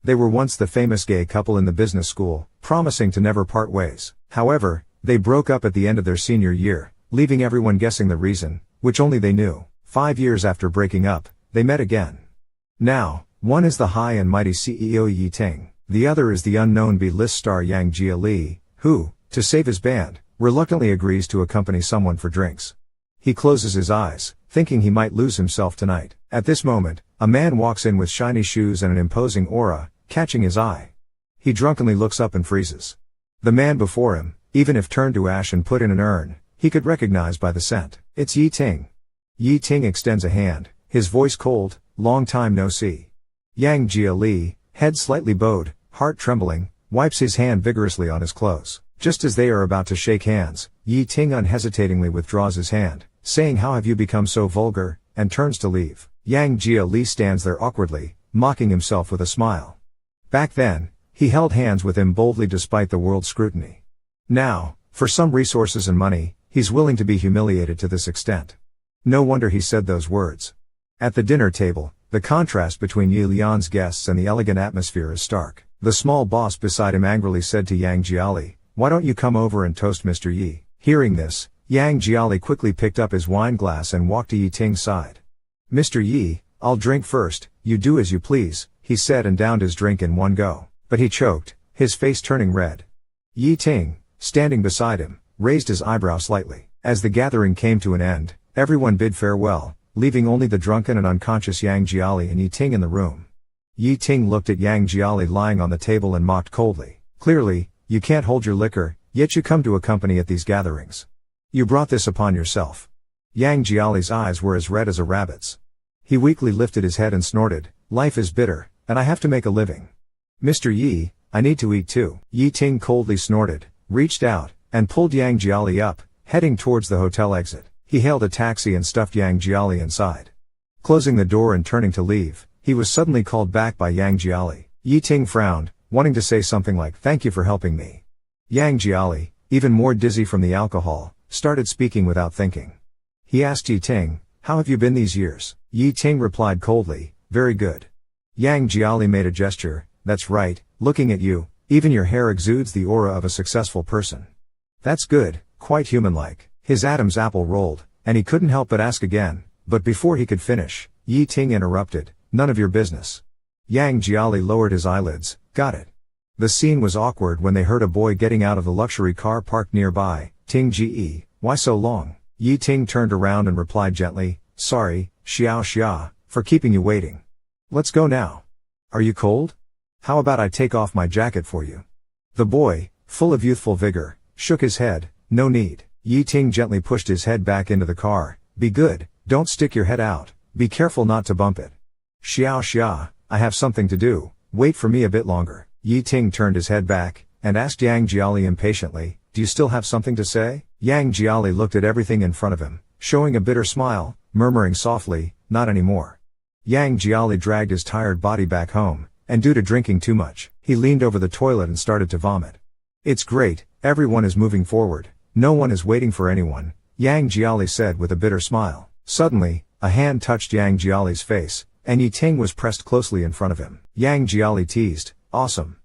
They were once the famous gay couple in the business school, promising to never part ways. However, they broke up at the end of their senior year, leaving everyone guessing the reason, which only they knew. 5 years after breaking up, they met again. Now, one is the high and mighty CEO Yi Ting, the other is the unknown B-list star Yang Jia, who, to save his band, reluctantly agrees to accompany someone for drinks. He closes his eyes, thinking he might lose himself tonight. At this moment, a man walks in with shiny shoes and an imposing aura, catching his eye. He drunkenly looks up and freezes. The man before him, even if turned to ash and put in an urn, he could recognize by the scent. It's Yi Ting. Yi Ting extends a hand, his voice cold. Long time no see. Yang Jia, head slightly bowed, heart trembling, wipes his hand vigorously on his clothes. Just as they are about to shake hands, Yi Ting unhesitatingly withdraws his hand, saying, "How have you become so vulgar?" and turns to leave. Yang Jia stands there awkwardly, mocking himself with a smile. Back then, he held hands with him boldly despite the world's scrutiny. Now, for some resources and money, he's willing to be humiliated to this extent. No wonder he said those words. At the dinner table, the contrast between Yi Lian's guests and the elegant atmosphere is stark. The small boss beside him angrily said to Yang Jiali, "Why don't you come over and toast Mr. Yi?" Hearing this, Yang Jiali quickly picked up his wine glass and walked to Yi Ting's side. "Mr. Yi, I'll drink first, you do as you please," he said and downed his drink in one go. But he choked, his face turning red. Yi Ting, standing beside him, raised his eyebrow slightly. As the gathering came to an end, everyone bid farewell, leaving only the drunken and unconscious Yang Jiali and Yi Ting in the room. Yi Ting looked at Yang Jiali lying on the table and mocked coldly. "Clearly, you can't hold your liquor, yet you come to accompany at these gatherings. You brought this upon yourself." Yang Jiali's eyes were as red as a rabbit's. He weakly lifted his head and snorted, "Life is bitter, and I have to make a living. Mr. Yi, I need to eat too." Yi Ting coldly snorted, reached out, and pulled Yang Jiali up, heading towards the hotel exit. He hailed a taxi and stuffed Yang Jiali inside. Closing the door and turning to leave, he was suddenly called back by Yang Jiali. Yi Ting frowned, wanting to say something like, "Thank you for helping me." Yang Jiali, even more dizzy from the alcohol, started speaking without thinking. He asked Yi Ting, "How have you been these years?" Yi Ting replied coldly, "Very good." Yang Jiali made a gesture, "That's right, looking at you, even your hair exudes the aura of a successful person. That's good, quite human-like." His Adam's apple rolled, and he couldn't help but ask again, but before he could finish, Yi Ting interrupted, "None of your business." Yang Jiali lowered his eyelids, "Got it." The scene was awkward when they heard a boy getting out of the luxury car parked nearby. "Ting Ji, why so long?" Yi Ting turned around and replied gently, "Sorry, Xiao Xia, for keeping you waiting. Let's go now. Are you cold? How about I take off my jacket for you?" The boy, full of youthful vigor, shook his head, "No need." Yi Ting gently pushed his head back into the car, "Be good, don't stick your head out, be careful not to bump it." "Xiao Xia, I have something to do, wait for me a bit longer." Yi Ting turned his head back, and asked Yang Jiali impatiently, "Do you still have something to say?" Yang Jiali looked at everything in front of him, showing a bitter smile, murmuring softly, "Not anymore." Yang Jiali dragged his tired body back home, and due to drinking too much, he leaned over the toilet and started to vomit. "It's great, everyone is moving forward. No one is waiting for anyone," Yang Jiali said with a bitter smile. Suddenly, a hand touched Yang Jiali's face, and Yi Ting was pressed closely in front of him. Yang Jiali teased, "Awesome.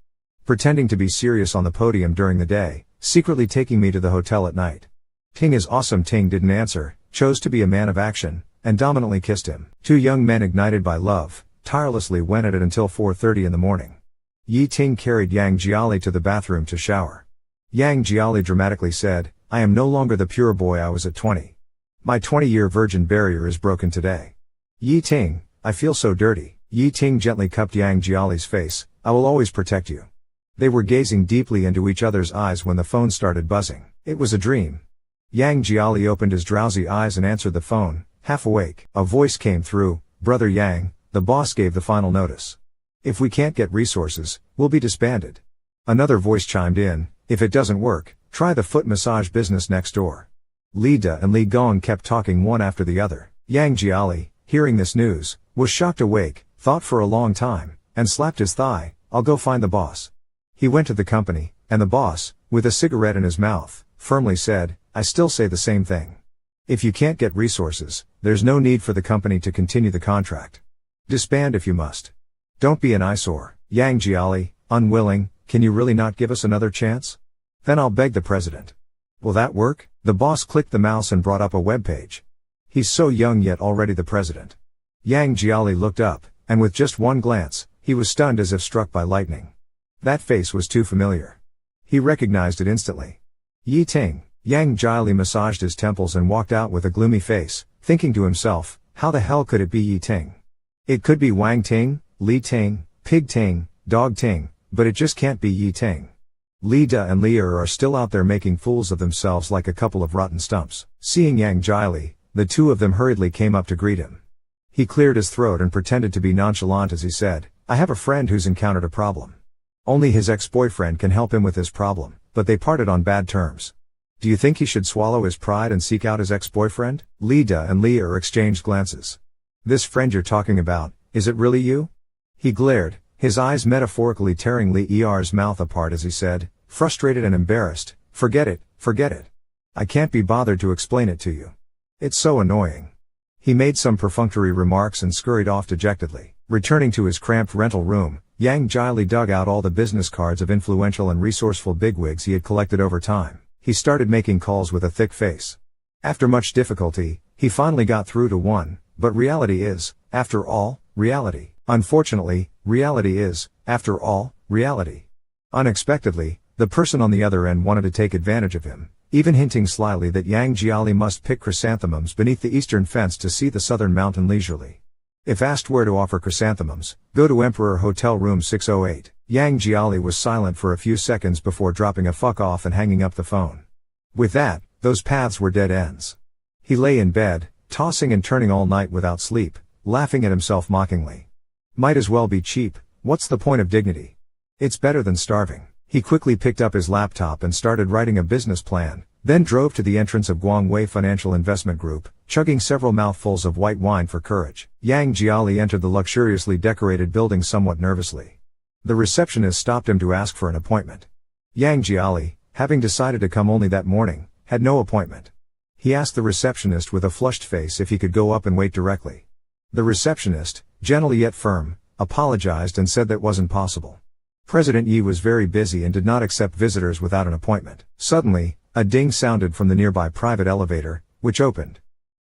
Pretending to be serious on the podium during the day, secretly taking me to the hotel at night." Ting is awesome. Ting didn't answer, chose to be a man of action, and dominantly kissed him. Two young men ignited by love, tirelessly went at it until 4:30 in the morning. Yi Ting carried Yang Jiali to the bathroom to shower. Yang Jiali dramatically said, "I am no longer the pure boy I was at 20. My 20-year virgin barrier is broken today. Yi Ting, I feel so dirty." Yi Ting gently cupped Yang Jiali's face, "I will always protect you." They were gazing deeply into each other's eyes when the phone started buzzing. It was a dream. Yang Jiali opened his drowsy eyes and answered the phone, half awake. A voice came through, "Brother Yang, the boss gave the final notice. If we can't get resources, we'll be disbanded." Another voice chimed in, "If it doesn't work, try the foot massage business next door." Li Da and Li Gong kept talking one after the other. Yang Jiali, hearing this news, was shocked awake, thought for a long time, and slapped his thigh, "I'll go find the boss." He went to the company, and the boss, with a cigarette in his mouth, firmly said, "I still say the same thing. If you can't get resources, there's no need for the company to continue the contract. Disband if you must. Don't be an eyesore." Yang Jiali, unwilling, can you really not give us another chance? Then I'll beg the president. Will that work? The boss clicked the mouse and brought up a web page. He's so young yet already the president. Yang Jiali looked up, and with just one glance, he was stunned as if struck by lightning. That face was too familiar. He recognized it instantly. Yi Ting. Yang Jiali massaged his temples and walked out with a gloomy face, thinking to himself, how the hell could it be Yi Ting? It could be Wang Ting, Li Ting, Pig Ting, Dog Ting, but it just can't be Yi Ting. Li Da and Li Er are still out there making fools of themselves like a couple of rotten stumps. Seeing Yang Jiali, the two of them hurriedly came up to greet him. He cleared his throat and pretended to be nonchalant as he said, I have a friend who's encountered a problem. Only his ex-boyfriend can help him with this problem, but they parted on bad terms. Do you think he should swallow his pride and seek out his ex-boyfriend? Li Da and Li Er exchanged glances. This friend you're talking about, is it really you? He glared, his eyes metaphorically tearing Li Er's mouth apart as he said, frustrated and embarrassed, forget it. I can't be bothered to explain it to you. It's so annoying. He made some perfunctory remarks and scurried off dejectedly. Returning to his cramped rental room, Yang Jiali dug out all the business cards of influential and resourceful bigwigs he had collected over time. He started making calls with a thick face. After much difficulty, he finally got through to one, but reality is, after all, reality. Unfortunately, reality is, after all, reality. Unexpectedly, the person on the other end wanted to take advantage of him, even hinting slyly that Yang Jiali must pick chrysanthemums beneath the eastern fence to see the southern mountain leisurely. If asked where to offer chrysanthemums, go to Emperor Hotel Room 608. Yang Jiali was silent for a few seconds before dropping a fuck off and hanging up the phone. With that, those paths were dead ends. He lay in bed, tossing and turning all night without sleep, laughing at himself mockingly. Might as well be cheap, what's the point of dignity? It's better than starving. He quickly picked up his laptop and started writing a business plan, then drove to the entrance of Guangwei Financial Investment Group, chugging several mouthfuls of white wine for courage. Yang Jiali entered the luxuriously decorated building somewhat nervously. The receptionist stopped him to ask for an appointment. Yang Jiali, having decided to come only that morning, had no appointment. He asked the receptionist with a flushed face if he could go up and wait directly. The receptionist, gentle yet firm, apologized and said that wasn't possible. President Yi was very busy and did not accept visitors without an appointment. Suddenly, a ding sounded from the nearby private elevator, which opened.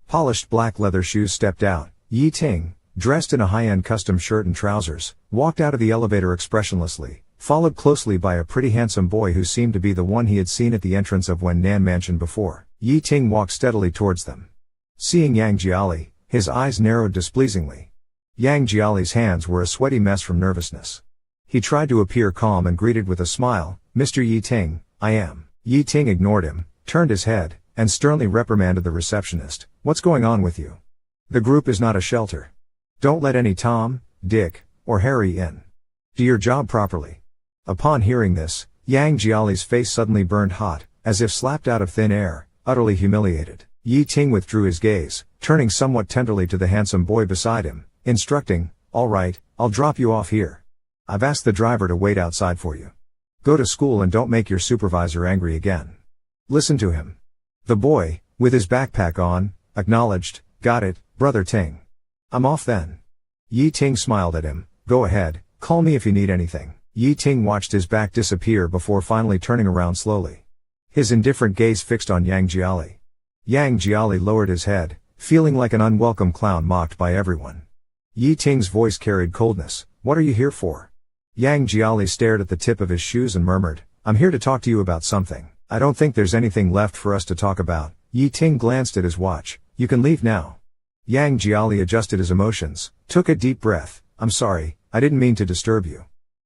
Polished black leather shoes stepped out. Yi Ting, dressed in a high-end custom shirt and trousers, walked out of the elevator expressionlessly, followed closely by a pretty handsome boy who seemed to be the one he had seen at the entrance of Wen Nan Mansion before. Yi Ting walked steadily towards them. Seeing Yang Jiali, his eyes narrowed displeasingly. Yang Jiali's hands were a sweaty mess from nervousness. He tried to appear calm and greeted with a smile, Mr. Yi Ting, I am. Yi Ting ignored him, turned his head, and sternly reprimanded the receptionist. What's going on with you? The group is not a shelter. Don't let any Tom, Dick, or Harry in. Do your job properly. Upon hearing this, Yang Jiali's face suddenly burned hot, as if slapped out of thin air, utterly humiliated. Yi Ting withdrew his gaze, turning somewhat tenderly to the handsome boy beside him, instructing, all right, I'll drop you off here. I've asked the driver to wait outside for you. Go to school and don't make your supervisor angry again. Listen to him. The boy, with his backpack on, acknowledged, got it, Brother Ting. I'm off then. Yi Ting smiled at him, go ahead, call me if you need anything. Yi Ting watched his back disappear before finally turning around slowly. His indifferent gaze fixed on Yang Jiali. Yang Jiali lowered his head, feeling like an unwelcome clown mocked by everyone. Yi Ting's voice carried coldness, what are you here for? Yang Jiali stared at the tip of his shoes and murmured, I'm here to talk to you about something. I don't think there's anything left for us to talk about. Yi Ting glanced at his watch, you can leave now. Yang Jiali adjusted his emotions, took a deep breath, I'm sorry, I didn't mean to disturb you.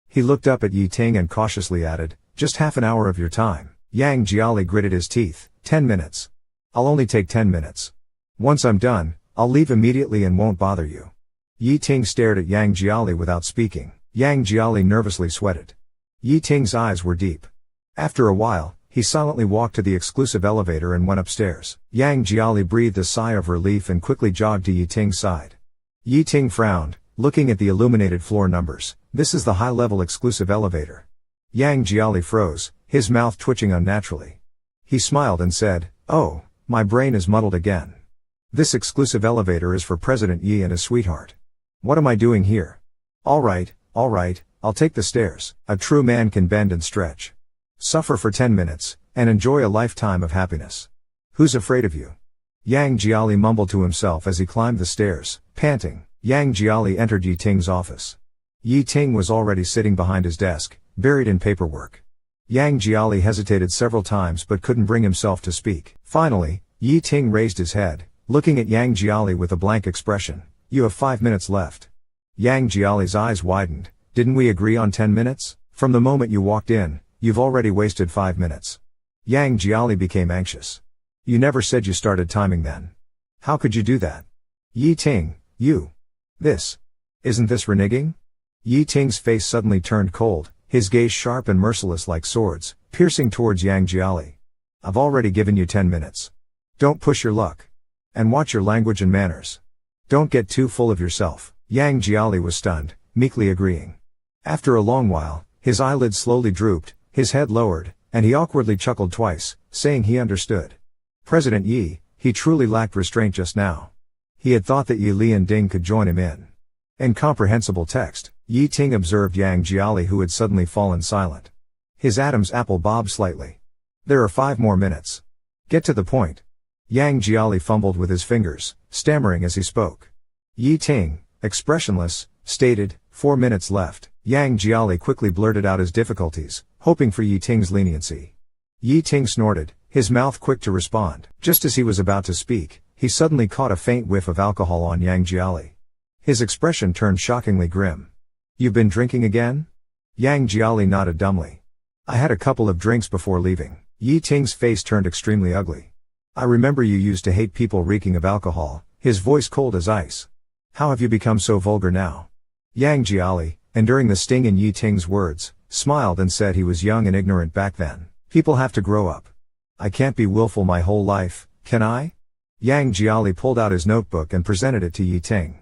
He looked up at Yi Ting and cautiously added, just half an hour of your time. Yang Jiali gritted his teeth, 10 minutes. I'll only take 10 minutes. Once I'm done, I'll leave immediately and won't bother you. Yi Ting stared at Yang Jiali without speaking. Yang Jiali nervously sweated. Yi Ting's eyes were deep. After a while, he silently walked to the exclusive elevator and went upstairs. Yang Jiali breathed a sigh of relief and quickly jogged to Yi Ting's side. Yi Ting frowned, looking at the illuminated floor numbers. This is the high-level exclusive elevator. Yang Jiali froze, his mouth twitching unnaturally. He smiled and said, oh, my brain is muddled again. This exclusive elevator is for President Yi and his sweetheart. What am I doing here? All right, I'll take the stairs. A true man can bend and stretch. Suffer for 10 minutes, and enjoy a lifetime of happiness. Who's afraid of you? Yang Jiali mumbled to himself as he climbed the stairs, panting. Yang Jiali entered Yi Ting's office. Yi Ting was already sitting behind his desk, buried in paperwork. Yang Jiali hesitated several times but couldn't bring himself to speak. Finally, Yi Ting raised his head, looking at Yang Jiali with a blank expression. You have 5 minutes left. Yang Jiali's eyes widened. Didn't we agree on 10 minutes? From the moment you walked in, you've already wasted 5 minutes. Yang Jiali became anxious. You never said you started timing then. How could you do that? Yi Ting, you. Isn't this reneging? Yi Ting's face suddenly turned cold, his gaze sharp and merciless like swords, piercing towards Yang Jiali. I've already given you 10 minutes. Don't push your luck. And watch your language and manners. Don't get too full of yourself. Yang Jiali was stunned, meekly agreeing. After a long while, his eyelids slowly drooped, his head lowered, and he awkwardly chuckled twice, saying he understood. President Yi, he truly lacked restraint just now. He had thought that Yi Lian Ding could join him in. Incomprehensible text, Yi Ting observed Yang Jiali, who had suddenly fallen silent. His Adam's apple bobbed slightly. There are 5 more minutes. Get to the point. Yang Jiali fumbled with his fingers, stammering as he spoke. Yi Ting, expressionless, stated, 4 minutes left. Yang Jiali quickly blurted out his difficulties, hoping for Yi Ting's leniency. Yi Ting snorted, his mouth quick to respond. Just as he was about to speak, he suddenly caught a faint whiff of alcohol on Yang Jiali. His expression turned shockingly grim. You've been drinking again? Yang Jiali nodded dumbly. I had a couple of drinks before leaving. Yi Ting's face turned extremely ugly. I remember you used to hate people reeking of alcohol, his voice cold as ice. How have you become so vulgar now? Yang Jiali, enduring the sting in Yi Ting's words, smiled and said he was young and ignorant back then. People have to grow up. I can't be willful my whole life, can I? Yang Jiali pulled out his notebook and presented it to Yi Ting.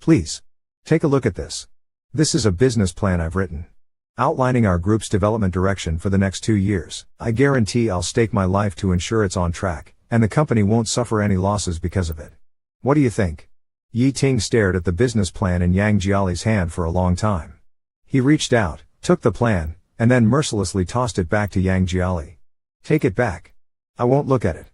Please. Take a look at this. This is a business plan I've written. Outlining our group's development direction for the next 2 years. I guarantee I'll stake my life to ensure it's on track, and the company won't suffer any losses because of it. What do you think? Yi Ting stared at the business plan in Yang Jiali's hand for a long time. He reached out, took the plan, and then mercilessly tossed it back to Yang Jiali. Take it back. I won't look at it.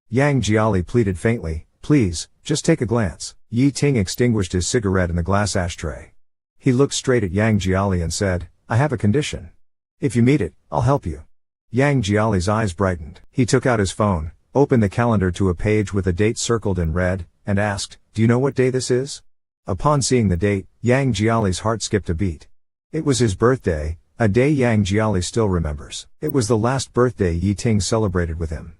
Yang Jiali pleaded faintly, please, just take a glance. Yi Ting extinguished his cigarette in the glass ashtray. He looked straight at Yang Jiali and said, I have a condition. If you meet it, I'll help you. Yang Jiali's eyes brightened. He took out his phone, opened the calendar to a page with a date circled in red, and asked, do you know what day this is? Upon seeing the date, Yang Jiali's heart skipped a beat. It was his birthday, a day Yang Jiali still remembers. It was the last birthday Yi Ting celebrated with him.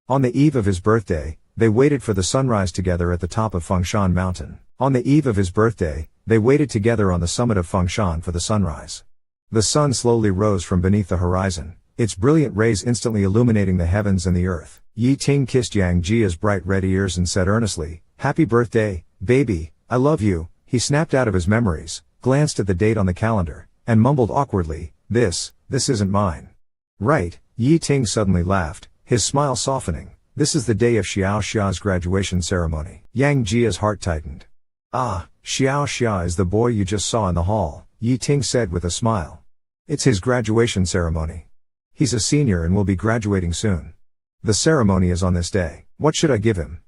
On the eve of his birthday, they waited for the sunrise together at the top of Fengshan Mountain. On the eve of his birthday, they waited together on the summit of Fengshan for the sunrise. The sun slowly rose from beneath the horizon, its brilliant rays instantly illuminating the heavens and the earth. Yi Ting kissed Yang Jia's bright red ears and said earnestly, Happy birthday, baby, I love you. He snapped out of his memories, glanced at the date on the calendar, and mumbled awkwardly, this isn't mine. Right, Yi Ting suddenly laughed, his smile softening. This is the day of Xiao Xia's graduation ceremony. Yang Jia's heart tightened. Ah, Xiao Xia is the boy you just saw in the hall, Yi Ting said with a smile. It's his graduation ceremony. He's a senior and will be graduating soon. The ceremony is on this day. What should I give him?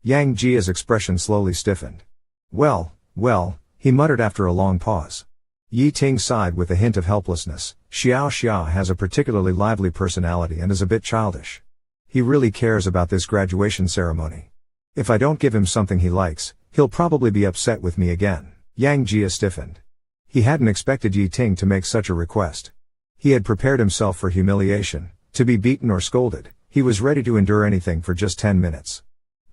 Yang Jia's expression slowly stiffened. Well, he muttered after a long pause. Yi Ting sighed with a hint of helplessness. Xiao Xia has a particularly lively personality and is a bit childish. He really cares about this graduation ceremony. If I don't give him something he likes, he'll probably be upset with me again. Yang Jia stiffened. He hadn't expected Yi Ting to make such a request. He had prepared himself for humiliation, to be beaten or scolded. He was ready to endure anything for just 10 minutes.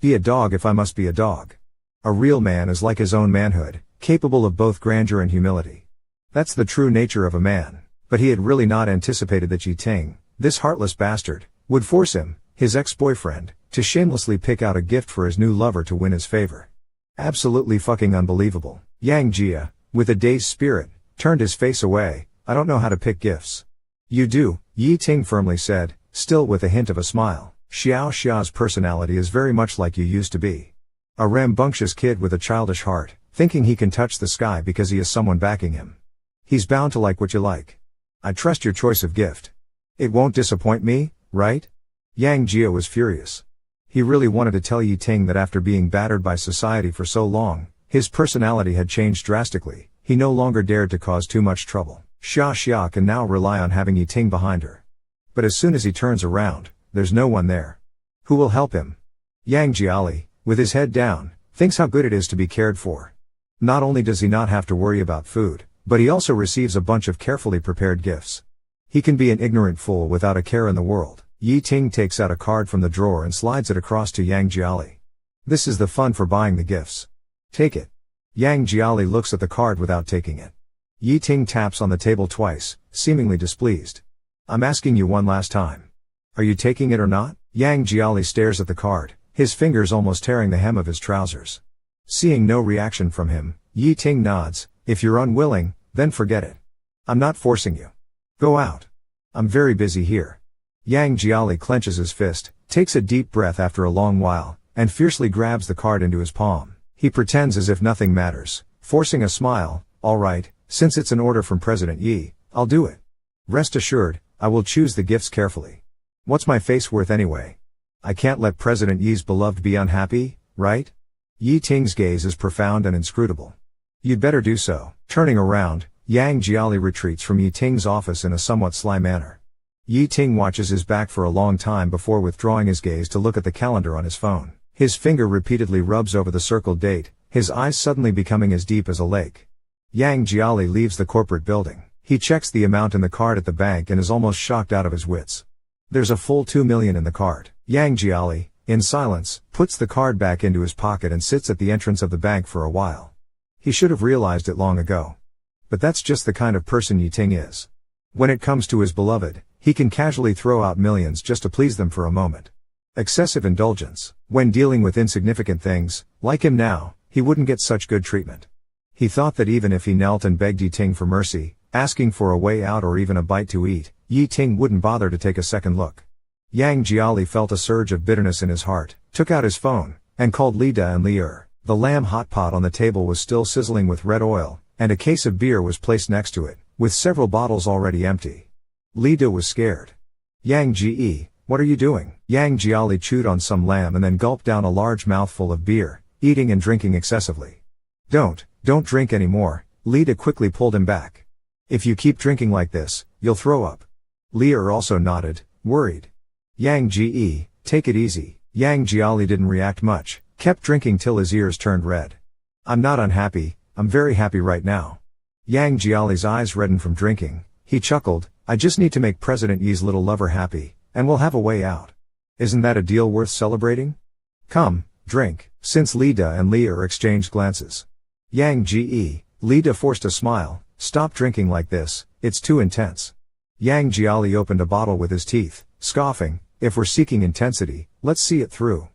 Be a dog if I must be a dog. A real man is like his own manhood, capable of both grandeur and humility. That's the true nature of a man. But he had really not anticipated that Yi Ting, this heartless bastard, would force him, his ex-boyfriend, to shamelessly pick out a gift for his new lover to win his favor. Absolutely fucking unbelievable. Yang Jia, with a dazed spirit, turned his face away. I don't know how to pick gifts. You do, Yi Ting firmly said, still with a hint of a smile. Xiao Xia's personality is very much like you used to be. A rambunctious kid with a childish heart, thinking he can touch the sky because he has someone backing him. He's bound to like what you like. I trust your choice of gift. It won't disappoint me, right? Yang Jia was furious. He really wanted to tell Yi Ting that after being battered by society for so long, his personality had changed drastically. He no longer dared to cause too much trouble. Xia can now rely on having Yi Ting behind her. But as soon as he turns around, there's no one there. Who will help him? Yang Jiali, with his head down, thinks how good it is to be cared for. Not only does he not have to worry about food, but he also receives a bunch of carefully prepared gifts. He can be an ignorant fool without a care in the world. Yi Ting takes out a card from the drawer and slides it across to Yang Jiali. This is the fund for buying the gifts. Take it. Yang Jiali looks at the card without taking it. Yi Ting taps on the table twice, seemingly displeased. I'm asking you one last time. Are you taking it or not? Yang Jiali stares at the card, his fingers almost tearing the hem of his trousers. Seeing no reaction from him, Yi Ting nods. If you're unwilling, then forget it. I'm not forcing you. Go out. I'm very busy here. Yang Jiali clenches his fist, takes a deep breath after a long while, and fiercely grabs the card into his palm. He pretends as if nothing matters, forcing a smile. All right, since it's an order from President Yi, I'll do it. Rest assured, I will choose the gifts carefully. What's my face worth anyway? I can't let President Yi's beloved be unhappy, right? Yi Ting's gaze is profound and inscrutable. You'd better do so. Turning around, Yang Jiali retreats from Yi Ting's office in a somewhat sly manner. Yi Ting watches his back for a long time before withdrawing his gaze to look at the calendar on his phone. His finger repeatedly rubs over the circled date, his eyes suddenly becoming as deep as a lake. Yang Jiali leaves the corporate building. He checks the amount in the card at the bank and is almost shocked out of his wits. There's a full 2 million in the card. Yang Jiali, in silence, puts the card back into his pocket and sits at the entrance of the bank for a while. He should have realized it long ago. But that's just the kind of person Yi Ting is. When it comes to his beloved, he can casually throw out millions just to please them for a moment. Excessive indulgence. When dealing with insignificant things, like him now, he wouldn't get such good treatment. He thought that even if he knelt and begged Yi Ting for mercy, asking for a way out or even a bite to eat, Yi Ting wouldn't bother to take a second look. Yang Jiali felt a surge of bitterness in his heart, took out his phone, and called Li Da and Li Er. The lamb hot pot on the table was still sizzling with red oil, and a case of beer was placed next to it, with several bottles already empty. Li Da was scared. Yang Ji, what are you doing? Yang Jiali chewed on some lamb and then gulped down a large mouthful of beer, eating and drinking excessively. Don't drink anymore. Li Da quickly pulled him back. If you keep drinking like this, you'll throw up. Li Er also nodded, worried. Yang Ji, take it easy. Yang Jiali didn't react much, kept drinking till his ears turned red. I'm not unhappy, I'm very happy right now. Yang Jiali's eyes reddened from drinking. He chuckled, I just need to make President Yi's little lover happy, and we'll have a way out. Isn't that a deal worth celebrating? Come, drink. Since Li Da and Li Er exchanged glances. Yang Ji, Li Da forced a smile, stop drinking like this, it's too intense. Yang Jiali opened a bottle with his teeth, scoffing, if we're seeking intensity, let's see it through.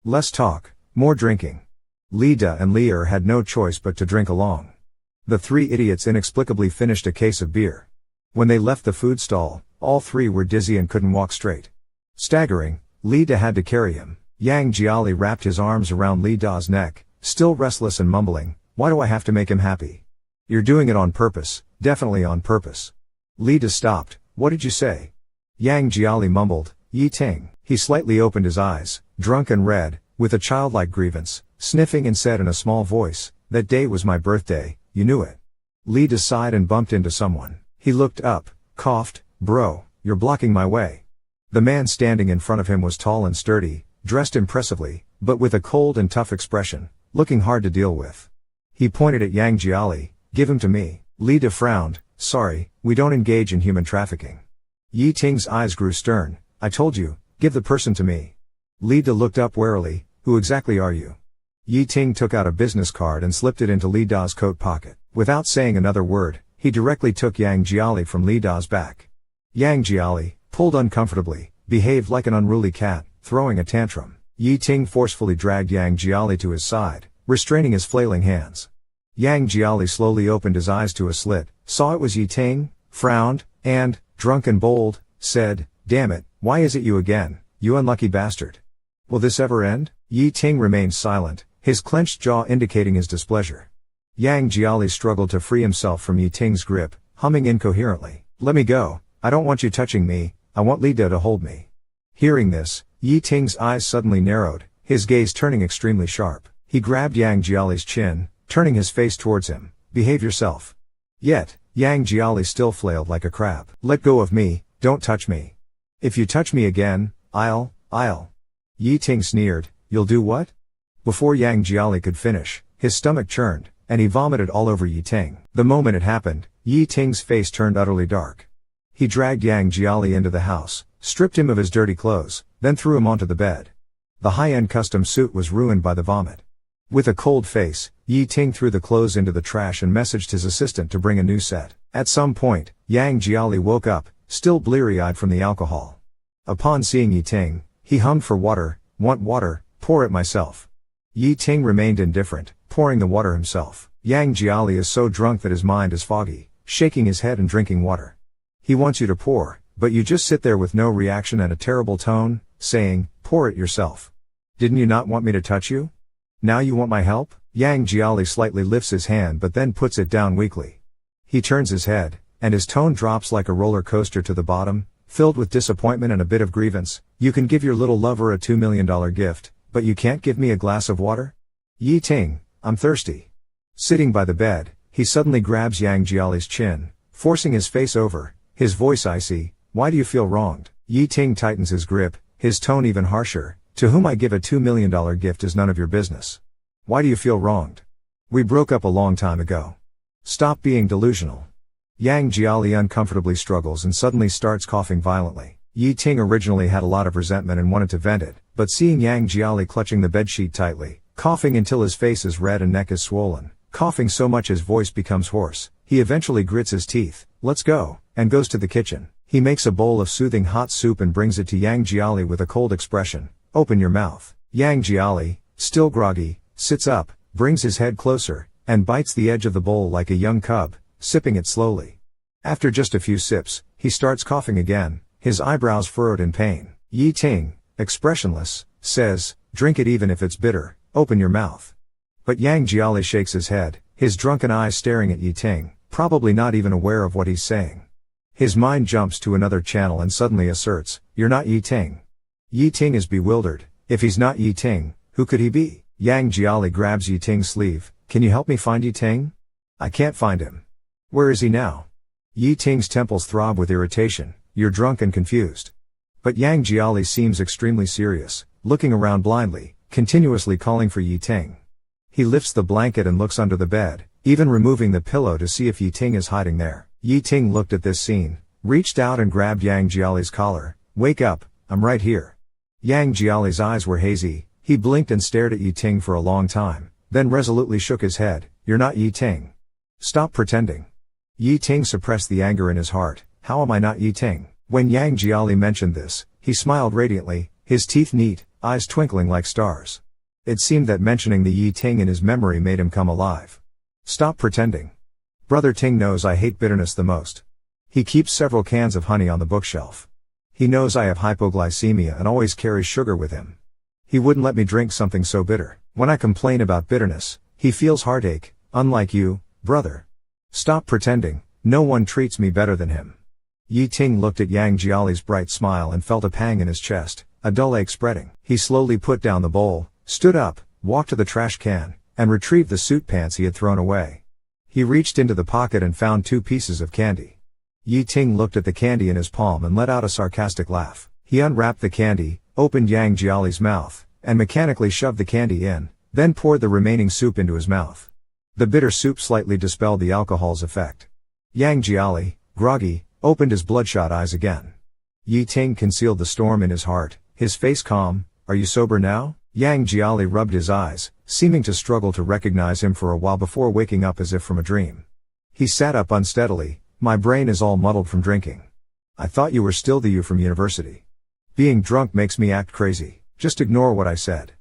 Less talk, more drinking. Li Da and Li Er had no choice but to drink along. The three idiots inexplicably finished a case of beer. When they left the food stall, all three were dizzy and couldn't walk straight. Staggering, Li Da had to carry him. Yang Jiali wrapped his arms around Li Da's neck, still restless and mumbling, why do I have to make him happy? You're doing it on purpose, definitely on purpose. Li Da stopped, what did you say? Yang Jiali mumbled, Yi Ting. He slightly opened his eyes, drunk and red, with a childlike grievance, sniffing and said in a small voice, that day was my birthday, you knew it. Li Da sighed and bumped into someone. He looked up, coughed, bro, you're blocking my way. The man standing in front of him was tall and sturdy, dressed impressively, but with a cold and tough expression, looking hard to deal with. He pointed at Yang Jiali, give him to me. Li Da frowned, sorry, we don't engage in human trafficking. Yi Ting's eyes grew stern, I told you, give the person to me. Li Da looked up warily, who exactly are you? Yi Ting took out a business card and slipped it into Li Da's coat pocket. Without saying another word, he directly took Yang Jiali from Li Da's back. Yang Jiali, pulled uncomfortably, behaved like an unruly cat, throwing a tantrum. Yi Ting forcefully dragged Yang Jiali to his side, restraining his flailing hands. Yang Jiali slowly opened his eyes to a slit, saw it was Yi Ting, frowned, and, drunk and bold, said, damn it, why is it you again, you unlucky bastard? Will this ever end? Yi Ting remained silent, his clenched jaw indicating his displeasure. Yang Jiali struggled to free himself from Yi Ting's grip, humming incoherently. Let me go, I don't want you touching me, I want Li Do to hold me. Hearing this, Yi Ting's eyes suddenly narrowed, his gaze turning extremely sharp. He grabbed Yang Jiali's chin, turning his face towards him. Behave yourself. Yet, Yang Jiali still flailed like a crab. Let go of me, don't touch me. If you touch me again, I'll. Yi Ting sneered, you'll do what? Before Yang Jiali could finish, his stomach churned, and he vomited all over Yi Ting. The moment it happened, Yi Ting's face turned utterly dark. He dragged Yang Jiali into the house, stripped him of his dirty clothes, then threw him onto the bed. The high-end custom suit was ruined by the vomit. With a cold face, Yi Ting threw the clothes into the trash and messaged his assistant to bring a new set. At some point, Yang Jiali woke up, still bleary-eyed from the alcohol. Upon seeing Yi Ting, he hummed for water, want water, pour it myself. Yi Ting remained indifferent, pouring the water himself. Yang Jiali is so drunk that his mind is foggy, shaking his head and drinking water. He wants you to pour, but you just sit there with no reaction and a terrible tone, saying, pour it yourself. Didn't you not want me to touch you? Now you want my help? Yang Jiali slightly lifts his hand but then puts it down weakly. He turns his head, and his tone drops like a roller coaster to the bottom, filled with disappointment and a bit of grievance. You can give your little lover a $2 million gift, but you can't give me a glass of water? Yi Ting, I'm thirsty. Sitting by the bed, he suddenly grabs Yang Jiali's chin, forcing his face over, his voice icy. Why do you feel wronged? Yi Ting tightens his grip, his tone even harsher. To whom I give a $2 million gift is none of your business. Why do you feel wronged? We broke up a long time ago. Stop being delusional. Yang Jiali uncomfortably struggles and suddenly starts coughing violently. Yi Ting originally had a lot of resentment and wanted to vent it, but seeing Yang Jiali clutching the bedsheet tightly, coughing until his face is red and neck is swollen, coughing so much his voice becomes hoarse, he eventually grits his teeth, let's go, and goes to the kitchen. He makes a bowl of soothing hot soup and brings it to Yang Jiali with a cold expression. Open your mouth. Yang Jiali, still groggy, sits up, brings his head closer, and bites the edge of the bowl like a young cub, sipping it slowly. After just a few sips, he starts coughing again, his eyebrows furrowed in pain. Yi Ting, expressionless, says, drink it even if it's bitter, open your mouth. But Yang Jiali shakes his head, his drunken eyes staring at Yi Ting, probably not even aware of what he's saying. His mind jumps to another channel and suddenly asserts, you're not Yi Ting. Yi Ting is bewildered. If he's not Yi Ting, who could he be? Yang Jiali grabs Yi Ting's sleeve. Can you help me find Yi Ting? I can't find him. Where is he now? Yi Ting's temples throb with irritation. You're drunk and confused. But Yang Jiali seems extremely serious, looking around blindly, continuously calling for Yi Ting. He lifts the blanket and looks under the bed, even removing the pillow to see if Yi Ting is hiding there. Yi Ting looked at this scene, reached out and grabbed Yang Jiali's collar. Wake up, I'm right here. Yang Jiali's eyes were hazy, he blinked and stared at Yi Ting for a long time, then resolutely shook his head. You're not Yi Ting. Stop pretending. Yi Ting suppressed the anger in his heart. How am I not Yi Ting? When Yang Jiali mentioned this, he smiled radiantly, his teeth neat, eyes twinkling like stars. It seemed that mentioning the Yi Ting in his memory made him come alive. Stop pretending. Brother Ting knows I hate bitterness the most. He keeps several cans of honey on the bookshelf. He knows I have hypoglycemia and always carries sugar with him. He wouldn't let me drink something so bitter. When I complain about bitterness, he feels heartache, unlike you, brother. Stop pretending, no one treats me better than him. Yi Ting looked at Yang Jiali's bright smile and felt a pang in his chest, a dull ache spreading. He slowly put down the bowl, stood up, walked to the trash can, and retrieved the suit pants he had thrown away. He reached into the pocket and found 2 pieces of candy. Yi Ting looked at the candy in his palm and let out a sarcastic laugh. He unwrapped the candy, opened Yang Jiali's mouth, and mechanically shoved the candy in, then poured the remaining soup into his mouth. The bitter soup slightly dispelled the alcohol's effect. Yang Jiali, groggy, opened his bloodshot eyes again. Yi Ting concealed the storm in his heart, his face calm. Are you sober now? Yang Jiali rubbed his eyes, seeming to struggle to recognize him for a while before waking up as if from a dream. He sat up unsteadily. My brain is all muddled from drinking. I thought you were still the you from university. Being drunk makes me act crazy. Just ignore what I said.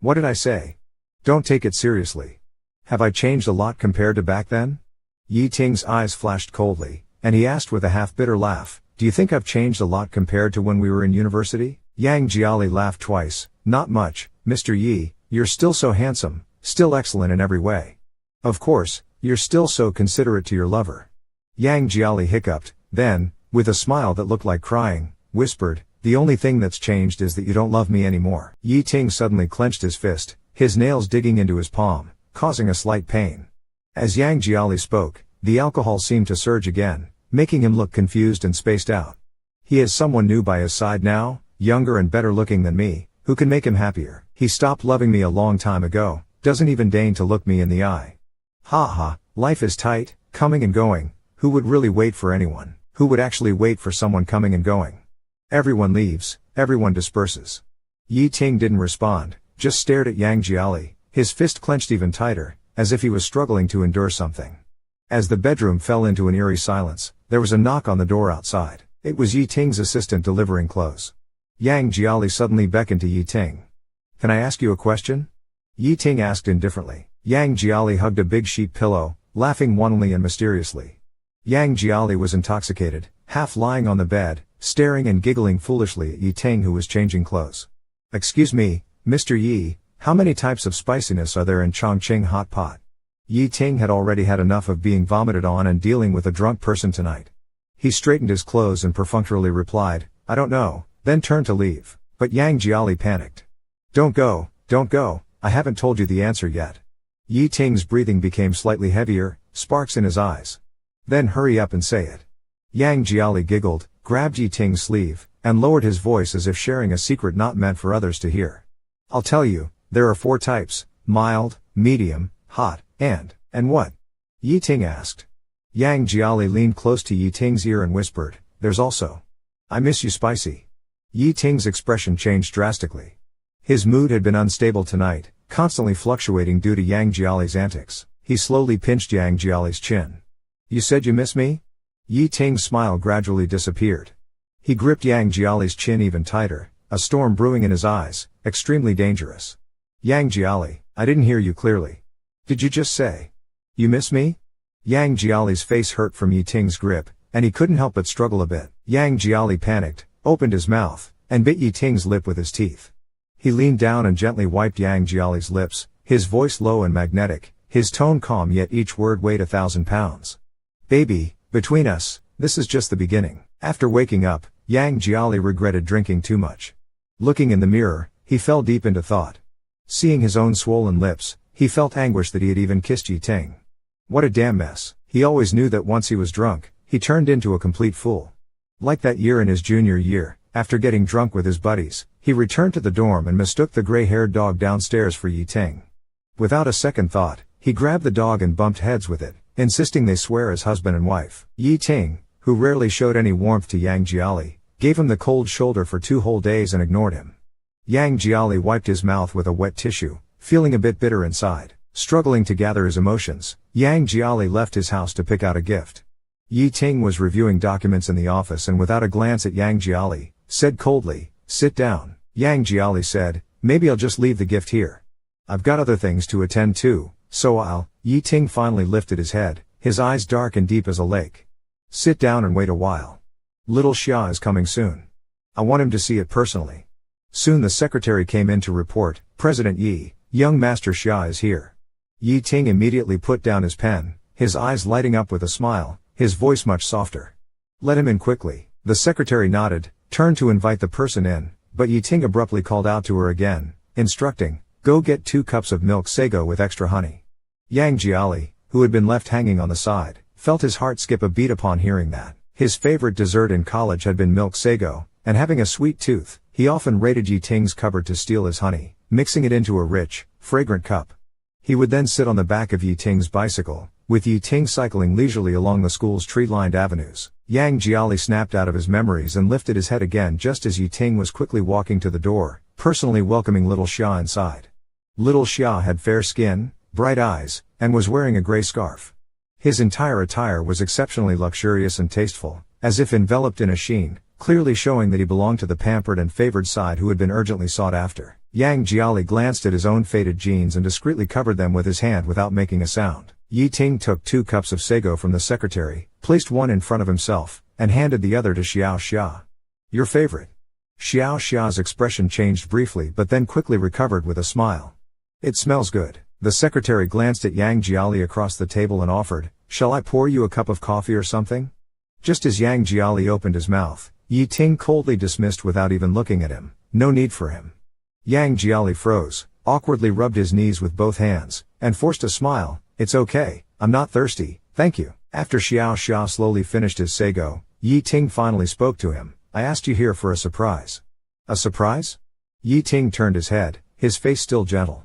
What did I say? Don't take it seriously. Have I changed a lot compared to back then? Yi Ting's eyes flashed coldly, and he asked with a half-bitter laugh, do you think I've changed a lot compared to when we were in university? Yang Jiali laughed twice. Not much, Mr. Yi, you're still so handsome, still excellent in every way. Of course, You're still so considerate to your lover. Yang Jiali hiccuped, then, with a smile that looked like crying, whispered, the only thing that's changed is that you don't love me anymore. Yi Ting suddenly clenched his fist, his nails digging into his palm, causing a slight pain. As Yang Jiali spoke, the alcohol seemed to surge again, making him look confused and spaced out. He has someone new by his side now, younger and better looking than me, who can make him happier. He stopped loving me a long time ago, doesn't even deign to look me in the eye. Ha ha, life is tight, coming and going, who would really wait for anyone? Who would actually wait for someone coming and going? Everyone leaves, everyone disperses. Yi Ting didn't respond, just stared at Yang Jiali, his fist clenched even tighter, as if he was struggling to endure something. As the bedroom fell into an eerie silence, there was a knock on the door outside. It was Yi Ting's assistant delivering clothes. Yang Jiali suddenly beckoned to Yi Ting. Can I ask you a question? Yi Ting asked indifferently. Yang Jiali hugged a big sheep pillow, laughing wantonly and mysteriously. Yang Jiali was intoxicated, half lying on the bed, staring and giggling foolishly at Yi Ting, who was changing clothes. Excuse me, Mr. Yi, how many types of spiciness are there in Chongqing hot pot? Yi Ting had already had enough of being vomited on and dealing with a drunk person tonight. He straightened his clothes and perfunctorily replied, I don't know, then turned to leave. But Yang Jiali panicked. Don't go, I haven't told you the answer yet. Yi Ting's breathing became slightly heavier, sparks in his eyes. Then hurry up and say it. Yang Jiali giggled, grabbed Yi Ting's sleeve, and lowered his voice as if sharing a secret not meant for others to hear. I'll tell you, there are 4 types, mild, medium, hot, and what? Yi Ting asked. Yang Jiali leaned close to Yi Ting's ear and whispered, there's also, I miss you spicy. Yi Ting's expression changed drastically. His mood had been unstable tonight, constantly fluctuating due to Yang Jiali's antics. He slowly pinched Yang Jiali's chin. You said you miss me? Yi Ting's smile gradually disappeared. He gripped Yang Jiali's chin even tighter, a storm brewing in his eyes, extremely dangerous. Yang Jiali, I didn't hear you clearly. Did you just say, you miss me? Yang Jiali's face hurt from Yi Ting's grip, and he couldn't help but struggle a bit. Yang Jiali panicked, opened his mouth, and bit Yi Ting's lip with his teeth. He leaned down and gently wiped Yang Jiali's lips, his voice low and magnetic, his tone calm yet each word weighed 1,000 pounds. Baby, between us, this is just the beginning. After waking up, Yang Jiali regretted drinking too much. Looking in the mirror, he fell deep into thought. Seeing his own swollen lips, he felt anguish that he had even kissed Yi Ting. What a damn mess. He always knew that once he was drunk, he turned into a complete fool. Like that year in his junior year, after getting drunk with his buddies, he returned to the dorm and mistook the gray-haired dog downstairs for Yi Ting. Without a second thought, he grabbed the dog and bumped heads with it, insisting they swear as husband and wife. Yi Ting, who rarely showed any warmth to Yang Jiali, gave him the cold shoulder for 2 whole days and ignored him. Yang Jiali wiped his mouth with a wet tissue, feeling a bit bitter inside. Struggling to gather his emotions, Yang Jiali left his house to pick out a gift. Yi Ting was reviewing documents in the office and without a glance at Yang Jiali, said coldly, sit down. Yang Jiali said, maybe I'll just leave the gift here. I've got other things to attend to, so I'll. Yi Ting finally lifted his head, his eyes dark and deep as a lake. Sit down and wait a while. Little Xia is coming soon. I want him to see it personally. Soon the secretary came in to report, President Yi, young Master Xia is here. Yi Ting immediately put down his pen, his eyes lighting up with a smile, his voice much softer. Let him in quickly. The secretary nodded, turned to invite the person in, but Yi Ting abruptly called out to her again, instructing, go get 2 cups of milk sago with extra honey. Yang Jiali, who had been left hanging on the side, felt his heart skip a beat upon hearing that. His favorite dessert in college had been milk sago, and having a sweet tooth, he often raided Yi Ting's cupboard to steal his honey, mixing it into a rich, fragrant cup. He would then sit on the back of Yi Ting's bicycle, with Yi Ting cycling leisurely along the school's tree-lined avenues. Yang Jiali snapped out of his memories and lifted his head again just as Yi Ting was quickly walking to the door, personally welcoming little Xia inside. Little Xia had fair skin, bright eyes, and was wearing a gray scarf. His entire attire was exceptionally luxurious and tasteful, as if enveloped in a sheen, clearly showing that he belonged to the pampered and favored side who had been urgently sought after. Yang Jiali glanced at his own faded jeans and discreetly covered them with his hand without making a sound. Yi Ting took 2 cups of sago from the secretary, placed one in front of himself, and handed the other to Xiao Xia. Your favorite. Xiao Xia's expression changed briefly but then quickly recovered with a smile. It smells good. The secretary glanced at Yang Jiali across the table and offered, "Shall I pour you a cup of coffee or something?" Just as Yang Jiali opened his mouth, Yi Ting coldly dismissed without even looking at him, "No need for him." Yang Jiali froze, awkwardly rubbed his knees with both hands, and forced a smile. "It's okay, I'm not thirsty, thank you." After Xiao Xia slowly finished his sago, Yi Ting finally spoke to him. "I asked you here for a surprise." "A surprise?" Yi Ting turned his head, his face still gentle.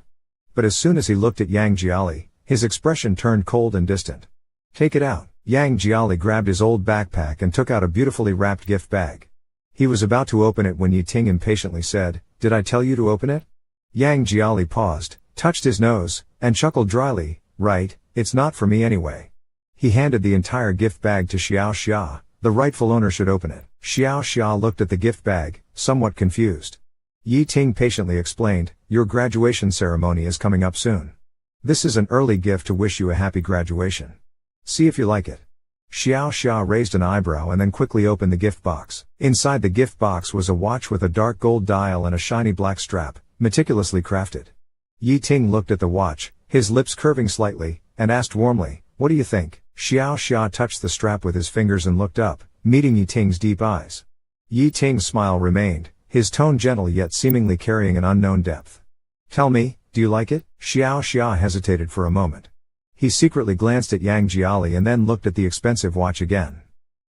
But as soon as he looked at Yang Jiali, his expression turned cold and distant. "Take it out." Yang Jiali grabbed his old backpack and took out a beautifully wrapped gift bag. He was about to open it when Yi Ting impatiently said, "Did I tell you to open it?" Yang Jiali paused, touched his nose, and chuckled dryly, "Right, it's not for me anyway." He handed the entire gift bag to Xiao Xia. "The rightful owner should open it." Xiao Xia looked at the gift bag, somewhat confused. Yi Ting patiently explained, "Your graduation ceremony is coming up soon. This is an early gift to wish you a happy graduation. See if you like it." Xiao Xia raised an eyebrow and then quickly opened the gift box. Inside the gift box was a watch with a dark gold dial and a shiny black strap, meticulously crafted. Yi Ting looked at the watch, his lips curving slightly, and asked warmly, "What do you think?" Xiao Xia touched the strap with his fingers and looked up, meeting Yi Ting's deep eyes. Yi Ting's smile remained, his tone gentle yet seemingly carrying an unknown depth. "Tell me, do you like it?" Xiao Xia hesitated for a moment. He secretly glanced at Yang Jiali and then looked at the expensive watch again.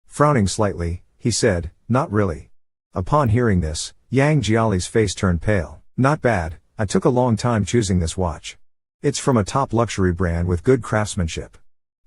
Frowning slightly, he said, "Not really." Upon hearing this, Yang Jiali's face turned pale. "Not bad, I took a long time choosing this watch. It's from a top luxury brand with good craftsmanship.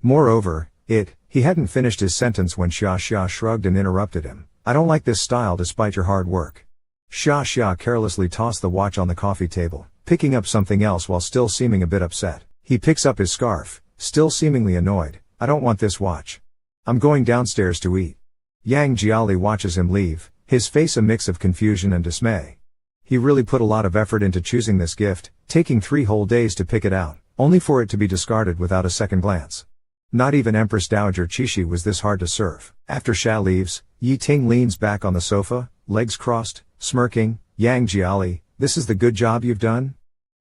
Moreover, he hadn't finished his sentence when Xia Xia shrugged and interrupted him. "I don't like this style despite your hard work." Xia Xia carelessly tossed the watch on the coffee table, picking up something else while still seeming a bit upset. He picks up his scarf, still seemingly annoyed. "I don't want this watch. I'm going downstairs to eat." Yang Jiali watches him leave, his face a mix of confusion and dismay. He really put a lot of effort into choosing this gift, taking 3 whole days to pick it out, only for it to be discarded without a second glance. Not even Empress Dowager Qixi was this hard to serve. After Xia leaves, Yi Ting leans back on the sofa, legs crossed, smirking. "Yang Jiali, this is the good job you've done?"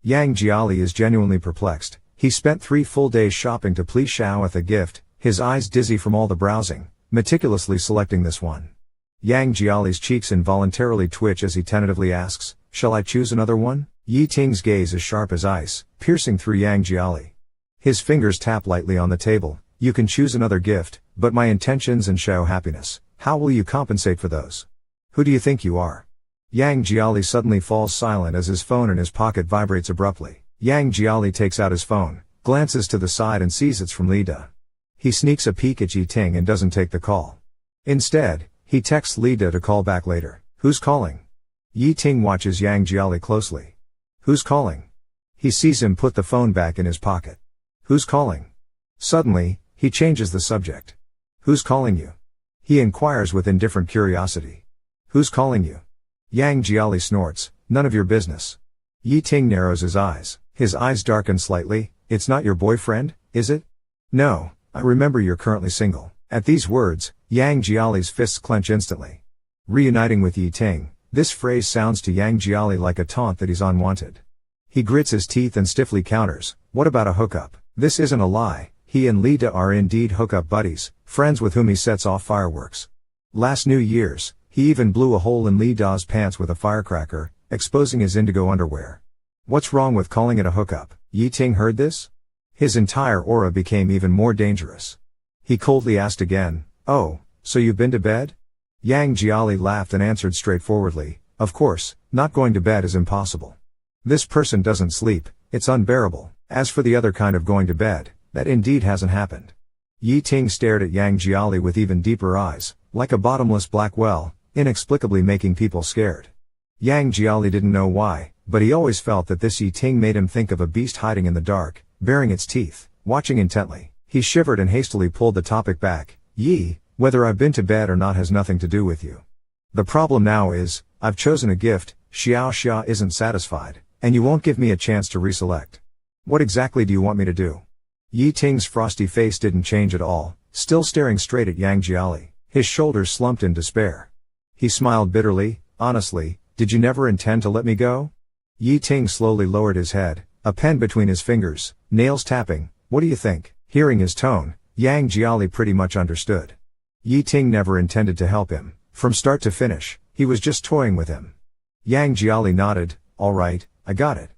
Yang Jiali is genuinely perplexed. He spent 3 full days shopping to please Xiao with a gift, his eyes dizzy from all the browsing, meticulously selecting this one. Yang Jiali's cheeks involuntarily twitch as he tentatively asks, "Shall I choose another one?" Yi Ting's gaze is sharp as ice, piercing through Yang Jiali. His fingers tap lightly on the table. "You can choose another gift, but my intentions and Xiao happiness, how will you compensate for those? Who do you think you are?" Yang Jiali suddenly falls silent as his phone in his pocket vibrates abruptly. Yang Jiali takes out his phone, glances to the side and sees it's from Li Da. He sneaks a peek at Yi Ting and doesn't take the call. Instead, he texts Li Da to call back later. "Who's calling?" Yi Ting watches Yang Jiali closely. "Who's calling?" He sees him put the phone back in his pocket. "Who's calling?" Suddenly, he changes the subject. "Who's calling you?" He inquires with indifferent curiosity. "Who's calling you?" Yang Jiali snorts, "None of your business." Yi Ting narrows his eyes. His eyes darken slightly. "It's not your boyfriend, is it?" "No, I remember you're currently single." At these words, Yang Jiali's fists clench instantly. Reuniting with Yi Ting, this phrase sounds to Yang Jiali like a taunt that he's unwanted. He grits his teeth and stiffly counters, "What about a hookup?" This isn't a lie. He and Li Da are indeed hookup buddies, friends with whom he sets off fireworks. Last New Year's, he even blew a hole in Li Da's pants with a firecracker, exposing his indigo underwear. What's wrong with calling it a hookup? Yi Ting heard this? His entire aura became even more dangerous. He coldly asked again, "Oh, so you've been to bed?" Yang Jiali laughed and answered straightforwardly, "Of course, not going to bed is impossible. This person doesn't sleep, it's unbearable. As for the other kind of going to bed, that indeed hasn't happened." Yi Ting stared at Yang Jiali with even deeper eyes, like a bottomless black well, inexplicably making people scared. Yang Jiali didn't know why, but he always felt that this Yi Ting made him think of a beast hiding in the dark, baring its teeth, watching intently. He shivered and hastily pulled the topic back. "Yi, whether I've been to bed or not has nothing to do with you. The problem now is, I've chosen a gift, Xiao Xia isn't satisfied, and you won't give me a chance to reselect. What exactly do you want me to do?" Yi Ting's frosty face didn't change at all, still staring straight at Yang Jiali. His shoulders slumped in despair. He smiled bitterly, "Honestly, did you never intend to let me go?" Yi Ting slowly lowered his head, A pen between his fingers, nails tapping. What do you think? Hearing his tone, Yang Jiali pretty much understood. Yi Ting never intended to help him. From start to finish, he was just toying with him. Yang Jiali nodded. All right, I got it.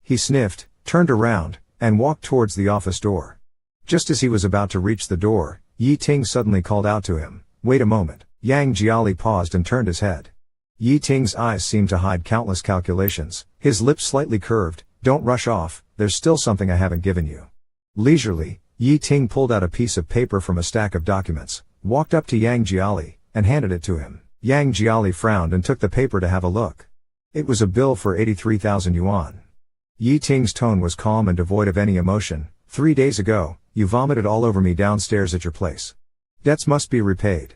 He sniffed, turned around, and walked towards the office door. Just as he was about to reach the door, Yi Ting suddenly called out to him, wait a moment. Yang Jiali paused and turned his head. Yi Ting's eyes seemed to hide countless calculations, his lips slightly curved. Don't rush off, there's still something I haven't given you. Leisurely, Yi Ting pulled out a piece of paper from a stack of documents, walked up to Yang Jiali, and handed it to him. Yang Jiali frowned and took the paper to have a look. It was a bill for 83,000 yuan. Yi Ting's tone was calm and devoid of any emotion. 3 days ago, you vomited all over me downstairs at your place. Debts must be repaid.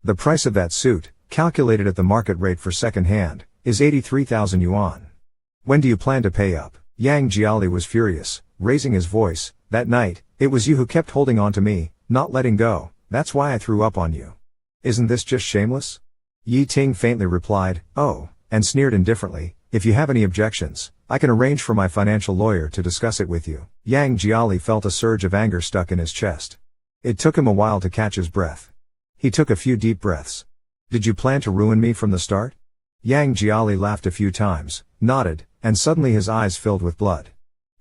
The price of that suit, calculated at the market rate for second hand, is 83,000 yuan. When do you plan to pay up? Yang Jiali was furious, raising his voice. That night, it was you who kept holding on to me, not letting go. That's why I threw up on you. Isn't this just shameless? Yi Ting faintly replied, oh, and sneered indifferently, if you have any objections, I can arrange for my financial lawyer to discuss it with you. Yang Jiali felt a surge of anger stuck in his chest. It took him a while to catch his breath. He took a few deep breaths. Did you plan to ruin me from the start? Yang Jiali laughed a few times, nodded, and suddenly his eyes filled with blood.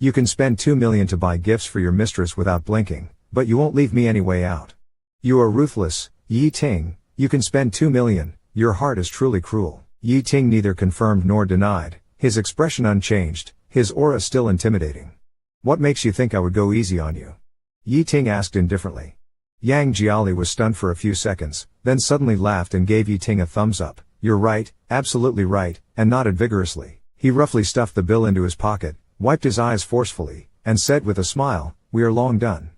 You can spend 2 million to buy gifts for your mistress without blinking, but you won't leave me any way out. You are ruthless, Yi Ting. You can spend 2 million, your heart is truly cruel. Yi Ting neither confirmed nor denied, his expression unchanged, his aura still intimidating. What makes you think I would go easy on you? Yi Ting asked indifferently. Yang Jiali was stunned for a few seconds, then suddenly laughed and gave Yi Ting a thumbs up. You're right, absolutely right, and nodded vigorously. He roughly stuffed the bill into his pocket, wiped his eyes forcefully, and said with a smile, we are long done.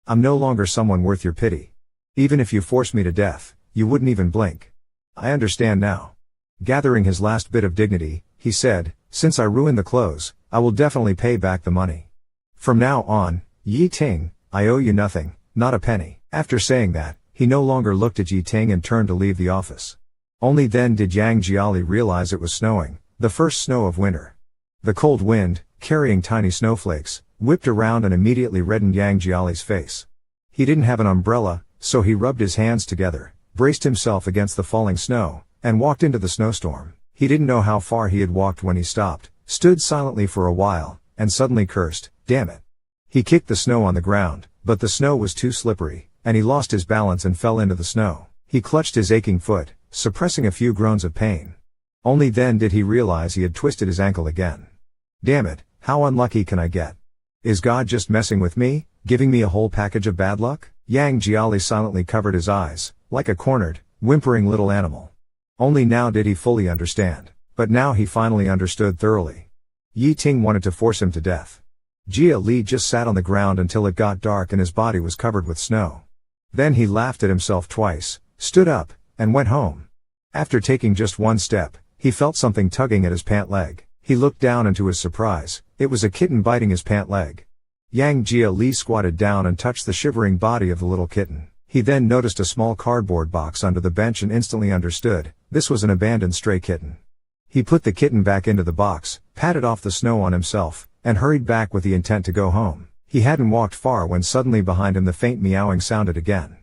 I'm no longer someone worth your pity. Even if you forced me to death, you wouldn't even blink. I understand now. Gathering his last bit of dignity, he said, since I ruined the clothes, I will definitely pay back the money. From now on, Yi Ting, I owe you nothing, not a penny. After saying that, he no longer looked at Yi Ting and turned to leave the office. Only then did Yang Jiali realize it was snowing, the first snow of winter. The cold wind, carrying tiny snowflakes, whipped around and immediately reddened Yang Jiali's face. He didn't have an umbrella, so he rubbed his hands together, braced himself against the falling snow, and walked into the snowstorm. He didn't know how far he had walked when he stopped, stood silently for a while, and suddenly cursed, damn it. He kicked the snow on the ground, but the snow was too slippery, and he lost his balance and fell into the snow. He clutched his aching foot, suppressing a few groans of pain. Only then did he realize he had twisted his ankle again. Damn it, how unlucky can I get? Is God just messing with me, giving me a whole package of bad luck? Yang Jiali silently covered his eyes, like a cornered, whimpering little animal. Only now did he fully understand. But now he finally understood thoroughly. Yi Ting wanted to force him to death. Jia Li just sat on the ground until it got dark and his body was covered with snow. Then he laughed at himself twice, stood up, and went home. After taking just one step, he felt something tugging at his pant leg. He looked down and to his surprise, it was a kitten biting his pant leg. Yang Jia Li squatted down and touched the shivering body of the little kitten. He then noticed a small cardboard box under the bench and instantly understood, this was an abandoned stray kitten. He put the kitten back into the box, patted off the snow on himself, and hurried back with the intent to go home. He hadn't walked far when suddenly behind him the faint meowing sounded again.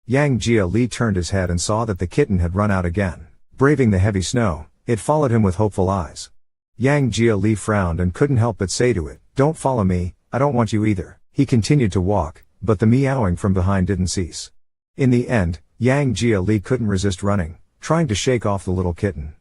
Yang Jia Li turned his head and saw that the kitten had run out again. Braving the heavy snow, it followed him with hopeful eyes. Yang Jia Li frowned and couldn't help but say to it, don't follow me, I don't want you either. He continued to walk, but the meowing from behind didn't cease. In the end, Yang Jia Li couldn't resist running, trying to shake off the little kitten.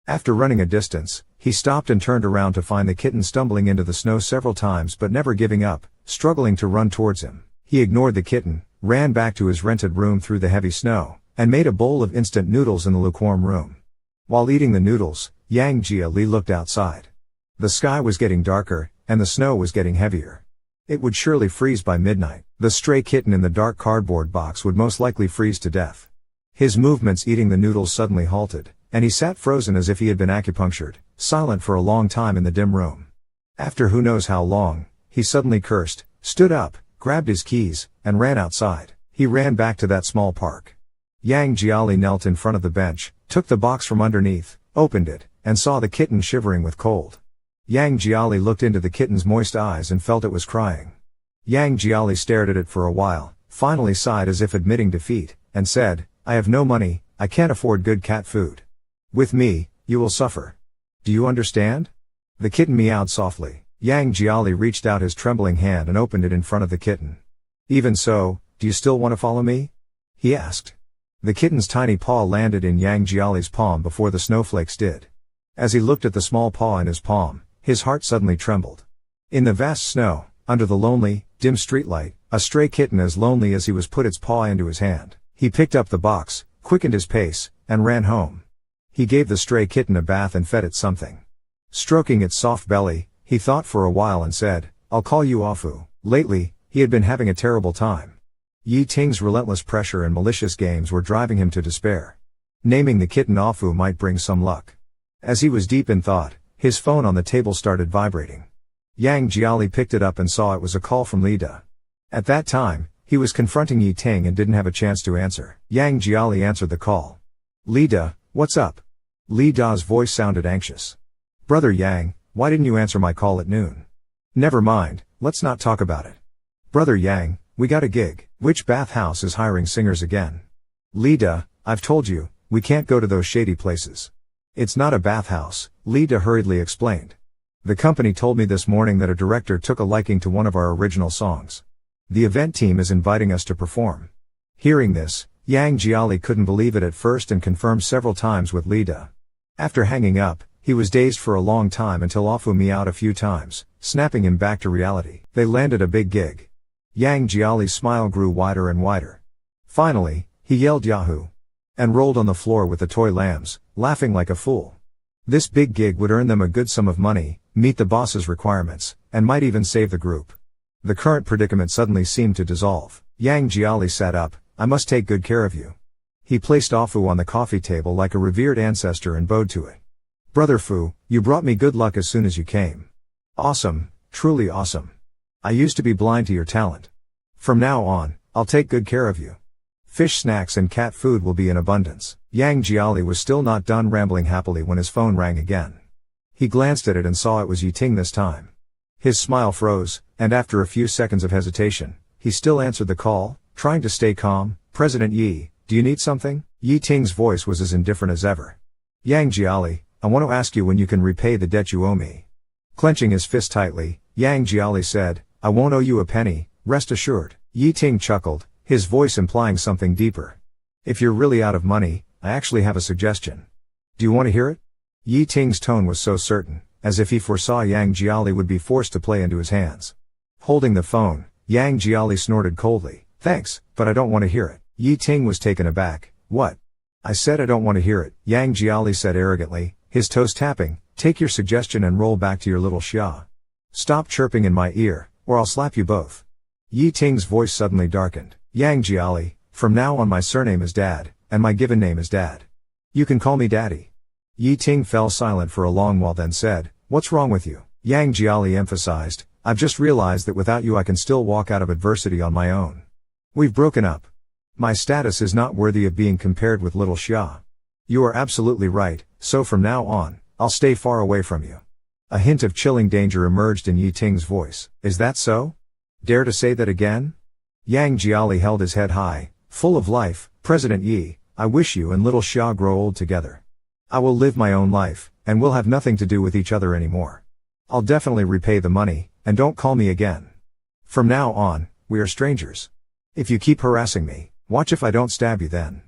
After running a distance, he stopped and turned around to find the kitten stumbling into the snow several times but never giving up, struggling to run towards him. He ignored the kitten, ran back to his rented room through the heavy snow, and made a bowl of instant noodles in the lukewarm room. While eating the noodles, Yang Jia Li looked outside. The sky was getting darker, and the snow was getting heavier. It would surely freeze by midnight. The stray kitten in the dark cardboard box would most likely freeze to death. His movements eating the noodles suddenly halted, and he sat frozen as if he had been acupunctured, silent for a long time in the dim room. After who knows how long, he suddenly cursed, stood up, grabbed his keys, and ran outside. He ran back to that small park. Yang Jiali knelt in front of the bench, took the box from underneath, opened it, and saw the kitten shivering with cold. Yang Jiali looked into the kitten's moist eyes and felt it was crying. Yang Jiali stared at it for a while, finally sighed as if admitting defeat, and said, I have no money, I can't afford good cat food. With me, you will suffer. Do you understand? The kitten meowed softly. Yang Jiali reached out his trembling hand and opened it in front of the kitten. Even so, do you still want to follow me? He asked. The kitten's tiny paw landed in Yang Jiali's palm before the snowflakes did. As he looked at the small paw in his palm, his heart suddenly trembled. In the vast snow, under the lonely, dim streetlight, a stray kitten as lonely as he was put its paw into his hand. He picked up the box, quickened his pace, and ran home. He gave the stray kitten a bath and fed it something. Stroking its soft belly, he thought for a while and said, I'll call you Afu. Lately, he had been having a terrible time. Yi Ting's relentless pressure and malicious games were driving him to despair. Naming the kitten Afu might bring some luck. As he was deep in thought, his phone on the table started vibrating. Yang Jiali picked it up and saw it was a call from Li Da. At that time, he was confronting Yi Ting and didn't have a chance to answer. Yang Jiali answered the call. Li Da, what's up? Li Da's voice sounded anxious. Brother Yang, why didn't you answer my call at noon? Never mind, let's not talk about it. Brother Yang, we got a gig. Which bathhouse is hiring singers again? Li Da, I've told you, we can't go to those shady places. It's not a bathhouse, Li Da hurriedly explained. The company told me this morning that a director took a liking to one of our original songs. The event team is inviting us to perform. Hearing this, Yang Jiali couldn't believe it at first and confirmed several times with Li Da. After hanging up, he was dazed for a long time until Afu meowed a few times, snapping him back to reality. They landed a big gig. Yang Jiali's smile grew wider and wider. Finally, he yelled Yahoo! And rolled on the floor with the toy lambs, laughing like a fool. This big gig would earn them a good sum of money, meet the boss's requirements, and might even save the group. The current predicament suddenly seemed to dissolve. Yang Jiali sat up, I must take good care of you. He placed Afu on the coffee table like a revered ancestor and bowed to it. Brother Fu, you brought me good luck as soon as you came. Awesome, truly awesome. I used to be blind to your talent. From now on, I'll take good care of you. Fish snacks and cat food will be in abundance. Yang Jiali was still not done rambling happily when his phone rang again. He glanced at it and saw it was Yi Ting this time. His smile froze, and after a few seconds of hesitation, he still answered the call, trying to stay calm. President Yi, do you need something? Yi Ting's voice was as indifferent as ever. Yang Jiali, I want to ask you when you can repay the debt you owe me. Clenching his fist tightly, Yang Jiali said, I won't owe you a penny, rest assured. Yi Ting chuckled, his voice implying something deeper. If you're really out of money, I actually have a suggestion. Do you want to hear it? Yi Ting's tone was so certain, as if he foresaw Yang Jiali would be forced to play into his hands. Holding the phone, Yang Jiali snorted coldly, thanks, but I don't want to hear it. Yi Ting was taken aback. What? I said I don't want to hear it, Yang Jiali said arrogantly, his toes tapping, take your suggestion and roll back to your little xia. Stop chirping in my ear, or I'll slap you both. Yi Ting's voice suddenly darkened. Yang Jiali, from now on my surname is Dad, and my given name is Dad. You can call me Daddy. Yi Ting fell silent for a long while then said, what's wrong with you? Yang Jiali emphasized, I've just realized that without you I can still walk out of adversity on my own. We've broken up. My status is not worthy of being compared with little xia. You are absolutely right, so from now on, I'll stay far away from you. A hint of chilling danger emerged in Yi Ting's voice. Is that so? Dare to say that again? Yang Jiali held his head high, full of life. President Yi, I wish you and little xia grow old together. I will live my own life, and we'll have nothing to do with each other anymore. I'll definitely repay the money, and don't call me again. From now on, we are strangers. If you keep harassing me, watch if I don't stab you then.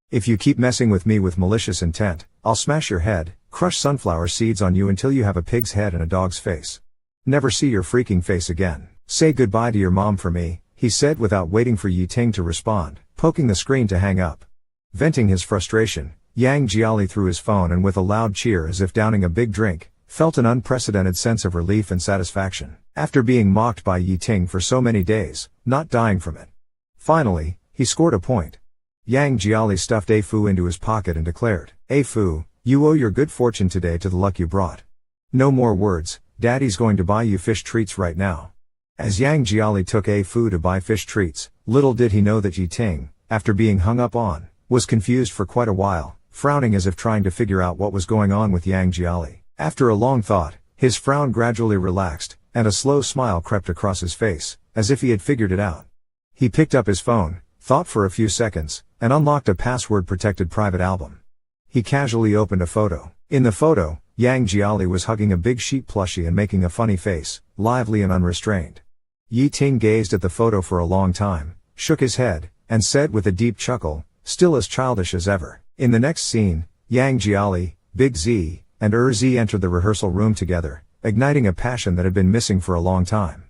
If you keep messing with me with malicious intent, I'll smash your head, crush sunflower seeds on you until you have a pig's head and a dog's face. Never see your freaking face again. Say goodbye to your mom for me, he said without waiting for Yi Ting to respond, poking the screen to hang up. Venting his frustration, Yang Jiali threw his phone and with a loud cheer as if downing a big drink, felt an unprecedented sense of relief and satisfaction. After being mocked by Yi Ting for so many days, not dying from it. Finally, he scored a point. Yang Jiali stuffed Afu into his pocket and declared, Afu, you owe your good fortune today to the luck you brought. No more words, Daddy's going to buy you fish treats right now. As Yang Jiali took Afu to buy fish treats, little did he know that Yi Ting, after being hung up on, was confused for quite a while, frowning as if trying to figure out what was going on with Yang Jiali. After a long thought, His frown gradually relaxed, and a slow smile crept across his face, as if he had figured it out. He picked up his phone, thought for a few seconds, and unlocked a password-protected private album. He casually opened a photo. In the photo, Yang Jiali was hugging a big sheep plushie and making a funny face, lively and unrestrained. Yi Ting gazed at the photo for a long time, shook his head, and said with a deep chuckle, still as childish as ever. In the next scene, Yang Jiali, Big Z, and Z entered the rehearsal room together, igniting a passion that had been missing for a long time.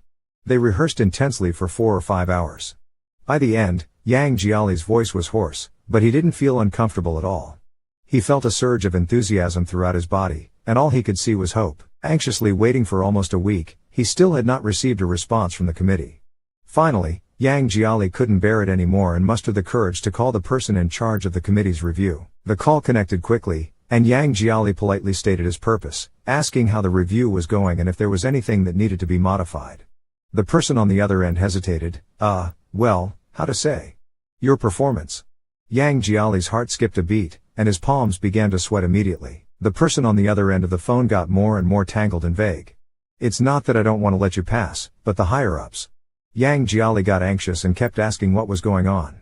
They rehearsed intensely for 4 or 5 hours. By the end, Yang Jiali's voice was hoarse, but he didn't feel uncomfortable at all. He felt a surge of enthusiasm throughout his body, and all he could see was hope. Anxiously waiting for almost a week, he still had not received a response from the committee. Finally, Yang Jiali couldn't bear it anymore and mustered the courage to call the person in charge of the committee's review. The call connected quickly, and Yang Jiali politely stated his purpose, asking how the review was going and if there was anything that needed to be modified. The person on the other end hesitated. Well, how to say? Your performance. Yang Jiali's heart skipped a beat, and his palms began to sweat immediately. The person on the other end of the phone got more and more tangled and vague. It's not that I don't want to let you pass, but the higher-ups. Yang Jiali got anxious and kept asking what was going on.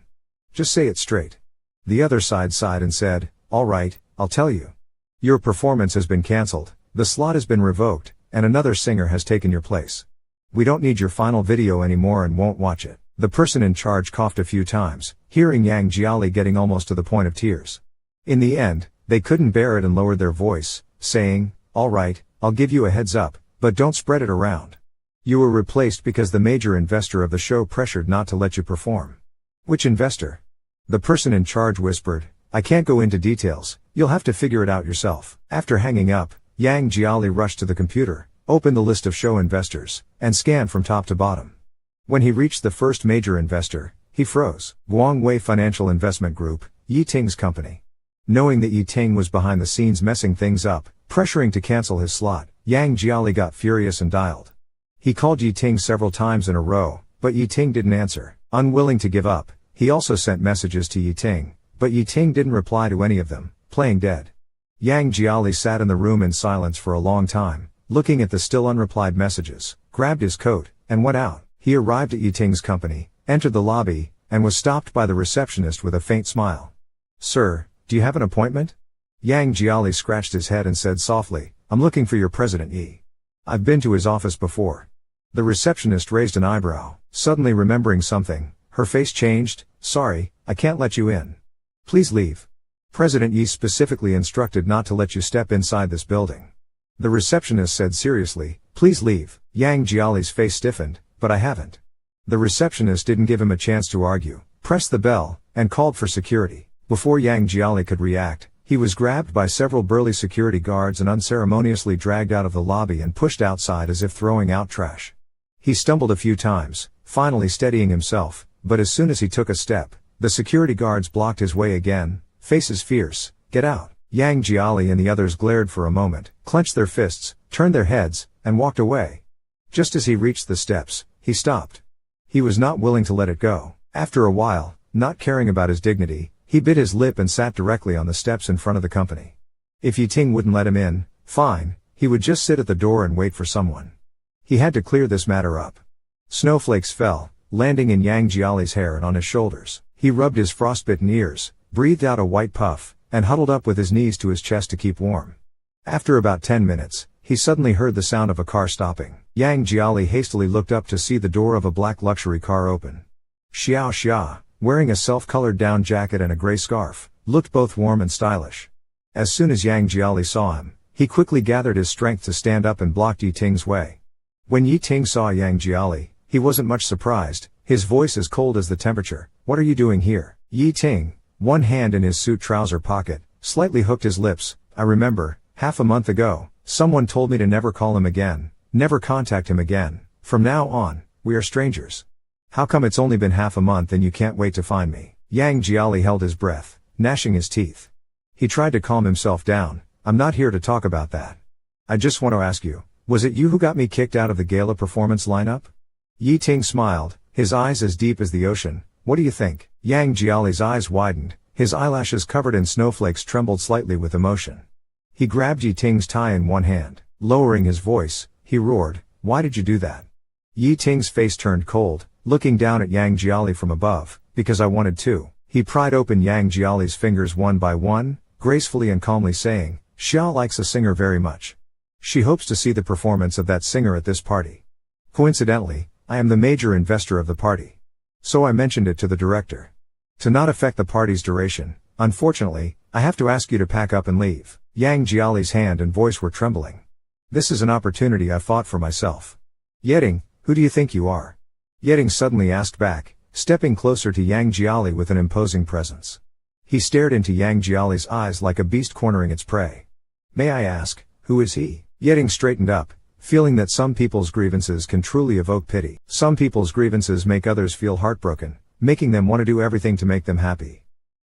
Just say it straight. The other side sighed and said, all right, I'll tell you. Your performance has been cancelled, the slot has been revoked, and another singer has taken your place. We don't need your final video anymore and won't watch it. The person in charge coughed a few times, hearing Yang Jiali getting almost to the point of tears. In the end, they couldn't bear it and lowered their voice, saying, all right, I'll give you a heads up, but don't spread it around. You were replaced because the major investor of the show pressured not to let you perform. Which investor? The person in charge whispered, I can't go into details, you'll have to figure it out yourself. After hanging up, Yang Jiali rushed to the computer, opened the list of show investors, and scanned from top to bottom. When he reached the first major investor, he froze. Guangwei Financial Investment Group, Yi Ting's company. Knowing that Yi Ting was behind the scenes messing things up, pressuring to cancel his slot, Yang Jiali got furious and dialed. He called Yi Ting several times in a row, but Yi Ting didn't answer. Unwilling to give up, he also sent messages to Yi Ting, but Yi Ting didn't reply to any of them, playing dead. Yang Jiali sat in the room in silence for a long time, looking at the still unreplied messages, grabbed his coat, and went out. He arrived at Yi Ting's company, entered the lobby, and was stopped by the receptionist with a faint smile. Sir, do you have an appointment? Yang Jiali scratched his head and said softly, I'm looking for your president Yi. I've been to his office before. The receptionist raised an eyebrow, suddenly remembering something. Her face changed. Sorry, I can't let you in. Please leave. President Yi specifically instructed not to let you step inside this building. The receptionist said seriously, please leave. Yang Jiali's face stiffened, but I haven't. The receptionist didn't give him a chance to argue, pressed the bell, and called for security. Before Yang Jiali could react, he was grabbed by several burly security guards and unceremoniously dragged out of the lobby and pushed outside as if throwing out trash. He stumbled a few times, finally steadying himself, but as soon as he took a step, the security guards blocked his way again, faces fierce. Get out. Yang Jiali and the others glared for a moment, clenched their fists, turned their heads, and walked away. Just as he reached the steps, he stopped. He was not willing to let it go. After a while, not caring about his dignity, he bit his lip and sat directly on the steps in front of the company. If Yi Ting wouldn't let him in, fine, he would just sit at the door and wait for someone. He had to clear this matter up. Snowflakes fell, landing in Yang Jiali's hair and on his shoulders. He rubbed his frostbitten ears, breathed out a white puff, and huddled up with his knees to his chest to keep warm. After about 10 minutes, he suddenly heard the sound of a car stopping. Yang Jiali hastily looked up to see the door of a black luxury car open. Xiao Xia, wearing a self-colored down jacket and a gray scarf, looked both warm and stylish. As soon as Yang Jiali saw him, he quickly gathered his strength to stand up and blocked Yi Ting's way. When Yi Ting saw Yang Jiali, he wasn't much surprised, his voice as cold as the temperature. What are you doing here? Yi Ting, one hand in his suit trouser pocket, slightly hooked his lips. I remember, half a month ago, someone told me to never call him again, never contact him again. From now on, we are strangers. How come it's only been half a month and you can't wait to find me? Yang Jiali held his breath, gnashing his teeth. He tried to calm himself down. I'm not here to talk about that. I just want to ask you, was it you who got me kicked out of the gala performance lineup? Yi Ting smiled, his eyes as deep as the ocean. What do you think? Yang Jiali's eyes widened, his eyelashes covered in snowflakes trembled slightly with emotion. He grabbed Yi Ting's tie in one hand. Lowering his voice, he roared, "Why did you do that?" Yi Ting's face turned cold, looking down at Yang Jiali from above. "Because I wanted to." He pried open Yang Jiali's fingers one by one, gracefully and calmly saying, "Xia likes a singer very much. She hopes to see the performance of that singer at this party. Coincidentally, I am the major investor of the party. So I mentioned it to the director. To not affect the party's duration, unfortunately, I have to ask you to pack up and leave." Yang Jiali's hand and voice were trembling. "This is an opportunity I fought for myself." "Yeting, who do you think you are?" Yeting suddenly asked back, stepping closer to Yang Jiali with an imposing presence. He stared into Yang Jiali's eyes like a beast cornering its prey. "May I ask, who is he?" Yeting straightened up, feeling that some people's grievances can truly evoke pity. Some people's grievances make others feel heartbroken, making them want to do everything to make them happy.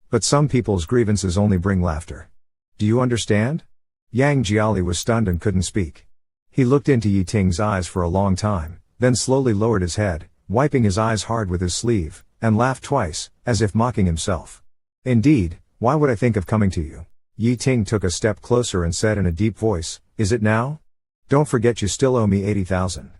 But some people's grievances only bring laughter. "Do you understand?" Yang Jiali was stunned and couldn't speak. He looked into Yi Ting's eyes for a long time, then slowly lowered his head, wiping his eyes hard with his sleeve, and laughed twice, as if mocking himself. "Indeed, why would I think of coming to you?" Yi Ting took a step closer and said in a deep voice, "Is it now? Don't forget you still owe me 80,000.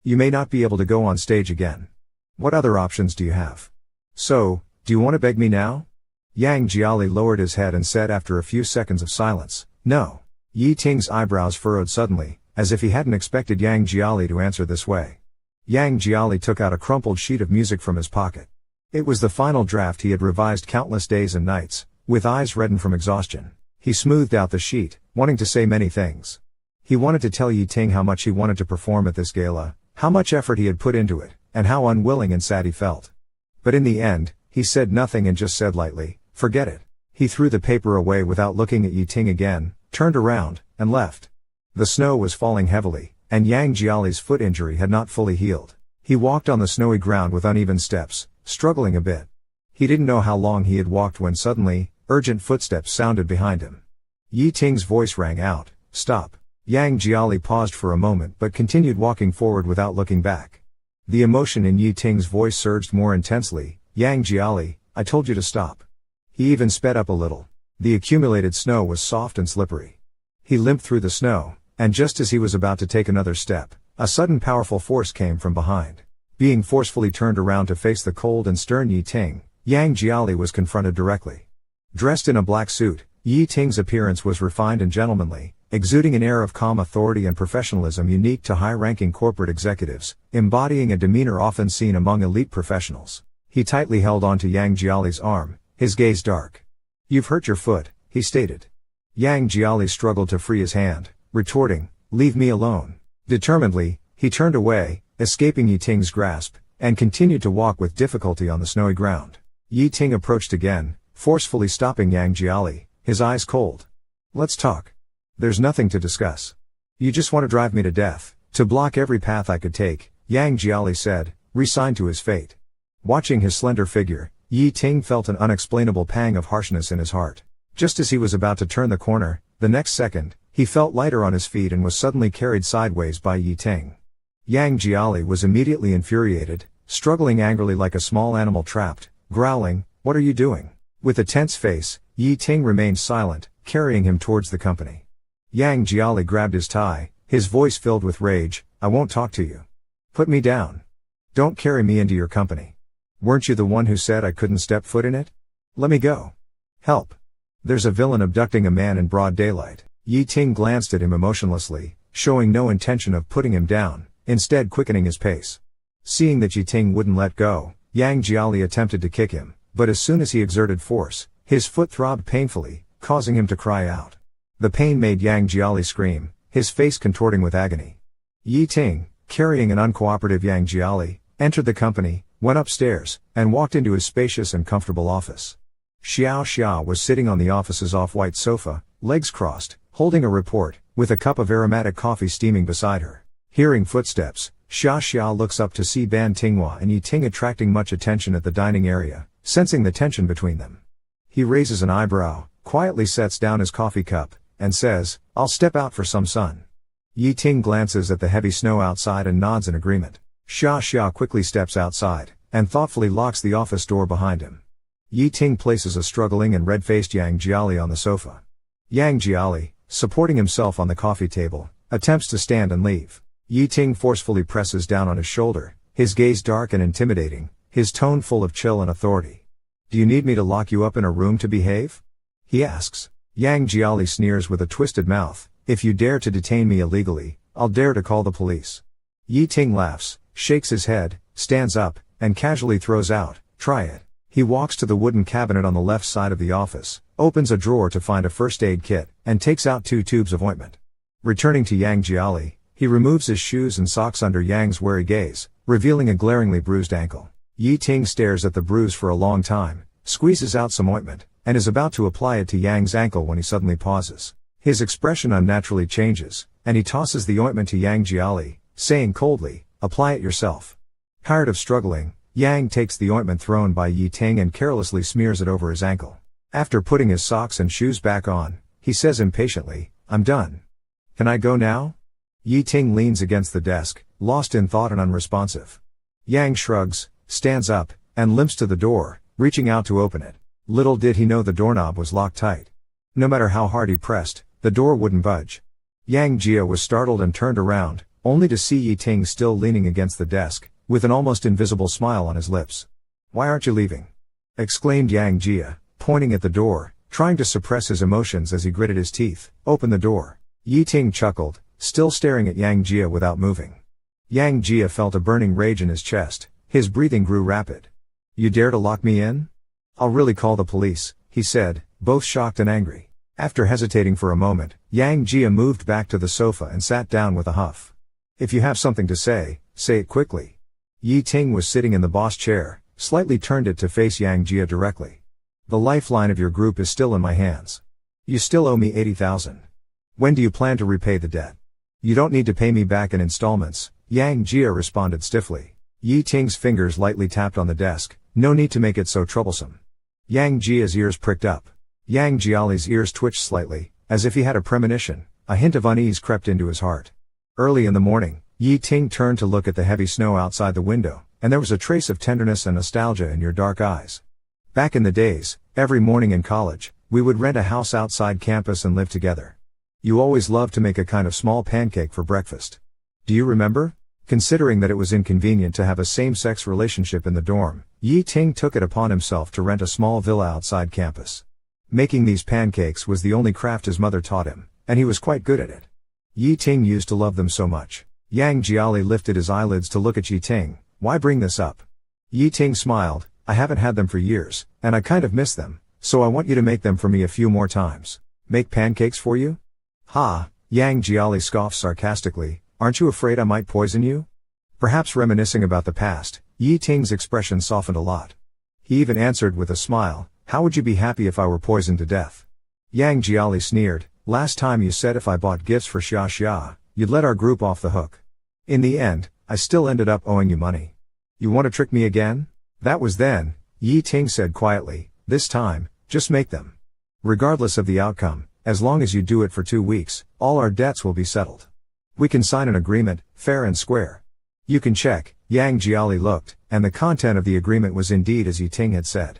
You may not be able to go on stage again. What other options do you have? So, do you want to beg me now?" Yang Jiali lowered his head and said after a few seconds of silence, "No." Yi Ting's eyebrows furrowed suddenly, as if he hadn't expected Yang Jiali to answer this way. Yang Jiali took out a crumpled sheet of music from his pocket. It was the final draft he had revised countless days and nights, with eyes reddened from exhaustion. He smoothed out the sheet, wanting to say many things. He wanted to tell Yi Ting how much he wanted to perform at this gala, how much effort he had put into it, and how unwilling and sad he felt. But in the end, he said nothing and just said lightly, "Forget it." He threw the paper away without looking at Yi Ting again, turned around, and left. The snow was falling heavily, and Yang Jiali's foot injury had not fully healed. He walked on the snowy ground with uneven steps, struggling a bit. He didn't know how long he had walked when suddenly, urgent footsteps sounded behind him. Yi Ting's voice rang out, "Stop." Yang Jiali paused for a moment but continued walking forward without looking back. The emotion in Yi Ting's voice surged more intensely. "Yang Jiali, I told you to stop." He even sped up a little. The accumulated snow was soft and slippery. He limped through the snow, and just as he was about to take another step, a sudden powerful force came from behind. Being forcefully turned around to face the cold and stern Yi Ting, Yang Jiali was confronted directly. Dressed in a black suit, Yi Ting's appearance was refined and gentlemanly, exuding an air of calm authority and professionalism unique to high-ranking corporate executives, embodying a demeanor often seen among elite professionals. He tightly held onto Yang Jiali's arm, his gaze dark. "You've hurt your foot," he stated. Yang Jiali struggled to free his hand, retorting, "Leave me alone." Determinedly, he turned away, escaping Yi Ting's grasp, and continued to walk with difficulty on the snowy ground. Yi Ting approached again, forcefully stopping Yang Jiali, his eyes cold. "Let's talk. There's nothing to discuss. You just want to drive me to death, to block every path I could take," Yang Jiali said, resigned to his fate. Watching his slender figure, Yi Ting felt an unexplainable pang of harshness in his heart. Just as he was about to turn the corner, the next second, he felt lighter on his feet and was suddenly carried sideways by Yi Ting. Yang Jiali was immediately infuriated, struggling angrily like a small animal trapped, growling, "What are you doing?" With a tense face, Yi Ting remained silent, carrying him towards the company. Yang Jiali grabbed his tie, his voice filled with rage, "I won't talk to you. Put me down. Don't carry me into your company. Weren't you the one who said I couldn't step foot in it? Let me go. Help. There's a villain abducting a man in broad daylight." Yi Ting glanced at him emotionlessly, showing no intention of putting him down, instead quickening his pace. Seeing that Yi Ting wouldn't let go, Yang Jiali attempted to kick him, but as soon as he exerted force, his foot throbbed painfully, causing him to cry out. The pain made Yang Jiali scream, his face contorting with agony. Yi Ting, carrying an uncooperative Yang Jiali, entered the company, went upstairs, and walked into his spacious and comfortable office. Xiao Xia was sitting on the office's off-white sofa, legs crossed, holding a report, with a cup of aromatic coffee steaming beside her. Hearing footsteps, Xia Xia looks up to see Ban Tinghua and Yi Ting attracting much attention at the dining area, sensing the tension between them. He raises an eyebrow, quietly sets down his coffee cup, and says, "I'll step out for some sun." Yi Ting glances at the heavy snow outside and nods in agreement. Xia Xia quickly steps outside, and thoughtfully locks the office door behind him. Yi Ting places a struggling and red-faced Yang Jiali on the sofa. Yang Jiali, supporting himself on the coffee table, attempts to stand and leave. Yi Ting forcefully presses down on his shoulder, his gaze dark and intimidating, his tone full of chill and authority. "Do you need me to lock you up in a room to behave?" he asks. Yang Jiali sneers with a twisted mouth, "If you dare to detain me illegally, I'll dare to call the police." Yi Ting laughs, shakes his head, stands up, and casually throws out, "Try it." He walks to the wooden cabinet on the left side of the office, opens a drawer to find a first aid kit, and takes out 2 tubes of ointment. Returning to Yang Jiali, he removes his shoes and socks under Yang's wary gaze, revealing a glaringly bruised ankle. Yi Ting stares at the bruise for a long time, squeezes out some ointment, and is about to apply it to Yang's ankle when he suddenly pauses. His expression unnaturally changes, and he tosses the ointment to Yang Jiali, saying coldly, "Apply it yourself." Tired of struggling, Yang takes the ointment thrown by Yi Ting and carelessly smears it over his ankle. After putting his socks and shoes back on, he says impatiently, "I'm done. Can I go now?" Yi Ting leans against the desk, lost in thought and unresponsive. Yang shrugs, stands up, and limps to the door, reaching out to open it. Little did he know the doorknob was locked tight. No matter how hard he pressed, the door wouldn't budge. Yang Jia was startled and turned around, only to see Yi Ting still leaning against the desk, with an almost invisible smile on his lips. "Why aren't you leaving?" exclaimed Yang Jia, pointing at the door, trying to suppress his emotions as he gritted his teeth. "Open the door." Yi Ting chuckled, still staring at Yang Jia without moving. Yang Jia felt a burning rage in his chest, his breathing grew rapid. "You dare to lock me in? I'll really call the police," he said, both shocked and angry. After hesitating for a moment, Yang Jia moved back to the sofa and sat down with a huff. "If you have something to say it quickly." Yi Ting was sitting in the boss chair, slightly turned it to face Yang Jia directly. "The lifeline of your group is still in my hands. You still owe me 80,000. When do you plan to repay the debt?" "You don't need to pay me back in installments," Yang Jia responded stiffly. Yi Ting's fingers lightly tapped on the desk, "No need to make it so troublesome." Yang Jia's ears pricked up. Yang Jiali's ears twitched slightly, as if he had a premonition. A hint of unease crept into his heart. Early in the morning, Yi Ting turned to look at the heavy snow outside the window, and there was a trace of tenderness and nostalgia in your dark eyes. "Back in the days, every morning in college, we would rent a house outside campus and live together. You always loved to make a kind of small pancake for breakfast. Do you remember?" Considering that it was inconvenient to have a same-sex relationship in the dorm, Yi Ting took it upon himself to rent a small villa outside campus. Making these pancakes was the only craft his mother taught him, and he was quite good at it. Yi Ting used to love them so much. Yang Jiali lifted his eyelids to look at Yi Ting. "Why bring this up?" Yi Ting smiled, "I haven't had them for years, and I kind of miss them, so I want you to make them for me a few more times." "Make pancakes for you?" "Ha," Yang Jiali scoffed sarcastically, "aren't you afraid I might poison you?" Perhaps reminiscing about the past, Yi Ting's expression softened a lot. He even answered with a smile, "How would you be happy if I were poisoned to death?" Yang Jiali sneered, "Last time you said if I bought gifts for Xia, you'd let our group off the hook. In the end, I still ended up owing you money. You want to trick me again?" "That was then," Yi Ting said quietly, "this time, just make them. Regardless of the outcome, as long as you do it for 2 weeks, all our debts will be settled. We can sign an agreement, fair and square." "You can check." Yang Jiali looked, and the content of the agreement was indeed as Yi Ting had said.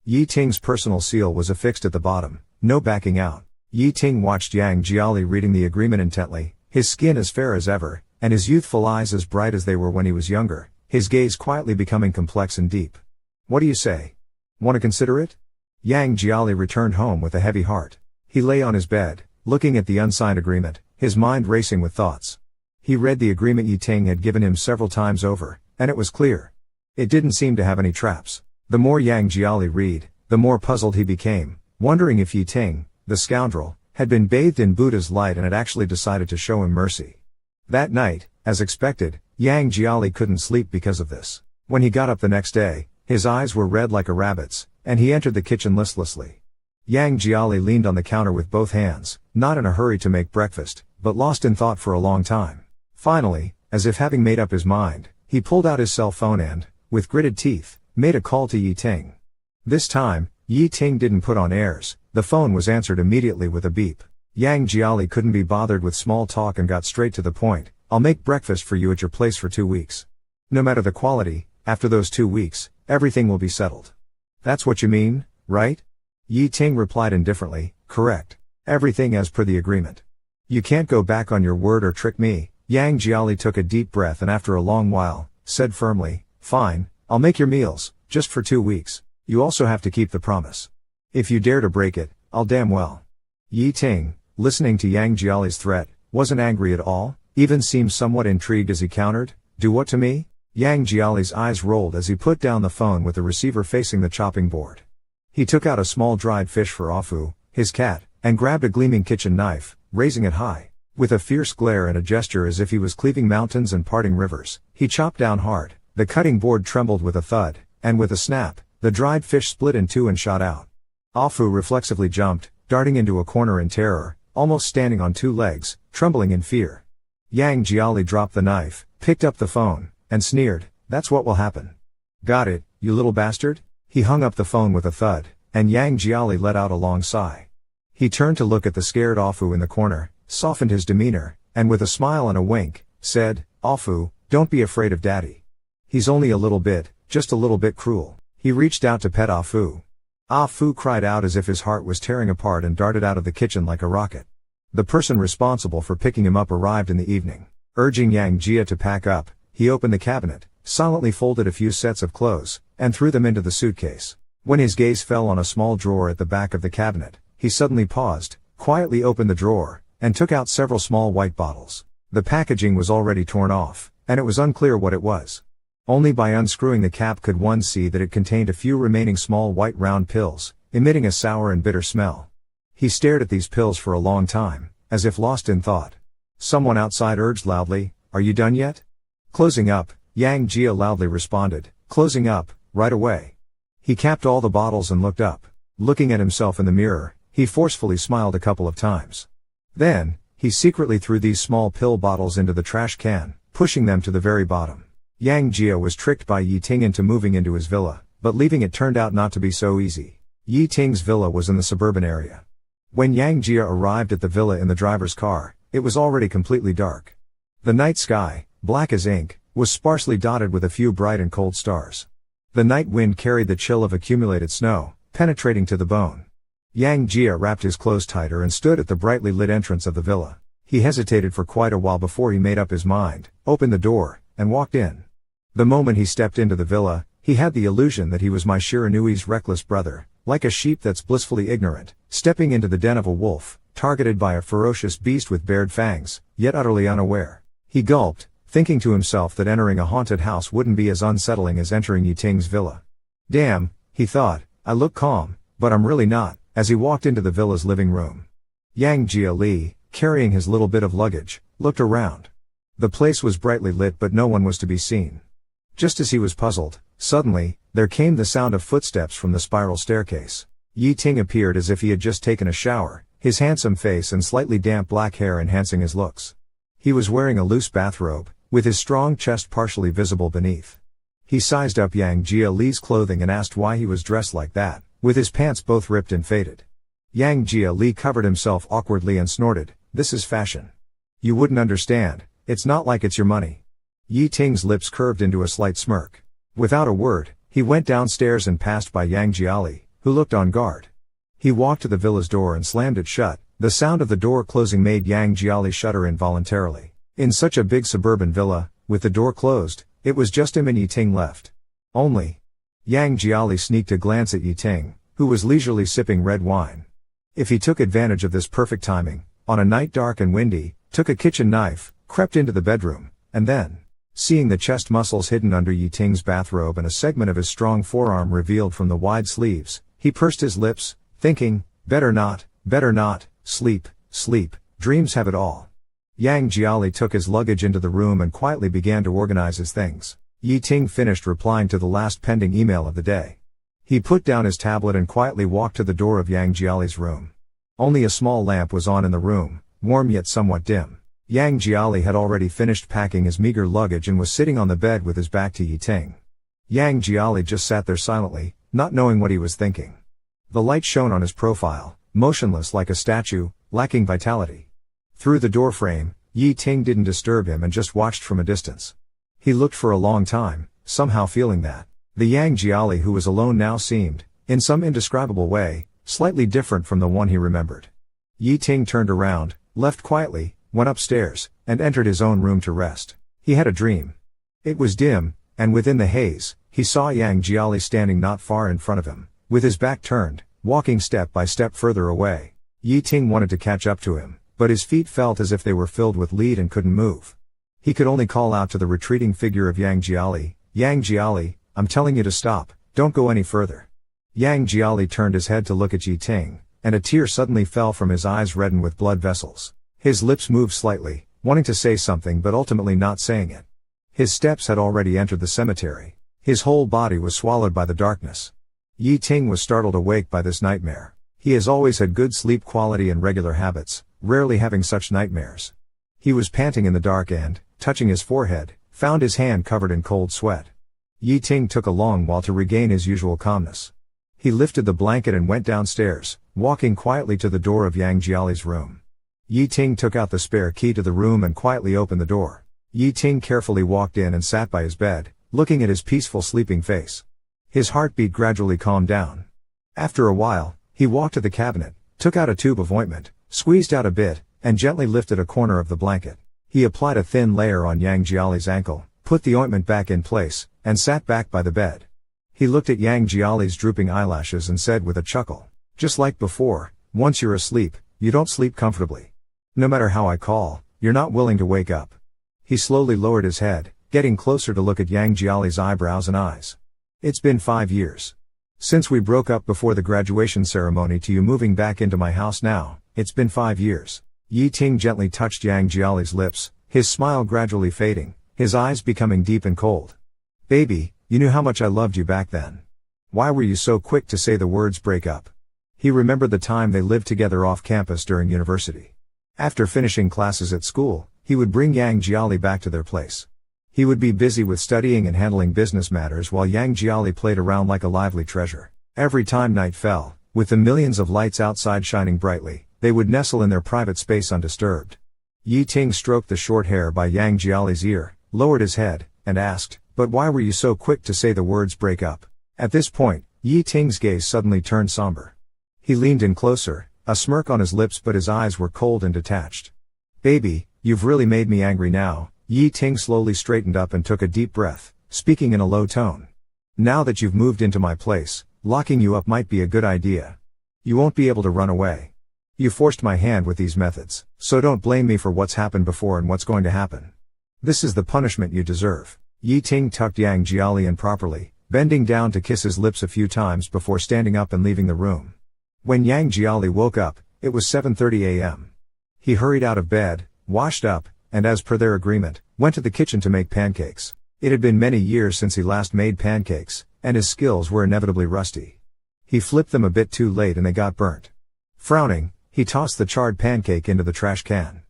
Yi Ting's personal seal was affixed at the bottom, no backing out. Yi Ting watched Yang Jiali reading the agreement intently, his skin as fair as ever, and his youthful eyes as bright as they were when he was younger, his gaze quietly becoming complex and deep. "What do you say? Want to consider it?" Yang Jiali returned home with a heavy heart. He lay on his bed, looking at the unsigned agreement, his mind racing with thoughts. He read the agreement Yi Ting had given him several times over, and it was clear. It didn't seem to have any traps. The more Yang Jiali read, the more puzzled he became, wondering if Yi Ting, the scoundrel, had been bathed in Buddha's light and had actually decided to show him mercy. That night, as expected, Yang Jiali couldn't sleep because of this. When he got up the next day, his eyes were red like a rabbit's, and he entered the kitchen listlessly. Yang Jiali leaned on the counter with both hands, not in a hurry to make breakfast, but lost in thought for a long time. Finally, as if having made up his mind, he pulled out his cell phone and, with gritted teeth, made a call to Yi Ting. This time, Yi Ting didn't put on airs, the phone was answered immediately with a beep. Yang Jiali couldn't be bothered with small talk and got straight to the point. "I'll make breakfast for you at your place for 2 weeks. No matter the quality, after those 2 weeks, everything will be settled." "That's what you mean, right?" Yi Ting replied indifferently, "Correct. Everything as per the agreement." You can't go back on your word or trick me. Yang Jiali took a deep breath and after a long while, said firmly, fine, I'll make your meals, just for 2 weeks. You also have to keep the promise. If you dare to break it, I'll damn well. Yi Ting, listening to Yang Jiali's threat, wasn't angry at all, even seemed somewhat intrigued as he countered, do what to me? Yang Jiali's eyes rolled as he put down the phone with the receiver facing the chopping board. He took out a small dried fish for Afu, his cat, and grabbed a gleaming kitchen knife, raising it high. With a fierce glare and a gesture as if he was cleaving mountains and parting rivers, he chopped down hard. The cutting board trembled with a thud, and with a snap, the dried fish split in two and shot out. Afu reflexively jumped, darting into a corner in terror, almost standing on 2 legs, trembling in fear. Yang Jiali dropped the knife, picked up the phone, and sneered, that's what will happen. Got it, you little bastard? He hung up the phone with a thud, and Yang Jiali let out a long sigh. He turned to look at the scared Afu in the corner, softened his demeanor, and with a smile and a wink, said, Afu, don't be afraid of daddy. He's only a little bit, just a little bit cruel. He reached out to pet Afu. Afu cried out as if his heart was tearing apart and darted out of the kitchen like a rocket. The person responsible for picking him up arrived in the evening. Urging Yang Jia to pack up, he opened the cabinet, silently folded a few sets of clothes, and threw them into the suitcase. When his gaze fell on a small drawer at the back of the cabinet, he suddenly paused, quietly opened the drawer, and took out several small white bottles. The packaging was already torn off, and it was unclear what it was. Only by unscrewing the cap could one see that it contained a few remaining small white round pills, emitting a sour and bitter smell. He stared at these pills for a long time, as if lost in thought. Someone outside urged loudly, are you done yet? Closing up, Yang Jia loudly responded, closing up, right away. He capped all the bottles and looked up. Looking at himself in the mirror, he forcefully smiled a couple of times. Then, he secretly threw these small pill bottles into the trash can, pushing them to the very bottom. Yang Jia was tricked by Yi Ting into moving into his villa, but leaving it turned out not to be so easy. Yi Ting's villa was in the suburban area. When Yang Jia arrived at the villa in the driver's car, it was already completely dark. The night sky, black as ink, was sparsely dotted with a few bright and cold stars. The night wind carried the chill of accumulated snow, penetrating to the bone. Yang Jia wrapped his clothes tighter and stood at the brightly lit entrance of the villa. He hesitated for quite a while before he made up his mind, opened the door, and walked in. The moment he stepped into the villa, he had the illusion that he was Mai Shiranui's reckless brother, like a sheep that's blissfully ignorant, stepping into the den of a wolf, targeted by a ferocious beast with bared fangs, yet utterly unaware. He gulped, thinking to himself that entering a haunted house wouldn't be as unsettling as entering Yi Ting's villa. Damn, he thought, I look calm, but I'm really not, as he walked into the villa's living room. Yang Jia Li, carrying his little bit of luggage, looked around. The place was brightly lit but no one was to be seen. Just as he was puzzled, suddenly, there came the sound of footsteps from the spiral staircase. Yi Ting appeared as if he had just taken a shower, his handsome face and slightly damp black hair enhancing his looks. He was wearing a loose bathrobe, with his strong chest partially visible beneath. He sized up Yang Jia Li's clothing and asked why he was dressed like that, with his pants both ripped and faded. Yang Jia Li covered himself awkwardly and snorted, this is fashion. You wouldn't understand, it's not like it's your money. Yi Ting's lips curved into a slight smirk. Without a word, he went downstairs and passed by Yang Jiali, who looked on guard. He walked to the villa's door and slammed it shut. The sound of the door closing made Yang Jiali shudder involuntarily. In such a big suburban villa, with the door closed, it was just him and Yi Ting left. Only. Yang Jiali sneaked a glance at Yi Ting, who was leisurely sipping red wine. If he took advantage of this perfect timing, on a night dark and windy, took a kitchen knife, crept into the bedroom, and then, seeing the chest muscles hidden under Yi Ting's bathrobe and a segment of his strong forearm revealed from the wide sleeves, he pursed his lips, thinking, better not, sleep, dreams have it all. Yang Jiali took his luggage into the room and quietly began to organize his things. Yi Ting finished replying to the last pending email of the day. He put down his tablet and quietly walked to the door of Yang Jiali's room. Only a small lamp was on in the room, warm yet somewhat dim. Yang Jiali had already finished packing his meager luggage and was sitting on the bed with his back to Yi Ting. Yang Jiali just sat there silently, not knowing what he was thinking. The light shone on his profile, motionless like a statue, lacking vitality. Through the doorframe, Yi Ting didn't disturb him and just watched from a distance. He looked for a long time, somehow feeling that the Yang Jiali who was alone now seemed, in some indescribable way, slightly different from the one he remembered. Yi Ting turned around, left quietly, went upstairs, and entered his own room to rest. He had a dream. It was dim, and within the haze, he saw Yang Jiali standing not far in front of him, with his back turned, walking step by step further away. Yi Ting wanted to catch up to him, but his feet felt as if they were filled with lead and couldn't move. He could only call out to the retreating figure of Yang Jiali, "Yang Jiali, I'm telling you to stop, don't go any further." Yang Jiali turned his head to look at Yi Ting, and a tear suddenly fell from his eyes reddened with blood vessels. His lips moved slightly, wanting to say something but ultimately not saying it. His steps had already entered the cemetery. His whole body was swallowed by the darkness. Yi Ting was startled awake by this nightmare. He has always had good sleep quality and regular habits, rarely having such nightmares. He was panting in the dark and, touching his forehead, found his hand covered in cold sweat. Yi Ting took a long while to regain his usual calmness. He lifted the blanket and went downstairs, walking quietly to the door of Yang Jiali's room. Yi Ting took out the spare key to the room and quietly opened the door. Yi Ting carefully walked in and sat by his bed, looking at his peaceful sleeping face. His heartbeat gradually calmed down. After a while, he walked to the cabinet, took out a tube of ointment, squeezed out a bit, and gently lifted a corner of the blanket. He applied a thin layer on Yang Jiali's ankle, put the ointment back in place, and sat back by the bed. He looked at Yang Jiali's drooping eyelashes and said with a chuckle, "Just like before, once you're asleep, you don't sleep comfortably. No matter how I call, you're not willing to wake up." He slowly lowered his head, getting closer to look at Yang Jiali's eyebrows and eyes. "It's been 5 years. Since we broke up before the graduation ceremony to you moving back into my house now, it's been 5 years. Yi Ting gently touched Yang Jiali's lips, his smile gradually fading, his eyes becoming deep and cold. "Baby, you knew how much I loved you back then. Why were you so quick to say the words break up?" He remembered the time they lived together off campus during university. After finishing classes at school, he would bring Yang Jiali back to their place. He would be busy with studying and handling business matters while Yang Jiali played around like a lively treasure. Every time night fell, with the millions of lights outside shining brightly, they would nestle in their private space undisturbed. Yi Ting stroked the short hair by Yang Jiali's ear, lowered his head, and asked, "But why were you so quick to say the words break up?" At this point, Yi Ting's gaze suddenly turned somber. He leaned in closer, a smirk on his lips but his eyes were cold and detached. "Baby, you've really made me angry now." Yi Ting slowly straightened up and took a deep breath, speaking in a low tone. "Now that you've moved into my place, locking you up might be a good idea. You won't be able to run away. You forced my hand with these methods, so don't blame me for what's happened before and what's going to happen. This is the punishment you deserve." Yi Ting tucked Yang Jiali in properly, bending down to kiss his lips a few times before standing up and leaving the room. When Yang Jiali woke up, it was 7:30 a.m. He hurried out of bed, washed up, and as per their agreement, went to the kitchen to make pancakes. It had been many years since he last made pancakes, and his skills were inevitably rusty. He flipped them a bit too late and they got burnt. Frowning, he tossed the charred pancake into the trash can.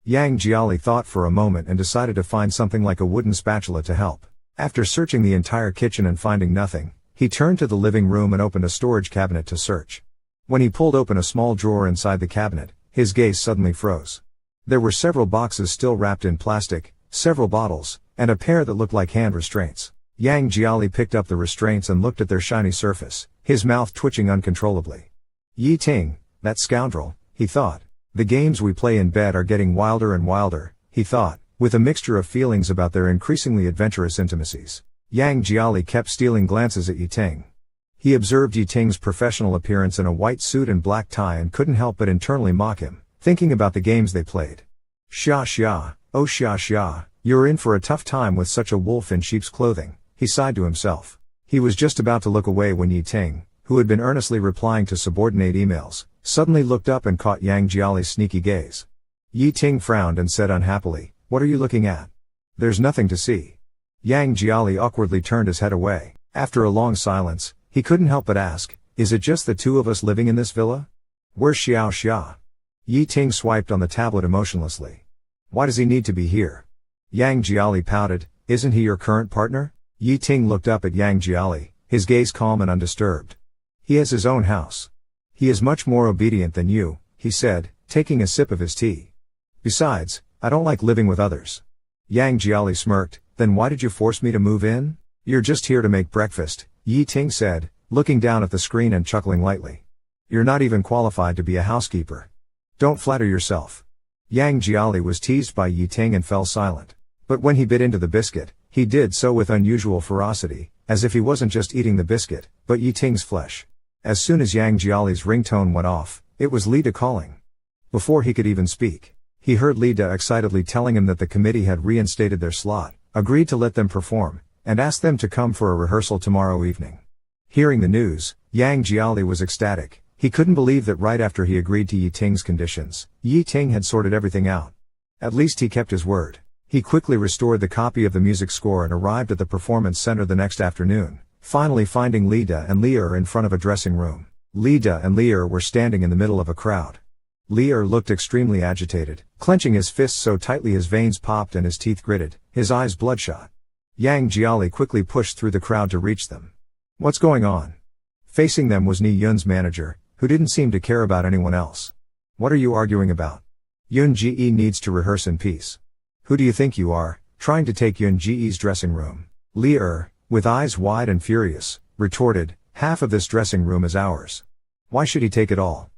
Yang Jiali thought for a moment and decided to find something like a wooden spatula to help. After searching the entire kitchen and finding nothing, he turned to the living room and opened a storage cabinet to search. When he pulled open a small drawer inside the cabinet, his gaze suddenly froze. There were several boxes still wrapped in plastic, several bottles, and a pair that looked like hand restraints. Yang Jiali picked up the restraints and looked at their shiny surface, his mouth twitching uncontrollably. "Yi Ting, that scoundrel," he thought. "The games we play in bed are getting wilder and wilder," he thought, with a mixture of feelings about their increasingly adventurous intimacies. Yang Jiali kept stealing glances at Yi Ting. He observed Yi Ting's professional appearance in a white suit and black tie and couldn't help but internally mock him, thinking about the games they played. "Xia xia, oh xia xia, you're in for a tough time with such a wolf in sheep's clothing," he sighed to himself. He was just about to look away when Yi Ting, who had been earnestly replying to subordinate emails, suddenly looked up and caught Yang Jiali's sneaky gaze. Yi Ting frowned and said unhappily, "What are you looking at?" "There's nothing to see." Yang Jiali awkwardly turned his head away. After a long silence, he couldn't help but ask, "Is it just the two of us living in this villa? Where's Xiao Xia?" Yi Ting swiped on the tablet emotionlessly. "Why does he need to be here?" Yang Jiali pouted, "Isn't he your current partner?" Yi Ting looked up at Yang Jiali, his gaze calm and undisturbed. "He has his own house. He is much more obedient than you," he said, taking a sip of his tea. "Besides, I don't like living with others." Yang Jiali smirked, "Then why did you force me to move in?" "You're just here to make breakfast," Yi Ting said, looking down at the screen and chuckling lightly. "You're not even qualified to be a housekeeper. Don't flatter yourself." Yang Jiali was teased by Yi Ting and fell silent. But when he bit into the biscuit, he did so with unusual ferocity, as if he wasn't just eating the biscuit, but Yi Ting's flesh. As soon as Yang Jiali's ringtone went off, it was Lida calling. Before he could even speak, he heard Lida excitedly telling him that the committee had reinstated their slot, agreed to let them perform, and asked them to come for a rehearsal tomorrow evening. Hearing the news, Yang Jiali was ecstatic. He couldn't believe that right after he agreed to Yi Ting's conditions, Yi Ting had sorted everything out. At least he kept his word. He quickly restored the copy of the music score and arrived at the performance center the next afternoon, finally finding Lida and Lear in front of a dressing room. Lida and Lear were standing in the middle of a crowd. Lear looked extremely agitated, clenching his fists so tightly his veins popped and his teeth gritted, his eyes bloodshot. Yang Jiali quickly pushed through the crowd to reach them. What's going on? Facing them was Ni Yun's manager, who didn't seem to care about anyone else. What are you arguing about? Yun Ji needs to rehearse in peace. Who do you think you are, trying to take Yun Ji's dressing room? Lear, with eyes wide and furious, retorted, half of this dressing room is ours. Why should he take it all?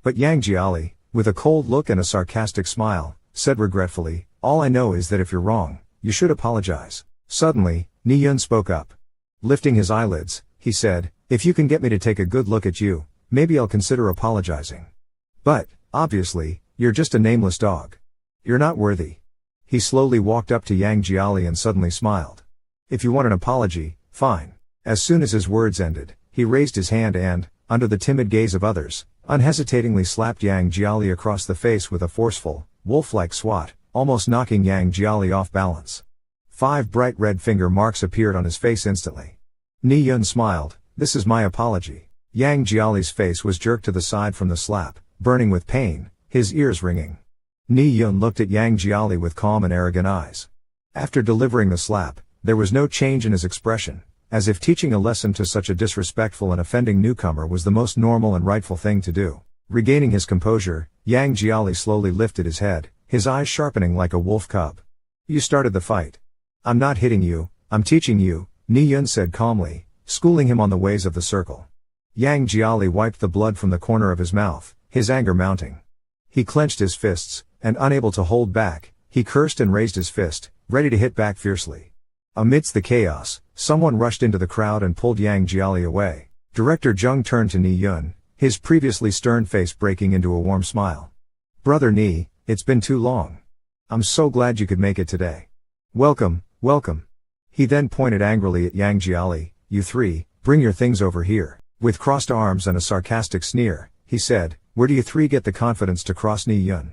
But Yang Jiali, with a cold look and a sarcastic smile, said regretfully, all I know is that if you're wrong, you should apologize. Suddenly, Ni Yun spoke up. Lifting his eyelids, he said, if you can get me to take a good look at you, maybe I'll consider apologizing. But, obviously, you're just a nameless dog. You're not worthy. He slowly walked up to Yang Jiali and suddenly smiled. If you want an apology, fine. As soon as his words ended, he raised his hand and, under the timid gaze of others, unhesitatingly slapped Yang Jiali across the face with a forceful, wolf-like swat, almost knocking Yang Jiali off balance. 5 bright red finger marks appeared on his face instantly. Ni Yun smiled, this is my apology. Yang Jiali's face was jerked to the side from the slap, burning with pain, his ears ringing. Ni Yun looked at Yang Jiali with calm and arrogant eyes. After delivering the slap, there was no change in his expression, as if teaching a lesson to such a disrespectful and offending newcomer was the most normal and rightful thing to do. Regaining his composure, Yang Jiali slowly lifted his head, his eyes sharpening like a wolf cub. You started the fight. I'm not hitting you, I'm teaching you, Ni Yun said calmly, schooling him on the ways of the circle. Yang Jiali wiped the blood from the corner of his mouth, his anger mounting. He clenched his fists, and unable to hold back, he cursed and raised his fist, ready to hit back fiercely. Amidst the chaos, someone rushed into the crowd and pulled Yang Jiali away. Director Zheng turned to Ni Yun, his previously stern face breaking into a warm smile. Brother Ni, it's been too long. I'm so glad you could make it today. Welcome, welcome. He then pointed angrily at Yang Jiali, you three, bring your things over here. With crossed arms and a sarcastic sneer, he said, where do you three get the confidence to cross Ni Yun?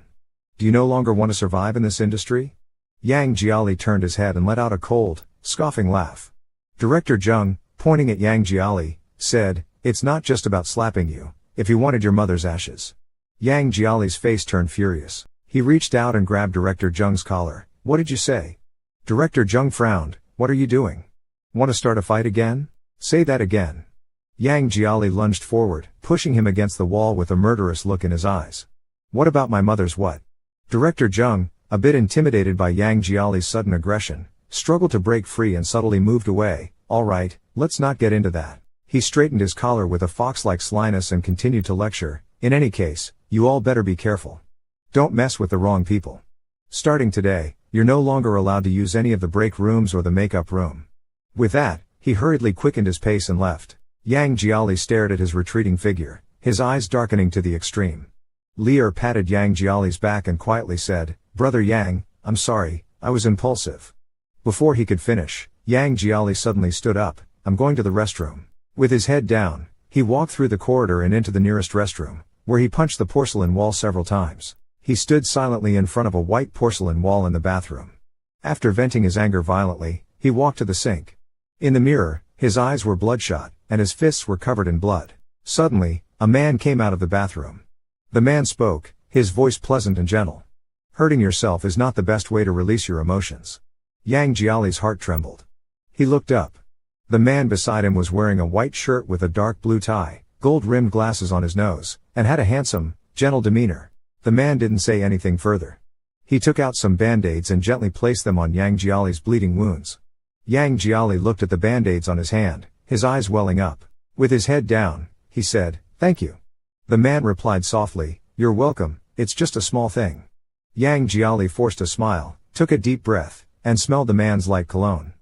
Do you no longer want to survive in this industry? Yang Jiali turned his head and let out a cold, scoffing laugh. Director Zheng, pointing at Yang Jiali, said, it's not just about slapping you, if you wanted your mother's ashes. Yang Jiali's face turned furious. He reached out and grabbed Director Zheng's collar. What did you say? Director Zheng frowned, what are you doing? Want to start a fight again? Say that again. Yang Jiali lunged forward, pushing him against the wall with a murderous look in his eyes. What about my mother's what? Director Zheng, a bit intimidated by Yang Jiali's sudden aggression, struggled to break free and subtly moved away. All right, let's not get into that. He straightened his collar with a fox-like slyness and continued to lecture, in any case, you all better be careful. Don't mess with the wrong people. Starting today, you're no longer allowed to use any of the break rooms or the makeup room. With that, he hurriedly quickened his pace and left. Yang Jiali stared at his retreating figure, his eyes darkening to the extreme. Lear patted Yang Jiali's back and quietly said, Brother Yang, I'm sorry, I was impulsive. Before he could finish, Yang Jiali suddenly stood up, I'm going to the restroom. With his head down, he walked through the corridor and into the nearest restroom, where he punched the porcelain wall several times. He stood silently in front of a white porcelain wall in the bathroom. After venting his anger violently, he walked to the sink. In the mirror, his eyes were bloodshot, and his fists were covered in blood. Suddenly, a man came out of the bathroom. The man spoke, his voice pleasant and gentle. Hurting yourself is not the best way to release your emotions. Yang Jiali's heart trembled. He looked up. The man beside him was wearing a white shirt with a dark blue tie, gold-rimmed glasses on his nose, and had a handsome, gentle demeanor. The man didn't say anything further. He took out some band-aids and gently placed them on Yang Jiali's bleeding wounds. Yang Jiali looked at the band-aids on his hand, his eyes welling up. With his head down, he said, Thank you. The man replied softly, You're welcome, it's just a small thing. Yang Jiali forced a smile, took a deep breath, and smelled the man's light cologne.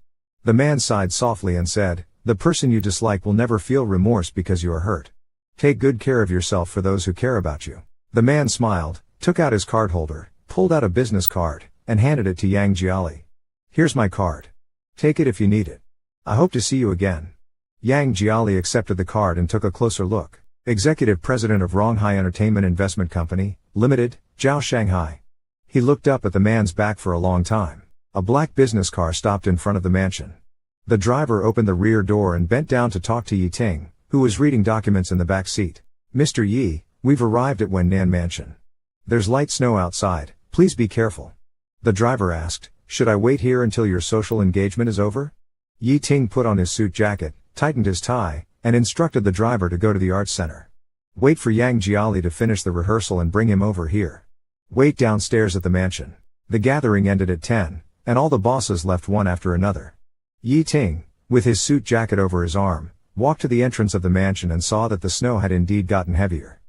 The man sighed softly and said, "The person you dislike will never feel remorse because you are hurt. Take good care of yourself for those who care about you." The man smiled, took out his card holder, pulled out a business card, and handed it to Yang Jiali. "Here's my card. Take it if you need it. I hope to see you again." Yang Jiali accepted the card and took a closer look. Executive President of Ronghai Entertainment Investment Company, Limited, Zhao Shanghai. He looked up at the man's back for a long time. A black business car stopped in front of the mansion. The driver opened the rear door and bent down to talk to Yi Ting, who was reading documents in the back seat. "Mr. Yi, we've arrived at Wennan Mansion. There's light snow outside, please be careful." The driver asked, "Should I wait here until your social engagement is over?" Yi Ting put on his suit jacket, tightened his tie, and instructed the driver to go to the arts center. "Wait for Yang Jiali to finish the rehearsal and bring him over here. Wait downstairs at the mansion." The gathering ended at 10, and all the bosses left one after another. Yi Ting, with his suit jacket over his arm, walked to the entrance of the mansion and saw that the snow had indeed gotten heavier.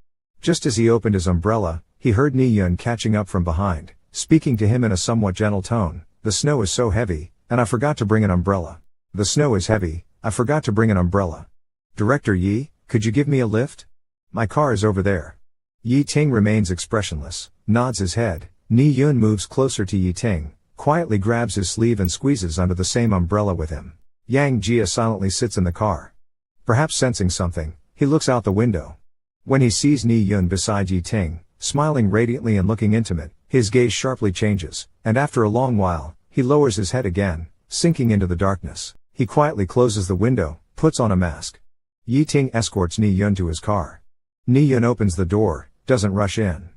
Just as he opened his umbrella, he heard Ni Yun catching up from behind, speaking to him in a somewhat gentle tone. "The snow is so heavy, and I forgot to bring an umbrella. The snow is heavy, I forgot to bring an umbrella. Director Yi, could you give me a lift? My car is over there." Yi Ting remains expressionless, nods his head. Ni Yun moves closer to Yi Ting, quietly grabs his sleeve and squeezes under the same umbrella with him. Yang Jia silently sits in the car. Perhaps sensing something, he looks out the window. When he sees Ni Yun beside Yi Ting, smiling radiantly and looking intimate, his gaze sharply changes, and after a long while, he lowers his head again, sinking into the darkness. He quietly closes the window, puts on a mask. Yi Ting escorts Ni Yun to his car. Ni Yun opens the door, doesn't rush in.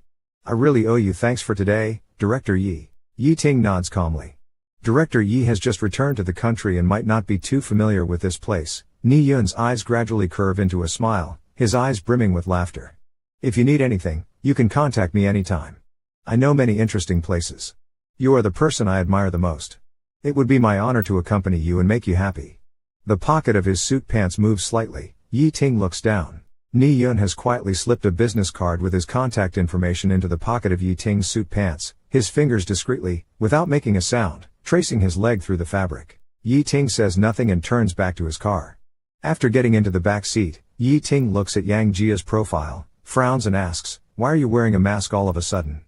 "I really owe you thanks for today, Director Yi." Yi Ting nods calmly. Director Yi has just returned to the country and might not be too familiar with this place. Ni Yun's eyes gradually curve into a smile, his eyes brimming with laughter. "If you need anything, you can contact me anytime. I know many interesting places. You are the person I admire the most. It would be my honor to accompany you and make you happy." The pocket of his suit pants moves slightly. Yi Ting looks down. Ni Yun has quietly slipped a business card with his contact information into the pocket of Yi Ting's suit pants, his fingers discreetly, without making a sound, tracing his leg through the fabric. Yi Ting says nothing and turns back to his car. After getting into the back seat, Yi Ting looks at Yang Jia's profile, frowns and asks, "Why are you wearing a mask all of a sudden?"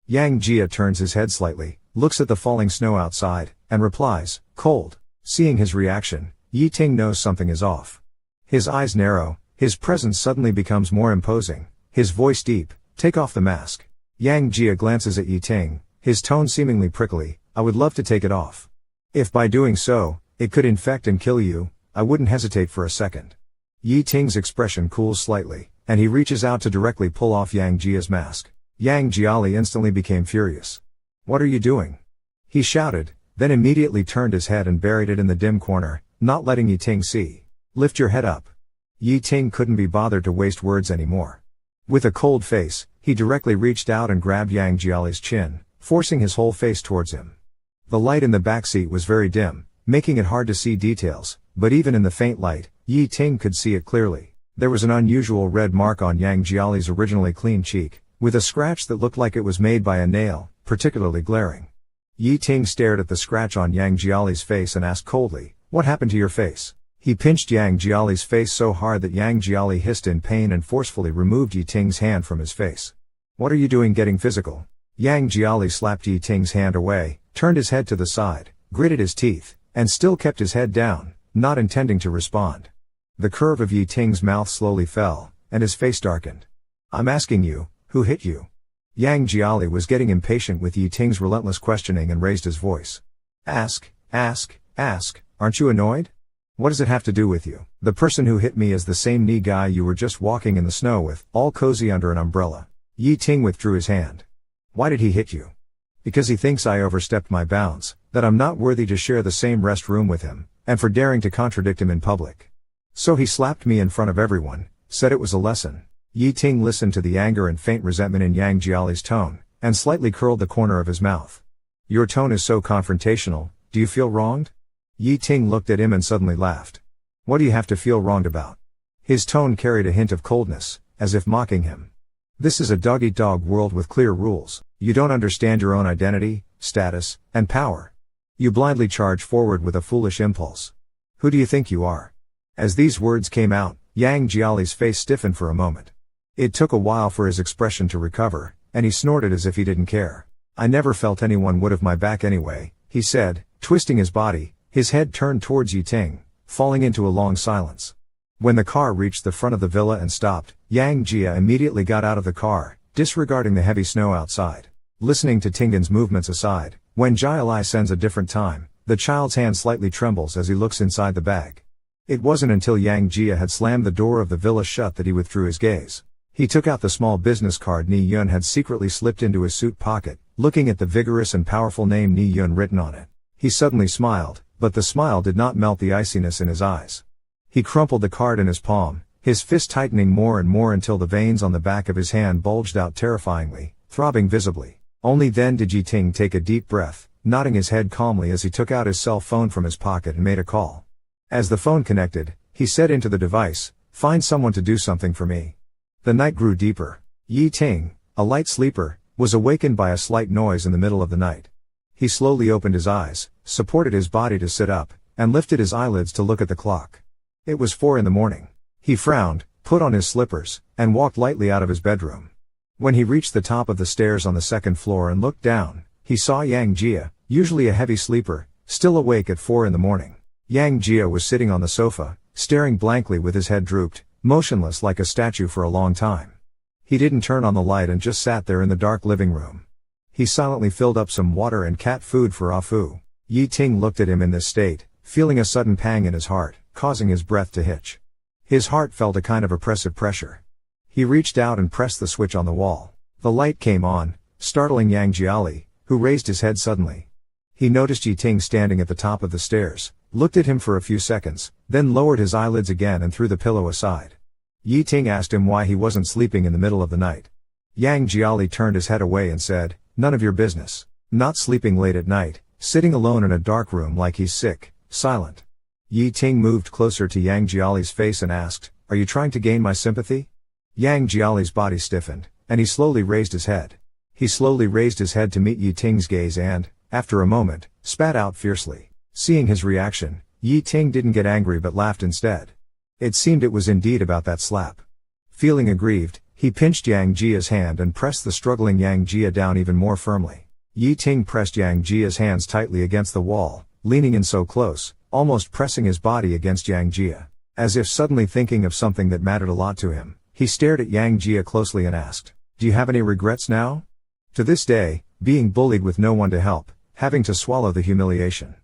Yang Jia turns his head slightly, looks at the falling snow outside, and replies, "Cold." Seeing his reaction, Yi Ting knows something is off. His eyes narrow, his presence suddenly becomes more imposing, his voice deep, "Take off the mask." Yang Jia glances at Yi Ting, his tone seemingly prickly, "I would love to take it off. If by doing so, it could infect and kill you, I wouldn't hesitate for a second." Yi Ting's expression cools slightly, and he reaches out to directly pull off Yang Jia's mask. Yang Jiali instantly became furious. "What are you doing?" he shouted, then immediately turned his head and buried it in the dim corner, not letting Yi Ting see. "Lift your head up." Yi Ting couldn't be bothered to waste words anymore. With a cold face, he directly reached out and grabbed Yang Jiali's chin, forcing his whole face towards him. The light in the back seat was very dim, making it hard to see details, but even in the faint light, Yi Ting could see it clearly. There was an unusual red mark on Yang Jiali's originally clean cheek, with a scratch that looked like it was made by a nail, particularly glaring. Yi Ting stared at the scratch on Yang Jiali's face and asked coldly, "What happened to your face?" He pinched Yang Jiali's face so hard that Yang Jiali hissed in pain and forcefully removed Yi Ting's hand from his face. "What are you doing getting physical?" Yang Jiali slapped Yi Ting's hand away, turned his head to the side, gritted his teeth, and still kept his head down, not intending to respond. The curve of Yi Ting's mouth slowly fell, and his face darkened. "I'm asking you, who hit you?" Yang Jiali was getting impatient with Yi Ting's relentless questioning and raised his voice. Ask, aren't you annoyed? What does it have to do with you?" "The person who hit me is the same knee guy you were just walking in the snow with, all cozy under an umbrella." Yi Ting withdrew his hand. "Why did he hit you?" "Because he thinks I overstepped my bounds, that I'm not worthy to share the same rest room with him, and for daring to contradict him in public. So he slapped me in front of everyone, said it was a lesson." Yi Ting listened to the anger and faint resentment in Yang Jiali's tone, and slightly curled the corner of his mouth. "Your tone is so confrontational, do you feel wronged?" Yi Ting looked at him and suddenly laughed. "What do you have to feel wronged about?" His tone carried a hint of coldness, as if mocking him. "This is a dog-eat-dog world with clear rules. You don't understand your own identity, status, and power. You blindly charge forward with a foolish impulse. Who do you think you are? As these words came out, Yang Jiali's face stiffened for a moment. It took a while for his expression to recover, and he snorted as if he didn't care. I never felt anyone would have my back anyway, he said, twisting his body, his head turned towards Yi Ting, falling into a long silence. When the car reached the front of the villa and stopped, Yang Jia immediately got out of the car, disregarding the heavy snow outside. Listening to Tingen's movements aside, when Jiali sends a different time, the child's hand slightly trembles as he looks inside the bag. It wasn't until Yang Jia had slammed the door of the villa shut that he withdrew his gaze. He took out the small business card Ni Yun had secretly slipped into his suit pocket, looking at the vigorous and powerful name Ni Yun written on it. He suddenly smiled, but the smile did not melt the iciness in his eyes. He crumpled the card in his palm, his fist tightening more and more until the veins on the back of his hand bulged out terrifyingly, throbbing visibly. Only then did Yi Ting take a deep breath, nodding his head calmly as he took out his cell phone from his pocket and made a call. As the phone connected, he said into the device, "Find someone to do something for me." The night grew deeper. Yi Ting, a light sleeper, was awakened by a slight noise in the middle of the night. He slowly opened his eyes, supported his body to sit up, and lifted his eyelids to look at the clock. It was 4 a.m. He frowned, put on his slippers, and walked lightly out of his bedroom. When he reached the top of the stairs on the second floor and looked down, he saw Yang Jia, usually a heavy sleeper, still awake at 4 a.m. Yang Jia was sitting on the sofa, staring blankly with his head drooped, motionless like a statue for a long time. He didn't turn on the light and just sat there in the dark living room. He silently filled up some water and cat food for Ah Fu. Yi Ting looked at him in this state, feeling a sudden pang in his heart, causing his breath to hitch. His heart felt a kind of oppressive pressure. He reached out and pressed the switch on the wall. The light came on, startling Yang Jiali, who raised his head suddenly. He noticed Yi Ting standing at the top of the stairs, looked at him for a few seconds, then lowered his eyelids again and threw the pillow aside. Yi Ting asked him why he wasn't sleeping in the middle of the night. Yang Jiali turned his head away and said, "None of your business. Not sleeping late at night, sitting alone in a dark room like he's sick, silent." Yi Ting moved closer to Yang Jiali's face and asked, "Are you trying to gain my sympathy?" Yang Jiali's body stiffened, and he slowly raised his head. He slowly raised his head to meet Yi Ting's gaze and, after a moment, spat out fiercely. Seeing his reaction, Yi Ting didn't get angry but laughed instead. It seemed it was indeed about that slap. Feeling aggrieved, he pinched Yang Jia's hand and pressed the struggling Yang Jia down even more firmly. Yi Ting pressed Yang Jia's hands tightly against the wall, leaning in so close, almost pressing his body against Yang Jia. As if suddenly thinking of something that mattered a lot to him, he stared at Yang Jia closely and asked, "Do you have any regrets now?" To this day, being bullied with no one to help, having to swallow the humiliation.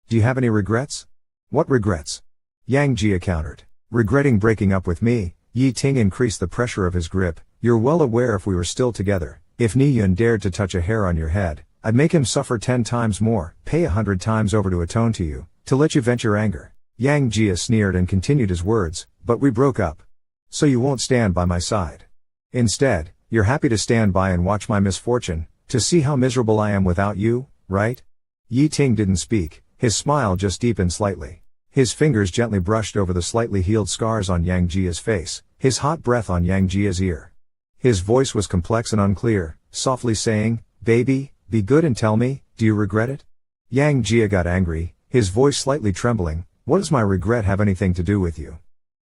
"Do you have any regrets?" "What regrets?" Yang Jia countered. "Regretting breaking up with me." Yi Ting increased the pressure of his grip. "You're well aware if we were still together, if Ni Yun dared to touch a hair on your head, I'd make him suffer 10 times more, pay 100 times over to atone to you, to let you vent your anger." Yang Jia sneered and continued his words, "But we broke up. So you won't stand by my side. Instead, you're happy to stand by and watch my misfortune, to see how miserable I am without you, right?" Yi Ting didn't speak, his smile just deepened slightly. His fingers gently brushed over the slightly healed scars on Yang Jia's face, his hot breath on Yang Jia's ear. His voice was complex and unclear, softly saying, "Baby, be good and tell me, do you regret it?" Yang Jia got angry, his voice slightly trembling. "What does my regret have anything to do with you?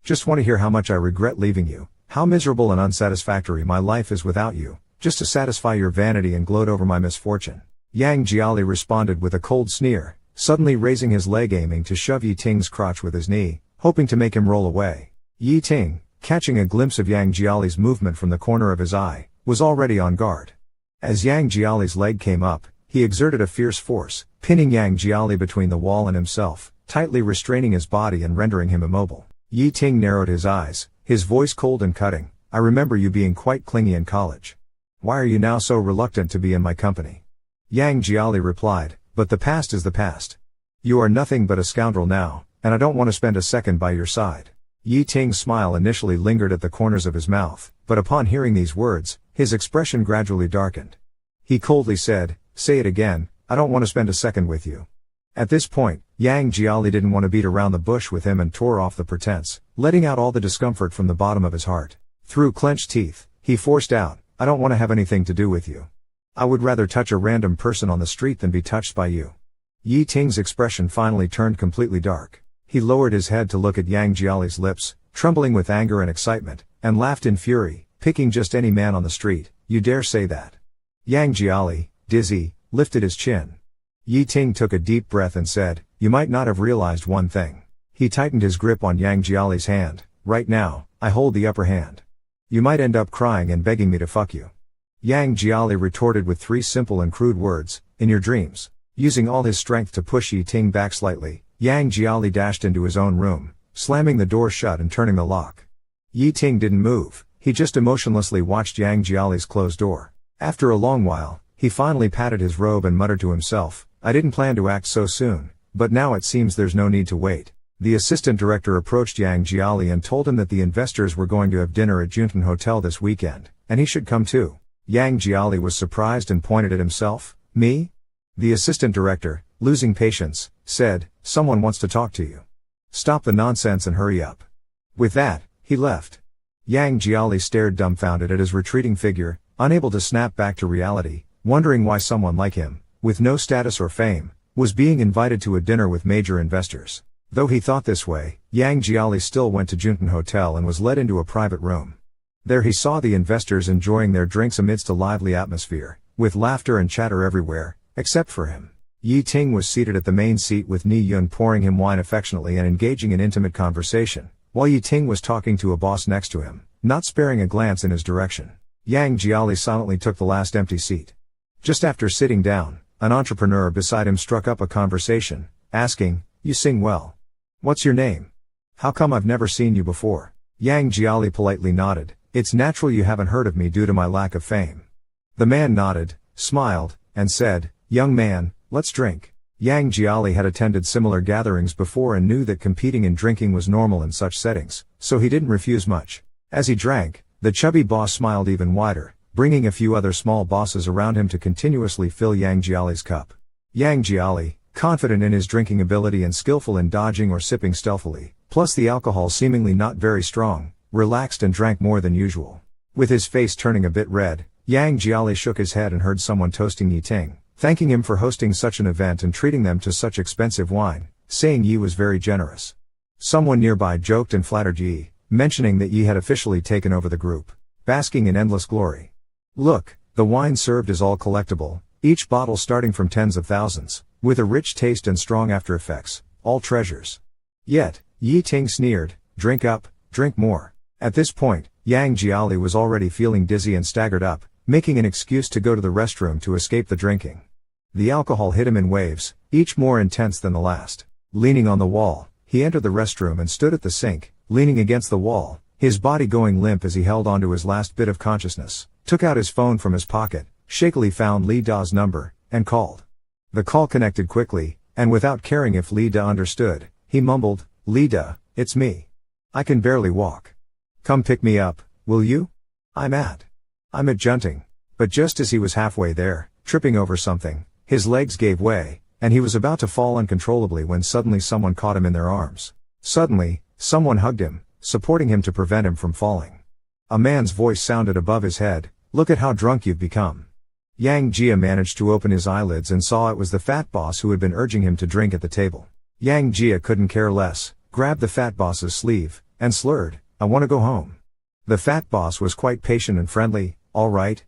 Just want to hear how much I regret leaving you, how miserable and unsatisfactory my life is without you, just to satisfy your vanity and gloat over my misfortune." Yang Jiali responded with a cold sneer, suddenly raising his leg aiming to shove Yi Ting's crotch with his knee, hoping to make him roll away. Yi Ting, catching a glimpse of Yang Jiali's movement from the corner of his eye, was already on guard. As Yang Jiali's leg came up, he exerted a fierce force, pinning Yang Jiali between the wall and himself, tightly restraining his body and rendering him immobile. Yi Ting narrowed his eyes, his voice cold and cutting. "I remember you being quite clingy in college. Why are you now so reluctant to be in my company?" Yang Jiali replied, "But the past is the past. You are nothing but a scoundrel now, and I don't want to spend a second by your side." Yi Ting's smile initially lingered at the corners of his mouth, but upon hearing these words, his expression gradually darkened. He coldly said, "Say it again, I don't want to spend a second with you." At this point, Yang Jiali didn't want to beat around the bush with him and tore off the pretense, letting out all the discomfort from the bottom of his heart. Through clenched teeth, he forced out, "I don't want to have anything to do with you." I would rather touch a random person on the street than be touched by you. Yi Ting's expression finally turned completely dark. He lowered his head to look at Yang Jiali's lips, trembling with anger and excitement, and laughed in fury, picking just any man on the street, you dare say that? Yang Jiali, dizzy, lifted his chin. Yi Ting took a deep breath and said, you might not have realized one thing. He tightened his grip on Yang Jiali's hand. Right now, I hold the upper hand. You might end up crying and begging me to fuck you. Yang Jiali retorted with 3 simple and crude words, in your dreams. Using all his strength to push Yi Ting back slightly, Yang Jiali dashed into his own room, slamming the door shut and turning the lock. Yi Ting didn't move, he just emotionlessly watched Yang Jiali's closed door. After a long while, he finally patted his robe and muttered to himself, I didn't plan to act so soon, but now it seems there's no need to wait. The assistant director approached Yang Jiali and told him that the investors were going to have dinner at Juntan Hotel this weekend, and he should come too. Yang Jiali was surprised and pointed at himself, me? The assistant director, losing patience, said, someone wants to talk to you. Stop the nonsense and hurry up. With that, he left. Yang Jiali stared dumbfounded at his retreating figure, unable to snap back to reality, wondering why someone like him, with no status or fame, was being invited to a dinner with major investors. Though he thought this way, Yang Jiali still went to Juntan Hotel and was led into a private room. There he saw the investors enjoying their drinks amidst a lively atmosphere, with laughter and chatter everywhere, except for him. Yi Ting was seated at the main seat with Ni Yun pouring him wine affectionately and engaging in intimate conversation, while Yi Ting was talking to a boss next to him, not sparing a glance in his direction. Yang Jiali silently took the last empty seat. Just after sitting down, an entrepreneur beside him struck up a conversation, asking, you sing well. What's your name? How come I've never seen you before? Yang Jiali politely nodded, it's natural you haven't heard of me due to my lack of fame. The man nodded, smiled, and said, young man, let's drink. Yang Jiali had attended similar gatherings before and knew that competing in drinking was normal in such settings, so he didn't refuse much. As he drank, the chubby boss smiled even wider, bringing a few other small bosses around him to continuously fill Yang Jiali's cup. Yang Jiali, confident in his drinking ability and skillful in dodging or sipping stealthily, plus the alcohol seemingly not very strong, relaxed and drank more than usual. With his face turning a bit red, Yang Jiali shook his head and heard someone toasting Yi Ting, thanking him for hosting such an event and treating them to such expensive wine, saying Yi was very generous. Someone nearby joked and flattered Yi, mentioning that Yi had officially taken over the group, basking in endless glory. Look, the wine served is all collectible, each bottle starting from tens of thousands, with a rich taste and strong after effects, all treasures. Yet, Yi Ting sneered, drink up, drink more. At this point, Yang Jiali was already feeling dizzy and staggered up, making an excuse to go to the restroom to escape the drinking. The alcohol hit him in waves, each more intense than the last. Leaning on the wall, he entered the restroom and stood at the sink, leaning against the wall, his body going limp as he held onto his last bit of consciousness, took out his phone from his pocket, shakily found Li Da's number, and called. The call connected quickly, and without caring if Li Da understood, he mumbled, Li Da, it's me. I can barely walk. Come pick me up, will you? I'm at Junting. But just as he was halfway there, tripping over something, his legs gave way, and he was about to fall uncontrollably when suddenly someone caught him in their arms. Suddenly, someone hugged him, supporting him to prevent him from falling. A man's voice sounded above his head, look at how drunk you've become. Yang Jia managed to open his eyelids and saw it was the fat boss who had been urging him to drink at the table. Yang Jia couldn't care less, grabbed the fat boss's sleeve, and slurred, I want to go home. The fat boss was quite patient and friendly, all right,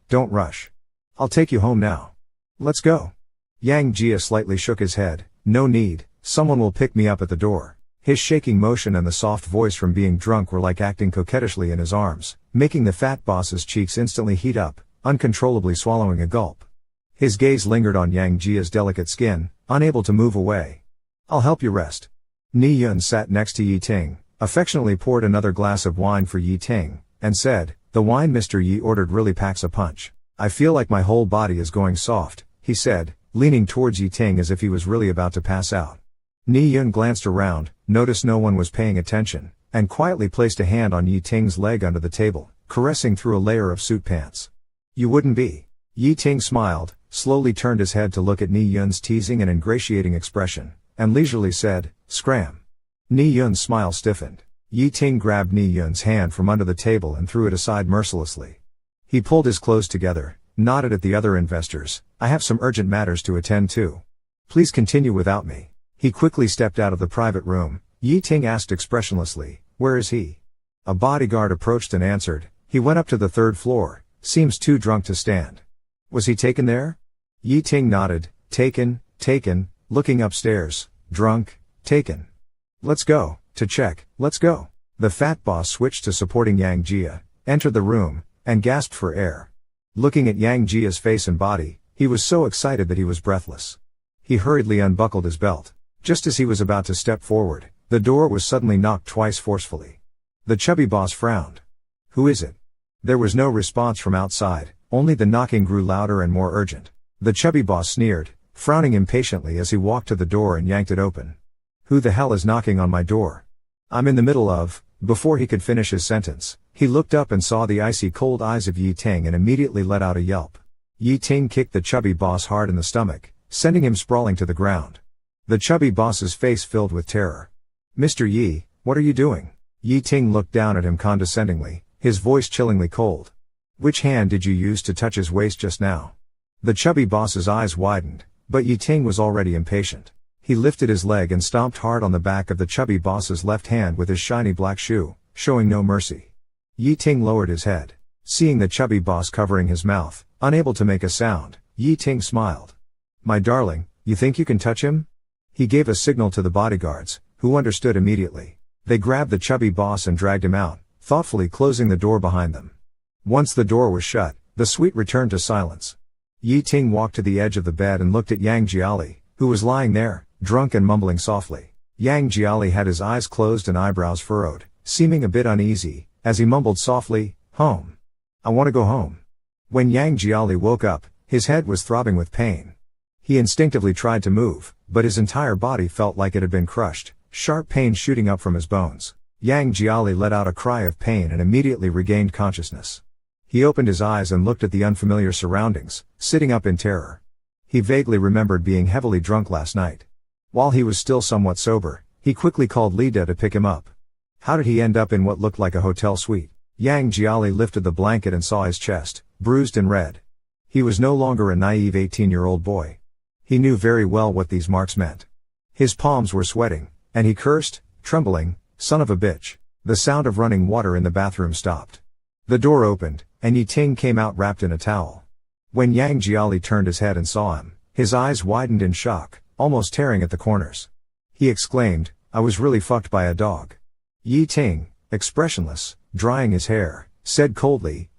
don't rush. I'll take you home now. Let's go. Yang Jia slightly shook his head, no need, someone will pick me up at the door. His shaking motion and the soft voice from being drunk were like acting coquettishly in his arms, making the fat boss's cheeks instantly heat up, uncontrollably swallowing a gulp. His gaze lingered on Yang Jia's delicate skin, unable to move away. I'll help you rest. Ni Yun sat next to Yi Ting, affectionately poured another glass of wine for Yi Ting, and said, the wine Mr. Yi ordered really packs a punch. I feel like my whole body is going soft, he said, leaning towards Yi Ting as if he was really about to pass out. Ni Yun glanced around, noticed no one was paying attention, and quietly placed a hand on Yi Ting's leg under the table, caressing through a layer of suit pants. You wouldn't be. Yi Ting smiled, slowly turned his head to look at Ni Yun's teasing and ingratiating expression, and leisurely said, scram. Ni Yun's smile stiffened. Yi Ting grabbed Ni Yun's hand from under the table and threw it aside mercilessly. He pulled his clothes together, nodded at the other investors. "I have some urgent matters to attend to. Please continue without me." He quickly stepped out of the private room. Yi Ting asked expressionlessly, "Where is he?" A bodyguard approached and answered, "He went up to the 3rd floor, seems too drunk to stand." "Was he taken there?" Yi Ting nodded. Taken, looking upstairs, drunk, taken. "Let's go, to check, let's go." The fat boss switched to supporting Yang Jia, entered the room, and gasped for air. Looking at Yang Jia's face and body, he was so excited that he was breathless. He hurriedly unbuckled his belt. Just as he was about to step forward, the door was suddenly knocked twice forcefully. The chubby boss frowned. "Who is it?" There was no response from outside, only the knocking grew louder and more urgent. The chubby boss sneered, frowning impatiently as he walked to the door and yanked it open. "Who the hell is knocking on my door? I'm in the middle of..." Before he could finish his sentence, he looked up and saw the icy cold eyes of Yi Ting and immediately let out a yelp. Yi Ting kicked the chubby boss hard in the stomach, sending him sprawling to the ground. The chubby boss's face filled with terror. "Mr. Yi, what are you doing?" Yi Ting looked down at him condescendingly, his voice chillingly cold. "Which hand did you use to touch his waist just now?" The chubby boss's eyes widened, but Yi Ting was already impatient. He lifted his leg and stomped hard on the back of the chubby boss's left hand with his shiny black shoe, showing no mercy. Yi Ting lowered his head. Seeing the chubby boss covering his mouth, unable to make a sound, Yi Ting smiled. "My darling, you think you can touch him?" He gave a signal to the bodyguards, who understood immediately. They grabbed the chubby boss and dragged him out, thoughtfully closing the door behind them. Once the door was shut, the suite returned to silence. Yi Ting walked to the edge of the bed and looked at Yang Jiali, who was lying there, drunk and mumbling softly. Yang Jiali had his eyes closed and eyebrows furrowed, seeming a bit uneasy, as he mumbled softly, "Home. I want to go home." When Yang Jiali woke up, his head was throbbing with pain. He instinctively tried to move, but his entire body felt like it had been crushed, sharp pain shooting up from his bones. Yang Jiali let out a cry of pain and immediately regained consciousness. He opened his eyes and looked at the unfamiliar surroundings, sitting up in terror. He vaguely remembered being heavily drunk last night. While he was still somewhat sober, he quickly called Lida to pick him up. How did he end up in what looked like a hotel suite? Yang Jiali lifted the blanket and saw his chest, bruised and red. He was no longer a naive 18-year-old boy. He knew very well what these marks meant. His palms were sweating, and he cursed, trembling, "Son of a bitch." The sound of running water in the bathroom stopped. The door opened, and Yi Ting came out wrapped in a towel. When Yang Jiali turned his head and saw him, his eyes widened in shock, almost tearing at the corners. He exclaimed, "I was really fucked by a dog." Yi Ting, expressionless, drying his hair, said coldly,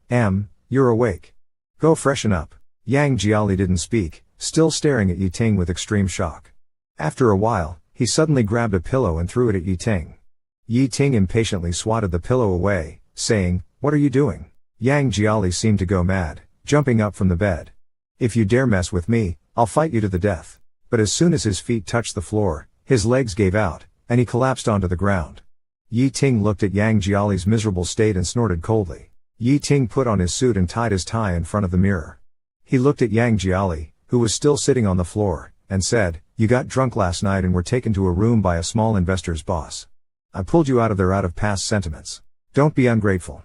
"You're awake. Go freshen up." Yang Jiali didn't speak, still staring at Yi Ting with extreme shock. After a while, he suddenly grabbed a pillow and threw it at Yi Ting. Yi Ting impatiently swatted the pillow away, saying, "What are you doing?" Yang Jiali seemed to go mad, jumping up from the bed. "If you dare mess with me, I'll fight you to the death." But as soon as his feet touched the floor, his legs gave out, and he collapsed onto the ground. Yi Ting looked at Yang Jiali's miserable state and snorted coldly. Yi Ting put on his suit and tied his tie in front of the mirror. He looked at Yang Jiali, who was still sitting on the floor, and said, "You got drunk last night and were taken to a room by a small investor's boss. I pulled you out of there out of past sentiments. Don't be ungrateful.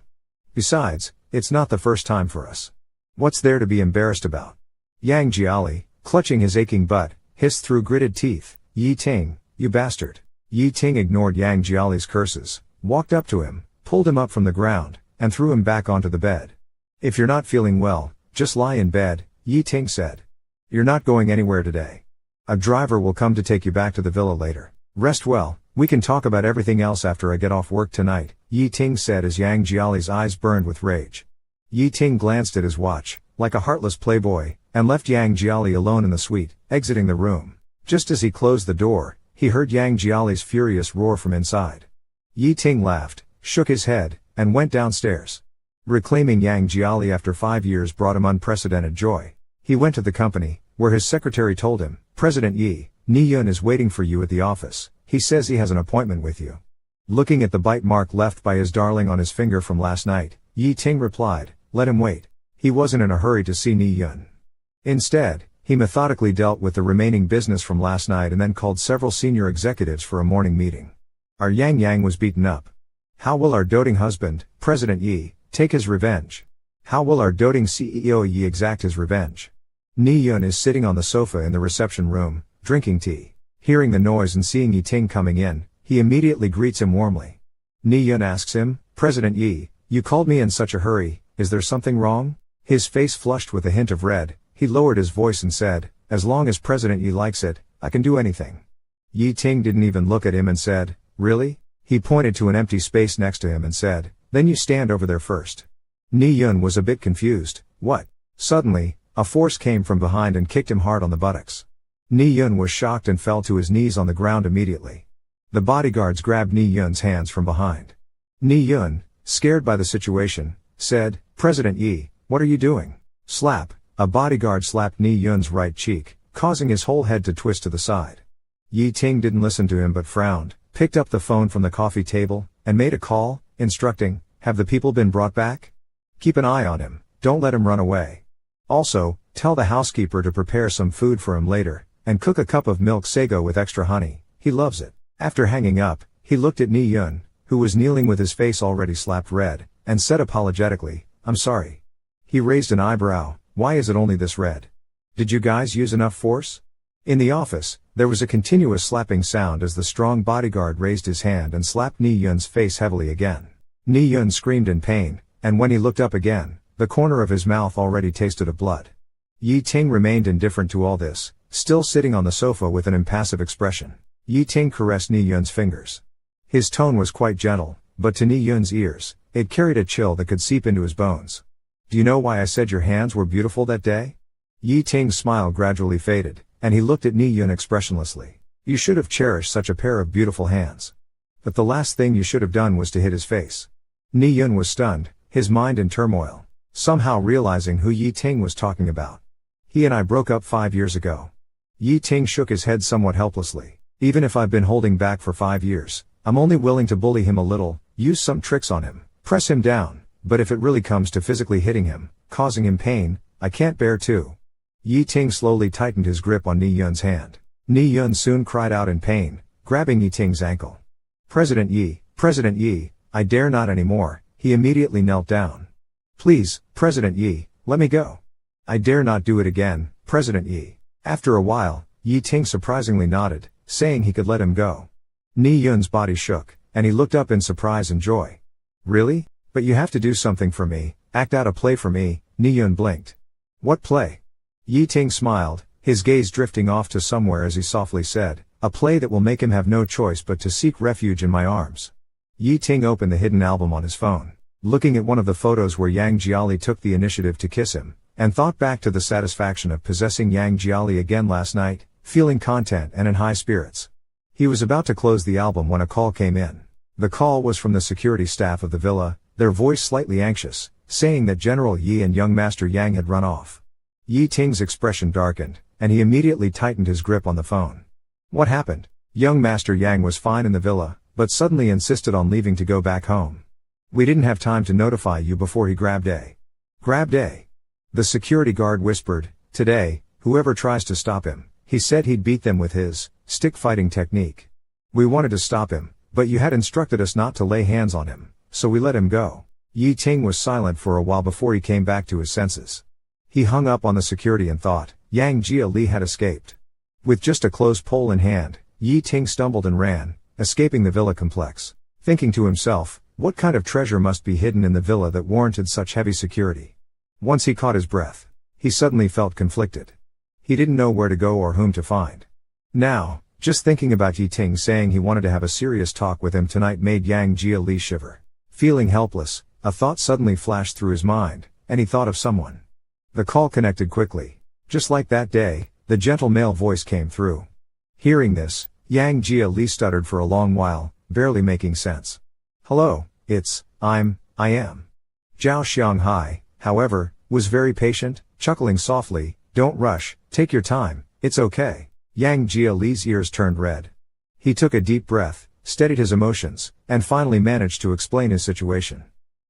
Besides, it's not the first time for us. What's there to be embarrassed about?" Yang Jiali, clutching his aching butt, hissed through gritted teeth, "Yi Ting, you bastard." Yi Ting ignored Yang Jiali's curses, walked up to him, pulled him up from the ground, and threw him back onto the bed. "If you're not feeling well, just lie in bed," Yi Ting said. "You're not going anywhere today. A driver will come to take you back to the villa later. Rest well, we can talk about everything else after I get off work tonight," Yi Ting said as Yang Jiali's eyes burned with rage. Yi Ting glanced at his watch, like a heartless playboy, and left Yang Jiali alone in the suite, exiting the room. Just as he closed the door, he heard Yang Jiali's furious roar from inside. Yi Ting laughed, shook his head, and went downstairs. Reclaiming Yang Jiali after 5 years brought him unprecedented joy. He went to the company, where his secretary told him, "President Yi, Ni-yun is waiting for you at the office. He says he has an appointment with you." Looking at the bite mark left by his darling on his finger from last night, Yi Ting replied, "Let him wait." He wasn't in a hurry to see Ni-yun. Instead, he methodically dealt with the remaining business from last night and then called several senior executives for a morning meeting. Our Yang was beaten up. How will our doting husband, President Yi, take his revenge? How will our doting CEO Yi exact his revenge? Ni Yun is sitting on the sofa in the reception room, drinking tea. Hearing the noise and seeing Yi Ting coming in, he immediately greets him warmly. Ni Yun asks him, President Yi, you called me in such a hurry, is there something wrong? His face flushed with a hint of red, he lowered his voice and said, as long as President Yi likes it, I can do anything. Yi Ting didn't even look at him and said, really? He pointed to an empty space next to him and said, then you stand over there first. Ni Yun was a bit confused, what? Suddenly, a force came from behind and kicked him hard on the buttocks. Ni Yun was shocked and fell to his knees on the ground immediately. The bodyguards grabbed Ni Yun's hands from behind. Ni Yun, scared by the situation, said, President Yi, what are you doing? Slap, a bodyguard slapped Ni Yun's right cheek, causing his whole head to twist to the side. Yi Ting didn't listen to him but frowned, picked up the phone from the coffee table, and made a call, instructing, have the people been brought back? Keep an eye on him, don't let him run away. Also, tell the housekeeper to prepare some food for him later, and cook a cup of milk sago with extra honey, he loves it. After hanging up, he looked at Ni Yun, who was kneeling with his face already slapped red, and said apologetically, I'm sorry. He raised an eyebrow, why is it only this red? Did you guys use enough force? In the office, there was a continuous slapping sound as the strong bodyguard raised his hand and slapped Ni Yun's face heavily again. Ni Yun screamed in pain, and when he looked up again, the corner of his mouth already tasted of blood. Yi Ting remained indifferent to all this, still sitting on the sofa with an impassive expression. Yi Ting caressed Ni Yun's fingers. His tone was quite gentle, but to Ni Yun's ears, it carried a chill that could seep into his bones. Do you know why I said your hands were beautiful that day? Yi Ting's smile gradually faded, and he looked at Ni Yun expressionlessly. You should have cherished such a pair of beautiful hands. But the last thing you should have done was to hit his face. Ni Yun was stunned, his mind in turmoil, somehow realizing who Yi Ting was talking about. He and I broke up 5 years ago. Yi Ting shook his head somewhat helplessly. Even if I've been holding back for 5 years, I'm only willing to bully him a little, use some tricks on him, press him down, but if it really comes to physically hitting him, causing him pain, I can't bear to. Yi Ting slowly tightened his grip on Ni Yun's hand. Ni Yun soon cried out in pain, grabbing Yi Ting's ankle. President Yi, I dare not anymore, he immediately knelt down. Please, President Yi, let me go. I dare not do it again, President Yi. After a while, Yi Ting surprisingly nodded, saying he could let him go. Ni Yun's body shook, and he looked up in surprise and joy. Really? But you have to do something for me, act out a play for me, Ni Yun blinked. What play? Yi Ting smiled, his gaze drifting off to somewhere as he softly said, a play that will make him have no choice but to seek refuge in my arms. Yi Ting opened the hidden album on his phone, looking at one of the photos where Yang Jiali took the initiative to kiss him, and thought back to the satisfaction of possessing Yang Jiali again last night, feeling content and in high spirits. He was about to close the album when a call came in. The call was from the security staff of the villa, their voice slightly anxious, saying that General Yi and young Master Yang had run off. Yi Ting's expression darkened, and he immediately tightened his grip on the phone. What happened? Young Master Yang was fine in the villa, but suddenly insisted on leaving to go back home. We didn't have time to notify you before he grabbed A. The security guard whispered, today, whoever tries to stop him, he said he'd beat them with his stick fighting technique. We wanted to stop him, but you had instructed us not to lay hands on him, so we let him go. Yi Ting was silent for a while before he came back to his senses. He hung up on the security and thought, Yang Jiali had escaped. With just a closed pole in hand, Yi Ting stumbled and ran, escaping the villa complex. Thinking to himself, what kind of treasure must be hidden in the villa that warranted such heavy security? Once he caught his breath, he suddenly felt conflicted. He didn't know where to go or whom to find. Now, just thinking about Yi Ting saying he wanted to have a serious talk with him tonight made Yang Jiali shiver. Feeling helpless, a thought suddenly flashed through his mind, and he thought of someone. The call connected quickly. Just like that day, the gentle male voice came through. Hearing this, Yang Jiali stuttered for a long while, barely making sense. Hello, I am. Zhao Xianghai, however, was very patient, chuckling softly, don't rush, take your time, it's okay. Yang Jiali's ears turned red. He took a deep breath, steadied his emotions, and finally managed to explain his situation.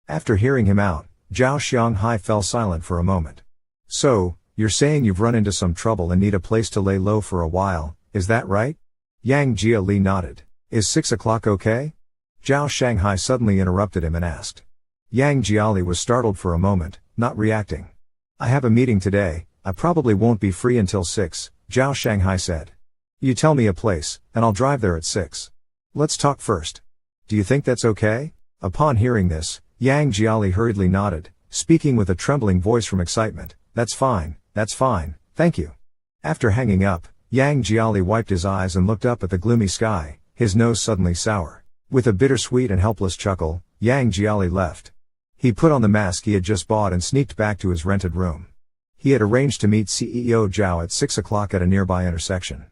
After hearing him out, Zhao Xianghai fell silent for a moment. So, you're saying you've run into some trouble and need a place to lay low for a while, is that right? Yang Jiali nodded. Is 6 o'clock okay? Zhao Shanghai suddenly interrupted him and asked. Yang Jiali was startled for a moment, not reacting. I have a meeting today, I probably won't be free until 6, Zhao Shanghai said. You tell me a place, and I'll drive there at 6. Let's talk first. Do you think that's okay? Upon hearing this, Yang Jiali hurriedly nodded, speaking with a trembling voice from excitement. That's fine, thank you. After hanging up, Yang Jiali wiped his eyes and looked up at the gloomy sky, his nose suddenly sour. With a bittersweet and helpless chuckle, Yang Jiali left. He put on the mask he had just bought and sneaked back to his rented room. He had arranged to meet CEO Zhao at 6 o'clock at a nearby intersection.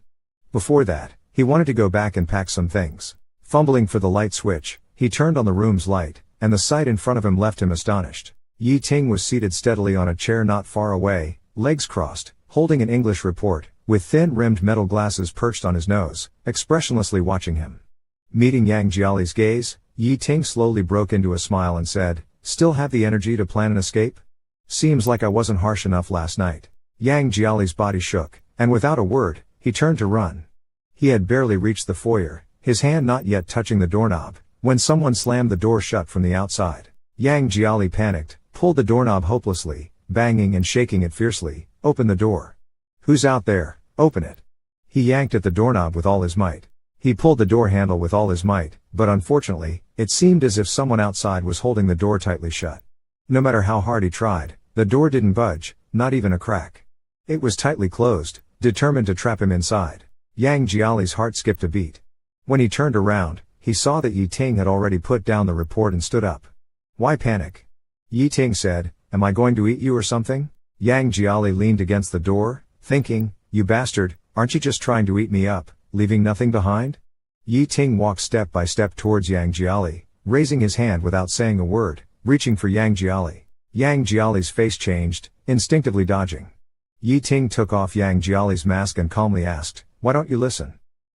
Before that, he wanted to go back and pack some things. Fumbling for the light switch, he turned on the room's light, and the sight in front of him left him astonished. Yi Ting was seated steadily on a chair not far away, legs crossed, holding an English report, with thin-rimmed metal glasses perched on his nose, expressionlessly watching him. Meeting Yang Jiali's gaze, Yi Ting slowly broke into a smile and said, "Still have the energy to plan an escape? Seems like I wasn't harsh enough last night." Yang Jiali's body shook, and without a word, he turned to run. He had barely reached the foyer, his hand not yet touching the doorknob, when someone slammed the door shut from the outside. Yang Jiali panicked, pulled the doorknob hopelessly, banging and shaking it fiercely. "Open the door. Who's out there? Open it." He yanked at the doorknob with all his might. He pulled the door handle with all his might, but unfortunately, it seemed as if someone outside was holding the door tightly shut. No matter how hard he tried, the door didn't budge, not even a crack. It was tightly closed, determined to trap him inside. Yang Jiali's heart skipped a beat. When he turned around, he saw that Yi Ting had already put down the report and stood up. "Why panic?" Yi Ting said, "Am I going to eat you or something?" Yang Jiali leaned against the door, thinking, "You bastard, aren't you just trying to eat me up, leaving nothing behind?" Yi Ting walked step by step towards Yang Jiali, raising his hand without saying a word, reaching for Yang Jiali. Yang Jiali's face changed, instinctively dodging. Yi Ting took off Yang Jiali's mask and calmly asked, "Why don't you listen?"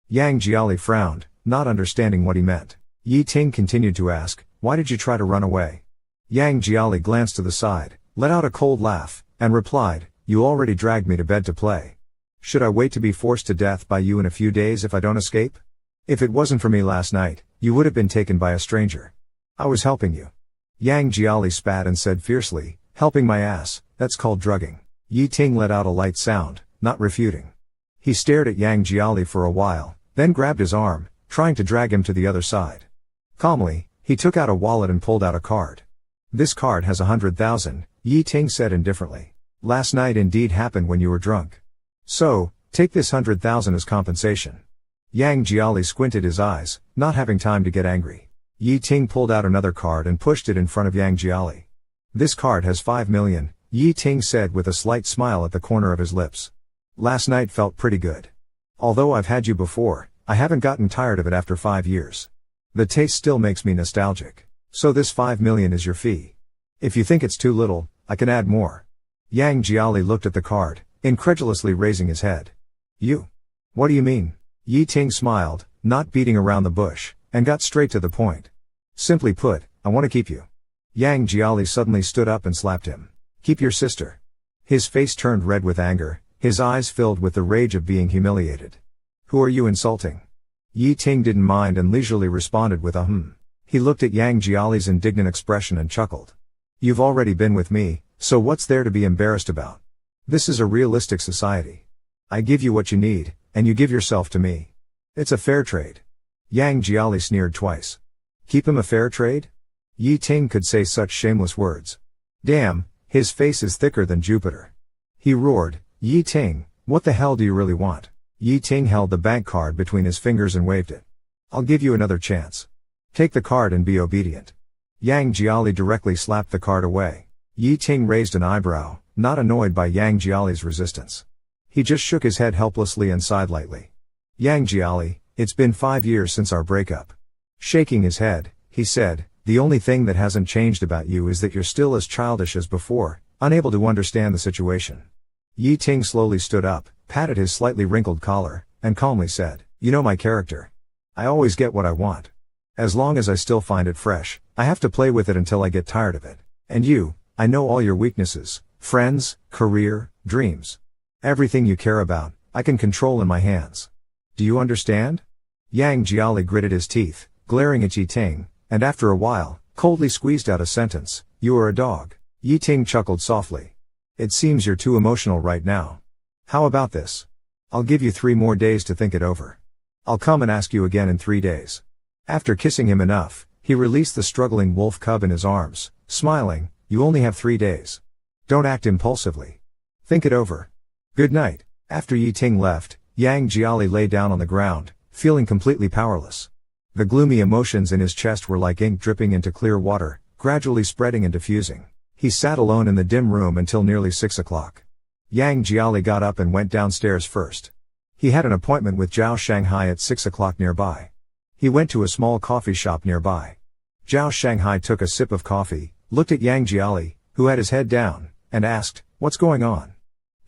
Yang Jiali frowned, not understanding what he meant. Yi Ting continued to ask, "Why did you try to run away?" Yang Jiali glanced to the side, let out a cold laugh, and replied, "You already dragged me to bed to play. Should I wait to be forced to death by you in a few days if I don't escape? If it wasn't for me last night, you would have been taken by a stranger. I was helping you." Yang Jiali spat and said fiercely, "Helping my ass, that's called drugging." Yi Ting let out a light sound, not refuting. He stared at Yang Jiali for a while, then grabbed his arm, trying to drag him to the other side. Calmly, he took out a wallet and pulled out a card. "This card has 100,000, Yi Ting said indifferently. "Last night indeed happened when you were drunk. So, take this 100,000 as compensation." Yang Jiali squinted his eyes, not having time to get angry. Yi Ting pulled out another card and pushed it in front of Yang Jiali. "This card has 5 million, Yi Ting said with a slight smile at the corner of his lips. "Last night felt pretty good. Although I've had you before, I haven't gotten tired of it after 5 years. The taste still makes me nostalgic. So this 5 million is your fee. If you think it's too little, I can add more." Yang Jiali looked at the card, incredulously raising his head. "You? What do you mean?" Yi Ting smiled, not beating around the bush, and got straight to the point. "Simply put, I want to keep you." Yang Jiali suddenly stood up and slapped him. "Keep your sister." His face turned red with anger, his eyes filled with the rage of being humiliated. "Who are you insulting?" Yi Ting didn't mind and leisurely responded with a "hmm." He looked at Yang Jiali's indignant expression and chuckled. "You've already been with me, so what's there to be embarrassed about? This is a realistic society. I give you what you need, and you give yourself to me. It's a fair trade." Yang Jiali sneered twice. "Keep him a fair trade?" Yi Ting could say such shameless words. Damn, his face is thicker than Jupiter. He roared, "Yi Ting, what the hell do you really want?" Yi Ting held the bank card between his fingers and waved it. "I'll give you another chance. Take the card and be obedient." Yang Jiali directly slapped the card away. Yi Ting raised an eyebrow, not annoyed by Yang Jiali's resistance. He just shook his head helplessly and sighed lightly. "Yang Jiali, it's been 5 years since our breakup." Shaking his head, he said, "The only thing that hasn't changed about you is that you're still as childish as before, unable to understand the situation." Yi Ting slowly stood up, patted his slightly wrinkled collar, and calmly said, "You know my character. I always get what I want. As long as I still find it fresh, I have to play with it until I get tired of it. And you, I know all your weaknesses, friends, career, dreams. Everything you care about, I can control in my hands. Do you understand?" Yang Jiali gritted his teeth, glaring at Yi Ting, and after a while, coldly squeezed out a sentence, "You are a dog." Yi Ting chuckled softly. It seems you're too emotional right now. How about this? I'll give you 3 more days to think it over. I'll come and ask you again in 3 days. After kissing him enough, he released the struggling wolf cub in his arms, smiling, you only have 3 days. Don't act impulsively. Think it over. Good night. After Yi Ting left, Yang Jiali lay down on the ground, feeling completely powerless. The gloomy emotions in his chest were like ink dripping into clear water, gradually spreading and diffusing. He sat alone in the dim room until nearly 6 o'clock. Yang Jiali got up and went downstairs first. He had an appointment with Zhao Shanghai at 6 o'clock nearby. He went to a small coffee shop nearby. Zhao Shanghai took a sip of coffee, looked at Yang Jiali, who had his head down, and asked, "What's going on?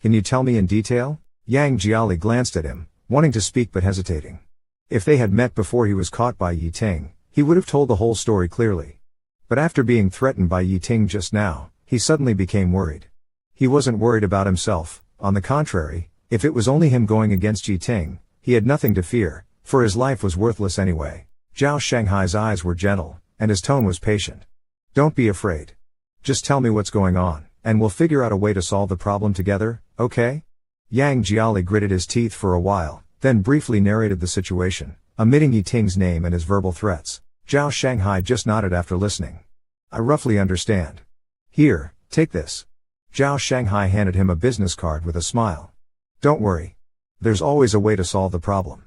Can you tell me in detail?" Yang Jiali glanced at him, wanting to speak but hesitating. If they had met before he was caught by Yi Ting, he would have told the whole story clearly. But after being threatened by Yi Ting just now, he suddenly became worried. He wasn't worried about himself, on the contrary, if it was only him going against Yi Ting, he had nothing to fear, for his life was worthless anyway. Zhao Shanghai's eyes were gentle, and his tone was patient. Don't be afraid. Just tell me what's going on, and we'll figure out a way to solve the problem together, okay? Yang Jiali gritted his teeth for a while, then briefly narrated the situation, omitting Yi Ting's name and his verbal threats. Zhao Shanghai just nodded after listening. I roughly understand. Here, take this. Zhao Shanghai handed him a business card with a smile. Don't worry. There's always a way to solve the problem.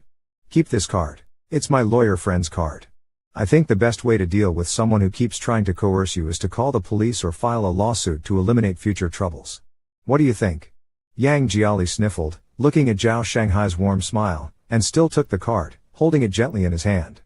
Keep this card. It's my lawyer friend's card. I think the best way to deal with someone who keeps trying to coerce you is to call the police or file a lawsuit to eliminate future troubles. What do you think? Yang Jiali sniffled, looking at Zhao Shanghai's warm smile, and still took the card, holding it gently in his hand.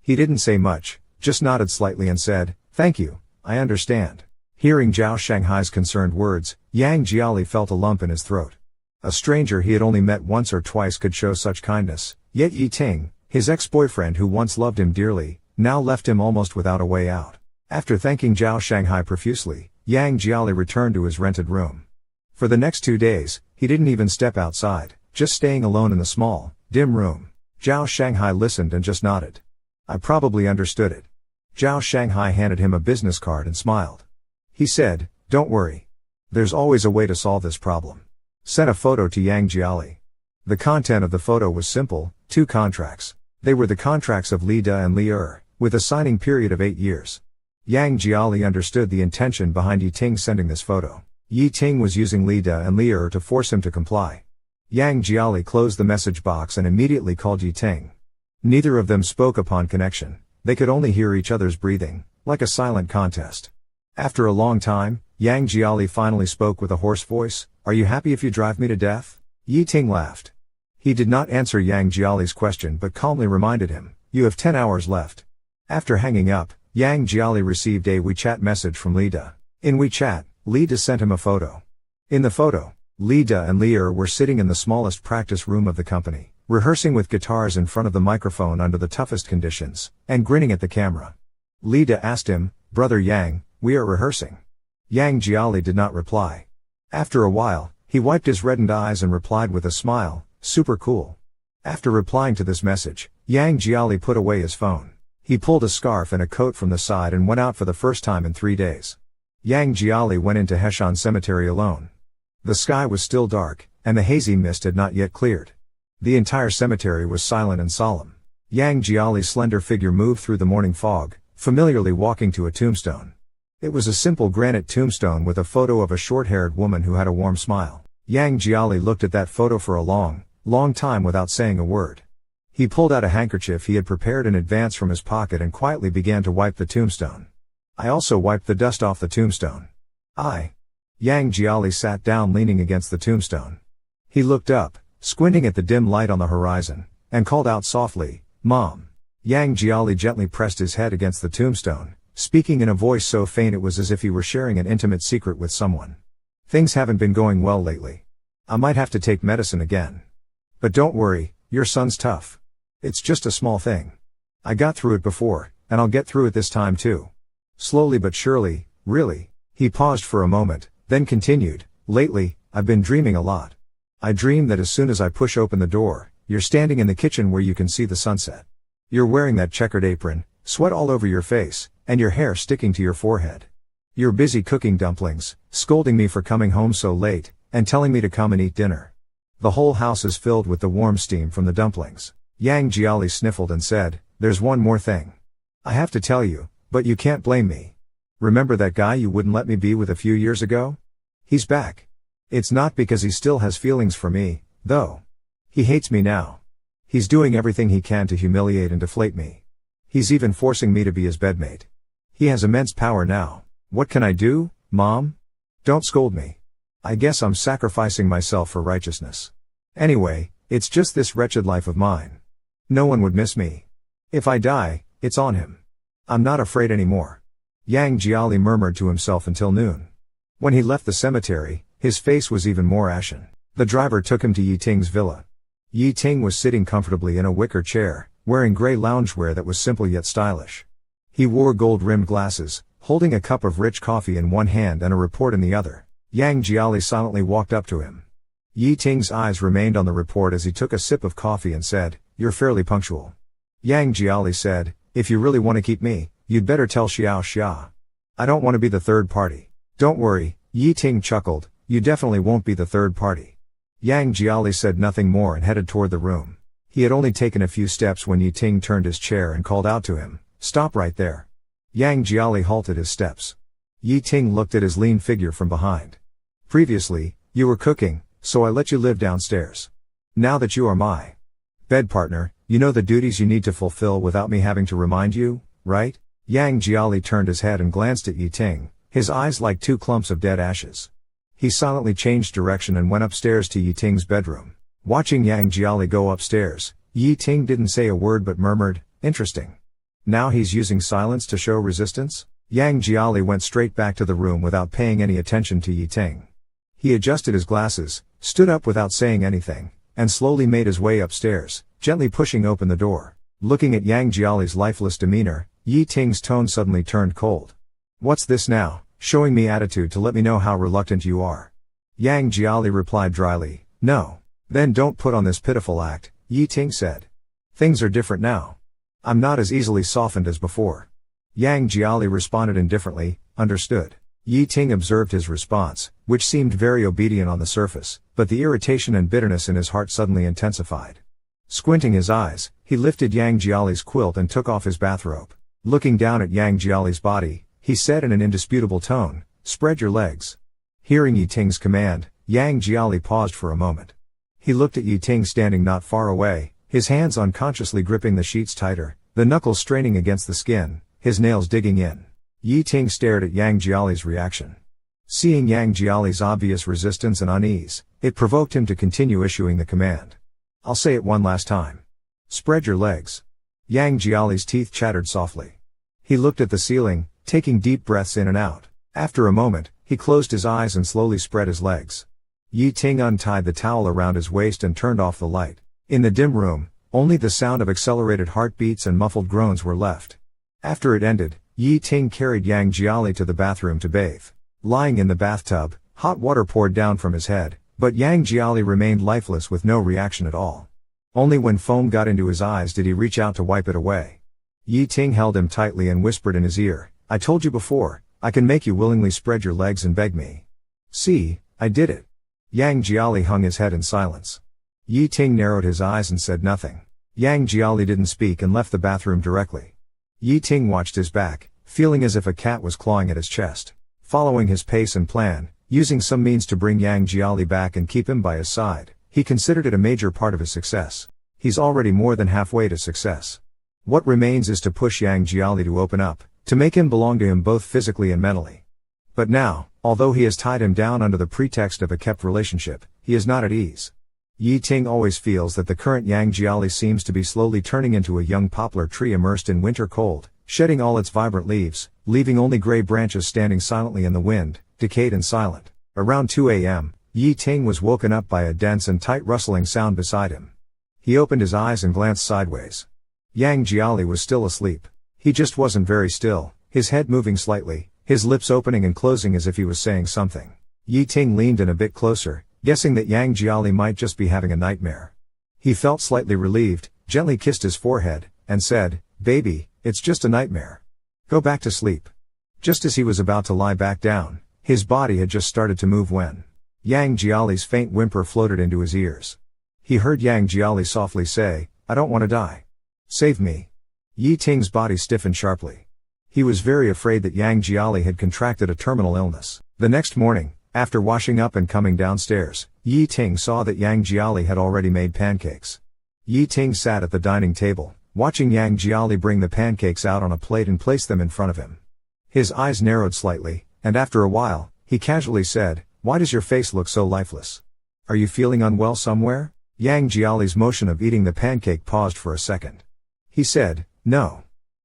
He didn't say much, just nodded slightly and said, "Thank you, I understand." Hearing Zhao Shanghai's concerned words, Yang Jiali felt a lump in his throat. A stranger he had only met once or twice could show such kindness, yet Yi Ting, his ex-boyfriend who once loved him dearly, now left him almost without a way out. After thanking Zhao Shanghai profusely, Yang Jiali returned to his rented room. For the next 2 days, he didn't even step outside, just staying alone in the small, dim room. Zhao Shanghai listened and just nodded. I probably understood it. Zhao Shanghai handed him a business card and smiled. He said, "Don't worry. There's always a way to solve this problem." Sent a photo to Yang Jiali. The content of the photo was simple, 2 contracts. They were the contracts of Li Da and Li with a signing period of 8 years. Yang Jiali understood the intention behind Yi Ting sending this photo. Yi Ting was using Li Da and Li to force him to comply. Yang Jiali closed the message box and immediately called Yi Ting. Neither of them spoke upon connection. They could only hear each other's breathing, like a silent contest. After a long time, Yang Jiali finally spoke with a hoarse voice, "Are you happy if you drive me to death?" Yi Ting laughed. He did not answer Yang Jiali's question but calmly reminded him, "You have 10 hours left." After hanging up, Yang Jiali received a WeChat message from Li Da. In WeChat, Li Da sent him a photo. In the photo, Li Da and Li were sitting in the smallest practice room of the company, rehearsing with guitars in front of the microphone under the toughest conditions, and grinning at the camera. Li Da asked him, "Brother Yang, we are rehearsing." Yang Jiali did not reply. After a while, he wiped his reddened eyes and replied with a smile, "Super cool." After replying to this message, Yang Jiali put away his phone. He pulled a scarf and a coat from the side and went out for the first time in 3 days. Yang Jiali went into Heshan Cemetery alone. The sky was still dark, and the hazy mist had not yet cleared. The entire cemetery was silent and solemn. Yang Jiali's slender figure moved through the morning fog, familiarly walking to a tombstone. It was a simple granite tombstone with a photo of a short-haired woman who had a warm smile. Yang Jiali looked at that photo for a long time without saying a word. He pulled out a handkerchief he had prepared in advance from his pocket and quietly began to wipe the tombstone. I also wiped the dust off the tombstone. Yang Jiali sat down leaning against the tombstone. He looked up, squinting at the dim light on the horizon, and called out softly, "Mom." Yang Jiali gently pressed his head against the tombstone, speaking in a voice so faint it was as if he were sharing an intimate secret with someone. "Things haven't been going well lately. I might have to take medicine again. But don't worry, your son's tough. It's just a small thing. I got through it before, and I'll get through it this time too. Slowly but surely, really." He paused for a moment, then continued, "Lately, I've been dreaming a lot. I dream that as soon as I push open the door, you're standing in the kitchen where you can see the sunset. You're wearing that checkered apron, sweat all over your face, and your hair sticking to your forehead. You're busy cooking dumplings, scolding me for coming home so late, and telling me to come and eat dinner. The whole house is filled with the warm steam from the dumplings. Yang Jiali sniffled and said, there's one more thing. I have to tell you, but you can't blame me. Remember that guy you wouldn't let me be with a few years ago? He's back. It's not because he still has feelings for me, though. He hates me now. He's doing everything he can to humiliate and deflate me. He's even forcing me to be his bedmate. He has immense power now. What can I do, Mom? Don't scold me. I guess I'm sacrificing myself for righteousness. Anyway, it's just this wretched life of mine. No one would miss me. If I die, it's on him. I'm not afraid anymore. Yang Jiali murmured to himself until noon. When he left the cemetery, his face was even more ashen. The driver took him to Yi Ting's villa. Yi Ting was sitting comfortably in a wicker chair, wearing gray loungewear that was simple yet stylish. He wore gold-rimmed glasses, holding a cup of rich coffee in one hand and a report in the other. Yang Jiali silently walked up to him. Yi Ting's eyes remained on the report as he took a sip of coffee and said, "You're fairly punctual." Yang Jiali said, "If you really want to keep me, you'd better tell Xiao Xia. I don't want to be the third party." "Don't worry," Yi Ting chuckled, "you definitely won't be the third party." Yang Jiali said nothing more and headed toward the room. He had only taken a few steps when Yi Ting turned his chair and called out to him, "Stop right there." Yang Jiali halted his steps. Yi Ting looked at his lean figure from behind. "Previously, you were cooking, so I let you live downstairs. Now that you are my bed partner, you know the duties you need to fulfill without me having to remind you, right?" Yang Jiali turned his head and glanced at Yi Ting, his eyes like two clumps of dead ashes. He silently changed direction and went upstairs to Yi Ting's bedroom. Watching Yang Jiali go upstairs, Yi Ting didn't say a word but murmured, "Interesting. Now he's using silence to show resistance?" Yang Jiali went straight back to the room without paying any attention to Yi Ting. He adjusted his glasses, stood up without saying anything, and slowly made his way upstairs, gently pushing open the door. Looking at Yang Jiali's lifeless demeanor, Yi Ting's tone suddenly turned cold. "What's this now, showing me attitude to let me know how reluctant you are?" Yang Jiali replied dryly, "No." "Then don't put on this pitiful act," Yi Ting said. "Things are different now. I'm not as easily softened as before." Yang Jiali responded indifferently, "Understood." Yi Ting observed his response, which seemed very obedient on the surface, but the irritation and bitterness in his heart suddenly intensified. Squinting his eyes, he lifted Yang Jiali's quilt and took off his bathrobe. Looking down at Yang Jiali's body, he said in an indisputable tone, "Spread your legs." Hearing Yi Ting's command, Yang Jiali paused for a moment. He looked at Yi Ting standing not far away, his hands unconsciously gripping the sheets tighter, the knuckles straining against the skin, his nails digging in. Yi Ting stared at Yang Jiali's reaction. Seeing Yang Jiali's obvious resistance and unease, it provoked him to continue issuing the command. "I'll say it one last time. Spread your legs." Yang Jiali's teeth chattered softly. He looked at the ceiling, taking deep breaths in and out. After a moment, he closed his eyes and slowly spread his legs. Yi Ting untied the towel around his waist and turned off the light. In the dim room, only the sound of accelerated heartbeats and muffled groans were left. After it ended, Yi Ting carried Yang Jiali to the bathroom to bathe. Lying in the bathtub, hot water poured down from his head, but Yang Jiali remained lifeless with no reaction at all. Only when foam got into his eyes did he reach out to wipe it away. Yi Ting held him tightly and whispered in his ear, "I told you before, I can make you willingly spread your legs and beg me. See, I did it." Yang Jiali hung his head in silence. Yi Ting narrowed his eyes and said nothing. Yang Jiali didn't speak and left the bathroom directly. Yi Ting watched his back, feeling as if a cat was clawing at his chest. Following his pace and plan, using some means to bring Yang Jiali back and keep him by his side, he considered it a major part of his success. He's already more than halfway to success. What remains is to push Yang Jiali to open up, to make him belong to him both physically and mentally. But now, although he has tied him down under the pretext of a kept relationship, he is not at ease. Yi Ting always feels that the current Yang Jiali seems to be slowly turning into a young poplar tree immersed in winter cold, shedding all its vibrant leaves, leaving only gray branches standing silently in the wind, decayed and silent. Around 2 a.m., Yi Ting was woken up by a dense and tight rustling sound beside him. He opened his eyes and glanced sideways. Yang Jiali was still asleep. He just wasn't very still, his head moving slightly, his lips opening and closing as if he was saying something. Yi Ting leaned in a bit closer, guessing that Yang Jiali might just be having a nightmare. He felt slightly relieved, gently kissed his forehead, and said, "Baby, it's just a nightmare. Go back to sleep. Just as he was about to lie back down, his body had just started to move when Yang Jiali's faint whimper floated into his ears. He heard Yang Jiali softly say, "I don't want to die. Save me." Yi Ting's body stiffened sharply. He was very afraid that Yang Jiali had contracted a terminal illness. The next morning, after washing up and coming downstairs, Yi Ting saw that Yang Jiali had already made pancakes. Yi Ting sat at the dining table, watching Yang Jiali bring the pancakes out on a plate and place them in front of him. His eyes narrowed slightly, and after a while, he casually said, "Why does your face look so lifeless? Are you feeling unwell somewhere?" Yang Jiali's motion of eating the pancake paused for a second. He said, "No."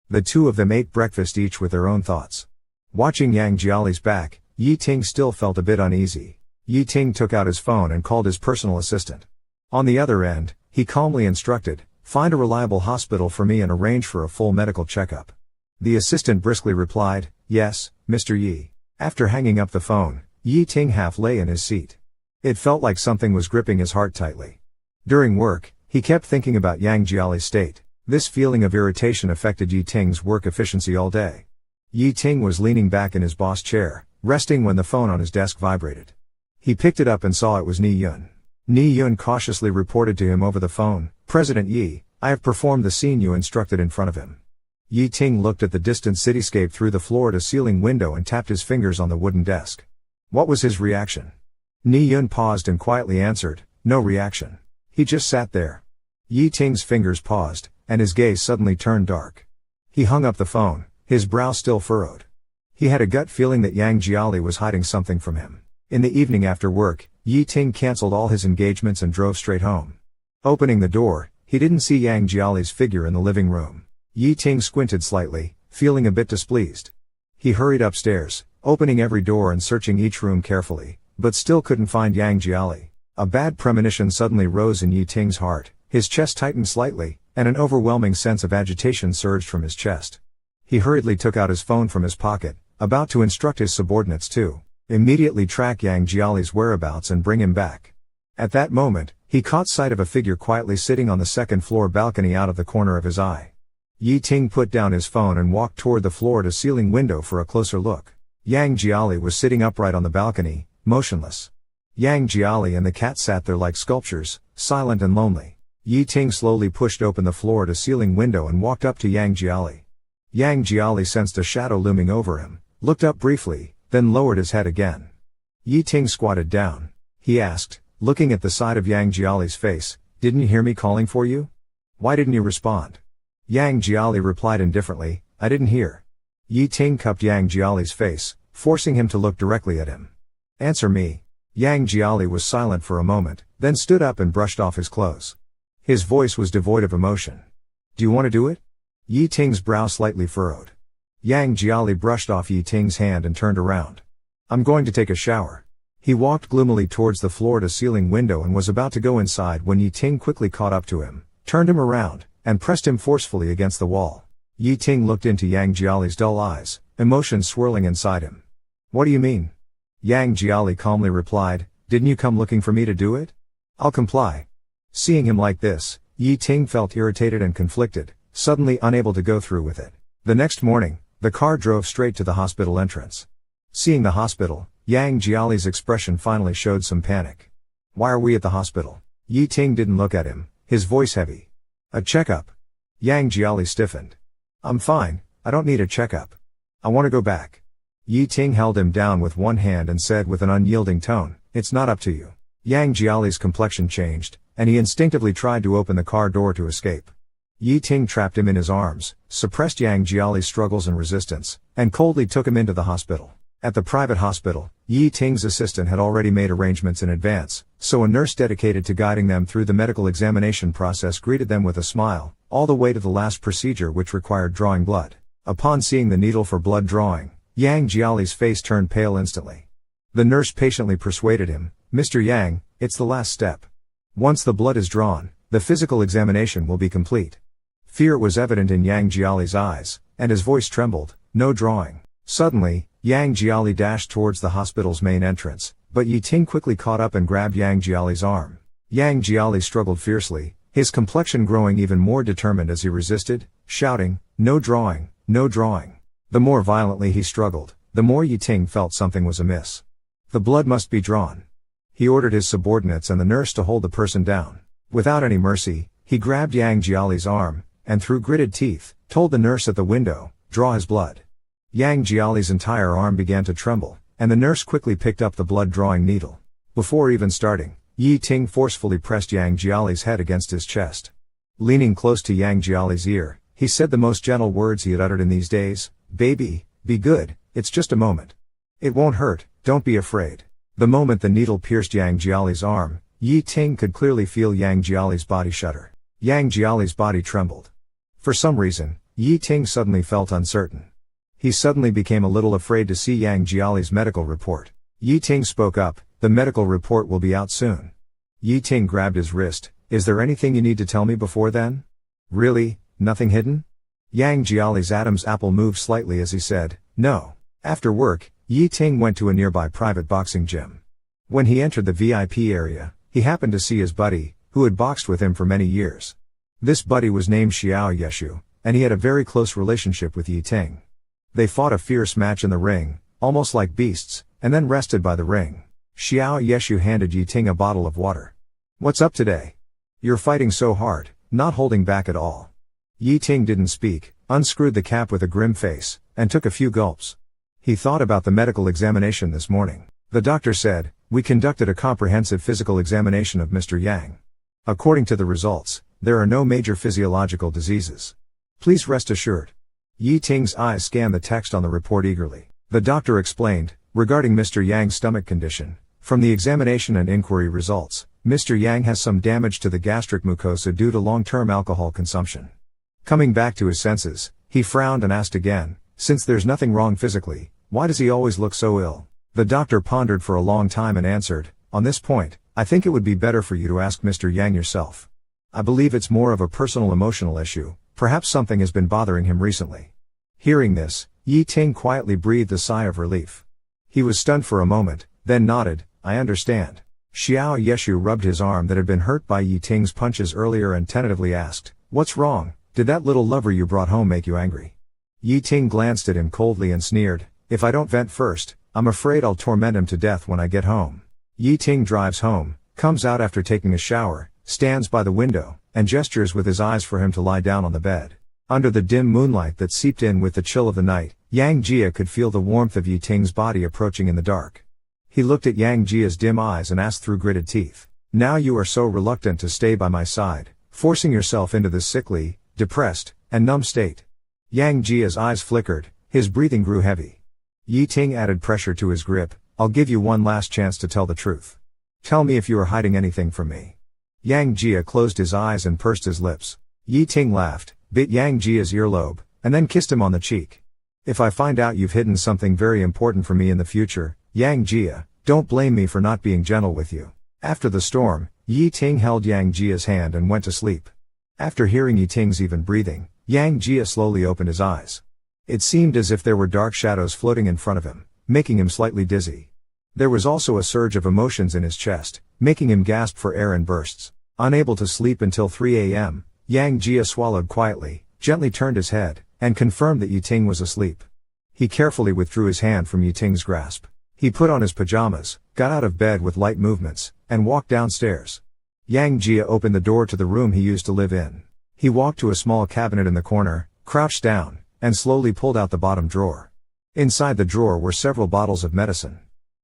The two of them ate breakfast each with their own thoughts. Watching Yang Jiali's back, Yi Ting still felt a bit uneasy. Yi Ting took out his phone and called his personal assistant. On the other end, he calmly instructed, "Find a reliable hospital for me and arrange for a full medical checkup." The assistant briskly replied, "Yes, Mr. Yi." After hanging up the phone, Yi Ting half lay in his seat. It felt like something was gripping his heart tightly. During work, he kept thinking about Yang Jiali's state. This feeling of irritation affected Yi Ting's work efficiency all day. Yi Ting was leaning back in his boss chair, resting when the phone on his desk vibrated. He picked it up and saw it was Ni Yun. Ni Yun cautiously reported to him over the phone, "President Yi, I have performed the scene you instructed in front of him." Yi Ting looked at the distant cityscape through the floor-to-ceiling window and tapped his fingers on the wooden desk. What was his reaction? Ni Yun paused and quietly answered, "No reaction." He just sat there. Yi Ting's fingers paused, and his gaze suddenly turned dark. He hung up the phone, his brow still furrowed. He had a gut feeling that Yang Jiali was hiding something from him. In the evening after work, Yi Ting canceled all his engagements and drove straight home. Opening the door, he didn't see Yang Jiali's figure in the living room. Yi Ting squinted slightly, feeling a bit displeased. He hurried upstairs, opening every door and searching each room carefully, but still couldn't find Yang Jiali. A bad premonition suddenly rose in Yi Ting's heart, his chest tightened slightly, and an overwhelming sense of agitation surged from his chest. He hurriedly took out his phone from his pocket, about to instruct his subordinates to immediately track Yang Jiali's whereabouts and bring him back. At that moment, he caught sight of a figure quietly sitting on the second-floor balcony out of the corner of his eye. Yi Ting put down his phone and walked toward the floor-to-ceiling window for a closer look. Yang Jiali was sitting upright on the balcony, motionless. Yang Jiali and the cat sat there like sculptures, silent and lonely. Yi Ting slowly pushed open the floor-to-ceiling window and walked up to Yang Jiali. Yang Jiali sensed a shadow looming over him, looked up briefly, then lowered his head again. Yi Ting squatted down. He asked, looking at the side of Yang Jiali's face, "Didn't you hear me calling for you? Why didn't you respond?" Yang Jiali replied indifferently, "I didn't hear." Yi Ting cupped Yang Jiali's face, forcing him to look directly at him. "Answer me." Yang Jiali was silent for a moment, then stood up and brushed off his clothes. His voice was devoid of emotion. "Do you want to do it?" Yi Ting's brow slightly furrowed. Yang Jiali brushed off Yi Ting's hand and turned around. "I'm going to take a shower." He walked gloomily towards the floor-to-ceiling window and was about to go inside when Yi Ting quickly caught up to him, turned him around, and pressed him forcefully against the wall. Yi Ting looked into Yang Jiali's dull eyes, emotion swirling inside him. "What do you mean?" Yang Jiali calmly replied, "Didn't you come looking for me to do it? I'll comply." Seeing him like this, Yi Ting felt irritated and conflicted, suddenly unable to go through with it. The next morning, the car drove straight to the hospital entrance. Seeing the hospital, Yang Jiali's expression finally showed some panic. "Why are we at the hospital?" Yi Ting didn't look at him, his voice heavy. "A checkup." Yang Jiali stiffened. "I'm fine, I don't need a checkup. I want to go back." Yi Ting held him down with one hand and said with an unyielding tone, "It's not up to you." Yang Jiali's complexion changed, and he instinctively tried to open the car door to escape. Yi Ting trapped him in his arms, suppressed Yang Jiali's struggles and resistance, and coldly took him into the hospital. At the private hospital, Yi Ting's assistant had already made arrangements in advance, so a nurse dedicated to guiding them through the medical examination process greeted them with a smile, all the way to the last procedure which required drawing blood. Upon seeing the needle for blood drawing, Yang Jiali's face turned pale instantly. The nurse patiently persuaded him, "Mr. Yang, it's the last step. Once the blood is drawn, the physical examination will be complete." Fear was evident in Yang Jiali's eyes, and his voice trembled, "No drawing." Suddenly, Yang Jiali dashed towards the hospital's main entrance, but Yi Ting quickly caught up and grabbed Yang Jiali's arm. Yang Jiali struggled fiercely, his complexion growing even more determined as he resisted, shouting, "No drawing, no drawing." The more violently he struggled, the more Yi Ting felt something was amiss. The blood must be drawn. He ordered his subordinates and the nurse to hold the person down. Without any mercy, he grabbed Yang Jiali's arm, and through gritted teeth, told the nurse at the window, "Draw his blood." Yang Jiali's entire arm began to tremble, and the nurse quickly picked up the blood-drawing needle. Before even starting, Yi Ting forcefully pressed Yang Jiali's head against his chest. Leaning close to Yang Jiali's ear, he said the most gentle words he had uttered in these days, "Baby, be good, it's just a moment. It won't hurt, don't be afraid." The moment the needle pierced Yang Jiali's arm, Yi Ting could clearly feel Yang Jiali's body shudder. Yang Jiali's body trembled. For some reason, Yi Ting suddenly felt uncertain. He suddenly became a little afraid to see Yang Jiali's medical report. Yi Ting spoke up, "The medical report will be out soon." Yi Ting grabbed his wrist, "Is there anything you need to tell me before then?" "Really, nothing hidden?" Yang Jiali's Adam's apple moved slightly as he said, "No." After work, Yi Ting went to a nearby private boxing gym. When he entered the VIP area, he happened to see his buddy, who had boxed with him for many years. This buddy was named Xiao Yeshu, and he had a very close relationship with Yi Ting. They fought a fierce match in the ring, almost like beasts, and then rested by the ring. Xiao Yeshu handed Yi Ting a bottle of water. "What's up today? You're fighting so hard, not holding back at all." Yi Ting didn't speak, unscrewed the cap with a grim face, and took a few gulps. He thought about the medical examination this morning. The doctor said, "We conducted a comprehensive physical examination of Mr. Yang. According to the results, there are no major physiological diseases. Please rest assured." Yi Ting's eyes scanned the text on the report eagerly. The doctor explained, regarding Mr. Yang's stomach condition, "From the examination and inquiry results, Mr. Yang has some damage to the gastric mucosa due to long-term alcohol consumption." Coming back to his senses, he frowned and asked again, "Since there's nothing wrong physically, why does he always look so ill?" The doctor pondered for a long time and answered, "On this point, I think it would be better for you to ask Mr. Yang yourself. I believe it's more of a personal emotional issue, perhaps something has been bothering him recently." Hearing this, Yi Ting quietly breathed a sigh of relief. He was stunned for a moment, then nodded, "I understand." Xiao Yeshu rubbed his arm that had been hurt by Yi Ting's punches earlier and tentatively asked, "What's wrong? Did that little lover you brought home make you angry?" Yi Ting glanced at him coldly and sneered, "If I don't vent first, I'm afraid I'll torment him to death when I get home." Yi Ting drives home, comes out after taking a shower, stands by the window, and gestures with his eyes for him to lie down on the bed. Under the dim moonlight that seeped in with the chill of the night, Yang Jia could feel the warmth of Yi Ting's body approaching in the dark. He looked at Yang Jia's dim eyes and asked through gritted teeth, "Now you are so reluctant to stay by my side, forcing yourself into this sickly, depressed, and numb state?" Yang Jia's eyes flickered, his breathing grew heavy. Yi Ting added pressure to his grip, "I'll give you one last chance to tell the truth. Tell me if you are hiding anything from me." Yang Jia closed his eyes and pursed his lips. Yi Ting laughed, bit Yang Jia's earlobe, and then kissed him on the cheek. "If I find out you've hidden something very important from me in the future, Yang Jia, don't blame me for not being gentle with you." After the storm, Yi Ting held Yang Jia's hand and went to sleep. After hearing Yi Ting's even breathing, Yang Jia slowly opened his eyes. It seemed as if there were dark shadows floating in front of him, making him slightly dizzy. There was also a surge of emotions in his chest, making him gasp for air in bursts. Unable to sleep until 3 a.m., Yang Jia swallowed quietly, gently turned his head, and confirmed that Yi Ting was asleep. He carefully withdrew his hand from Yi Ting's grasp. He put on his pajamas, got out of bed with light movements, and walked downstairs. Yang Jia opened the door to the room he used to live in. He walked to a small cabinet in the corner, crouched down, and slowly pulled out the bottom drawer. Inside the drawer were several bottles of medicine.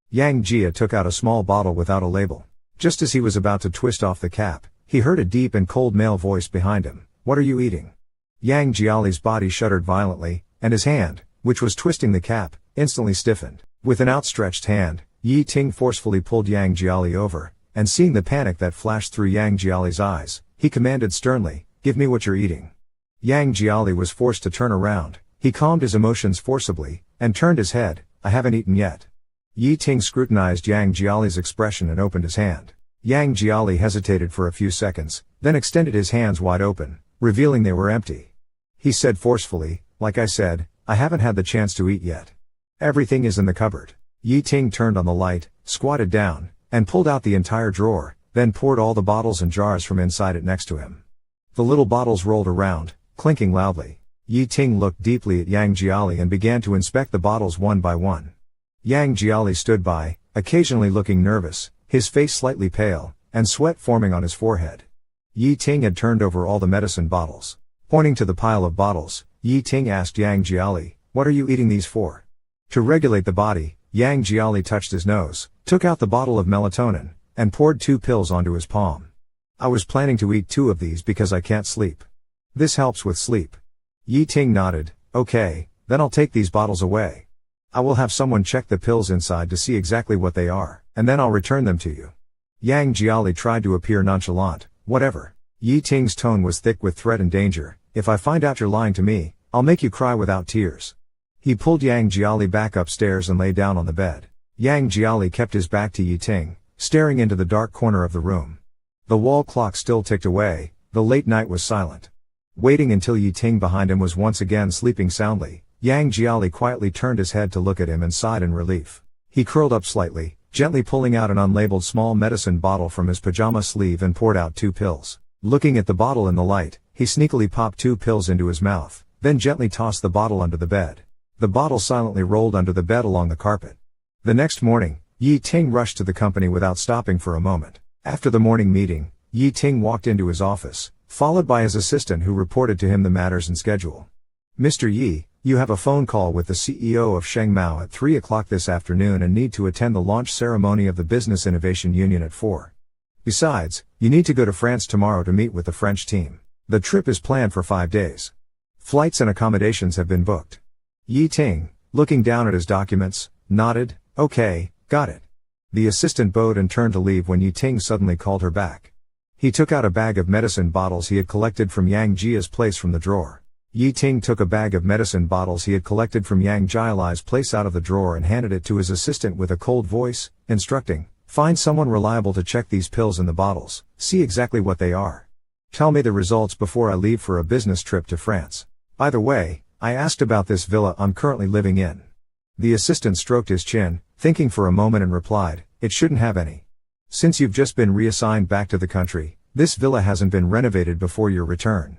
Yang Jia took out a small bottle without a label. Just as he was about to twist off the cap, he heard a deep and cold male voice behind him, "What are you eating?" Yang Jiali's body shuddered violently, and his hand, which was twisting the cap, instantly stiffened. With an outstretched hand, Yi Ting forcefully pulled Yang Jiali over, and seeing the panic that flashed through Yang Jiali's eyes, he commanded sternly, "Give me what you're eating." Yang Jiali was forced to turn around. He calmed his emotions forcibly, and turned his head, "I haven't eaten yet." Yi Ting scrutinized Yang Jiali's expression and opened his hand. Yang Jiali hesitated for a few seconds, then extended his hands wide open, revealing they were empty. He said forcefully, "Like I said, I haven't had the chance to eat yet. Everything is in the cupboard." Yi Ting turned on the light, squatted down, and pulled out the entire drawer, then poured all the bottles and jars from inside it next to him. The little bottles rolled around, clinking loudly. Yi Ting looked deeply at Yang Jiali and began to inspect the bottles one by one. Yang Jiali stood by, occasionally looking nervous, his face slightly pale, and sweat forming on his forehead. Yi Ting had turned over all the medicine bottles. Pointing to the pile of bottles, Yi Ting asked Yang Jiali, "What are you eating these for?" To regulate the body, Yang Jiali touched his nose, took out the bottle of melatonin, and poured 2 pills onto his palm. "I was planning to eat 2 of these because I can't sleep. This helps with sleep." Yi Ting nodded, "Okay, then I'll take these bottles away. I will have someone check the pills inside to see exactly what they are, and then I'll return them to you." Yang Jiali tried to appear nonchalant, "Whatever." Yi Ting's tone was thick with threat and danger. "If I find out you're lying to me, I'll make you cry without tears." He pulled Yang Jiali back upstairs and lay down on the bed. Yang Jiali kept his back to Yi Ting, staring into the dark corner of the room. The wall clock still ticked away, the late night was silent. Waiting until Yi Ting behind him was once again sleeping soundly, Yang Jiali quietly turned his head to look at him and sighed in relief. He curled up slightly, gently pulling out an unlabeled small medicine bottle from his pajama sleeve and poured out 2 pills. Looking at the bottle in the light, he sneakily popped 2 pills into his mouth, then gently tossed the bottle under the bed. The bottle silently rolled under the bed along the carpet. The next morning, Yi Ting rushed to the company without stopping for a moment. After the morning meeting, Yi Ting walked into his office, followed by his assistant who reported to him the matters and schedule. "Mr. Yi, you have a phone call with the CEO of Shengmao at 3 o'clock this afternoon and need to attend the launch ceremony of the Business Innovation Union at 4. Besides, you need to go to France tomorrow to meet with the French team. The trip is planned for 5 days. Flights and accommodations have been booked." Yi Ting, looking down at his documents, nodded, "Okay, got it." The assistant bowed and turned to leave when Yi Ting suddenly called her back. He took out a bag of medicine bottles he had collected from Yang Jia's place from the drawer. Yi Ting took a bag of medicine bottles he had collected from Yang Jiali's place out of the drawer and handed it to his assistant with a cold voice, instructing, "Find someone reliable to check these pills in the bottles, see exactly what they are. Tell me the results before I leave for a business trip to France. By the way, I asked about this villa I'm currently living in." The assistant stroked his chin, thinking for a moment and replied, "It shouldn't have any. Since you've just been reassigned back to the country, this villa hasn't been renovated before your return.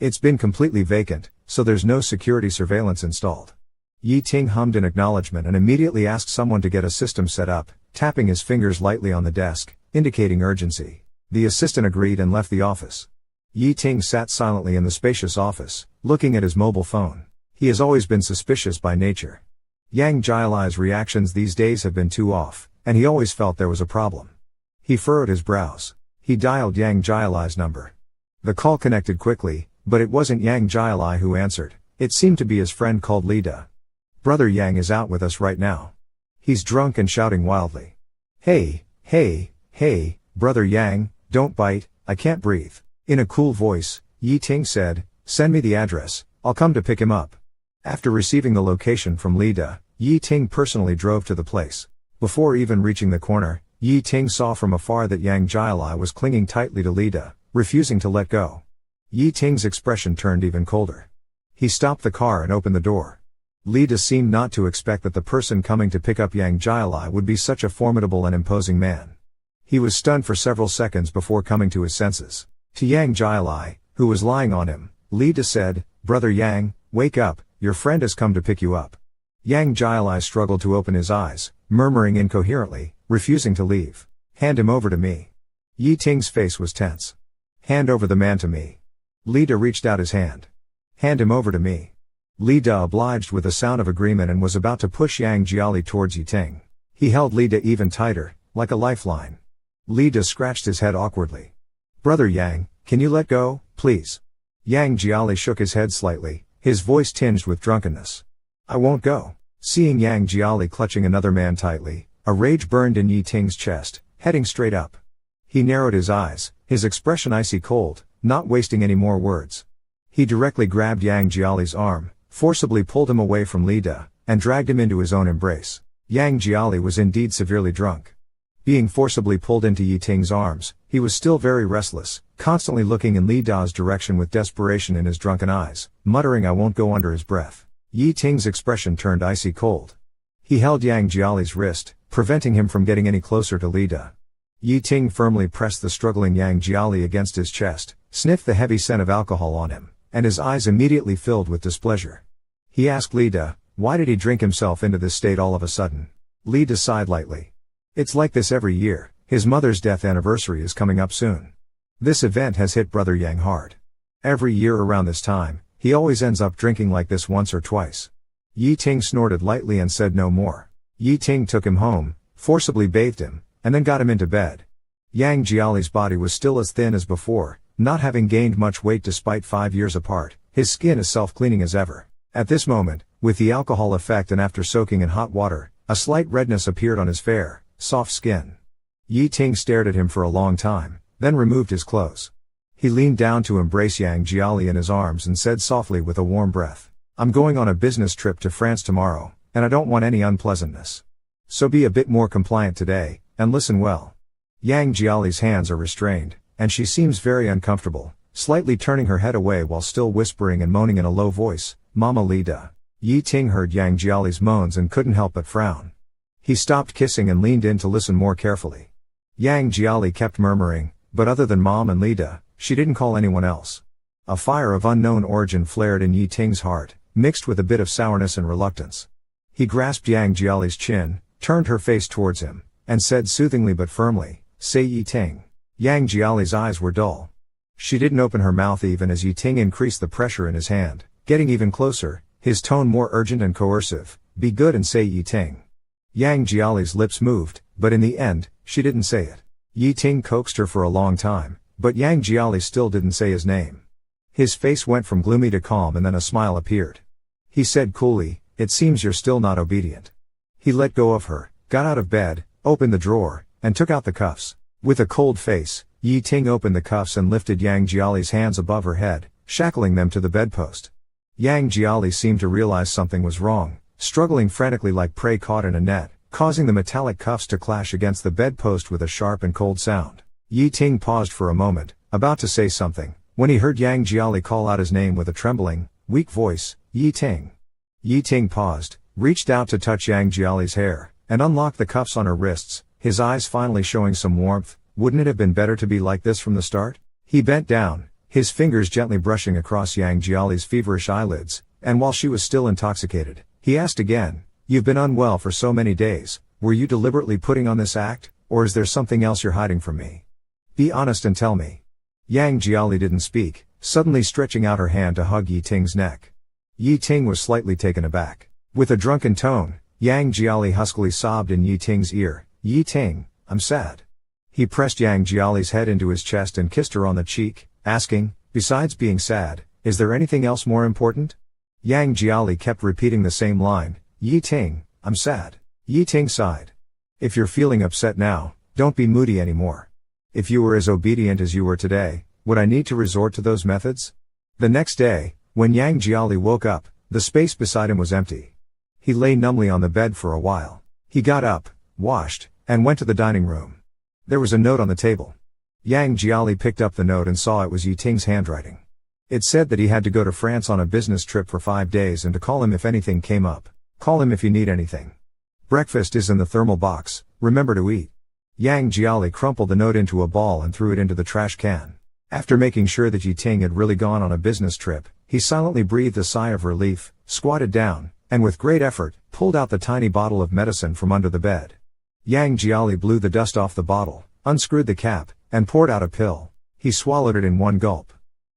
It's been completely vacant, so there's no security surveillance installed." Yi Ting hummed in acknowledgement and immediately asked someone to get a system set up, tapping his fingers lightly on the desk, indicating urgency. The assistant agreed and left the office. Yi Ting sat silently in the spacious office, looking at his mobile phone. He has always been suspicious by nature. Yang Jiali's reactions these days have been too off, and he always felt there was a problem. He furrowed his brows. He dialed Yang Jiali's number. The call connected quickly, but it wasn't Yang Jiali who answered. It seemed to be his friend called Lida. "Brother Yang is out with us right now. He's drunk and shouting wildly. Hey, Brother Yang, don't bite, I can't breathe." In a cool voice, Yi Ting said, "Send me the address, I'll come to pick him up." After receiving the location from Lida, Yi Ting personally drove to the place. Before even reaching the corner, Yi Ting saw from afar that Yang Jiali was clinging tightly to Lida, refusing to let go. Yi Ting's expression turned even colder. He stopped the car and opened the door. Lida seemed not to expect that the person coming to pick up Yang Jiali would be such a formidable and imposing man. He was stunned for several seconds before coming to his senses. To Yang Jiali, who was lying on him, Lida said, "Brother Yang, wake up, your friend has come to pick you up." Yang Jiali struggled to open his eyes, murmuring incoherently, refusing to leave. "Hand him over to me." Yi Ting's face was tense. "Hand over the man to me." Lida reached out his hand. "Hand him over to me." Lida obliged with a sound of agreement and was about to push Yang Jiali towards Yi Ting. He held Lida even tighter, like a lifeline. Lida scratched his head awkwardly. "Brother Yang, can you let go, please?" Yang Jiali shook his head slightly, his voice tinged with drunkenness. "I won't go." Seeing Yang Jiali clutching another man tightly, a rage burned in Yi Ting's chest, heading straight up. He narrowed his eyes, his expression icy cold, not wasting any more words. He directly grabbed Yang Jiali's arm, forcibly pulled him away from Lida, and dragged him into his own embrace. Yang Jiali was indeed severely drunk. Being forcibly pulled into Yi Ting's arms, he was still very restless, constantly looking in Lida's direction with desperation in his drunken eyes, muttering "I won't go" under his breath. Yi Ting's expression turned icy cold. He held Yang Jiali's wrist, preventing him from getting any closer to Lida. Yi Ting firmly pressed the struggling Yang Jiali against his chest, sniffed the heavy scent of alcohol on him, and his eyes immediately filled with displeasure. He asked Lida, why did he drink himself into this state all of a sudden? Lida sighed lightly. It's like this every year, his mother's death anniversary is coming up soon. This event has hit Brother Yang hard. Every year around this time, he always ends up drinking like this once or twice. Yi Ting snorted lightly and said no more. Yi Ting took him home, forcibly bathed him, and then got him into bed. Yang Jiali's body was still as thin as before, not having gained much weight despite 5 years apart. His skin as self-cleaning as ever. At this moment, with the alcohol effect and after soaking in hot water, a slight redness appeared on his fair, soft skin. Yi Ting stared at him for a long time, then removed his clothes. He leaned down to embrace Yang Jiali in his arms and said softly with a warm breath, I'm going on a business trip to France tomorrow, and I don't want any unpleasantness. So be a bit more compliant today, and listen well. Yang Jiali's hands are restrained, and she seems very uncomfortable, slightly turning her head away while still whispering and moaning in a low voice, Mama Lida. Yi Ting heard Yang Jiali's moans and couldn't help but frown. He stopped kissing and leaned in to listen more carefully. Yang Jiali kept murmuring, but other than Mom and Lida, she didn't call anyone else. A fire of unknown origin flared in Yi Ting's heart, mixed with a bit of sourness and reluctance. He grasped Yang Jiali's chin, turned her face towards him, and said soothingly but firmly, Say Yi Ting. Yang Jiali's eyes were dull. She didn't open her mouth even as Yi Ting increased the pressure in his hand, getting even closer, his tone more urgent and coercive, Be good and say Yi Ting. Yang Jiali's lips moved, but in the end, she didn't say it. Yi Ting coaxed her for a long time, but Yang Jiali still didn't say his name. His face went from gloomy to calm and then a smile appeared. He said coolly, It seems you're still not obedient. He let go of her, got out of bed, opened the drawer, and took out the cuffs. With a cold face, Yi Ting opened the cuffs and lifted Yang Jiali's hands above her head, shackling them to the bedpost. Yang Jiali seemed to realize something was wrong, struggling frantically like prey caught in a net, causing the metallic cuffs to clash against the bedpost with a sharp and cold sound. Yi Ting paused for a moment, about to say something, when he heard Yang Jiali call out his name with a trembling, weak voice, Yi Ting. Yi Ting paused, reached out to touch Yang Jiali's hair, and unlocked the cuffs on her wrists, his eyes finally showing some warmth. Wouldn't it have been better to be like this from the start? He bent down, his fingers gently brushing across Yang Jiali's feverish eyelids, and while she was still intoxicated, he asked again, You've been unwell for so many days, were you deliberately putting on this act, or is there something else you're hiding from me? Be honest and tell me. Yang Jiali didn't speak, suddenly stretching out her hand to hug Yi Ting's neck. Yi Ting was slightly taken aback. With a drunken tone, Yang Jiali huskily sobbed in Yi Ting's ear, Yi Ting, I'm sad. He pressed Yang Jiali's head into his chest and kissed her on the cheek, asking, Besides being sad, is there anything else more important? Yang Jiali kept repeating the same line, Yi Ting, I'm sad. Yi Ting sighed. If you're feeling upset now, don't be moody anymore. If you were as obedient as you were today, would I need to resort to those methods? The next day, when Yang Jiali woke up, the space beside him was empty. He lay numbly on the bed for a while. He got up, washed, and went to the dining room. There was a note on the table. Yang Jiali picked up the note and saw it was Yi Ting's handwriting. It said that he had to go to France on a business trip for 5 days and to call him if anything came up. Call him if you need anything. Breakfast is in the thermal box, remember to eat. Yang Jiali crumpled the note into a ball and threw it into the trash can. After making sure that Yi Ting had really gone on a business trip, he silently breathed a sigh of relief, squatted down, and with great effort, pulled out the tiny bottle of medicine from under the bed. Yang Jiali blew the dust off the bottle, unscrewed the cap, and poured out a pill. He swallowed it in one gulp.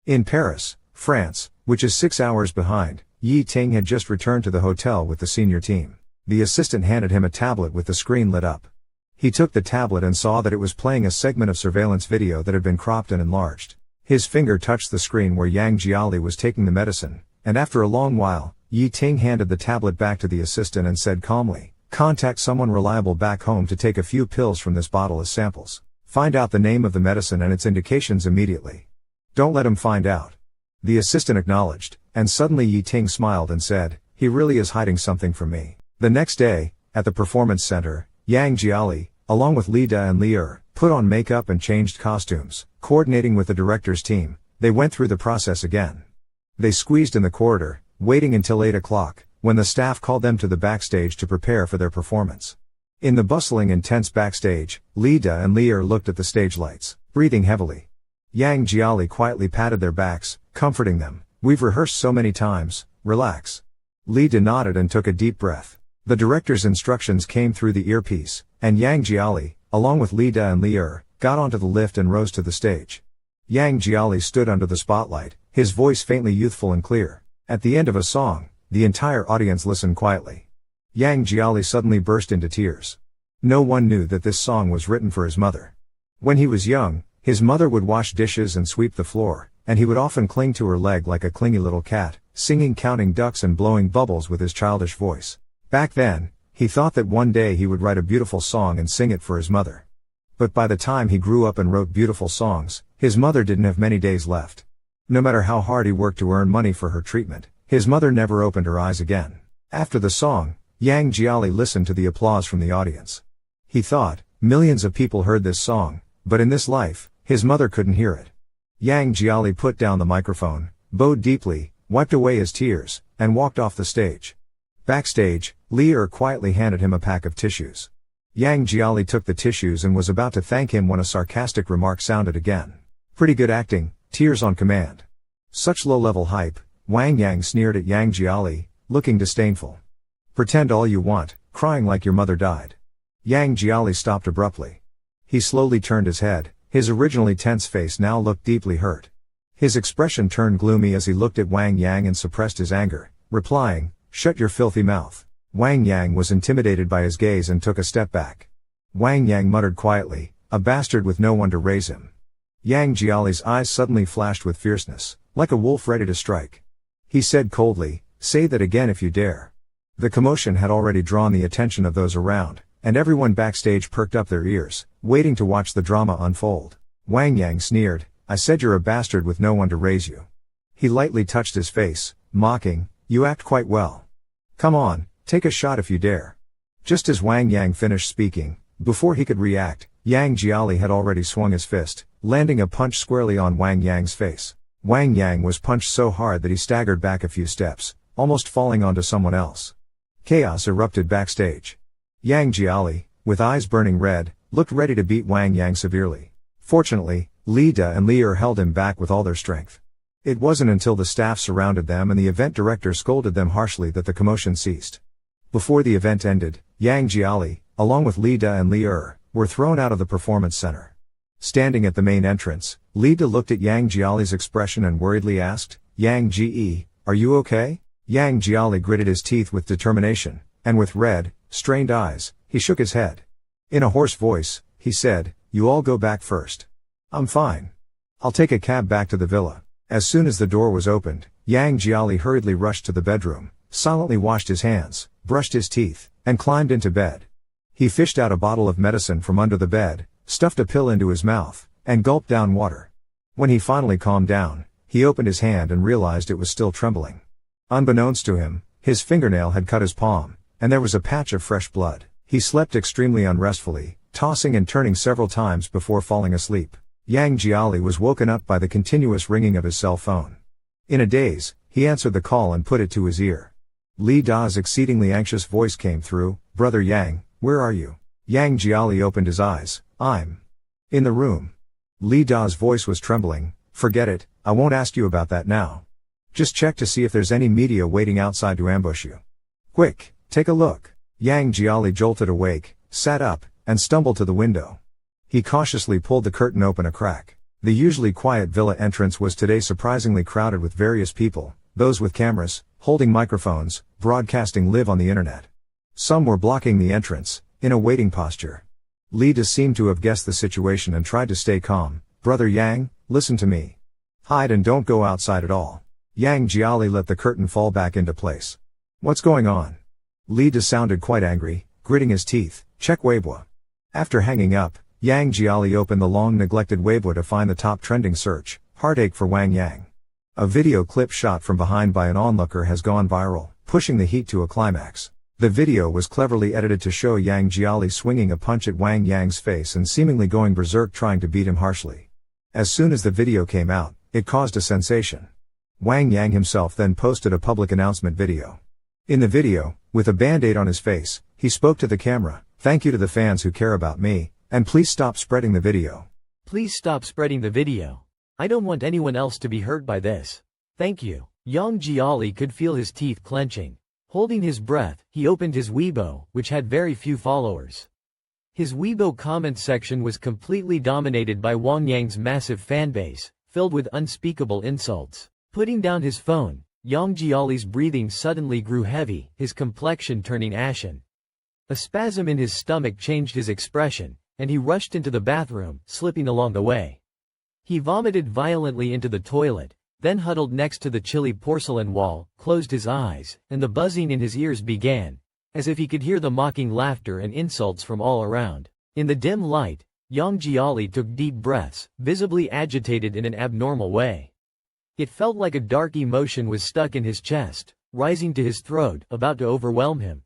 In Paris, France, which is 6 hours behind, Yi Ting had just returned to the hotel with the senior team. The assistant handed him a tablet with the screen lit up. He took the tablet and saw that it was playing a segment of surveillance video that had been cropped and enlarged. His finger touched the screen where Yang Jiali was taking the medicine, and after a long while, Yi Ting handed the tablet back to the assistant and said calmly, Contact someone reliable back home to take a few pills from this bottle as samples. Find out the name of the medicine and its indications immediately. Don't let him find out. The assistant acknowledged, and suddenly Yi Ting smiled and said, He really is hiding something from me. The next day, at the performance center, Yang Jiali, along with Lida and Lier, put on makeup and changed costumes. Coordinating with the director's team, they went through the process again. They squeezed in the corridor, waiting until 8 o'clock, when the staff called them to the backstage to prepare for their performance. In the bustling and tense backstage, Lida and Lier looked at the stage lights, breathing heavily. Yang Jiali quietly patted their backs, comforting them, We've rehearsed so many times, relax. Li Da nodded and took a deep breath. The director's instructions came through the earpiece, and Yang Jiali, along with Li Da and Li got onto the lift and rose to the stage. Yang Jiali stood under the spotlight, his voice faintly youthful and clear. At the end of a song, the entire audience listened quietly. Yang Jiali suddenly burst into tears. No one knew that this song was written for his mother. When he was young, his mother would wash dishes and sweep the floor, and he would often cling to her leg like a clingy little cat, singing counting ducks and blowing bubbles with his childish voice. Back then, he thought that one day he would write a beautiful song and sing it for his mother. But by the time he grew up and wrote beautiful songs, his mother didn't have many days left. No matter how hard he worked to earn money for her treatment, his mother never opened her eyes again. After the song, Yang Jiali listened to the applause from the audience. He thought, millions of people heard this song, but in this life, his mother couldn't hear it. Yang Jiali put down the microphone, bowed deeply, wiped away his tears, and walked off the stage. Backstage, Li quietly handed him a pack of tissues. Yang Jiali took the tissues and was about to thank him when a sarcastic remark sounded again. Pretty good acting, tears on command. Such low-level hype, Wang Yang sneered at Yang Jiali, looking disdainful. Pretend all you want, crying like your mother died. Yang Jiali stopped abruptly. He slowly turned his head, his originally tense face now looked deeply hurt. His expression turned gloomy as he looked at Wang Yang and suppressed his anger, replying, "Shut your filthy mouth." Wang Yang was intimidated by his gaze and took a step back. Wang Yang muttered quietly, "A bastard with no one to raise him." Yang Jiali's eyes suddenly flashed with fierceness, like a wolf ready to strike. He said coldly, "Say that again if you dare." The commotion had already drawn the attention of those around, and everyone backstage perked up their ears, waiting to watch the drama unfold. Wang Yang sneered, "I said you're a bastard with no one to raise you." He lightly touched his face, mocking, "You act quite well. Come on, take a shot if you dare." Just as Wang Yang finished speaking, before he could react, Yang Jiali had already swung his fist, landing a punch squarely on Wang Yang's face. Wang Yang was punched so hard that he staggered back a few steps, almost falling onto someone else. Chaos erupted backstage. Yang Jiali, with eyes burning red, looked ready to beat Wang Yang severely. Fortunately, Li Da and Li held him back with all their strength. It wasn't until the staff surrounded them and the event director scolded them harshly that the commotion ceased. Before the event ended, Yang Jiali, along with Li Da and Li were thrown out of the performance center. Standing at the main entrance, Li Da looked at Yang Jiali's expression and worriedly asked, "Yang Ji, are you okay?" Yang Jiali gritted his teeth with determination, and with red, strained eyes, he shook his head. In a hoarse voice, he said, "You all go back first. I'm fine. I'll take a cab back to the villa." As soon as the door was opened, Yang Jiali hurriedly rushed to the bedroom, silently washed his hands, brushed his teeth, and climbed into bed. He fished out a bottle of medicine from under the bed, stuffed a pill into his mouth, and gulped down water. When he finally calmed down, he opened his hand and realized it was still trembling. Unbeknownst to him, his fingernail had cut his palm, and there was a patch of fresh blood. He slept extremely unrestfully, tossing and turning several times before falling asleep. Yang Jiali was woken up by the continuous ringing of his cell phone. In a daze, he answered the call and put it to his ear. Li Da's exceedingly anxious voice came through, "Brother Yang, where are you?" Yang Jiali opened his eyes, "I'm in the room." Li Da's voice was trembling, "Forget it, I won't ask you about that now. Just check to see if there's any media waiting outside to ambush you. Quick, take a look." Yang Jiali jolted awake, sat up, and stumbled to the window. He cautiously pulled the curtain open a crack. The usually quiet villa entrance was today surprisingly crowded with various people, those with cameras, holding microphones, broadcasting live on the internet. Some were blocking the entrance, in a waiting posture. Li Da seemed to have guessed the situation and tried to stay calm. "Brother Yang, listen to me. Hide and don't go outside at all." Yang Jiali let the curtain fall back into place. "What's going on?" Li Da sounded quite angry, gritting his teeth. "Check Weibo." After hanging up, Yang Jiali opened the long-neglected Weibo to find the top trending search, "Heartache for Wang Yang." A video clip shot from behind by an onlooker has gone viral, pushing the heat to a climax. The video was cleverly edited to show Yang Jiali swinging a punch at Wang Yang's face and seemingly going berserk trying to beat him harshly. As soon as the video came out, it caused a sensation. Wang Yang himself then posted a public announcement video. In the video, with a band-aid on his face, he spoke to the camera, "Thank you to the fans who care about me, and please stop spreading the video. Please stop spreading the video. I don't want anyone else to be hurt by this. Thank you." Yang Jiali could feel his teeth clenching. Holding his breath, he opened his Weibo, which had very few followers. His Weibo comment section was completely dominated by Wang Yang's massive fanbase, filled with unspeakable insults. Putting down his phone, Yang Jiali's breathing suddenly grew heavy, his complexion turning ashen. A spasm in his stomach changed his expression, and he rushed into the bathroom, slipping along the way. He vomited violently into the toilet, then huddled next to the chilly porcelain wall, closed his eyes, and the buzzing in his ears began, as if he could hear the mocking laughter and insults from all around. In the dim light, Yang Jiali took deep breaths, visibly agitated in an abnormal way. It felt like a dark emotion was stuck in his chest, rising to his throat, about to overwhelm him.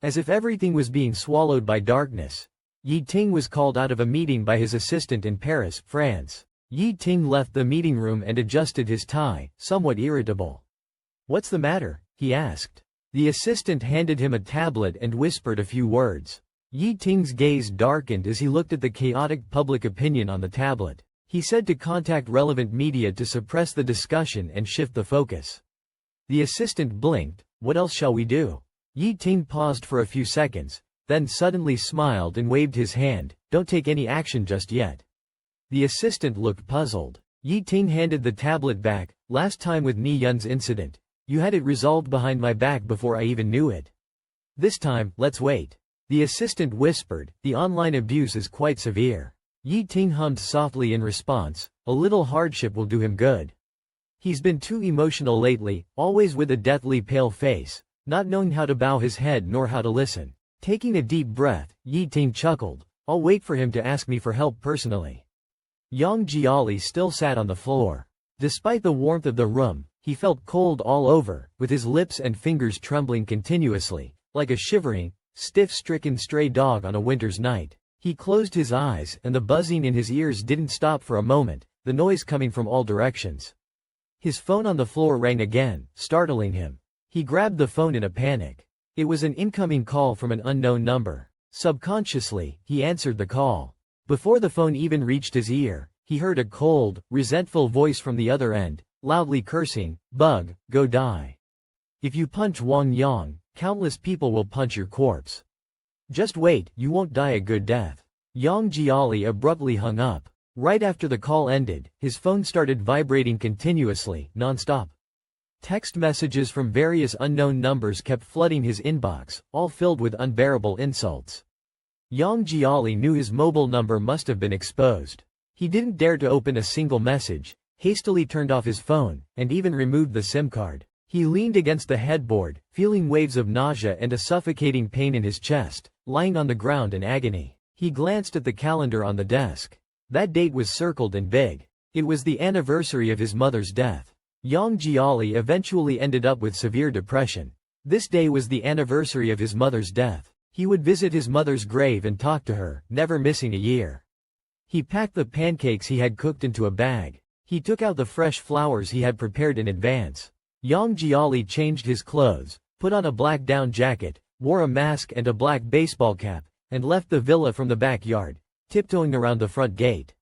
As if everything was being swallowed by darkness, Yi Ting was called out of a meeting by his assistant in Paris, France. Yi Ting left the meeting room and adjusted his tie, somewhat irritable. "What's the matter?" he asked. The assistant handed him a tablet and whispered a few words. Yi Ting's gaze darkened as he looked at the chaotic public opinion on the tablet. He said to contact relevant media to suppress the discussion and shift the focus. The assistant blinked. "What else shall we do?" Yi Ting paused for a few seconds, then suddenly smiled and waved his hand. "Don't take any action just yet." The assistant looked puzzled. Yi Ting handed the tablet back. "Last time with Ni Yun's incident, you had it resolved behind my back before I even knew it. This time, let's wait." The assistant whispered, "The online abuse is quite severe." Yi Ting hummed softly in response, "A little hardship will do him good. He's been too emotional lately, always with a deathly pale face, not knowing how to bow his head nor how to listen." Taking a deep breath, Yi Ting chuckled, "I'll wait for him to ask me for help personally." Yang Jiali still sat on the floor. Despite the warmth of the room, he felt cold all over, with his lips and fingers trembling continuously, like a shivering, stiff-stricken stray dog on a winter's night. He closed his eyes, and the buzzing in his ears didn't stop for a moment, the noise coming from all directions. His phone on the floor rang again, startling him. He grabbed the phone in a panic. It was an incoming call from an unknown number. Subconsciously, he answered the call. Before the phone even reached his ear, he heard a cold, resentful voice from the other end, loudly cursing, "Bug, go die. If you punch Wang Yang, countless people will punch your corpse. Just wait, you won't die a good death." Yang Jiali abruptly hung up. Right after the call ended, his phone started vibrating continuously, non-stop. Text messages from various unknown numbers kept flooding his inbox, all filled with unbearable insults. Yang Jiali knew his mobile number must have been exposed. He didn't dare to open a single message, hastily turned off his phone, and even removed the SIM card. He leaned against the headboard, feeling waves of nausea and a suffocating pain in his chest, lying on the ground in agony. He glanced at the calendar on the desk. That date was circled in big. It was the anniversary of his mother's death. Yang Jiali eventually ended up with severe depression. This day was the anniversary of his mother's death. He would visit his mother's grave and talk to her, never missing a year. He packed the pancakes he had cooked into a bag. He took out the fresh flowers he had prepared in advance. Yang Jiali changed his clothes, put on a black down jacket, wore a mask and a black baseball cap, and left the villa from the backyard, tiptoeing around the front gate.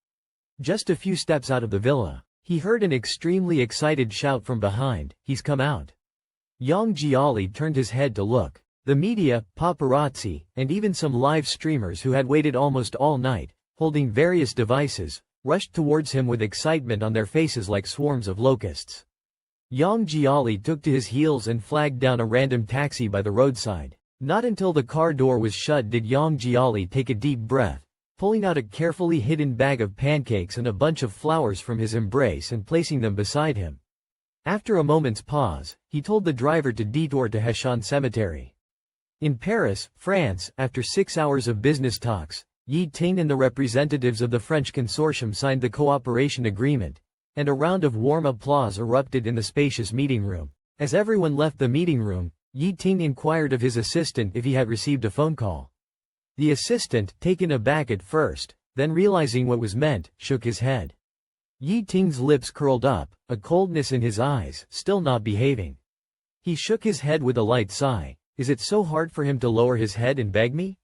Just a few steps out of the villa, he heard an extremely excited shout from behind, "He's come out." Yang Jiali turned his head to look. The media, paparazzi, and even some live streamers who had waited almost all night, holding various devices, rushed towards him with excitement on their faces like swarms of locusts. Yang Jiali took to his heels and flagged down a random taxi by the roadside. Not until the car door was shut did Yang Jiali take a deep breath, pulling out a carefully hidden bag of pancakes and a bunch of flowers from his embrace and placing them beside him. After a moment's pause, he told the driver to detour to Heshan Cemetery. In Paris, France, after 6 hours of business talks, Yi Ting and the representatives of the French consortium signed the cooperation agreement, and a round of warm applause erupted in the spacious meeting room. As everyone left the meeting room, Yi Ting inquired of his assistant if he had received a phone call. The assistant, taken aback at first, then realizing what was meant, shook his head. Yi Ting's lips curled up, a coldness in his eyes, still not behaving. He shook his head with a light sigh. Is it so hard for him to lower his head and beg me?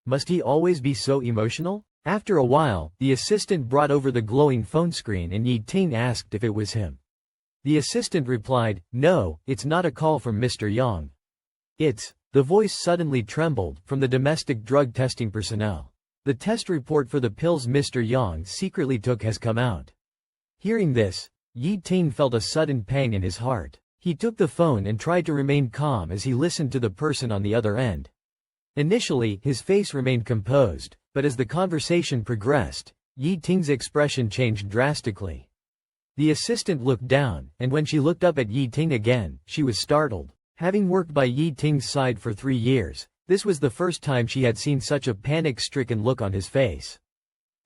Must he always be so emotional? After a while, the assistant brought over the glowing phone screen and Yi Ting asked if it was him. The assistant replied, "No, it's not a call from Mr. Yang. The voice suddenly trembled, from the domestic drug testing personnel. The test report for the pills Mr. Yang secretly took has come out." Hearing this, Yi Ting felt a sudden pang in his heart. He took the phone and tried to remain calm as he listened to the person on the other end. Initially, his face remained composed, but as the conversation progressed, Yi Ting's expression changed drastically. The assistant looked down, and when she looked up at Yi Ting again, she was startled. Having worked by Yi Ting's side for 3 years, this was the first time she had seen such a panic-stricken look on his face.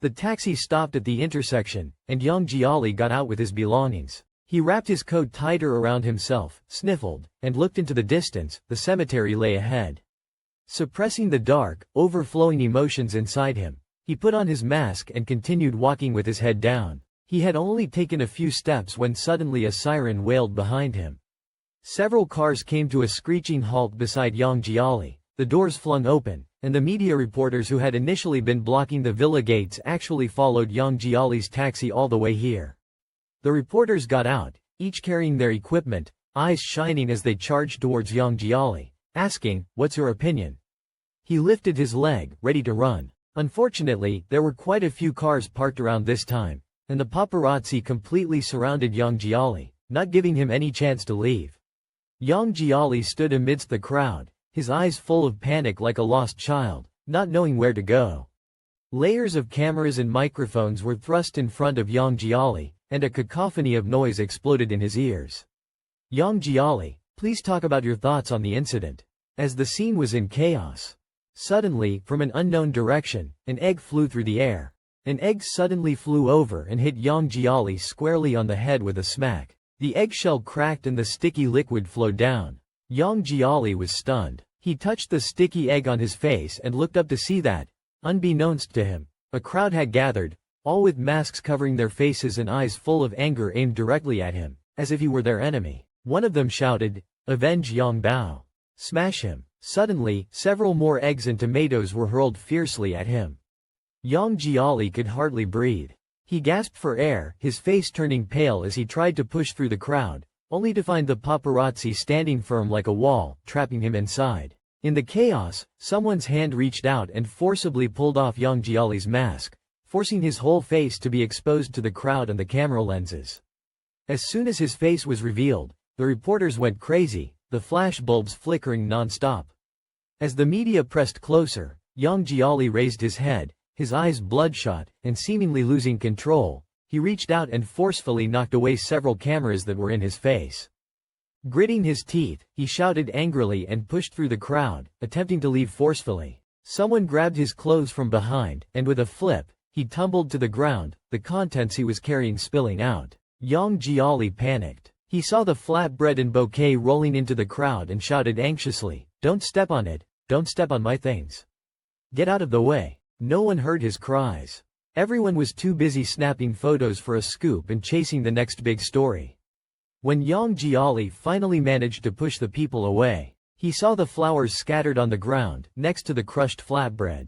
The taxi stopped at the intersection, and Yang Jiali got out with his belongings. He wrapped his coat tighter around himself, sniffled, and looked into the distance. The cemetery lay ahead. Suppressing the dark, overflowing emotions inside him, he put on his mask and continued walking with his head down. He had only taken a few steps when suddenly a siren wailed behind him. Several cars came to a screeching halt beside Yang Jiali. The doors flung open, and the media reporters who had initially been blocking the villa gates actually followed Yang Jiali's taxi all the way here. The reporters got out, each carrying their equipment, eyes shining as they charged towards Yang Jiali, asking, "What's your opinion?" He lifted his leg, ready to run. Unfortunately, there were quite a few cars parked around this time, and the paparazzi completely surrounded Yang Jiali, not giving him any chance to leave. Yang Jiali stood amidst the crowd, his eyes full of panic like a lost child, not knowing where to go. Layers of cameras and microphones were thrust in front of Yang Jiali, and a cacophony of noise exploded in his ears. "Yang Jiali, please talk about your thoughts on the incident." As the scene was in chaos, suddenly, from an unknown direction, an egg flew through the air. An egg suddenly flew over and hit Yang Jiali squarely on the head with a smack. The eggshell cracked and the sticky liquid flowed down. Yang Jiali was stunned. He touched the sticky egg on his face and looked up to see that, unbeknownst to him, a crowd had gathered, all with masks covering their faces and eyes full of anger aimed directly at him, as if he were their enemy. One of them shouted, "Avenge Yang Bao! Smash him!" Suddenly, several more eggs and tomatoes were hurled fiercely at him. Yang Jiali could hardly breathe. He gasped for air, his face turning pale as he tried to push through the crowd, only to find the paparazzi standing firm like a wall, trapping him inside. In the chaos, someone's hand reached out and forcibly pulled off Yang Jiali's mask, forcing his whole face to be exposed to the crowd and the camera lenses. As soon as his face was revealed, the reporters went crazy, the flash bulbs flickering non-stop. As the media pressed closer, Yang Jiali raised his head, his eyes bloodshot, and seemingly losing control. He reached out and forcefully knocked away several cameras that were in his face. Gritting his teeth, he shouted angrily and pushed through the crowd, attempting to leave forcefully. Someone grabbed his clothes from behind, and with a flip, he tumbled to the ground, the contents he was carrying spilling out. Yang Jiali panicked. He saw the flatbread and bouquet rolling into the crowd and shouted anxiously, "Don't step on it, don't step on my things. Get out of the way." No one heard his cries. Everyone was too busy snapping photos for a scoop and chasing the next big story. When Yang Jiali finally managed to push the people away, he saw the flowers scattered on the ground, next to the crushed flatbread.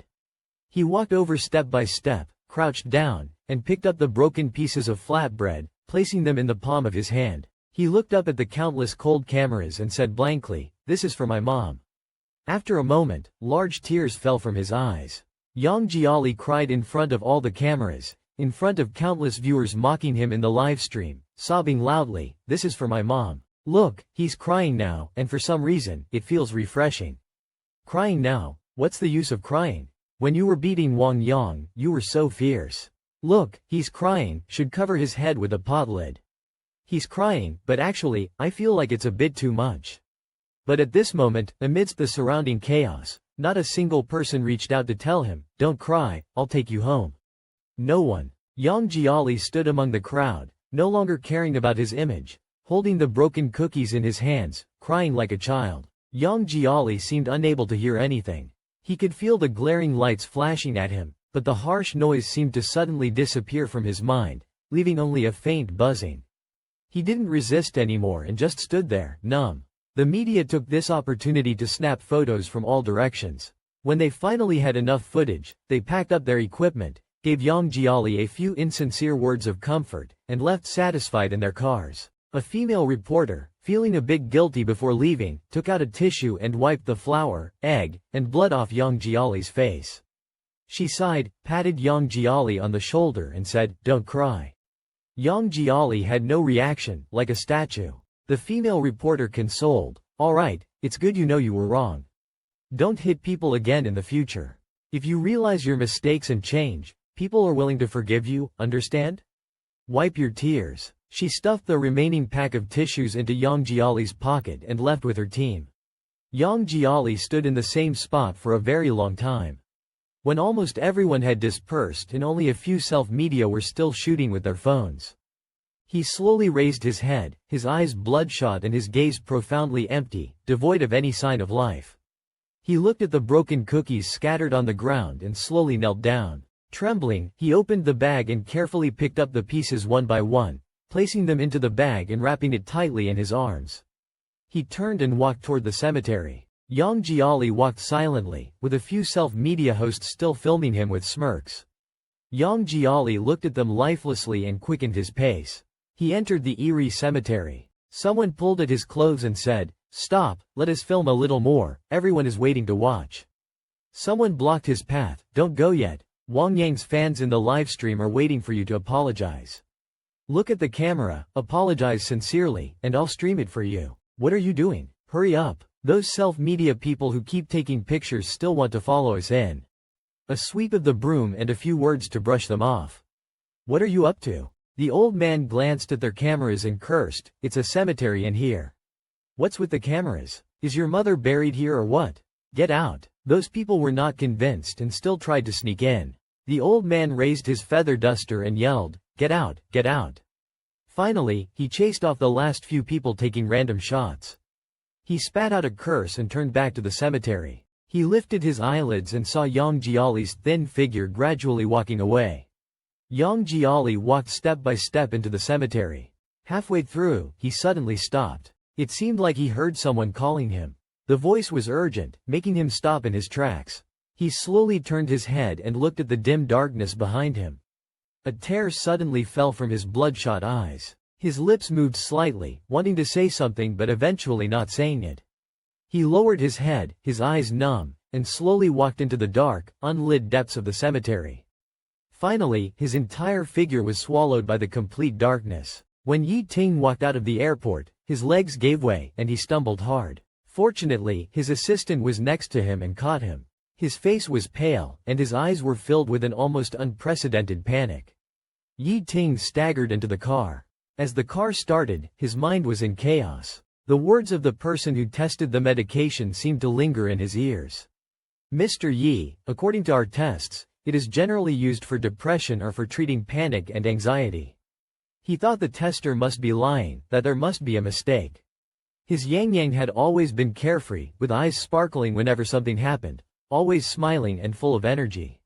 He walked over step by step, crouched down, and picked up the broken pieces of flatbread, placing them in the palm of his hand. He looked up at the countless cold cameras and said blankly, "This is for my mom." After a moment, large tears fell from his eyes. Yang Jiali cried in front of all the cameras, in front of countless viewers mocking him in the live stream, sobbing loudly, "This is for my mom. Look, he's crying now, and for some reason, it feels refreshing." Crying now? What's the use of crying? When you were beating Wang Yang, you were so fierce. Look, he's crying, should cover his head with a pot lid. He's crying, but actually, I feel like it's a bit too much. But at this moment, amidst the surrounding chaos, not a single person reached out to tell him, "Don't cry, I'll take you home." No one. Yang Jiali stood among the crowd, no longer caring about his image, holding the broken cookies in his hands, crying like a child. Yang Jiali seemed unable to hear anything. He could feel the glaring lights flashing at him, but the harsh noise seemed to suddenly disappear from his mind, leaving only a faint buzzing. He didn't resist anymore and just stood there, numb. The media took this opportunity to snap photos from all directions. When they finally had enough footage, they packed up their equipment, gave Yang Jiali a few insincere words of comfort, and left satisfied in their cars. A female reporter, feeling a bit guilty before leaving, took out a tissue and wiped the flour, egg, and blood off Yang Jiali's face. She sighed, patted Yang Jiali on the shoulder and said, "Don't cry." Yang Jiali had no reaction, like a statue. The female reporter consoled, "All right, it's good you know you were wrong. Don't hit people again in the future. If you realize your mistakes and change, people are willing to forgive you, understand? Wipe your tears." She stuffed the remaining pack of tissues into Yang Jiali's pocket and left with her team. Yang Jiali stood in the same spot for a very long time. When almost everyone had dispersed and only a few self-media were still shooting with their phones. He slowly raised his head, his eyes bloodshot and his gaze profoundly empty, devoid of any sign of life. He looked at the broken cookies scattered on the ground and slowly knelt down. Trembling, he opened the bag and carefully picked up the pieces one by one, placing them into the bag and wrapping it tightly in his arms. He turned and walked toward the cemetery. Yang Jiali walked silently, with a few self-media hosts still filming him with smirks. Yang Jiali looked at them lifelessly and quickened his pace. He entered the eerie cemetery. Someone pulled at his clothes and said, "Stop, let us film a little more, everyone is waiting to watch." Someone blocked his path, "Don't go yet. Wang Yang's fans in the livestream are waiting for you to apologize. Look at the camera, apologize sincerely, and I'll stream it for you." "What are you doing? Hurry up. Those self-media people who keep taking pictures still want to follow us in." A sweep of the broom and a few words to brush them off. "What are you up to?" The old man glanced at their cameras and cursed, "It's a cemetery in here. What's with the cameras? Is your mother buried here or what? Get out." Those people were not convinced and still tried to sneak in. The old man raised his feather duster and yelled, "Get out, get out." Finally, he chased off the last few people taking random shots. He spat out a curse and turned back to the cemetery. He lifted his eyelids and saw Yang Jiali's thin figure gradually walking away. Yang Jiali walked step by step into the cemetery. Halfway through, he suddenly stopped. It seemed like he heard someone calling him. The voice was urgent, making him stop in his tracks. He slowly turned his head and looked at the dim darkness behind him. A tear suddenly fell from his bloodshot eyes. His lips moved slightly, wanting to say something but eventually not saying it. He lowered his head, his eyes numb, and slowly walked into the dark, unlit depths of the cemetery. Finally, his entire figure was swallowed by the complete darkness. When Yi Ting walked out of the airport, his legs gave way and he stumbled hard. Fortunately, his assistant was next to him and caught him. His face was pale, and his eyes were filled with an almost unprecedented panic. Yi Ting staggered into the car. As the car started, his mind was in chaos. The words of the person who tested the medication seemed to linger in his ears. "Mr. Yi, according to our tests, it is generally used for depression or for treating panic and anxiety." He thought the tester must be lying, that there must be a mistake. His Yang had always been carefree, with eyes sparkling whenever something happened, always smiling and full of energy.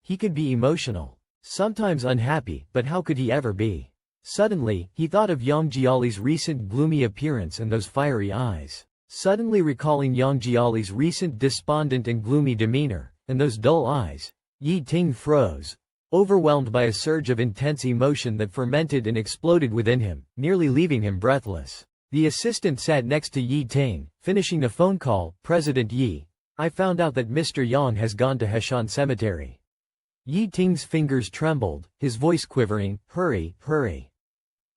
He could be emotional, sometimes unhappy, but how could he ever be? Suddenly, he thought of Yang Jiali's recent gloomy appearance and those fiery eyes. Suddenly recalling Yang Jiali's recent despondent and gloomy demeanor, and those dull eyes, Yi Ting froze, overwhelmed by a surge of intense emotion that fermented and exploded within him, nearly leaving him breathless. The assistant sat next to Yi Ting, finishing a phone call. "President Yi, I found out that Mr. Yang has gone to Heshan Cemetery." Yi Ting's fingers trembled, his voice quivering, "Hurry, hurry."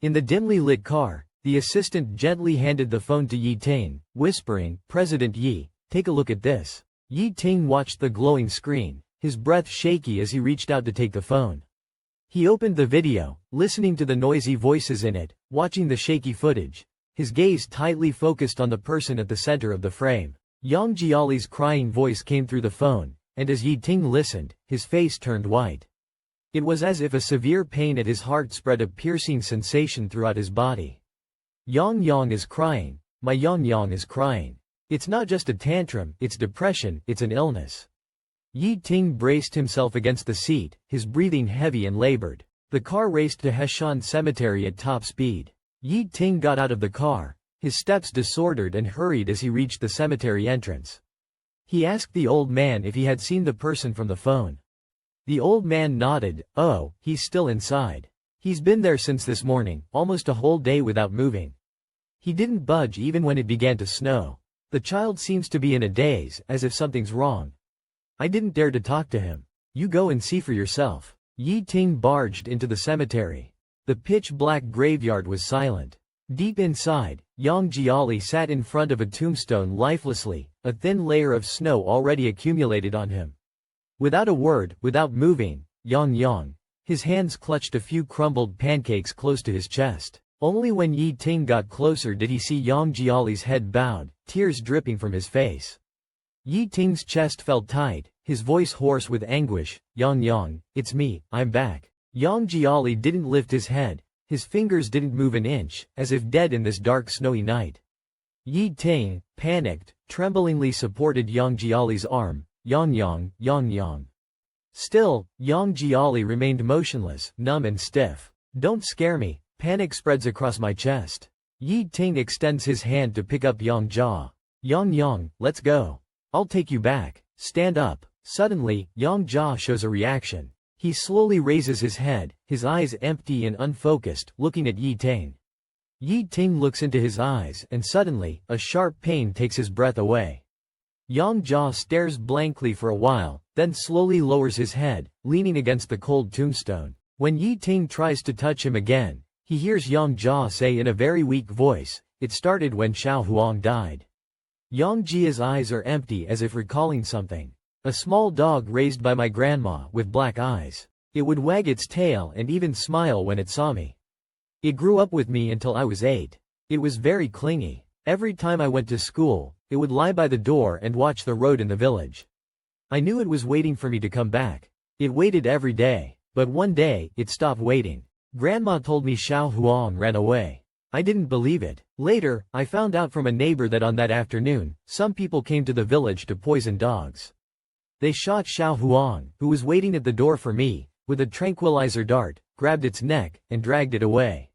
In the dimly lit car, the assistant gently handed the phone to Yi Ting, whispering, "President Yi, take a look at this." Yi Ting watched the glowing screen, his breath shaky as he reached out to take the phone. He opened the video, listening to the noisy voices in it, watching the shaky footage, his gaze tightly focused on the person at the center of the frame. Yang Jiali's crying voice came through the phone, and as Yi Ting listened, his face turned white. It was as if a severe pain at his heart spread a piercing sensation throughout his body. Yang is crying. My Yang is crying. It's not just a tantrum, it's depression, it's an illness. Yi Ting braced himself against the seat, his breathing heavy and labored. The car raced to Heshan Cemetery at top speed. Yi Ting got out of the car, his steps disordered and hurried as he reached the cemetery entrance. He asked the old man if he had seen the person from the phone. The old man nodded. "Oh, he's still inside." He's been there since this morning, almost a whole day without moving. He didn't budge even when it began to snow. The child seems to be in a daze, as if something's wrong. I didn't dare to talk to him. You go and see for yourself. Yi Ting barged into the cemetery. The pitch-black graveyard was silent. Deep inside, Yang Jiali sat in front of a tombstone lifelessly, a thin layer of snow already accumulated on him. Without a word, without moving, Yang, his hands clutched a few crumbled pancakes close to his chest. Only when Yi Ting got closer did he see Yang Jiali's head bowed, tears dripping from his face. Yi Ting's chest felt tight, his voice hoarse with anguish. Yang, it's me, I'm back. Yang Jiali didn't lift his head, his fingers didn't move an inch, as if dead in this dark snowy night. Yi Ting, panicked, tremblingly supported Yang Jiali's arm. Yang. Still, Yang Jiali remained motionless, numb and stiff. Don't scare me. Panic spreads across my chest. Yi Ting extends his hand to pick up Yang Jia. Yang, let's go. I'll take you back. Stand up. Suddenly, Yang Jia shows a reaction. He slowly raises his head, his eyes empty and unfocused, looking at Yi Ting. Yi Ting looks into his eyes, and suddenly, a sharp pain takes his breath away. Yang Jia stares blankly for a while, then slowly lowers his head, leaning against the cold tombstone. When Yi Ting tries to touch him again, he hears Yang Jia say in a very weak voice, "It started when Xiao Huang died." Yang Jia's eyes are empty as if recalling something. A small dog raised by my grandma, with black eyes. It would wag its tail and even smile when it saw me. It grew up with me until I was 8. It was very clingy. Every time I went to school, it would lie by the door and watch the road in the village. I knew it was waiting for me to come back. It waited every day, but one day, it stopped waiting. Grandma told me Xiao Huang ran away. I didn't believe it. Later, I found out from a neighbor that on that afternoon, some people came to the village to poison dogs. They shot Xiao Huang, who was waiting at the door for me, with a tranquilizer dart, grabbed its neck, and dragged it away.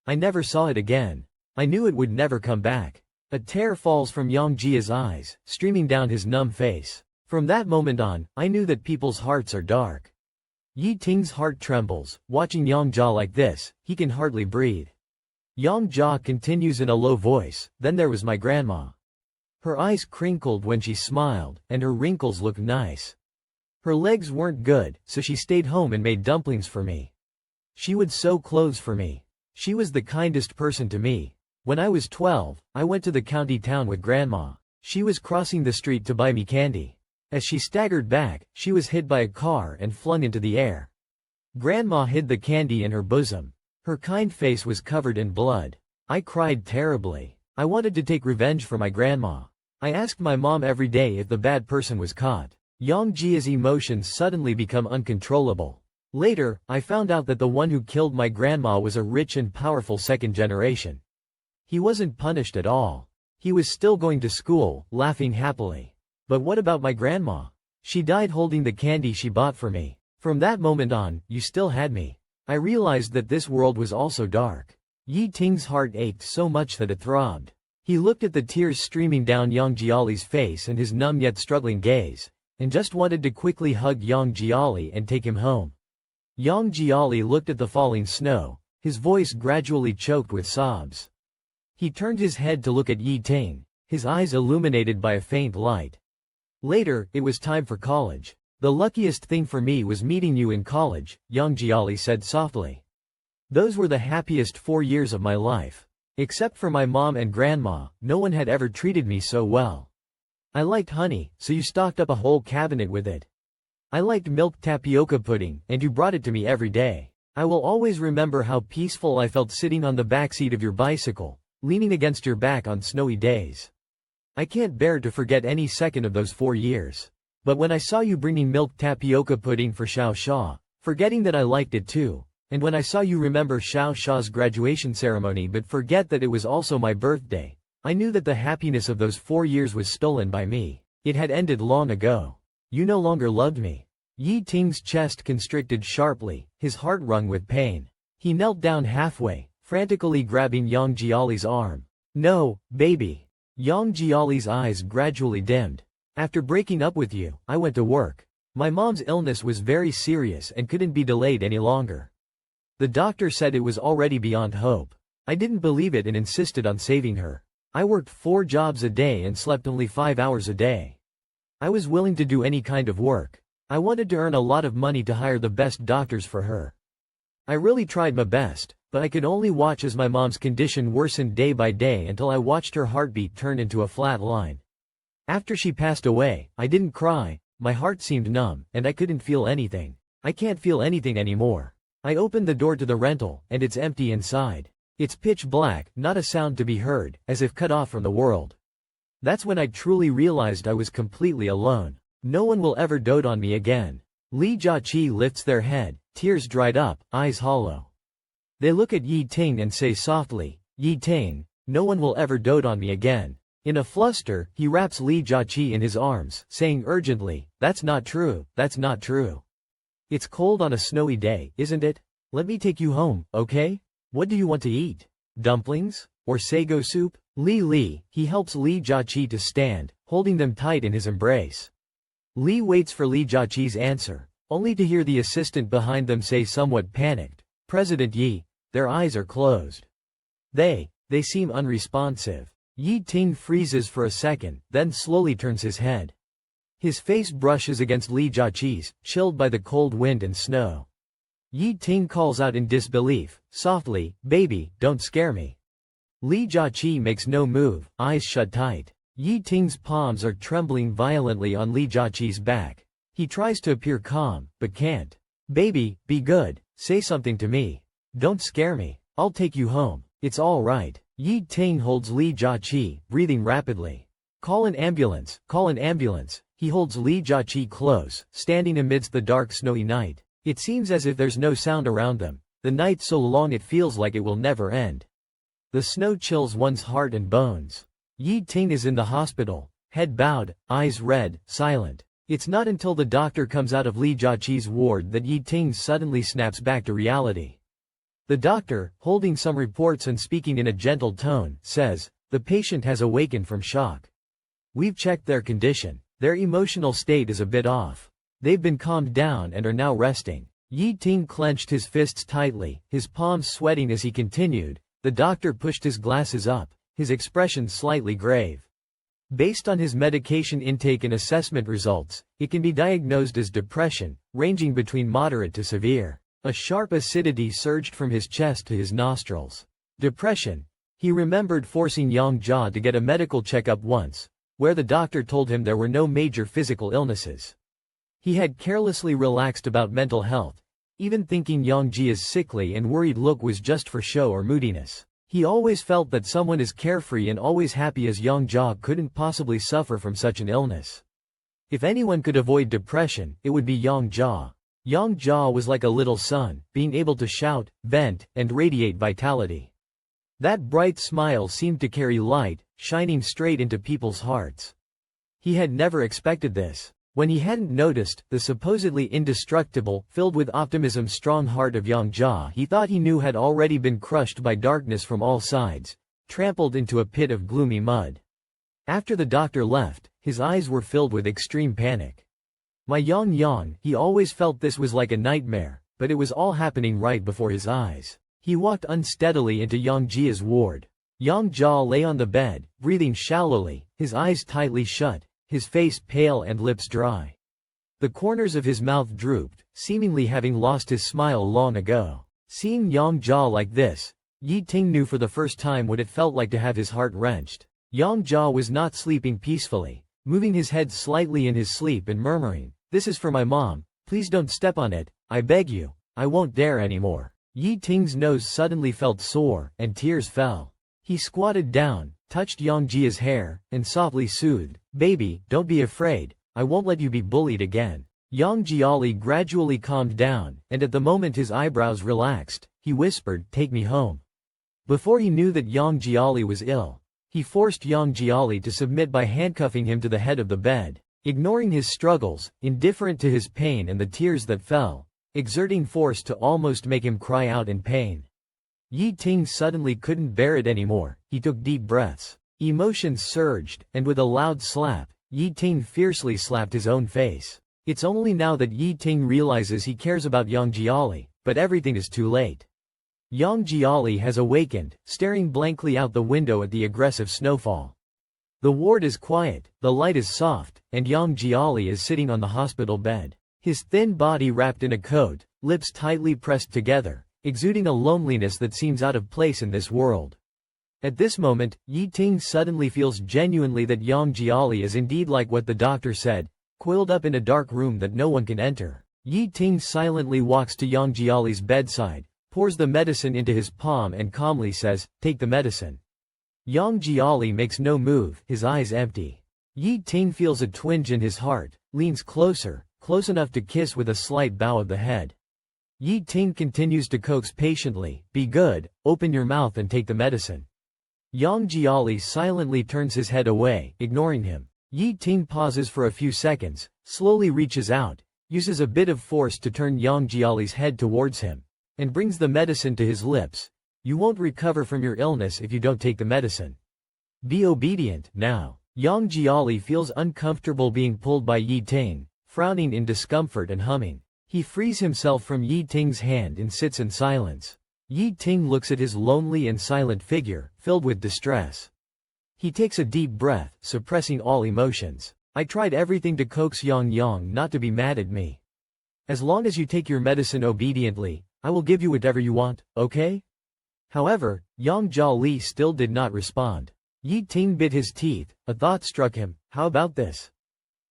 I never saw it again. I knew it would never come back. A tear falls from Yang Jia's eyes, streaming down his numb face. From that moment on, I knew that people's hearts are dark. Yi Ting's heart trembles, watching Yang Jia like this, he can hardly breathe. Yang Jia continues in a low voice, then there was my grandma. Her eyes crinkled when she smiled, and her wrinkles looked nice. Her legs weren't good, so she stayed home and made dumplings for me. She would sew clothes for me. She was the kindest person to me. When I was 12, I went to the county town with grandma. She was crossing the street to buy me candy. As she staggered back, she was hit by a car and flung into the air. Grandma hid the candy in her bosom. Her kind face was covered in blood. I cried terribly. I wanted to take revenge for my grandma. I asked my mom every day if the bad person was caught. Yang Jia's emotions suddenly become uncontrollable. Later, I found out that the one who killed my grandma was a rich and powerful second generation. He wasn't punished at all. He was still going to school, laughing happily. But what about my grandma? She died holding the candy she bought for me. From that moment on, you still had me. I realized that this world was also dark. Yi Ting's heart ached so much that it throbbed. He looked at the tears streaming down Yang Jiali's face and his numb yet struggling gaze, and just wanted to quickly hug Yang Jiali and take him home. Yang Jiali looked at the falling snow, his voice gradually choked with sobs. He turned his head to look at Yi Ting, his eyes illuminated by a faint light. Later, it was time for college. The luckiest thing for me was meeting you in college, Yang Jiali said softly. Those were the happiest 4 years of my life. Except for my mom and grandma, no one had ever treated me so well. I liked honey, so you stocked up a whole cabinet with it. I liked milk tapioca pudding, and you brought it to me every day. I will always remember how peaceful I felt sitting on the backseat of your bicycle, leaning against your back on snowy days. I can't bear to forget any second of those 4 years. But when I saw you bringing milk tapioca pudding for Xiao Xia, forgetting that I liked it too, and when I saw you remember Xiao Xia's graduation ceremony but forget that it was also my birthday, I knew that the happiness of those 4 years was stolen by me. It had ended long ago. You no longer loved me. Yi Ting's chest constricted sharply, his heart wrung with pain. He knelt down halfway, frantically grabbing Yang Jiali's arm. No, baby. Yang Jiali's eyes gradually dimmed. After breaking up with you, I went to work. My mom's illness was very serious and couldn't be delayed any longer. The doctor said it was already beyond hope. I didn't believe it and insisted on saving her. I worked 4 jobs a day and slept only 5 hours a day. I was willing to do any kind of work. I wanted to earn a lot of money to hire the best doctors for her. I really tried my best, but I could only watch as my mom's condition worsened day by day until I watched her heartbeat turn into a flat line. After she passed away, I didn't cry, my heart seemed numb, and I couldn't feel anything. I can't feel anything anymore. I opened the door to the rental, and it's empty inside. It's pitch black, not a sound to be heard, as if cut off from the world. That's when I truly realized I was completely alone. No one will ever dote on me again. Li Jiaqi lifts their head, tears dried up, eyes hollow. They look at Yi Ting and say softly, "Yi Ting, no one will ever dote on me again." In a fluster, he wraps Li Jiaqi in his arms, saying urgently, "That's not true, that's not true. It's cold on a snowy day, isn't it? Let me take you home, okay? What do you want to eat? Dumplings? Or sago soup?" Li, he helps Li Jiaqi to stand, holding them tight in his embrace. Li waits for Li Jiaqi's answer, only to hear the assistant behind them say somewhat panicked, "President Yi." Their eyes are closed. They seem unresponsive. Yi Ting freezes for a second, then slowly turns his head. His face brushes against Li Jiaqi's, chilled by the cold wind and snow. Yi Ting calls out in disbelief, softly, "Baby, don't scare me." Li Jiaqi makes no move, eyes shut tight. Yi Ting's palms are trembling violently on Li Jiaqi's back. He tries to appear calm, but can't. "Baby, be good, say something to me. Don't scare me, I'll take you home, it's all right." Yi Ting holds Li Jiaqi, breathing rapidly. Call an ambulance, call an ambulance." He holds Li Jiaqi close, standing amidst the dark snowy night. It seems as if there's no sound around them, the night so long it feels like it will never end. The snow chills one's heart and bones. Yi Ting is in the hospital, head bowed, eyes red, silent. It's not until the doctor comes out of Li Jiaqi's ward that Yi Ting suddenly snaps back to reality. The doctor, holding some reports and speaking in a gentle tone, says, "The patient has awakened from shock. We've checked their condition. Their emotional state is a bit off. They've been calmed down and are now resting." Yi Ting clenched his fists tightly, his palms sweating as he continued. The doctor pushed his glasses up, his expression slightly grave. Based on his medication intake and assessment results, it can be diagnosed as depression, ranging between moderate to severe. A sharp acidity surged from his chest to his nostrils. Depression. He remembered forcing Yang Jia to get a medical checkup once, where the doctor told him there were no major physical illnesses. He had carelessly relaxed about mental health, even thinking Yang Jia's sickly and worried look was just for show or moodiness. He always felt that someone as carefree and always happy as Yang Jia couldn't possibly suffer from such an illness. If anyone could avoid depression, it would be Yang Jia. Yang Jia was like a little sun, being able to shout, vent, and radiate vitality. That bright smile seemed to carry light, shining straight into people's hearts. He had never expected this. When he hadn't noticed the supposedly indestructible, filled with optimism strong heart of Yang Jia he thought he knew had already been crushed by darkness from all sides, trampled into a pit of gloomy mud. After the doctor left, his eyes were filled with extreme panic. My Yang, he always felt this was like a nightmare, but it was all happening right before his eyes. He walked unsteadily into Yang Jia's ward. Yang Jia lay on the bed, breathing shallowly, his eyes tightly shut, his face pale and lips dry. The corners of his mouth drooped, seemingly having lost his smile long ago. Seeing Yang Jia like this, Yi Ting knew for the first time what it felt like to have his heart wrenched. Yang Jia was not sleeping peacefully, moving his head slightly in his sleep and murmuring, "This is for my mom, please don't step on it, I beg you, I won't dare anymore." Yi Ting's nose suddenly felt sore, and tears fell. He squatted down, touched Yang Jia's hair, and softly soothed, "Baby, don't be afraid, I won't let you be bullied again." Yang Jiali gradually calmed down, and at the moment his eyebrows relaxed, he whispered, "Take me home." Before he knew that Yang Jiali was ill, he forced Yang Jiali to submit by handcuffing him to the head of the bed. Ignoring his struggles, indifferent to his pain and the tears that fell, exerting force to almost make him cry out in pain. Yi Ting suddenly couldn't bear it anymore. He took deep breaths. Emotions surged, and with a loud slap, Yi Ting fiercely slapped his own face. It's only now that Yi Ting realizes he cares about Yang Jiali, but everything is too late. Yang Jiali has awakened, staring blankly out the window at the aggressive snowfall. The ward is quiet, the light is soft, and Yang Jiali is sitting on the hospital bed. His thin body wrapped in a coat, lips tightly pressed together, exuding a loneliness that seems out of place in this world. At this moment, Yi Ting suddenly feels genuinely that Yang Jiali is indeed like what the doctor said, coiled up in a dark room that no one can enter. Yi Ting silently walks to Yang Jiali's bedside, pours the medicine into his palm and calmly says, "Take the medicine." Yang Jiali makes no move, his eyes empty. Yi Ting feels a twinge in his heart, leans closer, close enough to kiss with a slight bow of the head. Yi Ting continues to coax patiently, "Be good, open your mouth and take the medicine." Yang Jiali silently turns his head away, ignoring him. Yi Ting pauses for a few seconds, slowly reaches out, uses a bit of force to turn Yang Jiali's head towards him, and brings the medicine to his lips. "You won't recover from your illness if you don't take the medicine. Be obedient, now." Yang Jiali feels uncomfortable being pulled by Yi Ting, frowning in discomfort and humming. He frees himself from Yi Ting's hand and sits in silence. Yi Ting looks at his lonely and silent figure, filled with distress. He takes a deep breath, suppressing all emotions. "I tried everything to coax Yang not to be mad at me. As long as you take your medicine obediently, I will give you whatever you want, okay?" However, Yang Jiali still did not respond. Yi Ting bit his teeth, a thought struck him. "How about this?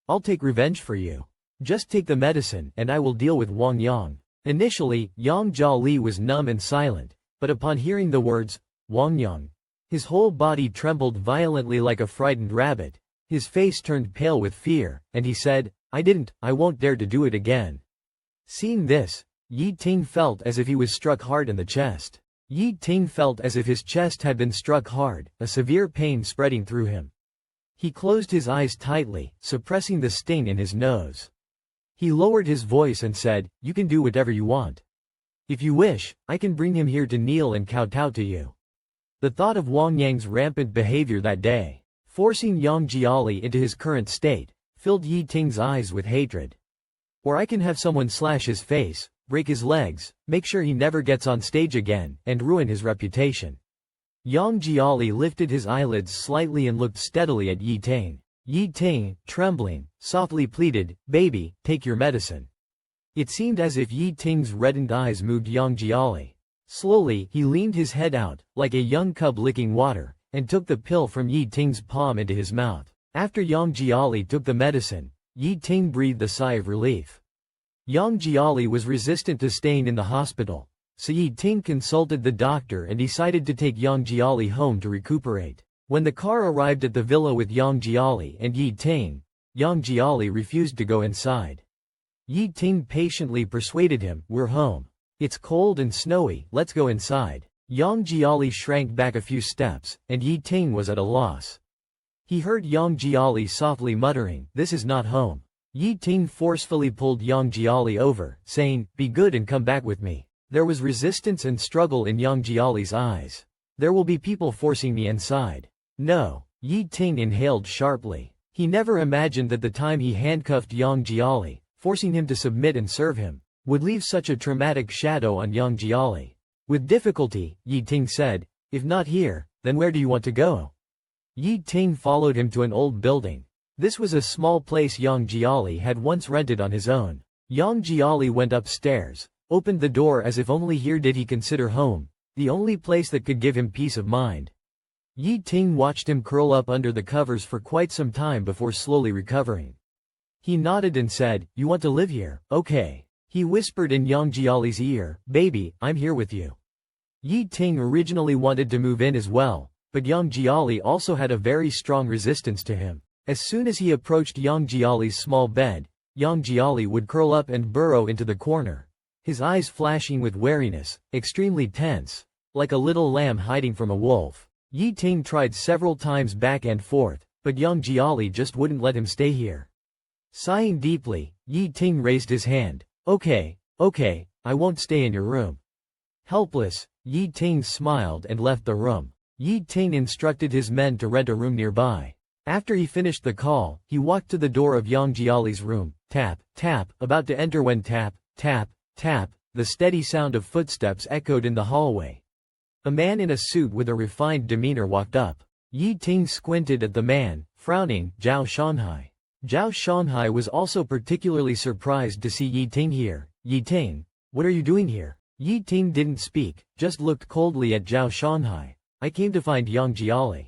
I'll take revenge for you. Just take the medicine and I will deal with Wang Yang." Initially, Yang Jiali was numb and silent, but upon hearing the words, "Wang Yang," his whole body trembled violently like a frightened rabbit. His face turned pale with fear, and he said, I won't dare to do it again." Seeing this, Yi Ting felt as if he was struck hard in the chest. Yi Ting felt as if his chest had been struck hard, a severe pain spreading through him. He closed his eyes tightly, suppressing the sting in his nose. He lowered his voice and said, "You can do whatever you want. If you wish, I can bring him here to kneel and kowtow to you." The thought of Wang Yang's rampant behavior that day, forcing Yang Jiali into his current state, filled Yi Ting's eyes with hatred. "Or I can have someone slash his face, break his legs, make sure he never gets on stage again, and ruin his reputation." Yang Jiali lifted his eyelids slightly and looked steadily at Yi Ting. Yi Ting, trembling, softly pleaded, "Baby, take your medicine." It seemed as if Yi Ting's reddened eyes moved Yang Jiali. Slowly, he leaned his head out, like a young cub licking water, and took the pill from Yi Ting's palm into his mouth. After Yang Jiali took the medicine, Yi Ting breathed a sigh of relief. Yang Jiali was resistant to staying in the hospital, so Yi Ting consulted the doctor and decided to take Yang Jiali home to recuperate. When the car arrived at the villa with Yang Jiali and Yi Ting, Yang Jiali refused to go inside. Yi Ting patiently persuaded him, "We're home. It's cold and snowy, let's go inside." Yang Jiali shrank back a few steps, and Yi Ting was at a loss. He heard Yang Jiali softly muttering, "This is not home." Yi Ting forcefully pulled Yang Jiali over, saying, "Be good and come back with me." There was resistance and struggle in Yang Jiali's eyes. "There will be people forcing me inside." "No." Yi Ting inhaled sharply. He never imagined that the time he handcuffed Yang Jiali, forcing him to submit and serve him, would leave such a traumatic shadow on Yang Jiali. With difficulty, Yi Ting said, "If not here, then where do you want to go?" Yi Ting followed him to an old building. This was a small place Yang Jiali had once rented on his own. Yang Jiali went upstairs, opened the door as if only here did he consider home, the only place that could give him peace of mind. Yi Ting watched him curl up under the covers for quite some time before slowly recovering. He nodded and said, "You want to live here, okay." He whispered in Yang Jiali's ear, "Baby, I'm here with you." Yi Ting originally wanted to move in as well, but Yang Jiali also had a very strong resistance to him. As soon as he approached Yang Jiali's small bed, Yang Jiali would curl up and burrow into the corner, his eyes flashing with wariness, extremely tense, like a little lamb hiding from a wolf. Yi Ting tried several times back and forth, but Yang Jiali just wouldn't let him stay here. Sighing deeply, Yi Ting raised his hand. Okay, I won't stay in your room." Helpless, Yi Ting smiled and left the room. Yi Ting instructed his men to rent a room nearby. After he finished the call, he walked to the door of Yang Jiali's room, tap, tap, about to enter when tap, tap, tap, the steady sound of footsteps echoed in the hallway. A man in a suit with a refined demeanor walked up. Yi Ting squinted at the man, frowning. Zhao Shanhai. Zhao Shanhai was also particularly surprised to see Yi Ting here. Yi Ting, what are you doing here? Yi Ting didn't speak, just looked coldly at Zhao Shanhai. I came to find Yang Jiali.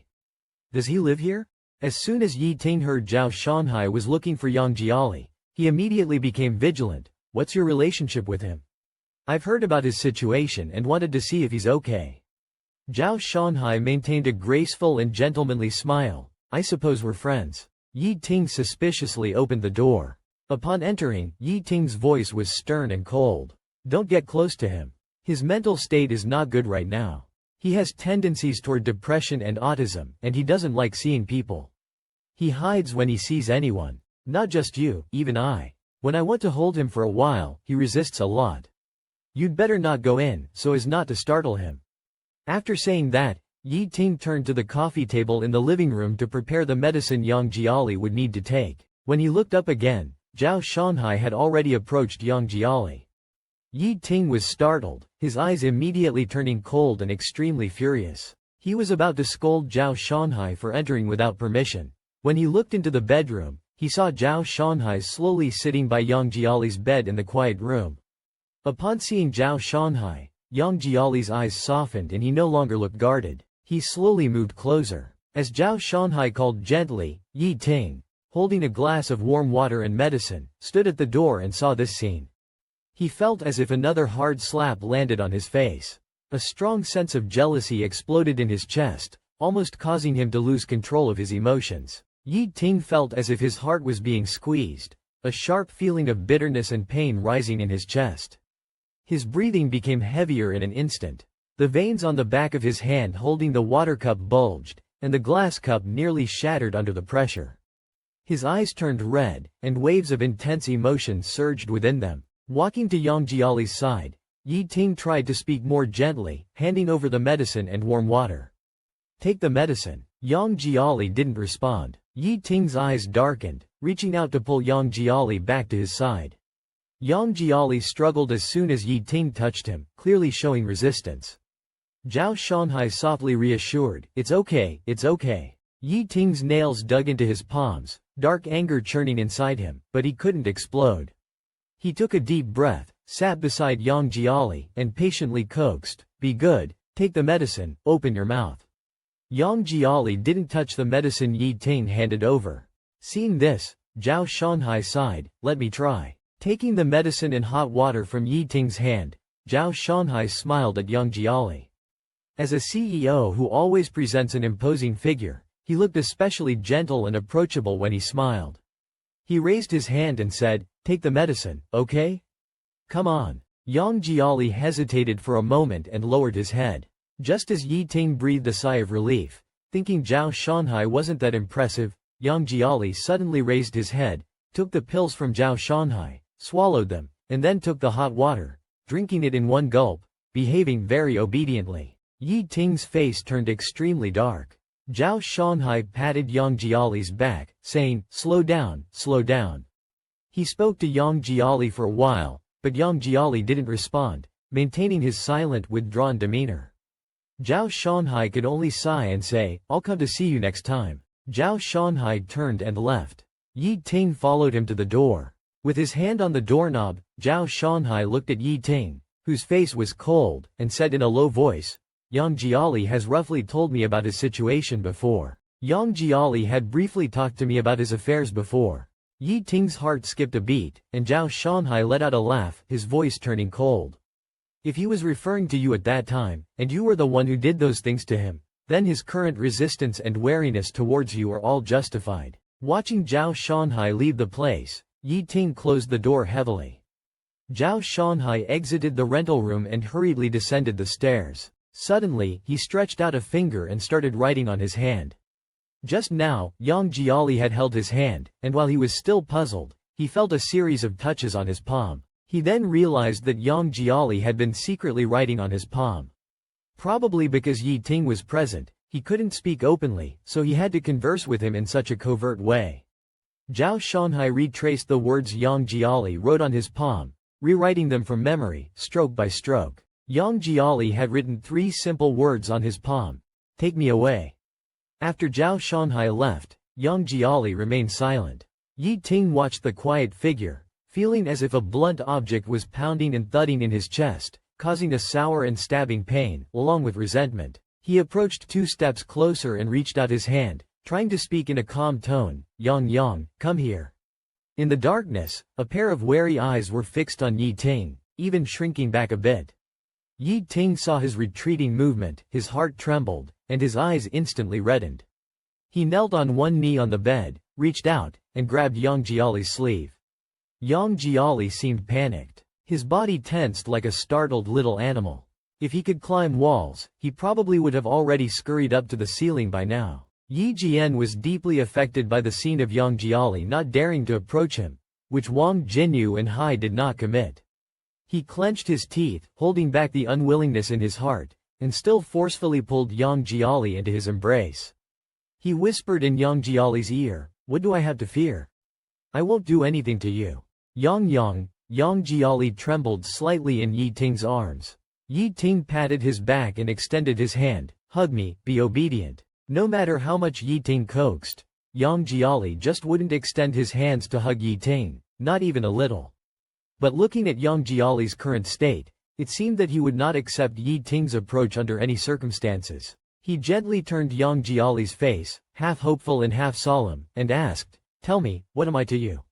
Does he live here? As soon as Yi Ting heard Zhao Shanhai was looking for Yang Jiali, he immediately became vigilant. What's your relationship with him? I've heard about his situation and wanted to see if he's okay. Zhao Shanhai maintained a graceful and gentlemanly smile. I suppose we're friends. Yi Ting suspiciously opened the door. Upon entering, Yi Ting's voice was stern and cold. Don't get close to him. His mental state is not good right now. He has tendencies toward depression and autism, and he doesn't like seeing people. He hides when he sees anyone. Not just you, even I. When I want to hold him for a while, he resists a lot. You'd better not go in, so as not to startle him. After saying that, Yi Ting turned to the coffee table in the living room to prepare the medicine Yang Jiali would need to take. When he looked up again, Zhao Shanhai had already approached Yang Jiali. Yi Ting was startled, his eyes immediately turning cold and extremely furious. He was about to scold Zhao Shanhai for entering without permission. When he looked into the bedroom, he saw Zhao Shanhai slowly sitting by Yang Jiali's bed in the quiet room. Upon seeing Zhao Shanhai, Yang Jiali's eyes softened and he no longer looked guarded. He slowly moved closer. As Zhao Shanhai called gently, Yi Ting, holding a glass of warm water and medicine, stood at the door and saw this scene. He felt as if another hard slap landed on his face. A strong sense of jealousy exploded in his chest, almost causing him to lose control of his emotions. Yi Ting felt as if his heart was being squeezed, a sharp feeling of bitterness and pain rising in his chest. His breathing became heavier in an instant. The veins on the back of his hand holding the water cup bulged, and the glass cup nearly shattered under the pressure. His eyes turned red, and waves of intense emotion surged within them. Walking to Yang Jiali's side, Yi Ting tried to speak more gently, handing over the medicine and warm water. Take the medicine. Yang Jiali didn't respond. Yi Ting's eyes darkened, reaching out to pull Yang Jiali back to his side. Yang Jiali struggled as soon as Yi Ting touched him, clearly showing resistance. Zhao Shanhai softly reassured, it's okay, it's okay. Yi Ting's nails dug into his palms, dark anger churning inside him, but he couldn't explode. He took a deep breath, sat beside Yang Jiali, and patiently coaxed, be good, take the medicine, open your mouth. Yang Jiali didn't touch the medicine Yi Ting handed over. Seeing this, Zhao Shanhai sighed, let me try. Taking the medicine and hot water from Yi Ting's hand, Zhao Shanhai smiled at Yang Jiali. As a CEO who always presents an imposing figure, he looked especially gentle and approachable when he smiled. He raised his hand and said, take the medicine, okay? Come on. Yang Jiali hesitated for a moment and lowered his head. Just as Yi Ting breathed a sigh of relief, thinking Zhao Shanhai wasn't that impressive, Yang Jiali suddenly raised his head, took the pills from Zhao Shanhai, swallowed them, and then took the hot water, drinking it in one gulp, behaving very obediently. Yi Ting's face turned extremely dark. Zhao Shanhai patted Yang Jiali's back, saying, slow down, slow down. He spoke to Yang Jiali for a while, but Yang Jiali didn't respond, maintaining his silent, withdrawn demeanor. Zhao Shanhai could only sigh and say, I'll come to see you next time. Zhao Shanhai turned and left. Yi Ting followed him to the door. With his hand on the doorknob, Zhao Shanhai looked at Yi Ting, whose face was cold, and said in a low voice, Yang Jiali has roughly told me about his situation before. Yang Jiali had briefly talked to me about his affairs before. Yi Ting's heart skipped a beat, and Zhao Shanhai let out a laugh, his voice turning cold. If he was referring to you at that time, and you were the one who did those things to him, then his current resistance and wariness towards you are all justified. Watching Zhao Shanhai leave the place, Yi Ting closed the door heavily. Zhao Shanhai exited the rental room and hurriedly descended the stairs. Suddenly, he stretched out a finger and started writing on his hand. Just now, Yang Jiali had held his hand, and while he was still puzzled, he felt a series of touches on his palm. He then realized that Yang Jiali had been secretly writing on his palm. Probably because Yi Ting was present, he couldn't speak openly, so he had to converse with him in such a covert way. Zhao Shanhai retraced the words Yang Jiali wrote on his palm, rewriting them from memory, stroke by stroke. Yang Jiali had written 3 simple words on his palm. Take me away. After Zhao Shanghai left, Yang Jiali remained silent. Yi Ting watched the quiet figure, feeling as if a blunt object was pounding and thudding in his chest, causing a sour and stabbing pain, along with resentment. He approached 2 steps closer and reached out his hand, trying to speak in a calm tone. Yang, come here. In the darkness, a pair of wary eyes were fixed on Yi Ting, even shrinking back a bit. Yi Ting saw his retreating movement, his heart trembled, and his eyes instantly reddened. He knelt on one knee on the bed, reached out, and grabbed Yang Jiali's sleeve. Yang Jiali seemed panicked. His body tensed like a startled little animal. If he could climb walls, he probably would have already scurried up to the ceiling by now. Yi Jian was deeply affected by the scene of Yang Jiali not daring to approach him, which Wang Jinyu and Hai did not commit. He clenched his teeth, holding back the unwillingness in his heart, and still forcefully pulled Yang Jiali into his embrace. He whispered in Yang Jiali's ear, "What do I have to fear? I won't do anything to you." Yang Jiali trembled slightly in Yi Ting's arms. Yi Ting patted his back and extended his hand. "Hug me, be obedient." No matter how much Yi Ting coaxed, Yang Jiali just wouldn't extend his hands to hug Yi Ting, not even a little. But looking at Yang Jiali's current state, it seemed that he would not accept Yi Ting's approach under any circumstances. He gently turned Yang Jiali's face, half hopeful and half solemn, and asked, "Tell me, what am I to you?"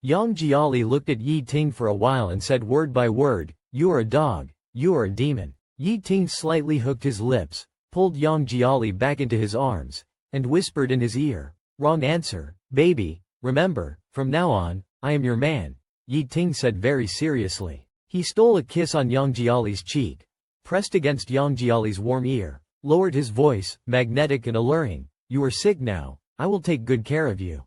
Yang Jiali looked at Yi Ting for a while and said word by word, "You are a dog, you are a demon." Yi Ting slightly hooked his lips, pulled Yang Jiali back into his arms, and whispered in his ear, "Wrong answer, baby, remember, from now on, I am your man," Yi Ting said very seriously. He stole a kiss on Yang Jiali's cheek, pressed against Yang Jiali's warm ear, lowered his voice, magnetic and alluring, "You are sick now, I will take good care of you.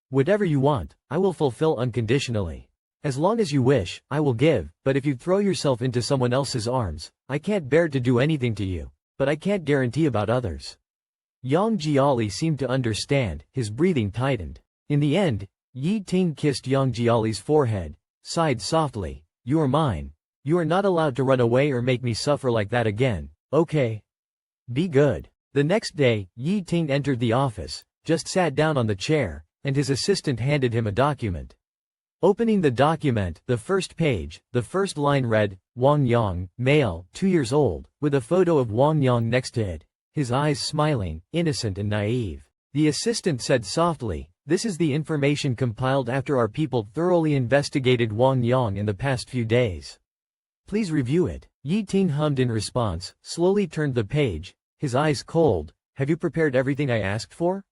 Whatever you want, I will fulfill unconditionally. As long as you wish, I will give, but if you throw yourself into someone else's arms, I can't bear to do anything to you. But I can't guarantee about others." Yang Jiali seemed to understand, his breathing tightened. In the end, Yi Ting kissed Yang Jiali's forehead, sighed softly, "You are mine. You are not allowed to run away or make me suffer like that again, okay? Be good." The next day, Yi Ting entered the office, just sat down on the chair, and his assistant handed him a document. Opening the document, the first page, the first line read, "Wang Yang, male, 2 years old," with a photo of Wang Yang next to it, his eyes smiling, innocent and naive. The assistant said softly, "This is the information compiled after our people thoroughly investigated Wang Yang in the past few days. Please review it." Yi Ting hummed in response, slowly turned the page, his eyes cold. "Have you prepared everything I asked for?"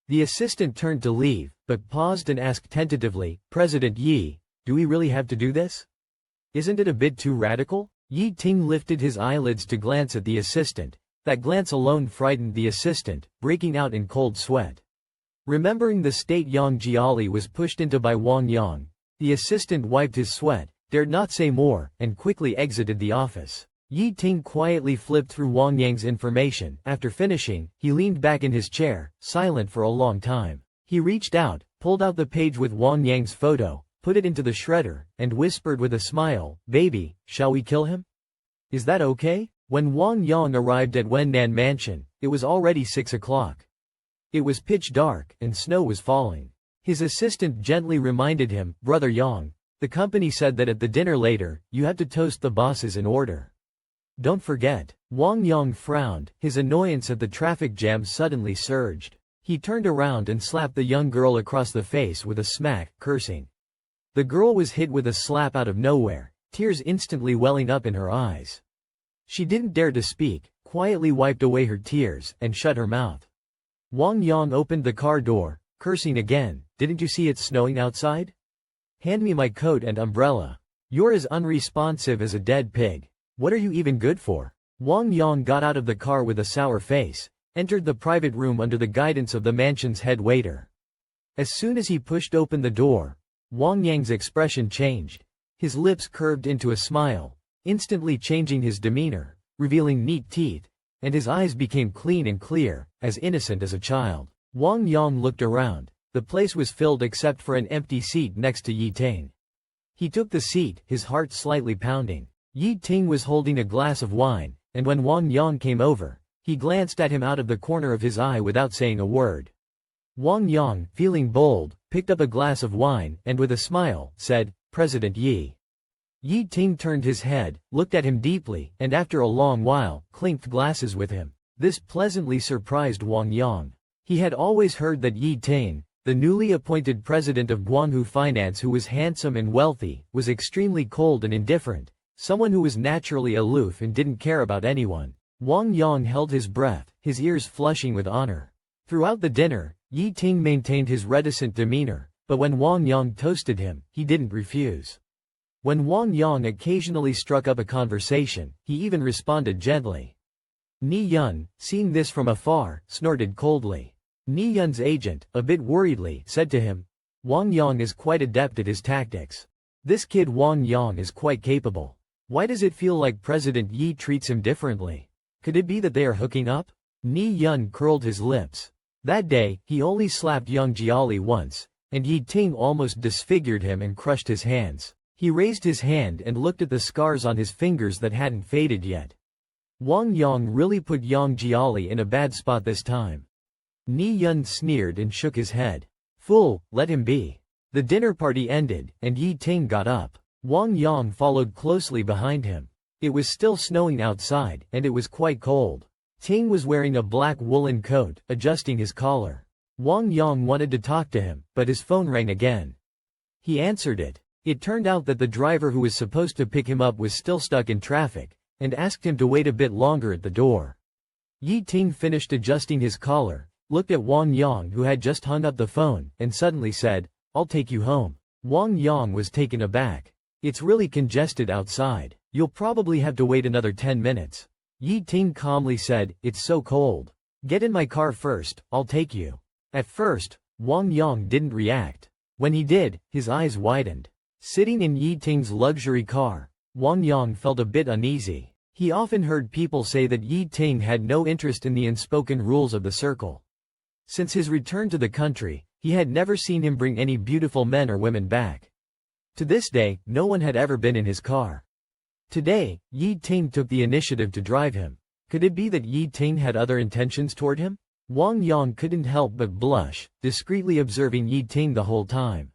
The assistant turned to leave, but paused and asked tentatively, "President Yi, do we really have to do this? Isn't it a bit too radical?" Yi Ting lifted his eyelids to glance at the assistant. That glance alone frightened the assistant, breaking out in cold sweat. Remembering the state Yang Jiali was pushed into by Wang Yang, the assistant wiped his sweat, dared not say more, and quickly exited the office. Yi Ting quietly flipped through Wang Yang's information. After finishing, he leaned back in his chair, silent for a long time. He reached out, pulled out the page with Wang Yang's photo, put it into the shredder, and whispered with a smile, "Baby, shall we kill him? Is that okay?" When Wang Yang arrived at Wennan Mansion, it was already 6 o'clock. It was pitch dark, and snow was falling. His assistant gently reminded him, "Brother Yang, the company said that at the dinner later, you have to toast the bosses in order. Don't forget." Wang Yang frowned, his annoyance at the traffic jam suddenly surged. He turned around and slapped the young girl across the face with a smack, cursing. The girl was hit with a slap out of nowhere, tears instantly welling up in her eyes. She didn't dare to speak, quietly wiped away her tears, and shut her mouth. Wang Yang opened the car door, cursing again, "Didn't you see it's snowing outside? Hand me my coat and umbrella. You're as unresponsive as a dead pig. What are you even good for?" Wang Yang got out of the car with a sour face, entered the private room under the guidance of the mansion's head waiter. As soon as he pushed open the door, Wang Yang's expression changed. His lips curved into a smile, instantly changing his demeanor, revealing neat teeth, and his eyes became clean and clear, as innocent as a child. Wang Yang looked around. The place was filled except for an empty seat next to Yi Ting. He took the seat, his heart slightly pounding. Yi Ting was holding a glass of wine, and when Wang Yang came over, he glanced at him out of the corner of his eye without saying a word. Wang Yang, feeling bold, picked up a glass of wine and with a smile, said, "President Yi." Yi Ting turned his head, looked at him deeply, and after a long while, clinked glasses with him. This pleasantly surprised Wang Yang. He had always heard that Yi Ting, the newly appointed president of Guanghu Finance who was handsome and wealthy, was extremely cold and indifferent, someone who was naturally aloof and didn't care about anyone. Wang Yang held his breath, his ears flushing with honor. Throughout the dinner, Yi Ting maintained his reticent demeanor, but when Wang Yang toasted him, he didn't refuse. When Wang Yang occasionally struck up a conversation, he even responded gently. Ni Yun, seeing this from afar, snorted coldly. Ni Yun's agent, a bit worriedly, said to him, "Wang Yang is quite adept at his tactics. This kid Wang Yang is quite capable. Why does it feel like President Yi treats him differently? Could it be that they are hooking up?" Ni Yun curled his lips. That day, he only slapped Yang Jiali once, and Yi Ting almost disfigured him and crushed his hands. He raised his hand and looked at the scars on his fingers that hadn't faded yet. Wang Yang really put Yang Jiali in a bad spot this time. Ni Yun sneered and shook his head. "Fool, let him be." The dinner party ended, and Yi Ting got up. Wang Yang followed closely behind him. It was still snowing outside, and it was quite cold. Ting was wearing a black woolen coat, adjusting his collar. Wang Yang wanted to talk to him, but his phone rang again. He answered it. It turned out that the driver who was supposed to pick him up was still stuck in traffic, and asked him to wait a bit longer at the door. Yi Ting finished adjusting his collar, looked at Wang Yang who had just hung up the phone, and suddenly said, "I'll take you home." Wang Yang was taken aback. "It's really congested outside. You'll probably have to wait another 10 minutes. Yi Ting calmly said, "It's so cold. Get in my car first, I'll take you." At first, Wang Yang didn't react. When he did, his eyes widened. Sitting in Yi Ting's luxury car, Wang Yang felt a bit uneasy. He often heard people say that Yi Ting had no interest in the unspoken rules of the circle. Since his return to the country, he had never seen him bring any beautiful men or women back. To this day, no one had ever been in his car. Today, Yi Ting took the initiative to drive him. Could it be that Yi Ting had other intentions toward him? Wang Yang couldn't help but blush, discreetly observing Yi Ting the whole time.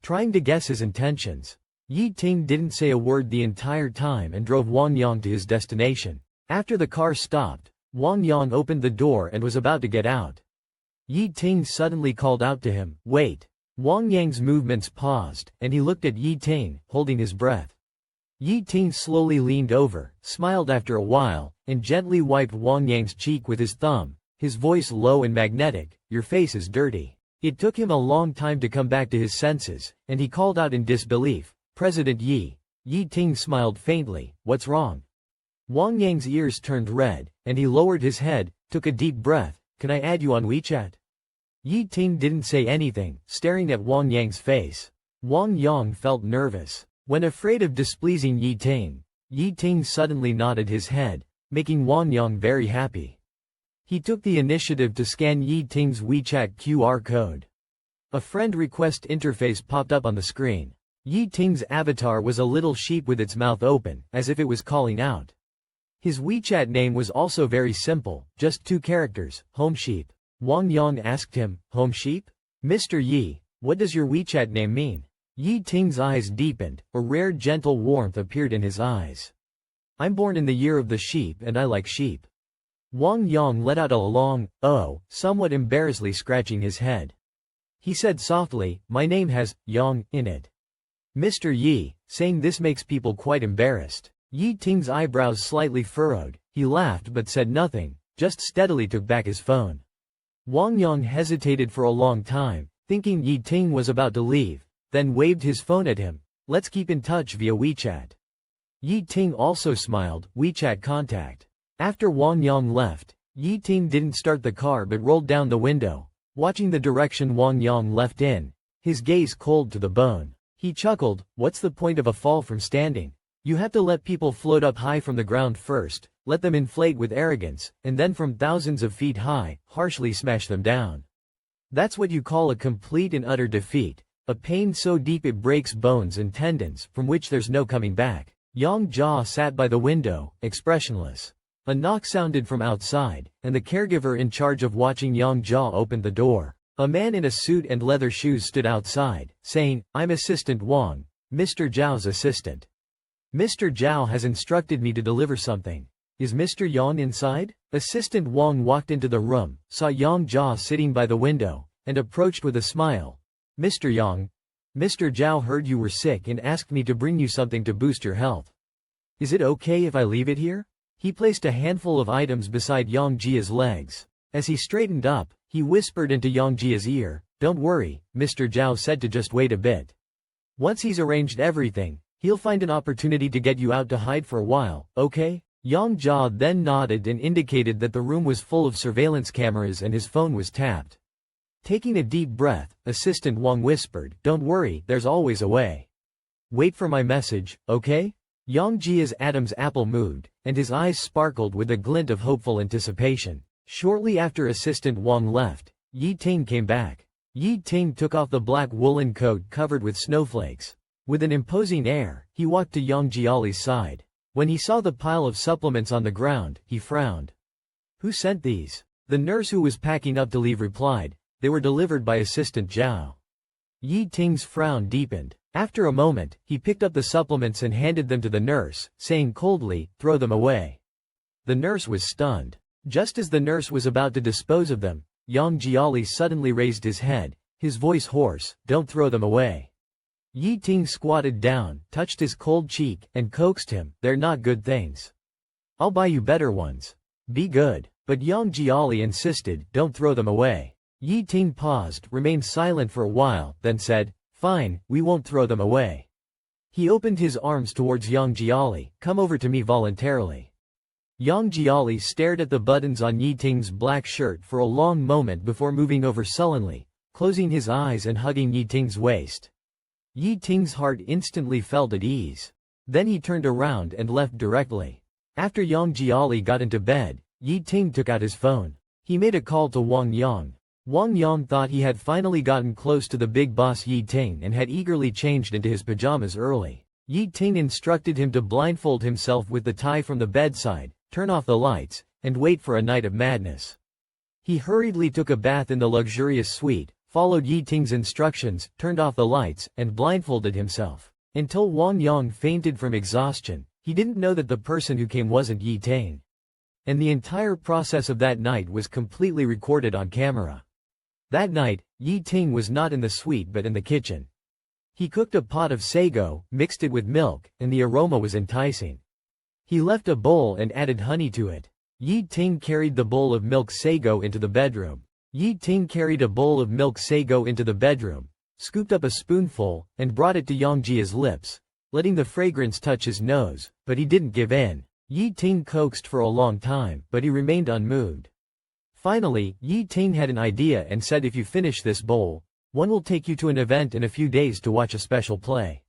Trying to guess his intentions, Yi Ting didn't say a word the entire time and drove Wang Yang to his destination. After the car stopped, Wang Yang opened the door and was about to get out. Yi Ting suddenly called out to him, "Wait." Wang Yang's movements paused, and he looked at Yi Ting, holding his breath. Yi Ting slowly leaned over, smiled after a while, and gently wiped Wang Yang's cheek with his thumb, his voice low and magnetic, "Your face is dirty." It took him a long time to come back to his senses, and he called out in disbelief, "President Yi." Yi Ting smiled faintly, "What's wrong?" Wang Yang's ears turned red, and he lowered his head, took a deep breath, "Can I add you on WeChat?" Yi Ting didn't say anything, staring at Wang Yang's face. Wang Yang felt nervous. When afraid of displeasing Yi Ting suddenly nodded his head, making Wang Yang very happy. He took the initiative to scan Yi Ting's WeChat QR code. A friend request interface popped up on the screen. Yi Ting's avatar was a little sheep with its mouth open, as if it was calling out. His WeChat name was also very simple, just 2 characters, Home Sheep. Wang Yang asked him, "Home Sheep? Mr. Yi, what does your WeChat name mean?" Yi Ting's eyes deepened, a rare gentle warmth appeared in his eyes. "I'm born in the year of the sheep and I like sheep." Wang Yang let out a long, "Oh," somewhat embarrassedly scratching his head. He said softly, "My name has Yang in it." Mr. Yi, saying this makes people quite embarrassed. Yi Ting's eyebrows slightly furrowed, he laughed but said nothing, just steadily took back his phone. Wang Yang hesitated for a long time, thinking Yi Ting was about to leave, then waved his phone at him, "Let's keep in touch via WeChat." Yi Ting also smiled, WeChat contact. After Wang Yang left, Yi Ting didn't start the car but rolled down the window, watching the direction Wang Yang left in, his gaze cold to the bone. He chuckled, "What's the point of a fall from standing? You have to let people float up high from the ground first, let them inflate with arrogance, and then from thousands of feet high, harshly smash them down. That's what you call a complete and utter defeat, A pain so deep it breaks bones and tendons, from which there's no coming back. Yang Jia sat by the window, expressionless. A knock sounded from outside, and the caregiver in charge of watching Yang Jia opened the door. A man in a suit and leather shoes stood outside, saying, "I'm Assistant Wang, Mr. Zhao's assistant. Mr. Zhao has instructed me to deliver something. Is Mr. Yang inside?" Assistant Wang walked into the room, saw Yang Jia sitting by the window, and approached with a smile. "Mr. Yang, Mr. Zhao heard you were sick and asked me to bring you something to boost your health. Is it okay if I leave it here?" He placed a handful of items beside Yang Jia's legs. As he straightened up, he whispered into Yang Jia's ear, "Don't worry," Mr. Zhao said, to just wait a bit. "Once he's arranged everything, he'll find an opportunity to get you out to hide for a while, okay?" Yang Jia then nodded and indicated that the room was full of surveillance cameras and his phone was tapped. Taking a deep breath, Assistant Wang whispered, "Don't worry, there's always a way. Wait for my message, okay?" Yang Jia's Adam's apple moved, and his eyes sparkled with a glint of hopeful anticipation. Shortly after Assistant Wang left, Yi Ting came back. Yi Ting took off the black woolen coat covered with snowflakes. With an imposing air, he walked to Yang Jiali's side. When he saw the pile of supplements on the ground, he frowned. "Who sent these?" The nurse who was packing up to leave replied, "They were delivered by Assistant Zhao." Yi Ting's frown deepened. After a moment, he picked up the supplements and handed them to the nurse, saying coldly, "Throw them away." The nurse was stunned. Just as the nurse was about to dispose of them, Yang Jiali suddenly raised his head, his voice hoarse, "Don't throw them away." Yi Ting squatted down, touched his cold cheek, and coaxed him, "They're not good things. I'll buy you better ones. Be good." But Yang Jiali insisted, "Don't throw them away." Yi Ting paused, remained silent for a while, then said, "Fine, we won't throw them away." He opened his arms towards Yang Jiali, "Come over to me voluntarily." Yang Jiali stared at the buttons on Yi Ting's black shirt for a long moment before moving over sullenly, closing his eyes and hugging Yi Ting's waist. Yi Ting's heart instantly felt at ease. Then he turned around and left directly. After Yang Jiali got into bed, Yi Ting took out his phone. He made a call to Wang Yang. Wang Yang thought he had finally gotten close to the big boss Yi Ting and had eagerly changed into his pajamas early. Yi Ting instructed him to blindfold himself with the tie from the bedside, turn off the lights, and wait for a night of madness. He hurriedly took a bath in the luxurious suite, followed Yi Ting's instructions, turned off the lights, and blindfolded himself. Until Wang Yang fainted from exhaustion, he didn't know that the person who came wasn't Yi Ting. And the entire process of that night was completely recorded on camera. That night, Yi Ting was not in the suite but in the kitchen. He cooked a pot of sago, mixed it with milk, and the aroma was enticing. He left a bowl and added honey to it. Yi Ting carried the bowl of milk sago into the bedroom. Yi Ting carried a bowl of milk sago into the bedroom, scooped up a spoonful, and brought it to Yang Jia's lips, letting the fragrance touch his nose, but he didn't give in. Yi Ting coaxed for a long time, but he remained unmoved. Finally, Yi Ting had an idea and said, "If you finish this bowl, one will take you to an event in a few days to watch a special play."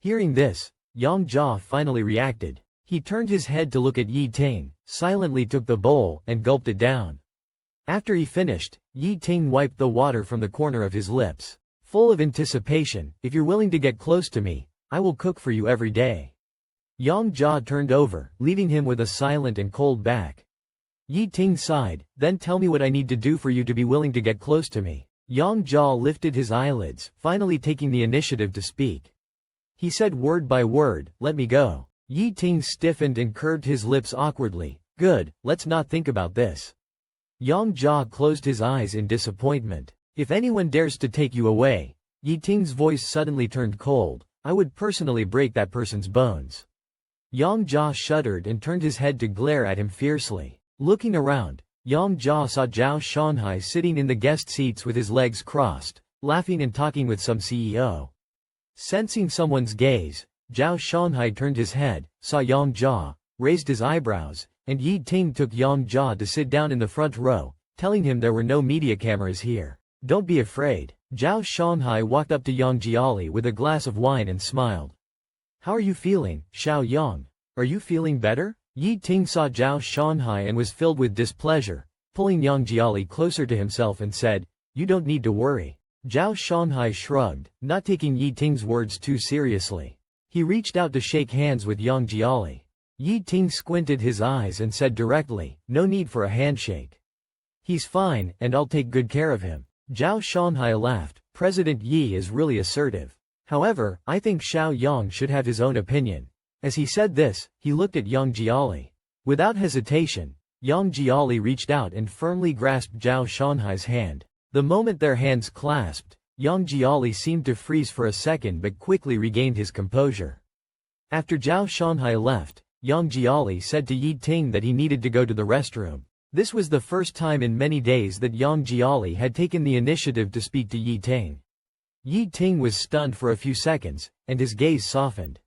Hearing this, Yang Jia finally reacted. He turned his head to look at Yi Ting, silently took the bowl, and gulped it down. After he finished, Yi Ting wiped the water from the corner of his lips. Full of anticipation, "If you're willing to get close to me, I will cook for you every day." Yang Jia turned over, leaving him with a silent and cold back. Yi Ting sighed, "Then tell me what I need to do for you to be willing to get close to me." Yang Jia lifted his eyelids, finally taking the initiative to speak. He said word by word, "Let me go." Yi Ting stiffened and curved his lips awkwardly. "Good, let's not think about this." Yang Jia closed his eyes in disappointment. "If anyone dares to take you away," Yi Ting's voice suddenly turned cold, "I would personally break that person's bones." Yang Jia shuddered and turned his head to glare at him fiercely. Looking around, Yang Jia saw Zhao Shanhai sitting in the guest seats with his legs crossed, laughing and talking with some CEO. Sensing someone's gaze, Zhao Shanhai turned his head, saw Yang Jia, raised his eyebrows, and Yi Ting took Yang Jia to sit down in the front row, telling him there were no media cameras here. "Don't be afraid." Zhao Shanhai walked up to Yang Jiali with a glass of wine and smiled. "How are you feeling, Xiao Yang? Are you feeling better?" Yi Ting saw Zhao Shanhai and was filled with displeasure, pulling Yang Jiali closer to himself and said, "You don't need to worry. Zhao Shanghai shrugged, not taking Yi Ting's words too seriously. He reached out to shake hands with Yang Jiali. Yi Ting squinted his eyes and said directly, "No need for a handshake. He's fine, and I'll take good care of him." Zhao Shanghai laughed. President Yi is really assertive. However, I think Xiao Yang should have his own opinion. As he said this, he looked at Yang Jiali. Without hesitation, Yang Jiali reached out and firmly grasped Zhao Shanghai's hand. The moment their hands clasped, Yang Jiali seemed to freeze for a second but quickly regained his composure. After Zhao Shanghai left, Yang Jiali said to Yi Ting that he needed to go to the restroom. This was the first time in many days that Yang Jiali had taken the initiative to speak to Yi Ting. Yi Ting was stunned for a few seconds, and his gaze softened.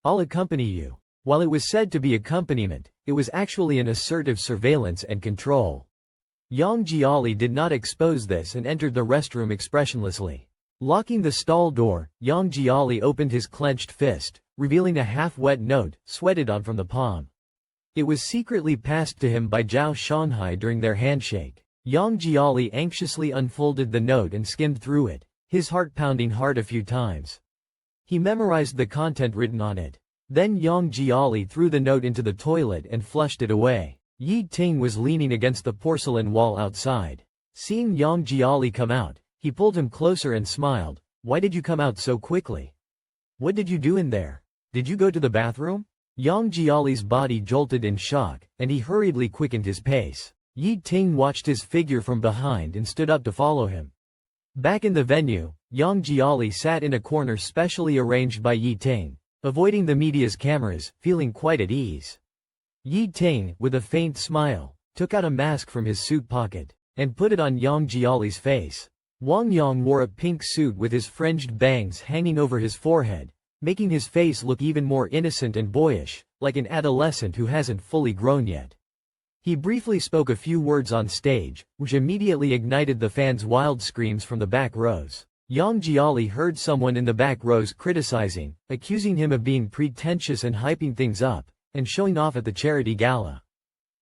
"I'll accompany you." While it was said to be accompaniment, it was actually an assertive surveillance and control. Yang Jiali did not expose this and entered the restroom expressionlessly. Locking the stall door, Yang Jiali opened his clenched fist, revealing a half-wet note, sweated on from the palm. It was secretly passed to him by Zhao Shanghai during their handshake. Yang Jiali anxiously unfolded the note and skimmed through it, his heart pounding hard a few times. He memorized the content written on it. Then Yang Jiali threw the note into the toilet and flushed it away. Yi Ting was leaning against the porcelain wall outside. Seeing Yang Jiali come out, he pulled him closer and smiled. "Why did you come out so quickly? What did you do in there? Did you go to the bathroom?" Yang Jiali's body jolted in shock, and he hurriedly quickened his pace. Yi Ting watched his figure from behind and stood up to follow him. Back in the venue, Yang Jiali sat in a corner specially arranged by Yi Ting, avoiding the media's cameras, feeling quite at ease. Yi Ting, with a faint smile, took out a mask from his suit pocket, and put it on Yang Jiali's face. Wang Yang wore a pink suit with his fringed bangs hanging over his forehead, making his face look even more innocent and boyish, like an adolescent who hasn't fully grown yet. He briefly spoke a few words on stage, which immediately ignited the fans' wild screams from the back rows. Yang Jiali heard someone in the back rows criticizing, accusing him of being pretentious and hyping things up, and showing off at the charity gala.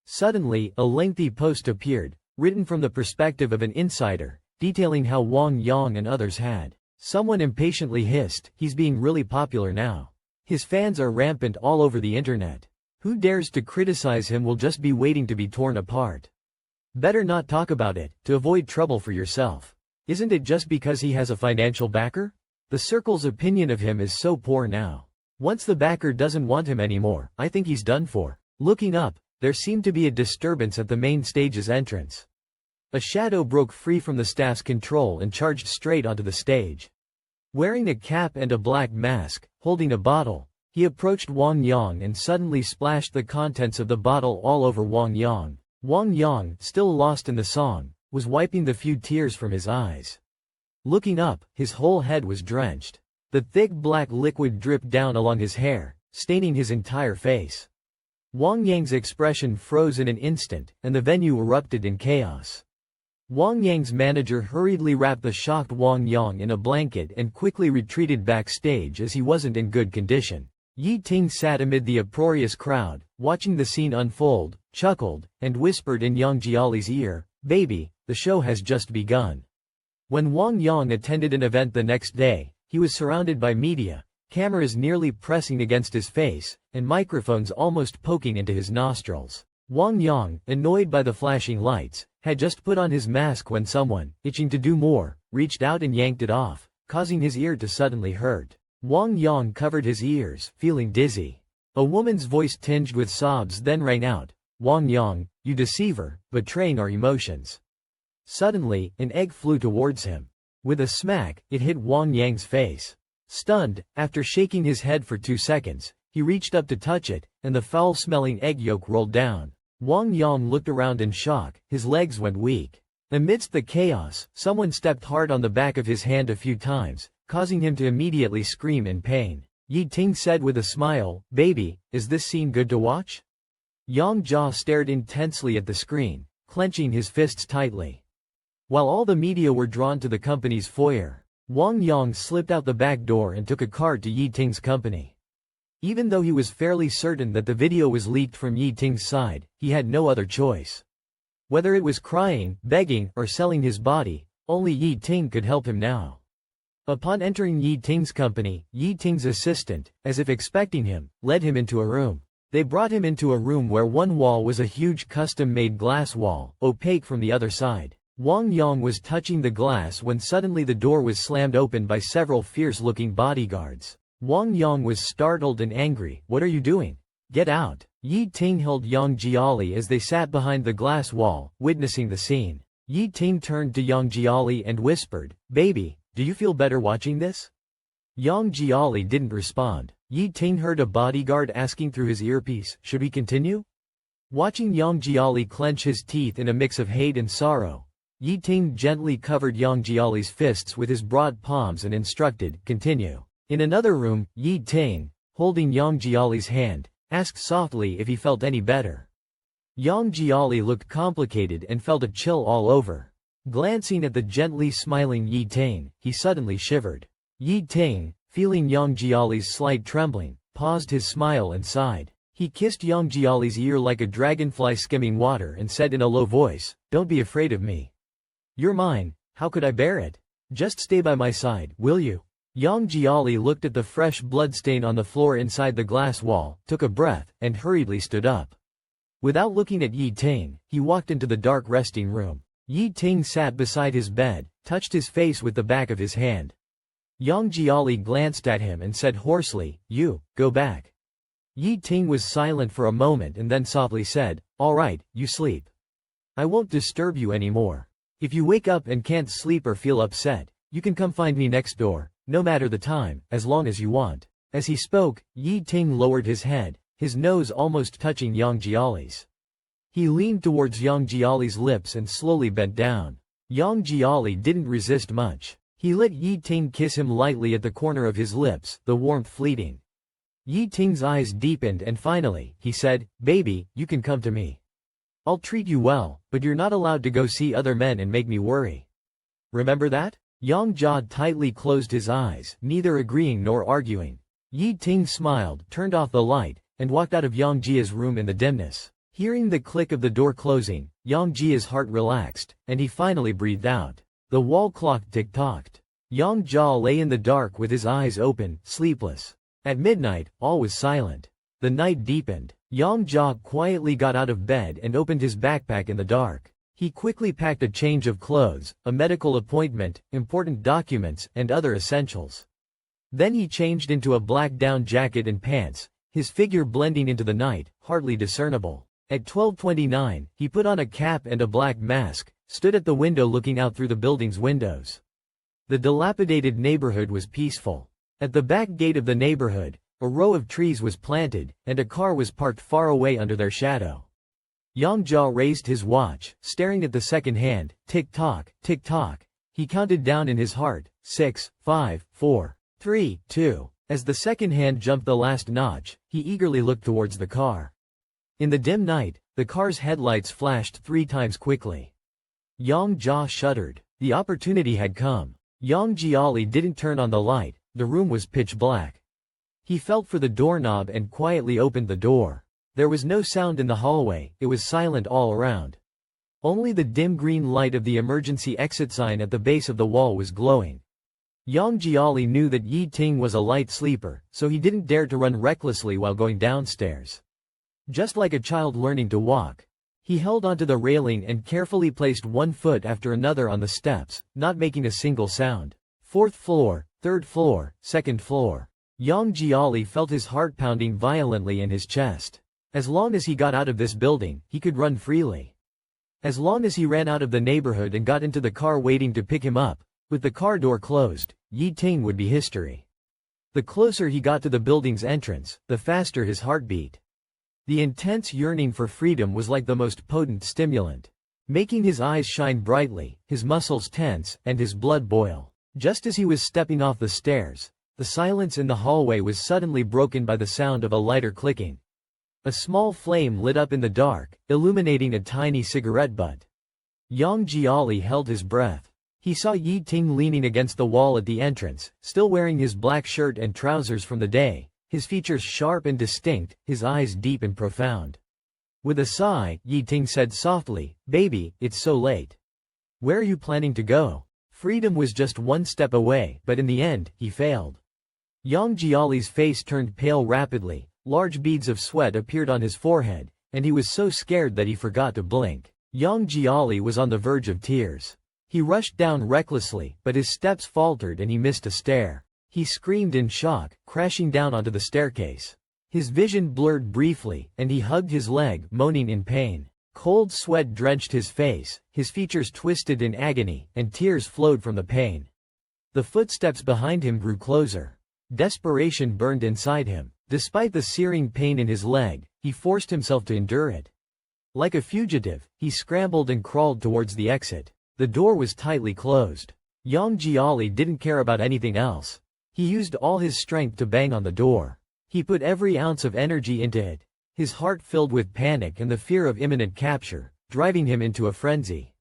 Suddenly, a lengthy post appeared, written from the perspective of an insider, detailing how Wang Yang and others had. Someone impatiently hissed, "He's being really popular now. His fans are rampant all over the internet. Who dares to criticize him will just be waiting to be torn apart. Better not talk about it, to avoid trouble for yourself. Isn't it just because he has a financial backer? The circle's opinion of him is so poor now. Once the backer doesn't want him anymore, I think he's done for." Looking up, there seemed to be a disturbance at the main stage's entrance. A shadow broke free from the staff's control and charged straight onto the stage. Wearing a cap and a black mask, holding a bottle, he approached Wang Yang and suddenly splashed the contents of the bottle all over Wang Yang. Wang Yang, still lost in the song, was wiping the few tears from his eyes. Looking up, his whole head was drenched. The thick black liquid dripped down along his hair, staining his entire face. Wang Yang's expression froze in an instant, and the venue erupted in chaos. Wang Yang's manager hurriedly wrapped the shocked Wang Yang in a blanket and quickly retreated backstage as he wasn't in good condition. Yi Ting sat amid the uproarious crowd, watching the scene unfold, chuckled, and whispered in Yang Jiali's ear, "Baby, the show has just begun." When Wang Yang attended an event the next day, he was surrounded by media, cameras nearly pressing against his face, and microphones almost poking into his nostrils. Wang Yang, annoyed by the flashing lights, had just put on his mask when someone, itching to do more, reached out and yanked it off, causing his ear to suddenly hurt. Wang Yang covered his ears, feeling dizzy. A woman's voice tinged with sobs then rang out, "Wang Yang, you deceiver, betraying our emotions." Suddenly, an egg flew towards him. With a smack, it hit Wang Yang's face. Stunned, after shaking his head for 2 seconds, he reached up to touch it, and the foul-smelling egg yolk rolled down. Wang Yang looked around in shock, his legs went weak. Amidst the chaos, someone stepped hard on the back of his hand a few times, causing him to immediately scream in pain. Yi Ting said with a smile, "Baby, is this scene good to watch?" Yang Jia stared intensely at the screen, clenching his fists tightly. While all the media were drawn to the company's foyer, Wang Yang slipped out the back door and took a car to Yi Ting's company. Even though he was fairly certain that the video was leaked from Yi Ting's side, he had no other choice. Whether it was crying, begging, or selling his body, Only Yi Ting could help him now. Upon entering Yi Ting's company, Yi Ting's assistant, as if expecting him, led him into a room. They brought him into a room where one wall was a huge custom-made glass wall, opaque from the other side. Wang Yang was touching the glass when suddenly the door was slammed open by several fierce-looking bodyguards. Wang Yang was startled and angry. "What are you doing? Get out!" Yi Ting held Yang Jiali as they sat behind the glass wall, witnessing the scene. Yi Ting turned to Yang Jiali and whispered, "Baby, do you feel better watching this?" Yang Jiali didn't respond. Yi Ting heard a bodyguard asking through his earpiece, "Should we continue?" Watching Yang Jiali clench his teeth in a mix of hate and sorrow, Yi Ting gently covered Yang Jiali's fists with his broad palms and instructed, "Continue." In another room, Yi Ting, holding Yang Jiali's hand, asked softly if he felt any better. Yang Jiali looked complicated and felt a chill all over. Glancing at the gently smiling Yi Ting, he suddenly shivered. Yi Ting, feeling Yang Jiali's slight trembling, paused his smile and sighed. He kissed Yang Jiali's ear like a dragonfly skimming water and said in a low voice, "Don't be afraid of me. You're mine, how could I bear it? Just stay by my side, will you?" Yang Jiali looked at the fresh bloodstain on the floor inside the glass wall, took a breath, and hurriedly stood up. Without looking at Yi Ting, he walked into the dark resting room. Yi Ting sat beside his bed, touched his face with the back of his hand. Yang Jiali glanced at him and said hoarsely, "You, go back." Yi Ting was silent for a moment and then softly said, "All right, you sleep. I won't disturb you anymore. If you wake up and can't sleep or feel upset, you can come find me next door, no matter the time, as long as you want." As he spoke, Yi Ting lowered his head, his nose almost touching Yang Jiali's. He leaned towards Yang Jiali's lips and slowly bent down. Yang Jiali didn't resist much. He let Yi Ting kiss him lightly at the corner of his lips, the warmth fleeting. Yi Ting's eyes deepened and finally, he said, "Baby, you can come to me. I'll treat you well, but you're not allowed to go see other men and make me worry. Remember that?" Yang Jia tightly closed his eyes, neither agreeing nor arguing. Yi Ting smiled, turned off the light, and walked out of Yang Jia's room in the dimness. Hearing the click of the door closing, Yang Jia's heart relaxed, and he finally breathed out. The wall clock tick-tocked. Yang Jia lay in the dark with his eyes open, sleepless. At midnight, all was silent. The night deepened. Yang Jia quietly got out of bed and opened his backpack in the dark. He quickly packed a change of clothes, a medical appointment, important documents, and other essentials. Then he changed into a black down jacket and pants, his figure blending into the night, hardly discernible. At 12:29, he put on a cap and a black mask, stood at the window looking out through the building's windows. The dilapidated neighborhood was peaceful. At the back gate of the neighborhood, a row of trees was planted, and a car was parked far away under their shadow. Yang Jia raised his watch, staring at the second hand, tick-tock, tick-tock. He counted down in his heart, 6, 5, 4, 3, 2. As the second hand jumped the last notch, he eagerly looked towards the car. In the dim night, the car's headlights flashed 3 times quickly. Yang Jia shuddered. The opportunity had come. Yang Jiali didn't turn on the light, the room was pitch black. He felt for the doorknob and quietly opened the door. There was no sound in the hallway, it was silent all around. Only the dim green light of the emergency exit sign at the base of the wall was glowing. Yang Jiali knew that Yi Ting was a light sleeper, so he didn't dare to run recklessly while going downstairs. Just like a child learning to walk, he held onto the railing and carefully placed one foot after another on the steps, not making a single sound. 4th floor, 3rd floor, 2nd floor. Yang Jiali felt his heart pounding violently in his chest. As long as he got out of this building, he could run freely. As long as he ran out of the neighborhood and got into the car waiting to pick him up, with the car door closed, Yi Ting would be history. The closer he got to the building's entrance, the faster his heart beat. The intense yearning for freedom was like the most potent stimulant, making his eyes shine brightly, his muscles tense, and his blood boil. Just as he was stepping off the stairs, the silence in the hallway was suddenly broken by the sound of a lighter clicking. A small flame lit up in the dark, illuminating a tiny cigarette butt. Yang Jiali held his breath. He saw Yi Ting leaning against the wall at the entrance, still wearing his black shirt and trousers from the day, his features sharp and distinct, his eyes deep and profound. With a sigh, Yi Ting said softly, "Baby, it's so late. Where are you planning to go?" Freedom was just one step away, but in the end, he failed. Yang Jiali's face turned pale rapidly, large beads of sweat appeared on his forehead, and he was so scared that he forgot to blink. Yang Jiali was on the verge of tears. He rushed down recklessly, but his steps faltered and he missed a stair. He screamed in shock, crashing down onto the staircase. His vision blurred briefly, and he hugged his leg, moaning in pain. Cold sweat drenched his face, his features twisted in agony, and tears flowed from the pain. The footsteps behind him grew closer. Desperation burned inside him. Despite the searing pain in his leg, he forced himself to endure it. Like a fugitive, he scrambled and crawled towards the exit. The door was tightly closed. Yang Jiali didn't care about anything else. He used all his strength to bang on the door. He put every ounce of energy into it. His heart filled with panic and the fear of imminent capture, driving him into a frenzy.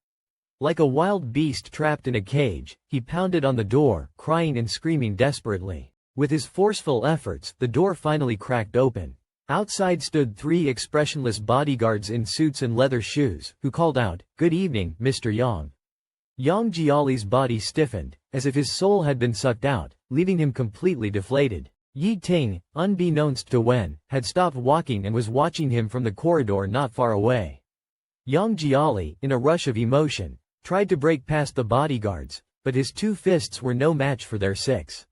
Like a wild beast trapped in a cage, he pounded on the door, crying and screaming desperately. With his forceful efforts, the door finally cracked open. Outside stood 3 expressionless bodyguards in suits and leather shoes, who called out, "Good evening, Mr. Yang." Yang Jiali's body stiffened, as if his soul had been sucked out, leaving him completely deflated. Yi Ting, unbeknownst to Wen, had stopped walking and was watching him from the corridor not far away. Yang Jiali, in a rush of emotion, tried to break past the bodyguards, but his 2 fists were no match for their 6.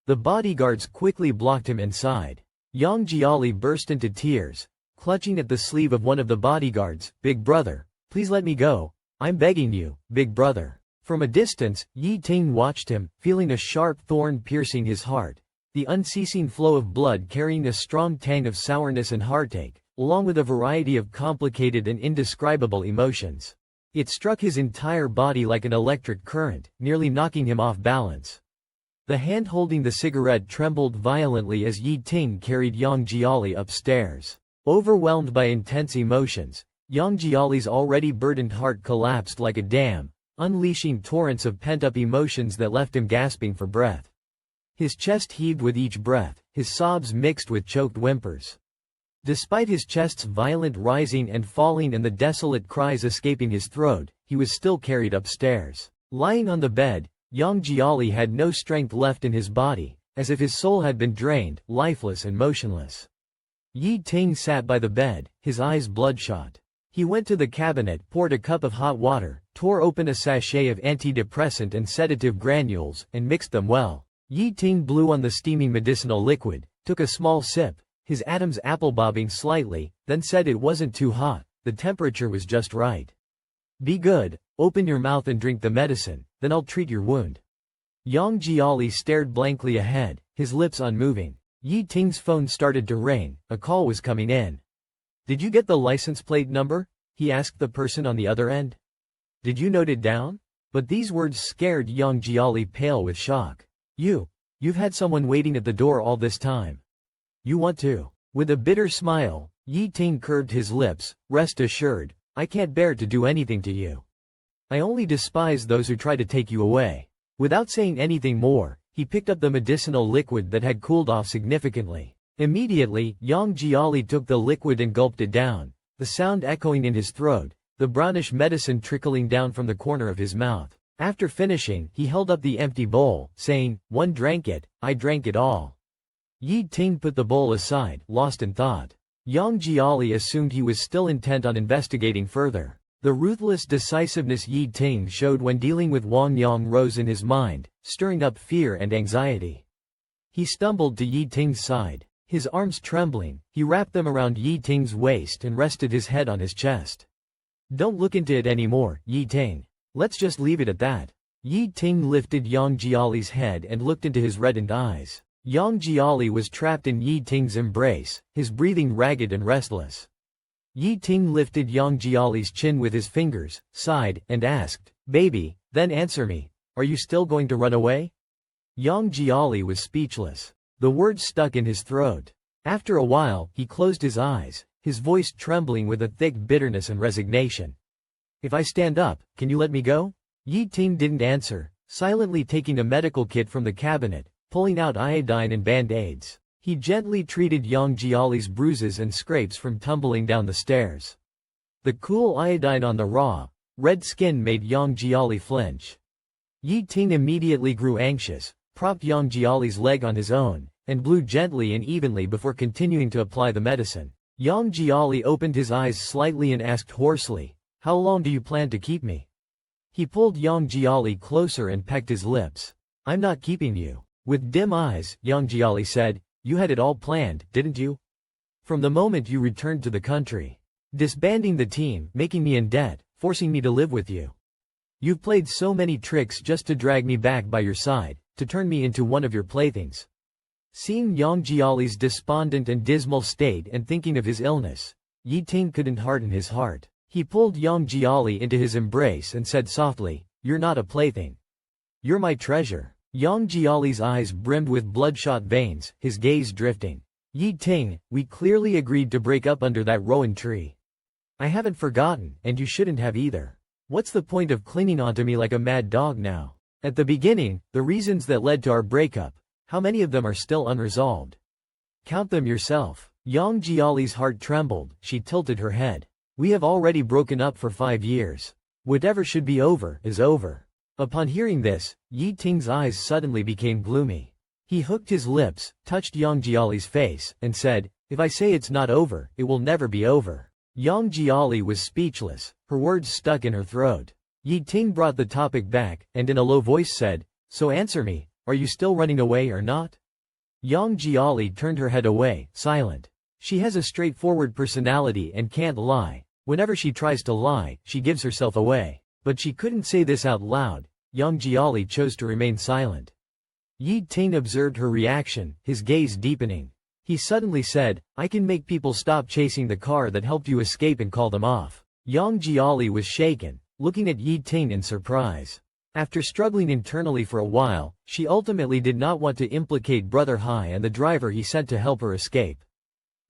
The bodyguards quickly blocked him inside. Yang Jiali burst into tears, clutching at the sleeve of one of the bodyguards. "Big brother, please let me go. I'm begging you, big brother." From a distance, Yi Ting watched him, feeling a sharp thorn piercing his heart. The unceasing flow of blood carrying a strong tang of sourness and heartache, along with a variety of complicated and indescribable emotions. It struck his entire body like an electric current, nearly knocking him off balance. The hand holding the cigarette trembled violently as Yi Ting carried Yang Jiali upstairs. Overwhelmed by intense emotions, Yang Jiali's already burdened heart collapsed like a dam, unleashing torrents of pent-up emotions that left him gasping for breath. His chest heaved with each breath, his sobs mixed with choked whimpers. Despite his chest's violent rising and falling and the desolate cries escaping his throat, he was still carried upstairs. Lying on the bed, Yang Jiali had no strength left in his body, as if his soul had been drained, lifeless and motionless. Yi Ting sat by the bed, his eyes bloodshot. He went to the cabinet, poured a cup of hot water, tore open a sachet of antidepressant and sedative granules, and mixed them well. Yi Ting blew on the steaming medicinal liquid, took a small sip, his atoms apple-bobbing slightly, then said it wasn't too hot, the temperature was just right. "Be good, open your mouth and drink the medicine, then I'll treat your wound." Yang Jiali stared blankly ahead, his lips unmoving. Yi Ting's phone started to ring, a call was coming in. "Did you get the license plate number?" he asked the person on the other end. "Did you note it down?" But these words scared Yang Jiali pale with shock. You've had someone waiting at the door all this time. You want to?" With a bitter smile, Yi Ting curved his lips. "Rest assured, I can't bear to do anything to you. I only despise those who try to take you away." Without saying anything more, he picked up the medicinal liquid that had cooled off significantly. Immediately, Yang Jiali took the liquid and gulped it down, the sound echoing in his throat, the brownish medicine trickling down from the corner of his mouth. After finishing, he held up the empty bowl, saying, "One drank it, I drank it all." Yi Ting put the bowl aside, lost in thought. Yang Jiali assumed he was still intent on investigating further. The ruthless decisiveness Yi Ting showed when dealing with Wang Yang rose in his mind, stirring up fear and anxiety. He stumbled to Yi Ting's side. His arms trembling, he wrapped them around Yi Ting's waist and rested his head on his chest. "Don't look into it anymore, Yi Ting. Let's just leave it at that." Yi Ting lifted Yang Jiali's head and looked into his reddened eyes. Yang Jiali was trapped in Yi Ting's embrace, his breathing ragged and restless. Yi Ting lifted Yang Jiali's chin with his fingers, sighed, and asked, "Baby, then answer me, are you still going to run away?" Yang Jiali was speechless. The words stuck in his throat. After a while, he closed his eyes, his voice trembling with a thick bitterness and resignation. "If I stand up, can you let me go?" Yi Ting didn't answer, silently taking a medical kit from the cabinet, pulling out iodine and band-aids. He gently treated Yang Jiali's bruises and scrapes from tumbling down the stairs. The cool iodine on the raw, red skin made Yang Jiali flinch. Yi Ting immediately grew anxious, propped Yang Jiali's leg on his own, and blew gently and evenly before continuing to apply the medicine. Yang Jiali opened his eyes slightly and asked hoarsely, "How long do you plan to keep me?" He pulled Yang Jiali closer and pecked his lips. "I'm not keeping you." With dim eyes, Yang Jiali said, "You had it all planned, didn't you? From the moment you returned to the country. Disbanding the team, making me in debt, forcing me to live with you. You've played so many tricks just to drag me back by your side, to turn me into one of your playthings." Seeing Yang Jiali's despondent and dismal state and thinking of his illness, Yi Ting couldn't harden his heart. He pulled Yang Jiali into his embrace and said softly, "You're not a plaything. You're my treasure." Yang Jiali's eyes brimmed with bloodshot veins, his gaze drifting. "Yi Ting, we clearly agreed to break up under that rowan tree. I haven't forgotten, and you shouldn't have either. What's the point of clinging onto me like a mad dog now? At the beginning, the reasons that led to our breakup, how many of them are still unresolved? Count them yourself." Yang Jiali's heart trembled, she tilted her head. "We have already broken up for 5 years. Whatever should be over, is over." Upon hearing this, Yi Ting's eyes suddenly became gloomy. He hooked his lips, touched Yang Jiali's face, and said, "If I say it's not over, it will never be over." Yang Jiali was speechless, her words stuck in her throat. Yi Ting brought the topic back, and in a low voice said, "So answer me, are you still running away or not?" Yang Jiali turned her head away, silent. She has a straightforward personality and can't lie. Whenever she tries to lie, she gives herself away. But she couldn't say this out loud. Yang Jiali chose to remain silent. Yi Ting observed her reaction, his gaze deepening. He suddenly said, "I can make people stop chasing the car that helped you escape and call them off." Yang Jiali was shaken, looking at Yi Ting in surprise. After struggling internally for a while, she ultimately did not want to implicate Brother Hai and the driver he sent to help her escape.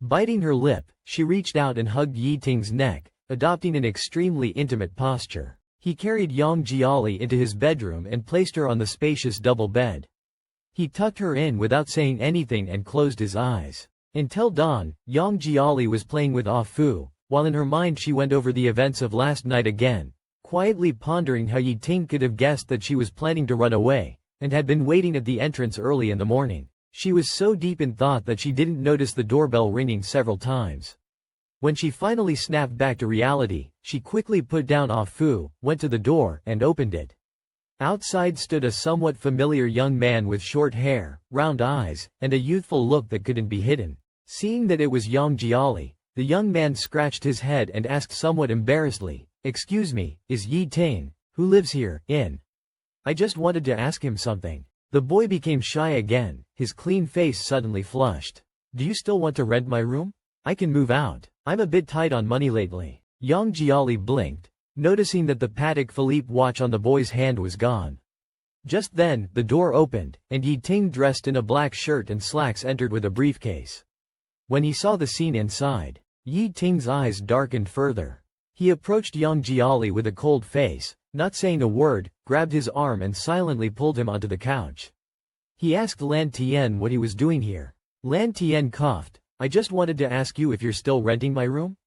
Biting her lip, she reached out and hugged Yi Ting's neck, adopting an extremely intimate posture. He carried Yang Jiali into his bedroom and placed her on the spacious double bed. He tucked her in without saying anything and closed his eyes. Until dawn, Yang Jiali was playing with Ah Fu, while in her mind she went over the events of last night again, quietly pondering how Yi Ting could have guessed that she was planning to run away, and had been waiting at the entrance early in the morning. She was so deep in thought that she didn't notice the doorbell ringing several times. When she finally snapped back to reality, she quickly put down Ah Fu, went to the door, and opened it. Outside stood a somewhat familiar young man with short hair, round eyes, and a youthful look that couldn't be hidden. Seeing that it was Yang Jiali, the young man scratched his head and asked somewhat embarrassedly, "Excuse me, is Yi Ting, who lives here, in? I just wanted to ask him something." The boy became shy again, his clean face suddenly flushed. "Do you still want to rent my room? I can move out. I'm a bit tight on money lately." Yang Jiali blinked, noticing that the Patek Philippe watch on the boy's hand was gone. Just then, the door opened, and Yi Ting dressed in a black shirt and slacks entered with a briefcase. When he saw the scene inside, Yi Ting's eyes darkened further. He approached Yang Jiali with a cold face, not saying a word, grabbed his arm and silently pulled him onto the couch. He asked Lan Tian what he was doing here. Lan Tian coughed, "I just wanted to ask you if you're still renting my room?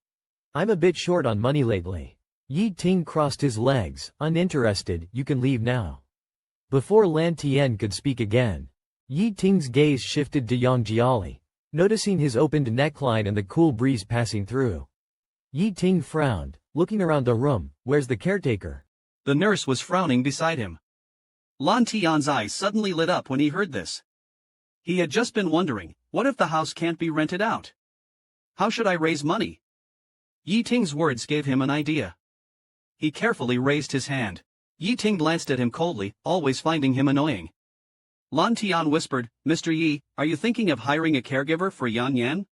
I'm a bit short on money lately." Yi Ting crossed his legs, uninterested. "You can leave now." Before Lan Tian could speak again, Yi Ting's gaze shifted to Yang Jiali, noticing his opened neckline and the cool breeze passing through. Yi Ting frowned, looking around the room. "Where's the caretaker?" The nurse was frowning beside him. Lan Tian's eyes suddenly lit up when he heard this. He had just been wondering, what if the house can't be rented out? How should I raise money? Yi Ting's words gave him an idea. He carefully raised his hand. Yi Ting glanced at him coldly, always finding him annoying. Lan Tian whispered, "Mr. Yi, are you thinking of hiring a caregiver for Yan Yan?"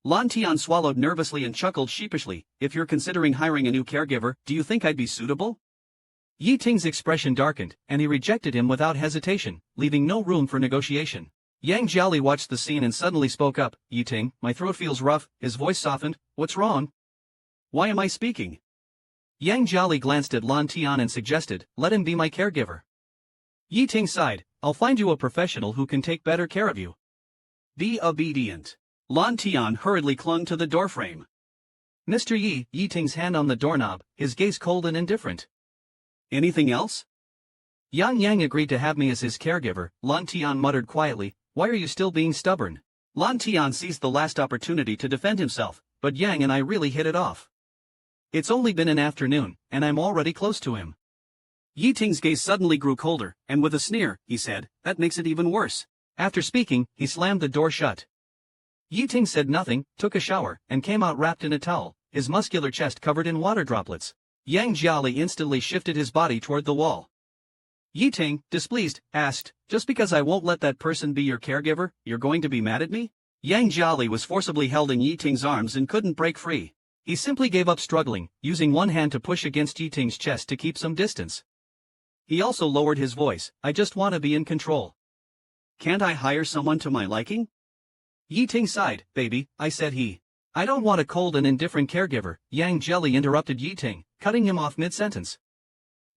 Lan Tian swallowed nervously and chuckled sheepishly. "If you're considering hiring a new caregiver, do you think I'd be suitable?" Yi Ting's expression darkened, and he rejected him without hesitation, leaving no room for negotiation. Yang Jiali watched the scene and suddenly spoke up. "Yi Ting, my throat feels rough." His voice softened. "What's wrong? Why am I speaking?" Yang Jiali glanced at Lan Tian and suggested, "Let him be my caregiver." Yi Ting sighed, "I'll find you a professional who can take better care of you." Be obedient. Lan Tian hurriedly clung to the doorframe. "Mr. Yi," Yi Ting's hand on the doorknob, his gaze cold and indifferent. "Anything else?" Yang Yang agreed to have me as his caregiver, Lan Tian muttered quietly, why are you still being stubborn? Lan Tian seized the last opportunity to defend himself, but Yang and I really hit it off. It's only been an afternoon, and I'm already close to him. Yi Ting's gaze suddenly grew colder, and with a sneer, he said, that makes it even worse. After speaking, he slammed the door shut. Yi Ting said nothing, took a shower, and came out wrapped in a towel, his muscular chest covered in water droplets. Yang Jiali instantly shifted his body toward the wall. Yi Ting, displeased, asked, just because I won't let that person be your caregiver, you're going to be mad at me? Yang Jiali was forcibly held in Yi Ting's arms and couldn't break free. He simply gave up struggling, using one hand to push against Yi Ting's chest to keep some distance. He also lowered his voice, I just want to be in control. Can't I hire someone to my liking? Yi Ting sighed, baby, I said he. I don't want a cold and indifferent caregiver, Yang Jelly interrupted Yi Ting, cutting him off mid-sentence.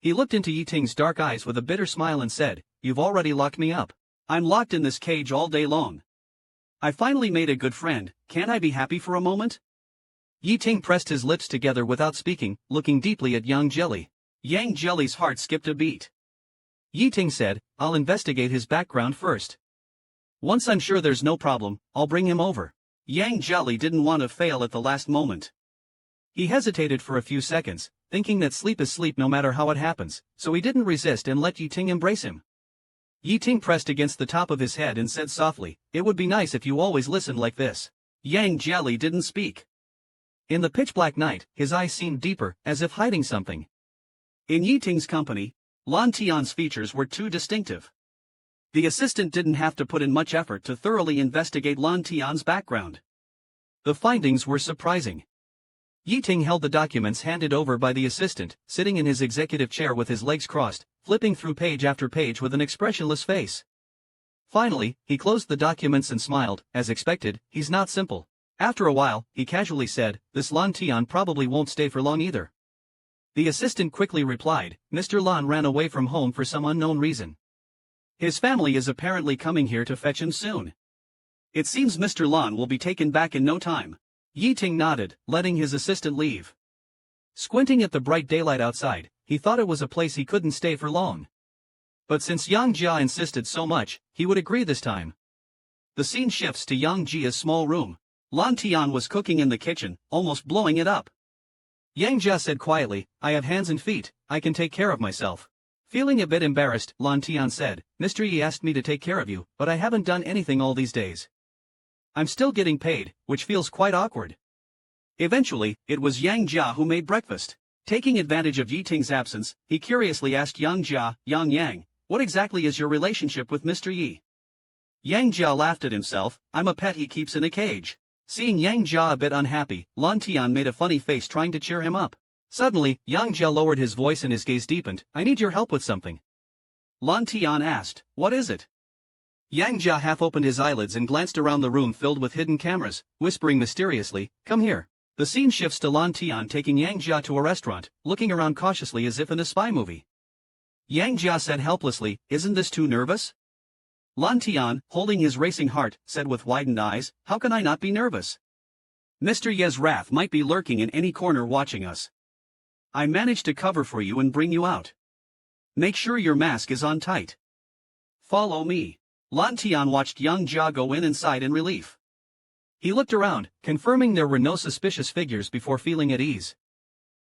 He looked into Yi Ting's dark eyes with a bitter smile and said, you've already locked me up. I'm locked in this cage all day long. I finally made a good friend, can't I be happy for a moment? Yi Ting pressed his lips together without speaking, looking deeply at Yang Jelly. Yang Jelly's heart skipped a beat. Yi Ting said, I'll investigate his background first. Once I'm sure there's no problem, I'll bring him over. Yang Jelly didn't want to fail at the last moment. He hesitated for a few seconds, thinking that sleep is sleep no matter how it happens, so he didn't resist and let Yi Ting embrace him. Yi Ting pressed against the top of his head and said softly, it would be nice if you always listened like this. Yang Jelly didn't speak. In the pitch-black night, his eyes seemed deeper, as if hiding something. In Yi Ting's company, Lan Tian's features were too distinctive. The assistant didn't have to put in much effort to thoroughly investigate Lan Tian's background. The findings were surprising. Yi Ting held the documents handed over by the assistant, sitting in his executive chair with his legs crossed, flipping through page after page with an expressionless face. Finally, he closed the documents and smiled, as expected, he's not simple. After a while, he casually said, this Lan Tian probably won't stay for long either. The assistant quickly replied, Mr. Lan ran away from home for some unknown reason. His family is apparently coming here to fetch him soon. It seems Mr. Lan will be taken back in no time. Yi Ting nodded, letting his assistant leave. Squinting at the bright daylight outside, he thought it was a place he couldn't stay for long. But since Yang Jia insisted so much, he would agree this time. The scene shifts to Yang Jia's small room. Lan Tian was cooking in the kitchen, almost blowing it up. Yang Jia said quietly, I have hands and feet, I can take care of myself. Feeling a bit embarrassed, Lan Tian said, Mr. Yi asked me to take care of you, but I haven't done anything all these days. I'm still getting paid, which feels quite awkward. Eventually, it was Yang Jia who made breakfast. Taking advantage of Yi Ting's absence, he curiously asked Yang Jia, Yang, what exactly is your relationship with Mr. Yi? Yang Jia laughed at himself, I'm a pet he keeps in a cage. Seeing Yang Jia a bit unhappy, Lan Tian made a funny face trying to cheer him up. Suddenly, Yang Jia lowered his voice and his gaze deepened, I need your help with something. Lan Tian asked, what is it? Yang Jia half opened his eyelids and glanced around the room filled with hidden cameras, whispering mysteriously, come here. The scene shifts to Lan Tian taking Yang Jia to a restaurant, looking around cautiously as if in a spy movie. Yang Jia said helplessly, isn't this too nervous? Lan Tian, holding his racing heart, said with widened eyes, how can I not be nervous? Mr. Ye's wrath might be lurking in any corner watching us. I managed to cover for you and bring you out. Make sure your mask is on tight. Follow me. Lan Tian watched Yang Jia go inside in relief. He looked around, confirming there were no suspicious figures before feeling at ease.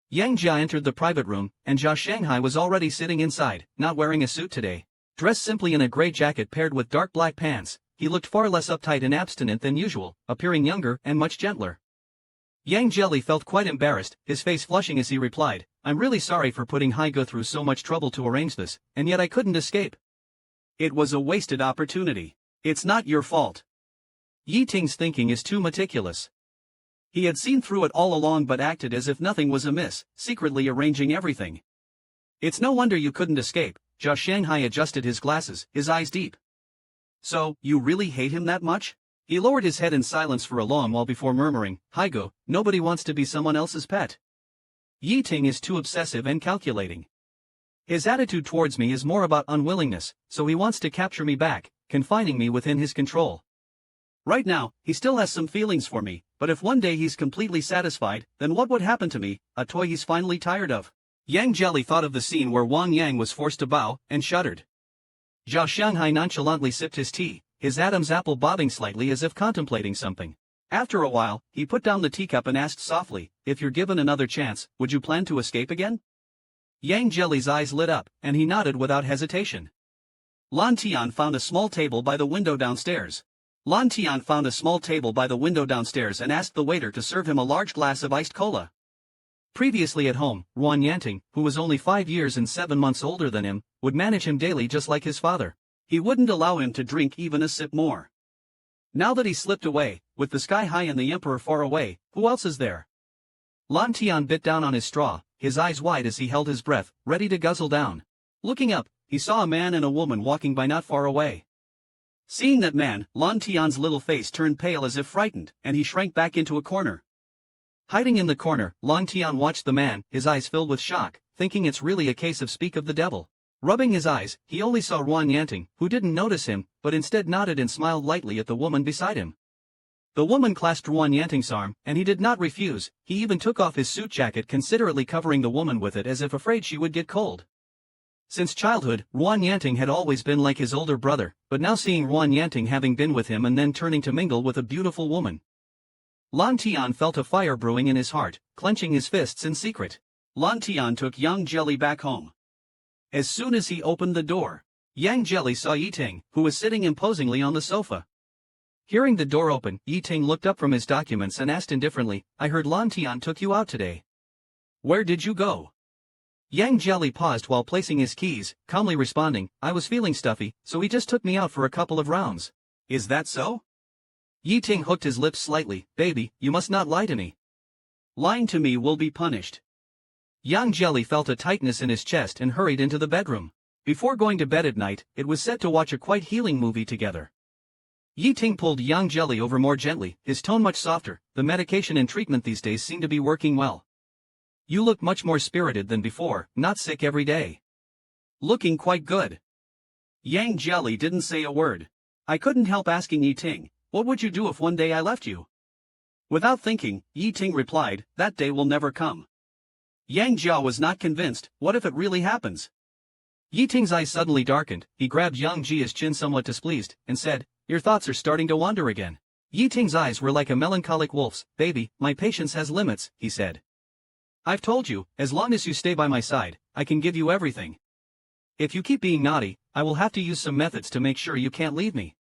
Yang Jia entered the private room, and Jia Shanghai was already sitting inside, not wearing a suit today. Dressed simply in a gray jacket paired with dark black pants, he looked far less uptight and abstinent than usual, appearing younger and much gentler. Yang Jelly felt quite embarrassed, his face flushing as he replied, I'm really sorry for putting Haigo through so much trouble to arrange this, and yet I couldn't escape. It was a wasted opportunity. It's not your fault. Yi Ting's thinking is too meticulous. He had seen through it all along but acted as if nothing was amiss, secretly arranging everything. It's no wonder you couldn't escape. Jia Shanghai adjusted his glasses, his eyes deep. So, you really hate him that much? He lowered his head in silence for a long while before murmuring, Haigo, nobody wants to be someone else's pet. Yi Ting is too obsessive and calculating. His attitude towards me is more about unwillingness, so he wants to capture me back, confining me within his control. Right now, he still has some feelings for me, but if one day he's completely satisfied, then what would happen to me, a toy he's finally tired of? Yang Jelly thought of the scene where Wang Yang was forced to bow, and shuddered. Zhao Shanghai nonchalantly sipped his tea, his Adam's apple bobbing slightly as if contemplating something. After a while, he put down the teacup and asked softly, "If you're given another chance, would you plan to escape again?" Yang Jelly's eyes lit up, and he nodded without hesitation. Lan Tian found a small table by the window downstairs. and asked the waiter to serve him a large glass of iced cola. Previously at home, Ruan Yanting, who was only 5 years and 7 months older than him, would manage him daily just like his father. He wouldn't allow him to drink even a sip more. Now that he slipped away, with the sky high and the emperor far away, who else is there? Lan Tian bit down on his straw, his eyes wide as he held his breath, ready to guzzle down. Looking up, he saw a man and a woman walking by not far away. Seeing that man, Lan Tian's little face turned pale as if frightened, and he shrank back into a corner. Hiding in the corner, Lan Tian watched the man, his eyes filled with shock, thinking it's really a case of speak of the devil. Rubbing his eyes, he only saw Ruan Yanting, who didn't notice him, but instead nodded and smiled lightly at the woman beside him. The woman clasped Ruan Yanting's arm, and he did not refuse. He even took off his suit jacket, considerately covering the woman with it as if afraid she would get cold. Since childhood, Ruan Yanting had always been like his older brother, but now seeing Ruan Yanting having been with him and then turning to mingle with a beautiful woman, Lan Tian felt a fire brewing in his heart, clenching his fists in secret. Lan Tian took Yang Jelly back home. As soon as he opened the door, Yang Jelly saw Yiting, who was sitting imposingly on the sofa. Hearing the door open, Yiting looked up from his documents and asked indifferently, "I heard Lan Tian took you out today. Where did you go?" Yang Jelly paused while placing his keys, calmly responding, "I was feeling stuffy, so he just took me out for a couple of rounds." "Is that so?" Yiting hooked his lips slightly. "Baby, you must not lie to me. Lying to me will be punished." Yang Jelly felt a tightness in his chest and hurried into the bedroom. Before going to bed at night, it was set to watch a quite healing movie together. Yiting pulled Yang Jelly over more gently, his tone much softer. "The medication and treatment these days seem to be working well. You look much more spirited than before, not sick every day. Looking quite good." Yang Jelly didn't say a word. "I couldn't help asking Yiting, what would you do if one day I left you?" Without thinking, Yiting replied, "That day will never come." Yang Jia was not convinced. What if it really happens? Yiting's eyes suddenly darkened. He grabbed Yang Jia's chin somewhat displeased, and said, "Your thoughts are starting to wander again." Yiting's eyes were like a melancholic wolf's. "Baby, my patience has limits," he said. "I've told you, as long as you stay by my side, I can give you everything. If you keep being naughty, I will have to use some methods to make sure you can't leave me."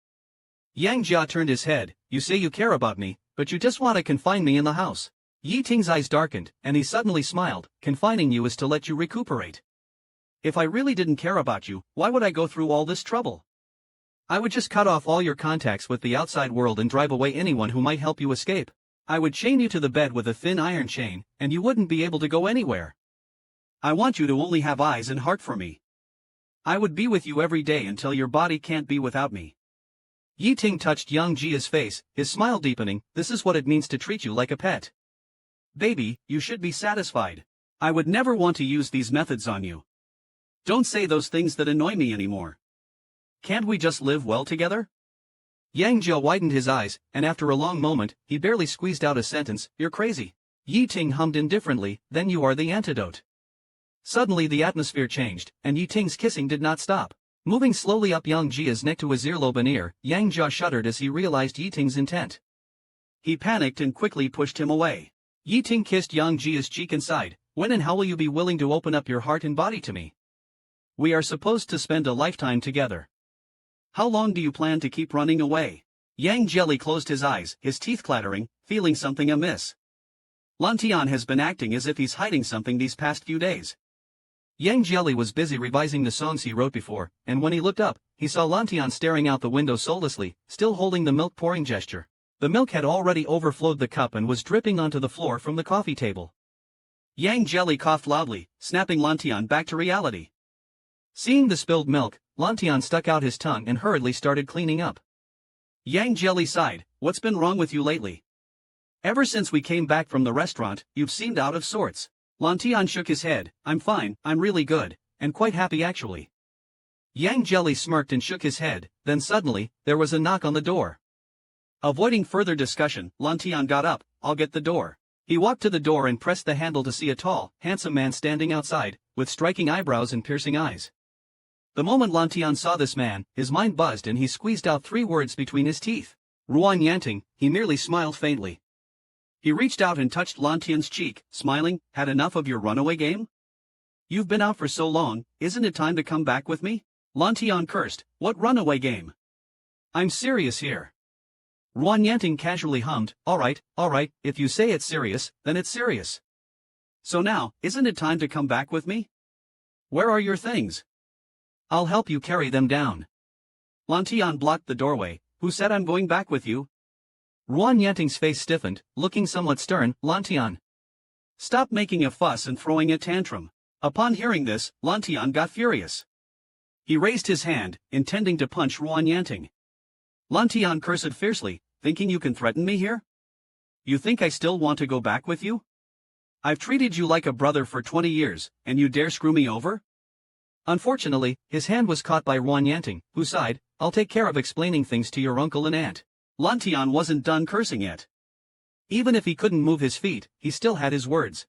Yang Jia turned his head. "You say you care about me, but you just want to confine me in the house." Yiting's eyes darkened, and he suddenly smiled. "Confining you is to let you recuperate. If I really didn't care about you, why would I go through all this trouble? I would just cut off all your contacts with the outside world and drive away anyone who might help you escape. I would chain you to the bed with a thin iron chain, and you wouldn't be able to go anywhere. I want you to only have eyes and heart for me. I would be with you every day until your body can't be without me." Yiting touched Yang Jia's face, his smile deepening. "This is what it means to treat you like a pet. Baby, you should be satisfied. I would never want to use these methods on you. Don't say those things that annoy me anymore. Can't we just live well together?" Yang Jia widened his eyes, and after a long moment, he barely squeezed out a sentence, "You're crazy." Yiting hummed indifferently, "Then you are the antidote." Suddenly the atmosphere changed, and Yiting's kissing did not stop. Moving slowly up Yang Jia's neck to his earlobe and ear, Yang Jia shuddered as he realized Yiting's intent. He panicked and quickly pushed him away. Yiting kissed Yang Jia's cheek and sighed, "When and how will you be willing to open up your heart and body to me? We are supposed to spend a lifetime together. How long do you plan to keep running away?" Yang Jelly closed his eyes, his teeth clattering, feeling something amiss. Lan Tian has been acting as if he's hiding something these past few days. Yang Jelly was busy revising the songs he wrote before, and when he looked up, he saw Lan Tian staring out the window soullessly, still holding the milk pouring gesture. The milk had already overflowed the cup and was dripping onto the floor from the coffee table. Yang Jelly coughed loudly, snapping Lan Tian back to reality. Seeing the spilled milk, Lan Tian stuck out his tongue and hurriedly started cleaning up. Yang Jelly sighed, "What's been wrong with you lately? Ever since we came back from the restaurant, you've seemed out of sorts." Lan Tian shook his head, "I'm fine, I'm really good, and quite happy actually." Yang Jelly smirked and shook his head, then suddenly, there was a knock on the door. Avoiding further discussion, Lan Tian got up, "I'll get the door." He walked to the door and pressed the handle to see a tall, handsome man standing outside, with striking eyebrows and piercing eyes. The moment Lan Tian saw this man, his mind buzzed and he squeezed out 3 words between his teeth. Ruan Yanting. He merely smiled faintly. He reached out and touched Lan Tian's cheek, smiling, had enough of your runaway game? You've been out for so long, isn't it time to come back with me? Lan Tian cursed, what runaway game? I'm serious here. Ruan Yanting casually hummed, alright, if you say it's serious, then it's serious. So now, isn't it time to come back with me? Where are your things? I'll help you carry them down. Lan Tian blocked the doorway. Who said I'm going back with you? Ruan Yanting's face stiffened, looking somewhat stern. Lan Tian, stop making a fuss and throwing a tantrum. Upon hearing this, Lan Tian got furious. He raised his hand, intending to punch Ruan Yanting. Lan Tian cursed fiercely, thinking you can threaten me here? You think I still want to go back with you? I've treated you like a brother for 20 years, and you dare screw me over? Unfortunately, his hand was caught by Ruan Yanting, who sighed, I'll take care of explaining things to your uncle and aunt. Lan Tian wasn't done cursing yet. Even if he couldn't move his feet, he still had his words.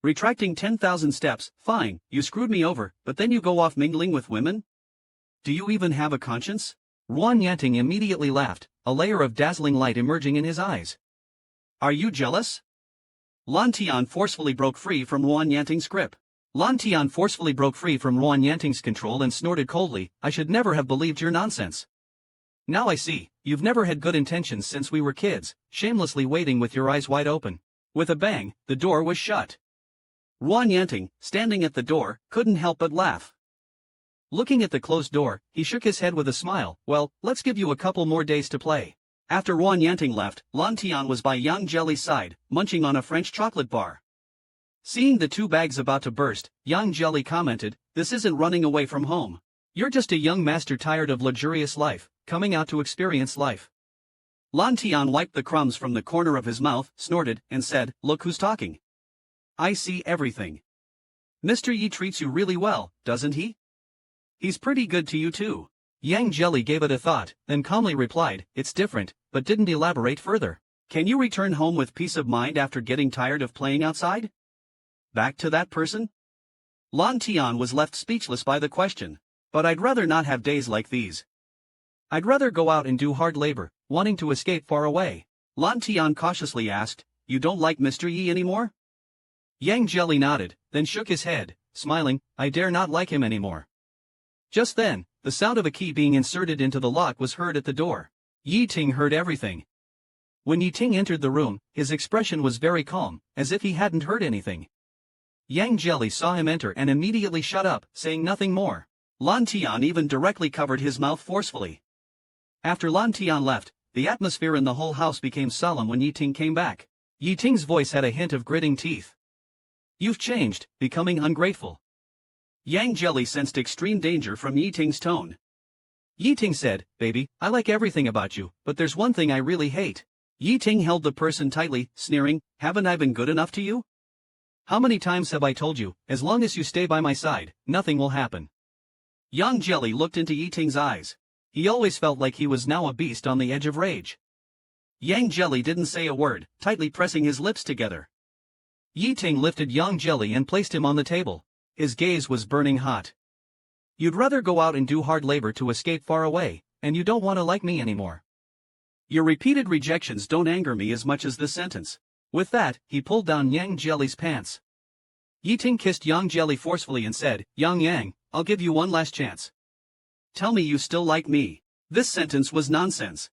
Retracting 10,000 steps, fine, you screwed me over, but then you go off mingling with women? Do you even have a conscience? Ruan Yanting immediately laughed, a layer of dazzling light emerging in his eyes. Are you jealous? Lan Tian forcefully broke free from Ruan Yanting's grip. Lan Tian forcefully broke free from Ruan Yanting's control and snorted coldly, I should never have believed your nonsense. Now I see, you've never had good intentions since we were kids, shamelessly waiting with your eyes wide open. With a bang, the door was shut. Ruan Yanting, standing at the door, couldn't help but laugh. Looking at the closed door, he shook his head with a smile, well, let's give you a couple more days to play. After Ruan Yanting left, Lan Tian was by Yang Jelly's side, munching on a French chocolate bar. Seeing the 2 bags about to burst, Yang Jelly commented, this isn't running away from home. You're just a young master tired of luxurious life, coming out to experience life. Lan Tian wiped the crumbs from the corner of his mouth, snorted, and said, look who's talking. I see everything. Mr. Yi treats you really well, doesn't he? He's pretty good to you too. Yang Jelly gave it a thought, then calmly replied, it's different, but didn't elaborate further. Can you return home with peace of mind after getting tired of playing outside? Back to that person? Lan Tian was left speechless by the question. But I'd rather not have days like these. I'd rather go out and do hard labor, wanting to escape far away. Lan Tian cautiously asked, you don't like Mr. Yi anymore? Yang Jelly nodded, then shook his head, smiling, I dare not like him anymore. Just then, the sound of a key being inserted into the lock was heard at the door. Yi Ting heard everything. When Yi Ting entered the room, his expression was very calm, as if he hadn't heard anything. Yang Jelly saw him enter and immediately shut up, saying nothing more. Lan Tian even directly covered his mouth forcefully. After Lan Tian left, the atmosphere in the whole house became solemn when Yi Ting came back. Yi Ting's voice had a hint of gritting teeth. You've changed, becoming ungrateful. Yang Jelly sensed extreme danger from Yi Ting's tone. Yi Ting said, baby, I like everything about you, but there's one thing I really hate. Yi Ting held the person tightly, sneering, haven't I been good enough to you? How many times have I told you, as long as you stay by my side, nothing will happen. Yang Jelly looked into Yi Ting's eyes. He always felt like he was now a beast on the edge of rage. Yang Jelly didn't say a word, tightly pressing his lips together. Yi Ting lifted Yang Jelly and placed him on the table. His gaze was burning hot. You'd rather go out and do hard labor to escape far away, and you don't want to like me anymore. Your repeated rejections don't anger me as much as this sentence. With that, he pulled down Yang Jelly's pants. Yi Ting kissed Yang Jelly forcefully and said, Yang, I'll give you one last chance. Tell me you still like me. This sentence was nonsense.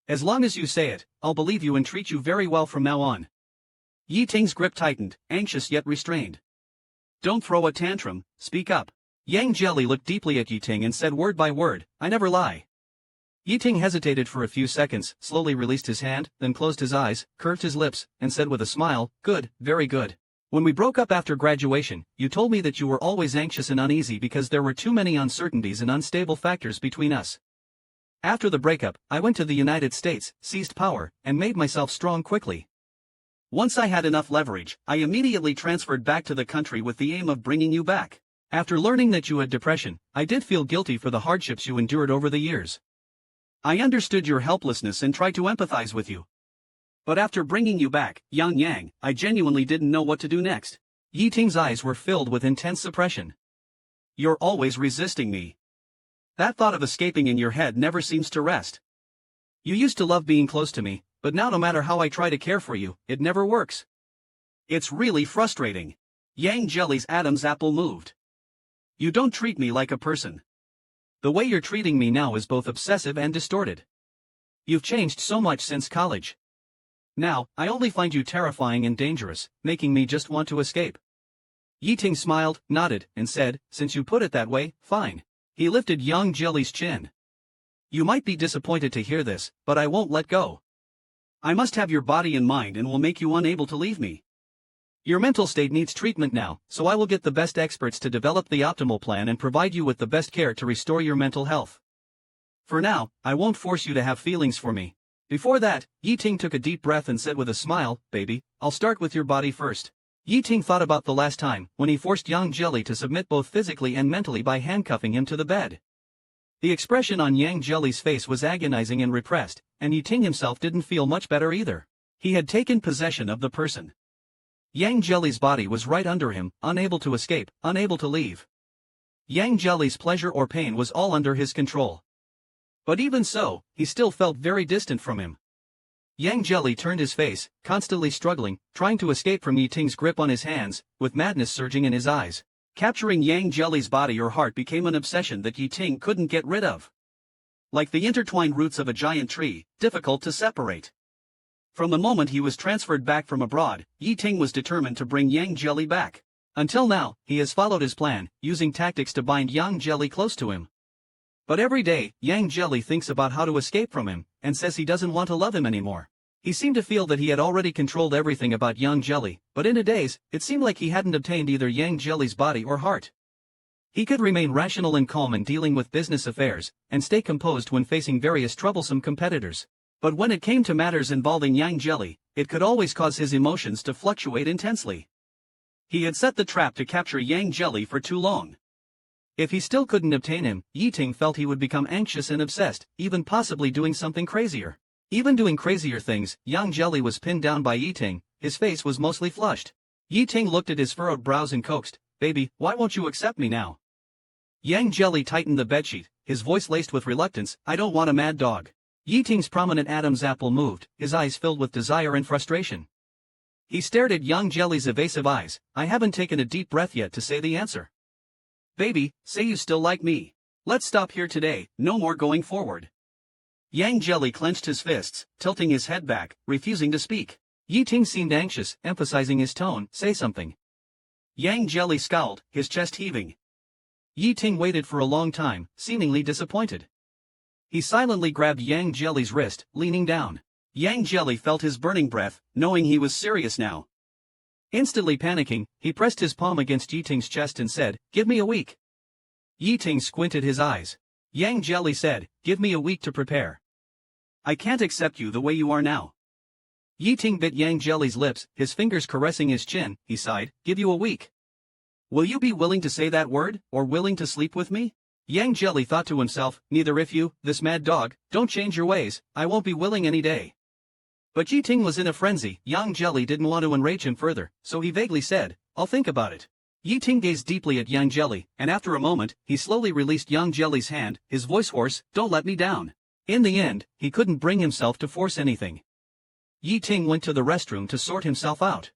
As long as you say it, I'll believe you and treat you very well from now on. Yi Ting's grip tightened, anxious yet restrained. Don't throw a tantrum, speak up. Yang Jelly looked deeply at Yi Ting and said word by word, I never lie. Yi Ting hesitated for a few seconds, slowly released his hand, then closed his eyes, curved his lips, and said with a smile, good, very good. When we broke up after graduation, you told me that you were always anxious and uneasy because there were too many uncertainties and unstable factors between us. After the breakup, I went to the United States, seized power, and made myself strong quickly. Once I had enough leverage, I immediately transferred back to the country with the aim of bringing you back. After learning that you had depression, I did feel guilty for the hardships you endured over the years. I understood your helplessness and tried to empathize with you. But after bringing you back, Yang Yang, I genuinely didn't know what to do next. Yi Ting's eyes were filled with intense suppression. You're always resisting me. That thought of escaping in your head never seems to rest. You used to love being close to me, but now no matter how I try to care for you, it never works. It's really frustrating. Yang Jelly's Adam's apple moved. You don't treat me like a person. The way you're treating me now is both obsessive and distorted. You've changed so much since college. Now, I only find you terrifying and dangerous, making me just want to escape. Yi Ting smiled, nodded, and said, since you put it that way, fine. He lifted Yang Jelly's chin. You might be disappointed to hear this, but I won't let go. I must have your body and mind and will make you unable to leave me. Your mental state needs treatment now, so I will get the best experts to develop the optimal plan and provide you with the best care to restore your mental health. For now, I won't force you to have feelings for me. Before that, Yi Ting took a deep breath and said with a smile, baby, I'll start with your body first. Yi Ting thought about the last time, when he forced Yang Jelly to submit both physically and mentally by handcuffing him to the bed. The expression on Yang Jelly's face was agonizing and repressed, and Yi Ting himself didn't feel much better either. He had taken possession of the person. Yang Jelly's body was right under him, unable to escape, unable to leave. Yang Jelly's pleasure or pain was all under his control. But even so, he still felt very distant from him. Yang Jelly turned his face, constantly struggling, trying to escape from Yi Ting's grip on his hands, with madness surging in his eyes. Capturing Yang Jelly's body or heart became an obsession that Yi Ting couldn't get rid of. Like the intertwined roots of a giant tree, difficult to separate. From the moment he was transferred back from abroad, Yi Ting was determined to bring Yang Jelly back. Until now, he has followed his plan, using tactics to bind Yang Jelly close to him. But every day, Yang Jelly thinks about how to escape from him, and says he doesn't want to love him anymore. He seemed to feel that he had already controlled everything about Yang Jelly, but in a daze, it seemed like he hadn't obtained either Yang Jelly's body or heart. He could remain rational and calm in dealing with business affairs, and stay composed when facing various troublesome competitors. But when it came to matters involving Yang Jelly, it could always cause his emotions to fluctuate intensely. He had set the trap to capture Yang Jelly for too long. If he still couldn't obtain him, Yi Ting felt he would become anxious and obsessed, even possibly doing something crazier. Even doing crazier things, Yang Jelly was pinned down by Yi Ting, his face was mostly flushed. Yi Ting looked at his furrowed brows and coaxed, baby, why won't you accept me now? Yang Jelly tightened the bedsheet, his voice laced with reluctance, I don't want a mad dog. Yi Ting's prominent Adam's apple moved, his eyes filled with desire and frustration. He stared at Yang Jelly's evasive eyes, I haven't taken a deep breath yet to say the answer. Baby, say you still like me. Let's stop here today, no more going forward. Yang Jelly clenched his fists, tilting his head back, refusing to speak. Yi Ting seemed anxious, emphasizing his tone, say something. Yang Jelly scowled, his chest heaving. Yi Ting waited for a long time, seemingly disappointed. He silently grabbed Yang Jelly's wrist, leaning down. Yang Jelly felt his burning breath, knowing he was serious now. Instantly panicking, he pressed his palm against Yi Ting's chest and said, give me a week. Yi Ting squinted his eyes. Yang Jelly said, give me a week to prepare. I can't accept you the way you are now. Yi Ting bit Yang Jelly's lips, his fingers caressing his chin, he sighed, give you a week. Will you be willing to say that word, or willing to sleep with me? Yang Jelly thought to himself, neither if you, this mad dog, don't change your ways, I won't be willing any day. But Yi Ting was in a frenzy, Yang Jelly didn't want to enrage him further, so he vaguely said, I'll think about it. Yi Ting gazed deeply at Yang Jelly, and after a moment, he slowly released Yang Jelly's hand, his voice hoarse, don't let me down. In the end, he couldn't bring himself to force anything. Yi Ting went to the restroom to sort himself out.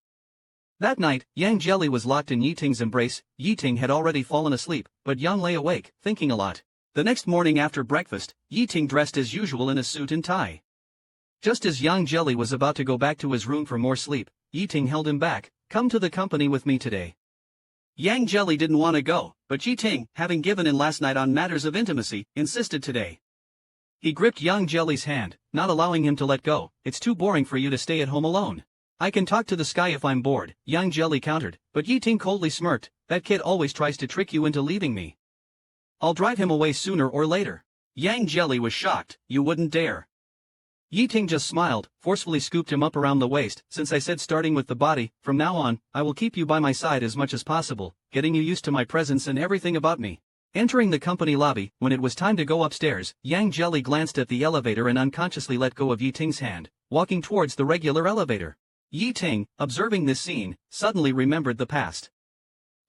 That night, Yang Jelly was locked in Yi Ting's embrace. Yi Ting had already fallen asleep, but Yang lay awake, thinking a lot. The next morning after breakfast, Yi Ting dressed as usual in a suit and tie. Just as Yang Jelly was about to go back to his room for more sleep, Yi Ting held him back, come to the company with me today. Yang Jelly didn't want to go, but Yi Ting, having given in last night on matters of intimacy, insisted today. He gripped Yang Jelly's hand, not allowing him to let go, it's too boring for you to stay at home alone. I can talk to the sky if I'm bored, Yang Jelly countered, but Yi Ting coldly smirked, that kid always tries to trick you into leaving me. I'll drive him away sooner or later. Yang Jelly was shocked, you wouldn't dare. Yi Ting just smiled, forcefully scooped him up around the waist, since I said starting with the body, from now on, I will keep you by my side as much as possible, getting you used to my presence and everything about me. Entering the company lobby, when it was time to go upstairs, Yang Jelly glanced at the elevator and unconsciously let go of Yi Ting's hand, walking towards the regular elevator. Yi Ting, observing this scene, suddenly remembered the past.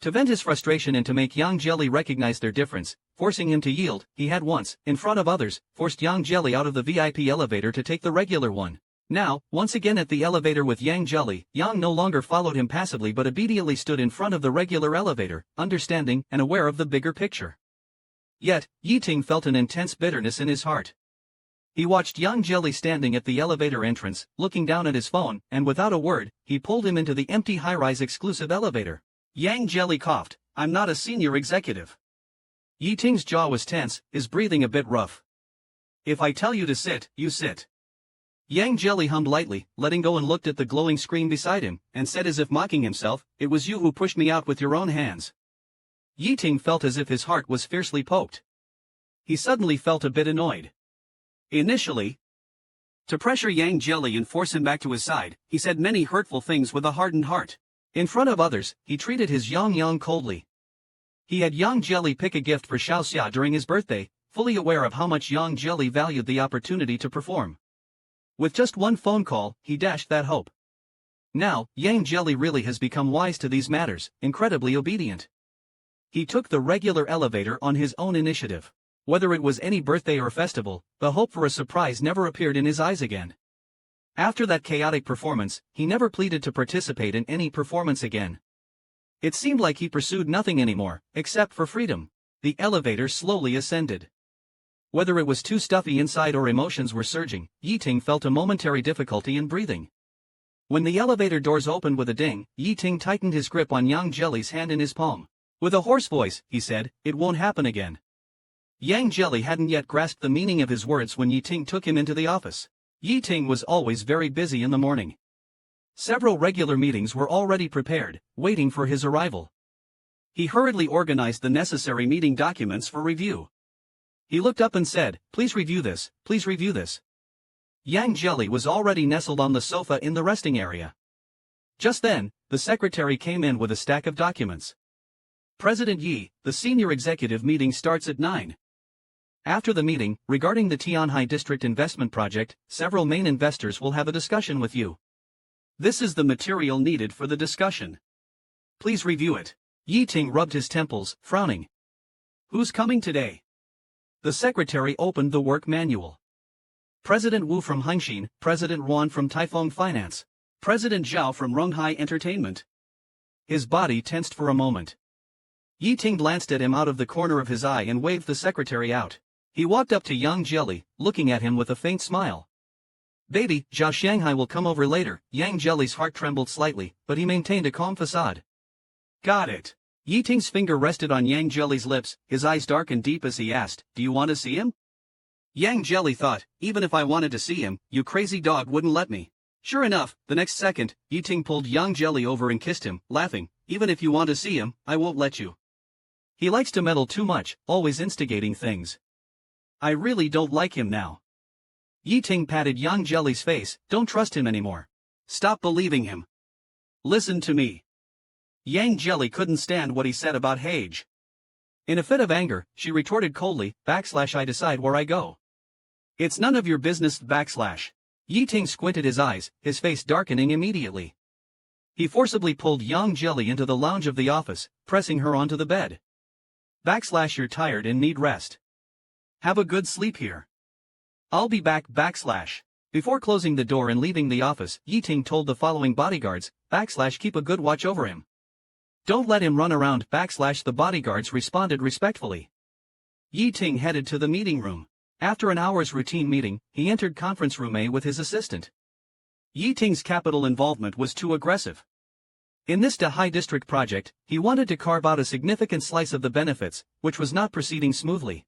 To vent his frustration and to make Yang Jelly recognize their difference, forcing him to yield, he had once, in front of others, forced Yang Jelly out of the VIP elevator to take the regular one. Now, once again at the elevator with Yang Jelly, Yang no longer followed him passively but obediently stood in front of the regular elevator, understanding and aware of the bigger picture. Yet, Yi Ting felt an intense bitterness in his heart. He watched Yang Jelly standing at the elevator entrance, looking down at his phone, and without a word, he pulled him into the empty high-rise exclusive elevator. Yang Jelly coughed, "I'm not a senior executive." Yi Ting's jaw was tense, his breathing a bit rough. "If I tell you to sit, you sit." Yang Jelly hummed lightly, letting go and looked at the glowing screen beside him, and said as if mocking himself, "It was you who pushed me out with your own hands." Yi Ting felt as if his heart was fiercely poked. He suddenly felt a bit annoyed. Initially, to pressure Yang Jelly and force him back to his side, he said many hurtful things with a hardened heart. In front of others, he treated his Yang coldly. He had Yang Jelly pick a gift for Xiao Xia during his birthday, fully aware of how much Yang Jelly valued the opportunity to perform. With just one phone call, he dashed that hope. Now, Yang Jelly really has become wise to these matters, incredibly obedient. He took the regular elevator on his own initiative. Whether it was any birthday or festival, the hope for a surprise never appeared in his eyes again. After that chaotic performance, he never pleaded to participate in any performance again. It seemed like he pursued nothing anymore, except for freedom. The elevator slowly ascended. Whether it was too stuffy inside or emotions were surging, Yi Ting felt a momentary difficulty in breathing. When the elevator doors opened with a ding, Yi Ting tightened his grip on Yang Jelly's hand in his palm. With a hoarse voice, he said, "It won't happen again." Yang Jelly hadn't yet grasped the meaning of his words when Yi Ting took him into the office. Yi Ting was always very busy in the morning. Several regular meetings were already prepared, waiting for his arrival. He hurriedly organized the necessary meeting documents for review. He looked up and said, "Please review this, please review this." Yang Jelly was already nestled on the sofa in the resting area. Just then, the secretary came in with a stack of documents. "President Yi, the senior executive meeting starts at 9. After the meeting, regarding the Tianhai District Investment Project, several main investors will have a discussion with you. This is the material needed for the discussion. Please review it." Yi Ting rubbed his temples, frowning. "Who's coming today?" The secretary opened the work manual. President Wu from Hengxin, President Ruan from Taifeng Finance, President Zhao from Ronghai Entertainment. His body tensed for a moment. Yi Ting glanced at him out of the corner of his eye and waved the secretary out. He walked up to Yang Jelly, looking at him with a faint smile. "Baby, Zhao Shanghai will come over later." Yang Jelly's heart trembled slightly, but he maintained a calm facade. "Got it." Yi Ting's finger rested on Yang Jelly's lips, his eyes dark and deep as he asked, "Do you want to see him?" Yang Jelly thought, "Even if I wanted to see him, you crazy dog wouldn't let me." Sure enough, the next second, Yi Ting pulled Yang Jelly over and kissed him, laughing, "Even if you want to see him, I won't let you. He likes to meddle too much, always instigating things. I really don't like him now." Yi Ting patted Yang Jelly's face, "Don't trust him anymore. Stop believing him. Listen to me." Yang Jelly couldn't stand what he said about Hage. In a fit of anger, she retorted coldly, "I decide where I go. It's none of your business." Yi Ting squinted his eyes, his face darkening immediately. He forcibly pulled Yang Jelly into the lounge of the office, pressing her onto the bed. "You're tired and need rest. Have a good sleep here. I'll be back." Before closing the door and leaving the office, Yi Ting told the following bodyguards, "Keep a good watch over him. Don't let him run around." The bodyguards responded respectfully. Yi Ting headed to the meeting room. After an hour's routine meeting, he entered conference room A with his assistant. Yi Ting's capital involvement was too aggressive. In this Dahai district project, he wanted to carve out a significant slice of the benefits, which was not proceeding smoothly.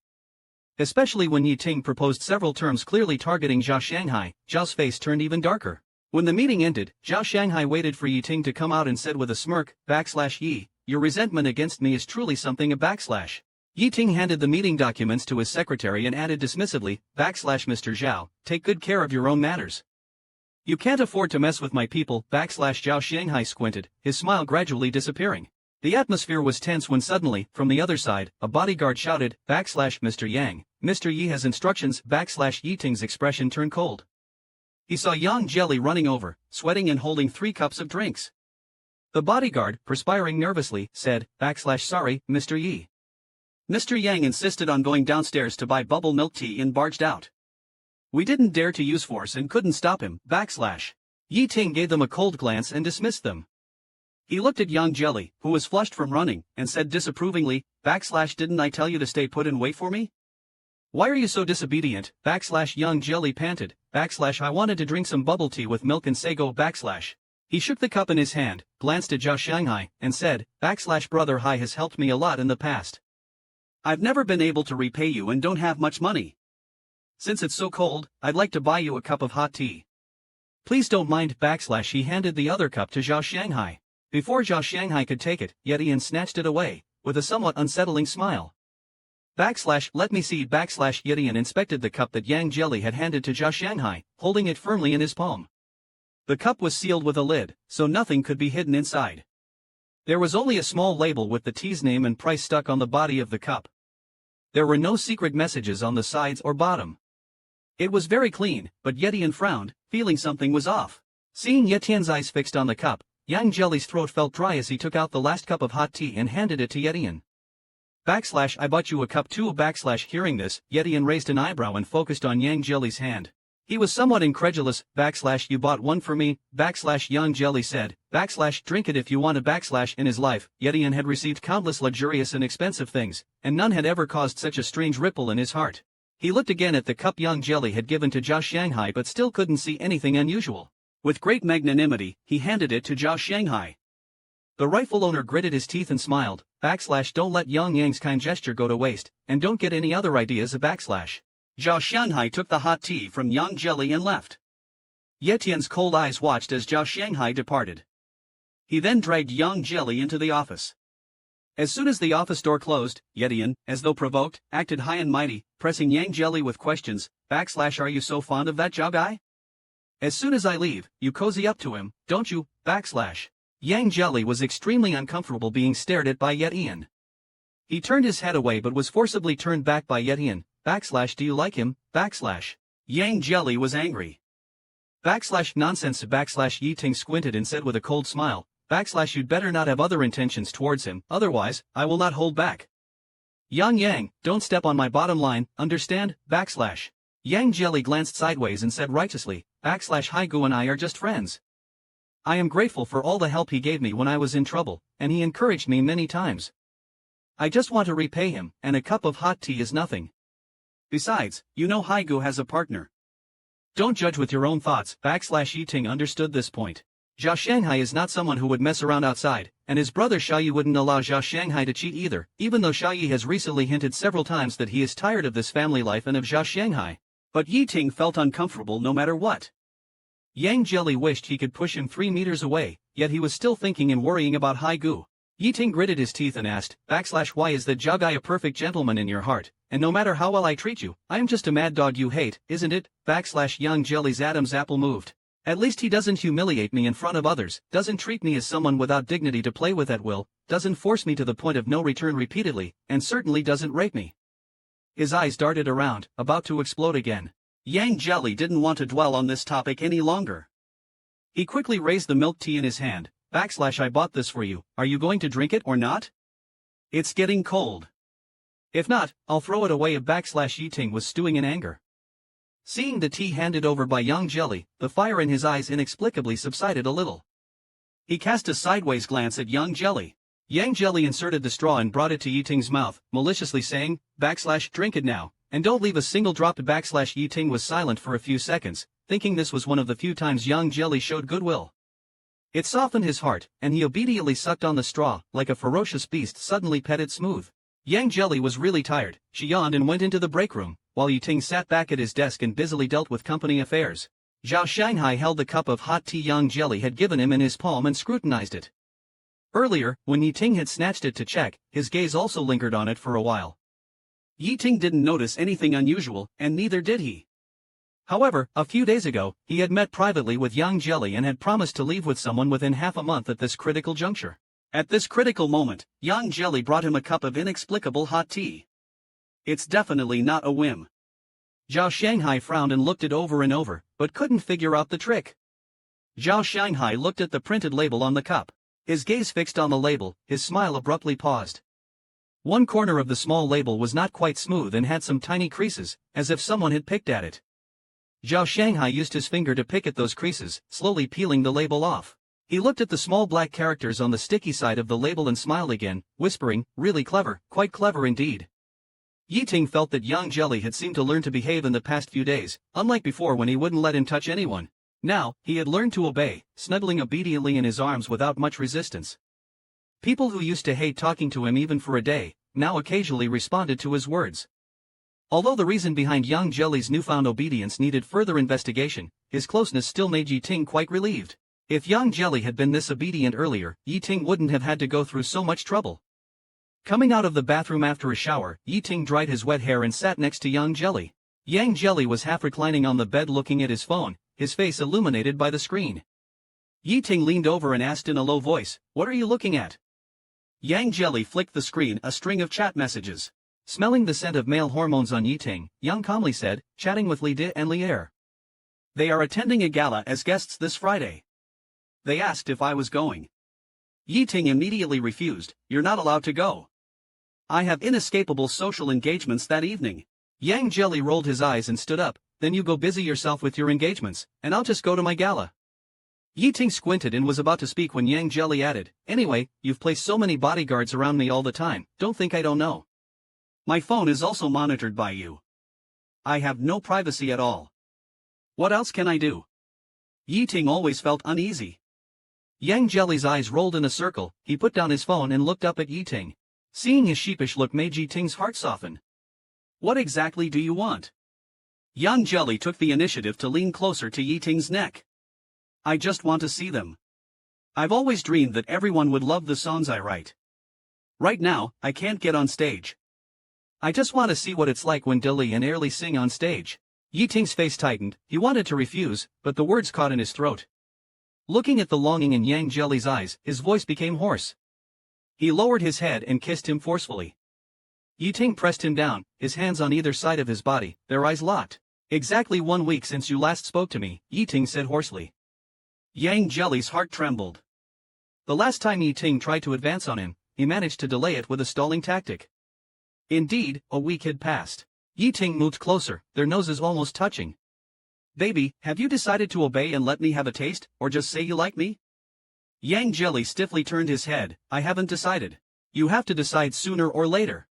Especially when Yi Ting proposed several terms clearly targeting Zhao Shanghai, Zhao's face turned even darker. When the meeting ended, Zhao Shanghai waited for Yi Ting to come out and said with a smirk, "Yi, your resentment against me is truly something a /." Yi Ting handed the meeting documents to his secretary and added dismissively, "Mr. Zhao, take good care of your own matters. You can't afford to mess with my people." Zhao Shanghai squinted, his smile gradually disappearing. The atmosphere was tense when suddenly, from the other side, a bodyguard shouted, Mr. Yang, Mr. Yi has instructions, Yi Ting's expression turned cold. He saw Yang Jelly running over, sweating and holding 3 cups of drinks. The bodyguard, perspiring nervously, said, Sorry, Mr. Yi. Mr. Yang insisted on going downstairs to buy bubble milk tea and barged out. We didn't dare to use force and couldn't stop him, Yi Ting gave them a cold glance and dismissed them. He looked at Yang Jelly, who was flushed from running, and said disapprovingly, Didn't I tell you to stay put and wait for me? Why are you so disobedient, Yang Jelly panted, I wanted to drink some bubble tea with milk and sago, He shook the cup in his hand, glanced at Zhao Shanghai, and said, Brother Hai has helped me a lot in the past. I've never been able to repay you and don't have much money. Since it's so cold, I'd like to buy you a cup of hot tea. Please don't mind, He handed the other cup to Zhao Shanghai. Before Zhao Shanghai could take it, Yetian snatched it away, with a somewhat unsettling smile. Let me see, Yetian inspected the cup that Yang Jelly had handed to Zhao Shanghai, holding it firmly in his palm. The cup was sealed with a lid, so nothing could be hidden inside. There was only a small label with the tea's name and price stuck on the body of the cup. There were no secret messages on the sides or bottom. It was very clean, but Yetian frowned, feeling something was off. Seeing Yetian's eyes fixed on the cup, Yang Jelly's throat felt dry as he took out the last cup of hot tea and handed it to Yetian. I bought you a cup too. Hearing this, Yetian raised an eyebrow and focused on Yang Jelly's hand. He was somewhat incredulous. You bought one for me, Yang Jelly said, drink it if you want to. In his life, Yetian had received countless luxurious and expensive things, and none had ever caused such a strange ripple in his heart. He looked again at the cup Yang Jelly had given to Zhao Shanghai but still couldn't see anything unusual. With great magnanimity, he handed it to Zhao Shanghai. The rightful owner gritted his teeth and smiled, don't let Yang Yang's kind gesture go to waste, and don't get any other ideas. Zhao Shanghai took the hot tea from Yang Jelly and left. Yetian's cold eyes watched as Zhao Shanghai departed. He then dragged Yang Jelly into the office. As soon as the office door closed, Yetian, as though provoked, acted high and mighty, pressing Yang Jelly with questions, are you so fond of that Zhao guy? As soon as I leave, you cozy up to him, don't you, Yang Jelly was extremely uncomfortable being stared at by Yetian. He turned his head away but was forcibly turned back by Yetian. Do you like him, Yang Jelly was angry. Nonsense. Yi Ting squinted and said with a cold smile, you'd better not have other intentions towards him, otherwise, I will not hold back. Yang, don't step on my bottom line, understand, Yang Jelly glanced sideways and said righteously, Haigu and I are just friends. I am grateful for all the help he gave me when I was in trouble, and he encouraged me many times. I just want to repay him, and a cup of hot tea is nothing. Besides, you know Haigu has a partner. Don't judge with your own thoughts. Yi Ting understood this point. Zhao Shanghai is not someone who would mess around outside, and his brother Xiaoyi wouldn't allow Zhao Shanghai to cheat either, even though Xiaoyi has recently hinted several times that he is tired of this family life and of Zhao Shanghai. But Yi Ting felt uncomfortable no matter what. Yang Jelly wished he could push him 3 meters away, yet he was still thinking and worrying about Haigu. Yi Ting gritted his teeth and asked, why is that Zhao guy a perfect gentleman in your heart, and no matter how well I treat you, I am just a mad dog you hate, isn't it? Yang Jelly's Adam's apple moved. At least he doesn't humiliate me in front of others, doesn't treat me as someone without dignity to play with at will, doesn't force me to the point of no return repeatedly, and certainly doesn't rape me. His eyes darted around, about to explode again. Yang Jelly didn't want to dwell on this topic any longer. He quickly raised the milk tea in his hand. I bought this for you, are you going to drink it or not? It's getting cold. If not, I'll throw it away. Yi Ting was stewing in anger. Seeing the tea handed over by Yang Jelly, the fire in his eyes inexplicably subsided a little. He cast a sideways glance at Yang Jelly. Yang Jelly inserted the straw and brought it to Yi Ting's mouth, maliciously saying, drink it now, and don't leave a single drop. Yi Ting was silent for a few seconds, thinking this was one of the few times Yang Jelly showed goodwill. It softened his heart, and he obediently sucked on the straw, like a ferocious beast suddenly petted smooth. Yang Jelly was really tired, she yawned and went into the break room, while Yi Ting sat back at his desk and busily dealt with company affairs. Zhao Shanghai held the cup of hot tea Yang Jelly had given him in his palm and scrutinized it. Earlier, when Yi Ting had snatched it to check, his gaze also lingered on it for a while. Yi Ting didn't notice anything unusual, and neither did he. However, a few days ago, he had met privately with Yang Jelly and had promised to leave with someone within half a month at this critical juncture. At this critical moment, Yang Jelly brought him a cup of inexplicable hot tea. It's definitely not a whim. Zhao Shanghai frowned and looked it over and over, but couldn't figure out the trick. Zhao Shanghai looked at the printed label on the cup. His gaze fixed on the label, his smile abruptly paused. One corner of the small label was not quite smooth and had some tiny creases, as if someone had picked at it. Zhao Shanghai used his finger to pick at those creases, slowly peeling the label off. He looked at the small black characters on the sticky side of the label and smiled again, whispering, "Really clever, quite clever indeed." Yiting felt that Yang Jelly had seemed to learn to behave in the past few days, unlike before when he wouldn't let him touch anyone. Now, he had learned to obey, snuggling obediently in his arms without much resistance. People who used to hate talking to him even for a day, now occasionally responded to his words. Although the reason behind Yang Jelly's newfound obedience needed further investigation, his closeness still made Yiting quite relieved. If Yang Jelly had been this obedient earlier, Yiting wouldn't have had to go through so much trouble. Coming out of the bathroom after a shower, Yiting dried his wet hair and sat next to Yang Jelly. Yang Jelly was half reclining on the bed looking at his phone, his face illuminated by the screen. Yiting leaned over and asked in a low voice, "What are you looking at?" Yang Jelly flicked the screen, a string of chat messages. Smelling the scent of male hormones on Yiting, Yang calmly said, "Chatting with Li Di and Lier. They are attending a gala as guests this Friday. They asked if I was going." Yiting immediately refused, "You're not allowed to go. I have inescapable social engagements that evening." Yang Jelly rolled his eyes and stood up, "Then you go busy yourself with your engagements, and I'll just go to my gala." Yiting squinted and was about to speak when Yang Jelly added, "Anyway, you've placed so many bodyguards around me all the time, don't think I don't know. My phone is also monitored by you. I have no privacy at all. What else can I do?" Yiting always felt uneasy. Yang Jelly's eyes rolled in a circle, he put down his phone and looked up at Yiting. Seeing his sheepish look made Yiting's heart soften. "What exactly do you want?" Yang Jelly took the initiative to lean closer to Yiting's neck. "I just want to see them. I've always dreamed that everyone would love the songs I write. Right now, I can't get on stage. I just want to see what it's like when Dilly and Airly sing on stage." Yiting's face tightened, he wanted to refuse, but the words caught in his throat. Looking at the longing in Yang Jelly's eyes, his voice became hoarse. He lowered his head and kissed him forcefully. Yiting pressed him down, his hands on either side of his body, their eyes locked. "Exactly 1 week since you last spoke to me," Yiting said hoarsely. Yang Jelly's heart trembled. The last time Yiting tried to advance on him, he managed to delay it with a stalling tactic. Indeed, a week had passed. Yiting moved closer, their noses almost touching. "Baby, have you decided to obey and let me have a taste, or just say you like me?" Yang Jelly stiffly turned his head, "I haven't decided. You have to decide sooner or later."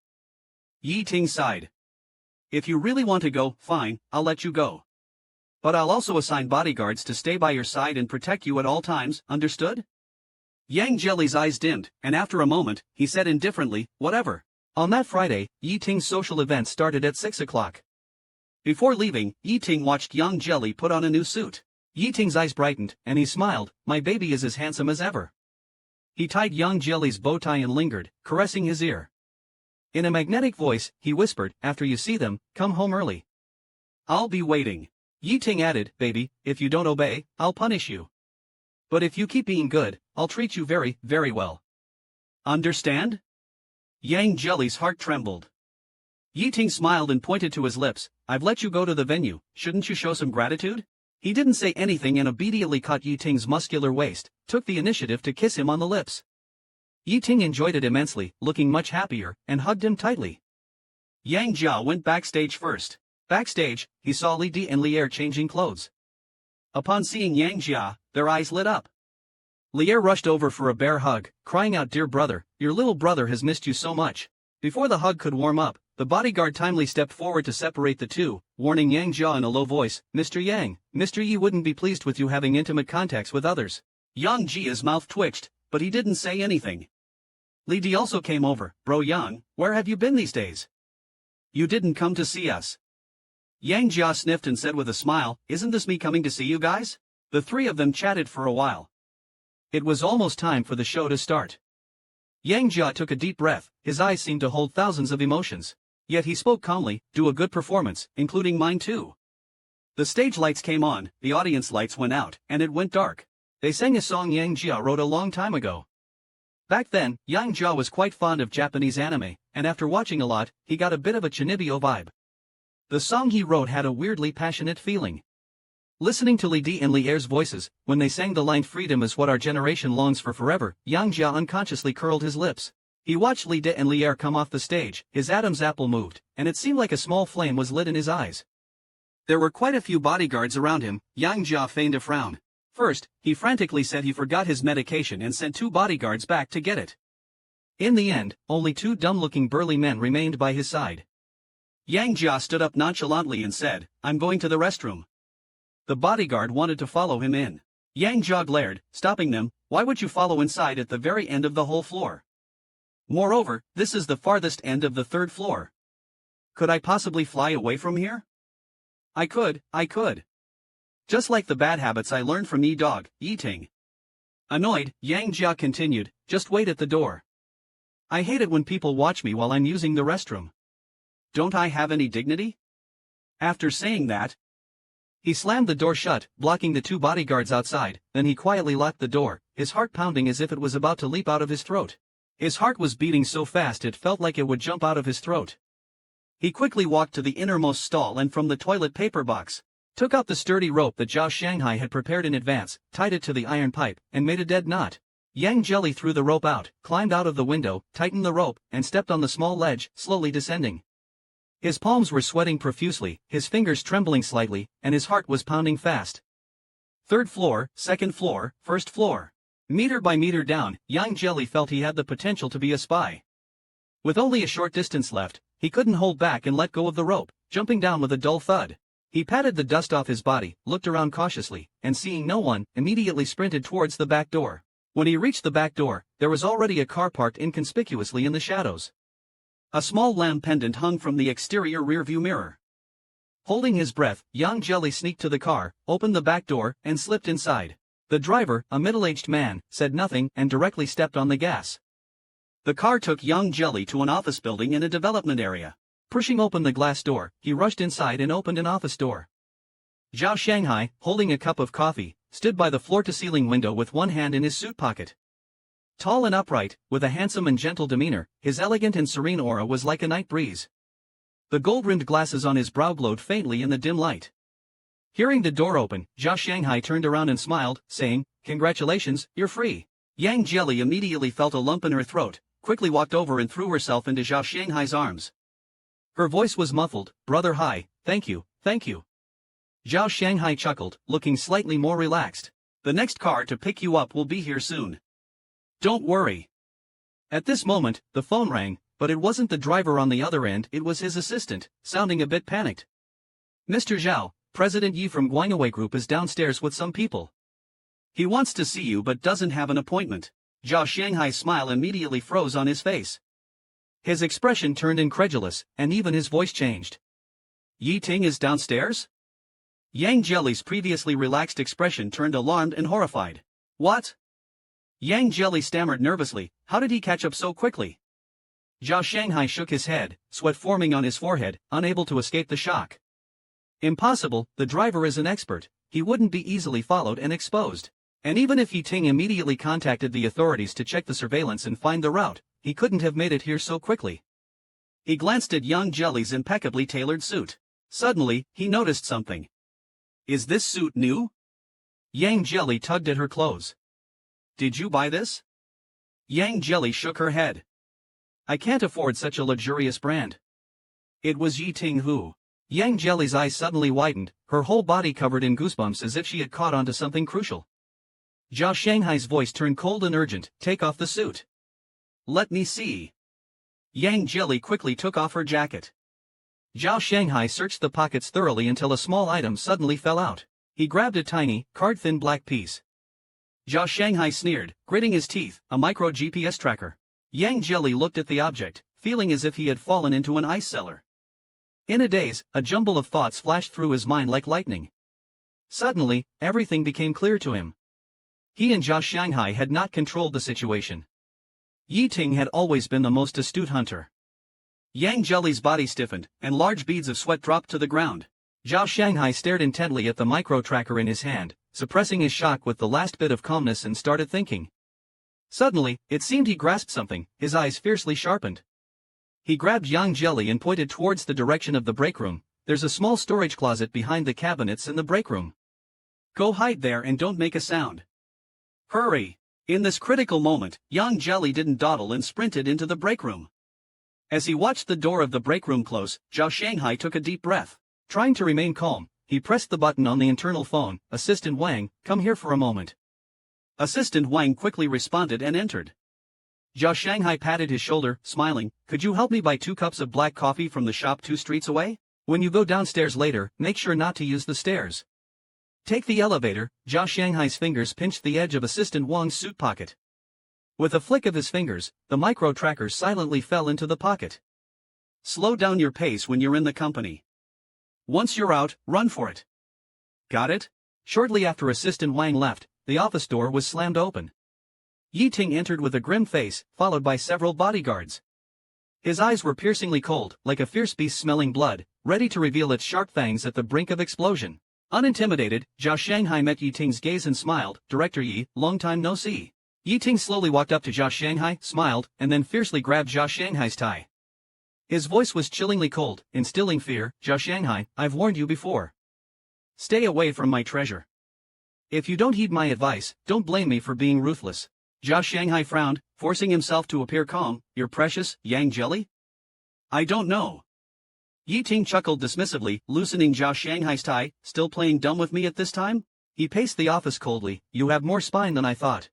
Yiting sighed. "If you really want to go, fine, I'll let you go. But I'll also assign bodyguards to stay by your side and protect you at all times, understood?" Yang Jelly's eyes dimmed, and after a moment, he said indifferently, "Whatever." On that Friday, Yiting's social event started at 6 o'clock. Before leaving, Yiting watched Yang Jelly put on a new suit. Yiting's eyes brightened, and he smiled, "My baby is as handsome as ever." He tied Yang Jelly's bow tie and lingered, caressing his ear. In a magnetic voice, he whispered, "After you see them, come home early. I'll be waiting." Yiting added, "Baby, if you don't obey, I'll punish you. But if you keep being good, I'll treat you very, very well. Understand?" Yang Jelly's heart trembled. Yiting smiled and pointed to his lips, "I've let you go to the venue, shouldn't you show some gratitude?" He didn't say anything and obediently caught Yiting's muscular waist, took the initiative to kiss him on the lips. Yiting enjoyed it immensely, looking much happier, and hugged him tightly. Yang Jia went backstage first. Backstage, he saw Li Di and Lier changing clothes. Upon seeing Yang Jia, their eyes lit up. Lier rushed over for a bear hug, crying out, "Dear brother, your little brother has missed you so much." Before the hug could warm up, the bodyguard timely stepped forward to separate the two, warning Yang Jia in a low voice, "Mr. Yang, Mr. Yi wouldn't be pleased with you having intimate contacts with others." Yang Jia's mouth twitched, but he didn't say anything. Li Di also came over, "Bro Yang, where have you been these days? You didn't come to see us." Yang Jia sniffed and said with a smile, "Isn't this me coming to see you guys?" The three of them chatted for a while. It was almost time for the show to start. Yang Jia took a deep breath, his eyes seemed to hold thousands of emotions. Yet he spoke calmly, "Do a good performance, including mine too." The stage lights came on, the audience lights went out, and it went dark. They sang a song Yang Jia wrote a long time ago. Back then, Yang Jia was quite fond of Japanese anime, and after watching a lot, he got a bit of a Chinibyo vibe. The song he wrote had a weirdly passionate feeling. Listening to Li Di and Li Er's voices, when they sang the line "Freedom is what our generation longs for forever," Yang Jia unconsciously curled his lips. He watched Li Di and Li Er come off the stage, his Adam's apple moved, and it seemed like a small flame was lit in his eyes. There were quite a few bodyguards around him. Yang Jia feigned a frown. First, he frantically said he forgot his medication and sent 2 bodyguards back to get it. In the end, only 2 dumb-looking burly men remained by his side. Yang Jia stood up nonchalantly and said, "I'm going to the restroom." The bodyguard wanted to follow him in. Yang Jia glared, stopping them. "Why would you follow inside at the very end of the whole floor? Moreover, this is the farthest end of the 3rd floor. Could I possibly fly away from here?" I could. Just like the bad habits I learned from Yi Dog, Yi Ting." Annoyed, Yang Jia continued, "Just wait at the door. I hate it when people watch me while I'm using the restroom. Don't I have any dignity?" After saying that, he slammed the door shut, blocking the 2 bodyguards outside, then he quietly locked the door, his heart pounding as if it was about to leap out of his throat. His heart was beating so fast it felt like it would jump out of his throat. He quickly walked to the innermost stall and from the toilet paper box, took out the sturdy rope that Zhao Shanghai had prepared in advance, tied it to the iron pipe, and made a dead knot. Yang Jelly threw the rope out, climbed out of the window, tightened the rope, and stepped on the small ledge, slowly descending. His palms were sweating profusely, his fingers trembling slightly, and his heart was pounding fast. 3rd floor, 2nd floor, 1st floor. Meter by meter down, Yang Jelly felt he had the potential to be a spy. With only a short distance left, he couldn't hold back and let go of the rope, jumping down with a dull thud. He patted the dust off his body, looked around cautiously, and seeing no one, immediately sprinted towards the back door. When he reached the back door, there was already a car parked inconspicuously in the shadows. A small lamp pendant hung from the exterior rearview mirror. Holding his breath, Yang Jelly sneaked to the car, opened the back door, and slipped inside. The driver, a middle-aged man, said nothing and directly stepped on the gas. The car took Yang Jelly to an office building in a development area. Pushing open the glass door, he rushed inside and opened an office door. Zhao Shanghai, holding a cup of coffee, stood by the floor-to-ceiling window with one hand in his suit pocket. Tall and upright, with a handsome and gentle demeanor, his elegant and serene aura was like a night breeze. The gold-rimmed glasses on his brow glowed faintly in the dim light. Hearing the door open, Zhao Shanghai turned around and smiled, saying, "Congratulations, you're free." Yang Jelly immediately felt a lump in her throat, quickly walked over and threw herself into Zhao Shanghai's arms. Her voice was muffled, "Brother Hai, thank you, thank you." Zhao Shanghai chuckled, looking slightly more relaxed. "The next car to pick you up will be here soon. Don't worry." At this moment, the phone rang, but it wasn't the driver on the other end, it was his assistant, sounding a bit panicked. "Mr. Zhao, President Yi from Guangwei Group is downstairs with some people. He wants to see you but doesn't have an appointment." Zhao Shanghai's smile immediately froze on his face. His expression turned incredulous, and even his voice changed. "Yi Ting is downstairs?" Yang Jelly's previously relaxed expression turned alarmed and horrified. "What?" Yang Jelly stammered nervously, "How did he catch up so quickly?" Zhao Shanghai shook his head, sweat forming on his forehead, unable to escape the shock. "Impossible, the driver is an expert, he wouldn't be easily followed and exposed. And even if Yi Ting immediately contacted the authorities to check the surveillance and find the route, he couldn't have made it here so quickly." He glanced at Yang Jelly's impeccably tailored suit. Suddenly, he noticed something. "Is this suit new?" Yang Jelly tugged at her clothes. "Did you buy this?" Yang Jelly shook her head. "I can't afford such a luxurious brand." It was Yi Ting who. Yang Jelly's eyes suddenly widened, her whole body covered in goosebumps as if she had caught onto something crucial. Zhao Shanghai's voice turned cold and urgent, "Take off the suit." "Let me see." Yang Jelly quickly took off her jacket. Zhao Shanghai searched the pockets thoroughly until a small item suddenly fell out. He grabbed a tiny, card-thin black piece. Zhao Shanghai sneered, gritting his teeth, "A micro GPS tracker." Yang Jelly looked at the object, feeling as if he had fallen into an ice cellar. In a daze, a jumble of thoughts flashed through his mind like lightning. Suddenly, everything became clear to him. He and Zhao Shanghai had not controlled the situation. Yi Ting had always been the most astute hunter. Yang Jelly's body stiffened, and large beads of sweat dropped to the ground. Zhao Shanghai stared intently at the micro-tracker in his hand, suppressing his shock with the last bit of calmness and started thinking. Suddenly, it seemed he grasped something, his eyes fiercely sharpened. He grabbed Yang Jelly and pointed towards the direction of the break room. There's a small storage closet behind the cabinets in the break room. Go hide there and don't make a sound. Hurry! In this critical moment, Yang Jelly didn't dawdle and sprinted into the break room. As he watched the door of the break room close, Zhao Shanghai took a deep breath. Trying to remain calm, he pressed the button on the internal phone. Assistant Wang, come here for a moment. Assistant Wang quickly responded and entered. Zhao Shanghai patted his shoulder, smiling. Could you help me buy 2 cups of black coffee from the shop 2 streets away? When you go downstairs later, make sure not to use the stairs. Take the elevator. Zhao Shanghai's fingers pinched the edge of Assistant Wang's suit pocket. With a flick of his fingers, the micro-tracker silently fell into the pocket. Slow down your pace when you're in the company. Once you're out, run for it. Got it? Shortly after Assistant Wang left, the office door was slammed open. Yi Ting entered with a grim face, followed by several bodyguards. His eyes were piercingly cold, like a fierce beast smelling blood, ready to reveal its sharp fangs at the brink of explosion. Unintimidated, Zhao Shanghai met Yi Ting's gaze and smiled. Director Yi, long time no see. Yi Ting slowly walked up to Zhao Shanghai, smiled, and then fiercely grabbed Zhao Shanghai's tie. His voice was chillingly cold, instilling fear. Zhao Shanghai, I've warned you before. Stay away from my treasure. If you don't heed my advice, don't blame me for being ruthless. Zhao Shanghai frowned, forcing himself to appear calm. Your precious, Yang Jelly? I don't know. Yi Ting chuckled dismissively, loosening Zhao Shanghai's tie. Still playing dumb with me at this time? He paced the office coldly. You have more spine than I thought.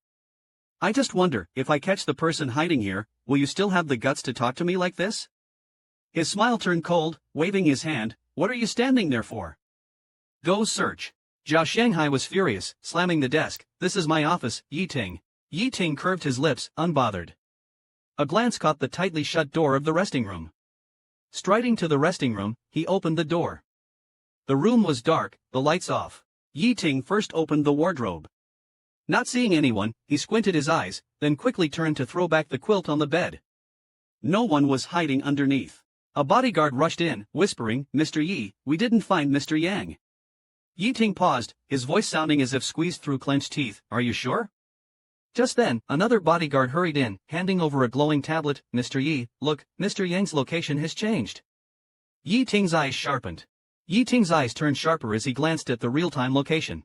I just wonder, if I catch the person hiding here, will you still have the guts to talk to me like this? His smile turned cold, waving his hand. What are you standing there for? Go search. Zhao Shanghai was furious, slamming the desk. This is my office, Yi Ting. Yi Ting curved his lips, unbothered. A glance caught the tightly shut door of the resting room. Striding to the resting room, he opened the door. The room was dark, the lights off. Yi Ting first opened the wardrobe. Not seeing anyone, he squinted his eyes, then quickly turned to throw back the quilt on the bed. No one was hiding underneath. A bodyguard rushed in, whispering, Mr. Yi, we didn't find Mr. Yang. Yi Ting paused, his voice sounding as if squeezed through clenched teeth. Are you sure? Just then, another bodyguard hurried in, handing over a glowing tablet. Mr. Yi, look, Mr. Yang's location has changed. Yi Ting's eyes sharpened. Yi Ting's eyes turned sharper as he glanced at the real-time location.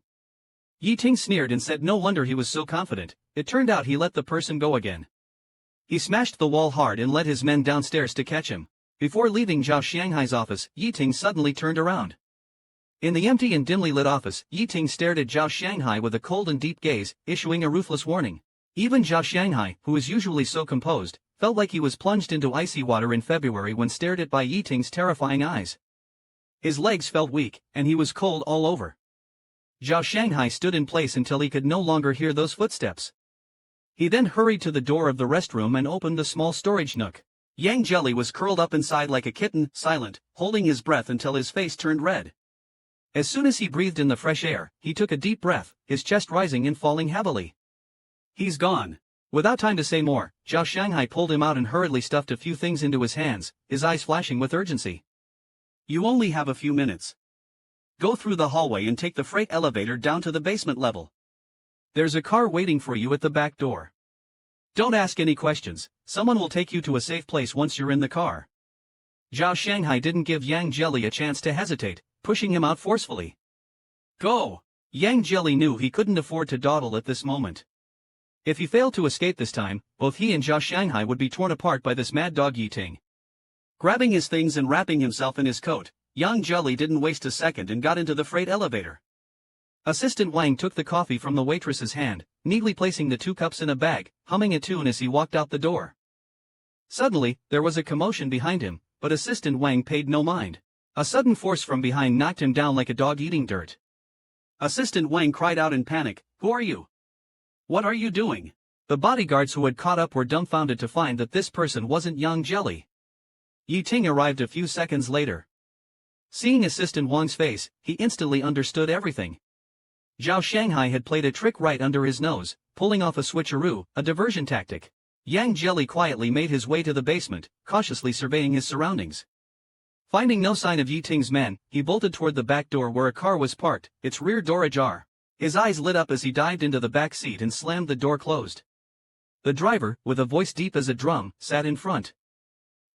Yi Ting sneered and said no wonder he was so confident. It turned out he let the person go again. He smashed the wall hard and led his men downstairs to catch him. Before leaving Zhao Shanghai's office, Yi Ting suddenly turned around. In the empty and dimly lit office, Yi Ting stared at Zhao Shanghai with a cold and deep gaze, issuing a ruthless warning. Even Zhao Shanghai, who is usually so composed, felt like he was plunged into icy water in February when stared at by Yi Ting's terrifying eyes. His legs felt weak, and he was cold all over. Zhao Shanghai stood in place until he could no longer hear those footsteps. He then hurried to the door of the restroom and opened the small storage nook. Yang Jelly was curled up inside like a kitten, silent, holding his breath until his face turned red. As soon as he breathed in the fresh air, he took a deep breath, his chest rising and falling heavily. He's gone. Without time to say more, Zhao Shanghai pulled him out and hurriedly stuffed a few things into his hands, his eyes flashing with urgency. You only have a few minutes. Go through the hallway and take the freight elevator down to the basement level. There's a car waiting for you at the back door. Don't ask any questions, someone will take you to a safe place once you're in the car. Zhao Shanghai didn't give Yang Jelly a chance to hesitate, pushing him out forcefully. Go! Yang Jelly knew he couldn't afford to dawdle at this moment. If he failed to escape this time, both he and Zhao Shanghai would be torn apart by this mad dog Yi Ting. Grabbing his things and wrapping himself in his coat, Yang Jelly didn't waste a second and got into the freight elevator. Assistant Wang took the coffee from the waitress's hand, neatly placing the 2 cups in a bag, humming a tune as he walked out the door. Suddenly, there was a commotion behind him, but Assistant Wang paid no mind. A sudden force from behind knocked him down like a dog eating dirt. Assistant Wang cried out in panic, Who are you? What are you doing? The bodyguards who had caught up were dumbfounded to find that this person wasn't Yang Jelly. Yi Ting arrived a few seconds later. Seeing Assistant Wang's face, he instantly understood everything. Zhao Shanghai had played a trick right under his nose, pulling off a switcheroo, a diversion tactic. Yang Jelly quietly made his way to the basement, cautiously surveying his surroundings. Finding no sign of Yi Ting's men, he bolted toward the back door where a car was parked, its rear door ajar. His eyes lit up as he dived into the back seat and slammed the door closed. The driver, with a voice deep as a drum, sat in front.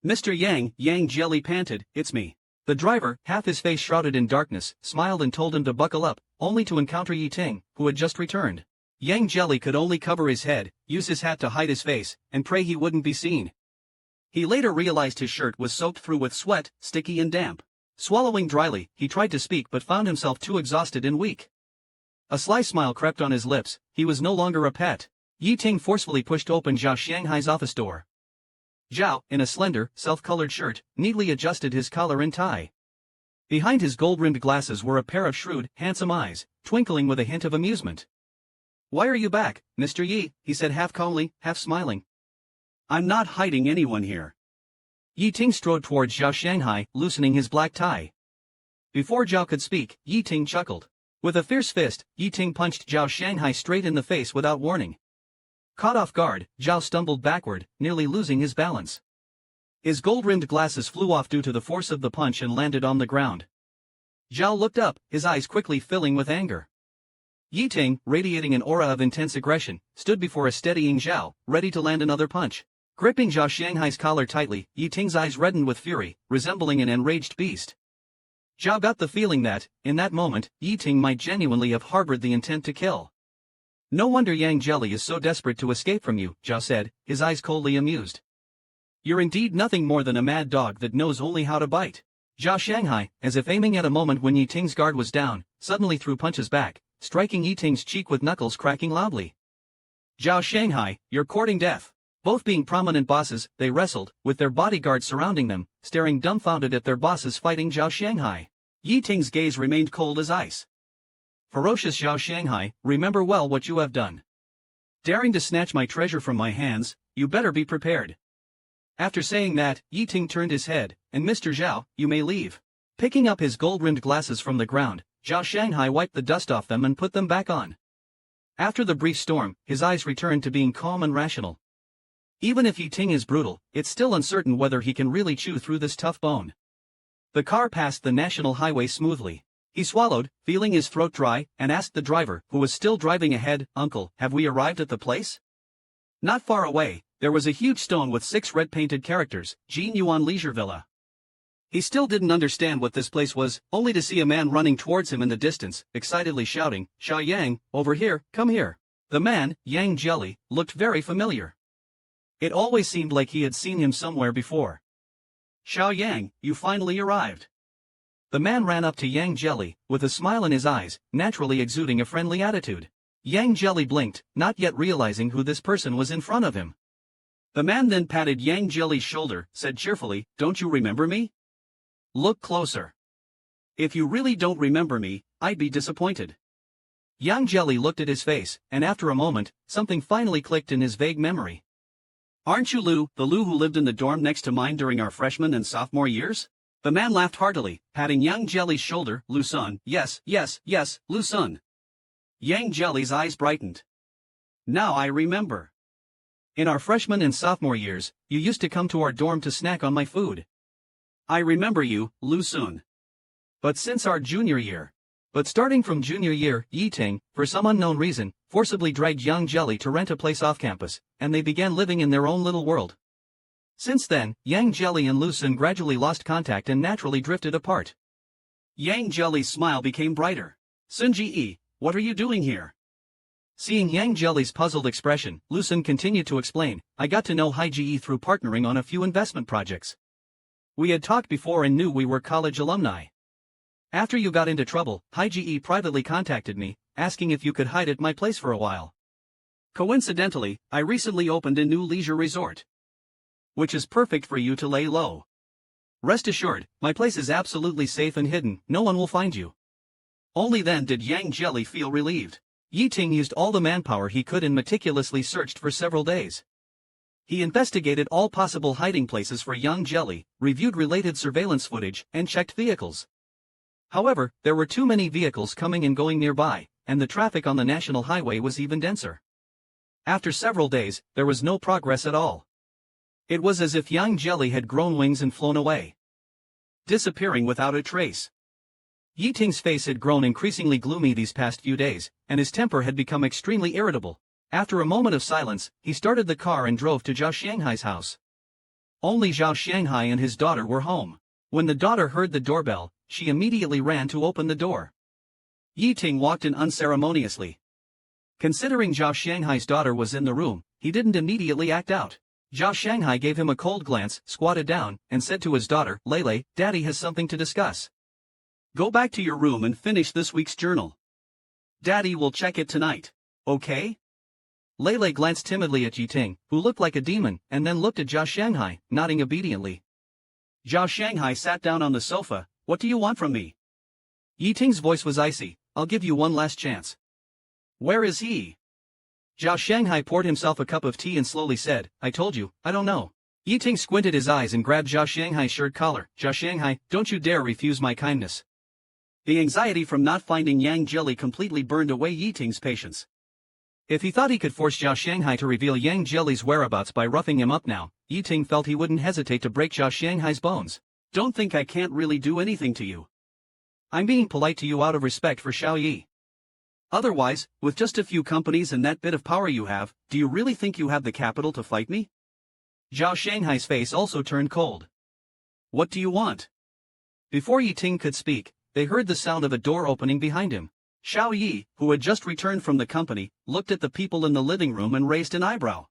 Mr. Yang, Yang Jelly panted, "It's me." The driver, half his face shrouded in darkness, smiled and told him to buckle up, only to encounter Yi Ting, who had just returned. Yang Jelly could only cover his head, use his hat to hide his face, and pray he wouldn't be seen. He later realized his shirt was soaked through with sweat, sticky and damp. Swallowing dryly, he tried to speak but found himself too exhausted and weak. A sly smile crept on his lips, he was no longer a pet. Yi Ting forcefully pushed open Zhao Shanghai's office door. Zhao, in a slender, self-colored shirt, neatly adjusted his collar and tie. Behind his gold-rimmed glasses were a pair of shrewd, handsome eyes, twinkling with a hint of amusement. "Why are you back, Mr. Yi?" he said half calmly, half smiling. "I'm not hiding anyone here." Yi Ting strode towards Zhao Shanghai, loosening his black tie. Before Zhao could speak, Yi Ting chuckled. With a fierce fist, Yi Ting punched Zhao Shanghai straight in the face without warning. Caught off guard, Zhao stumbled backward, nearly losing his balance. His gold-rimmed glasses flew off due to the force of the punch and landed on the ground. Zhao looked up, his eyes quickly filling with anger. Yi Ting, radiating an aura of intense aggression, stood before a steadying Zhao, ready to land another punch. Gripping Zhao Shanghai's collar tightly, Yi Ting's eyes reddened with fury, resembling an enraged beast. Zhao got the feeling that, in that moment, Yi Ting might genuinely have harbored the intent to kill. "No wonder Yang Jelly is so desperate to escape from you," Zhao said, his eyes coldly amused. "You're indeed nothing more than a mad dog that knows only how to bite." Zhao Shanghai, as if aiming at a moment when Yi Ting's guard was down, suddenly threw punches back, striking Yi Ting's cheek with knuckles cracking loudly. "Zhao Shanghai, you're courting death." Both being prominent bosses, they wrestled, with their bodyguards surrounding them, staring dumbfounded at their bosses fighting Zhao Shanghai. Yi Ting's gaze remained cold as ice. "Ferocious Zhao Shanghai, remember well what you have done. Daring to snatch my treasure from my hands, you better be prepared." After saying that, Yi Ting turned his head, and "Mr. Zhao, you may leave." Picking up his gold-rimmed glasses from the ground, Zhao Shanghai wiped the dust off them and put them back on. After the brief storm, his eyes returned to being calm and rational. Even if Yi Ting is brutal, it's still uncertain whether he can really chew through this tough bone. The car passed the national highway smoothly. He swallowed, feeling his throat dry, and asked the driver, who was still driving ahead, "Uncle, have we arrived at the place?" Not far away, there was a huge stone with 6 red-painted characters, Jin Yuan Leisure Villa. He still didn't understand what this place was, only to see a man running towards him in the distance, excitedly shouting, "Xiao Yang, over here, come here." The man, Yang Jelly, looked very familiar. It always seemed like he had seen him somewhere before. "Xiao Yang, you finally arrived." The man ran up to Yang Jelly, with a smile in his eyes, naturally exuding a friendly attitude. Yang Jelly blinked, not yet realizing who this person was in front of him. The man then patted Yang Jelly's shoulder, said cheerfully, "Don't you remember me? Look closer. If you really don't remember me, I'd be disappointed." Yang Jelly looked at his face, and after a moment, something finally clicked in his vague memory. "Aren't you Lu, the Lu who lived in the dorm next to mine during our freshman and sophomore years?" The man laughed heartily, patting Yang Jelly's shoulder. "Lu-sun, yes, Lu-sun." Yang Jelly's eyes brightened. "Now I remember. In our freshman and sophomore years, you used to come to our dorm to snack on my food. I remember you, Lu-sun. But since our junior year." But starting from junior year, Yi Ting, for some unknown reason, forcibly dragged Yang Jelly to rent a place off campus, and they began living in their own little world. Since then, Yang Jelly and Lu-sun gradually lost contact and naturally drifted apart. Yang Jelly's smile became brighter. "Sun-ji-e, what are you doing here?" Seeing Yang Jelly's puzzled expression, Lu-sun continued to explain, "I got to know Hai-ji through partnering on a few investment projects. We had talked before and knew we were college alumni. After you got into trouble, Hai-ji privately contacted me, asking if you could hide at my place for a while. Coincidentally, I recently opened a new leisure resort, which is perfect for you to lay low. Rest assured, my place is absolutely safe and hidden, no one will find you." Only then did Yang Jelly feel relieved. Yi Ting used all the manpower he could and meticulously searched for several days. He investigated all possible hiding places for Yang Jelly, reviewed related surveillance footage, and checked vehicles. However, there were too many vehicles coming and going nearby, and the traffic on the national highway was even denser. After several days, there was no progress at all. It was as if Yang Jelly had grown wings and flown away, disappearing without a trace. Yi Ting's face had grown increasingly gloomy these past few days, and his temper had become extremely irritable. After a moment of silence, he started the car and drove to Zhao Shanghai's house. Only Zhao Shanghai and his daughter were home. When the daughter heard the doorbell, she immediately ran to open the door. Yi Ting walked in unceremoniously. Considering Zhao Shanghai's daughter was in the room, he didn't immediately act out. Zhao Shanghai gave him a cold glance, squatted down, and said to his daughter, "Lele, Daddy has something to discuss. Go back to your room and finish this week's journal. Daddy will check it tonight. Okay?" Lele glanced timidly at Yi Ting, who looked like a demon, and then looked at Zhao Shanghai, nodding obediently. Zhao Shanghai sat down on the sofa. "What do you want from me?" Yi Ting's voice was icy. "I'll give you one last chance." "Where is he?" Zhao Shanghai poured himself a cup of tea and slowly said, "I told you, I don't know." Yi Ting squinted his eyes and grabbed Zhao Shanghai's shirt collar. "Zhao Shanghai, don't you dare refuse my kindness." The anxiety from not finding Yang Jelly completely burned away Yi Ting's patience. If he thought he could force Zhao Shanghai to reveal Yang Jelly's whereabouts by roughing him up now, Yi Ting felt he wouldn't hesitate to break Zhao Shanghai's bones. "Don't think I can't really do anything to you. I'm being polite to you out of respect for Xiao Yi. Otherwise, with just a few companies and that bit of power you have, do you really think you have the capital to fight me?" Zhao Shanghai's face also turned cold. "What do you want?" Before Yi Ting could speak, they heard the sound of a door opening behind him. Xiao Yi, who had just returned from the company, looked at the people in the living room and raised an eyebrow.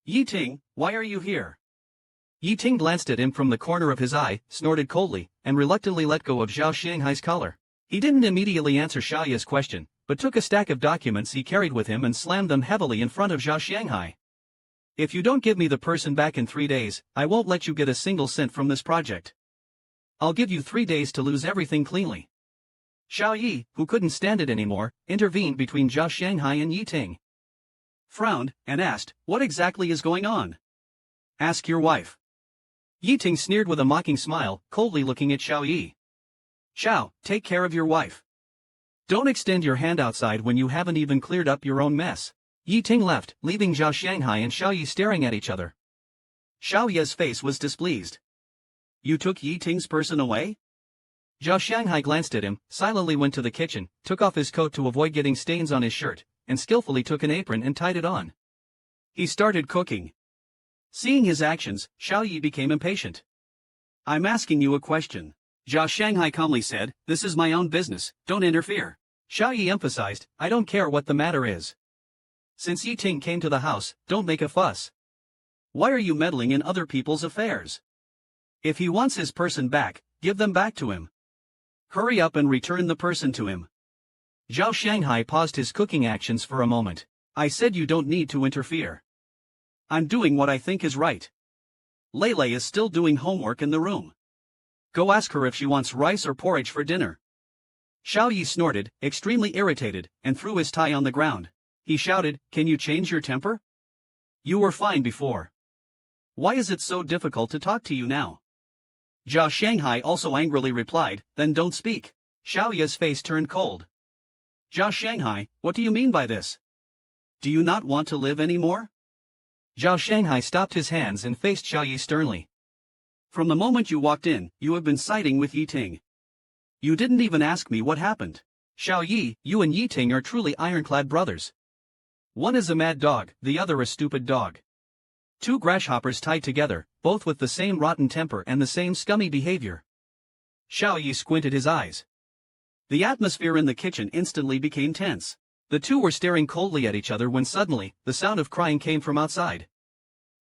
"Yi Ting, why are you here?" Yi Ting glanced at him from the corner of his eye, snorted coldly, and reluctantly let go of Zhao Shanghai's collar. He didn't immediately answer Xiao Yi's question, but took a stack of documents he carried with him and slammed them heavily in front of Zhao Shanghai. "If you don't give me the person back in 3 days, I won't let you get a single cent from this project. I'll give you 3 days to lose everything cleanly." Xiao Yi, who couldn't stand it anymore, intervened between Zhao Shanghai and Yi Ting. Frowned, and asked, "What exactly is going on?" "Ask your wife." Yi Ting sneered with a mocking smile, coldly looking at Xiao Yi. "Xiao, take care of your wife. Don't extend your hand outside when you haven't even cleared up your own mess." Yi Ting left, leaving Zhao Shanghai and Xiao Yi staring at each other. Xiao Yi's face was displeased. "You took Yi Ting's person away?" Zhao Shanghai glanced at him, silently went to the kitchen, took off his coat to avoid getting stains on his shirt, and skillfully took an apron and tied it on. He started cooking. Seeing his actions, Xiao Yi became impatient. "I'm asking you a question." Zhao Shanghai calmly said, "This is my own business, don't interfere." Xiao Yi emphasized, "I don't care what the matter is. Since Yi Ting came to the house, don't make a fuss. Why are you meddling in other people's affairs? If he wants his person back, give them back to him. Hurry up and return the person to him." Zhao Shanghai paused his cooking actions for a moment. "I said you don't need to interfere. I'm doing what I think is right. Lele is still doing homework in the room. Go ask her if she wants rice or porridge for dinner." Xiao Yi snorted, extremely irritated, and threw his tie on the ground. He shouted, "Can you change your temper? You were fine before. Why is it so difficult to talk to you now?" Zhao Shanghai also angrily replied, "Then don't speak." Xiao Yi's face turned cold. "Zhao Shanghai, what do you mean by this? Do you not want to live anymore?" Zhao Shanghai stopped his hands and faced Xiao Yi sternly. "From the moment you walked in, you have been siding with Yi Ting. You didn't even ask me what happened. Xiao Yi, you and Yi Ting are truly ironclad brothers. One is a mad dog, the other a stupid dog. Two grasshoppers tied together, both with the same rotten temper and the same scummy behavior." Xiao Yi squinted his eyes. The atmosphere in the kitchen instantly became tense. The two were staring coldly at each other when suddenly, the sound of crying came from outside.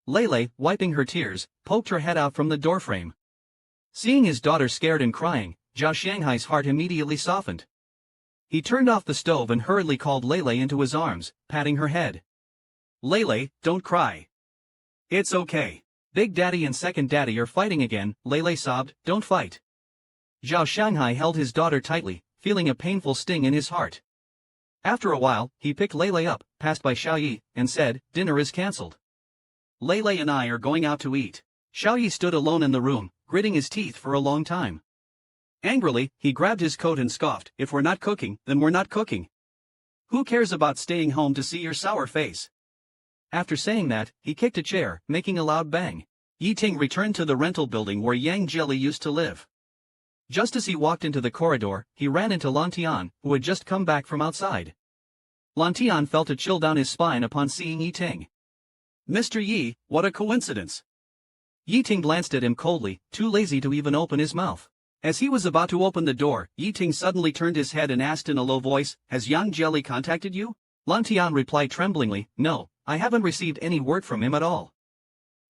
Lele, wiping her tears, poked her head out from the doorframe. Seeing his daughter scared and crying, Zhao Shanghai's heart immediately softened. He turned off the stove and hurriedly called Lele into his arms, patting her head. "Lele, don't cry. It's okay. Big Daddy and Second Daddy are fighting again," Lele sobbed, "Don't fight." Zhao Shanghai held his daughter tightly, feeling a painful sting in his heart. After a while, he picked Lele up, passed by Xiao Yi, and said, "Dinner is cancelled. Lele and I are going out to eat." Xiao Yi stood alone in the room, gritting his teeth for a long time. Angrily, he grabbed his coat and scoffed, "If we're not cooking, then we're not cooking. Who cares about staying home to see your sour face?" After saying that, he kicked a chair, making a loud bang. Yi Ting returned to the rental building where Yang Jelly used to live. Just as he walked into the corridor, he ran into Lan Tian, who had just come back from outside. Lan Tian felt a chill down his spine upon seeing Yi Ting. Mr. Yi, what a coincidence. Yi Ting glanced at him coldly, too lazy to even open his mouth. As he was about to open the door, Yi Ting suddenly turned his head and asked in a low voice, "Has Yang Jelly contacted you?" Lan Tian replied tremblingly, "No, I haven't received any word from him at all."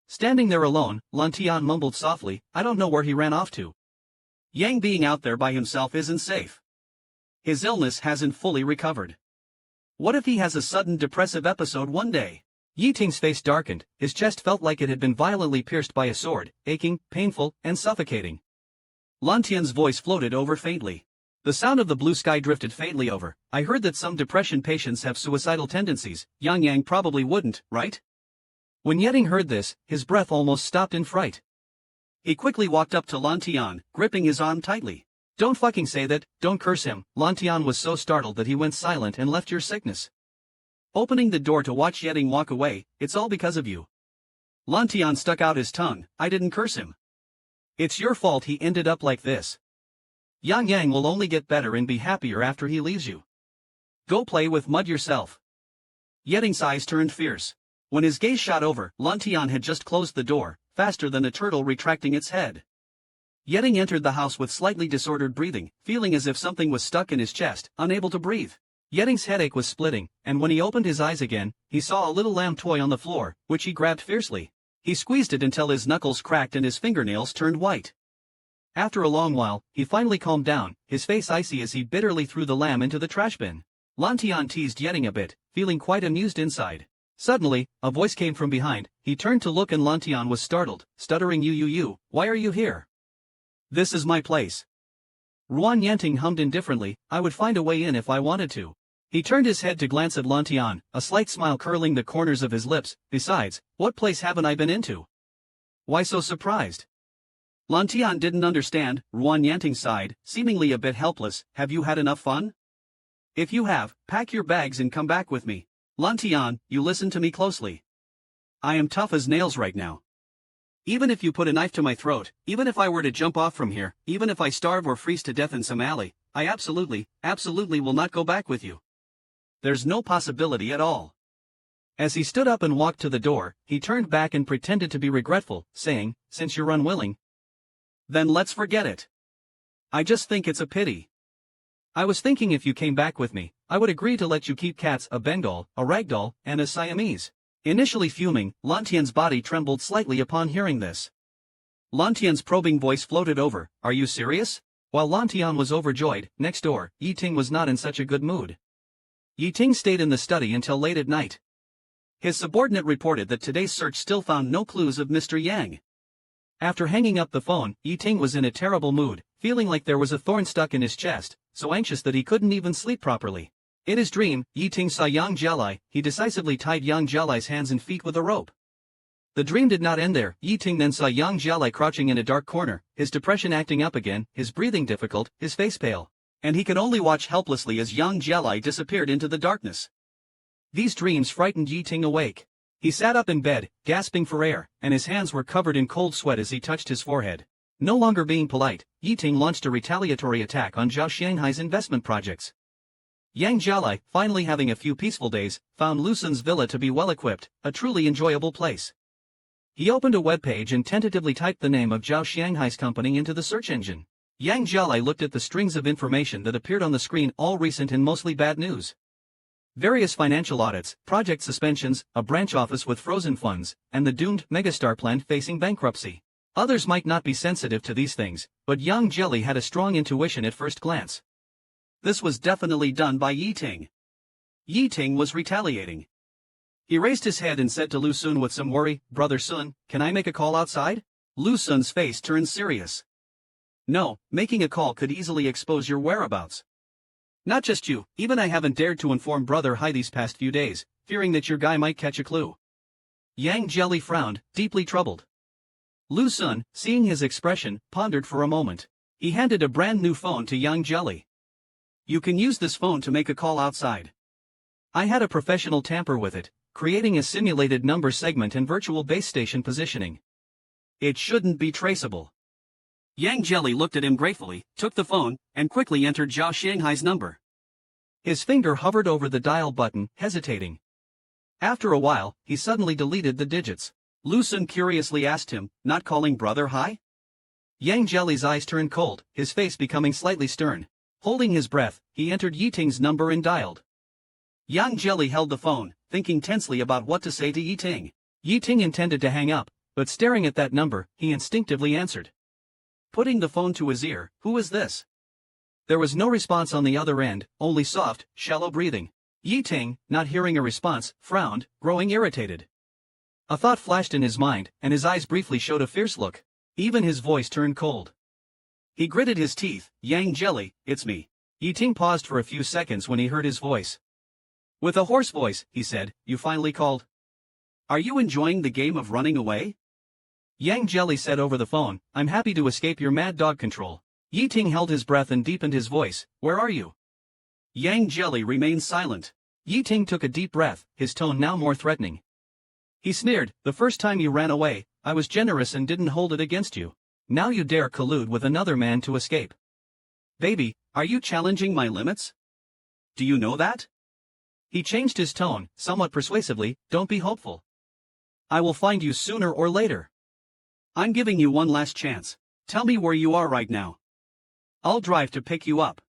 Standing there alone, Lan Tian mumbled softly, "I don't know where he ran off to. Yang being out there by himself isn't safe. His illness hasn't fully recovered. What if he has a sudden depressive episode one day?" Yi Ting's face darkened, his chest felt like it had been violently pierced by a sword, aching, painful, and suffocating. Lan Tian's voice floated over faintly. The sound of the blue sky drifted faintly over. "I heard that some depression patients have suicidal tendencies. Yang probably wouldn't, right?" When Yeting heard this, his breath almost stopped in fright. He quickly walked up to Lan Tian, gripping his arm tightly. "Don't fucking say that, don't curse him." Lan Tian was so startled that he went silent and left your sickness. Opening the door to watch Yeting walk away, "It's all because of you." Lan Tian stuck out his tongue, "I didn't curse him. It's your fault he ended up like this. Yang will only get better and be happier after he leaves you. Go play with mud yourself." Yeting's eyes turned fierce. When his gaze shot over, Lan Tian had just closed the door, faster than a turtle retracting its head. Yeting entered the house with slightly disordered breathing, feeling as if something was stuck in his chest, unable to breathe. Yeting's headache was splitting, and when he opened his eyes again, he saw a little lamb toy on the floor, which he grabbed fiercely. He squeezed it until his knuckles cracked and his fingernails turned white. After a long while, he finally calmed down, his face icy as he bitterly threw the lamb into the trash bin. Lan Tian teased Yeting a bit, feeling quite amused inside. Suddenly, a voice came from behind. He turned to look and Lan Tian was startled, stuttering, You, why are you here?" "This is my place." Ruan Yanting hummed indifferently, "I would find a way in if I wanted to." He turned his head to glance at Lan Tian, a slight smile curling the corners of his lips. "Besides, what place haven't I been into? Why so surprised?" Lan Tian didn't understand. Ruan Yanting sighed, seemingly a bit helpless. "Have you had enough fun? If you have, pack your bags and come back with me." "Lan Tian, you listen to me closely. I am tough as nails right now. Even if you put a knife to my throat, even if I were to jump off from here, even if I starve or freeze to death in some alley, I absolutely will not go back with you. There's no possibility at all." As he stood up and walked to the door, he turned back and pretended to be regretful, saying, "Since you're unwilling, then let's forget it. I just think it's a pity. I was thinking if you came back with me, I would agree to let you keep cats, a Bengal, a ragdoll, and a Siamese." Initially fuming, Lan Tian's body trembled slightly upon hearing this. Lan Tian's probing voice floated over, "Are you serious?" While Lan Tian was overjoyed, next door, Yi Ting was not in such a good mood. Yi Ting stayed in the study until late at night. His subordinate reported that today's search still found no clues of Mr. Yang. After hanging up the phone, Yi Ting was in a terrible mood, feeling like there was a thorn stuck in his chest, so anxious that he couldn't even sleep properly. In his dream, Yi Ting saw Yang Jialai. He decisively tied Yang Jialai's hands and feet with a rope. The dream did not end there. Yi Ting then saw Yang Jialai crouching in a dark corner, his depression acting up again, his breathing difficult, his face pale. And he could only watch helplessly as Yang Jialai disappeared into the darkness. These dreams frightened Yi Ting awake. He sat up in bed, gasping for air, and his hands were covered in cold sweat as he touched his forehead. No longer being polite, Yi Ting launched a retaliatory attack on Zhao Shanghai's investment projects. Yang Jialai, finally having a few peaceful days, found Lu Sun's villa to be well-equipped, a truly enjoyable place. He opened a web page and tentatively typed the name of Zhao Shanghai's company into the search engine. Yang Jialai looked at the strings of information that appeared on the screen, all recent and mostly bad news. Various financial audits, project suspensions, a branch office with frozen funds, and the doomed megastar plant facing bankruptcy. Others might not be sensitive to these things, but Yang Jialai had a strong intuition at first glance. This was definitely done by Yi Ting. Yi Ting was retaliating. He raised his head and said to Lu Sun with some worry, "Brother Sun, can I make a call outside?" Lu Sun's face turned serious. "No, making a call could easily expose your whereabouts. Not just you, even I haven't dared to inform Brother Hai these past few days, fearing that your guy might catch a clue." Yang Jialai frowned, deeply troubled. Lu Sun, seeing his expression, pondered for a moment. He handed a brand new phone to Yang Jialai. "You can use this phone to make a call outside. I had a professional tamper with it, creating a simulated number segment and virtual base station positioning. It shouldn't be traceable." Yang Jialai looked at him gratefully, took the phone, and quickly entered Zhao Shanghai's number. His finger hovered over the dial button, hesitating. After a while, he suddenly deleted the digits. Lu Sun curiously asked him, "Not calling brother hi?" Yang Jelly's eyes turned cold, his face becoming slightly stern. Holding his breath, he entered Yiting's number and dialed. Yang Jelly held the phone, thinking tensely about what to say to Yiting. Yiting intended to hang up, but staring at that number, he instinctively answered. Putting the phone to his ear, "Who is this?" There was no response on the other end, only soft, shallow breathing. Yiting, not hearing a response, frowned, growing irritated. A thought flashed in his mind, and his eyes briefly showed a fierce look. Even his voice turned cold. He gritted his teeth. "Yang Jelly, it's me." Yiting paused for a few seconds when he heard his voice. With a hoarse voice, he said, "You finally called? Are you enjoying the game of running away?" Yang Jelly said over the phone, "I'm happy to escape your mad dog control." Yiting held his breath and deepened his voice, "Where are you?" Yang Jelly remained silent. Yiting took a deep breath, his tone now more threatening. He sneered, "The first time you ran away, I was generous and didn't hold it against you. Now you dare collude with another man to escape. Baby, are you challenging my limits? Do you know that?" He changed his tone, somewhat persuasively, "Don't be hopeful. I will find you sooner or later. I'm giving you one last chance. Tell me where you are right now. I'll drive to pick you up.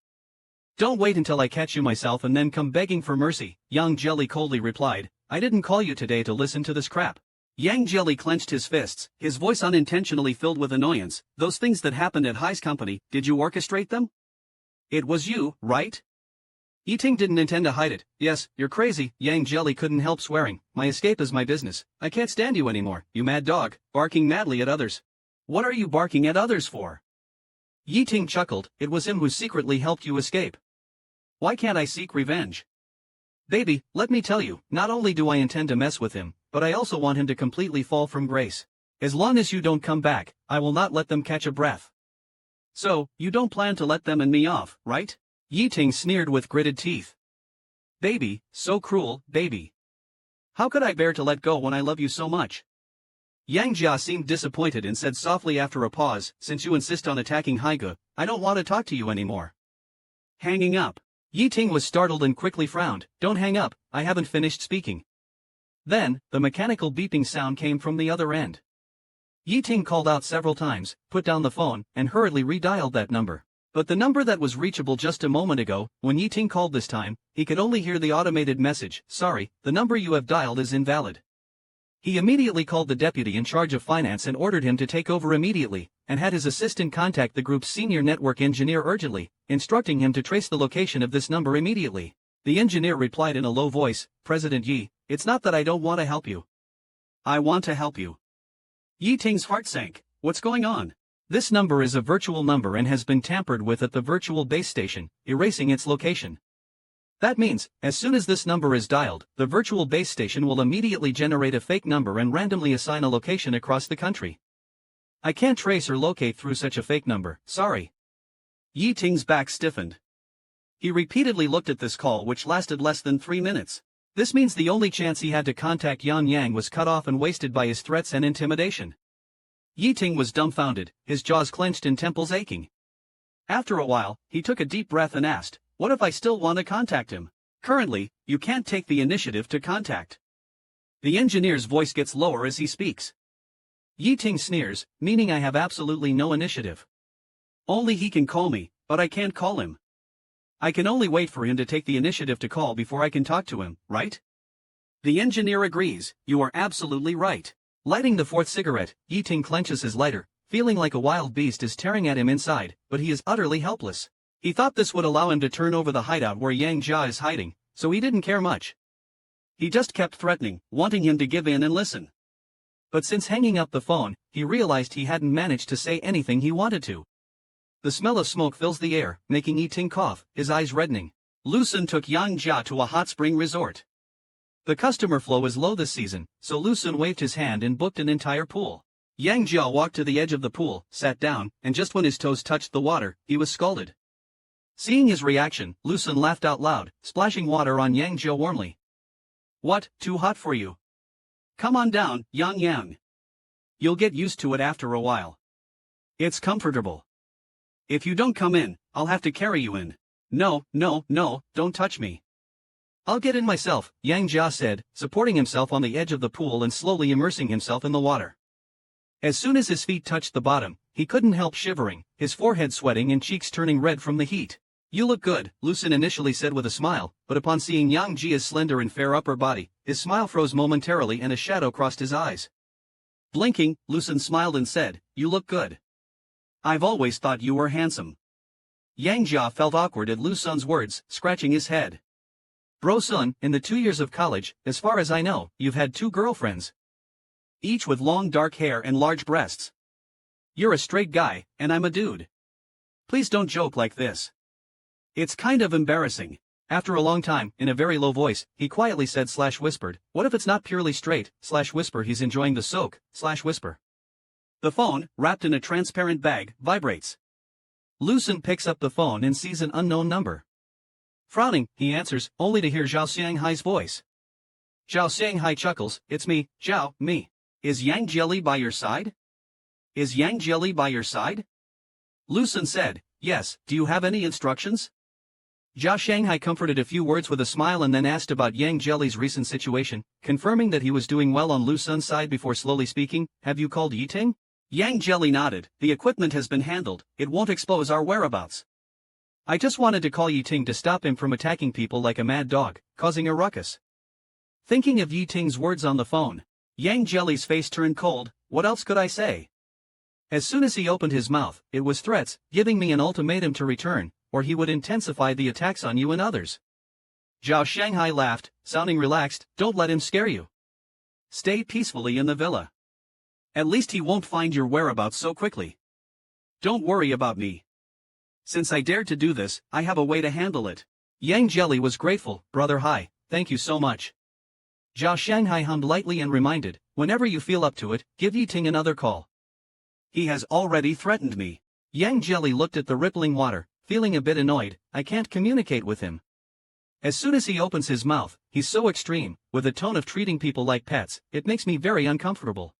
Don't wait until I catch you myself and then come begging for mercy." Yang Jelly coldly replied, "I didn't call you today to listen to this crap." Yang Jelly clenched his fists, his voice unintentionally filled with annoyance. "Those things that happened at High's company, did you orchestrate them? It was you, right?" Yiting didn't intend to hide it. "Yes, you're crazy." Yang Jelly couldn't help swearing. "My escape is my business. I can't stand you anymore, you mad dog, barking madly at others." "What are you barking at others for?" Yiting chuckled. "It was him who secretly helped you escape. Why can't I seek revenge? Baby, let me tell you, not only do I intend to mess with him, but I also want him to completely fall from grace. As long as you don't come back, I will not let them catch a breath." "So, you don't plan to let them and me off, right?" Yiting sneered with gritted teeth. "Baby, so cruel, baby. How could I bear to let go when I love you so much?" Yang Jia seemed disappointed and said softly after a pause, "Since you insist on attacking Haige, I don't want to talk to you anymore." Hanging up. Yiting was startled and quickly frowned. "Don't hang up, I haven't finished speaking." Then, the mechanical beeping sound came from the other end. Yiting called out several times, put down the phone, and hurriedly redialed that number. But the number that was reachable just a moment ago, when Yiting called this time, he could only hear the automated message, "Sorry, the number you have dialed is invalid." He immediately called the deputy in charge of finance and ordered him to take over immediately, and had his assistant contact the group's senior network engineer urgently, instructing him to trace the location of this number immediately. The engineer replied in a low voice, "President Yi, it's not that I don't want to help you. I want to help you." Yiting's heart sank. What's going on? This number is a virtual number and has been tampered with at the virtual base station, erasing its location. That means, as soon as this number is dialed, the virtual base station will immediately generate a fake number and randomly assign a location across the country. I can't trace or locate through such a fake number, sorry. Yiting's back stiffened. He repeatedly looked at this call, which lasted less than 3 minutes. This means the only chance he had to contact Yan Yang was cut off and wasted by his threats and intimidation. Yiting was dumbfounded, his jaws clenched and temples aching. After a while, he took a deep breath and asked, "What if I still want to contact him?" "Currently, you can't take the initiative to contact." The engineer's voice gets lower as he speaks. Yiting sneers, "Meaning I have absolutely no initiative. Only he can call me, but I can't call him. I can only wait for him to take the initiative to call before I can talk to him, right?" The engineer agrees, "You are absolutely right." Lighting the fourth cigarette, Yiting clenches his lighter, feeling like a wild beast is tearing at him inside, but he is utterly helpless. He thought this would allow him to turn over the hideout where Yang Jia is hiding, so he didn't care much. He just kept threatening, wanting him to give in and listen. But since hanging up the phone, he realized he hadn't managed to say anything he wanted to. The smell of smoke fills the air, making Yiting cough, his eyes reddening. Lu Sun took Yang Jia to a hot spring resort. The customer flow is low this season, so Lu Sun waved his hand and booked an entire pool. Yang Jia walked to the edge of the pool, sat down, and just when his toes touched the water, he was scalded. Seeing his reaction, Lu Sun laughed out loud, splashing water on Yang Jia warmly. "What, too hot for you? Come on down, Yang Yang. You'll get used to it after a while. It's comfortable. If you don't come in, I'll have to carry you in." No, no, no, don't touch me. I'll get in myself, Yang Jia said, supporting himself on the edge of the pool and slowly immersing himself in the water. As soon as his feet touched the bottom, he couldn't help shivering, his forehead sweating and cheeks turning red from the heat. You look good, Lucen initially said with a smile, but upon seeing Yang Jia's slender and fair upper body, his smile froze momentarily and a shadow crossed his eyes. Blinking, Lucen smiled and said, you look good. I've always thought you were handsome. Yang Jia felt awkward at Lu Sun's words, scratching his head. Bro Sun, in the 2 years of college, as far as I know, you've had 2 girlfriends. Each with long dark hair and large breasts. You're a straight guy, and I'm a dude. Please don't joke like this. It's kind of embarrassing. After a long time, in a very low voice, he quietly said / whispered, what if it's not purely straight, / whisper he's enjoying the soak, / whisper. The phone, wrapped in a transparent bag, vibrates. Lucen picks up the phone and sees an unknown number. Frowning, he answers, only to hear Zhao Xianghai's voice. Zhao Xianghai chuckles, it's me, Zhao, me. Is Yang Jieli by your side? Is Yang Jieli by your side? Lucen said, yes, do you have any instructions? Zhao Shanghai comforted a few words with a smile and then asked about Yang Jieli's recent situation, confirming that he was doing well on Lu Sun's side before slowly speaking, have you called Yiting? Yang Jieli nodded, the equipment has been handled, it won't expose our whereabouts. I just wanted to call Yiting to stop him from attacking people like a mad dog, causing a ruckus. Thinking of Yiting's words on the phone, Yang Jieli's face turned cold, what else could I say? As soon as he opened his mouth, it was threats, giving me an ultimatum to return, or he would intensify the attacks on you and others. Zhao Shanghai laughed, sounding relaxed, don't let him scare you. Stay peacefully in the villa. At least he won't find your whereabouts so quickly. Don't worry about me. Since I dared to do this, I have a way to handle it. Yang Jieli was grateful, brother Hai, thank you so much. Zhao Shanghai hummed lightly and reminded, whenever you feel up to it, give Yiting another call. He has already threatened me. Yang Jieli looked at the rippling water, feeling a bit annoyed, I can't communicate with him. As soon as he opens his mouth, he's so extreme, with a tone of treating people like pets, it makes me very uncomfortable.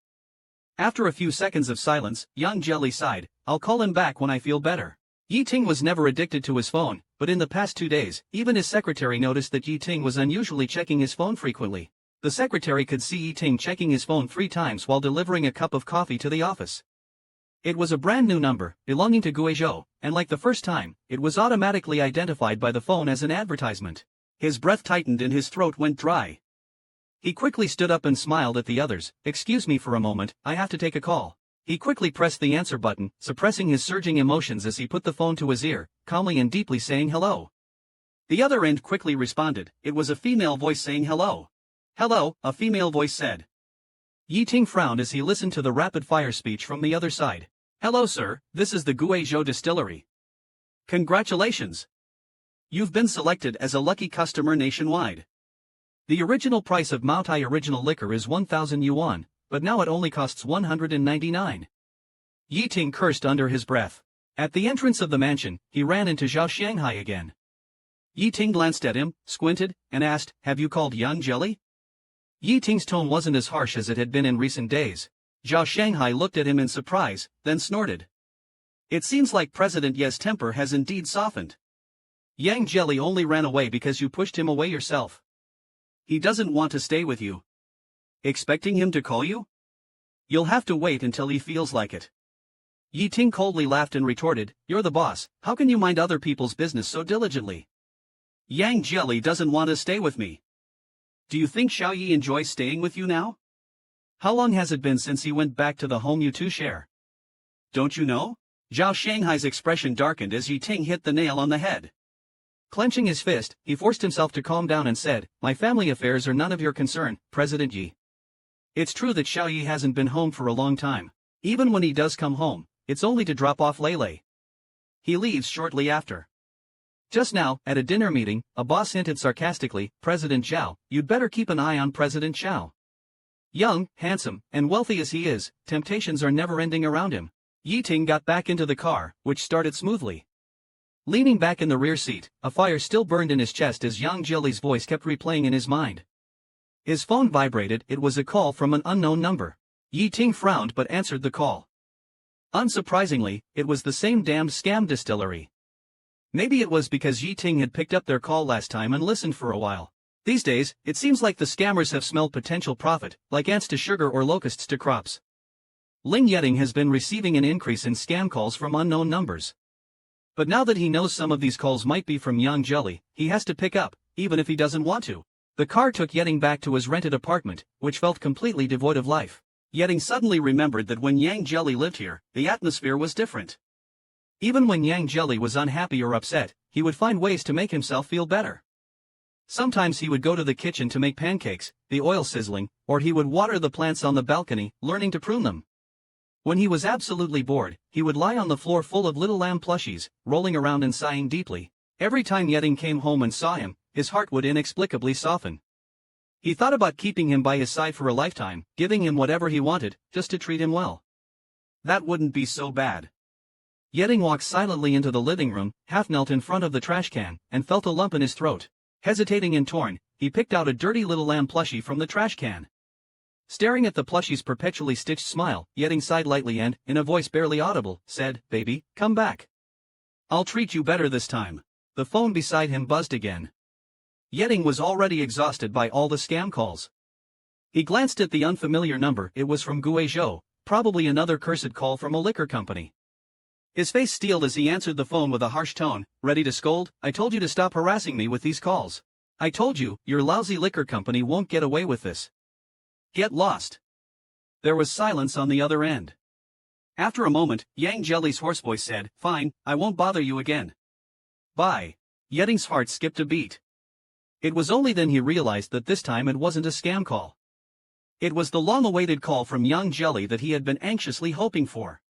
After a few seconds of silence, Yang Jieli sighed, I'll call him back when I feel better. Yiting was never addicted to his phone, but in the past 2 days, even his secretary noticed that Yiting was unusually checking his phone frequently. The secretary could see Yiting checking his phone 3 times while delivering a cup of coffee to the office. It was a brand new number, belonging to Guizhou, and like the first time, it was automatically identified by the phone as an advertisement. His breath tightened and his throat went dry. He quickly stood up and smiled at the others, excuse me for a moment, I have to take a call. He quickly pressed the answer button, suppressing his surging emotions as he put the phone to his ear, calmly and deeply saying hello. The other end quickly responded, it was a female voice saying hello. Hello, a female voice said. Yiting frowned as he listened to the rapid-fire speech from the other side. Hello sir, this is the Guizhou distillery. Congratulations! You've been selected as a lucky customer nationwide. The original price of Maotai original liquor is 1,000 yuan, but now it only costs 199. Yiting cursed under his breath. At the entrance of the mansion, he ran into Zhao Shanghai again. Yiting glanced at him, squinted, and asked, have you called Yang Jieli? Yiting's tone wasn't as harsh as it had been in recent days. Zhao Shanghai looked at him in surprise, then snorted. It seems like President Ye's temper has indeed softened. Yang Jieli only ran away because you pushed him away yourself. He doesn't want to stay with you. Expecting him to call you? You'll have to wait until he feels like it. Yiting coldly laughed and retorted, you're the boss, how can you mind other people's business so diligently? Yang Jieli doesn't want to stay with me. Do you think Xiaoyi enjoys staying with you now? How long has it been since he went back to the home you two share? Don't you know? Zhao Shanghai's expression darkened as Yiting hit the nail on the head. Clenching his fist, he forced himself to calm down and said, my family affairs are none of your concern, President Yi. It's true that Xiaoyi hasn't been home for a long time. Even when he does come home, it's only to drop off Lele. He leaves shortly after. Just now, at a dinner meeting, a boss hinted sarcastically, President Zhao, you'd better keep an eye on President Zhao. Young, handsome, and wealthy as he is, temptations are never ending around him. Yiting got back into the car, which started smoothly. Leaning back in the rear seat, a fire still burned in his chest as Yang Jieli's voice kept replaying in his mind. His phone vibrated, it was a call from an unknown number. Yiting frowned but answered the call. Unsurprisingly, it was the same damned scam distillery. Maybe it was because Yi Ting had picked up their call last time and listened for a while. These days, it seems like the scammers have smelled potential profit, like ants to sugar or locusts to crops. Ling Yeting has been receiving an increase in scam calls from unknown numbers. But now that he knows some of these calls might be from Yang Jelly, he has to pick up, even if he doesn't want to. The car took Yeting back to his rented apartment, which felt completely devoid of life. Yeting suddenly remembered that when Yang Jelly lived here, the atmosphere was different. Even when Yang Jelly was unhappy or upset, he would find ways to make himself feel better. Sometimes he would go to the kitchen to make pancakes, the oil sizzling, or he would water the plants on the balcony, learning to prune them. When he was absolutely bored, he would lie on the floor full of little lamb plushies, rolling around and sighing deeply. Every time Yeting came home and saw him, his heart would inexplicably soften. He thought about keeping him by his side for a lifetime, giving him whatever he wanted, just to treat him well. That wouldn't be so bad. Yeting walked silently into the living room, half knelt in front of the trash can, and felt a lump in his throat. Hesitating and torn, he picked out a dirty little lamb plushie from the trash can. Staring at the plushie's perpetually stitched smile, Yeting sighed lightly and, in a voice barely audible, said, "Baby, come back. I'll treat you better this time." The phone beside him buzzed again. Yeting was already exhausted by all the scam calls. He glanced at the unfamiliar number. It was from Guizhou, probably another cursed call from a liquor company. His face steeled as he answered the phone with a harsh tone, ready to scold. "I told you to stop harassing me with these calls. I told you, your lousy liquor company won't get away with this. Get lost." There was silence on the other end. After a moment, Yang Jelly's hoarse voice said, "Fine, I won't bother you again. Bye." Yeting's heart skipped a beat. It was only then he realized that this time it wasn't a scam call. It was the long-awaited call from Yang Jelly that he had been anxiously hoping for.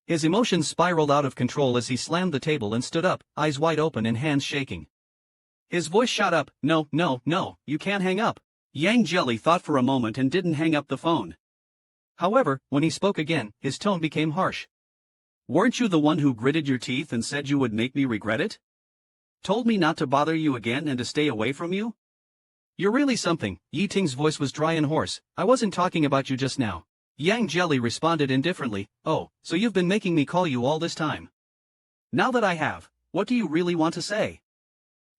His emotions spiraled out of control as he slammed the table and stood up, eyes wide open and hands shaking. His voice shot up, "No, no, no, you can't hang up." Yang Jelly thought for a moment and didn't hang up the phone. However, when he spoke again, his tone became harsh. "Weren't you the one who gritted your teeth and said you would make me regret it? Told me not to bother you again and to stay away from you? You're really something." Yi Ting's voice was dry and hoarse. "I wasn't talking about you just now." Yang Jelly responded indifferently, "Oh, so you've been making me call you all this time. Now that I have, what do you really want to say?"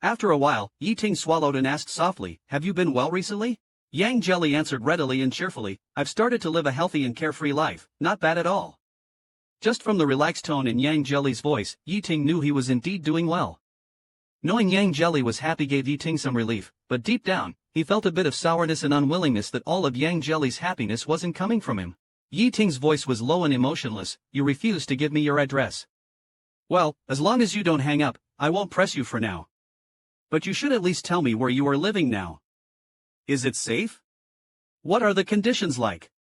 After a while, Yi Ting swallowed and asked softly, "Have you been well recently?" Yang Jelly answered readily and cheerfully, "I've started to live a healthy and carefree life, not bad at all." Just from the relaxed tone in Yang Jelly's voice, Yi Ting knew he was indeed doing well. Knowing Yang Jelly was happy gave Yi Ting some relief, but deep down, he felt a bit of sourness and unwillingness that all of Yang Jelly's happiness wasn't coming from him. Yi Ting's voice was low and emotionless. "You refuse to give me your address. Well, as long as you don't hang up, I won't press you for now. But you should at least tell me where you are living now. Is it safe? What are the conditions like?"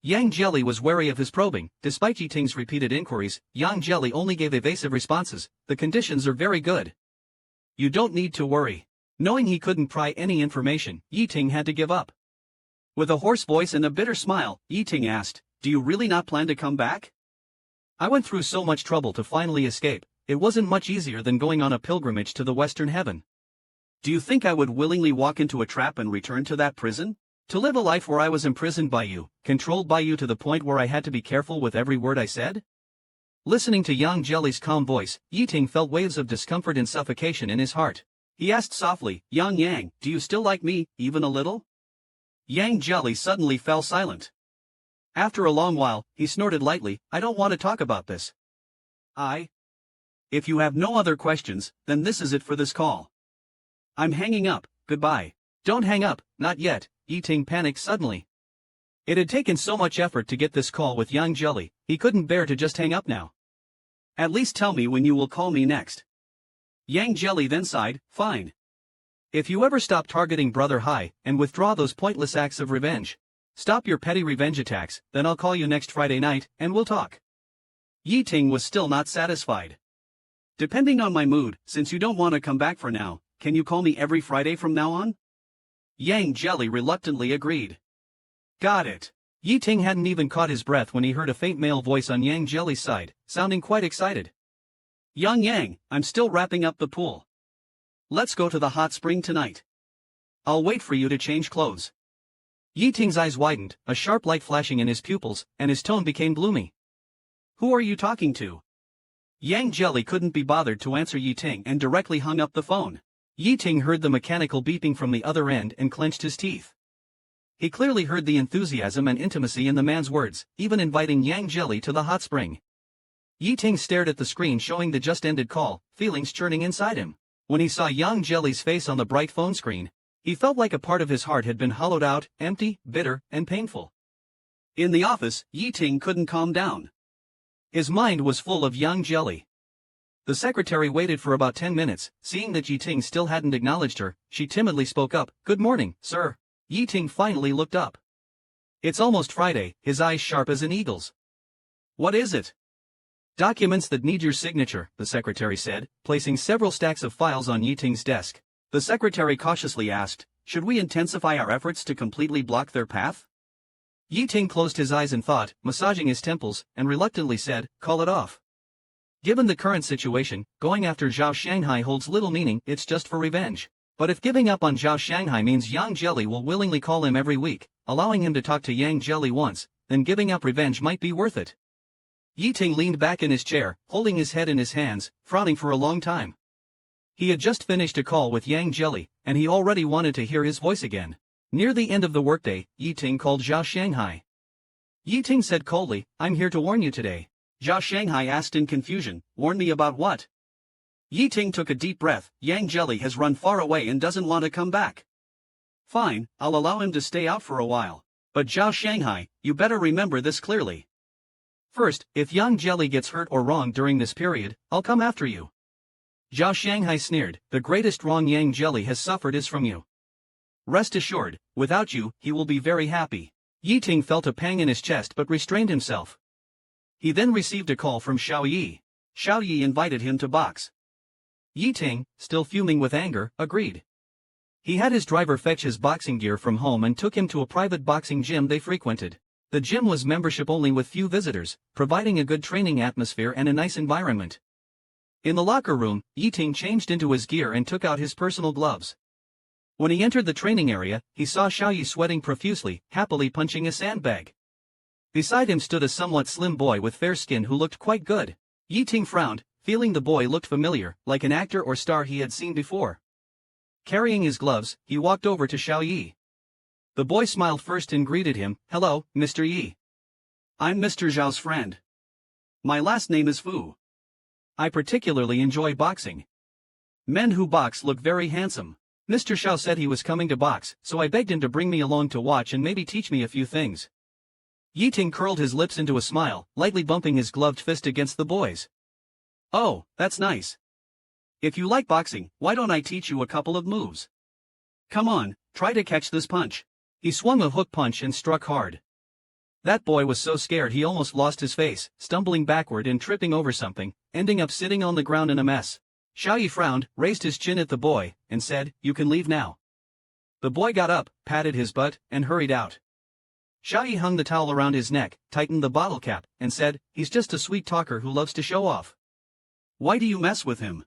Yang Jelly was wary of his probing. Despite Yi Ting's repeated inquiries, Yang Jelly only gave evasive responses. "The conditions are very good. You don't need to worry." Knowing he couldn't pry any information, Yi Ting had to give up. With a hoarse voice and a bitter smile, Yi Ting asked, "Do you really not plan to come back? I went through so much trouble to finally escape. It wasn't much easier than going on a pilgrimage to the Western Heaven. Do you think I would willingly walk into a trap and return to that prison? To live a life where I was imprisoned by you, controlled by you to the point where I had to be careful with every word I said?" Listening to Yang Jelly's calm voice, Yi Ting felt waves of discomfort and suffocation in his heart. He asked softly, Yang, do you still like me, even a little?" Yang Jelly suddenly fell silent. After a long while, he snorted lightly, "I don't want to talk about this. If you have no other questions, then this is it for this call. I'm hanging up, goodbye." "Don't hang up, not yet," Yi Ting panicked suddenly. It had taken so much effort to get this call with Yang Jelly, he couldn't bear to just hang up now. "At least tell me when you will call me next." Yang Jelly then sighed, "Fine. If you ever stop targeting Brother Hai, and withdraw those pointless acts of revenge, stop your petty revenge attacks, then I'll call you next Friday night, and we'll talk." Yi Ting was still not satisfied. "Depending on my mood, since you don't want to come back for now, can you call me every Friday from now on?" Yang Jelly reluctantly agreed. "Got it." Yi Ting hadn't even caught his breath when he heard a faint male voice on Yang Jelly's side, sounding quite excited. Yang, I'm still wrapping up the pool. Let's go to the hot spring tonight. I'll wait for you to change clothes." Yi Ting's eyes widened, a sharp light flashing in his pupils, and his tone became gloomy. "Who are you talking to?" Yang Jelly couldn't be bothered to answer Yi Ting and directly hung up the phone. Yi Ting heard the mechanical beeping from the other end and clenched his teeth. He clearly heard the enthusiasm and intimacy in the man's words, even inviting Yang Jelly to the hot spring. Yi Ting stared at the screen showing the just-ended call, feelings churning inside him. When he saw Yang Jelly's face on the bright phone screen, he felt like a part of his heart had been hollowed out, empty, bitter, and painful. In the office, Yi Ting couldn't calm down. His mind was full of Yang Jelly. The secretary waited for about 10 minutes, seeing that Yi Ting still hadn't acknowledged her, she timidly spoke up, "Good morning, sir." Yi Ting finally looked up. It's almost Friday, his eyes sharp as an eagle's. "What is it?" "Documents that need your signature," the secretary said, placing several stacks of files on Yi Ting's desk. The secretary cautiously asked, "Should we intensify our efforts to completely block their path?" Yi Ting closed his eyes in thought, massaging his temples, and reluctantly said, "Call it off. Given the current situation, going after Zhao Shanghai holds little meaning, it's just for revenge. But if giving up on Zhao Shanghai means Yang Jelly will willingly call him every week, allowing him to talk to Yang Jelly once, then giving up revenge might be worth it." Yi Ting leaned back in his chair, holding his head in his hands, frowning for a long time. He had just finished a call with Yang Jelly, and he already wanted to hear his voice again. Near the end of the workday, Yi Ting called Zhao Shanghai. Yi Ting said coldly, "I'm here to warn you today." Zhao Shanghai asked in confusion, "Warn me about what?" Yi Ting took a deep breath. "Yang Jelly has run far away and doesn't want to come back." "Fine, I'll allow him to stay out for a while. But Zhao Shanghai, you better remember this clearly. First, if Yang Jelly gets hurt or wronged during this period, I'll come after you." Zhao Shanghai sneered, "The greatest wrong Yang Jelly has suffered is from you. Rest assured, without you, he will be very happy." Yi Ting felt a pang in his chest but restrained himself. He then received a call from Xiao Yi. Xiao Yi invited him to box. Yi Ting, still fuming with anger, agreed. He had his driver fetch his boxing gear from home and took him to a private boxing gym they frequented. The gym was membership only with few visitors, providing a good training atmosphere and a nice environment. In the locker room, Yi Ting changed into his gear and took out his personal gloves. When he entered the training area, he saw Xiao Yi sweating profusely, happily punching a sandbag. Beside him stood a somewhat slim boy with fair skin who looked quite good. Yi Ting frowned, feeling the boy looked familiar, like an actor or star he had seen before. Carrying his gloves, he walked over to Xiao Yi. The boy smiled first and greeted him, "Hello, Mr. Yi. I'm Mr. Zhao's friend. My last name is Fu. I particularly enjoy boxing. Men who box look very handsome. Mr. Xiao said he was coming to box, so I begged him to bring me along to watch and maybe teach me a few things." Yi Ting curled his lips into a smile, lightly bumping his gloved fist against the boy's. "Oh, that's nice. If you like boxing, why don't I teach you a couple of moves? Come on, try to catch this punch." He swung a hook punch and struck hard. That boy was so scared he almost lost his face, stumbling backward and tripping over something, ending up sitting on the ground in a mess. Xiao Yi frowned, raised his chin at the boy, and said, "You can leave now." The boy got up, patted his butt, and hurried out. Xiao Yi hung the towel around his neck, tightened the bottle cap, and said, "He's just a sweet talker who loves to show off. Why do you mess with him?"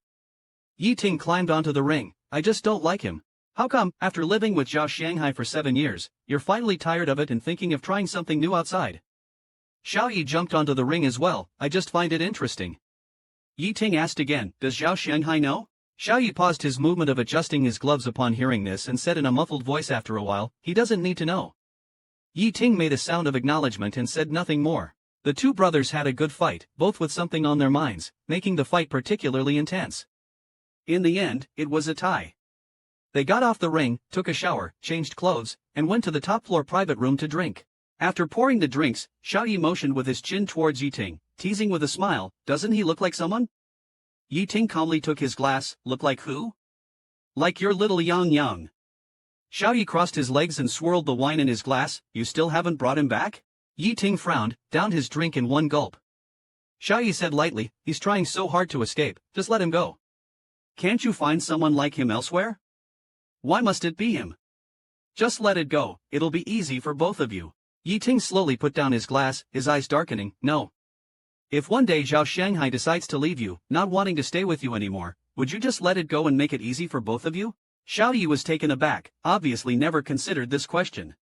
Yi Ting climbed onto the ring. "I just don't like him." "How come, after living with Zhao Shanghai for 7 years, you're finally tired of it and thinking of trying something new outside?" Xiao Yi jumped onto the ring as well. "I just find it interesting." Yi Ting asked again, "Does Zhao Shanghai know?" Xiao Yi paused his movement of adjusting his gloves upon hearing this and said in a muffled voice after a while, "He doesn't need to know." Yi Ting made a sound of acknowledgement and said nothing more. The two brothers had a good fight, both with something on their minds, making the fight particularly intense. In the end, it was a tie. They got off the ring, took a shower, changed clothes, and went to the top-floor private room to drink. After pouring the drinks, Xiao Yi motioned with his chin towards Yi Ting, teasing with a smile, "Doesn't he look like someone?" Yi Ting calmly took his glass. "Look like who?" "Like your little Yang Yang." Xiao Yi crossed his legs and swirled the wine in his glass. "You still haven't brought him back?" Yi Ting frowned, downed his drink in one gulp. Xiao Yi said lightly, "He's trying so hard to escape, just let him go." "Can't you find someone like him elsewhere? Why must it be him? Just let it go, it'll be easy for both of you." Yi Ting slowly put down his glass, his eyes darkening. "No. If one day Zhao Shanghai decides to leave you, not wanting to stay with you anymore, would you just let it go and make it easy for both of you?" Xiao Yi was taken aback, obviously never considered this question.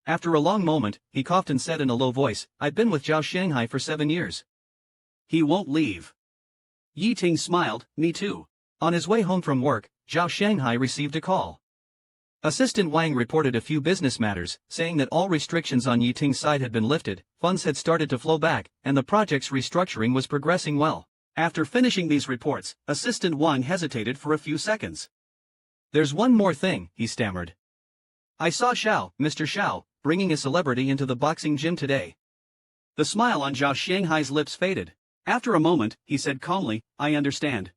After a long moment, he coughed and said in a low voice, "I've been with Zhao Shanghai for 7 years. He won't leave. Yi Ting smiled, me too. On his way home from work, Zhao Shanghai received a call. Assistant Wang reported a few business matters, saying that all restrictions on Yi Ting's side had been lifted, funds had started to flow back, and the project's restructuring was progressing well. After finishing these reports, Assistant Wang hesitated for a few seconds. "There's one more thing," he stammered. "I saw Mr. Xiao, bringing a celebrity into the boxing gym today." The smile on Zhao Shanghai's lips faded. After a moment, he said calmly, "I understand."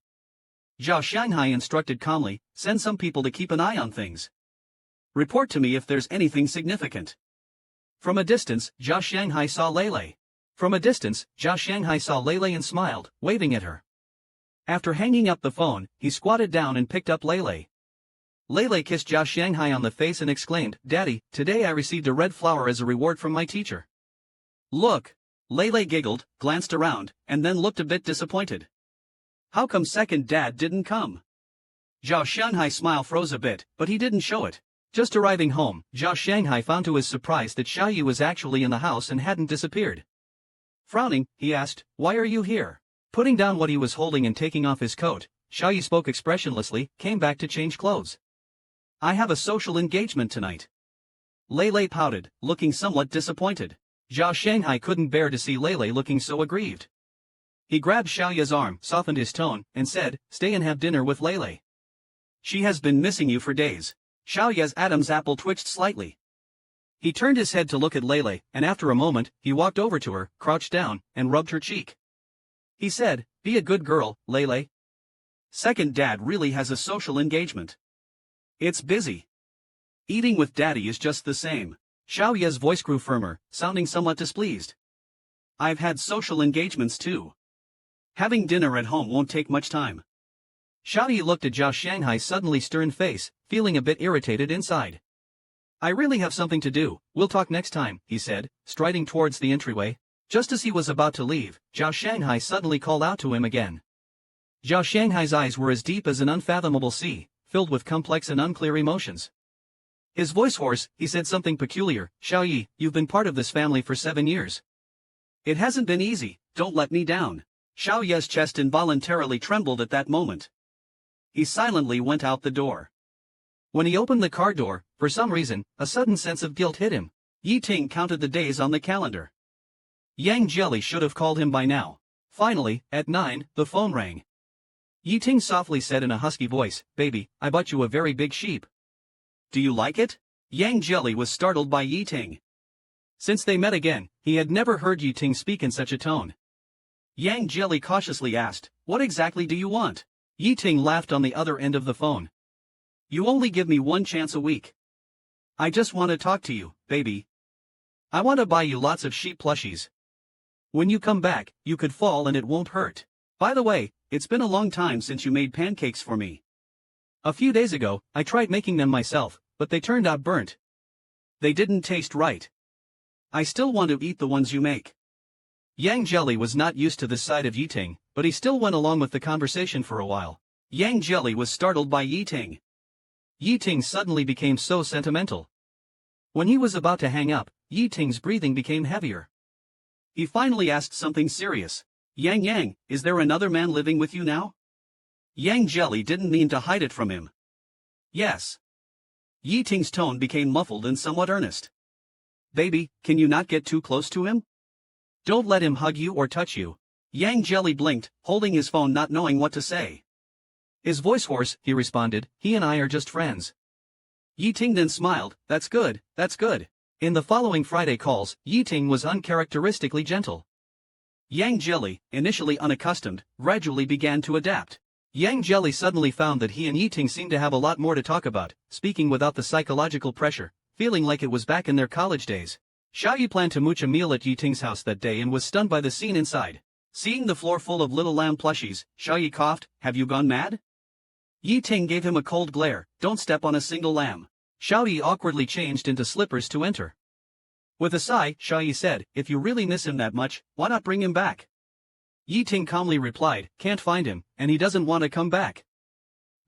Zhao Shanghai instructed calmly, "Send some people to keep an eye on things. Report to me if there's anything significant." From a distance, Zhao Shanghai saw Lele. And smiled, waving at her. After hanging up the phone, he squatted down and picked up Lele. Lele kissed Zhao Shanghai on the face and exclaimed, "Daddy, today I received a red flower as a reward from my teacher." "Look." Lele giggled, glanced around, and then looked a bit disappointed. "How come second dad didn't come?" Zhao Shanghai's smile froze a bit, but he didn't show it. Just arriving home, Zhao Shanghai found to his surprise that Xiaoyi was actually in the house and hadn't disappeared. Frowning, he asked, "Why are you here?" Putting down what he was holding and taking off his coat, Xiaoyi spoke expressionlessly, came back to change clothes. "I have a social engagement tonight." Lele pouted, looking somewhat disappointed. Zhao Shanghai couldn't bear to see Lele looking so aggrieved. He grabbed Xiaoyi's arm, softened his tone, and said, "Stay and have dinner with Lele. She has been missing you for days." Xiaoyi's Adam's apple twitched slightly. He turned his head to look at Lele, and after a moment, he walked over to her, crouched down, and rubbed her cheek. He said, "Be a good girl, Lele. Second dad really has a social engagement. It's busy. Eating with daddy is just the same." Xiaoyi's voice grew firmer, sounding somewhat displeased. "I've had social engagements too. Having dinner at home won't take much time." Xiaoyi looked at Zhao Shanghai's suddenly stern face, feeling a bit irritated inside. "I really have something to do, we'll talk next time," he said, striding towards the entryway. Just as he was about to leave, Zhao Shanghai suddenly called out to him again. Zhao Shanghai's eyes were as deep as an unfathomable sea, filled with complex and unclear emotions. His voice hoarse, he said something peculiar, "Xiaoyi, you've been part of this family for 7 years. It hasn't been easy, don't let me down." Xiaoyi's chest involuntarily trembled at that moment. He silently went out the door. When he opened the car door, for some reason, a sudden sense of guilt hit him. Yi Ting counted the days on the calendar. Yang Jelly should have called him by now. Finally, at 9, the phone rang. Yi Ting softly said in a husky voice, "Baby, I bought you a very big sheep. Do you like it?" Yang Jelly was startled by Yi Ting. Since they met again, he had never heard Yi Ting speak in such a tone. Yang Jelly cautiously asked, "What exactly do you want?" Yi Ting laughed on the other end of the phone. "You only give me one chance a week. I just want to talk to you, baby. I want to buy you lots of sheep plushies. When you come back, you could fall and it won't hurt. By the way, it's been a long time since you made pancakes for me. A few days ago, I tried making them myself, but they turned out burnt. They didn't taste right. I still want to eat the ones you make." Yang Jelly was not used to this side of Yi Ting, but he still went along with the conversation for a while. Yang Jelly was startled by Yi Ting. Yi Ting suddenly became so sentimental. When he was about to hang up, Yi Ting's breathing became heavier. He finally asked something serious. Yang, is there another man living with you now?" Yang Jelly didn't mean to hide it from him. "Yes." Yi Ting's tone became muffled and somewhat earnest. "Baby, can you not get too close to him? Don't let him hug you or touch you." Yang Jelly blinked, holding his phone not knowing what to say. His voice hoarse, he responded, "He and I are just friends." Yi Ting then smiled, That's good. In the following Friday calls, Yi Ting was uncharacteristically gentle. Yang Jelly, initially unaccustomed, gradually began to adapt. Yang Jelly suddenly found that he and Yi Ting seemed to have a lot more to talk about, speaking without the psychological pressure, feeling like it was back in their college days. Xiaoyi planned to mooch a meal at Yi Ting's house that day and was stunned by the scene inside. Seeing the floor full of little lamb plushies, Xiaoyi coughed, "Have you gone mad?" Yi Ting gave him a cold glare, "Don't step on a single lamb." Xiaoyi awkwardly changed into slippers to enter. With a sigh, Xiaoyi said, "If you really miss him that much, why not bring him back?" Yi Ting calmly replied, "Can't find him, and he doesn't want to come back."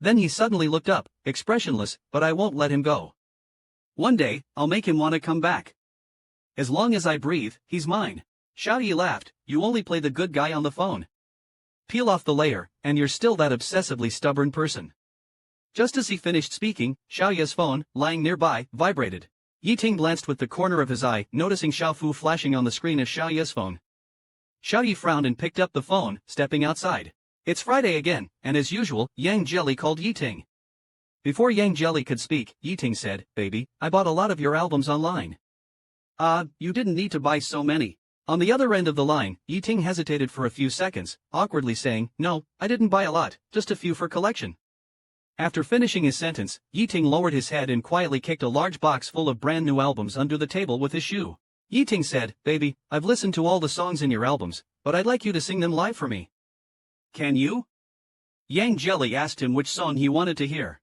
Then he suddenly looked up, expressionless, "But I won't let him go. One day, I'll make him want to come back. As long as I breathe, he's mine." Xiaoyi laughed, "You only play the good guy on the phone. Peel off the layer, and you're still that obsessively stubborn person. Just as he finished speaking, Xiaoya's phone, lying nearby, vibrated. Yi Ting glanced with the corner of his eye, noticing Xiao Fu flashing on the screen as Xiaoya's phone. Xiao Yi frowned and picked up the phone, stepping outside. It's Friday again, and as usual, Yang Jelly called Yi Ting. Before Yang Jelly could speak, Yi Ting said, "Baby, I bought a lot of your albums online." You didn't need to buy so many. On the other end of the line, Yi Ting hesitated for a few seconds, awkwardly saying, "No, I didn't buy a lot, just a few for collection." After finishing his sentence, Yi Ting lowered his head and quietly kicked a large box full of brand new albums under the table with his shoe. Yi Ting said, "Baby, I've listened to all the songs in your albums, but I'd like you to sing them live for me." "Can you?" Yang Jelly asked him which song he wanted to hear.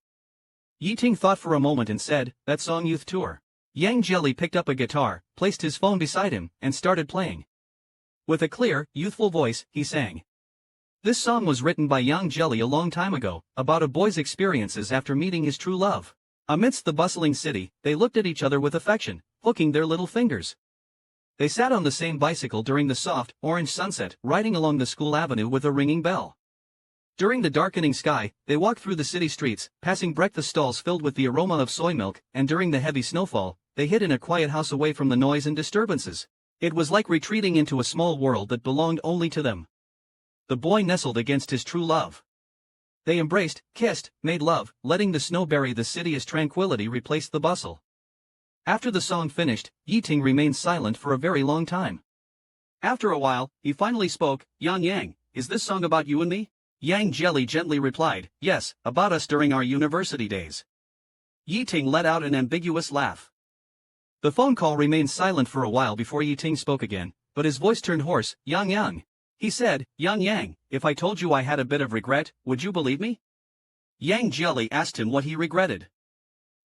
Yi Ting thought for a moment and said, "That song Youth Tour." Yang Jelly picked up a guitar, placed his phone beside him, and started playing. With a clear, youthful voice, he sang. This song was written by Yang Jelly a long time ago, about a boy's experiences after meeting his true love. Amidst the bustling city, they looked at each other with affection, hooking their little fingers. They sat on the same bicycle during the soft, orange sunset, riding along the school avenue with a ringing bell. During the darkening sky, they walked through the city streets, passing breakfast stalls filled with the aroma of soy milk, and during the heavy snowfall, they hid in a quiet house away from the noise and disturbances. It was like retreating into a small world that belonged only to them. The boy nestled against his true love. They embraced, kissed, made love, letting the snow bury the city as tranquility replaced the bustle. After the song finished, Yi Ting remained silent for a very long time. After a while, he finally spoke, Yang, is this song about you and me?" Yang Jelly gently replied, "Yes, about us during our university days." Yi Ting let out an ambiguous laugh. The phone call remained silent for a while before Yi Ting spoke again, but his voice turned hoarse, Yang. He said, Yang, if I told you I had a bit of regret, would you believe me?" Yang Jelly asked him what he regretted.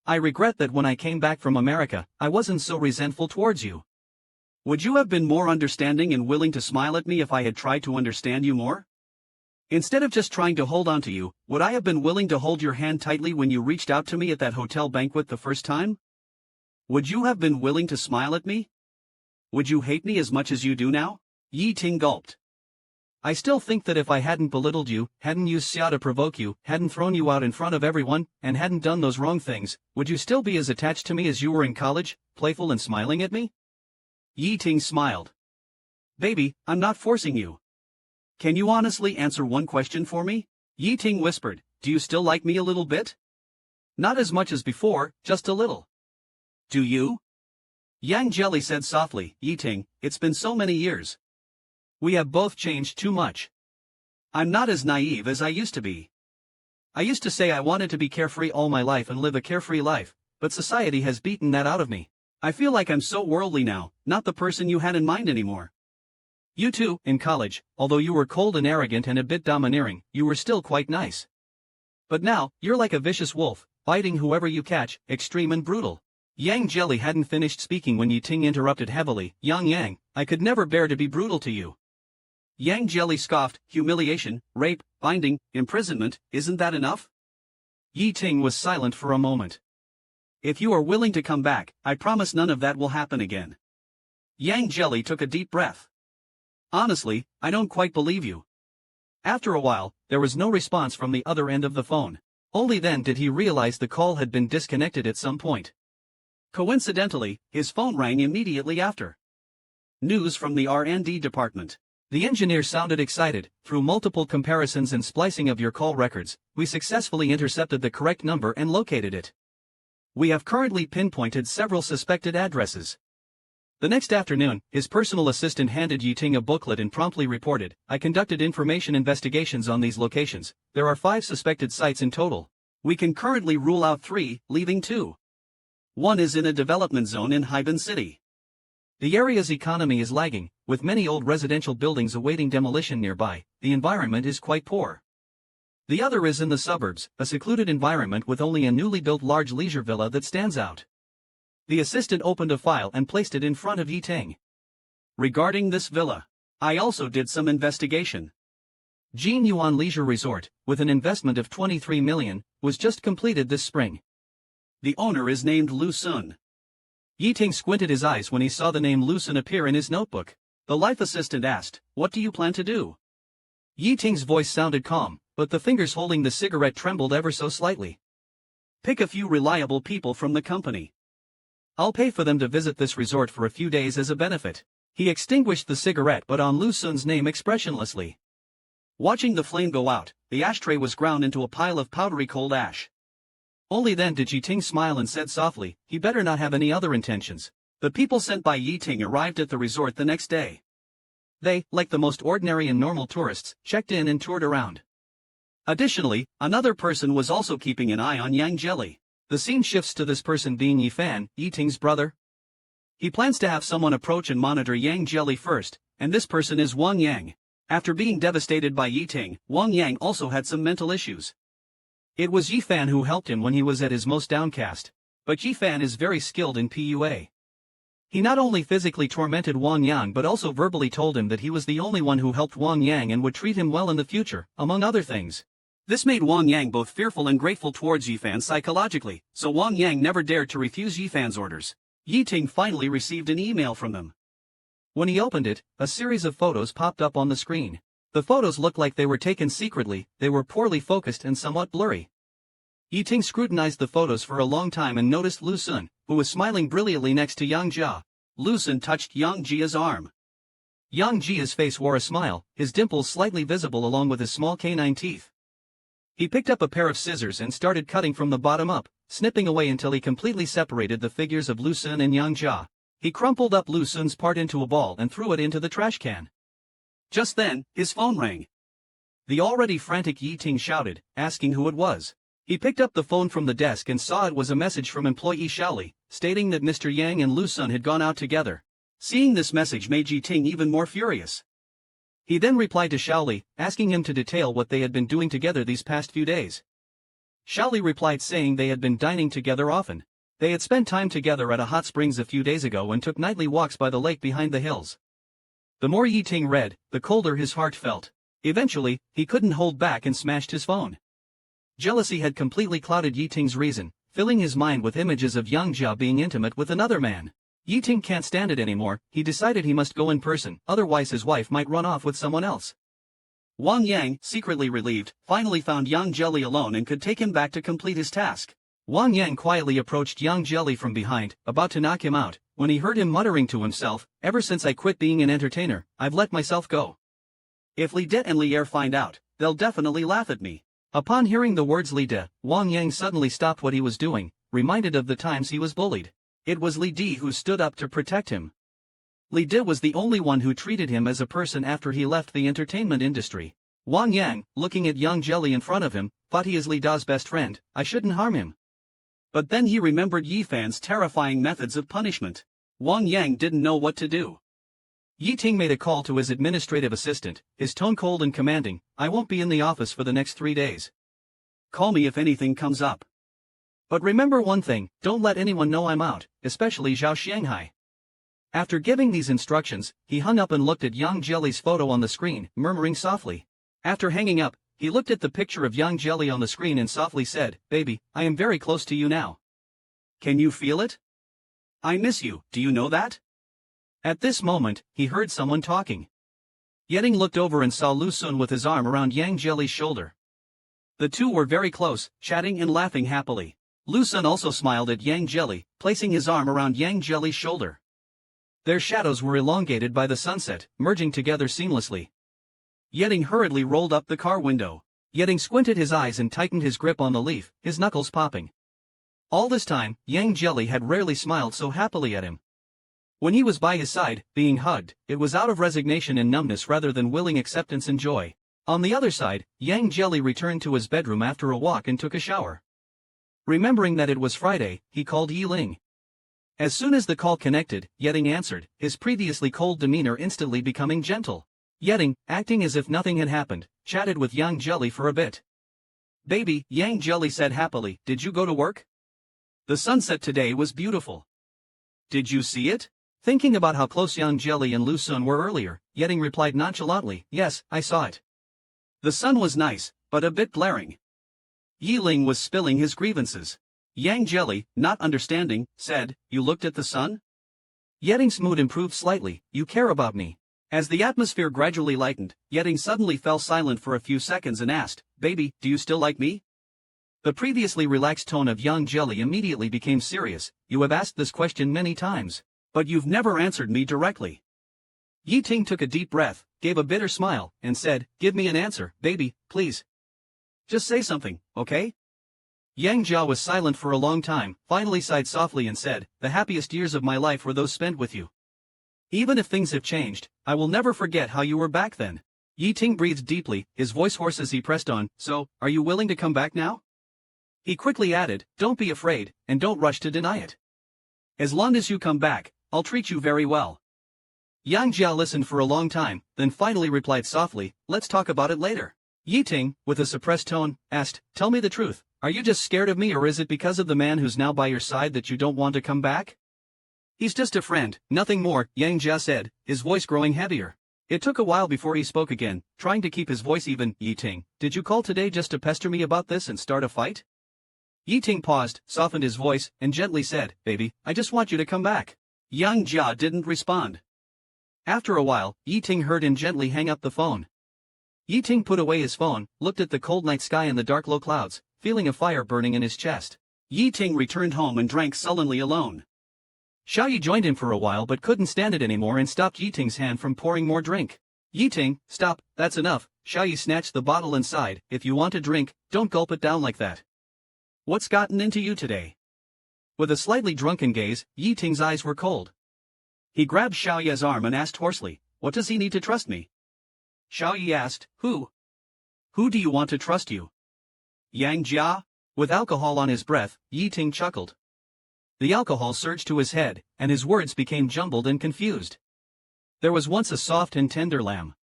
"I regret that when I came back from America, I wasn't so resentful towards you. Would you have been more understanding and willing to smile at me if I had tried to understand you more? Instead of just trying to hold on to you, would I have been willing to hold your hand tightly when you reached out to me at that hotel banquet the first time? Would you have been willing to smile at me? Would you hate me as much as you do now?" Yi Ting gulped. "I still think that if I hadn't belittled you, hadn't used Xia to provoke you, hadn't thrown you out in front of everyone, and hadn't done those wrong things, would you still be as attached to me as you were in college, playful and smiling at me?" Yi Ting smiled. "Baby, I'm not forcing you. Can you honestly answer one question for me?" Yi Ting whispered, "Do you still like me a little bit?" "Not as much as before, just a little." "Do you?" Yang Jelly said softly, "Yi Ting, it's been so many years. We have both changed too much. I'm not as naive as I used to be. I used to say I wanted to be carefree all my life and live a carefree life, but society has beaten that out of me. I feel like I'm so worldly now, not the person you had in mind anymore. You too, in college, although you were cold and arrogant and a bit domineering, you were still quite nice. But now, you're like a vicious wolf, biting whoever you catch, extreme and brutal." Yang Jelly hadn't finished speaking when Yi Ting interrupted heavily, Yang, I could never bear to be brutal to you." Yang Jelly scoffed, "Humiliation, rape, binding, imprisonment, isn't that enough?" Yi Ting was silent for a moment. "If you are willing to come back, I promise none of that will happen again." Yang Jelly took a deep breath. "Honestly, I don't quite believe you." After a while, there was no response from the other end of the phone. Only then did he realize the call had been disconnected at some point. Coincidentally, his phone rang immediately after. News from the R&D department. The engineer sounded excited. "Through multiple comparisons and splicing of your call records, we successfully intercepted the correct number and located it. We have currently pinpointed several suspected addresses." The next afternoon, his personal assistant handed Yi Ting a booklet and promptly reported, "I conducted information investigations on these locations. There are 5 suspected sites in total. We can currently rule out 3, leaving 2. One is in a development zone in Haiban City. The area's economy is lagging, with many old residential buildings awaiting demolition nearby. The environment is quite poor. The other is in the suburbs, a secluded environment with only a newly built large leisure villa that stands out." The assistant opened a file and placed it in front of Yi Ting. "Regarding this villa, I also did some investigation. Jin Yuan Leisure Resort, with an investment of 23 million, was just completed this spring. The owner is named Lu Sun." Yi Ting squinted his eyes when he saw the name Lu Sun appear in his notebook. The life assistant asked, "What do you plan to do?" Yi Ting's voice sounded calm, but the fingers holding the cigarette trembled ever so slightly. Pick a few reliable people from the company. I'll pay for them to visit this resort for a few days as a benefit. He extinguished the cigarette but on Lu Sun's name expressionlessly. Watching the flame go out, the ashtray was ground into a pile of powdery cold ash. Only then did Yi Ting smile and said softly, he better not have any other intentions. The people sent by Yi Ting arrived at the resort the next day. They, like the most ordinary and normal tourists, checked in and toured around. Additionally, another person was also keeping an eye on Yang Jelly. The scene shifts to this person being Yi Fan, Yi Ting's brother. He plans to have someone approach and monitor Yang Jelly first, and this person is Wang Yang. After being devastated by Yi Ting, Wang Yang also had some mental issues. It was Yi Fan who helped him when he was at his most downcast. But Yi Fan is very skilled in PUA. He not only physically tormented Wang Yang but also verbally told him that he was the only one who helped Wang Yang and would treat him well in the future, among other things. This made Wang Yang both fearful and grateful towards Yi Fan psychologically, so Wang Yang never dared to refuse Yi Fan's orders. Yi Ting finally received an email from them. When he opened it, a series of photos popped up on the screen. The photos looked like they were taken secretly, they were poorly focused and somewhat blurry. Yi Ting scrutinized the photos for a long time and noticed Lu Sun, who was smiling brilliantly next to Yang Jia. Lu Sun touched Yang Jia's arm. Yang Jia's face wore a smile, his dimples slightly visible along with his small canine teeth. He picked up a pair of scissors and started cutting from the bottom up, snipping away until he completely separated the figures of Lu Sun and Yang Jia. He crumpled up Lu Sun's part into a ball and threw it into the trash can. Just then, his phone rang. The already frantic Yi Ting shouted, asking who it was. He picked up the phone from the desk and saw it was a message from employee Shaoli, stating that Mr. Yang and Lu Sun had gone out together. Seeing this message made Yi Ting even more furious. He then replied to Shaoli, asking him to detail what they had been doing together these past few days. Shaoli replied saying they had been dining together often. They had spent time together at a hot springs a few days ago and took nightly walks by the lake behind the hills. The more Yi Ting read, the colder his heart felt. Eventually, he couldn't hold back and smashed his phone. Jealousy had completely clouded Yi Ting's reason, filling his mind with images of Yang Jia being intimate with another man. Yi Ting can't stand it anymore, he decided he must go in person, otherwise his wife might run off with someone else. Wang Yang, secretly relieved, finally found Yang Jelly alone and could take him back to complete his task. Wang Yang quietly approached Yang Jelly from behind, about to knock him out, when he heard him muttering to himself, ever since I quit being an entertainer, I've let myself go. If Li De and Li Er find out, they'll definitely laugh at me. Upon hearing the words Li De, Wang Yang suddenly stopped what he was doing, reminded of the times he was bullied. It was Li De who stood up to protect him. Li De was the only one who treated him as a person after he left the entertainment industry. Wang Yang, looking at Yang Jelly in front of him, thought he is Li De's best friend, I shouldn't harm him. But then he remembered Yi Fan's terrifying methods of punishment. Wang Yang didn't know what to do. Yi Ting made a call to his administrative assistant, his tone cold and commanding, I won't be in the office for the next 3 days. Call me if anything comes up. But remember one thing, don't let anyone know I'm out, especially Zhao Shanghai. After giving these instructions, he hung up and looked at Yang Jelly's photo on the screen, murmuring softly. After hanging up, he looked at the picture of Yang Jelly on the screen and softly said, Baby, I am very close to you now. Can you feel it? I miss you, do you know that? At this moment, he heard someone talking. Yeting looked over and saw Lu Sun with his arm around Yang Jelly's shoulder. The two were very close, chatting and laughing happily. Lu Sun also smiled at Yang Jelly, placing his arm around Yang Jelly's shoulder. Their shadows were elongated by the sunset, merging together seamlessly. Yeting hurriedly rolled up the car window. Yeting squinted his eyes and tightened his grip on the leaf, his knuckles popping. All this time, Yang Jelly had rarely smiled so happily at him. When he was by his side, being hugged, it was out of resignation and numbness rather than willing acceptance and joy. On the other side, Yang Jelly returned to his bedroom after a walk and took a shower. Remembering that it was Friday, he called Yi Ling. As soon as the call connected, Yeting answered, his previously cold demeanor instantly becoming gentle. Yeting, acting as if nothing had happened, chatted with Yang Jelly for a bit. Baby, Yang Jelly said happily, did you go to work? The sunset today was beautiful. Did you see it? Thinking about how close Yang Jelly and Lu Sun were earlier, Yeting replied nonchalantly, yes, I saw it. The sun was nice, but a bit glaring. Yi Ling was spilling his grievances. Yang Jelly, not understanding, said, you looked at the sun? Yeting's mood improved slightly, you care about me. As the atmosphere gradually lightened, Ying suddenly fell silent for a few seconds and asked, "Baby, do you still like me?" The previously relaxed tone of Yang Jelly immediately became serious. "You have asked this question many times, but you've never answered me directly." Ting took a deep breath, gave a bitter smile, and said, "Give me an answer, baby, please. Just say something, okay?" Yang Jia was silent for a long time, finally sighed softly and said, "The happiest years of my life were those spent with you. Even if things have changed, I will never forget how you were back then." Ting breathed deeply, his voice hoarse as he pressed on, "So, are you willing to come back now?" He quickly added, "Don't be afraid, and don't rush to deny it. As long as you come back, I'll treat you very well." Yang Jia listened for a long time, then finally replied softly, "Let's talk about it later." Ting, with a suppressed tone, asked, "Tell me the truth, are you just scared of me or is it because of the man who's now by your side that you don't want to come back?" "He's just a friend, nothing more," Yang Jia said, his voice growing heavier. It took a while before he spoke again, trying to keep his voice even. "Ting, did you call today just to pester me about this and start a fight?" Ting paused, softened his voice, and gently said, "Baby, I just want you to come back." Yang Jia didn't respond. After a while, Ting heard him gently hang up the phone. Ting put away his phone, looked at the cold night sky and the dark low clouds, feeling a fire burning in his chest. Ting returned home and drank sullenly alone. Xiaoyi joined him for a while but couldn't stand it anymore and stopped Ting's hand from pouring more drink. "Ting, stop, that's enough." Xiaoyi snatched the bottle and sighed, "If you want to drink, don't gulp it down like that. What's gotten into you today?" With a slightly drunken gaze, Ting's eyes were cold. He grabbed Xiaoyi's arm and asked hoarsely, "What does he need to trust me?" Xiaoyi asked, "Who? Who do you want to trust you?" "Yang Jia?" With alcohol on his breath, Ting chuckled. The alcohol surged to his head, and his words became jumbled and confused. "There was once a soft and tender lamb.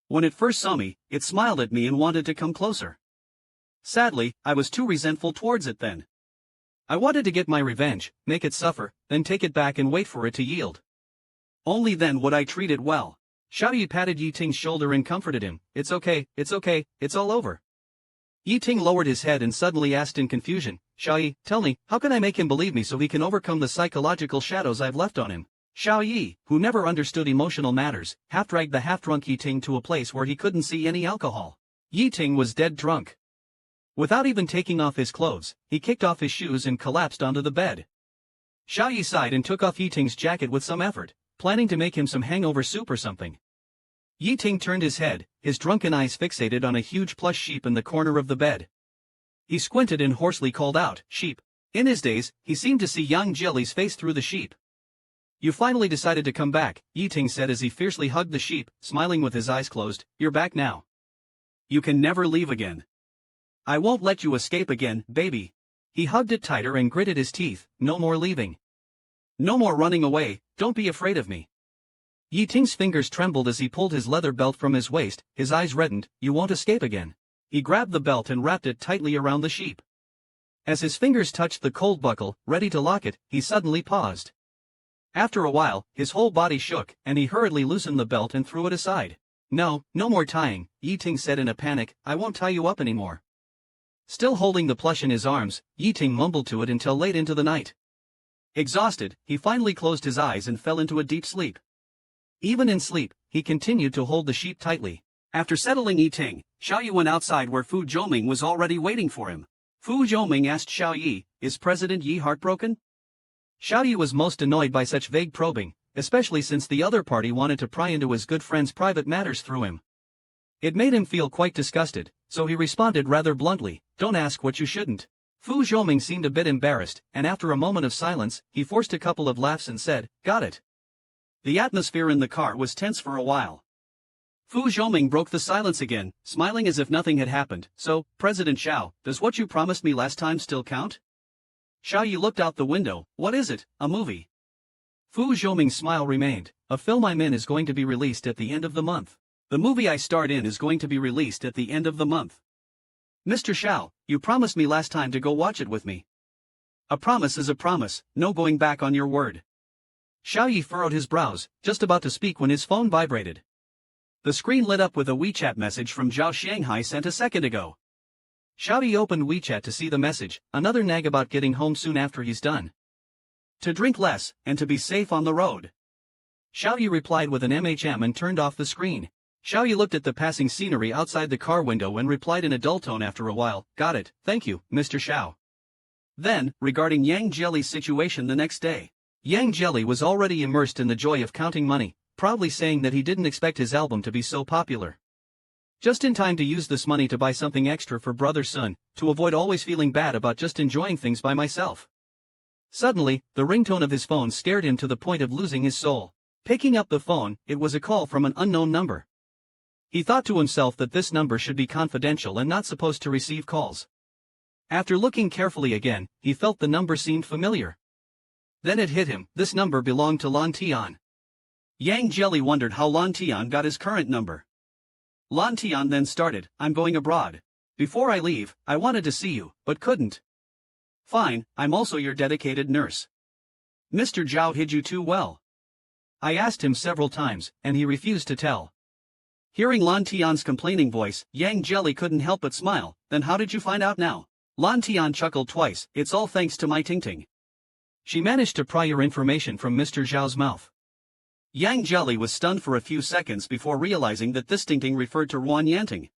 When it first saw me, it smiled at me and wanted to come closer. Sadly, I was too resentful towards it then. I wanted to get my revenge, make it suffer, then take it back and wait for it to yield. Only then would I treat it well." Xiaoyi patted Ting's shoulder and comforted him, "It's okay, it's all over." Ting lowered his head and suddenly asked in confusion, "Xiaoyi, tell me, how can I make him believe me so he can overcome the psychological shadows I've left on him?" Xiaoyi, who never understood emotional matters, half-dragged the half-drunk Ting to a place where he couldn't see any alcohol. Ting was dead drunk. Without even taking off his clothes, he kicked off his shoes and collapsed onto the bed. Xiaoyi sighed and took off Ting's jacket with some effort, planning to make him some hangover soup or something. Ting turned his head, his drunken eyes fixated on a huge plush sheep in the corner of the bed. He squinted and hoarsely called out, "Sheep." In his daze, he seemed to see Yang Jelly's face through the sheep. "You finally decided to come back," Ting said as he fiercely hugged the sheep, smiling with his eyes closed. "You're back now. You can never leave again. I won't let you escape again, baby." He hugged it tighter and gritted his teeth, "No more leaving. No more running away, don't be afraid of me." Ting's fingers trembled as he pulled his leather belt from his waist, his eyes reddened. "You won't escape again." He grabbed the belt and wrapped it tightly around the sheep. As his fingers touched the cold buckle, ready to lock it, he suddenly paused. After a while, his whole body shook, and he hurriedly loosened the belt and threw it aside. No more tying," Ting said in a panic, "I won't tie you up anymore." Still holding the plush in his arms, Ting mumbled to it until late into the night. Exhausted, he finally closed his eyes and fell into a deep sleep. Even in sleep, he continued to hold the sheep tightly. After settling Ting, Xiaoyi went outside where Fu Zhoming was already waiting for him. Fu Zhoming asked Xiaoyi, "Is President Yi heartbroken?" Xiaoyi was most annoyed by such vague probing, especially since the other party wanted to pry into his good friend's private matters through him. It made him feel quite disgusted, so he responded rather bluntly, "Don't ask what you shouldn't." Fu Zhoming seemed a bit embarrassed, and after a moment of silence, he forced a couple of laughs and said, "Got it." The atmosphere in the car was tense for a while. Fu Zhoming broke the silence again, smiling as if nothing had happened. "So, President Xiao, does what you promised me last time still count?" Xiaoyi looked out the window. "What is it, a movie?" Fu Zhoming's smile remained. "A film I'm in is going to be released at the end of the month. The movie I starred in is going to be released at the end of the month. Mr. Xiao, you promised me last time to go watch it with me. A promise is a promise, no going back on your word." Xiaoyi furrowed his brows, just about to speak when his phone vibrated. The screen lit up with a WeChat message from Zhao Shanghai sent a second ago. Xiaoyi opened WeChat to see the message, another nag about getting home soon after he's done. To drink less, and to be safe on the road. Xiaoyu replied with an MHM and turned off the screen. Xiaoyu looked at the passing scenery outside the car window and replied in a dull tone after a while, "Got it, thank you, Mr. Xiao." Then, regarding Yang Jelly's situation the next day. Yang Jelly was already immersed in the joy of counting money, proudly saying that he didn't expect his album to be so popular. Just in time to use this money to buy something extra for Brother Sun, to avoid always feeling bad about just enjoying things by myself. Suddenly, the ringtone of his phone scared him to the point of losing his soul. Picking up the phone, it was a call from an unknown number. He thought to himself that this number should be confidential and not supposed to receive calls. After looking carefully again, he felt the number seemed familiar. Then it hit him, this number belonged to Lan Tian. Yang Jelly wondered how Lan Tian got his current number. Lan Tian then started, "I'm going abroad. Before I leave, I wanted to see you, but couldn't." "Fine, I'm also your dedicated nurse. Mr. Zhao hid you too well. I asked him several times, and he refused to tell." Hearing Lan Tian's complaining voice, Yang Jelly couldn't help but smile. "Then how did you find out now?" Lan Tian chuckled twice. "It's all thanks to my Tingting. She managed to pry your information from Mr. Zhao's mouth." Yang Jelly was stunned for a few seconds before realizing that this Tingting referred to Ruan Yanting.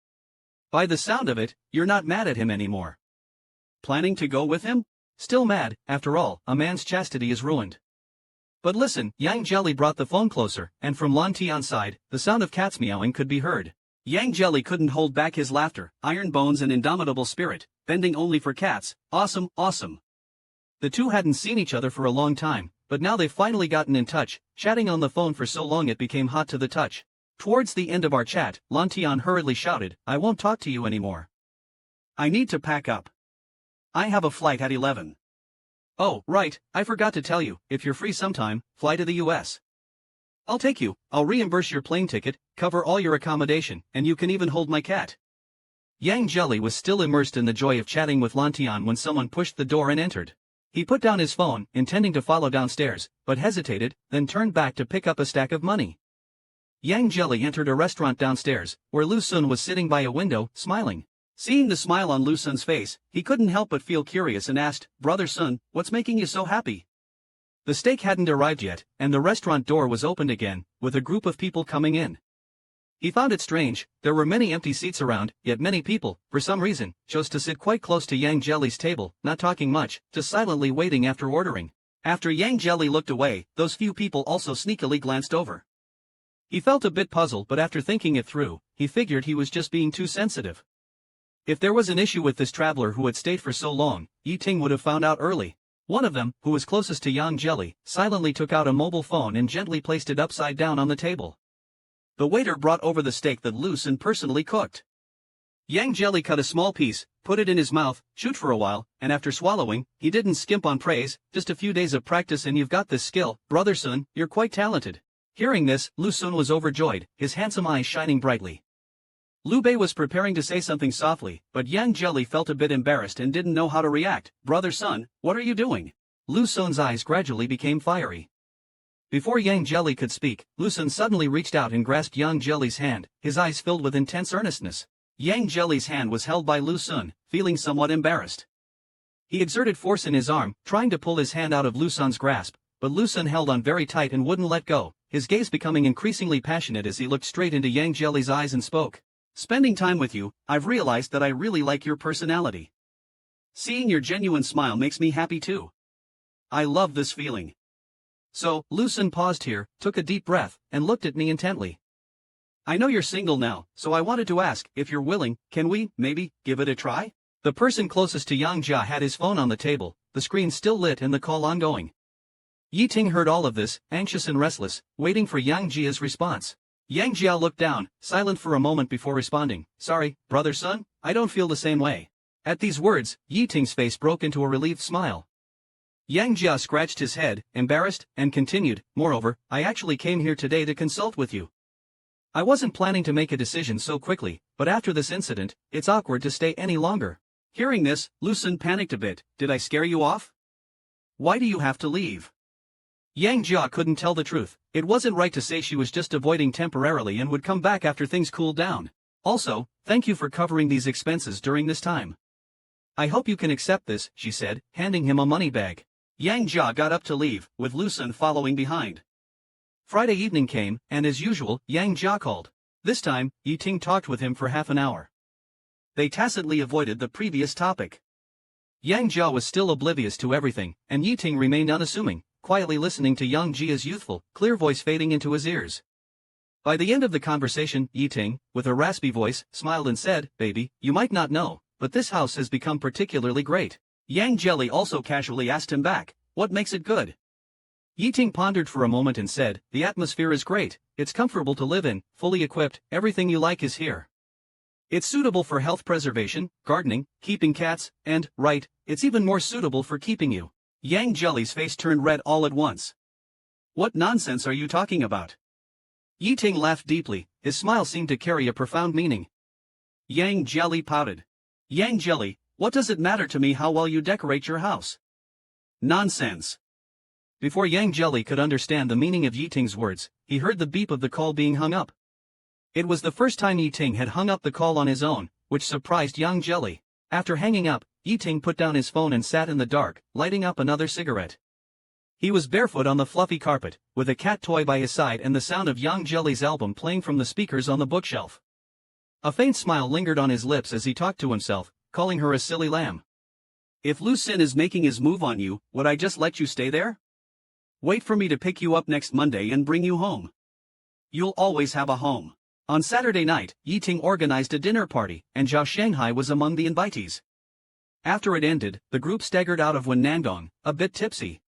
"By the sound of it, you're not mad at him anymore. Planning to go with him?" "Still mad, after all, a man's chastity is ruined." "But listen," Yang Jelly brought the phone closer, and from Lan Tian's side, the sound of cats meowing could be heard. Yang Jelly couldn't hold back his laughter, iron bones and indomitable spirit, bending only for cats, awesome, awesome. The two hadn't seen each other for a long time, but now they've finally gotten in touch, chatting on the phone for so long it became hot to the touch. Towards the end of our chat, Lan Tian hurriedly shouted, "I won't talk to you anymore. I need to pack up. I have a flight at 11. Oh, right, I forgot to tell you, if you're free sometime, fly to the US. I'll take you, I'll reimburse your plane ticket, cover all your accommodation, and you can even hold my cat." Yang Jelly was still immersed in the joy of chatting with Lan Tian when someone pushed the door and entered. He put down his phone, intending to follow downstairs, but hesitated, then turned back to pick up a stack of money. Yang Jelly entered a restaurant downstairs, where Lu Sun was sitting by a window, smiling. Seeing the smile on Lu Sun's face, he couldn't help but feel curious and asked, "Brother Sun, what's making you so happy?" The steak hadn't arrived yet, and the restaurant door was opened again, with a group of people coming in. He found it strange, there were many empty seats around, yet many people, for some reason, chose to sit quite close to Yang Jelly's table, not talking much, just silently waiting after ordering. After Yang Jelly looked away, those few people also sneakily glanced over. He felt a bit puzzled, but after thinking it through, he figured he was just being too sensitive. If there was an issue with this traveler who had stayed for so long, Yi Ting would have found out early. One of them, who was closest to Yang Jelly, silently took out a mobile phone and gently placed it upside down on the table. The waiter brought over the steak that Lu Sun personally cooked. Yang Jelly cut a small piece, put it in his mouth, chewed for a while, and after swallowing, he didn't skimp on praise. "Just a few days of practice and you've got this skill, Brother Sun, you're quite talented." Hearing this, Lu Sun was overjoyed, his handsome eyes shining brightly. Liu Bei was preparing to say something softly, but Yang Jelly felt a bit embarrassed and didn't know how to react. "Brother Sun, what are you doing?" Lu Sun's eyes gradually became fiery. Before Yang Jelly could speak, Lu Sun suddenly reached out and grasped Yang Jelly's hand, his eyes filled with intense earnestness. Yang Jelly's hand was held by Lu Sun, feeling somewhat embarrassed. He exerted force in his arm, trying to pull his hand out of Lu Sun's grasp, but Lu Sun held on very tight and wouldn't let go, his gaze becoming increasingly passionate as he looked straight into Yang Jelly's eyes and spoke. "Spending time with you, I've realized that I really like your personality. Seeing your genuine smile makes me happy too. I love this feeling." So, Lu Sun paused here, took a deep breath, and looked at me intently. "I know you're single now, so I wanted to ask, if you're willing, can we, maybe, give it a try?" The person closest to Yang Jia had his phone on the table, the screen still lit and the call ongoing. Yi Ting heard all of this, anxious and restless, waiting for Yang Jia's response. Yang Jia looked down, silent for a moment before responding. "Sorry, Brother Sun, I don't feel the same way." At these words, Yi Ting's face broke into a relieved smile. Yang Jia scratched his head, embarrassed, and continued, "Moreover, I actually came here today to consult with you. I wasn't planning to make a decision so quickly, but after this incident, it's awkward to stay any longer." Hearing this, Lu Sun panicked a bit. "Did I scare you off? Why do you have to leave?" Yang Jia couldn't tell the truth. It wasn't right to say she was just avoiding temporarily and would come back after things cooled down. "Also, thank you for covering these expenses during this time. I hope you can accept this," she said, handing him a money bag. Yang Jia got up to leave, with Lu Sun following behind. Friday evening came, and as usual, Yang Jia called. This time, Yi Ting talked with him for half an hour. They tacitly avoided the previous topic. Yang Jia was still oblivious to everything, and Yi Ting remained unassuming, quietly listening to Yang Jia's youthful, clear voice fading into his ears. By the end of the conversation, Yi Ting, with her raspy voice, smiled and said, "Baby, you might not know, but this house has become particularly great." Yang Jelly also casually asked him back, "What makes it good?" Yi Ting pondered for a moment and said, "The atmosphere is great, it's comfortable to live in, fully equipped, everything you like is here. It's suitable for health preservation, gardening, keeping cats, and, right, it's even more suitable for keeping you." Yang Jelly's face turned red all at once. "What nonsense are you talking about?" Yi Ting laughed deeply, his smile seemed to carry a profound meaning. Yang Jelly pouted. "Yang Jelly, what does it matter to me how well you decorate your house?" "Nonsense." Before Yang Jelly could understand the meaning of Yi Ting's words, he heard the beep of the call being hung up. It was the first time Yi Ting had hung up the call on his own, which surprised Yang Jelly. After hanging up, Yi Ting put down his phone and sat in the dark, lighting up another cigarette. He was barefoot on the fluffy carpet, with a cat toy by his side and the sound of Yang Jelly's album playing from the speakers on the bookshelf. A faint smile lingered on his lips as he talked to himself, calling her a silly lamb. "If Lu Sin is making his move on you, would I just let you stay there? Wait for me to pick you up next Monday and bring you home. You'll always have a home." On Saturday night, Yi Ting organized a dinner party, and Zhao Shanghai was among the invitees. After it ended, the group staggered out of Nandong, a bit tipsy.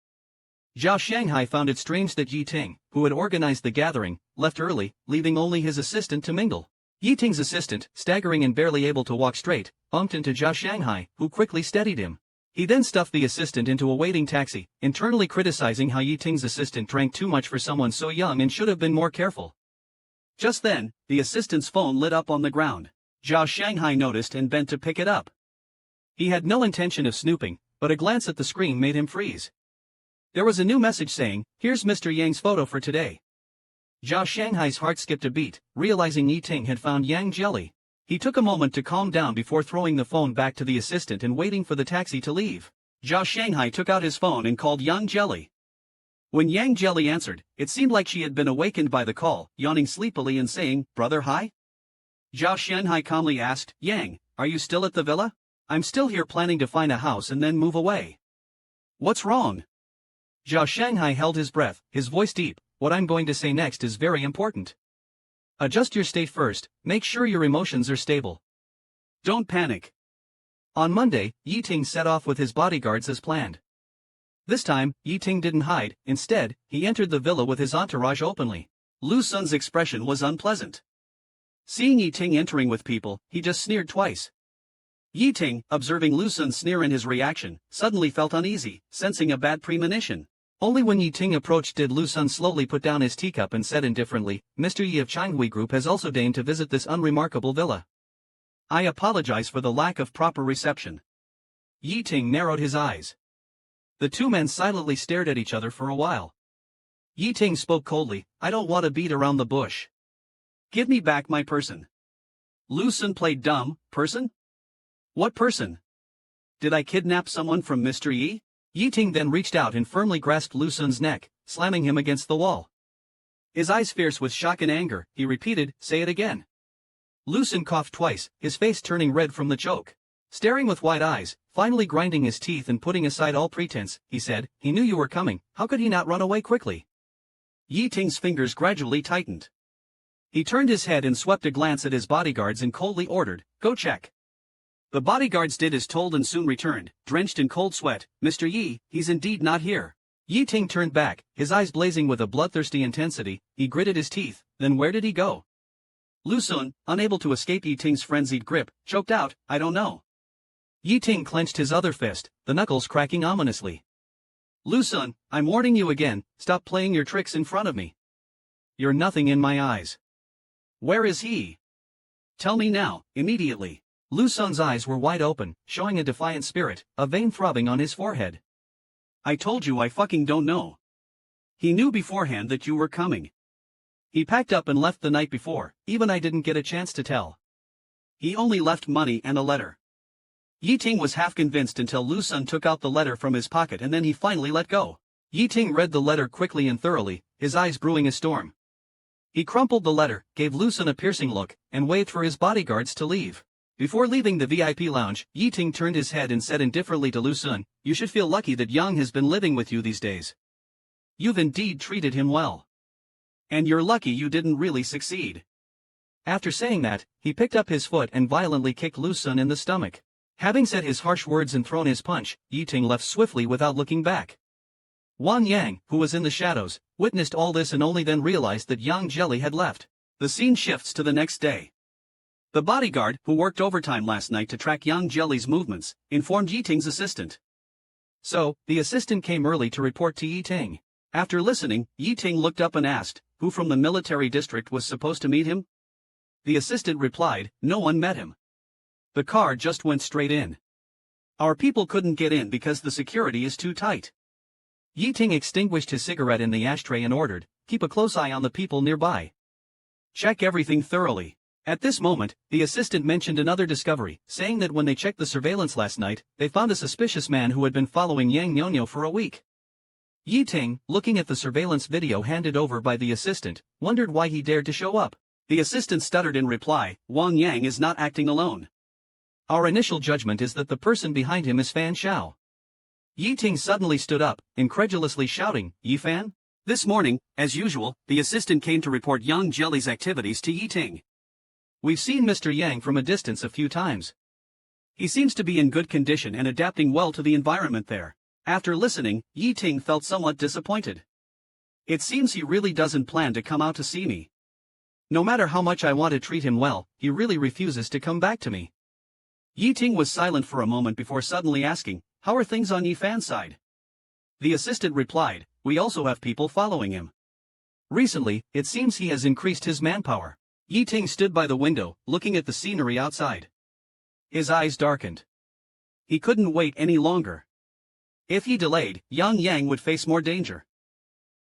Zhao Shanghai found it strange that Yi Ting, who had organized the gathering, left early, leaving only his assistant to mingle. Yi Ting's assistant, staggering and barely able to walk straight, bumped into Zhao Shanghai, who quickly steadied him. He then stuffed the assistant into a waiting taxi, internally criticizing how Yi Ting's assistant drank too much for someone so young and should have been more careful. Just then, the assistant's phone lit up on the ground. Zhao Shanghai noticed and bent to pick it up. He had no intention of snooping, but a glance at the screen made him freeze. There was a new message saying, "Here's Mr. Yang's photo for today." Zhao Shanghai's heart skipped a beat, realizing Yi Ting had found Yang Jelly. He took a moment to calm down before throwing the phone back to the assistant and waiting for the taxi to leave. Zhao Shanghai took out his phone and called Yang Jelly. When Yang Jelly answered, it seemed like she had been awakened by the call, yawning sleepily and saying, "Brother, hi?" Zhao Shanghai calmly asked, "Yang, are you still at the villa? I'm still here planning to find a house and then move away." "What's wrong?" Zhao Shanghai held his breath, his voice deep. "What I'm going to say next is very important. Adjust your state first, make sure your emotions are stable. Don't panic." On Monday, Yi Ting set off with his bodyguards as planned. This time, Yi Ting didn't hide, instead, he entered the villa with his entourage openly. Lu Sun's expression was unpleasant. Seeing Yi Ting entering with people, he just sneered twice. Yi Ting, observing Lu Sun's sneer and his reaction, suddenly felt uneasy, sensing a bad premonition. Only when Yi Ting approached did Lu Sun slowly put down his teacup and said indifferently, "Mr. Yi of Changhui Group has also deigned to visit this unremarkable villa. I apologize for the lack of proper reception." Yi Ting narrowed his eyes. The two men silently stared at each other for a while. Yi Ting spoke coldly, "I don't want to beat around the bush. Give me back my person." Lu Sun played dumb. "Person? What person? Did I kidnap someone from Mr. Yi?" Yi Ting then reached out and firmly grasped Lu Sun's neck, slamming him against the wall. His eyes fierce with shock and anger, he repeated, "Say it again." Lu Sun coughed twice, his face turning red from the choke. Staring with wide eyes, finally grinding his teeth and putting aside all pretense, he said, "He knew you were coming, how could he not run away quickly?" Yi Ting's fingers gradually tightened. He turned his head and swept a glance at his bodyguards and coldly ordered, "Go check." The bodyguards did as told and soon returned, drenched in cold sweat. "Mr. Yi, he's indeed not here." Yi Ting turned back, his eyes blazing with a bloodthirsty intensity. He gritted his teeth. "Then where did he go?" Lu Sun, unable to escape Yi Ting's frenzied grip, choked out, "I don't know." Yi Ting clenched his other fist, the knuckles cracking ominously. "Lu Sun, I'm warning you again, stop playing your tricks in front of me. You're nothing in my eyes. Where is he? Tell me now, immediately." Lu Sun's eyes were wide open, showing a defiant spirit, a vein throbbing on his forehead. "I told you I fucking don't know. He knew beforehand that you were coming. He packed up and left the night before, even I didn't get a chance to tell. He only left money and a letter." Yi Ting was half convinced until Lu Sun took out the letter from his pocket and then he finally let go. Yi Ting read the letter quickly and thoroughly, his eyes brewing a storm. He crumpled the letter, gave Lu Sun a piercing look, and waved for his bodyguards to leave. Before leaving the VIP lounge, Yi Ting turned his head and said indifferently to Lu Sun, "You should feel lucky that Yang has been living with you these days. You've indeed treated him well. And you're lucky you didn't really succeed." After saying that, he picked up his foot and violently kicked Lu Sun in the stomach. Having said his harsh words and thrown his punch, Yi Ting left swiftly without looking back. Wang Yang, who was in the shadows, witnessed all this and only then realized that Yang Jelly had left. The scene shifts to the next day. The bodyguard, who worked overtime last night to track Yang Jelly's movements, informed Yi Ting's assistant. So, the assistant came early to report to Yi Ting. After listening, Yi Ting looked up and asked, who from the military district was supposed to meet him? The assistant replied, no one met him. The car just went straight in. Our people couldn't get in because the security is too tight. Yi Ting extinguished his cigarette in the ashtray and ordered, keep a close eye on the people nearby. Check everything thoroughly. At this moment, the assistant mentioned another discovery, saying that when they checked the surveillance last night, they found a suspicious man who had been following Yang Nyonyo for a week. Yi Ting, looking at the surveillance video handed over by the assistant, wondered why he dared to show up. The assistant stuttered in reply, Wang Yang is not acting alone. Our initial judgment is that the person behind him is Fan Xiao. Yi Ting suddenly stood up, incredulously shouting, Yi Fan? This morning, as usual, the assistant came to report Yang Jelly's activities to Yi Ting. We've seen Mr. Yang from a distance a few times. He seems to be in good condition and adapting well to the environment there. After listening, Yi Ting felt somewhat disappointed. It seems he really doesn't plan to come out to see me. No matter how much I want to treat him well, he really refuses to come back to me. Yi Ting was silent for a moment before suddenly asking, how are things on Yi Fan's side? The assistant replied, we also have people following him. Recently, it seems he has increased his manpower. Yi Ting stood by the window, looking at the scenery outside. His eyes darkened. He couldn't wait any longer. If he delayed, Yang Yang would face more danger.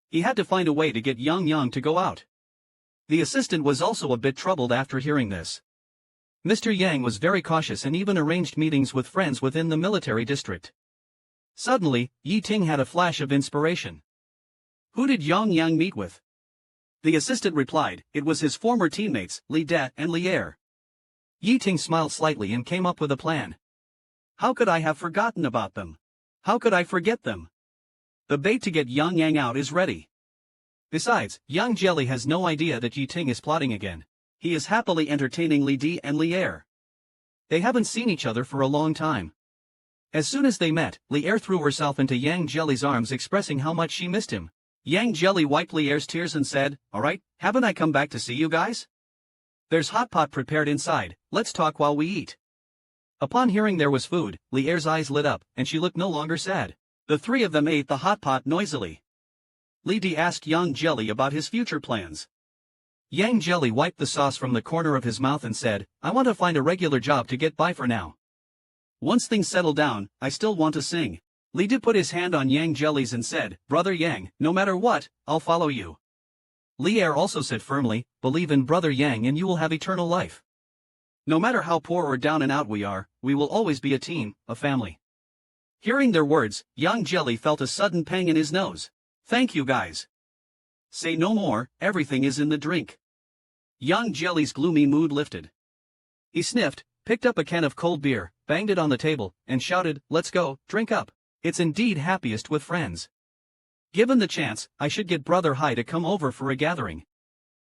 He had to find a way to get Yang Yang to go out. The assistant was also a bit troubled after hearing this. Mr. Yang was very cautious and even arranged meetings with friends within the military district. Suddenly, Yi Ting had a flash of inspiration. Who did Yang Yang meet with? The assistant replied, it was his former teammates, Li De and Li Er. Yi Ting smiled slightly and came up with a plan. How could I have forgotten about them? How could I forget them? The bait to get Yang Yang out is ready. Besides, Yang Jelly has no idea that Yi Ting is plotting again. He is happily entertaining Li De and Li Er. They haven't seen each other for a long time. As soon as they met, Li Er threw herself into Yang Jelly's arms expressing how much she missed him. Yang Jelly wiped Li Er's tears and said, alright, haven't I come back to see you guys? There's hot pot prepared inside, let's talk while we eat. Upon hearing there was food, Li Er's eyes lit up, and she looked no longer sad. The three of them ate the hot pot noisily. Li De asked Yang Jelly about his future plans. Yang Jelly wiped the sauce from the corner of his mouth and said, I want to find a regular job to get by for now. Once things settle down, I still want to sing. Li De put his hand on Yang Jelly's and said, Brother Yang, no matter what, I'll follow you. Li Er also said firmly, believe in Brother Yang and you will have eternal life. No matter how poor or down and out we are, we will always be a team, a family. Hearing their words, Yang Jelly felt a sudden pang in his nose. Thank you guys. Say no more, everything is in the drink. Yang Jelly's gloomy mood lifted. He sniffed, picked up a can of cold beer, banged it on the table, and shouted, let's go, drink up. It's indeed happiest with friends. Given the chance, I should get Brother Hai to come over for a gathering.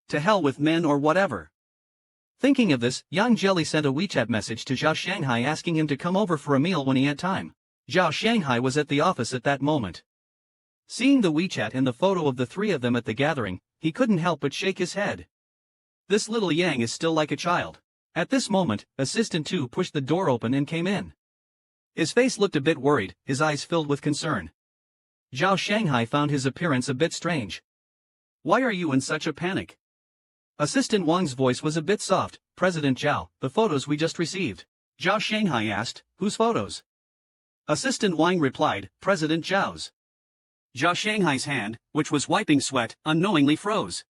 To hell with men or whatever. Thinking of this, Yang Jelly sent a WeChat message to Zhao Shanghai asking him to come over for a meal when he had time. Zhao Shanghai was at the office at that moment. Seeing the WeChat and the photo of the three of them at the gathering, he couldn't help but shake his head. This little Yang is still like a child. At this moment, Assistant 2 pushed the door open and came in. His face looked a bit worried, his eyes filled with concern. Zhao Shanghai found his appearance a bit strange. Why are you in such a panic? Assistant Wang's voice was a bit soft. President Zhao, the photos we just received. Zhao Shanghai asked, whose photos? Assistant Wang replied, President Zhao's. Zhao Shanghai's hand, which was wiping sweat, unknowingly froze.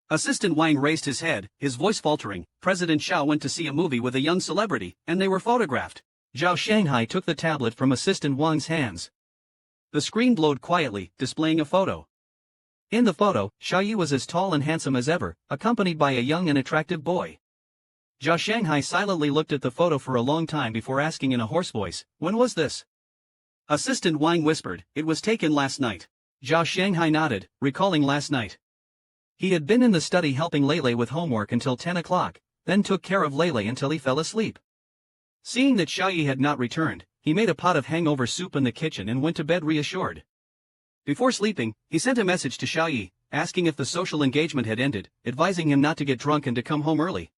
Assistant Wang raised his head, his voice faltering. President Zhao went to see a movie with a young celebrity, and they were photographed. Zhao Shanghai took the tablet from Assistant Wang's hands. The screen glowed quietly, displaying a photo. In the photo, Xiao Yi was as tall and handsome as ever, accompanied by a young and attractive boy. Zhao Shanghai silently looked at the photo for a long time before asking in a hoarse voice, "When was this?" Assistant Wang whispered, "It was taken last night." Zhao Shanghai nodded, recalling last night. He had been in the study helping Lele with homework until 10 o'clock, then took care of Lele until he fell asleep. Seeing that Xiao Yi had not returned, he made a pot of hangover soup in the kitchen and went to bed reassured. Before sleeping, he sent a message to Xiao Yi, asking if the social engagement had ended, advising him not to get drunk and to come home early.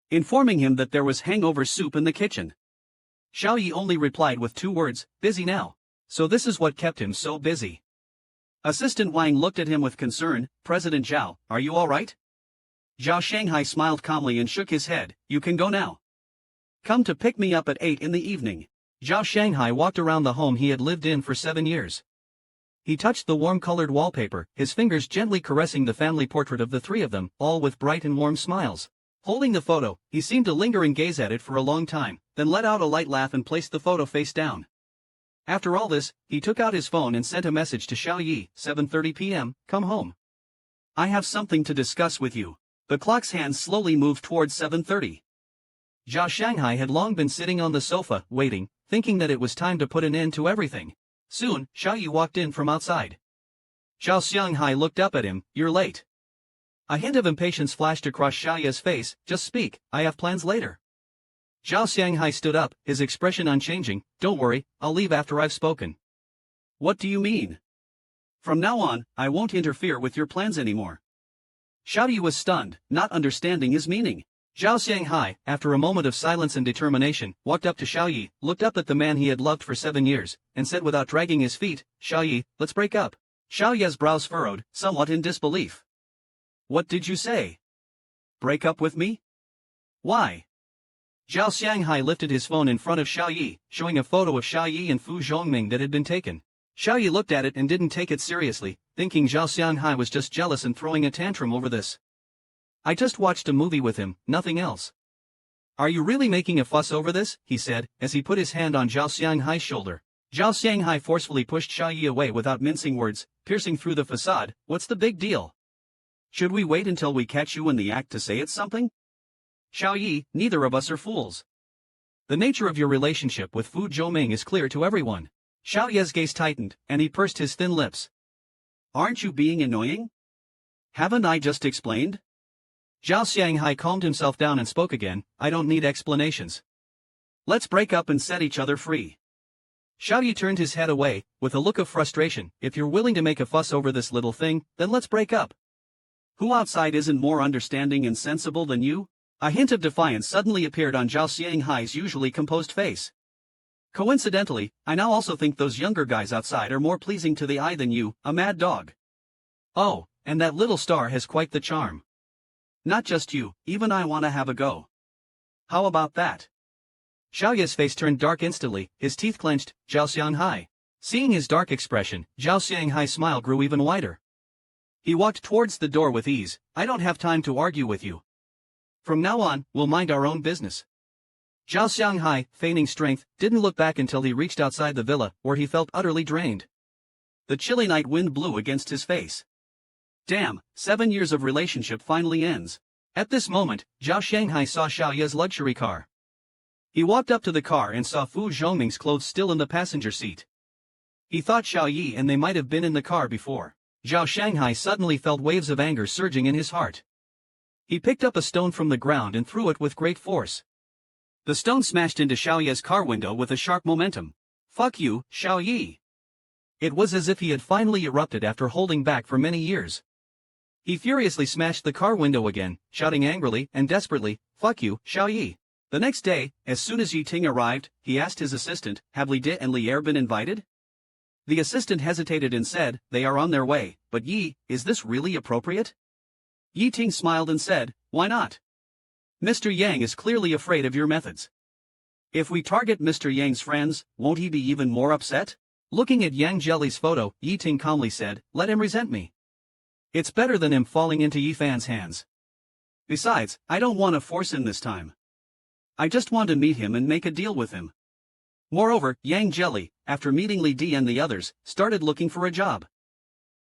Informing him that there was hangover soup in the kitchen. Xiao Yi only replied with 2 words, "Busy now." So this is what kept him so busy. Assistant Wang looked at him with concern, "President Zhao, are you alright?" Zhao Shanghai smiled calmly and shook his head, "You can go now. Come to pick me up at 8 in the evening." Zhao Shanghai walked around the home he had lived in for 7 years. He touched the warm-colored wallpaper, his fingers gently caressing the family portrait of the 3 of them, all with bright and warm smiles. Holding the photo, he seemed to linger and gaze at it for a long time, then let out a light laugh and placed the photo face down. After all this, he took out his phone and sent a message to Xiao Yi, 7:30 p.m., "Come home. I have something to discuss with you." The clock's hands slowly moved towards 7:30. Zhao Shanghai had long been sitting on the sofa, waiting, thinking that it was time to put an end to everything. Soon, Xiao Yi walked in from outside. Zhao Shanghai looked up at him, "You're late." A hint of impatience flashed across Xiao Yi's face, "Just speak, I have plans later." Zhao Shanghai stood up, his expression unchanging, "Don't worry, I'll leave after I've spoken." "What do you mean?" "From now on, I won't interfere with your plans anymore." Xiao Yi was stunned, not understanding his meaning. Zhao Shanghai, after a moment of silence and determination, walked up to Xiao Yi, looked up at the man he had loved for 7 years, and said without dragging his feet, "Xiao Yi, let's break up." Xiao Yi's brows furrowed, somewhat in disbelief. "What did you say? Break up with me? Why?" Zhao Shanghai lifted his phone in front of Xiao Yi, showing a photo of Xiao Yi and Fu Zhongming that had been taken. Xiao Yi looked at it and didn't take it seriously, thinking Zhao Shanghai was just jealous and throwing a tantrum over this. "I just watched a movie with him, nothing else." "Are you really making a fuss over this?" he said, as he put his hand on Zhao Shanghai's shoulder. Zhao Shanghai forcefully pushed Xiao Yi away without mincing words, piercing through the facade, "What's the big deal? Should we wait until we catch you in the act to say it's something? Xiao Yi, neither of us are fools. The nature of your relationship with Fu Zhongming is clear to everyone." Xiao Yi's gaze tightened, and he pursed his thin lips. "Aren't you being annoying? Haven't I just explained?" Zhao Shanghai calmed himself down and spoke again, "I don't need explanations. Let's break up and set each other free." Xiao Yi turned his head away, with a look of frustration, "If you're willing to make a fuss over this little thing, then let's break up. Who outside isn't more understanding and sensible than you?" A hint of defiance suddenly appeared on Zhao Shanghai's usually composed face. "Coincidentally, I now also think those younger guys outside are more pleasing to the eye than you, a mad dog. Oh, and that little star has quite the charm. Not just you, even I want to have a go. How about that?" Xiao Yi's face turned dark instantly, his teeth clenched. Zhao Shanghai. Seeing his dark expression, Zhao Shanghai's smile grew even wider. He walked towards the door with ease. "I don't have time to argue with you. From now on, we'll mind our own business." Zhao Shanghai, feigning strength, didn't look back until he reached outside the villa, where he felt utterly drained. The chilly night wind blew against his face. Damn, 7 years of relationship finally ends. At this moment, Zhao Shanghai saw Xiao Yi's luxury car. He walked up to the car and saw Fu Zhongming's clothes still in the passenger seat. He thought Xiao Yi and they might have been in the car before. Zhao Shanghai suddenly felt waves of anger surging in his heart. He picked up a stone from the ground and threw it with great force. The stone smashed into Xiao Yi's car window with a sharp momentum. "Fuck you, Xiao Yi." It was as if he had finally erupted after holding back for many years. He furiously smashed the car window again, shouting angrily and desperately, "Fuck you, Xiao Yi." The next day, as soon as Yi Ting arrived, he asked his assistant, "Have Li Di and Li Er been invited?" The assistant hesitated and said, "They are on their way, but Yi, is this really appropriate?" Yi Ting smiled and said, "Why not? Mr. Yang is clearly afraid of your methods. If we target Mr. Yang's friends, won't he be even more upset?" Looking at Yang Jelly's photo, Yi Ting calmly said, "Let him resent me. It's better than him falling into Yi Fan's hands. Besides, I don't want to force him this time. I just want to meet him and make a deal with him." Moreover, Yang Jelly, after meeting Li Di and the others, started looking for a job.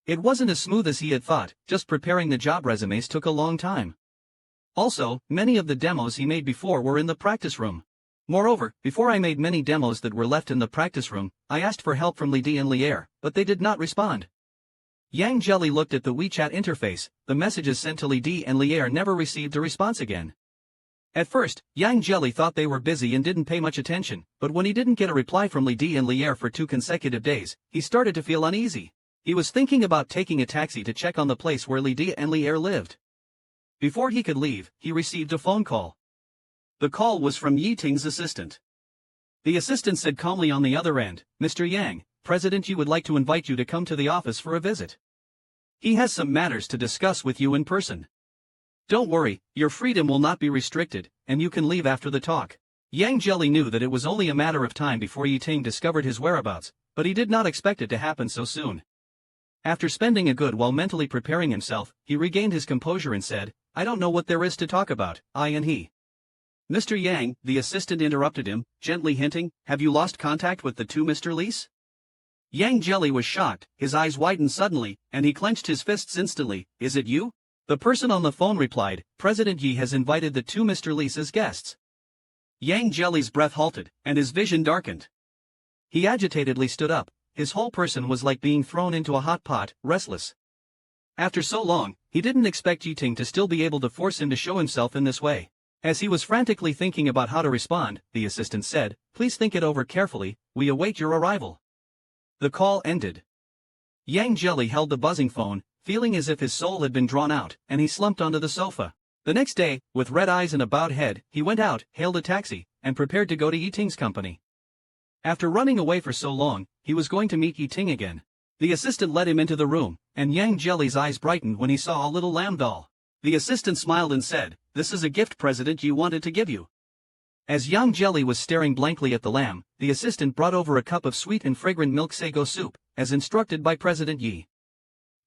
It wasn't as smooth as he had thought, just preparing the job resumes took a long time. Also, many of the demos he made before were in the practice room. Moreover, before I made many demos that were left in the practice room, I asked for help from Lidi and Lier, but they did not respond. Yang Jelly looked at the WeChat interface. The messages sent to Lidi and Lier never received a response again. At first, Yang Jelly thought they were busy and didn't pay much attention, but when he didn't get a reply from Lidi and Lier for 2 consecutive days, he started to feel uneasy. He was thinking about taking a taxi to check on the place where Lidi and Lier lived. Before he could leave, he received a phone call. The call was from Yi Ting's assistant. The assistant said calmly on the other end, "Mr. Yang, President Yi would like to invite you to come to the office for a visit. He has some matters to discuss with you in person. Don't worry, your freedom will not be restricted, and you can leave after the talk." Yang Jelly knew that it was only a matter of time before Yi Ting discovered his whereabouts, but he did not expect it to happen so soon. After spending a good while mentally preparing himself, he regained his composure and said, "I don't know what there is to talk about, I and he." "Mr. Yang," the assistant interrupted him, gently hinting, "have you lost contact with the two Mr. Lees?" Yang Jelly was shocked, his eyes widened suddenly, and he clenched his fists instantly. "Is it you?" The person on the phone replied, "President Yi has invited the two Mr. Lees as guests." Yang Jelly's breath halted, and his vision darkened. He agitatedly stood up. His whole person was like being thrown into a hot pot, restless. After so long, he didn't expect Yi Ting to still be able to force him to show himself in this way. As he was frantically thinking about how to respond, the assistant said, "Please think it over carefully, we await your arrival." The call ended. Yang Jelly held the buzzing phone, feeling as if his soul had been drawn out, and he slumped onto the sofa. The next day, with red eyes and a bowed head, he went out, hailed a taxi, and prepared to go to Yi Ting's company. After running away for so long, he was going to meet Yi Ting again. The assistant led him into the room, and Yang Jelly's eyes brightened when he saw a little lamb doll. The assistant smiled and said, "This is a gift President Yi wanted to give you." As Yang Jelly was staring blankly at the lamb, the assistant brought over a cup of sweet and fragrant milk sago soup, as instructed by President Yi.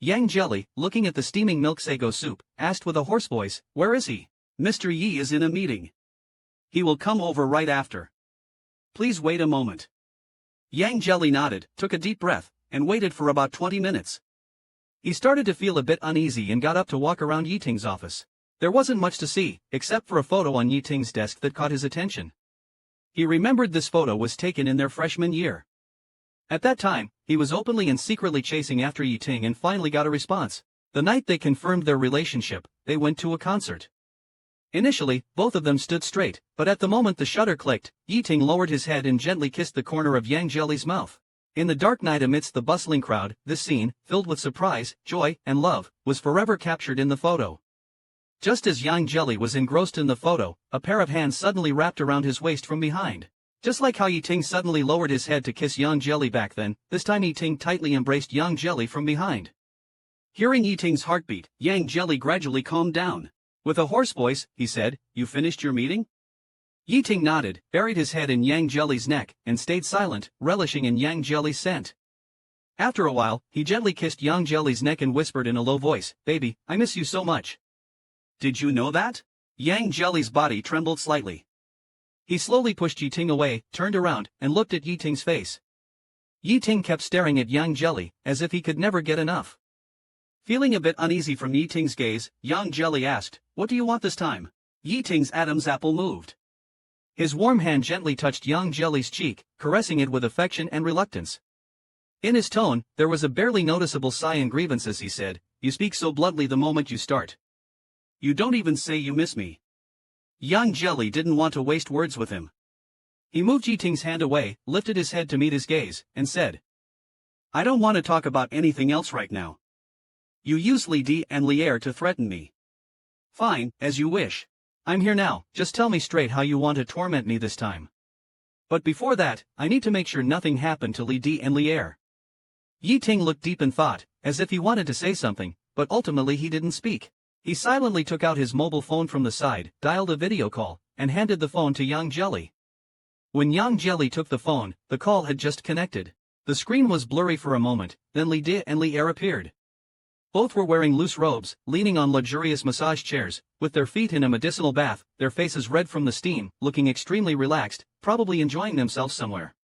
Yang Jelly, looking at the steaming milk sago soup, asked with a hoarse voice, "Where is he?" "Mr. Yi is in a meeting. He will come over right after. Please wait a moment." Yang Jelly nodded, took a deep breath, and waited for about 20 minutes. He started to feel a bit uneasy and got up to walk around Yi Ting's office. There wasn't much to see, except for a photo on Yi Ting's desk that caught his attention. He remembered this photo was taken in their freshman year. At that time, he was openly and secretly chasing after Yi Ting and finally got a response. The night they confirmed their relationship, they went to a concert. Initially, both of them stood straight, but at the moment the shutter clicked, Yi Ting lowered his head and gently kissed the corner of Yang Jelly's mouth. In the dark night amidst the bustling crowd, this scene, filled with surprise, joy, and love, was forever captured in the photo. Just as Yang Jelly was engrossed in the photo, a pair of hands suddenly wrapped around his waist from behind. Just like how Yi Ting suddenly lowered his head to kiss Yang Jelly back then, this time Yi Ting tightly embraced Yang Jelly from behind. Hearing Yi Ting's heartbeat, Yang Jelly gradually calmed down. With a hoarse voice, he said, "You finished your meeting?" Yi Ting nodded, buried his head in Yang Jelly's neck, and stayed silent, relishing in Yang Jelly's scent. After a while, he gently kissed Yang Jelly's neck and whispered in a low voice, "Baby, I miss you so much." "Did you know that?" Yang Jelly's body trembled slightly. He slowly pushed Yi Ting away, turned around, and looked at Yi Ting's face. Yi Ting kept staring at Yang Jelly, as if he could never get enough. Feeling a bit uneasy from Yi Ting's gaze, Yang Jelly asked, "What do you want this time?" Yi Ting's Adam's apple moved. His warm hand gently touched Yang Jelly's cheek, caressing it with affection and reluctance. In his tone, there was a barely noticeable sigh and grievance as he said, "You speak so bluntly the moment you start. You don't even say you miss me." Yang Jelly didn't want to waste words with him. He moved Yi Ting's hand away, lifted his head to meet his gaze, and said, "I don't want to talk about anything else right now. You use Li Di and Lier to threaten me. Fine, as you wish. I'm here now, just tell me straight how you want to torment me this time. But before that, I need to make sure nothing happened to Li Di and Lier." Yi Ting looked deep in thought, as if he wanted to say something, but ultimately he didn't speak. He silently took out his mobile phone from the side, dialed a video call, and handed the phone to Yang Jelly. When Yang Jelly took the phone, the call had just connected. The screen was blurry for a moment, then Li Di and Lier appeared. Both were wearing loose robes, leaning on luxurious massage chairs, with their feet in a medicinal bath, their faces red from the steam, looking extremely relaxed, probably enjoying themselves somewhere.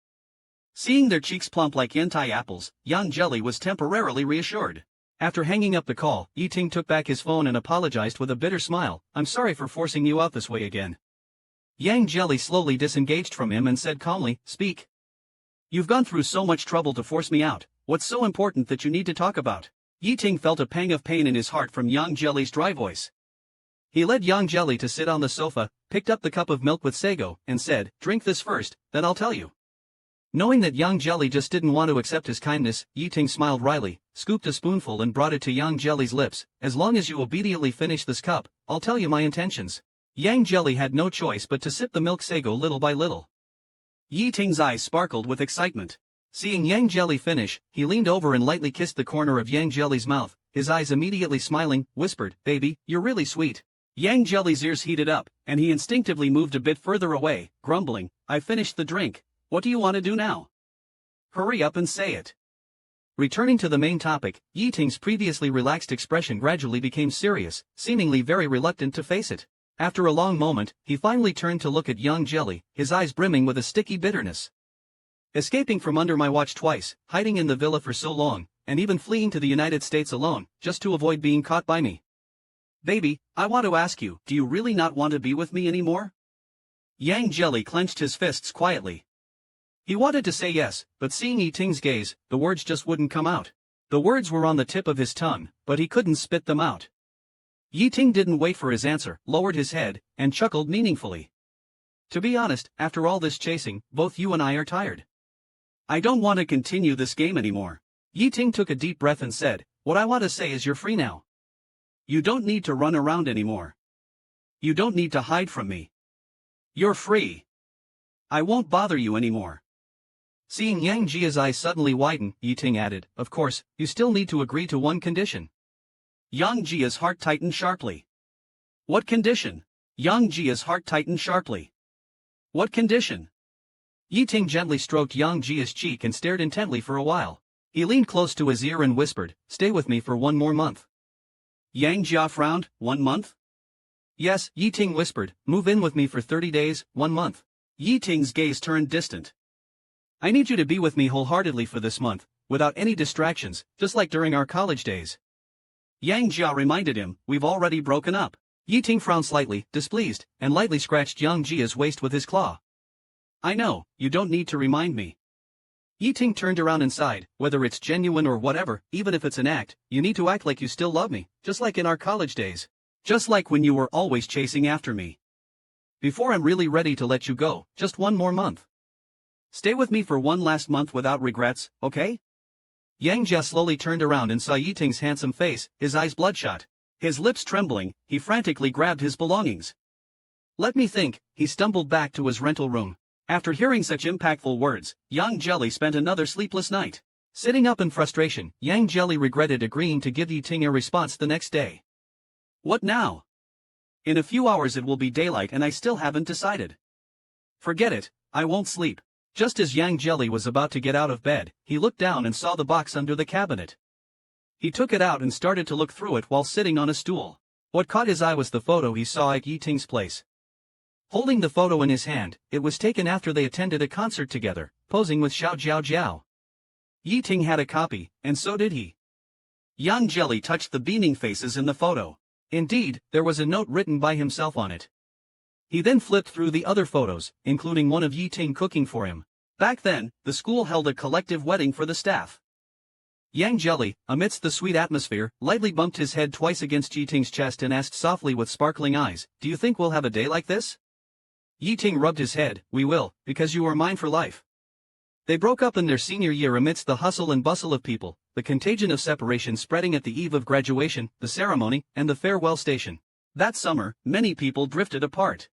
Seeing their cheeks plump like yentai apples, Yang Jelly was temporarily reassured. After hanging up the call, Yiting took back his phone and apologized with a bitter smile. I'm sorry for forcing you out this way again. Yang Jelly slowly disengaged from him and said calmly, speak. You've gone through so much trouble to force me out. What's so important that you need to talk about? Yiting felt a pang of pain in his heart from Yang Jelly's dry voice. He led Yang Jelly to sit on the sofa, picked up the cup of milk with sago, and said, drink this first, then I'll tell you. Knowing that Yang Jelly just didn't want to accept his kindness, Yiting smiled wryly, scooped a spoonful and brought it to Yang Jelly's lips. As long as you obediently finish this cup, I'll tell you my intentions. Yang Jelly had no choice but to sip the milk sago little by little. Yiting's eyes sparkled with excitement. Seeing Yang Jelly finish, he leaned over and lightly kissed the corner of Yang Jelly's mouth, his eyes immediately smiling, whispered, baby, you're really sweet. Yang Jelly's ears heated up, and he instinctively moved a bit further away, grumbling, I finished the drink. What do you want to do now? Hurry up and say it. Returning to the main topic, Yiting's previously relaxed expression gradually became serious, seemingly very reluctant to face it. After a long moment, he finally turned to look at Yang Jelly, his eyes brimming with a sticky bitterness. Escaping from under my watch twice, hiding in the villa for so long, and even fleeing to the United States alone, just to avoid being caught by me. Baby, I want to ask you, do you really not want to be with me anymore? Yang Jelly clenched his fists quietly. He wanted to say yes, but seeing Yiting's gaze, the words just wouldn't come out. The words were on the tip of his tongue, but he couldn't spit them out. Yiting didn't wait for his answer, lowered his head, and chuckled meaningfully. To be honest, after all this chasing, both you and I are tired. I don't want to continue this game anymore. Yiting took a deep breath and said, what I want to say is you're free now. You don't need to run around anymore. You don't need to hide from me. You're free. I won't bother you anymore. Seeing Yang Jia's eyes suddenly widen, Yiting added, of course, you still need to agree to one condition. Yang Jia's heart tightened sharply. What condition? Yang Jia's heart tightened sharply. What condition? Yiting gently stroked Yang Jia's cheek and stared intently for a while. He leaned close to his ear and whispered, stay with me for 1 more month. Yang Jia frowned, 1 month? Yes, Yiting whispered, move in with me for 30 days, 1 month. Yiting's gaze turned distant. I need you to be with me wholeheartedly for this month, without any distractions, just like during our college days. Yang Jia reminded him, we've already broken up. Yiting frowned slightly, displeased, and lightly scratched Yang Jia's waist with his claw. I know, you don't need to remind me. Yiting turned around and sighed, whether it's genuine or whatever, even if it's an act, you need to act like you still love me, just like in our college days. Just like when you were always chasing after me. Before I'm really ready to let you go, just 1 more month. Stay with me for 1 last month without regrets, okay? Yang Jia slowly turned around and saw Yiting's handsome face, his eyes bloodshot. His lips trembling, he frantically grabbed his belongings. Let me think, he stumbled back to his rental room. After hearing such impactful words, Yang Jelly spent another sleepless night. Sitting up in frustration, Yang Jelly regretted agreeing to give Yiting a response the next day. What now? In a few hours it will be daylight and I still haven't decided. Forget it, I won't sleep. Just as Yang Jelly was about to get out of bed, he looked down and saw the box under the cabinet. He took it out and started to look through it while sitting on a stool. What caught his eye was the photo he saw at Yiting's place. Holding the photo in his hand, it was taken after they attended a concert together, posing with Xiao Jiao Jiao. Yiting had a copy, and so did he. Yang Jelly touched the beaming faces in the photo. Indeed, there was a note written by himself on it. He then flipped through the other photos, including one of Yiting cooking for him. Back then, the school held a collective wedding for the staff. Yang Jelly, amidst the sweet atmosphere, lightly bumped his head twice against Yiting's chest and asked softly with sparkling eyes, do you think we'll have a day like this? Yiting rubbed his head, we will, because you are mine for life. They broke up in their senior year amidst the hustle and bustle of people, the contagion of separation spreading at the eve of graduation, the ceremony, and the farewell station. That summer, many people drifted apart.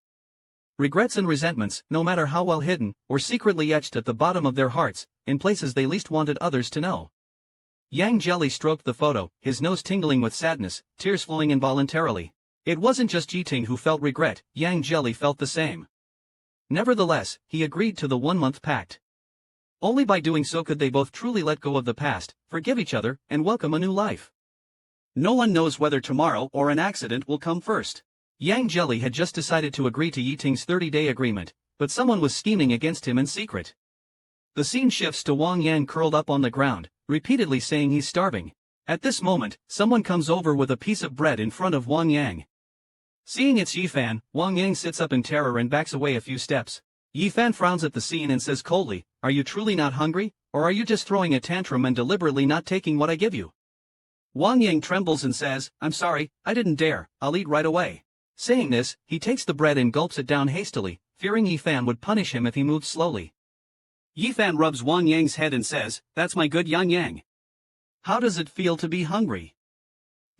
Regrets and resentments, no matter how well hidden, were secretly etched at the bottom of their hearts, in places they least wanted others to know. Yang Jelly stroked the photo, his nose tingling with sadness, tears flowing involuntarily. It wasn't just Yiting who felt regret, Yang Jelly felt the same. Nevertheless, he agreed to the 1-month pact. Only by doing so could they both truly let go of the past, forgive each other, and welcome a new life. No one knows whether tomorrow or an accident will come first. Yang Jelly had just decided to agree to Yiting's 30-day agreement, but someone was scheming against him in secret. The scene shifts to Wang Yan curled up on the ground, repeatedly saying he's starving. At this moment, someone comes over with a piece of bread in front of Wang Yang. Seeing it's Yifan, Wang Yang sits up in terror and backs away a few steps. Yifan frowns at the scene and says coldly, "Are you truly not hungry, or are you just throwing a tantrum and deliberately not taking what I give you?" Wang Yang trembles and says, "I'm sorry, I didn't dare, I'll eat right away." Saying this, he takes the bread and gulps it down hastily, fearing Yifan would punish him if he moved slowly. Yifan rubs Wang Yang's head and says, "That's my good Yang Yang. How does it feel to be hungry?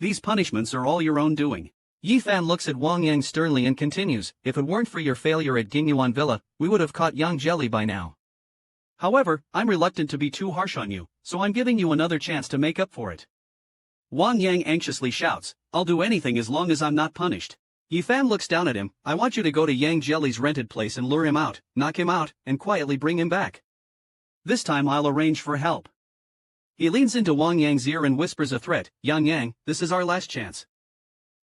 These punishments are all your own doing." Yifan looks at Wang Yang sternly and continues, "If it weren't for your failure at Gingyuan Villa, we would have caught Yang Jelly by now. However, I'm reluctant to be too harsh on you, so I'm giving you another chance to make up for it." Wang Yang anxiously shouts, "I'll do anything as long as I'm not punished." Yifan looks down at him, "I want you to go to Yang Jelly's rented place and lure him out, knock him out, and quietly bring him back. This time I'll arrange for help." He leans into Wang Yang's ear and whispers a threat, "Yang Yang, this is our last chance.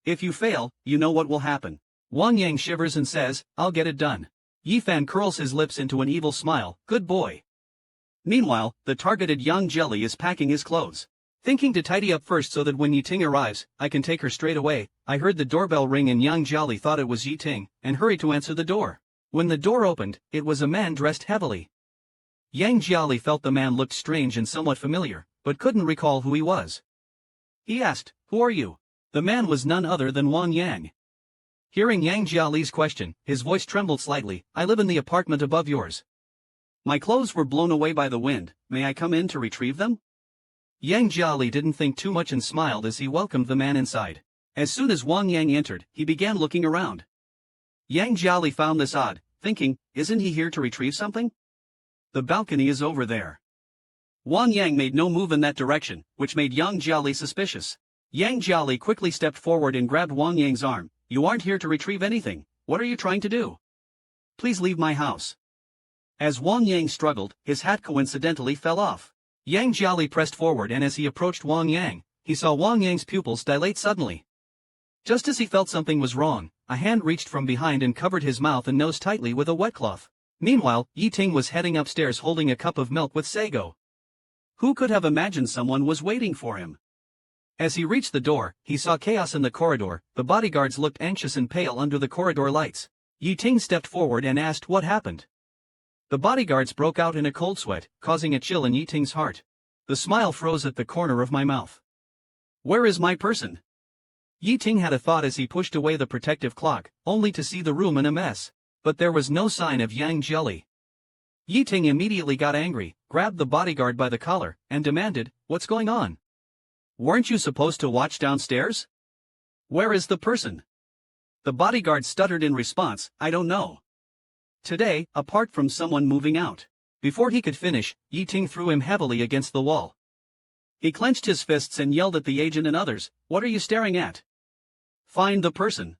If you fail, you know what will happen." Wang Yang shivers and says, "I'll get it done." Yifan curls his lips into an evil smile, "Good boy." Meanwhile, the targeted Yang Jelly is packing his clothes. Thinking to tidy up first so that when Yiting arrives, I can take her straight away, I heard the doorbell ring and Yang Jelly thought it was Yiting, and hurried to answer the door. When the door opened, it was a man dressed heavily. Yang Jelly felt the man looked strange and somewhat familiar, but couldn't recall who he was. He asked, "Who are you?" The man was none other than Wang Yang. Hearing Yang Jiali's question, his voice trembled slightly, "I live in the apartment above yours. My clothes were blown away by the wind, may I come in to retrieve them?" Yang Jiali didn't think too much and smiled as he welcomed the man inside. As soon as Wang Yang entered, he began looking around. Yang Jiali found this odd, thinking, "Isn't he here to retrieve something? The balcony is over there." Wang Yang made no move in that direction, which made Yang Jiali suspicious. Yang Jiali quickly stepped forward and grabbed Wang Yang's arm. "You aren't here to retrieve anything, what are you trying to do? Please leave my house." As Wang Yang struggled, his hat coincidentally fell off. Yang Jiali pressed forward and as he approached Wang Yang, he saw Wang Yang's pupils dilate suddenly. Just as he felt something was wrong, a hand reached from behind and covered his mouth and nose tightly with a wet cloth. Meanwhile, Yiting was heading upstairs holding a cup of milk with sago. Who could have imagined someone was waiting for him? As he reached the door, he saw chaos in the corridor. The bodyguards looked anxious and pale under the corridor lights. Yiting stepped forward and asked what happened. The bodyguards broke out in a cold sweat, causing a chill in Yiting's heart. The smile froze at the corner of my mouth. "Where is my person?" Yiting had a thought as he pushed away the protective clock, only to see the room in a mess. But there was no sign of Yang Jelly. Yiting immediately got angry, grabbed the bodyguard by the collar, and demanded, "What's going on? Weren't you supposed to watch downstairs? Where is the person?" The bodyguard stuttered in response, "I don't know. Today, apart from someone moving out." Before he could finish, Yiting threw him heavily against the wall. He clenched his fists and yelled at the agent and others, "What are you staring at? Find the person.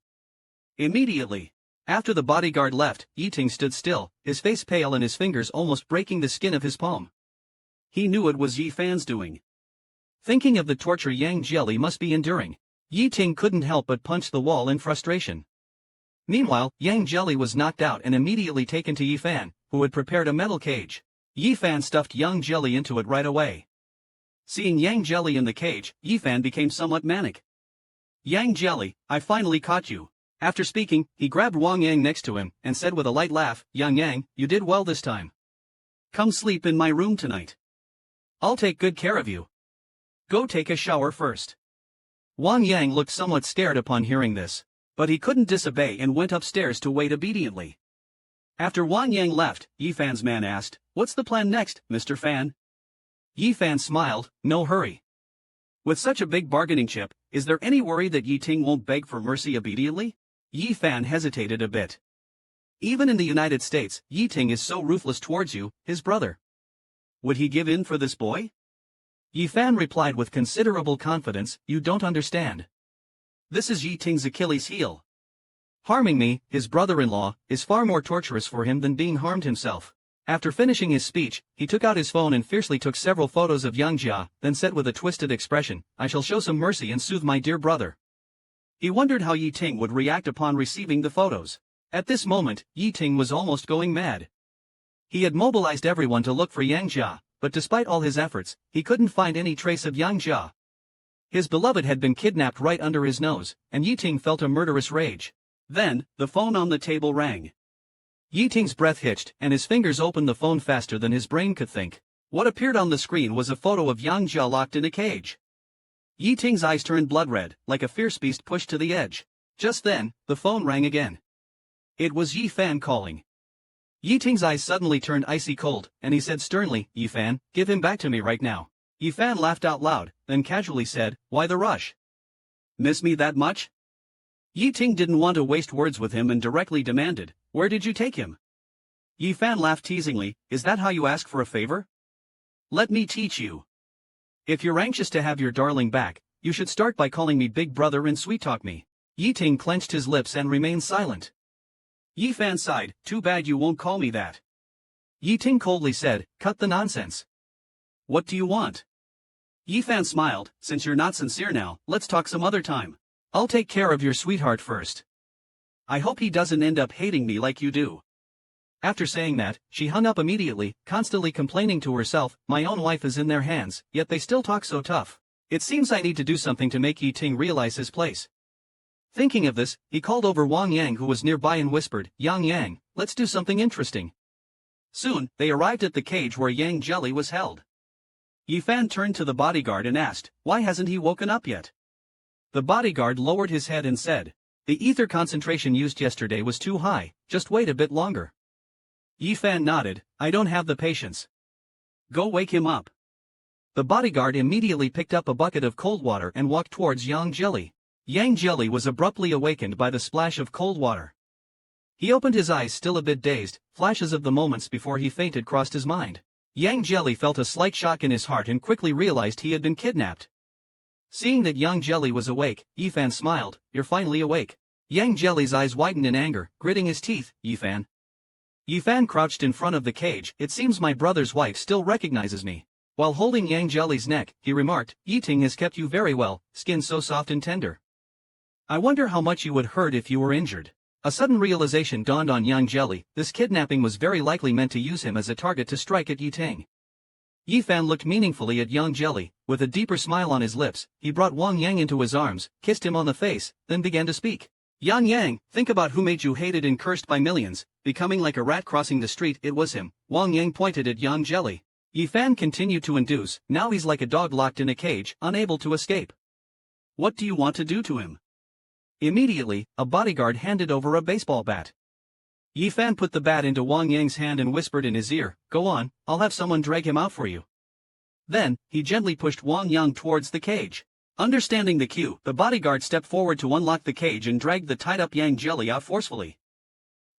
Immediately." After the bodyguard left, Yiting stood still, his face pale and his fingers almost breaking the skin of his palm. He knew it was Yifan's doing. Thinking of the torture Yang Jelly must be enduring, Yiting couldn't help but punch the wall in frustration. Meanwhile, Yang Jelly was knocked out and immediately taken to Yifan, who had prepared a metal cage. Yifan stuffed Yang Jelly into it right away. Seeing Yang Jelly in the cage, Yifan became somewhat manic. "Yang Jelly, I finally caught you." After speaking, he grabbed Wang Yang next to him, and said with a light laugh, "Yang Yang, you did well this time. Come sleep in my room tonight. I'll take good care of you. Go take a shower first." Wang Yang looked somewhat scared upon hearing this, but he couldn't disobey and went upstairs to wait obediently. After Wang Yang left, Yifan's man asked, "What's the plan next, Mr. Fan?" Yifan smiled, "No hurry. With such a big bargaining chip, is there any worry that Yiting won't beg for mercy immediately?" Yifan hesitated a bit. "Even in the United States, Yiting is so ruthless towards you, his brother. Would he give in for this boy?" Yifan replied with considerable confidence, "You don't understand. This is Yiting's Achilles heel. Harming me, his brother-in-law, is far more torturous for him than being harmed himself." After finishing his speech, he took out his phone and fiercely took several photos of Yang Jia, then said with a twisted expression, "I shall show some mercy and soothe my dear brother." He wondered how Yiting would react upon receiving the photos. At this moment, Yiting was almost going mad. He had mobilized everyone to look for Yang Jia, but despite all his efforts, he couldn't find any trace of Yang Jia. His beloved had been kidnapped right under his nose, and Yiting felt a murderous rage. Then, the phone on the table rang. Yiting's breath hitched, and his fingers opened the phone faster than his brain could think. What appeared on the screen was a photo of Yang Jia locked in a cage. Yiting's eyes turned blood red, like a fierce beast pushed to the edge. Just then, the phone rang again. It was Yi Fan calling. Yiting's eyes suddenly turned icy cold, and he said sternly, "Yi Fan, give him back to me right now." Yi Fan laughed out loud, then casually said, "Why the rush? Miss me that much?" Yiting didn't want to waste words with him and directly demanded, "Where did you take him?" Yi Fan laughed teasingly, "Is that how you ask for a favor? Let me teach you. If you're anxious to have your darling back, you should start by calling me big brother and sweet-talk me." Yiting clenched his lips and remained silent. Yi Fan sighed, "Too bad you won't call me that." Yiting coldly said, "Cut the nonsense. What do you want?" Yi Fan smiled, "Since you're not sincere now, let's talk some other time. I'll take care of your sweetheart first. I hope he doesn't end up hating me like you do." After saying that, she hung up immediately, constantly complaining to herself, "My own wife is in their hands, yet they still talk so tough. It seems I need to do something to make Yiting realize his place." Thinking of this, he called over Wang Yang who was nearby and whispered, Yang, let's do something interesting." Soon, they arrived at the cage where Yang Jelly was held. Yi Fan turned to the bodyguard and asked, "Why hasn't he woken up yet?" The bodyguard lowered his head and said, "The ether concentration used yesterday was too high, just wait a bit longer." Yi Fan nodded, "I don't have the patience. Go wake him up." The bodyguard immediately picked up a bucket of cold water and walked towards Yang Jelly. Yang Jelly was abruptly awakened by the splash of cold water. He opened his eyes still a bit dazed, flashes of the moments before he fainted crossed his mind. Yang Jelly felt a slight shock in his heart and quickly realized he had been kidnapped. Seeing that Yang Jelly was awake, Yi Fan smiled, "You're finally awake." Yang Jelly's eyes widened in anger, gritting his teeth, "Yi Fan." Yi Fan crouched in front of the cage, "It seems my brother's wife still recognizes me." While holding Yang Jelly's neck, he remarked, "Yiting has kept you very well, skin so soft and tender. I wonder how much you would hurt if you were injured." A sudden realization dawned on Yang Jelly, this kidnapping was very likely meant to use him as a target to strike at Yiting. Yi Fan looked meaningfully at Yang Jelly, with a deeper smile on his lips. He brought Wang Yang into his arms, kissed him on the face, then began to speak. Yang, think about who made you hated and cursed by millions, becoming like a rat crossing the street." It was him. Wang Yang pointed at Yang Jelly. Yi Fan continued to induce, "Now he's like a dog locked in a cage, unable to escape. What do you want to do to him?" Immediately, a bodyguard handed over a baseball bat. Yi Fan put the bat into Wang Yang's hand and whispered in his ear, "Go on, I'll have someone drag him out for you." Then, he gently pushed Wang Yang towards the cage. Understanding the cue, the bodyguard stepped forward to unlock the cage and dragged the tied-up Yang Jelly out forcefully.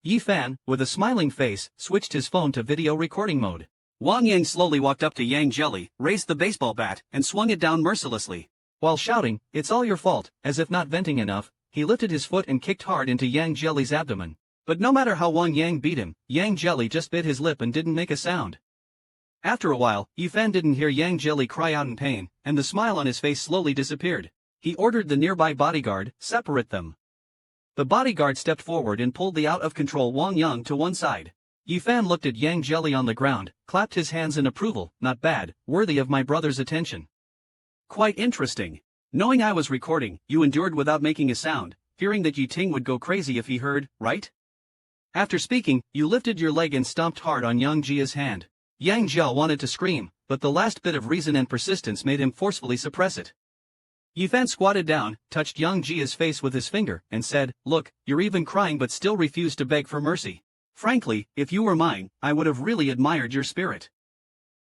Yi Fan, with a smiling face, switched his phone to video recording mode. Wang Yang slowly walked up to Yang Jelly, raised the baseball bat, and swung it down mercilessly. While shouting, "It's all your fault," as if not venting enough, he lifted his foot and kicked hard into Yang Jelly's abdomen. But no matter how Wang Yang beat him, Yang Jelly just bit his lip and didn't make a sound. After a while, Yi Fan didn't hear Yang Jelly cry out in pain, and the smile on his face slowly disappeared. He ordered the nearby bodyguard, "Separate them." The bodyguard stepped forward and pulled the out-of-control Wang Yang to one side. Yi Fan looked at Yang Jelly on the ground, clapped his hands in approval, "Not bad, worthy of my brother's attention. Quite interesting. Knowing I was recording, you endured without making a sound, fearing that Yiting would go crazy if he heard, right?" After speaking, you lifted your leg and stomped hard on Yang Jia's hand. Yang Jia wanted to scream, but the last bit of reason and persistence made him forcefully suppress it. Yi Fan squatted down, touched Yang Jia's face with his finger, and said, "Look, you're even crying but still refuse to beg for mercy. Frankly, if you were mine, I would have really admired your spirit.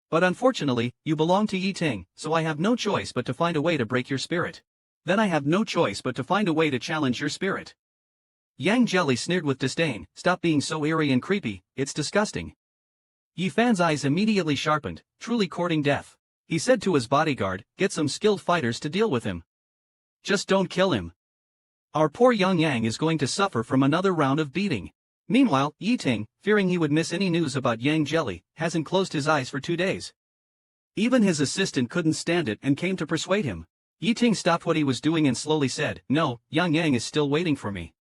But unfortunately, you belong to Yiting, so I have no choice but to find a way to break your spirit. Then I have no choice but to find a way to challenge your spirit." Yang Jelly sneered with disdain, "Stop being so eerie and creepy, it's disgusting." Yi Fan's eyes immediately sharpened, truly courting death. He said to his bodyguard, "Get some skilled fighters to deal with him. Just don't kill him. Our poor young Yang is going to suffer from another round of beating." Meanwhile, Yiting, fearing he would miss any news about Yang Jelly, hasn't closed his eyes for 2 days. Even his assistant couldn't stand it and came to persuade him. Yiting stopped what he was doing and slowly said, "No, Yang is still waiting for me.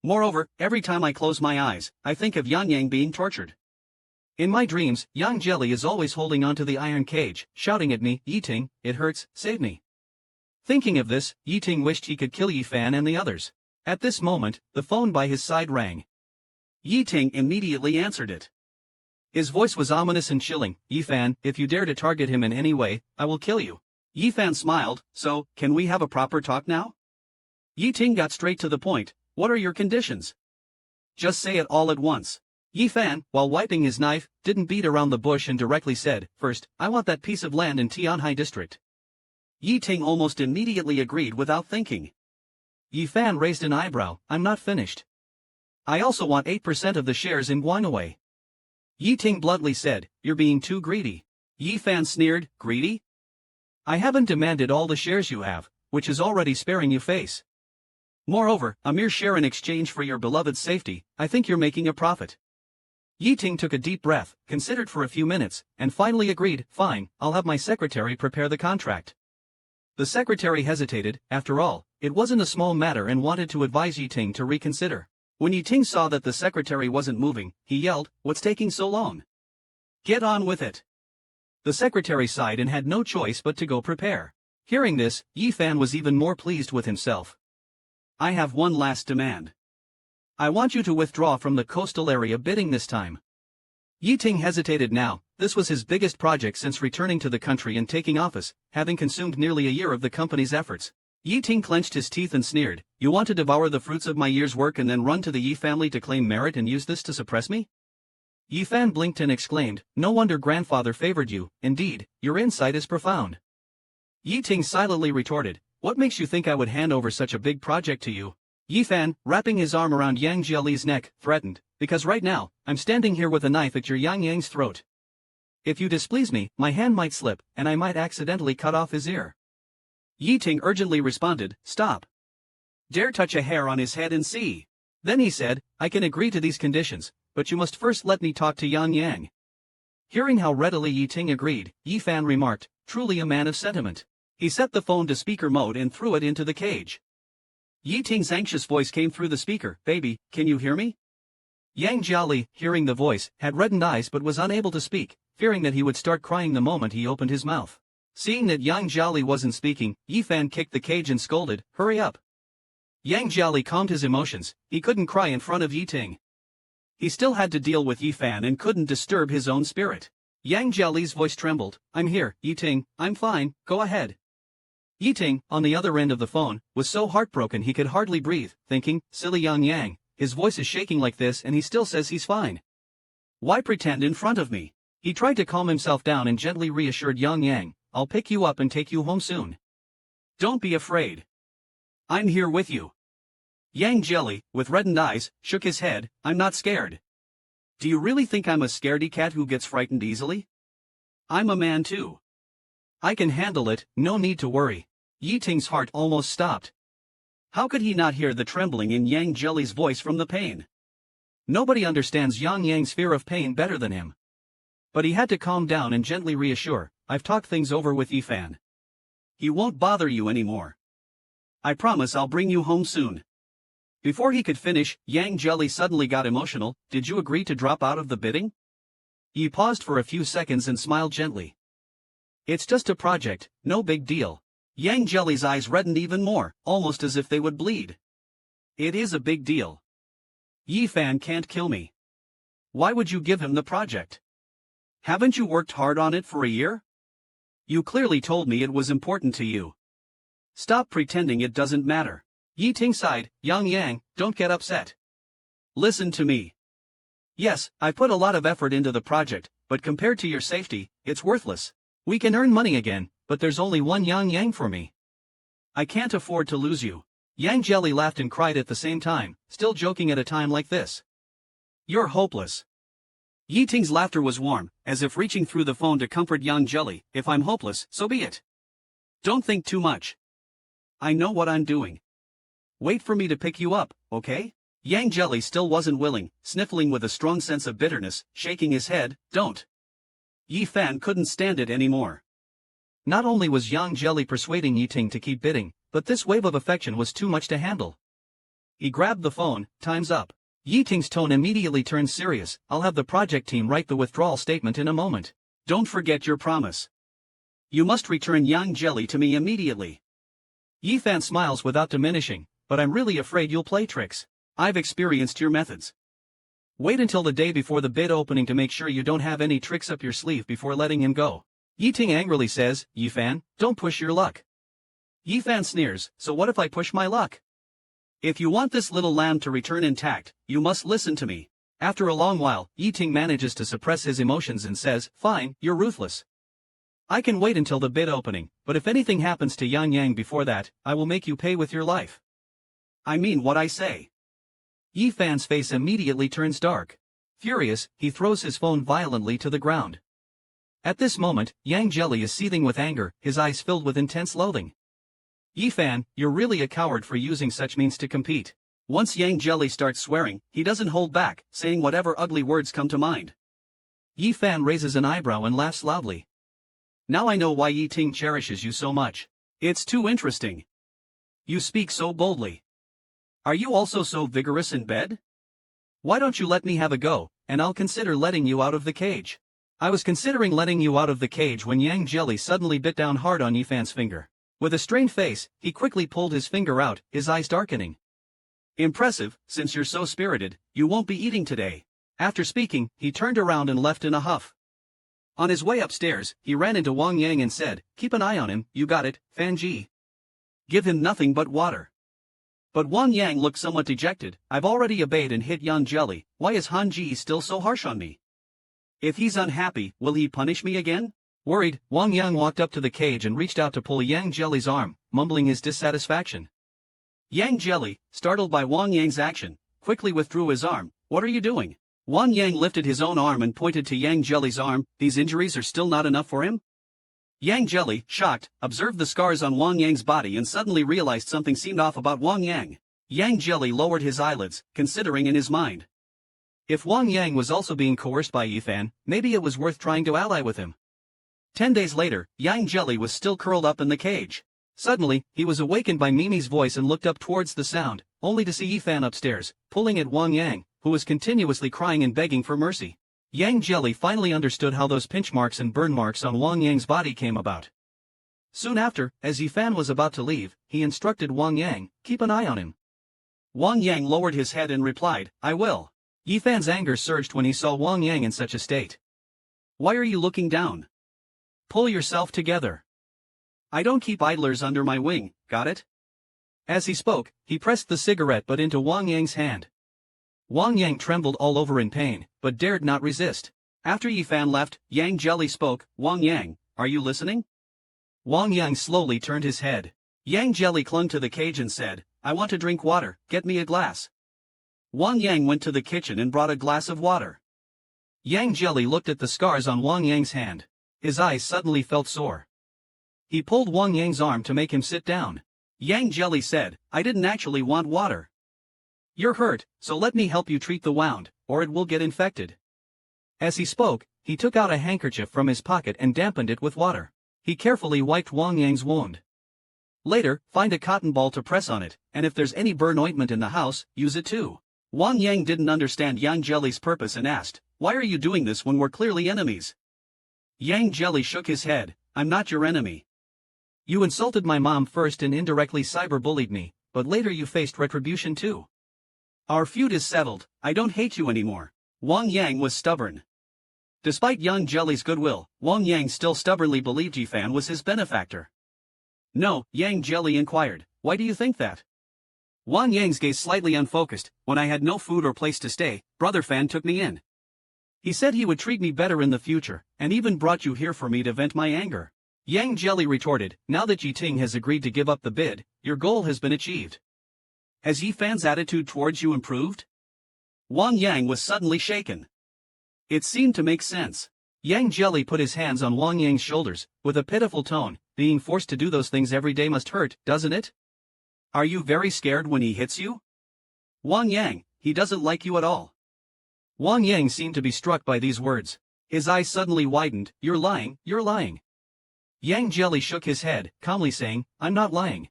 Moreover, every time I close my eyes, I think of Yang being tortured. In my dreams, Yang Jelly is always holding onto the iron cage, shouting at me, 'Yiting, it hurts, save me.' Thinking of this, Yi Ting wished he could kill Yi Fan and the others. At this moment, the phone by his side rang. Yi Ting immediately answered it. His voice was ominous and chilling. Yi Fan, if you dare to target him in any way, I will kill you. Yi Fan smiled. So, can we have a proper talk now? Yi Ting got straight to the point. What are your conditions? Just say it all at once. Yi Fan, while wiping his knife, didn't beat around the bush and directly said, first, I want that piece of land in Tianhai district. Yi Ting almost immediately agreed without thinking. Yi Fan raised an eyebrow. I'm not finished. I also want 8% of the shares in Guangwei. Yi Ting bluntly said, you're being too greedy. Yi Fan sneered, greedy? I haven't demanded all the shares you have, which is already sparing you face. Moreover, a mere share in exchange for your beloved's safety, I think you're making a profit. Yi Ting took a deep breath, considered for a few minutes, and finally agreed, fine, I'll have my secretary prepare the contract. The secretary hesitated. After all, it wasn't a small matter and wanted to advise Yi Ting to reconsider. When Yi Ting saw that the secretary wasn't moving, he yelled, what's taking so long? Get on with it. The secretary sighed and had no choice but to go prepare. Hearing this, Yi Fan was even more pleased with himself. I have one last demand. I want you to withdraw from the coastal area bidding this time. Yi Ting hesitated now. This was his biggest project since returning to the country and taking office, having consumed nearly a year of the company's efforts. Yi Ting clenched his teeth and sneered, you want to devour the fruits of my year's work and then run to the Yi family to claim merit and use this to suppress me? Yi Fan blinked and exclaimed, no wonder grandfather favored you, indeed, your insight is profound. Yi Ting silently retorted, what makes you think I would hand over such a big project to you? Yi Fan, wrapping his arm around Yang Jiali's neck, threatened, because right now, I'm standing here with a knife at your Yang Yang's throat. If you displease me, my hand might slip, and I might accidentally cut off his ear. Yi Ting urgently responded, stop. Dare touch a hair on his head and see. Then he said, I can agree to these conditions, but you must first let me talk to Yang Yang. Hearing how readily Yi Ting agreed, Yi Fan remarked, truly a man of sentiment. He set the phone to speaker mode and threw it into the cage. Yi Ting's anxious voice came through the speaker, baby, can you hear me? Yang Jiali, hearing the voice, had reddened eyes but was unable to speak, fearing that he would start crying the moment he opened his mouth. Seeing that Yang Jiali wasn't speaking, Yi Fan kicked the cage and scolded, hurry up. Yang Jiali calmed his emotions. He couldn't cry in front of Yi Ting. He still had to deal with Yi Fan and couldn't disturb his own spirit. Yang Jiali's voice trembled, I'm here, Yi Ting, I'm fine, go ahead. Yi Ting, on the other end of the phone, was so heartbroken he could hardly breathe, thinking, silly Yang Yang, his voice is shaking like this and he still says he's fine. Why pretend in front of me? He tried to calm himself down and gently reassured Yang Yang, I'll pick you up and take you home soon. Don't be afraid. I'm here with you. Yang Jelly, with reddened eyes, shook his head, I'm not scared. Do you really think I'm a scaredy cat who gets frightened easily? I'm a man too. I can handle it, no need to worry. Yi Ting's heart almost stopped. How could he not hear the trembling in Yang Jelly's voice from the pain? Nobody understands Yang Yang's fear of pain better than him. But he had to calm down and gently reassure, I've talked things over with Yi Fan. He won't bother you anymore. I promise I'll bring you home soon. Before he could finish, Yang Jelly suddenly got emotional, did you agree to drop out of the bidding? Yi paused for a few seconds and smiled gently. It's just a project, no big deal. Yang Jelly's eyes reddened even more, almost as if they would bleed. It is a big deal. Yi Fan can't kill me. Why would you give him the project? Haven't you worked hard on it for a year? You clearly told me it was important to you. Stop pretending it doesn't matter. Yi Ting sighed, Yang Yang, don't get upset. Listen to me. Yes, I put a lot of effort into the project, but compared to your safety, it's worthless. We can earn money again, but there's only one Yang Yang for me. I can't afford to lose you. Yang Jelly laughed and cried at the same time, still joking at a time like this. You're hopeless. Yi Ting's laughter was warm, as if reaching through the phone to comfort Yang Jelly, if I'm hopeless, so be it. Don't think too much. I know what I'm doing. Wait for me to pick you up, okay? Yang Jelly still wasn't willing, sniffling with a strong sense of bitterness, shaking his head, don't. Yi Fan couldn't stand it anymore. Not only was Yang Jelly persuading Yi Ting to keep bidding, but this wave of affection was too much to handle. He grabbed the phone, time's up. Yi Ting's tone immediately turned serious, I'll have the project team write the withdrawal statement in a moment. Don't forget your promise. You must return Yang Jelly to me immediately. Yi Fan smiles without diminishing, but I'm really afraid you'll play tricks. I've experienced your methods. Wait until the day before the bid opening to make sure you don't have any tricks up your sleeve before letting him go. Yi Ting angrily says, Yi Fan, don't push your luck. Yi Fan sneers, so what if I push my luck? If you want this little lamb to return intact, you must listen to me. After a long while, Yi Ting manages to suppress his emotions and says, fine, you're ruthless. I can wait until the bid opening, but if anything happens to Yang Yang before that, I will make you pay with your life. I mean what I say. Yi Fan's face immediately turns dark. Furious, he throws his phone violently to the ground. At this moment, Yang Jelly is seething with anger, his eyes filled with intense loathing. Yi Fan, you're really a coward for using such means to compete. Once Yang Jelly starts swearing, he doesn't hold back, saying whatever ugly words come to mind. Yi Fan raises an eyebrow and laughs loudly. Now I know why Yi Ting cherishes you so much. It's too interesting. You speak so boldly. Are you also so vigorous in bed? Why don't you let me have a go, and I'll consider letting you out of the cage. I was considering letting you out of the cage when Yang Jelly suddenly bit down hard on Yi Fan's finger. With a strained face, he quickly pulled his finger out, his eyes darkening. Impressive, since you're so spirited, you won't be eating today. After speaking, he turned around and left in a huff. On his way upstairs, he ran into Wang Yang and said, keep an eye on him, you got it, Fan Ji. Give him nothing but water. But Wang Yang looked somewhat dejected. I've already obeyed and hit Yang Jelly, why is Han Ji still so harsh on me? If he's unhappy, will he punish me again? Worried, Wang Yang walked up to the cage and reached out to pull Yang Jelly's arm, mumbling his dissatisfaction. Yang Jelly, startled by Wang Yang's action, quickly withdrew his arm. What are you doing? Wang Yang lifted his own arm and pointed to Yang Jelly's arm. These injuries are still not enough for him? Yang Jelly, shocked, observed the scars on Wang Yang's body and suddenly realized something seemed off about Wang Yang. Yang Jelly lowered his eyelids, considering in his mind. If Wang Yang was also being coerced by Yi Fan, maybe it was worth trying to ally with him. 10 days later, Yang Jelly was still curled up in the cage. Suddenly, he was awakened by Mimi's voice and looked up towards the sound, only to see Yi Fan upstairs, pulling at Wang Yang, who was continuously crying and begging for mercy. Yang Jelly finally understood how those pinch marks and burn marks on Wang Yang's body came about. Soon after, as Yi Fan was about to leave, he instructed Wang Yang, keep an eye on him. Wang Yang lowered his head and replied, I will. Yi Fan's anger surged when he saw Wang Yang in such a state. Why are you looking down? Pull yourself together. I don't keep idlers under my wing, got it? As he spoke, he pressed the cigarette butt into Wang Yang's hand. Wang Yang trembled all over in pain, but dared not resist. After Yi Fan left, Yang Jelly spoke, Wang Yang, are you listening? Wang Yang slowly turned his head. Yang Jelly clung to the cage and said, I want to drink water, get me a glass. Wang Yang went to the kitchen and brought a glass of water. Yang Jelly looked at the scars on Wang Yang's hand. His eyes suddenly felt sore. He pulled Wang Yang's arm to make him sit down. Yang Jelly said, I didn't actually want water. You're hurt, so let me help you treat the wound, or it will get infected. As he spoke, he took out a handkerchief from his pocket and dampened it with water. He carefully wiped Wang Yang's wound. Later, find a cotton ball to press on it, and if there's any burn ointment in the house, use it too. Wang Yang didn't understand Yang Jelly's purpose and asked, why are you doing this when we're clearly enemies? Yang Jelly shook his head, I'm not your enemy. You insulted my mom first and indirectly cyberbullied me, but later you faced retribution too. Our feud is settled, I don't hate you anymore. Wang Yang was stubborn. Despite Yang Jelly's goodwill, Wang Yang still stubbornly believed Yi Fan was his benefactor. No, Yang Jelly inquired, why do you think that? Wang Yang's gaze slightly unfocused. When I had no food or place to stay, Brother Fan took me in. He said he would treat me better in the future, and even brought you here for me to vent my anger. Yang Jelly retorted, now that Yi Ting has agreed to give up the bid, your goal has been achieved. Has Yi Fan's attitude towards you improved? Wang Yang was suddenly shaken. It seemed to make sense. Yang Jelly put his hands on Wang Yang's shoulders, with a pitiful tone, being forced to do those things every day must hurt, doesn't it? Are you very scared when he hits you? Wang Yang, he doesn't like you at all. Wang Yang seemed to be struck by these words. His eyes suddenly widened, you're lying, you're lying. Yang Jelly shook his head, calmly saying, I'm not lying.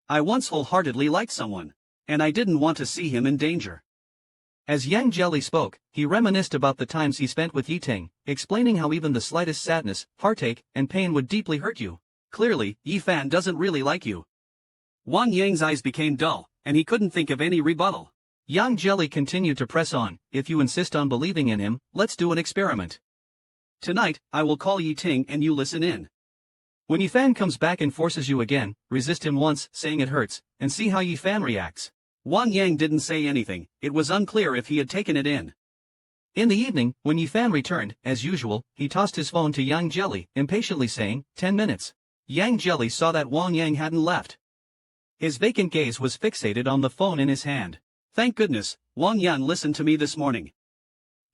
I once wholeheartedly liked someone, and I didn't want to see him in danger. As Yang Jelly spoke, he reminisced about the times he spent with Yi Ting, explaining how even the slightest sadness, heartache, and pain would deeply hurt you. Clearly, Yi Fan doesn't really like you. Wang Yang's eyes became dull, and he couldn't think of any rebuttal. Yang Jelly continued to press on. If you insist on believing in him, let's do an experiment. Tonight, I will call Yi Ting and you listen in. When Yi Fan comes back and forces you again, resist him once, saying it hurts, and see how Yi Fan reacts. Wang Yang didn't say anything. It was unclear if he had taken it in. In the evening, when Yi Fan returned, as usual, he tossed his phone to Yang Jelly, impatiently saying, 10 minutes. Yang Jelly saw that Wang Yang hadn't left. His vacant gaze was fixated on the phone in his hand. Thank goodness, Wang Yang listened to me this morning.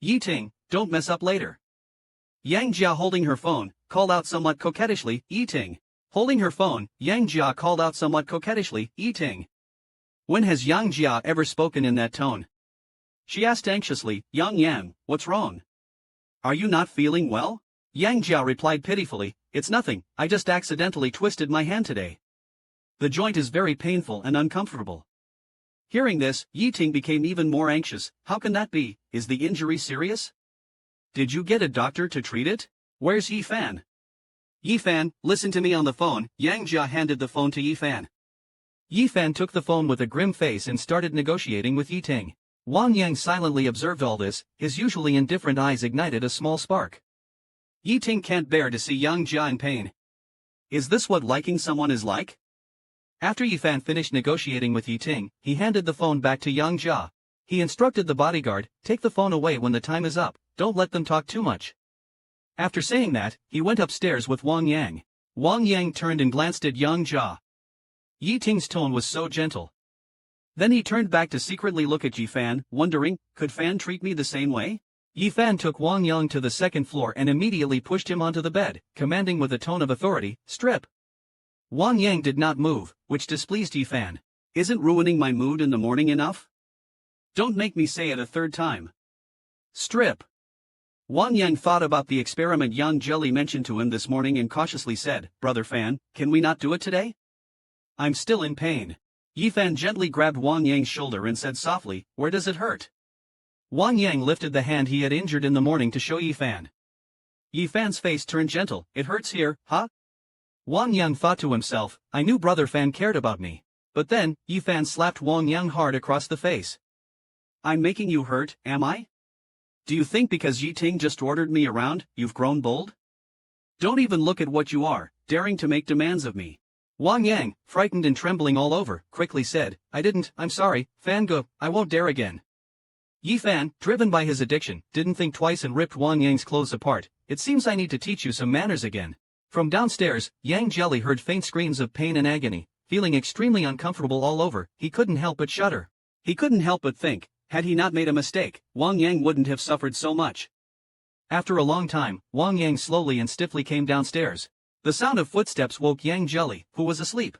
Yi Ting, don't mess up later. Yang Jia, holding her phone, called out somewhat coquettishly, Yi Ting. Holding her phone, Yang Jia called out somewhat coquettishly, Yi Ting. When has Yang Jia ever spoken in that tone? She asked anxiously, Yang Yang, what's wrong? Are you not feeling well? Yang Jia replied pitifully, it's nothing, I just accidentally twisted my hand today. The joint is very painful and uncomfortable. Hearing this, Yi Ting became even more anxious. How can that be? Is the injury serious? Did you get a doctor to treat it? Where's Yi Fan? Yi Fan, listen to me on the phone. Yang Jia handed the phone to Yi Fan. Yi Fan took the phone with a grim face and started negotiating with Yi Ting. Wang Yang silently observed all this. His usually indifferent eyes ignited a small spark. Yi Ting can't bear to see Yang Jia in pain. Is this what liking someone is like? After Yi Fan finished negotiating with Yi Ting, he handed the phone back to Yang Jia. He instructed the bodyguard, take the phone away when the time is up, don't let them talk too much. After saying that, he went upstairs with Wang Yang. Wang Yang turned and glanced at Yang Jia. Yi Ting's tone was so gentle. Then he turned back to secretly look at Yi Fan, wondering, could Fan treat me the same way? Yi Fan took Wang Yang to the second floor and immediately pushed him onto the bed, commanding with a tone of authority, strip. Wang Yang did not move, which displeased Yi Fan. Isn't ruining my mood in the morning enough? Don't make me say it a third time. Strip. Wang Yang thought about the experiment Yang Jelly mentioned to him this morning and cautiously said, Brother Fan, can we not do it today? I'm still in pain. Yi Fan gently grabbed Wang Yang's shoulder and said softly, where does it hurt? Wang Yang lifted the hand he had injured in the morning to show Yi Fan. Yi Fan's face turned gentle. It hurts here, huh? Wang Yang thought to himself, I knew Brother Fan cared about me. But then, Yi Fan slapped Wang Yang hard across the face. I'm making you hurt, am I? Do you think because Yi Ting just ordered me around, you've grown bold? Don't even look at what you are, daring to make demands of me. Wang Yang, frightened and trembling all over, quickly said, I didn't, I'm sorry, Fan go, I won't dare again. Yi Fan, driven by his addiction, didn't think twice and ripped Wang Yang's clothes apart. It seems I need to teach you some manners again. From downstairs, Yang Jelly heard faint screams of pain and agony. Feeling extremely uncomfortable all over, he couldn't help but shudder. He couldn't help but think, had he not made a mistake, Wang Yang wouldn't have suffered so much. After a long time, Wang Yang slowly and stiffly came downstairs. The sound of footsteps woke Yang Jelly, who was asleep.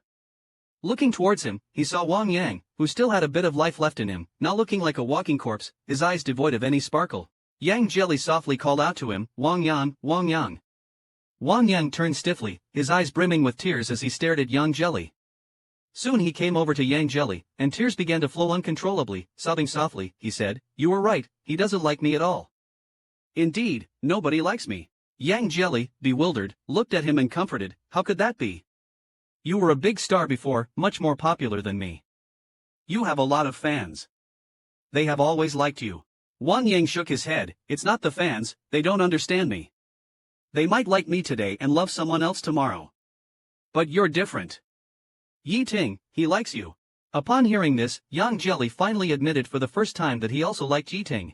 Looking towards him, he saw Wang Yang, who still had a bit of life left in him, now looking like a walking corpse, his eyes devoid of any sparkle. Yang Jelly softly called out to him, Wang Yang, Wang Yang. Wang Yang turned stiffly, his eyes brimming with tears as he stared at Yang Jelly. Soon he came over to Yang Jelly, and tears began to flow uncontrollably. Sobbing softly, he said, you were right, he doesn't like me at all. Indeed, nobody likes me. Yang Jelly, bewildered, looked at him and comforted, how could that be? You were a big star before, much more popular than me. You have a lot of fans. They have always liked you. Wang Yang shook his head, it's not the fans, they don't understand me. They might like me today and love someone else tomorrow. But you're different. Yi Ting, he likes you. Upon hearing this, Yang Jelly finally admitted for the first time that he also liked Yi Ting.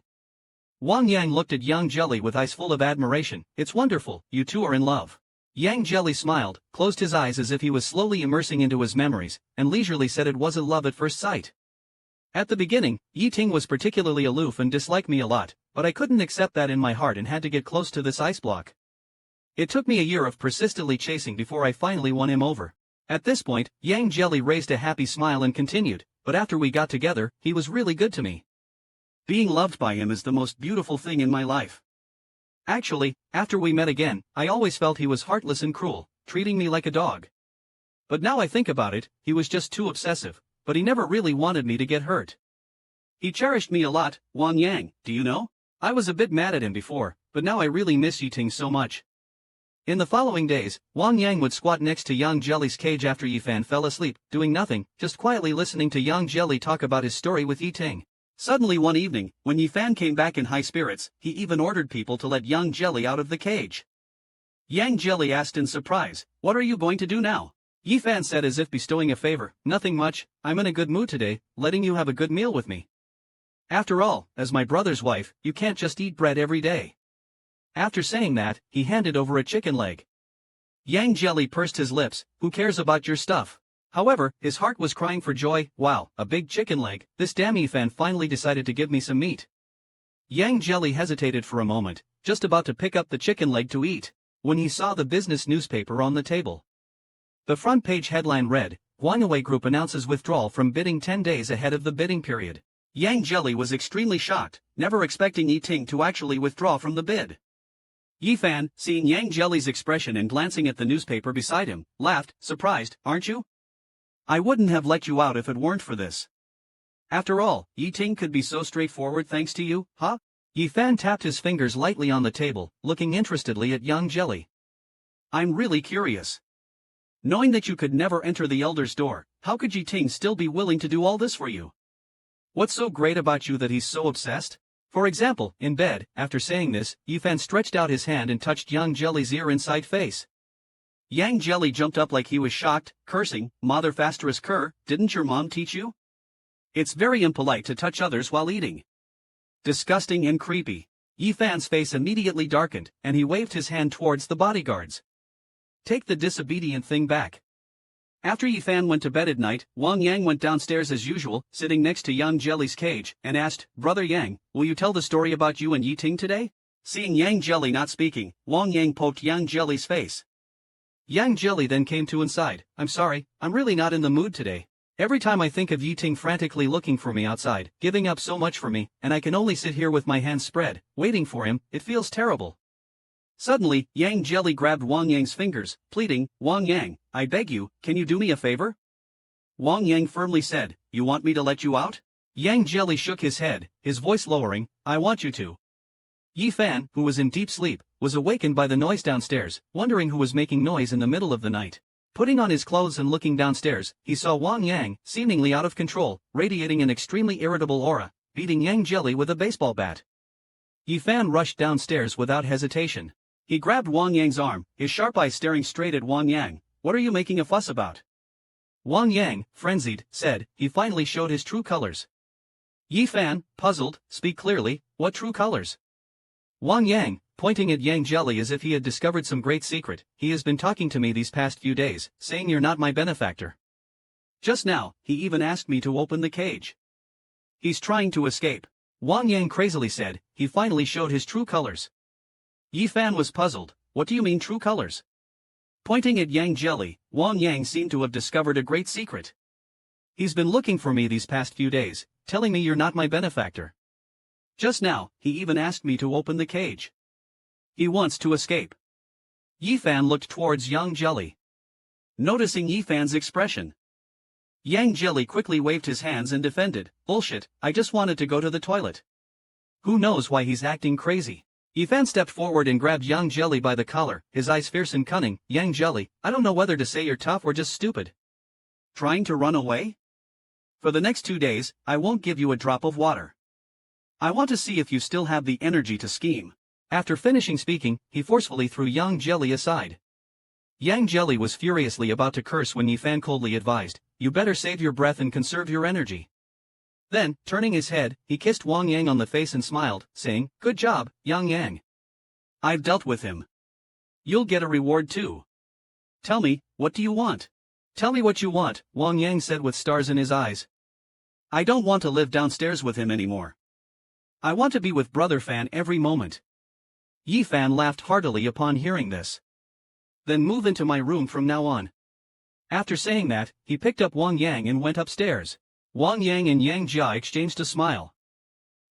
Wang Yang looked at Yang Jelly with eyes full of admiration. It's wonderful, you two are in love. Yang Jelly smiled, closed his eyes as if he was slowly immersing into his memories, and leisurely said it wasn't love at first sight. At the beginning, Yi Ting was particularly aloof and disliked me a lot, but I couldn't accept that in my heart and had to get close to this ice block. It took me a year of persistently chasing before I finally won him over. At this point, Yang Jelly raised a happy smile and continued, but after we got together, he was really good to me. Being loved by him is the most beautiful thing in my life. Actually, after we met again, I always felt he was heartless and cruel, treating me like a dog. But now I think about it, he was just too obsessive, but he never really wanted me to get hurt. He cherished me a lot, Wang Yang, do you know? I was a bit mad at him before, but now I really miss Yi Ting so much. In the following days, Wang Yang would squat next to Yang Jelly's cage after Yifan fell asleep, doing nothing, just quietly listening to Yang Jelly talk about his story with Yiting. Suddenly one evening, when Yifan came back in high spirits, he even ordered people to let Yang Jelly out of the cage. Yang Jelly asked in surprise, "What are you going to do now?" Yifan said as if bestowing a favor, "Nothing much, I'm in a good mood today, letting you have a good meal with me. After all, as my brother's wife, you can't just eat bread every day." After saying that, he handed over a chicken leg. Yang Jelly pursed his lips, "Who cares about your stuff?" However, his heart was crying for joy. "Wow, a big chicken leg, this damn Yifan finally decided to give me some meat." Yang Jelly hesitated for a moment, just about to pick up the chicken leg to eat, when he saw the business newspaper on the table. The front page headline read, "Huangwei Group announces withdrawal from bidding 10 days ahead of the bidding period." Yang Jelly was extremely shocked, never expecting Yiting to actually withdraw from the bid. Yifan, seeing Yang Jelly's expression and glancing at the newspaper beside him, laughed, "Surprised, aren't you? I wouldn't have let you out if it weren't for this. After all, Yiting could be so straightforward thanks to you, huh?" Yifan tapped his fingers lightly on the table, looking interestedly at Yang Jelly. "I'm really curious. Knowing that you could never enter the Elder's door, how could Yiting still be willing to do all this for you? What's so great about you that he's so obsessed? For example, in bed." After saying this, Yifan stretched out his hand and touched Yang Jelly's ear inside face. Yang Jelly jumped up like he was shocked, cursing, "Mother Fasterus Cur, didn't your mom teach you? It's very impolite to touch others while eating. Disgusting and creepy." Yifan's face immediately darkened, and he waved his hand towards the bodyguards. "Take the disobedient thing back." After Yifan went to bed at night, Wang Yang went downstairs as usual, sitting next to Yang Jelly's cage, and asked, "Brother Yang, will you tell the story about you and Yiting today?" Seeing Yang Jelly not speaking, Wang Yang poked Yang Jelly's face. Yang Jelly then came to inside. "I'm sorry, I'm really not in the mood today. Every time I think of Yiting frantically looking for me outside, giving up so much for me, and I can only sit here with my hands spread, waiting for him, it feels terrible." Suddenly, Yang Jelly grabbed Wang Yang's fingers, pleading, "Wang Yang, I beg you, can you do me a favor?" Wang Yang firmly said, "You want me to let you out?" Yang Jelly shook his head, his voice lowering, "I want you to." Yifan, who was in deep sleep, was awakened by the noise downstairs, wondering who was making noise in the middle of the night. Putting on his clothes and looking downstairs, he saw Wang Yang, seemingly out of control, radiating an extremely irritable aura, beating Yang Jelly with a baseball bat. Yifan rushed downstairs without hesitation. He grabbed Wang Yang's arm, his sharp eyes staring straight at Wang Yang. "What are you making a fuss about?" Wang Yang, frenzied, said. He finally showed his true colors. Yifan, puzzled, "Speak clearly, what true colors?" Wang Yang, pointing at Yang Jelly as if he had discovered some great secret, "He has been talking to me these past few days, saying you're not my benefactor. Just now, he even asked me to open the cage. He's trying to escape." Wang Yang crazily said. He finally showed his true colors. Yifan was puzzled. "What do you mean true colors?" Pointing at Yang Jelly, Wang Yang seemed to have discovered a great secret. "He's been looking for me these past few days, telling me you're not my benefactor. Just now, he even asked me to open the cage. He wants to escape." Yifan looked towards Yang Jelly. Noticing Yifan's expression, Yang Jelly quickly waved his hands and defended, "Bullshit, I just wanted to go to the toilet. Who knows why he's acting crazy?" Yifan stepped forward and grabbed Yang Jelly by the collar, his eyes fierce and cunning. "Yang Jelly, I don't know whether to say you're tough or just stupid. Trying to run away? For the next 2 days, I won't give you a drop of water. I want to see if you still have the energy to scheme." After finishing speaking, he forcefully threw Yang Jelly aside. Yang Jelly was furiously about to curse when Yifan coldly advised, "You better save your breath and conserve your energy." Then, turning his head, he kissed Wang Yang on the face and smiled, saying, "Good job, Yang Yang. I've dealt with him. You'll get a reward too. Tell me, what do you want?" "Tell me what you want," Wang Yang said with stars in his eyes. "I don't want to live downstairs with him anymore. I want to be with Brother Fan every moment." Yifan laughed heartily upon hearing this. "Then move into my room from now on." After saying that, he picked up Wang Yang and went upstairs. Wang Yang and Yang Jia exchanged a smile.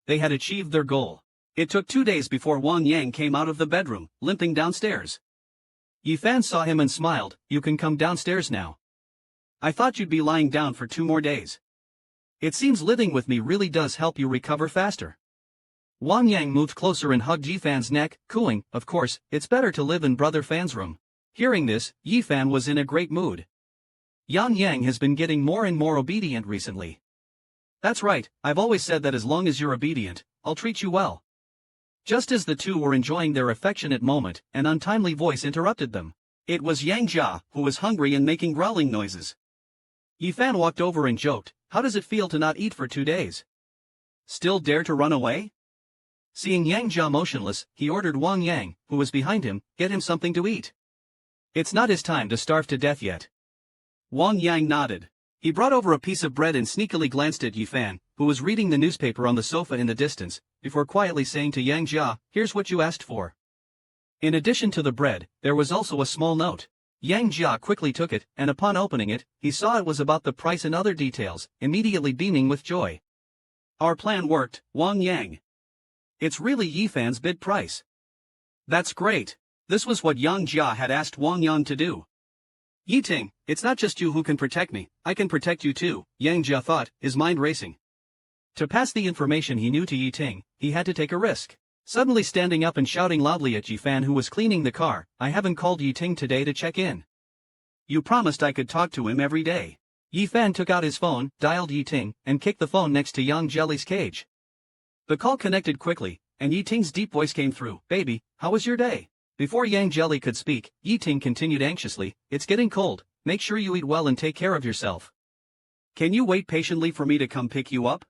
They had achieved their goal. It took 2 days before Wang Yang came out of the bedroom, limping downstairs. Yifan saw him and smiled. "You can come downstairs now. I thought you'd be lying down for 2 more days. It seems living with me really does help you recover faster." Wang Yang moved closer and hugged Yifan's neck, cooing, "Of course, it's better to live in brother Fan's room." Hearing this, Yifan was in a great mood. Yang Yang has been getting more and more obedient recently. "That's right, I've always said that as long as you're obedient, I'll treat you well." Just as the two were enjoying their affectionate moment, an untimely voice interrupted them. It was Yang Jia, who was hungry and making growling noises. Yifan walked over and joked, "How does it feel to not eat for 2 days? Still dare to run away?" Seeing Yang Jia motionless, he ordered Wang Yang, who was behind him, "Get him something to eat. It's not his time to starve to death yet." Wang Yang nodded. He brought over a piece of bread and sneakily glanced at Yifan, who was reading the newspaper on the sofa in the distance, before quietly saying to Yang Jia, "Here's what you asked for." In addition to the bread, there was also a small note. Yang Jia quickly took it, and upon opening it, he saw it was about the price and other details, immediately beaming with joy. "Our plan worked, Wang Yang. It's really Yifan's bid price." "That's great." This was what Yang Jia had asked Wang Yang to do. "Yiting, it's not just you who can protect me, I can protect you too," Yang Jia thought, his mind racing. To pass the information he knew to Yiting, he had to take a risk. Suddenly standing up and shouting loudly at Yifan, who was cleaning the car, "I haven't called Yiting today to check in. You promised I could talk to him every day." Yifan took out his phone, dialed Yiting, and kicked the phone next to Yang Jelly's cage. The call connected quickly, and Yiting's deep voice came through. "Baby, how was your day?" Before Yang Jelly could speak, Yiting continued anxiously, "It's getting cold, make sure you eat well and take care of yourself. Can you wait patiently for me to come pick you up?"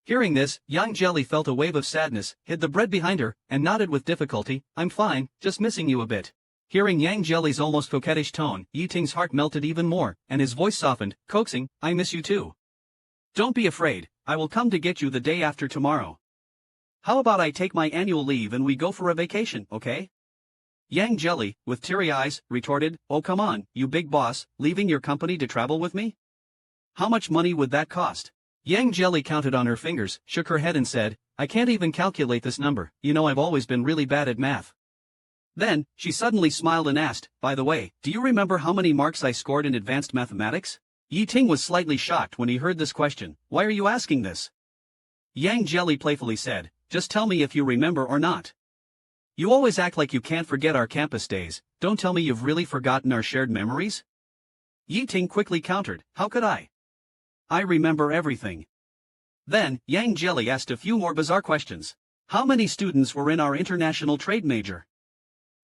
Hearing this, Yang Jelly felt a wave of sadness, hid the bread behind her, and nodded with difficulty, "I'm fine, just missing you a bit." Hearing Yang Jelly's almost coquettish tone, Yiting's heart melted even more, and his voice softened, coaxing, "I miss you too. Don't be afraid, I will come to get you the day after tomorrow. How about I take my annual leave and we go for a vacation, okay?" Yang Jelly, with teary eyes, retorted, "Oh come on, you big boss, leaving your company to travel with me? How much money would that cost?" Yang Jelly counted on her fingers, shook her head and said, "I can't even calculate this number, you know I've always been really bad at math." Then, she suddenly smiled and asked, "By the way, do you remember how many marks I scored in advanced mathematics?" Yiting was slightly shocked when he heard this question. "Why are you asking this?" Yang Jelly playfully said, "Just tell me if you remember or not. You always act like you can't forget our campus days, don't tell me you've really forgotten our shared memories." Yiting quickly countered, "How could I? I remember everything." Then, Yang Jelly asked a few more bizarre questions. How many students were in our international trade major?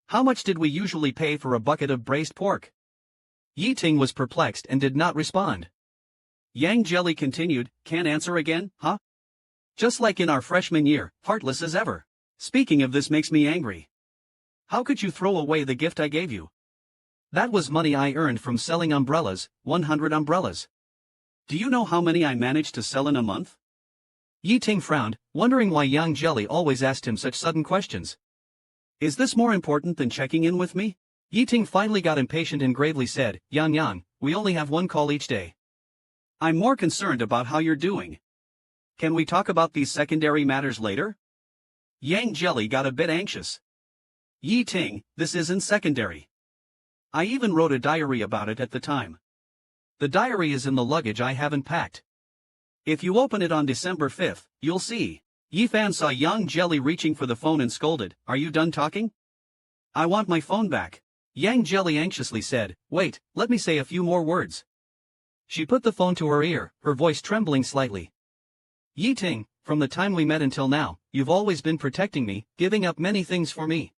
How much did we usually pay for a bucket of braised pork? Yiting was perplexed and did not respond. Yang Jelly continued, "Can't answer again, huh? Just like in our freshman year, heartless as ever. Speaking of this makes me angry. How could you throw away the gift I gave you? That was money I earned from selling umbrellas, 100 umbrellas. Do you know how many I managed to sell in a month?" Yiting frowned, wondering why Yang Jelly always asked him such sudden questions. "Is this more important than checking in with me?" Yiting finally got impatient and gravely said, Yang, we only have one call each day. I'm more concerned about how you're doing. Can we talk about these secondary matters later?" Yang Jelly got a bit anxious. "Yiting, this isn't secondary. I even wrote a diary about it at the time. The diary is in the luggage I haven't packed. If you open it on December 5th, you'll see." Yifan saw Yang Jelly reaching for the phone and scolded, "Are you done talking? I want my phone back." Yang Jelly anxiously said, "Wait, let me say a few more words." She put the phone to her ear, her voice trembling slightly. "Yiting, from the time we met until now, you've always been protecting me, giving up many things for me.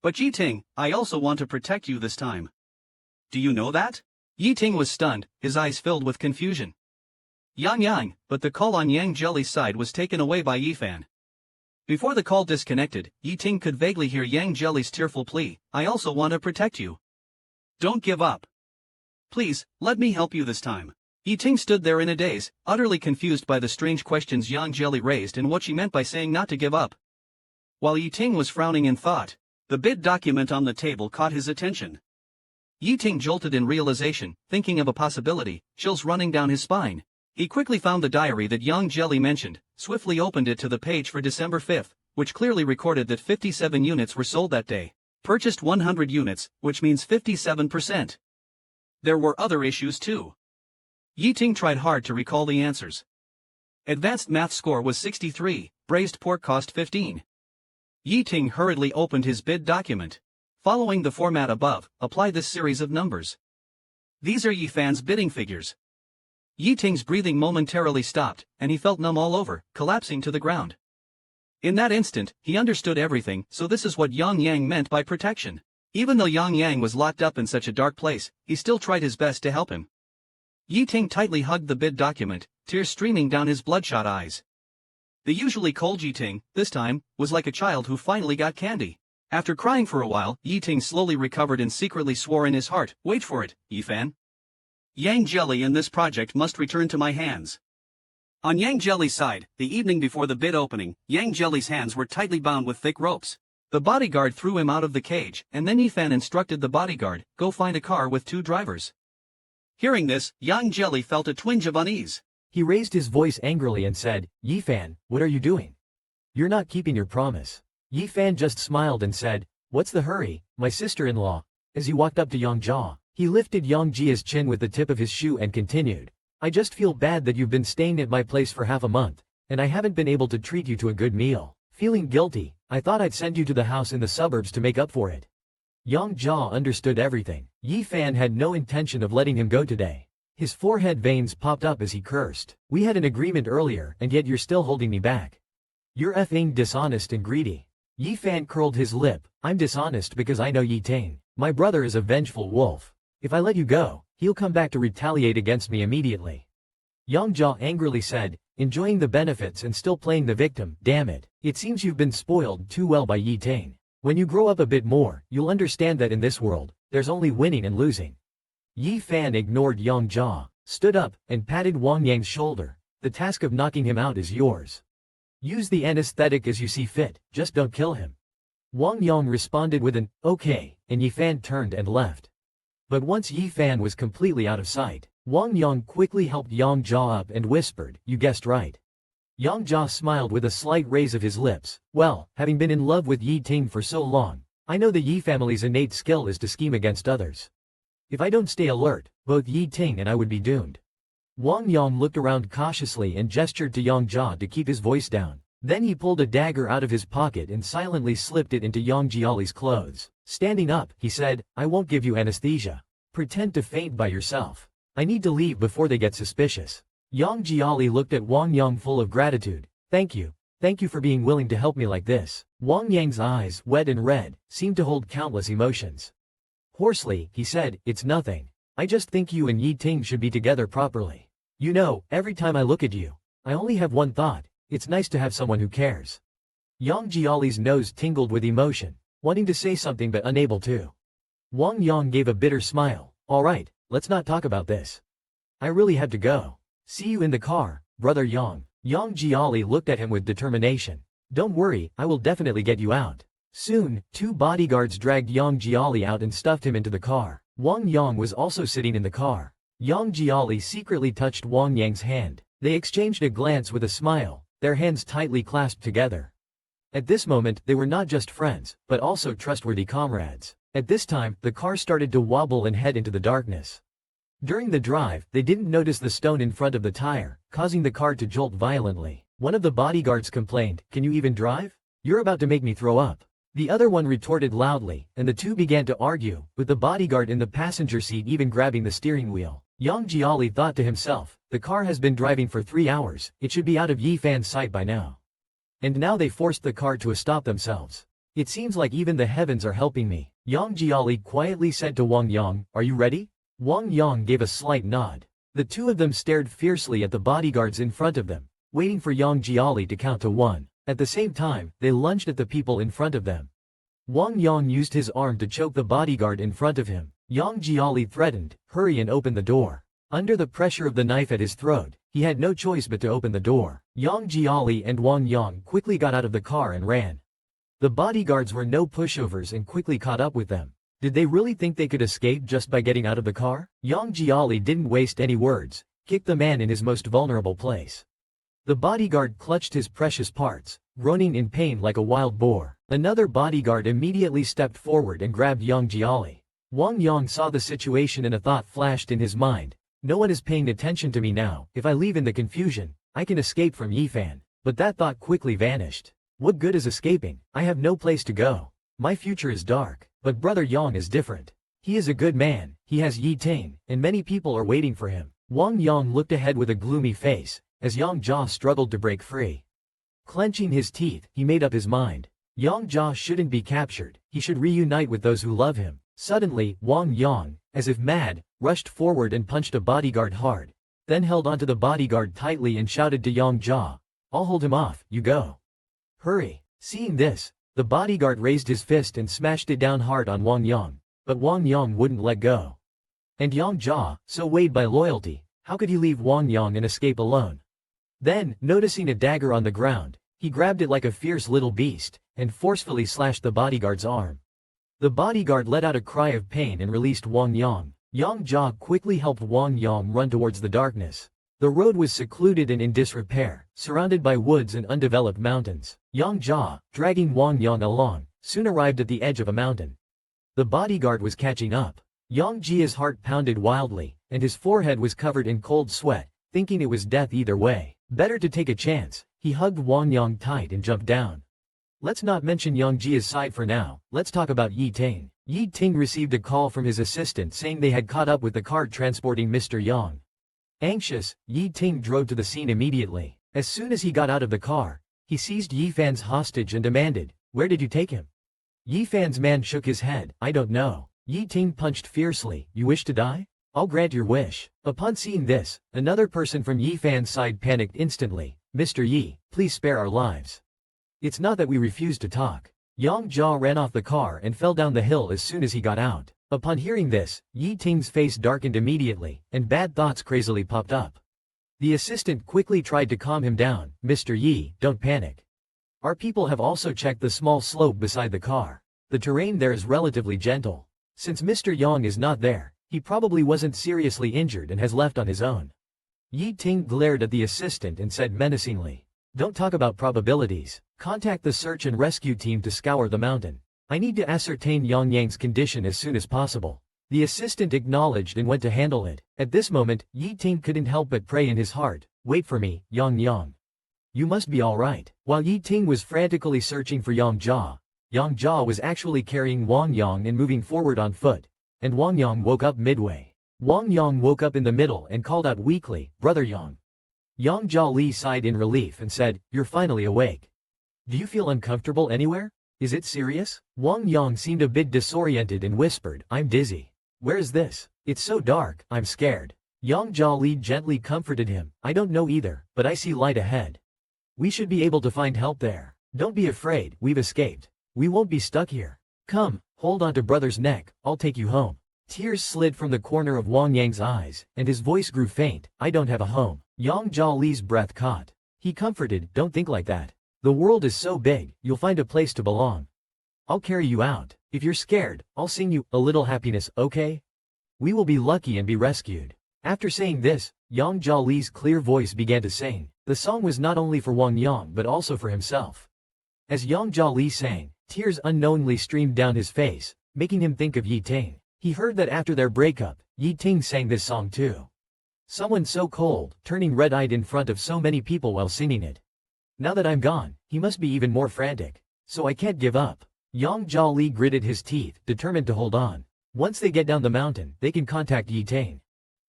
But Yiting, I also want to protect you this time. Do you know that?" Yiting was stunned, his eyes filled with confusion. Yang, but the call on Yang Jelly's side was taken away by Yifan. Before the call disconnected, Yiting could vaguely hear Yang Jelly's tearful plea, "I also want to protect you. Don't give up. Please, let me help you this time." Yiting stood there in a daze, utterly confused by the strange questions Yang Jelly raised and what she meant by saying not to give up. While Yiting was frowning in thought, the bid document on the table caught his attention. Yiting jolted in realization, thinking of a possibility, chills running down his spine. He quickly found the diary that Yang Jelly mentioned, swiftly opened it to the page for December 5th, which clearly recorded that 57 units were sold that day. Purchased 100 units, which means 57%. There were other issues too. Yiting tried hard to recall the answers. Advanced math score was 63, braised pork cost 15. Yi Ting hurriedly opened his bid document. Following the format above, apply this series of numbers. These are Yi Fan's bidding figures. Yi Ting's breathing momentarily stopped, and he felt numb all over, collapsing to the ground. In that instant, he understood everything, so this is what Yang Yang meant by protection. Even though Yang Yang was locked up in such a dark place, he still tried his best to help him. Yi Ting tightly hugged the bid document, tears streaming down his bloodshot eyes. The usually cold Yi Ting, this time, was like a child who finally got candy. After crying for a while, Yi Ting slowly recovered and secretly swore in his heart, "Wait for it, Yi Fan. Yang Jelly and this project must return to my hands." On Yang Jelly's side, the evening before the bid opening, Yang Jelly's hands were tightly bound with thick ropes. The bodyguard threw him out of the cage, and then Yi Fan instructed the bodyguard, "Go find a car with 2 drivers." Hearing this, Yang Jelly felt a twinge of unease. He raised his voice angrily and said, "Yi Fan, what are you doing? You're not keeping your promise." Yi Fan just smiled and said, "What's the hurry, my sister-in-law?" As he walked up to Yang Jia, he lifted Yang Jia's chin with the tip of his shoe and continued, "I just feel bad that you've been staying at my place for half a month, and I haven't been able to treat you to a good meal. Feeling guilty, I thought I'd send you to the house in the suburbs to make up for it." Yang Jia understood everything. Yi Fan had no intention of letting him go today. His forehead veins popped up as he cursed. "We had an agreement earlier, and yet you're still holding me back. You're effing dishonest and greedy." Yi Fan curled his lip. "I'm dishonest because I know Yi Ting. My brother is a vengeful wolf. If I let you go, he'll come back to retaliate against me immediately." Yang Jia angrily said, "Enjoying the benefits and still playing the victim, damn it. It seems you've been spoiled too well by Yi Ting. When you grow up a bit more, you'll understand that in this world, there's only winning and losing." Yi Fan ignored Yang Jia, stood up, and patted Wang Yang's shoulder. "The task of knocking him out is yours. Use the anesthetic as you see fit, just don't kill him." Wang Yang responded with an, "Okay," and Yi Fan turned and left. But once Yi Fan was completely out of sight, Wang Yang quickly helped Yang Jia up and whispered, "You guessed right." Yang Jia smiled with a slight raise of his lips. "Well, having been in love with Yi Ting for so long, I know the Yi family's innate skill is to scheme against others. If I don't stay alert, both Yi Ting and I would be doomed." Wang Yang looked around cautiously and gestured to Yang Jia to keep his voice down. Then he pulled a dagger out of his pocket and silently slipped it into Yang Jiali's clothes. Standing up, he said, "I won't give you anesthesia. Pretend to faint by yourself. I need to leave before they get suspicious." Yang Jiali looked at Wang Yang full of gratitude. Thank you for being willing to help me like this." Wang Yang's eyes, wet and red, seemed to hold countless emotions. Hoarsely, he said, "It's nothing. I just think you and Yi Ting should be together properly. You know, every time I look at you, I only have one thought. It's nice to have someone who cares." Yang Jiali's nose tingled with emotion, wanting to say something but unable to. Wang Yang gave a bitter smile. "All right, let's not talk about this. I really have to go. See you in the car, brother Yang." Yang Jiali looked at him with determination. "Don't worry, I will definitely get you out." Soon, 2 bodyguards dragged Yang Jiali out and stuffed him into the car. Wang Yang was also sitting in the car. Yang Jiali secretly touched Wang Yang's hand. They exchanged a glance with a smile, their hands tightly clasped together. At this moment, they were not just friends, but also trustworthy comrades. At this time, the car started to wobble and head into the darkness. During the drive, they didn't notice the stone in front of the tire, causing the car to jolt violently. One of the bodyguards complained, "Can you even drive? You're about to make me throw up." The other one retorted loudly, and the two began to argue, with the bodyguard in the passenger seat even grabbing the steering wheel. Yang Jiali thought to himself, the car has been driving for 3 hours, it should be out of Yi Fan's sight by now. And now they forced the car to a stop themselves. "It seems like even the heavens are helping me," Yang Jiali quietly said to Wang Yang. "Are you ready?" Wang Yang gave a slight nod. The two of them stared fiercely at the bodyguards in front of them, waiting for Yang Jiali to count to 1. At the same time, they lunged at the people in front of them. Wang Yang used his arm to choke the bodyguard in front of him. Yang Jiali threatened, "Hurry and open the door." Under the pressure of the knife at his throat, he had no choice but to open the door. Yang Jiali and Wang Yang quickly got out of the car and ran. The bodyguards were no pushovers and quickly caught up with them. Did they really think they could escape just by getting out of the car? Yang Jiali didn't waste any words, kicked the man in his most vulnerable place. The bodyguard clutched his precious parts, groaning in pain like a wild boar. Another bodyguard immediately stepped forward and grabbed Yang Jiali. Wang Yang saw the situation and a thought flashed in his mind. No one is paying attention to me now. If I leave in the confusion, I can escape from Yifan. But that thought quickly vanished. What good is escaping? I have no place to go. My future is dark. But Brother Yang is different. He is a good man, he has Yi Ting, and many people are waiting for him. Wang Yang looked ahead with a gloomy face, as Yang Jia struggled to break free. Clenching his teeth, he made up his mind. Yang Jia shouldn't be captured, he should reunite with those who love him. Suddenly, Wang Yang, as if mad, rushed forward and punched a bodyguard hard, then held onto the bodyguard tightly and shouted to Yang Jia, "I'll hold him off, you go. Hurry." Seeing this, the bodyguard raised his fist and smashed it down hard on Wang Yang, but Wang Yang wouldn't let go. And Yang Jia, so weighed by loyalty, how could he leave Wang Yang and escape alone? Then, noticing a dagger on the ground, he grabbed it like a fierce little beast, and forcefully slashed the bodyguard's arm. The bodyguard let out a cry of pain and released Wang Yang. Yang Jia quickly helped Wang Yang run towards the darkness. The road was secluded and in disrepair, surrounded by woods and undeveloped mountains. Yang Jia, dragging Wang Yang along, soon arrived at the edge of a mountain. The bodyguard was catching up. Yang Jia's heart pounded wildly, and his forehead was covered in cold sweat, thinking it was death either way. Better to take a chance. He hugged Wang Yang tight and jumped down. Let's not mention Yang Jia's side for now, let's talk about Yi Ting. Yi Ting received a call from his assistant saying they had caught up with the cart transporting Mr. Yang. Anxious, Yi Ting drove to the scene immediately. As soon as he got out of the car, he seized Yifan's hostage and demanded, "Where did you take him?" Yifan's man shook his head, "I don't know." Yi Ting punched fiercely, "You wish to die? I'll grant your wish." Upon seeing this, another person from Yifan's side panicked instantly, "Mr. Yi, please spare our lives. It's not that we refuse to talk." Yang Jia ran off the car and fell down the hill as soon as he got out. Upon hearing this, Yi Ting's face darkened immediately, and bad thoughts crazily popped up. The assistant quickly tried to calm him down, "Mr. Yi, don't panic. Our people have also checked the small slope beside the car. The terrain there is relatively gentle. Since Mr. Yang is not there, he probably wasn't seriously injured and has left on his own." Yi Ting glared at the assistant and said menacingly, "Don't talk about probabilities. Contact the search and rescue team to scour the mountain. I need to ascertain Yang Yang's condition as soon as possible." The assistant acknowledged and went to handle it. At this moment, Yi Ting couldn't help but pray in his heart, "Wait for me, Yang Yang. You must be alright." While Yi Ting was frantically searching for Yang Jia was actually carrying Wang Yang and moving forward on foot, and Wang Yang woke up midway. Wang Yang woke up in the middle and called out weakly, "Brother Yang." Yang Jia Li sighed in relief and said, "You're finally awake. Do you feel uncomfortable anywhere? Is it serious?" Wang Yang seemed a bit disoriented and whispered, "I'm dizzy." "Where is this? It's so dark, I'm scared." Yang Jia Li gently comforted him, "I don't know either, but I see light ahead. We should be able to find help there. Don't be afraid, we've escaped. We won't be stuck here. Come, hold on to brother's neck, I'll take you home." Tears slid from the corner of Wang Yang's eyes, and his voice grew faint, "I don't have a home." Yang Jia Li's breath caught. He comforted, "Don't think like that. The world is so big, you'll find a place to belong. I'll carry you out. If you're scared, I'll sing you a little happiness, okay? We will be lucky and be rescued." After saying this, Yang Jia Li's clear voice began to sing. The song was not only for Wang Yang but also for himself. As Yang Jia Li sang, tears unknowingly streamed down his face, making him think of Yi Ting. He heard that after their breakup, Yi Ting sang this song too. Someone so cold, turning red-eyed in front of so many people while singing it. Now that I'm gone, he must be even more frantic. So I can't give up. Yang Jia Li gritted his teeth, determined to hold on. Once they get down the mountain, they can contact Yi Ting.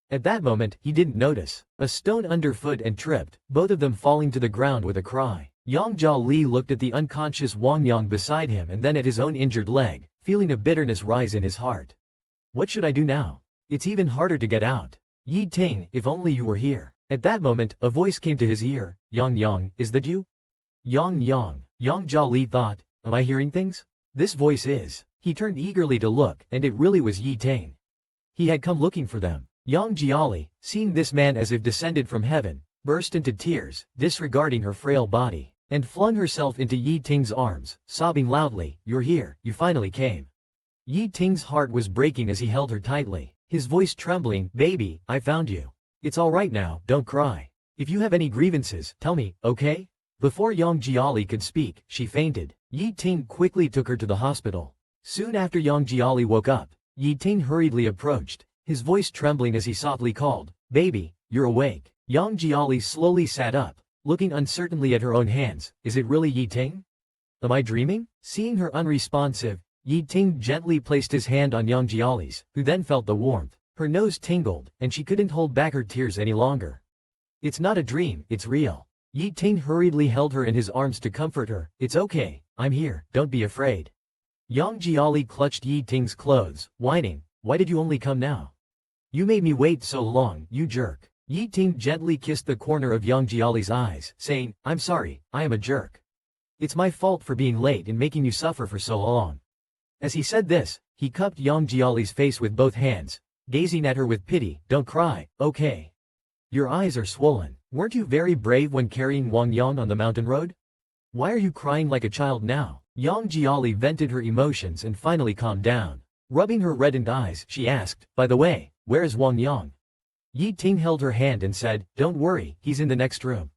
At that moment, he didn't notice a stone underfoot and tripped, both of them falling to the ground with a cry. Yang Jia Li looked at the unconscious Wang Yang beside him and then at his own injured leg, feeling a bitterness rise in his heart. What should I do now? It's even harder to get out. Yi Ting, if only you were here. At that moment, a voice came to his ear. "Yang Yang, is that you?" Yang Yang. Yang Jia Li thought, "Am I hearing things? This voice is." He turned eagerly to look, and it really was Yi Ting. He had come looking for them. Yang Jia Li, seeing this man as if descended from heaven, burst into tears, disregarding her frail body, and flung herself into Yi Ting's arms, sobbing loudly, "You're here, you finally came." Yi Ting's heart was breaking as he held her tightly, his voice trembling, "Baby, I found you. It's all right now, don't cry. If you have any grievances, tell me, okay?" Before Yang Jia Li could speak, she fainted. Yi Ting quickly took her to the hospital. Soon after Yang Jia Li woke up, Yi Ting hurriedly approached, his voice trembling as he softly called, "Baby, you're awake." Yang Jiali slowly sat up, looking uncertainly at her own hands. Is it really Yi Ting? Am I dreaming? Seeing her unresponsive, Yi Ting gently placed his hand on Yang Jiali's, who then felt the warmth. Her nose tingled, and she couldn't hold back her tears any longer. It's not a dream, it's real. Yi Ting hurriedly held her in his arms to comfort her. It's okay, I'm here, don't be afraid. Yang Jiali clutched Yi Ting's clothes, whining, why did you only come now? You made me wait so long, you jerk. Yi Ting gently kissed the corner of Yang Jiali's eyes, saying, I'm sorry, I am a jerk. It's my fault for being late and making you suffer for so long. As he said this, he cupped Yang Jiali's face with both hands, gazing at her with pity. Don't cry, okay? Your eyes are swollen. Weren't you very brave when carrying Wang Yang on the mountain road? Why are you crying like a child now? Yang Jiali vented her emotions and finally calmed down. Rubbing her reddened eyes, she asked, by the way, where is Wang Yang? Yi Ting held her hand and said, don't worry, he's in the next room.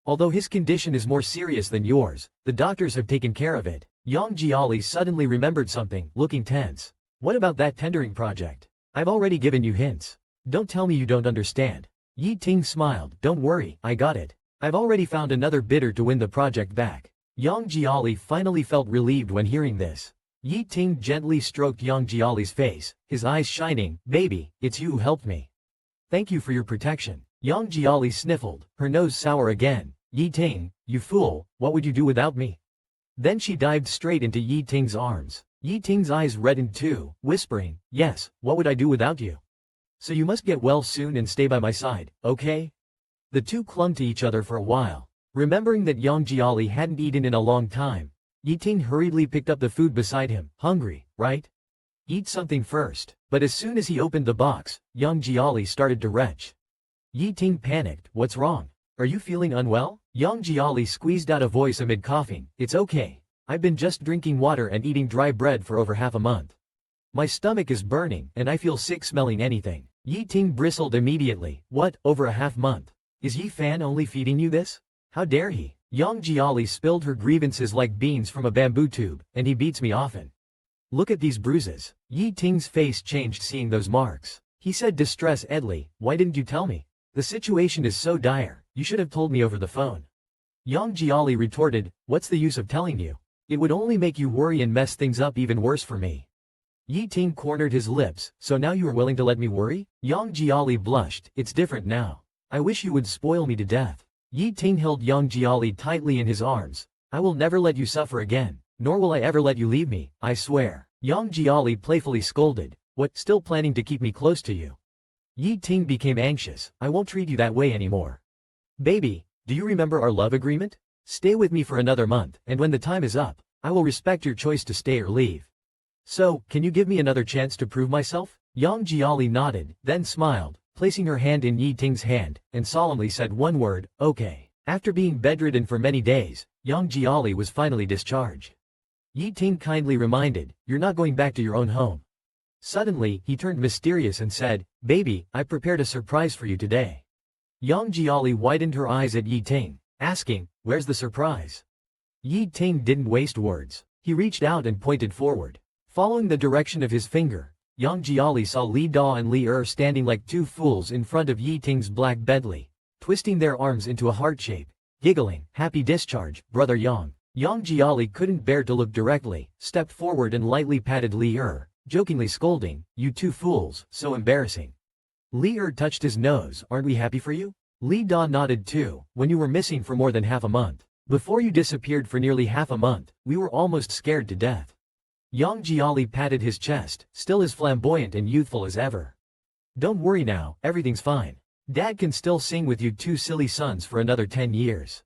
Although his condition is more serious than yours, the doctors have taken care of it. Yang Jiali suddenly remembered something, looking tense. What about that tendering project? I've already given you hints. Don't tell me you don't understand. Yi Ting smiled. Don't worry, I got it. I've already found another bidder to win the project back. Yang Jiali finally felt relieved when hearing this. Yi Ting gently stroked Yang Jiali's face, his eyes shining. Baby, it's you who helped me. Thank you for your protection. Yang Jiali sniffled, her nose sour again. Yi Ting, you fool, what would you do without me? Then she dived straight into Yi Ting's arms. Yi Ting's eyes reddened too, whispering, yes, what would I do without you? So you must get well soon and stay by my side, okay? The two clung to each other for a while. Remembering that Yang Jiali hadn't eaten in a long time, Yi Ting hurriedly picked up the food beside him. Hungry, right? Eat something first. But as soon as he opened the box, Yang Jiali started to retch. Yi Ting panicked. What's wrong? Are you feeling unwell? Yang Jiali squeezed out a voice amid coughing. It's okay. I've been just drinking water and eating dry bread for over half a month. My stomach is burning, and I feel sick smelling anything. Yi Ting bristled immediately. What, over a half month? Is Yi Fan only feeding you this? How dare he? Yang Jiali spilled her grievances like beans from a bamboo tube, and he beats me often. Look at these bruises. Yi Ting's face changed seeing those marks. He said distress-edly, why didn't you tell me? The situation is so dire, you should have told me over the phone. Yang Jiali retorted, what's the use of telling you? It would only make you worry and mess things up even worse for me. Yi Ting cornered his lips. So now you are willing to let me worry? Yang Jiali blushed. It's different now. I wish you would spoil me to death. Yi Ting held Yang Jiali tightly in his arms. I will never let you suffer again, nor will I ever let you leave me, I swear. Yang Jiali playfully scolded. What, still planning to keep me close to you? Yi Ting became anxious. I won't treat you that way anymore. Baby, do you remember our love agreement? Stay with me for another month, and when the time is up, I will respect your choice to stay or leave. So, can you give me another chance to prove myself? Yang Jiali nodded, then smiled, placing her hand in Yi Ting's hand, and solemnly said one word, okay. After being bedridden for many days, Yang Jiali was finally discharged. Yi Ting kindly reminded, you're not going back to your own home. Suddenly, he turned mysterious and said, baby, I prepared a surprise for you today. Yang Jiali widened her eyes at Yi Ting, asking, where's the surprise? Yi Ting didn't waste words. He reached out and pointed forward. Following the direction of his finger, Yang Jiali saw Li Da and Li standing like two fools in front of Yi Ting's black bedley, twisting their arms into a heart shape, giggling, happy discharge, brother Yang. Yang Jiali couldn't bear to look directly, stepped forward and lightly patted Li jokingly scolding, you two fools, so embarrassing. Li touched his nose, aren't we happy for you? Li Da nodded too, when you were missing for more than half a month. Before you disappeared for nearly half a month, we were almost scared to death. Yang Jiali patted his chest, still as flamboyant and youthful as ever. Don't worry now, everything's fine. Dad can still sing with you two silly sons for another 10 years.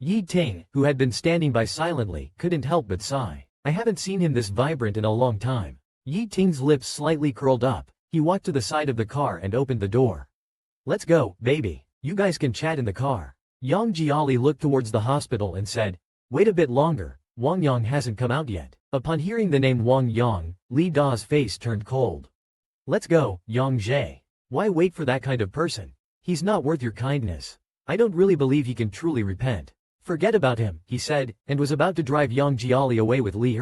Yi Ting, who had been standing by silently, couldn't help but sigh. I haven't seen him this vibrant in a long time. Yi Ting's lips slightly curled up. He walked to the side of the car and opened the door. Let's go, baby. You guys can chat in the car. Yang Jiali looked towards the hospital and said, wait a bit longer, Wang Yang hasn't come out yet. Upon hearing the name Wang Yang, Li Da's face turned cold. Let's go, Yang Jie. Why wait for that kind of person? He's not worth your kindness. I don't really believe he can truly repent. Forget about him, he said, and was about to drive Yang Jiali away with Li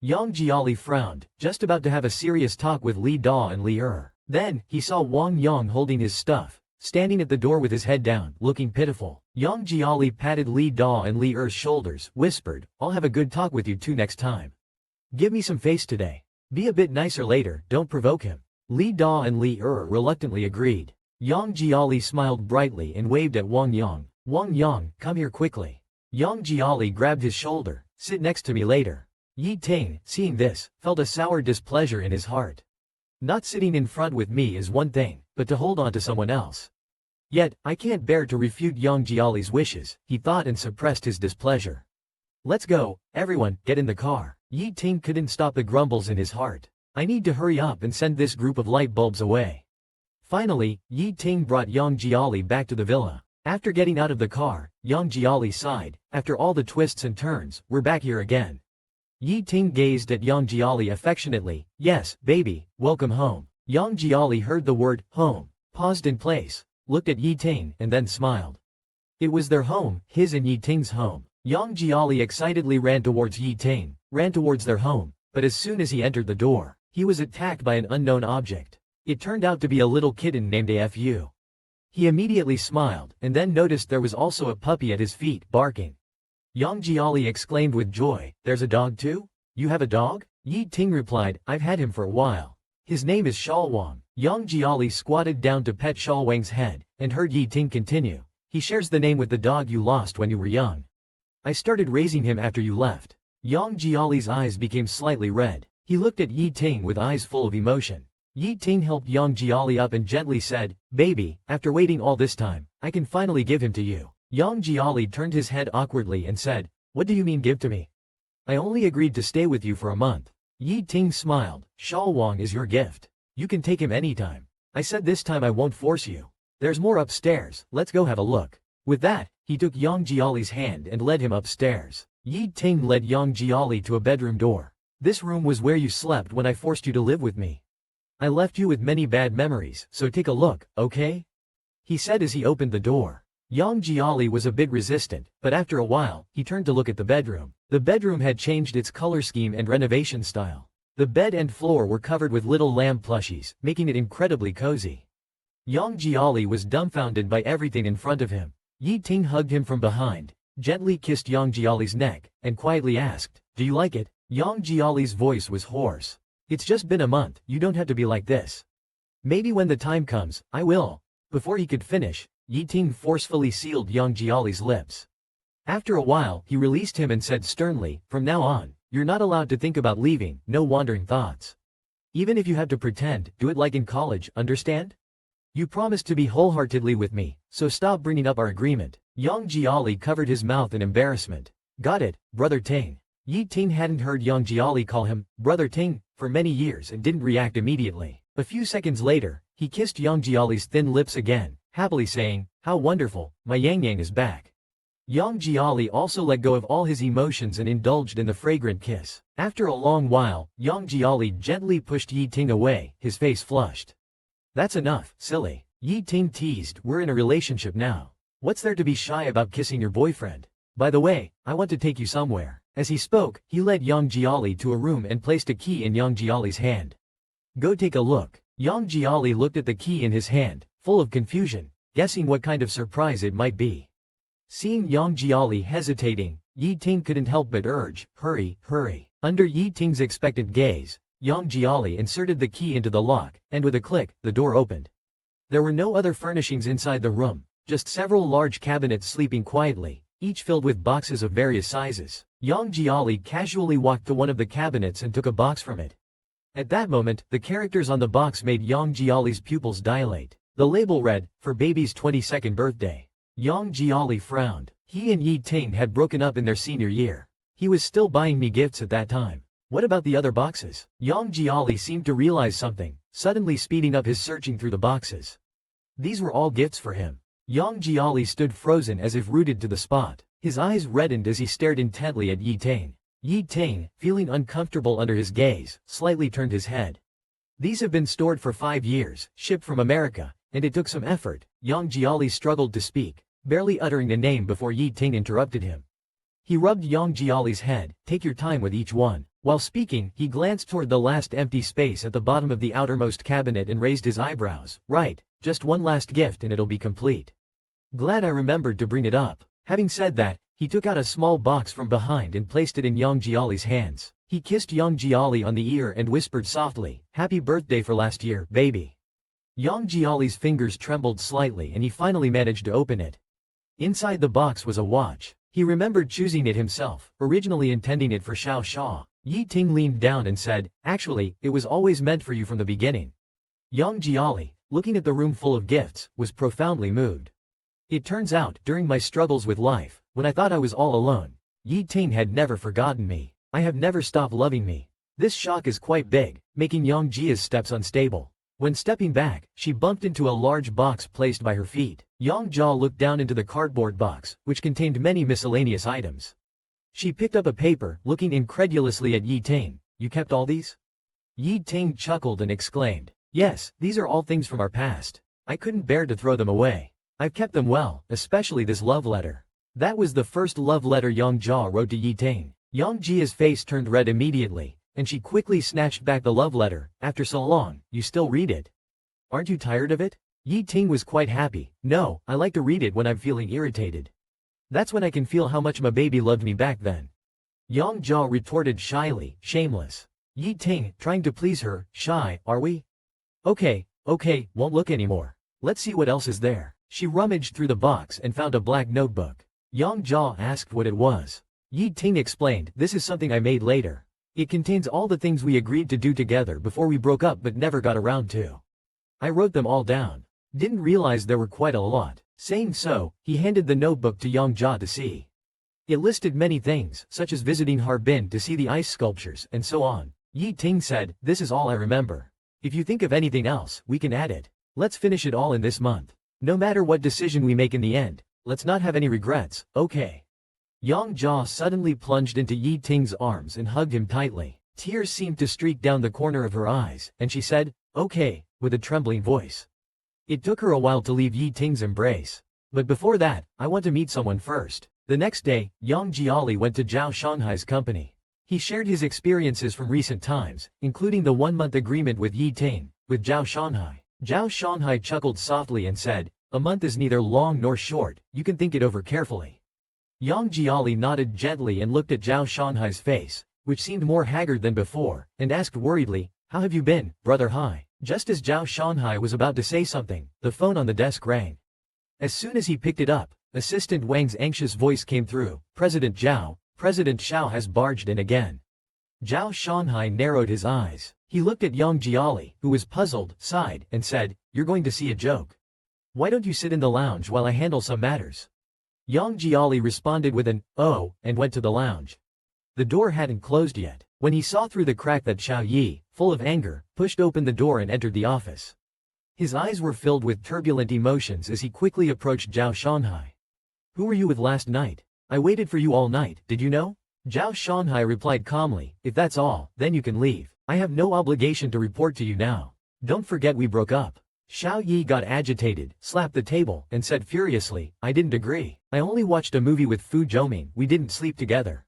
Yang Jiali frowned, just about to have a serious talk with Li Da and Li Then, he saw Wang Yang holding his stuff, standing at the door with his head down, looking pitiful. Yang Jiali patted Li Da and Li Er's shoulders, whispered, "I'll have a good talk with you two next time. Give me some face today. Be a bit nicer later, don't provoke him." Li Da and Li Er reluctantly agreed. Yang Jiali smiled brightly and waved at Wang Yang. "Wang Yang, come here quickly." Yang Jiali grabbed his shoulder. "Sit next to me later." Yi Ting, seeing this, felt a sour displeasure in his heart. Not sitting in front with me is one thing, but to hold on to someone else. Yet, I can't bear to refute Yang Jiali's wishes, he thought, and suppressed his displeasure. "Let's go, everyone, get in the car." Yi Ting couldn't stop the grumbles in his heart. "I need to hurry up and send this group of light bulbs away." Finally, Yi Ting brought Yang Jiali back to the villa. After getting out of the car, Yang Jiali sighed, "After all the twists and turns, we're back here again." Yi Ting gazed at Yang Jiali affectionately. "Yes, baby, welcome home." Yang Jiali heard the word, home, paused in place, looked at Yi Ting, and then smiled. It was their home, his and Yi Ting's home. Yang Jiali excitedly ran towards Yi Ting, ran towards their home, but as soon as he entered the door, he was attacked by an unknown object. It turned out to be a little kitten named Afu. He immediately smiled, and then noticed there was also a puppy at his feet, barking. Yang Jiali exclaimed with joy, "There's a dog too? You have a dog?" Yi Ting replied, "I've had him for a while. His name is Shalwang." Yang Jiali squatted down to pet Shalwang's head, and heard Yi Ting continue, "He shares the name with the dog you lost when you were young. I started raising him after you left." Yang Jiali's eyes became slightly red. He looked at Yi Ting with eyes full of emotion. Yi Ting helped Yang Jiali up and gently said, "Baby, after waiting all this time, I can finally give him to you." Yang Jiali turned his head awkwardly and said, "What do you mean give to me? I only agreed to stay with you for a month." Yi Ting smiled, "Shalwang is your gift. You can take him anytime. I said this time I won't force you. There's more upstairs, let's go have a look." With that, he took Yang Jiali's hand and led him upstairs. Yi Ting led Yang Jiali to a bedroom door. "This room was where you slept when I forced you to live with me. I left you with many bad memories, so take a look, okay?" he said as he opened the door. Yang Jiali was a bit resistant, but after a while, he turned to look at the bedroom. The bedroom had changed its color scheme and renovation style. The bed and floor were covered with little lamb plushies, making it incredibly cozy. Yang Jiali was dumbfounded by everything in front of him. Yi Ting hugged him from behind, gently kissed Yang Jiali's neck, and quietly asked, "Do you like it?" Yang Jiali's voice was hoarse. "It's just been a month, you don't have to be like this. Maybe when the time comes, I will." Before he could finish, Yi Ting forcefully sealed Yang Jiali's lips. After a while, he released him and said sternly, "From now on, you're not allowed to think about leaving, no wandering thoughts. Even if you have to pretend, do it like in college, understand? You promised to be wholeheartedly with me, so stop bringing up our agreement." Yang Jiali covered his mouth in embarrassment. "Got it, Brother Ting." Yi Ting hadn't heard Yang Jiali call him Brother Ting for many years and didn't react immediately. A few seconds later, he kissed Yang Jiali's thin lips again, happily saying, "How wonderful, my Yang Yang is back." Yang Jiali also let go of all his emotions and indulged in the fragrant kiss. After a long while, Yang Jiali gently pushed Yi Ting away, his face flushed. "That's enough, silly." Yi Ting teased, "We're in a relationship now. What's there to be shy about kissing your boyfriend? By the way, I want to take you somewhere." As he spoke, he led Yang Jiali to a room and placed a key in Yang Jiali's hand. "Go take a look." Yang Jiali looked at the key in his hand, full of confusion, guessing what kind of surprise it might be. Seeing Yang Jiali hesitating, Yi Ting couldn't help but urge, "Hurry, hurry." Under Yi Ting's expectant gaze, Yang Jiali inserted the key into the lock, and with a click, the door opened. There were no other furnishings inside the room, just several large cabinets sleeping quietly, each filled with boxes of various sizes. Yang Jiali casually walked to one of the cabinets and took a box from it. At that moment, the characters on the box made Yang Jiali's pupils dilate. The label read, "For baby's 22nd birthday." Yang Jiali frowned. He and Yi Ting had broken up in their senior year. He was still buying me gifts at that time. What about the other boxes? Yang Jiali seemed to realize something, suddenly speeding up his searching through the boxes. These were all gifts for him. Yang Jiali stood frozen as if rooted to the spot. His eyes reddened as he stared intently at Yi Ting. Yi Ting, feeling uncomfortable under his gaze, slightly turned his head. "These have been stored for 5 years, shipped from America, and it took some effort." Yang Jiali struggled to speak, barely uttering a name before Yi Ting interrupted him. He rubbed Yang Jiali's head, "Take your time with each one. While speaking, he glanced toward the last empty space at the bottom of the outermost cabinet and raised his eyebrows. Right, just one last gift and it'll be complete. Glad I remembered to bring it up. Having said that, he took out a small box from behind and placed it in Yang Jiali's hands. He kissed Yang Jiali on the ear and whispered softly, "Happy birthday for last year, baby." Yang Jiali's fingers trembled slightly and he finally managed to open it. Inside the box was a watch. He remembered choosing it himself, originally intending it for Xiao Xia. Yi Ting leaned down and said, "Actually, it was always meant for you from the beginning." Yang Jiali, looking at the room full of gifts, was profoundly moved. It turns out, during my struggles with life, when I thought I was all alone, Yi Ting had never forgotten me. I have never stopped loving me. This shock is quite big, making Yang Jia's steps unstable. When stepping back, she bumped into a large box placed by her feet. Yang Jia looked down into the cardboard box, which contained many miscellaneous items. She picked up a paper, looking incredulously at Yi Ting. "You kept all these?" Yi Ting chuckled and exclaimed, "Yes, these are all things from our past. I couldn't bear to throw them away. I've kept them well, especially this love letter." That was the first love letter Yang Jia wrote to Yi Ting. Yang Jia's face turned red immediately, and she quickly snatched back the love letter. "After so long, you still read it? Aren't you tired of it?" Yi Ting was quite happy. "No, I like to read it when I'm feeling irritated. That's when I can feel how much my baby loved me back then." Yang Jia retorted shyly, shameless. Yi Ting, trying to please her, "Shy, are we? Okay, won't look anymore. Let's see what else is there." She rummaged through the box and found a black notebook. Yang Jia asked what it was. Yi Ting explained, "This is something I made later. It contains all the things we agreed to do together before we broke up but never got around to. I wrote them all down. Didn't realize there were quite a lot." Saying so, he handed the notebook to Yang Jia to see. It listed many things, such as visiting Harbin to see the ice sculptures, and so on. Yi Ting said, "This is all I remember. If you think of anything else, we can add it. Let's finish it all in this month. No matter what decision we make in the end, let's not have any regrets, okay?" Yang Jia suddenly plunged into Yi Ting's arms and hugged him tightly. Tears seemed to streak down the corner of her eyes, and she said, "Okay," with a trembling voice. It took her a while to leave Yi Ting's embrace. "But before that, I want to meet someone first." The next day, Yang Jiali went to Zhao Shanhai's company. He shared his experiences from recent times, including the one-month agreement with Yi Ting, with Zhao Shanhai. Zhao Shanhai chuckled softly and said, "A month is neither long nor short, you can think it over carefully." Yang Jiali nodded gently and looked at Zhao Shanhai's face, which seemed more haggard than before, and asked worriedly, "How have you been, Brother Hai?" Just as Zhao Shanhai was about to say something, the phone on the desk rang. As soon as he picked it up, Assistant Wang's anxious voice came through, "President Zhao, President Xiao has barged in again." Zhao Shanhai narrowed his eyes. He looked at Yang Jiali, who was puzzled, sighed, and said, "You're going to see a joke. Why don't you sit in the lounge while I handle some matters?" Yang Jiali responded with an, "Oh," and went to the lounge. The door hadn't closed yet. When he saw through the crack that Xiao Yi, full of anger, pushed open the door and entered the office. His eyes were filled with turbulent emotions as he quickly approached Zhao Shanhai. "Who were you with last night? I waited for you all night, did you know?" Zhao Shanhai replied calmly, "If that's all, then you can leave. I have no obligation to report to you now. Don't forget we broke up." Xiao Yi got agitated, slapped the table, and said furiously, "I didn't agree. I only watched a movie with Fu Zhoming, we didn't sleep together.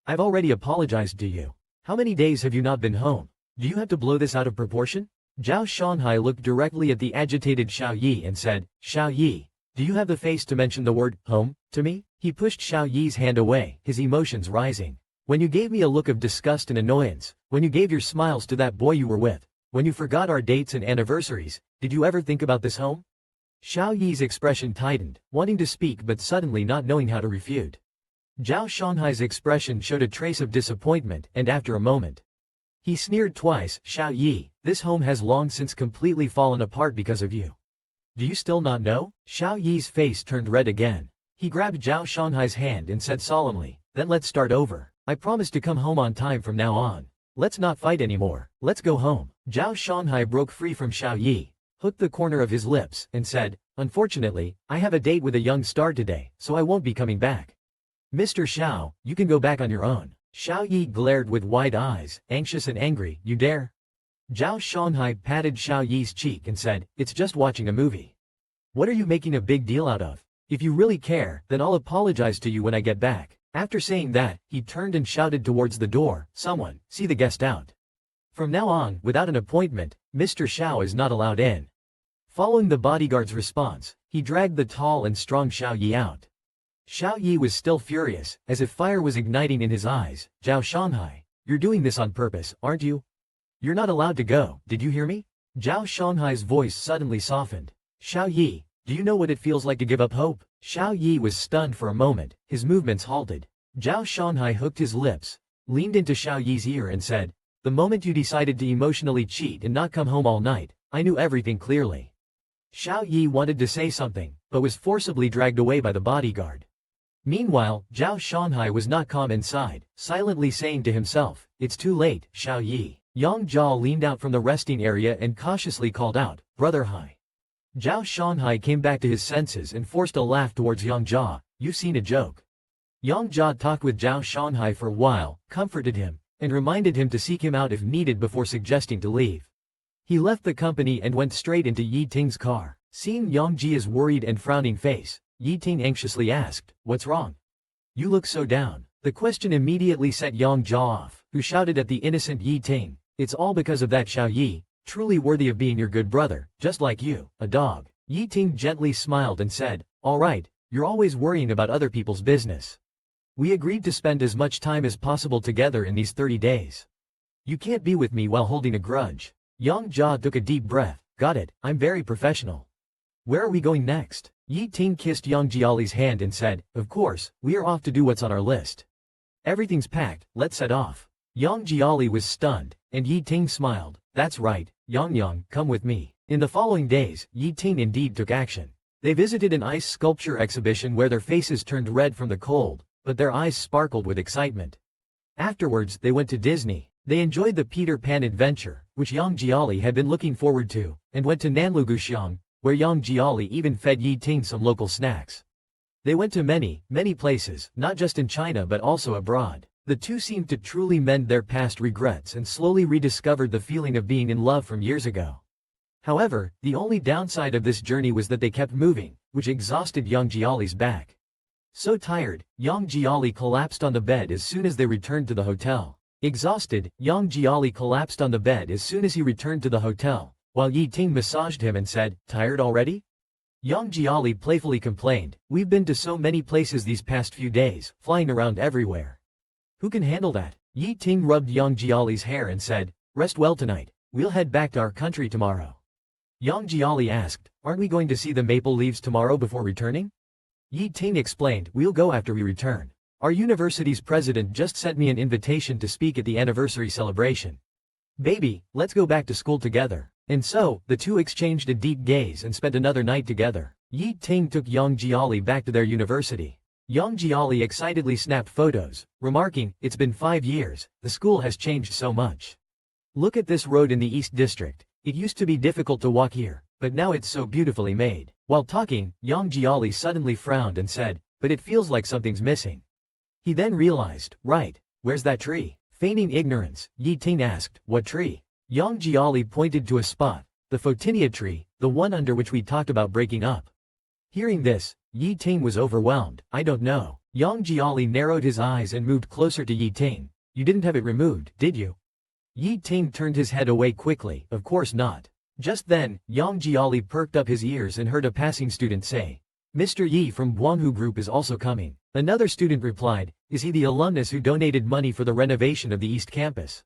I've already apologized to you. How many days have you not been home? Do you have to blow this out of proportion?" Zhao Shanhai looked directly at the agitated Xiao Yi and said, "Xiao Yi, do you have the face to mention the word, home, to me?" He pushed Xiao Yi's hand away, his emotions rising. "When you gave me a look of disgust and annoyance, when you gave your smiles to that boy you were with, when you forgot our dates and anniversaries, did you ever think about this home?" Xiao Yi's expression tightened, wanting to speak but suddenly not knowing how to refute. Zhao Shanhai's expression showed a trace of disappointment, and after a moment, he sneered twice, "Xiao Yi, this home has long since completely fallen apart because of you. Do you still not know?" Xiao Yi's face turned red again. He grabbed Zhao Shanhai's hand and said solemnly, "Then let's start over. I promise to come home on time from now on. Let's not fight anymore. Let's go home." Zhao Shanhai broke free from Xiao Yi, hooked the corner of his lips, and said, "Unfortunately, I have a date with a young star today, so I won't be coming back. Mr. Xiao, you can go back on your own." Xiao Yi glared with wide eyes, anxious and angry, "You dare?" Zhao Shanhai patted Xiao Yi's cheek and said, "It's just watching a movie. What are you making a big deal out of? If you really care, then I'll apologize to you when I get back." After saying that, he turned and shouted towards the door, "Someone, see the guest out. From now on, without an appointment, Mr. Xiao is not allowed in." Following the bodyguard's response, he dragged the tall and strong Xiao Yi out. Xiao Yi was still furious, as if fire was igniting in his eyes. "Zhao Shanghai, you're doing this on purpose, aren't you? You're not allowed to go, did you hear me?" Zhao Shanghai's voice suddenly softened. "Xiao Yi, do you know what it feels like to give up hope?" Xiao Yi was stunned for a moment, his movements halted. Zhao Shanghai hooked his lips, leaned into Xiao Yi's ear and said, "The moment you decided to emotionally cheat and not come home all night, I knew everything clearly." Xiao Yi wanted to say something, but was forcibly dragged away by the bodyguard. Meanwhile, Zhao Shanghai was not calm inside, silently saying to himself, "It's too late, Xiao Yi." Yang Jia leaned out from the resting area and cautiously called out, "Brother Hai." Zhao Shanghai came back to his senses and forced a laugh towards Yang Jia. "You've seen a joke." Yang Jia talked with Zhao Shanghai for a while, comforted him, and reminded him to seek him out if needed before suggesting to leave. He left the company and went straight into Yi Ting's car. Seeing Yang Jia's worried and frowning face, Yi Ting anxiously asked, "What's wrong? You look so down." The question immediately set Yang Jia off, who shouted at the innocent Yi Ting, "It's all because of that Xiao Yi, truly worthy of being your good brother, just like you, a dog." Yi Ting gently smiled and said, "All right, you're always worrying about other people's business. We agreed to spend as much time as possible together in these 30 days. You can't be with me while holding a grudge." Yang Jia took a deep breath. "Got it, I'm very professional. Where are we going next?" Yi Ting kissed Yang Jiali's hand and said, "Of course, we are off to do what's on our list. Everything's packed, let's set off." Yang Jiali was stunned, and Yi Ting smiled. "That's right, Yang, come with me." In the following days, Yi Ting indeed took action. They visited an ice sculpture exhibition where their faces turned red from the cold, but their eyes sparkled with excitement. Afterwards, they went to Disney. They enjoyed the Peter Pan adventure, which Yang Jiali had been looking forward to, and went to Nanluguxiang, where Yang Jiali even fed Yi Ting some local snacks. They went to many places, not just in China but also abroad. The two seemed to truly mend their past regrets and slowly rediscovered the feeling of being in love from years ago. However, the only downside of this journey was that they kept moving, which exhausted Yang Jiali's back. So tired, Yang Jiali collapsed on the bed as soon as they returned to the hotel. Exhausted, Yang Jiali collapsed on the bed as soon as he returned to the hotel, while Yi Ting massaged him and said, "Tired already?" Yang Jiali playfully complained, "We've been to so many places these past few days, flying around everywhere. Who can handle that?" Yi Ting rubbed Yang Jiali's hair and said, "Rest well tonight. We'll head back to our country tomorrow." Yang Jiali asked, "Aren't we going to see the maple leaves tomorrow before returning?" Yi Ting explained, "We'll go after we return. Our university's president just sent me an invitation to speak at the anniversary celebration. Baby, let's go back to school together." And so, the two exchanged a deep gaze and spent another night together. Yi Ting took Yang Jiali back to their university. Yang Jiali excitedly snapped photos, remarking, "It's been 5 years, the school has changed so much. Look at this road in the East District. It used to be difficult to walk here, but now it's so beautifully made." While talking, Yang Jiali suddenly frowned and said, "But it feels like something's missing." He then realized, "Right, where's that tree?" Feigning ignorance, Yi Ting asked, "What tree?" Yang Jiali pointed to a spot, "The Photinia tree, the one under which we talked about breaking up." Hearing this, Yi Ting was overwhelmed. "I don't know." Yang Jiali narrowed his eyes and moved closer to Yi Ting. "You didn't have it removed, did you?" Yi Ting turned his head away quickly. "Of course not." Just then, Yang Jiali perked up his ears and heard a passing student say, "Mr. Yi from Guanghu Group is also coming." Another student replied, "Is he the alumnus who donated money for the renovation of the East Campus?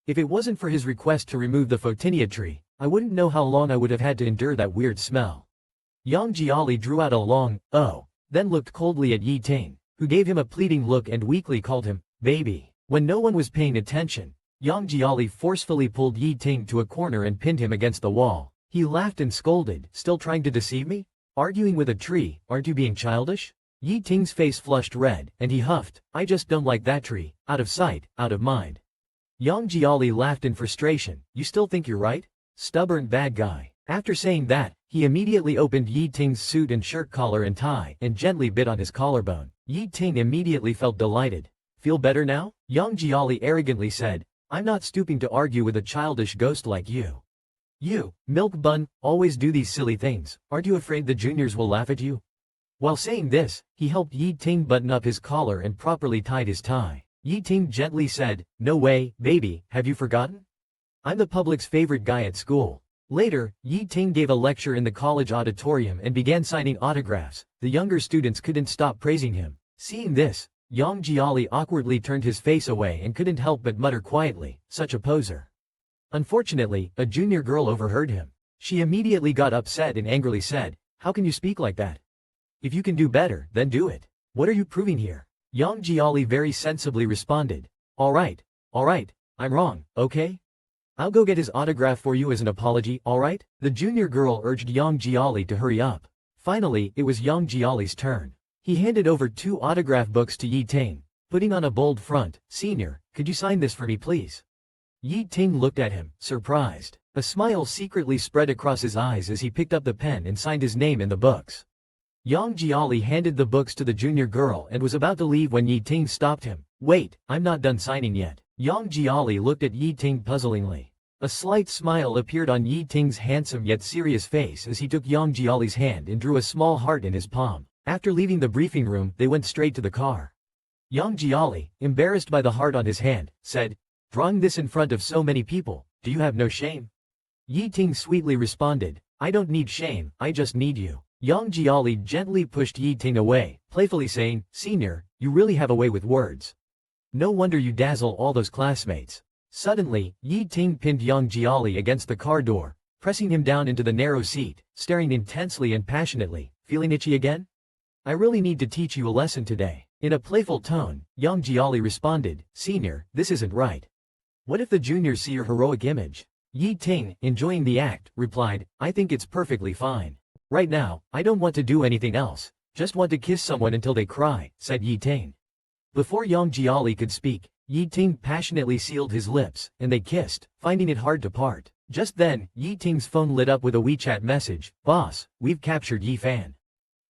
If it wasn't for his request to remove the Photinia tree, I wouldn't know how long I would have had to endure that weird smell." Yang Jiali drew out a long, "Oh," then looked coldly at Yi Ting, who gave him a pleading look and weakly called him, "baby." When no one was paying attention, Yang Jiali forcefully pulled Yi Ting to a corner and pinned him against the wall. He laughed and scolded, "Still trying to deceive me? Arguing with a tree, aren't you being childish?" Yi Ting's face flushed red, and he huffed, "I just don't like that tree, out of sight, out of mind." Yang Jiali laughed in frustration, "You still think you're right? Stubborn bad guy." After saying that, he immediately opened Yi Ting's suit and shirt collar and tie, and gently bit on his collarbone. Yi Ting immediately felt delighted. "Feel better now?" Yang Jiali arrogantly said, "I'm not stooping to argue with a childish ghost like you. You, milk bun, always do these silly things. Aren't you afraid the juniors will laugh at you?" While saying this, he helped Yi Ting button up his collar and properly tied his tie. Yi Ting gently said, "No way, baby, have you forgotten? I'm the public's favorite guy at school." Later, Yi Ting gave a lecture in the college auditorium and began signing autographs. The younger students couldn't stop praising him. Seeing this, Yang Jiali awkwardly turned his face away and couldn't help but mutter quietly, "Such a poser." Unfortunately, a junior girl overheard him. She immediately got upset and angrily said, "How can you speak like that? If you can do better, then do it. What are you proving here?" Yang Jiali very sensibly responded, alright, I'm wrong, okay? I'll go get his autograph for you as an apology, alright?" The junior girl urged Yang Jiali to hurry up. Finally, it was Yang Jiali's turn. He handed over 2 autograph books to Yi Ting, putting on a bold front. "Senior, could you sign this for me please?" Yi Ting looked at him, surprised. A smile secretly spread across his eyes as he picked up the pen and signed his name in the books. Yang Jiali handed the books to the junior girl and was about to leave when Yi Ting stopped him. "Wait, I'm not done signing yet." Yang Jiali looked at Yi Ting puzzlingly. A slight smile appeared on Yi Ting's handsome yet serious face as he took Yang Jiali's hand and drew a small heart in his palm. After leaving the briefing room, they went straight to the car. Yang Jiali, embarrassed by the heart on his hand, said, "Drawing this in front of so many people, do you have no shame?" Yi Ting sweetly responded, "I don't need shame, I just need you." Yang Jiali gently pushed Yi Ting away, playfully saying, "Senior, you really have a way with words. No wonder you dazzle all those classmates." Suddenly, Yi Ting pinned Yang Jiali against the car door, pressing him down into the narrow seat, staring intensely and passionately. "Feeling itchy again? I really need to teach you a lesson today." In a playful tone, Yang Jiali responded, "Senior, this isn't right. What if the juniors see your heroic image?" Yi Ting, enjoying the act, replied, "I think it's perfectly fine. Right now, I don't want to do anything else, just want to kiss someone until they cry," said Yi Ting. Before Yang Jiali could speak, Yi Ting passionately sealed his lips, and they kissed, finding it hard to part. Just then, Yi Ting's phone lit up with a WeChat message, "Boss, we've captured Yi Fan.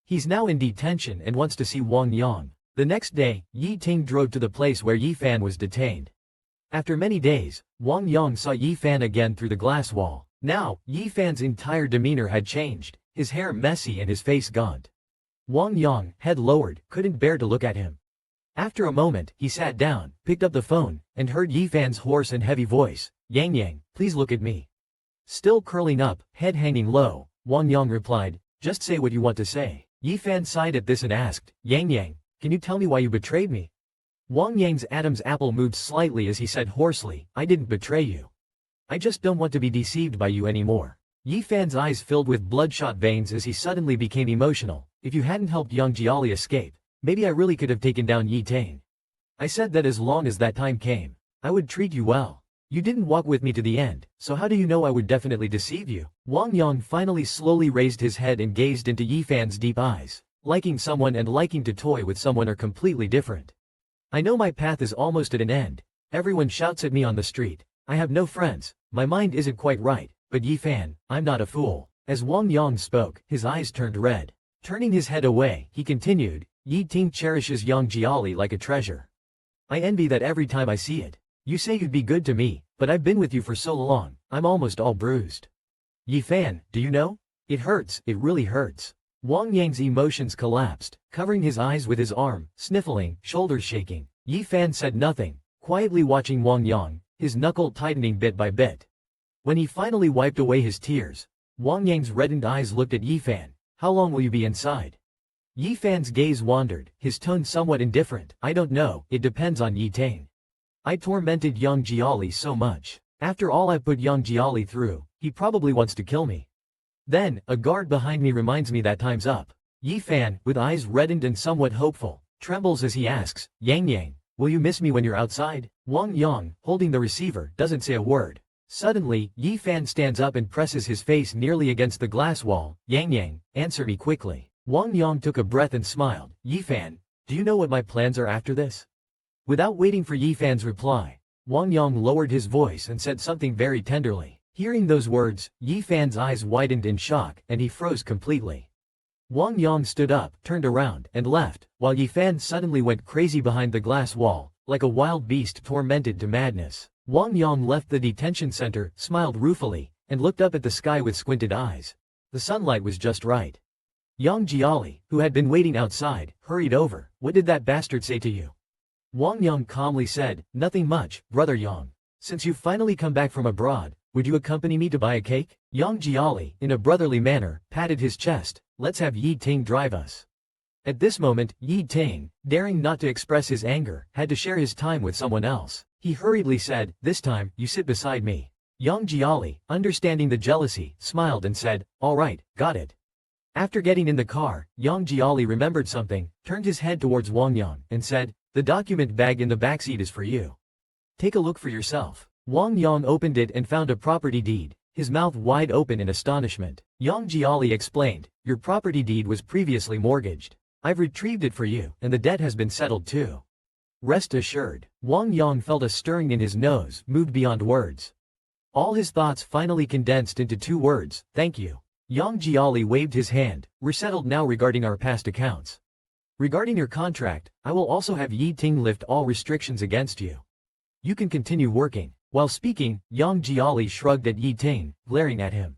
He's now in detention and wants to see Wang Yang." The next day, Yi Ting drove to the place where Yi Fan was detained. After many days, Wang Yang saw Yi Fan again through the glass wall. Now, Yi Fan's entire demeanor had changed, his hair messy and his face gaunt. Wang Yang, head lowered, couldn't bear to look at him. After a moment, he sat down, picked up the phone, and heard Yi Fan's hoarse and heavy voice, "Yang Yang, please look at me." Still curling up, head hanging low, Wang Yang replied, "Just say what you want to say." Yi Fan sighed at this and asked, "Yang Yang, can you tell me why you betrayed me?" Wang Yang's Adam's apple moved slightly as he said hoarsely, "I didn't betray you. I just don't want to be deceived by you anymore." Yi Fan's eyes filled with bloodshot veins as he suddenly became emotional. "If you hadn't helped Yang Jiali escape, maybe I really could have taken down Yi Ting. I said that as long as that time came, I would treat you well. You didn't walk with me to the end, so how do you know I would definitely deceive you?" Wang Yang finally slowly raised his head and gazed into Yi Fan's deep eyes. Liking someone and liking to toy with someone are completely different. "I know my path is almost at an end. Everyone shouts at me on the street. I have no friends, my mind isn't quite right, but Yi Fan, I'm not a fool." As Wang Yang spoke, his eyes turned red. Turning his head away, he continued, "Yi Ting cherishes Yang Jiali like a treasure. I envy that every time I see it. You say you'd be good to me, but I've been with you for so long, I'm almost all bruised. Yi Fan, do you know? It hurts, it really hurts." Wang Yang's emotions collapsed, covering his eyes with his arm, sniffling, shoulders shaking. Yi Fan said nothing, quietly watching Wang Yang, his knuckle tightening bit by bit. When he finally wiped away his tears, Wang Yang's reddened eyes looked at Yi Fan. "How long will you be inside?" Yi Fan's gaze wandered, his tone somewhat indifferent. "I don't know, it depends on Yi Ting. I tormented Yang Jiali so much. After all I've put Yang Jiali through, he probably wants to kill me. Then, a guard behind me reminds me that time's up." Yi Fan, with eyes reddened and somewhat hopeful, trembles as he asks, "Yang Yang, will you miss me when you're outside?" Wang Yang, holding the receiver, doesn't say a word. Suddenly, Yi Fan stands up and presses his face nearly against the glass wall. "Yang Yang, answer me quickly." Wang Yang took a breath and smiled. "Yi Fan, do you know what my plans are after this?" Without waiting for Yi Fan's reply, Wang Yang lowered his voice and said something very tenderly. Hearing those words, Yi Fan's eyes widened in shock, and he froze completely. Wang Yang stood up, turned around, and left, while Yi Fan suddenly went crazy behind the glass wall, like a wild beast tormented to madness. Wang Yang left the detention center, smiled ruefully, and looked up at the sky with squinted eyes. The sunlight was just right. Yang Jiali, who had been waiting outside, hurried over. What did that bastard say to you? Wang Yang calmly said, nothing much, brother Yang. Since you've finally come back from abroad, would you accompany me to buy a cake? Yang Jiali, in a brotherly manner, patted his chest. Let's have Yi Ting drive us. At this moment, Yi Ting, daring not to express his anger, had to share his time with someone else. He hurriedly said, this time, you sit beside me. Yang Jiali, understanding the jealousy, smiled and said, all right, got it. After getting in the car, Yang Jiali remembered something, turned his head towards Wang Yang, and said, the document bag in the backseat is for you. Take a look for yourself. Wang Yang opened it and found a property deed, his mouth wide open in astonishment. Yang Jiali explained, your property deed was previously mortgaged. I've retrieved it for you, and the debt has been settled too. Rest assured. Wang Yang felt a stirring in his nose, moved beyond words. All his thoughts finally condensed into 2 words, thank you. Yang Jiali waved his hand, we're settled now regarding our past accounts. Regarding your contract, I will also have Yi Ting lift all restrictions against you. You can continue working. While speaking, Yang Jiali shrugged at Yi Ting, glaring at him.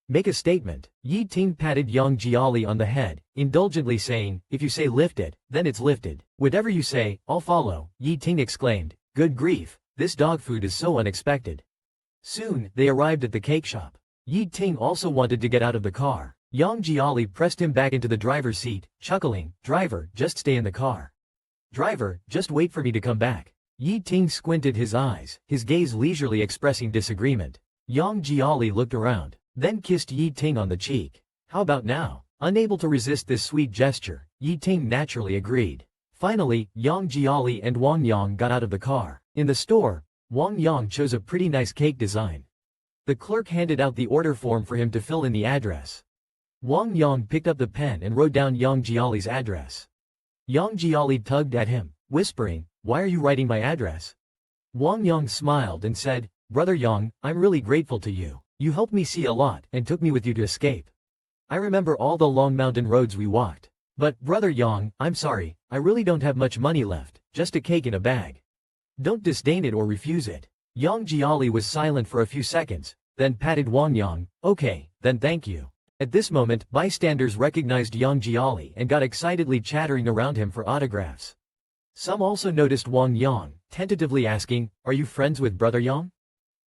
Make a statement. Yi Ting patted Yang Jiali on the head, indulgently saying, if you say lift it, then it's lifted. Whatever you say, I'll follow, Yi Ting exclaimed. Good grief, this dog food is so unexpected. Soon, they arrived at the cake shop. Yi Ting also wanted to get out of the car. Yang Jiali pressed him back into the driver's seat, chuckling, driver, just stay in the car. Driver, just wait for me to come back. Yi Ting squinted his eyes, his gaze leisurely expressing disagreement. Yang Jiali looked around, then kissed Yi Ting on the cheek. How about now? Unable to resist this sweet gesture, Yi Ting naturally agreed. Finally, Yang Jiali and Wang Yang got out of the car. In the store, Wang Yang chose a pretty nice cake design. The clerk handed out the order form for him to fill in the address. Wang Yang picked up the pen and wrote down Yang Jiali's address. Yang Jiali tugged at him, whispering, why are you writing my address? Wang Yang smiled and said, brother Yang, I'm really grateful to you. You helped me see a lot and took me with you to escape. I remember all the long mountain roads we walked. But, brother Yang, I'm sorry, I really don't have much money left, just a cake in a bag. Don't disdain it or refuse it. Yang Jiali was silent for a few seconds, then patted Wang Yang, okay, then thank you. At this moment, bystanders recognized Yang Jiali and got excitedly chattering around him for autographs. Some also noticed Wang Yang, tentatively asking, are you friends with brother Yang?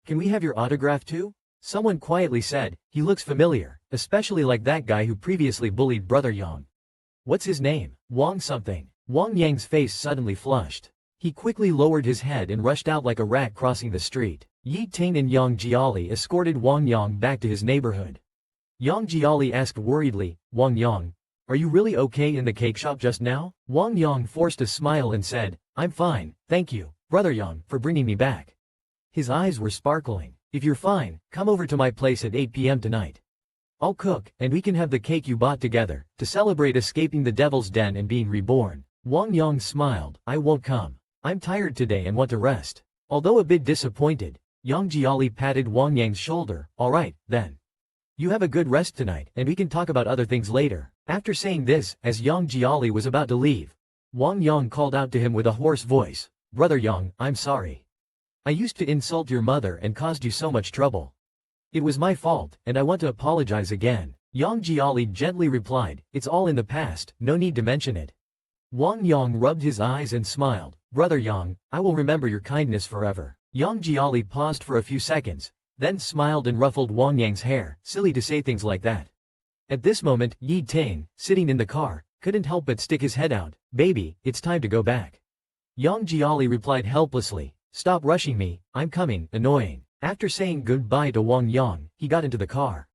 Can we have your autograph too? Someone quietly said, he looks familiar, especially like that guy who previously bullied brother Yang. What's his name? Wang something. Wang Yang's face suddenly flushed. He quickly lowered his head and rushed out like a rat crossing the street. Yi Ting and Yang Jiali escorted Wang Yang back to his neighborhood. Yang Jiali asked worriedly, Wang Yang, are you really okay in the cake shop just now? Wang Yang forced a smile and said, I'm fine, thank you, brother Yang, for bringing me back. His eyes were sparkling. If you're fine, come over to my place at 8 p.m. tonight. I'll cook, and we can have the cake you bought together, to celebrate escaping the devil's den and being reborn. Wang Yang smiled, I won't come. I'm tired today and want to rest. Although a bit disappointed, Yang Jiali patted Wang Yang's shoulder, alright, then. You have a good rest tonight, and we can talk about other things later. After saying this, as Yang Jiali was about to leave, Wang Yang called out to him with a hoarse voice, brother Yang, I'm sorry. I used to insult your mother and caused you so much trouble. It was my fault, and I want to apologize again. Yang Jiali gently replied, it's all in the past, no need to mention it. Wang Yang rubbed his eyes and smiled, brother Yang, I will remember your kindness forever. Yang Jiali paused for a few seconds, then smiled and ruffled Wang Yang's hair, silly to say things like that. At this moment, Yi Ting, sitting in the car, couldn't help but stick his head out, baby, it's time to go back. Yang Jiali replied helplessly, stop rushing me, I'm coming, annoying. After saying goodbye to Wang Yang, he got into the car.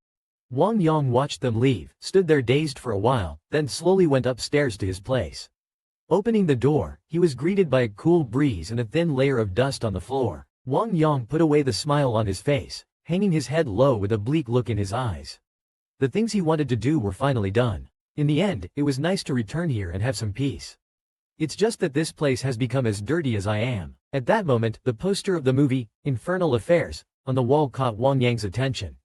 Wang Yang watched them leave, stood there dazed for a while, then slowly went upstairs to his place. Opening the door, he was greeted by a cool breeze and a thin layer of dust on the floor. Wang Yang put away the smile on his face, hanging his head low with a bleak look in his eyes. The things he wanted to do were finally done. In the end, it was nice to return here and have some peace. It's just that this place has become as dirty as I am. At that moment, the poster of the movie, Infernal Affairs, on the wall caught Wang Yang's attention.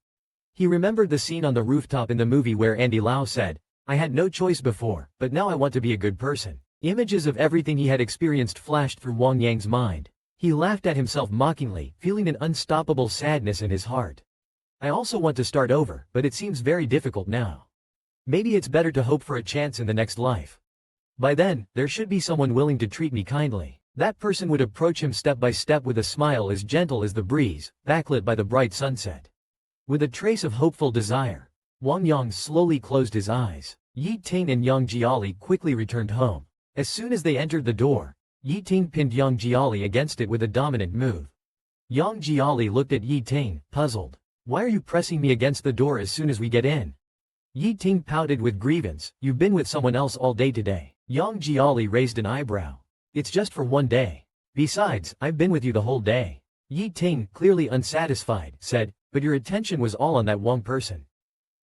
He remembered the scene on the rooftop in the movie where Andy Lau said, I had no choice before, but now I want to be a good person. Images of everything he had experienced flashed through Wang Yang's mind. He laughed at himself mockingly, feeling an unstoppable sadness in his heart. I also want to start over, but it seems very difficult now. Maybe it's better to hope for a chance in the next life. By then, there should be someone willing to treat me kindly. That person would approach him step by step with a smile as gentle as the breeze, backlit by the bright sunset. With a trace of hopeful desire, Wang Yang slowly closed his eyes. Yi Ting and Yang Jiali quickly returned home. As soon as they entered the door, Yi Ting pinned Yang Jiali against it with a dominant move. Yang Jiali looked at Yi Ting, puzzled. Why are you pressing me against the door as soon as we get in? Yi Ting pouted with grievance. You've been with someone else all day today. Yang Jiali raised an eyebrow. It's just for one day. Besides, I've been with you the whole day. Yi Ting, clearly unsatisfied, said, but your attention was all on that one person.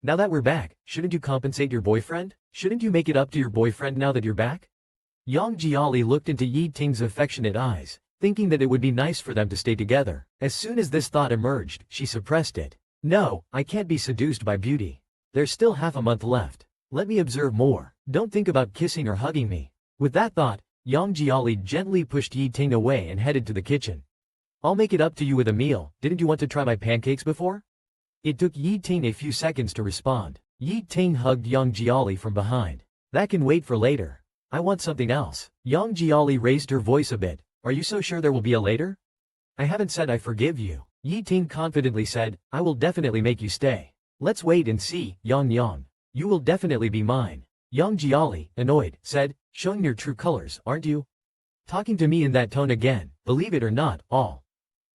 Now that we're back, shouldn't you compensate your boyfriend? Shouldn't you make it up to your boyfriend now that you're back? Yang Jiali looked into Yi Ting's affectionate eyes, thinking that it would be nice for them to stay together. As soon as this thought emerged, she suppressed it. No, I can't be seduced by beauty. There's still half a month left. Let me observe more. Don't think about kissing or hugging me. With that thought, Yang Jiali gently pushed Yi Ting away and headed to the kitchen. I'll make it up to you with a meal. Didn't you want to try my pancakes before? It took Yi Ting a few seconds to respond. Yi Ting hugged Yang Jiali from behind. That can wait for later. I want something else. Yang Jiali raised her voice a bit. Are you so sure there will be a later? I haven't said I forgive you. Yi Ting confidently said, I will definitely make you stay. Let's wait and see, Yang. You will definitely be mine. Yang Jiali, annoyed, said, showing your true colors, aren't you? Talking to me in that tone again, believe it or not, all.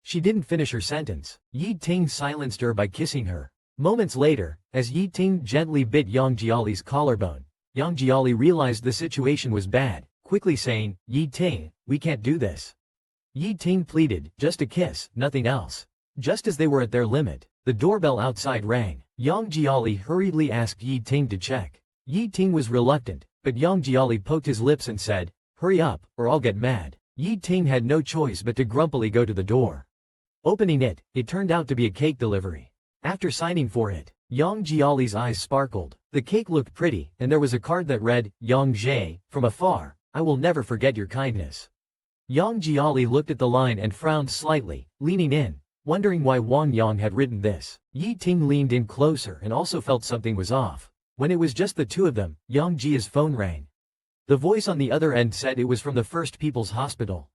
She didn't finish her sentence. Yi Ting silenced her by kissing her. Moments later, as Yi Ting gently bit Yang Jiali's collarbone, Yang Jiali realized the situation was bad, quickly saying, Yi Ting, we can't do this. Yi Ting pleaded, just a kiss, nothing else. Just as they were at their limit, the doorbell outside rang. Yang Jiali hurriedly asked Yi Ting to check. Yi Ting was reluctant, but Yang Jiali poked his lips and said, hurry up, or I'll get mad. Yi Ting had no choice but to grumpily go to the door. Opening it, it turned out to be a cake delivery. After signing for it, Yang Jiali's eyes sparkled. The cake looked pretty, and there was a card that read, Yang Jie, from afar, I will never forget your kindness. Yang Jiali looked at the line and frowned slightly, leaning in, wondering why Wang Yang had written this. Yi Ting leaned in closer and also felt something was off. When it was just the two of them, Yang Jie's phone rang. The voice on the other end said it was from the First People's Hospital.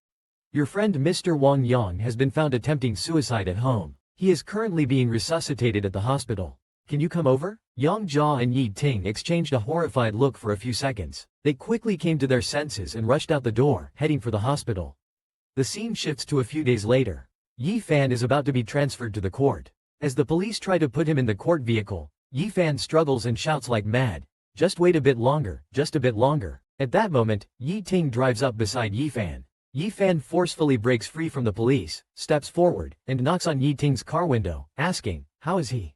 Your friend Mr. Wang Yang has been found attempting suicide at home. He is currently being resuscitated at the hospital. Can you come over? Yang Jia and Yi Ting exchanged a horrified look for a few seconds. They quickly came to their senses and rushed out the door, heading for the hospital. The scene shifts to a few days later. Yi Fan is about to be transferred to the court. As the police try to put him in the court vehicle, Yi Fan struggles and shouts like mad. Just wait a bit longer, just a bit longer. At that moment, Yi Ting drives up beside Yi Fan. Yi Fan forcefully breaks free from the police, steps forward, and knocks on Yi Ting's car window, asking, how is he?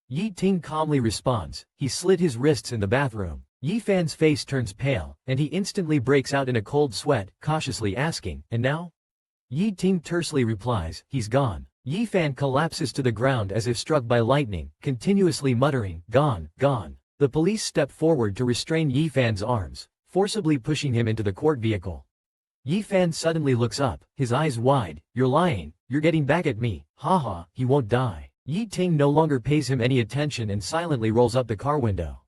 Yi Ting calmly responds, he slit his wrists in the bathroom. Yi Fan's face turns pale, and he instantly breaks out in a cold sweat, cautiously asking, and now? Yi Ting tersely replies, he's gone. Yi Fan collapses to the ground as if struck by lightning, continuously muttering, gone, gone. The police step forward to restrain Yi Fan's arms, forcibly pushing him into the court vehicle. Yi Fan suddenly looks up, his eyes wide, you're lying, you're getting back at me, haha, he won't die. Yi Ting no longer pays him any attention and silently rolls up the car window.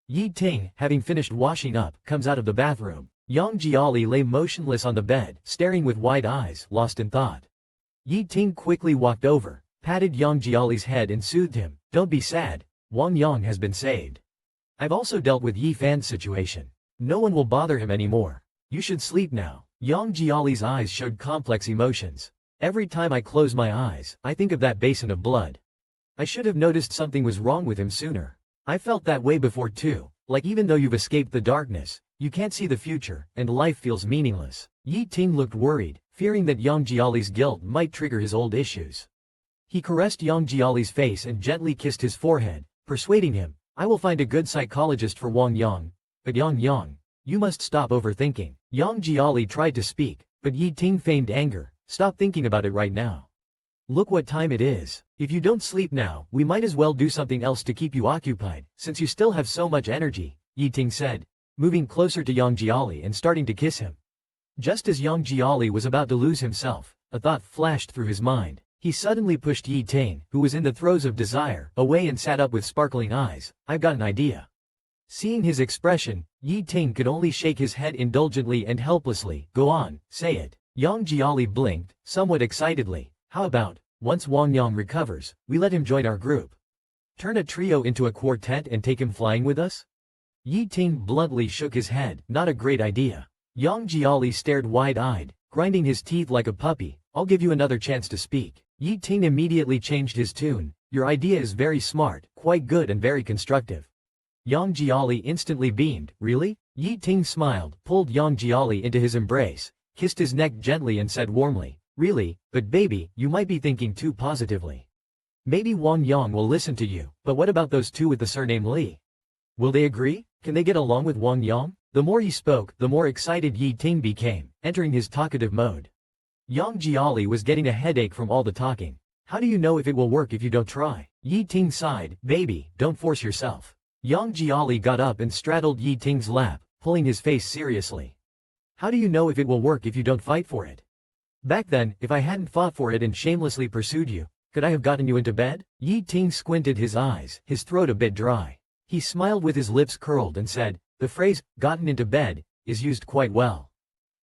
Yi Ting, having finished washing up, comes out of the bathroom. Yang Jiali lay motionless on the bed, staring with wide eyes, lost in thought. Yi Ting quickly walked over, patted Yang Jiali's head and soothed him, don't be sad, Wang Yang has been saved. I've also dealt with Yi Fan's situation. No one will bother him anymore. You should sleep now. Yang Jiali's eyes showed complex emotions. Every time I close my eyes, I think of that basin of blood. I should have noticed something was wrong with him sooner. I felt that way before too, like even though you've escaped the darkness, you can't see the future, and life feels meaningless. Yi Ting looked worried, fearing that Yang Jiali's guilt might trigger his old issues. He caressed Yang Jiali's face and gently kissed his forehead, persuading him, I will find a good psychologist for Wang Yang. But Yang, you must stop overthinking. Yang Jiali tried to speak, but Yi Ting feigned anger, stop thinking about it right now. Look what time it is. If you don't sleep now, we might as well do something else to keep you occupied, since you still have so much energy, Yi Ting said, moving closer to Yang Jiali and starting to kiss him. Just as Yang Jiali was about to lose himself, a thought flashed through his mind. He suddenly pushed Yi Ting, who was in the throes of desire, away and sat up with sparkling eyes. I've got an idea. Seeing his expression, Yi Ting could only shake his head indulgently and helplessly. Go on, say it. Yang Jiali blinked, somewhat excitedly. How about, once Wang Yang recovers, we let him join our group? Turn a trio into a quartet and take him flying with us? Yi Ting bluntly shook his head. Not a great idea. Yang Jiali stared wide-eyed, grinding his teeth like a puppy. I'll give you another chance to speak. Yi Ting immediately changed his tune. Your idea is very smart, quite good and very constructive. Yang Jiali instantly beamed. Really? Yi Ting smiled, pulled Yang Jiali into his embrace, kissed his neck gently and said warmly, really, but baby, you might be thinking too positively. Maybe Wang Yang will listen to you, but what about those two with the surname Li? Will they agree? Can they get along with Wang Yang? The more he spoke, the more excited Yi Ting became, entering his talkative mode. Yang Jiali was getting a headache from all the talking. How do you know if it will work if you don't try? Yi Ting sighed. Baby, don't force yourself. Yang Jiali got up and straddled Yi Ting's lap, pulling his face seriously. How do you know if it will work if you don't fight for it? Back then, if I hadn't fought for it and shamelessly pursued you, could I have gotten you into bed? Yi Ting squinted his eyes, his throat a bit dry. He smiled with his lips curled and said, the phrase, gotten into bed, is used quite well.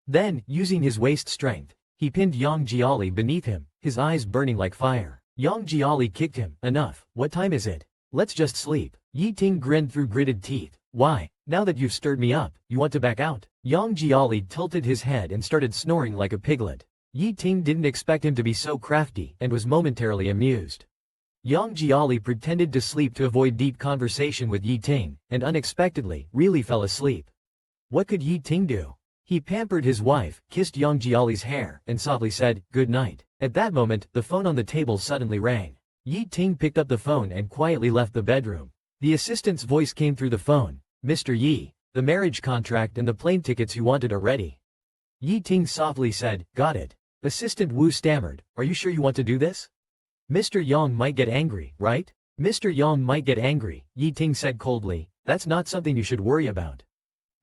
Then, using his waist strength, he pinned Yang Jiali beneath him, his eyes burning like fire. Yang Jiali kicked him. Enough, what time is it? Let's just sleep. Yi Ting grinned through gritted teeth. Why, now that you've stirred me up, you want to back out? Yang Jiali tilted his head and started snoring like a piglet. Yi Ting didn't expect him to be so crafty and was momentarily amused. Yang Jiali pretended to sleep to avoid deep conversation with Yi Ting, and unexpectedly, really fell asleep. What could Yi Ting do? He pampered his wife, kissed Yang Jiali's hair, and softly said, good night. At that moment, the phone on the table suddenly rang. Yi Ting picked up the phone and quietly left the bedroom. The assistant's voice came through the phone. Mr. Yi, the marriage contract and the plane tickets you wanted are ready. Yi Ting softly said, got it. Assistant Wu stammered, are you sure you want to do this? Mr. Yang might get angry, right? Mr. Yang might get angry, Yi Ting said coldly. That's not something you should worry about.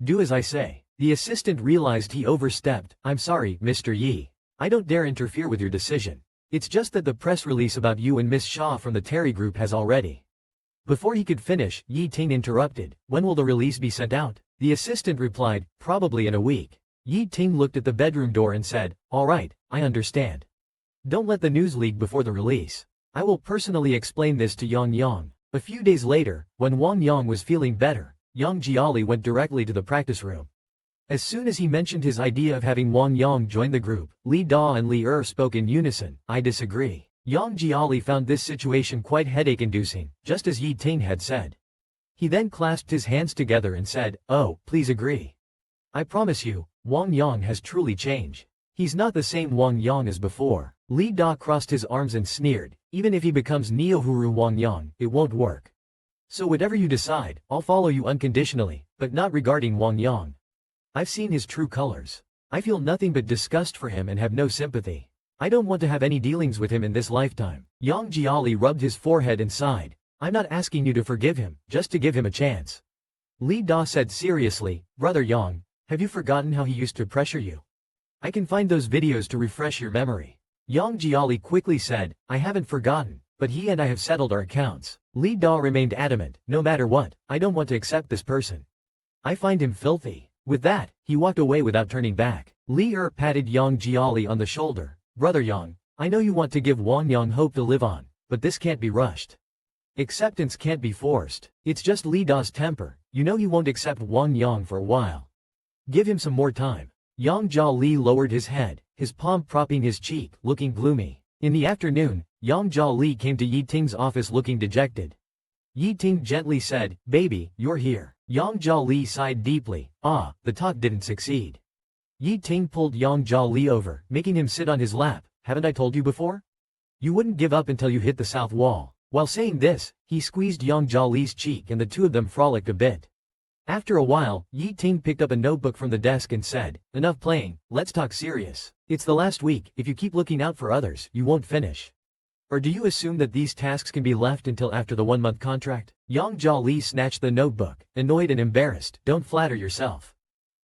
Do as I say. The assistant realized he overstepped. I'm sorry, Mr. Yi. I don't dare interfere with your decision. It's just that the press release about you and Miss Shaw from the Terry Group has already. Before he could finish, Yi Ting interrupted. When will the release be sent out? The assistant replied, probably in a week. Yi Ting looked at the bedroom door and said, all right, I understand. Don't let the news leak before the release. I will personally explain this to Yang Yang. A few days later, when Wang Yang was feeling better, Yang Jiali went directly to the practice room. As soon as he mentioned his idea of having Wang Yang join the group, Li Da and Li spoke in unison. I disagree. Yang Jiali found this situation quite headache-inducing, just as Yi Ting had said. He then clasped his hands together and said, oh, please agree. I promise you, Wang Yang has truly changed. He's not the same Wang Yang as before. Li Da crossed his arms and sneered, even if he becomes Neo-Huru Wang Yang, it won't work. So whatever you decide, I'll follow you unconditionally, but not regarding Wang Yang. I've seen his true colors. I feel nothing but disgust for him and have no sympathy. I don't want to have any dealings with him in this lifetime. Yang Jiali rubbed his forehead and sighed. I'm not asking you to forgive him, just to give him a chance. Li Da said seriously, Brother Yang, have you forgotten how he used to pressure you? I can find those videos to refresh your memory. Yang Jiali quickly said, I haven't forgotten, but he and I have settled our accounts. Li Da remained adamant, no matter what, I don't want to accept this person. I find him filthy. With that, he walked away without turning back. Li patted Yang Jiali on the shoulder. Brother Yang, I know you want to give Wang Yang hope to live on, but this can't be rushed. Acceptance can't be forced. It's just Li Da's temper. You know he won't accept Wang Yang for a while. Give him some more time. Yang Jiali lowered his head, his palm propping his cheek, looking gloomy. In the afternoon, Yang Jiali came to Yi Ting's office looking dejected. Yi Ting gently said, baby, you're here. Yang Jiali sighed deeply. Ah, the talk didn't succeed. Yi Ting pulled Yang Jiali over, making him sit on his lap. Haven't I told you before? You wouldn't give up until you hit the south wall. While saying this, he squeezed Yang Jiali's cheek and the two of them frolicked a bit. After a while, Yi Ting picked up a notebook from the desk and said, enough playing, let's talk serious. It's the last week, if you keep looking out for others, you won't finish. Or do you assume that these tasks can be left until after the 1-month contract? Yang Jiali snatched the notebook, annoyed and embarrassed. Don't flatter yourself.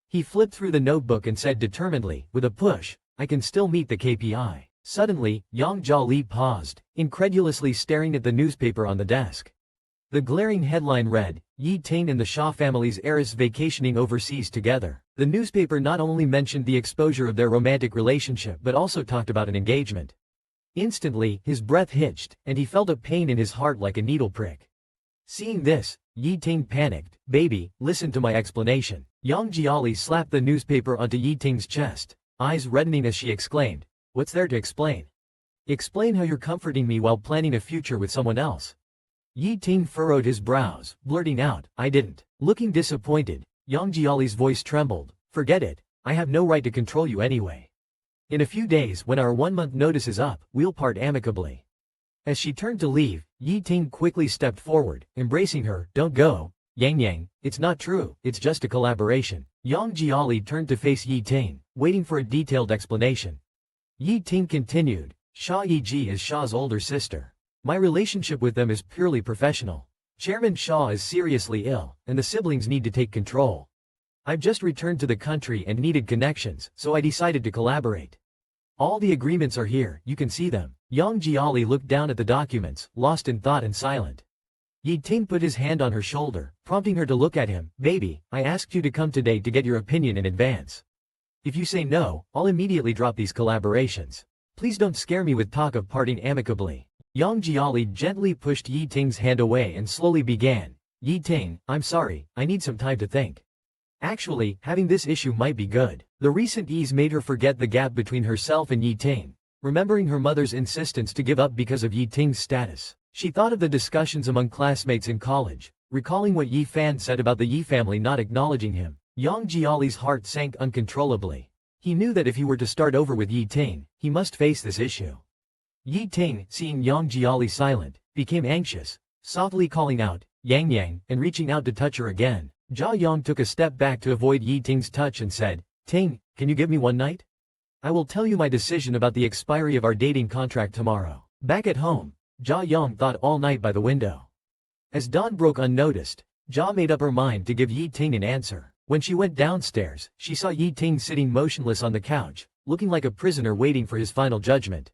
He flipped through the notebook and said determinedly, with a push, I can still meet the KPI. Suddenly, Yang Jiali paused, incredulously staring at the newspaper on the desk. The glaring headline read, Yi Ting and the Shah family's heiress vacationing overseas together. The newspaper not only mentioned the exposure of their romantic relationship but also talked about an engagement. Instantly, his breath hitched, and he felt a pain in his heart like a needle prick. Seeing this, Yi Ting panicked. Baby, listen to my explanation. Yang Jiali slapped the newspaper onto Yi Ting's chest, eyes reddening as she exclaimed, what's there to explain? Explain how you're comforting me while planning a future with someone else. Yi Ting furrowed his brows, blurting out, I didn't. Looking disappointed, Yang Jiali's voice trembled. Forget it, I have no right to control you anyway. In a few days when our 1-month notice is up, we'll part amicably. As she turned to leave, Yi Ting quickly stepped forward, embracing her. Don't go, Yang, it's not true, it's just a collaboration. Yang Jiali turned to face Yi Ting, waiting for a detailed explanation. Yi Ting continued, Shah Yiji is Shah's older sister. My relationship with them is purely professional. Chairman Shah is seriously ill, and the siblings need to take control. I've just returned to the country and needed connections, so I decided to collaborate. All the agreements are here, you can see them. Yang Jiali looked down at the documents, lost in thought and silent. Yi Ting put his hand on her shoulder, prompting her to look at him. Baby, I asked you to come today to get your opinion in advance. If you say no, I'll immediately drop these collaborations. Please don't scare me with talk of parting amicably. Yang Jiali gently pushed Yi Ting's hand away and slowly began. Yi Ting, I'm sorry, I need some time to think. Actually, having this issue might be good. The recent ease made her forget the gap between herself and Yi Ting. Remembering her mother's insistence to give up because of Yi Ting's status, she thought of the discussions among classmates in college, recalling what Yi Fan said about the Yi family not acknowledging him. Yang Jiali's heart sank uncontrollably. He knew that if he were to start over with Yi Ting, he must face this issue. Yi Ting, seeing Yang Jiali silent, became anxious, softly calling out, Yang, and reaching out to touch her again. Jia Yang took a step back to avoid Yi Ting's touch and said, Ting, can you give me one night? I will tell you my decision about the expiry of our dating contract tomorrow. Back at home, Jia Yang thought all night by the window. As dawn broke unnoticed, Jia made up her mind to give Yi Ting an answer. When she went downstairs, she saw Yi Ting sitting motionless on the couch, looking like a prisoner waiting for his final judgment.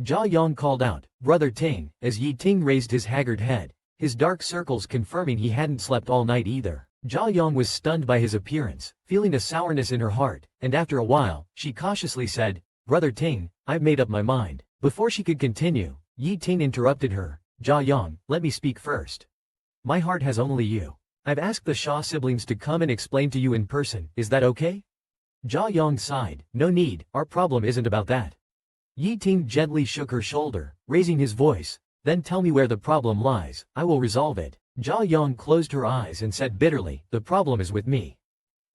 Jia Yang called out, Brother Ting, as Yi Ting raised his haggard head, his dark circles confirming he hadn't slept all night either. Jia Yang was stunned by his appearance, feeling a sourness in her heart, and after a while, she cautiously said, Brother Ting, I've made up my mind. Before she could continue, Yi Ting interrupted her, Jia Yang, let me speak first. My heart has only you. I've asked the Shah siblings to come and explain to you in person, is that okay? Jia Yang sighed, no need, our problem isn't about that. Yi Ting gently shook her shoulder, raising his voice, then tell me where the problem lies, I will resolve it. Jia Yang closed her eyes and said bitterly, the problem is with me.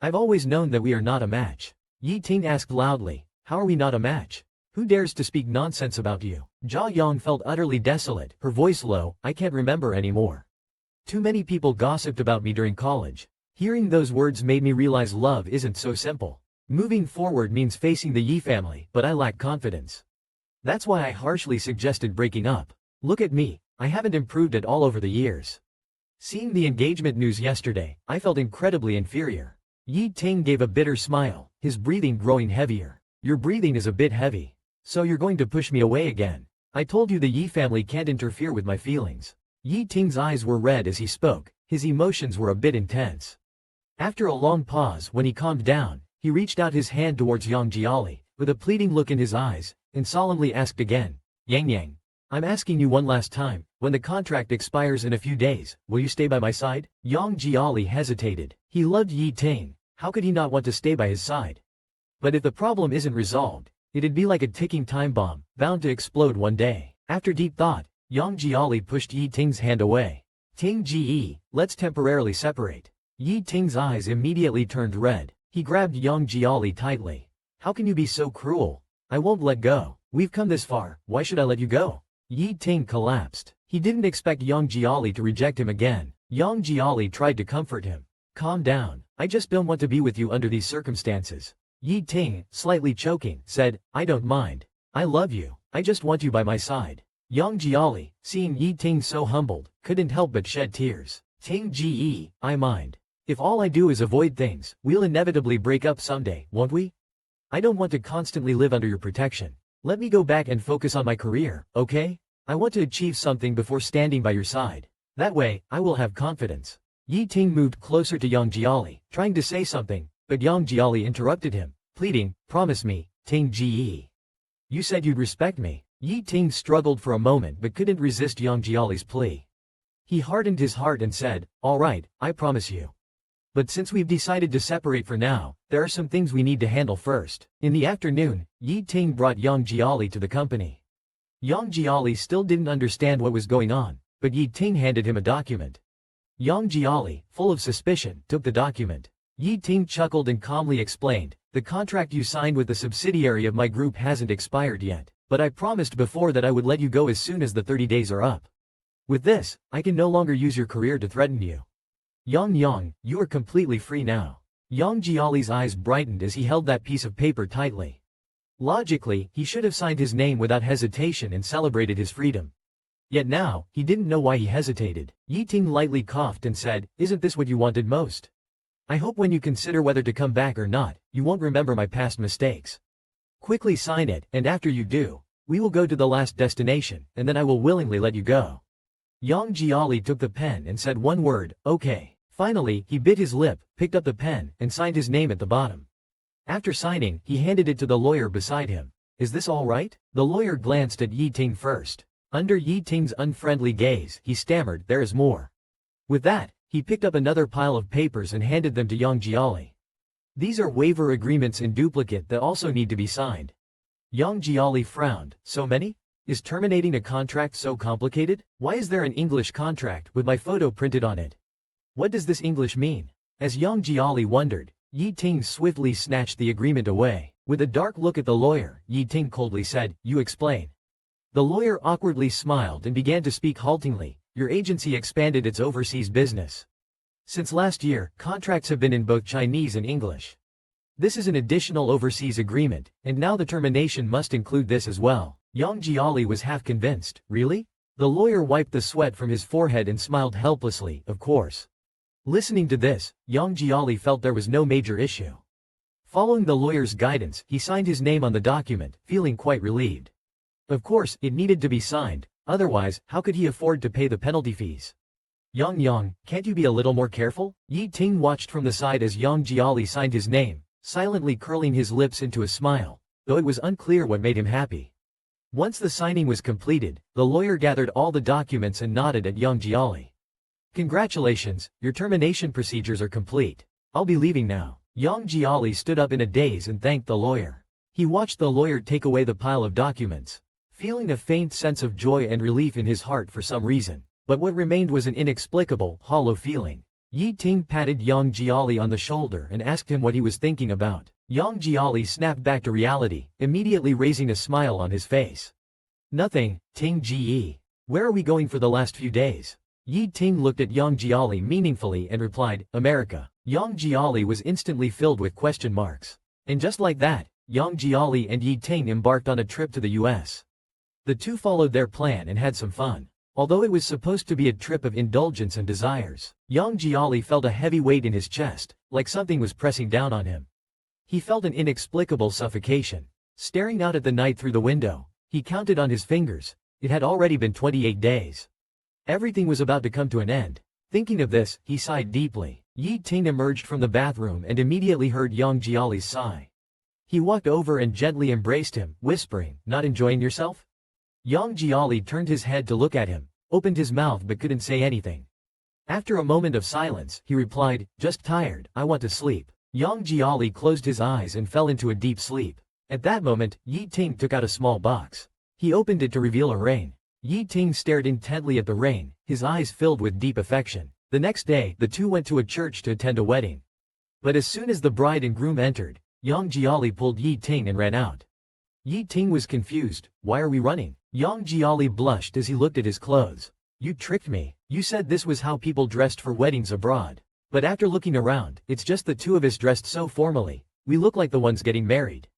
I've always known that we are not a match. Yi Ting asked loudly, how are we not a match? Who dares to speak nonsense about you? Jia Yang felt utterly desolate, her voice low, I can't remember anymore. Too many people gossiped about me during college. Hearing those words made me realize love isn't so simple. Moving forward means facing the Yi family, but I lack confidence. That's why I harshly suggested breaking up. Look at me, I haven't improved at all over the years. Seeing the engagement news yesterday, I felt incredibly inferior. Yi Ting gave a bitter smile, his breathing growing heavier. Your breathing is a bit heavy. So you're going to push me away again. I told you the Yi family can't interfere with my feelings. Yi Ting's eyes were red as he spoke, his emotions were a bit intense. After a long pause, when he calmed down, he reached out his hand towards Yang Jiali, with a pleading look in his eyes, and solemnly asked again, Yang, I'm asking you one last time, when the contract expires in a few days, will you stay by my side? Yang Jiali hesitated. He loved Yi Ting, how could he not want to stay by his side? But if the problem isn't resolved, it'd be like a ticking time bomb, bound to explode one day. After deep thought, Yang Jiali pushed Yi Ting's hand away. Ting Ji, let's temporarily separate. Yi Ting's eyes immediately turned red. He grabbed Yang Jiali tightly. How can you be so cruel? I won't let go. We've come this far, why should I let you go? Yi Ting collapsed. He didn't expect Yang Jiali to reject him again. Yang Jiali tried to comfort him. Calm down, I just don't want to be with you under these circumstances. Yi Ting, slightly choking, said, I don't mind. I love you, I just want you by my side. Yang Jiali, seeing Yi Ting so humbled, couldn't help but shed tears. Ting Ji, I mind. If all I do is avoid things, we'll inevitably break up someday, won't we? I don't want to constantly live under your protection. Let me go back and focus on my career, okay? I want to achieve something before standing by your side. That way, I will have confidence. Yi Ting moved closer to Yang Jiali, trying to say something, but Yang Jiali interrupted him, pleading, promise me, Ting Ji. You said you'd respect me. Yi Ting struggled for a moment but couldn't resist Yang Jiali's plea. He hardened his heart and said, all right, I promise you. But since we've decided to separate for now, there are some things we need to handle first. In the afternoon, Yi Ting brought Yang Jiali to the company. Yang Jiali still didn't understand what was going on, but Yi Ting handed him a document. Yang Jiali, full of suspicion, took the document. Yi Ting chuckled and calmly explained, the contract you signed with the subsidiary of my group hasn't expired yet, but I promised before that I would let you go as soon as the 30 days are up. With this, I can no longer use your career to threaten you. Yang, you are completely free now. Yang Jiali's eyes brightened as he held that piece of paper tightly. Logically, he should have signed his name without hesitation and celebrated his freedom. Yet now, he didn't know why he hesitated. Yi Ting lightly coughed and said, isn't this what you wanted most? I hope when you consider whether to come back or not, you won't remember my past mistakes. Quickly sign it, and after you do, we will go to the last destination, and then I will willingly let you go. Yang Jiali took the pen and said one word, okay. Finally, he bit his lip, picked up the pen, and signed his name at the bottom. After signing, he handed it to the lawyer beside him. Is this all right? The lawyer glanced at Yi Ting first. Under Yi Ting's unfriendly gaze, he stammered, there is more. With that, he picked up another pile of papers and handed them to Yang Jiali. These are waiver agreements in duplicate that also need to be signed. Yang Jiali frowned. So many? Is terminating a contract so complicated? Why is there an English contract with my photo printed on it? What does this English mean? As Yang Jiali wondered, Yi Ting swiftly snatched the agreement away. With a dark look at the lawyer, Yi Ting coldly said, you explain. The lawyer awkwardly smiled and began to speak haltingly, your agency expanded its overseas business. Since last year, contracts have been in both Chinese and English. This is an additional overseas agreement, and now the termination must include this as well. Yang Jiali was half convinced. Really? The lawyer wiped the sweat from his forehead and smiled helplessly, of course. Listening to this, Yang Jiali felt there was no major issue. Following the lawyer's guidance, he signed his name on the document, feeling quite relieved. Of course, it needed to be signed, otherwise, how could he afford to pay the penalty fees? Yang, can't you be a little more careful? Yi Ting watched from the side as Yang Jiali signed his name, silently curling his lips into a smile, though it was unclear what made him happy. Once the signing was completed, the lawyer gathered all the documents and nodded at Yang Jiali. Congratulations, your termination procedures are complete. I'll be leaving now. Yang Jiali stood up in a daze and thanked the lawyer. He watched the lawyer take away the pile of documents, feeling a faint sense of joy and relief in his heart for some reason, but what remained was an inexplicable, hollow feeling. Yi Ting patted Yang Jiali on the shoulder and asked him what he was thinking about. Yang Jiali snapped back to reality, immediately raising a smile on his face. Nothing, Ting Ji. Where are we going for the last few days? Yi Ting looked at Yang Jiali meaningfully and replied, America. Yang Jiali was instantly filled with question marks. And just like that, Yang Jiali and Yi Ting embarked on a trip to the US. The two followed their plan and had some fun. Although it was supposed to be a trip of indulgence and desires, Yang Jiali felt a heavy weight in his chest, like something was pressing down on him. He felt an inexplicable suffocation. Staring out at the night through the window, he counted on his fingers. It had already been 28 days. Everything was about to come to an end. Thinking of this, he sighed deeply. Yi Ting emerged from the bathroom and immediately heard Yang Jiali's sigh. He walked over and gently embraced him, whispering, not enjoying yourself? Yang Jiali turned his head to look at him, opened his mouth but couldn't say anything. After a moment of silence, he replied, just tired, I want to sleep. Yang Jiali closed his eyes and fell into a deep sleep. At that moment, Yi Ting took out a small box. He opened it to reveal a ring. Yi Ting stared intently at the ring, his eyes filled with deep affection. The next day, the two went to a church to attend a wedding. But as soon as the bride and groom entered, Yang Jiali pulled Yi Ting and ran out. Yi Ting was confused. Why are we running? Yang Jiali blushed as he looked at his clothes. You tricked me. You said this was how people dressed for weddings abroad. But after looking around, it's just the two of us dressed so formally. We look like the ones getting married.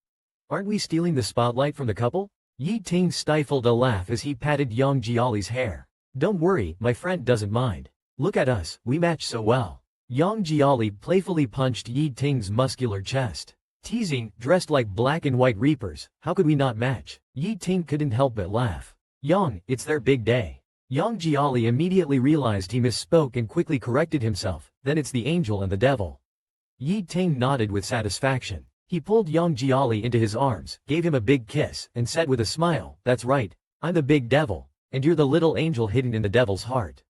Aren't we stealing the spotlight from the couple? Yi Ting stifled a laugh as he patted Yang Jiali's hair. Don't worry, my friend doesn't mind. Look at us, we match so well. Yang Jiali playfully punched Yi Ting's muscular chest. Teasing, dressed like black and white reapers, how could we not match? Yi Ting couldn't help but laugh. Yang, it's their big day. Yang Jiali immediately realized he misspoke and quickly corrected himself, then it's the angel and the devil. Yi Ting nodded with satisfaction. He pulled Yang Jiali into his arms, gave him a big kiss, and said with a smile, "That's right, I'm the big devil, and you're the little angel hidden in the devil's heart."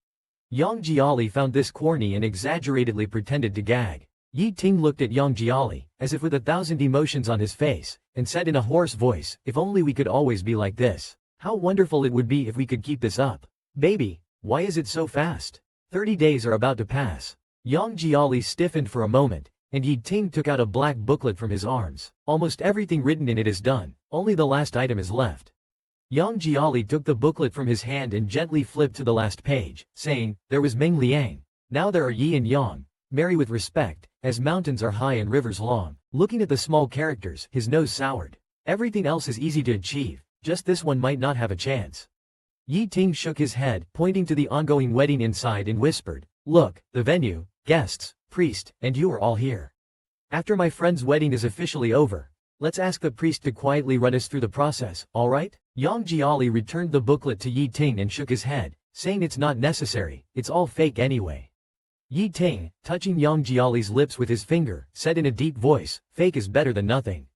Yang Jiali found this corny and exaggeratedly pretended to gag. Yi Ting looked at Yang Jiali, as if with 1,000 emotions on his face, and said in a hoarse voice, "If only we could always be like this. How wonderful it would be if we could keep this up. Baby, why is it so fast? 30 days are about to pass." Yang Jiali stiffened for a moment, and Yi Ting took out a black booklet from his arms. Almost everything written in it is done, only the last item is left. Yang Jiali took the booklet from his hand and gently flipped to the last page, saying, "There was Meng Liang. Now there are Yi and Yang. Marry with respect, as mountains are high and rivers long." Looking at the small characters, his nose soured. Everything else is easy to achieve, just this one might not have a chance. Yi Ting shook his head, pointing to the ongoing wedding inside and whispered, "Look, the venue, guests, priest, and you are all here. After my friend's wedding is officially over, let's ask the priest to quietly run us through the process, alright?" Yang Jiali returned the booklet to Yi Ting and shook his head, saying it's not necessary, it's all fake anyway. Yi Ting, touching Yang Jiali's lips with his finger, said in a deep voice, "Fake is better than nothing.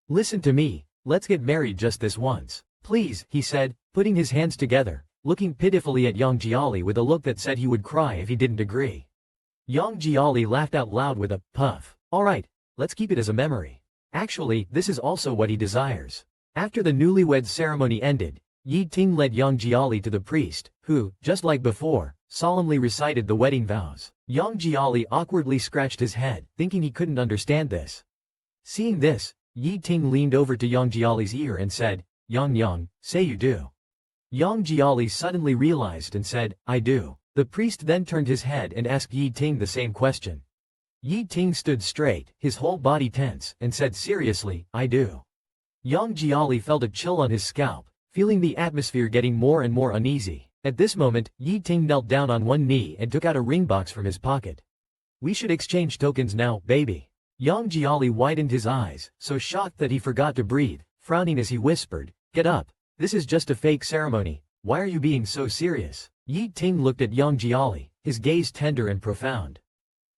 Listen to me, let's get married just this once. Please," he said, putting his hands together, looking pitifully at Yang Jiali with a look that said he would cry if he didn't agree. Yang Jiali laughed out loud with a puff. "Alright, let's keep it as a memory." Actually, this is also what he desires. After the newlywed ceremony ended, Yi Ting led Yang Jiali to the priest, who, just like before, solemnly recited the wedding vows. Yang Jiali awkwardly scratched his head, thinking he couldn't understand this. Seeing this, Yi Ting leaned over to Yang Jiali's ear and said, Yang, say you do." Yang Jiali suddenly realized and said, "I do." The priest then turned his head and asked Yi Ting the same question. Yi Ting stood straight, his whole body tense, and said seriously, "I do." Yang Jiali felt a chill on his scalp, feeling the atmosphere getting more and more uneasy. At this moment, Yi Ting knelt down on one knee and took out a ring box from his pocket. "We should exchange tokens now, baby." Yang Jiali widened his eyes, so shocked that he forgot to breathe, frowning as he whispered, "Get up. This is just a fake ceremony. Why are you being so serious?" Yi Ting looked at Yang Jiali, his gaze tender and profound.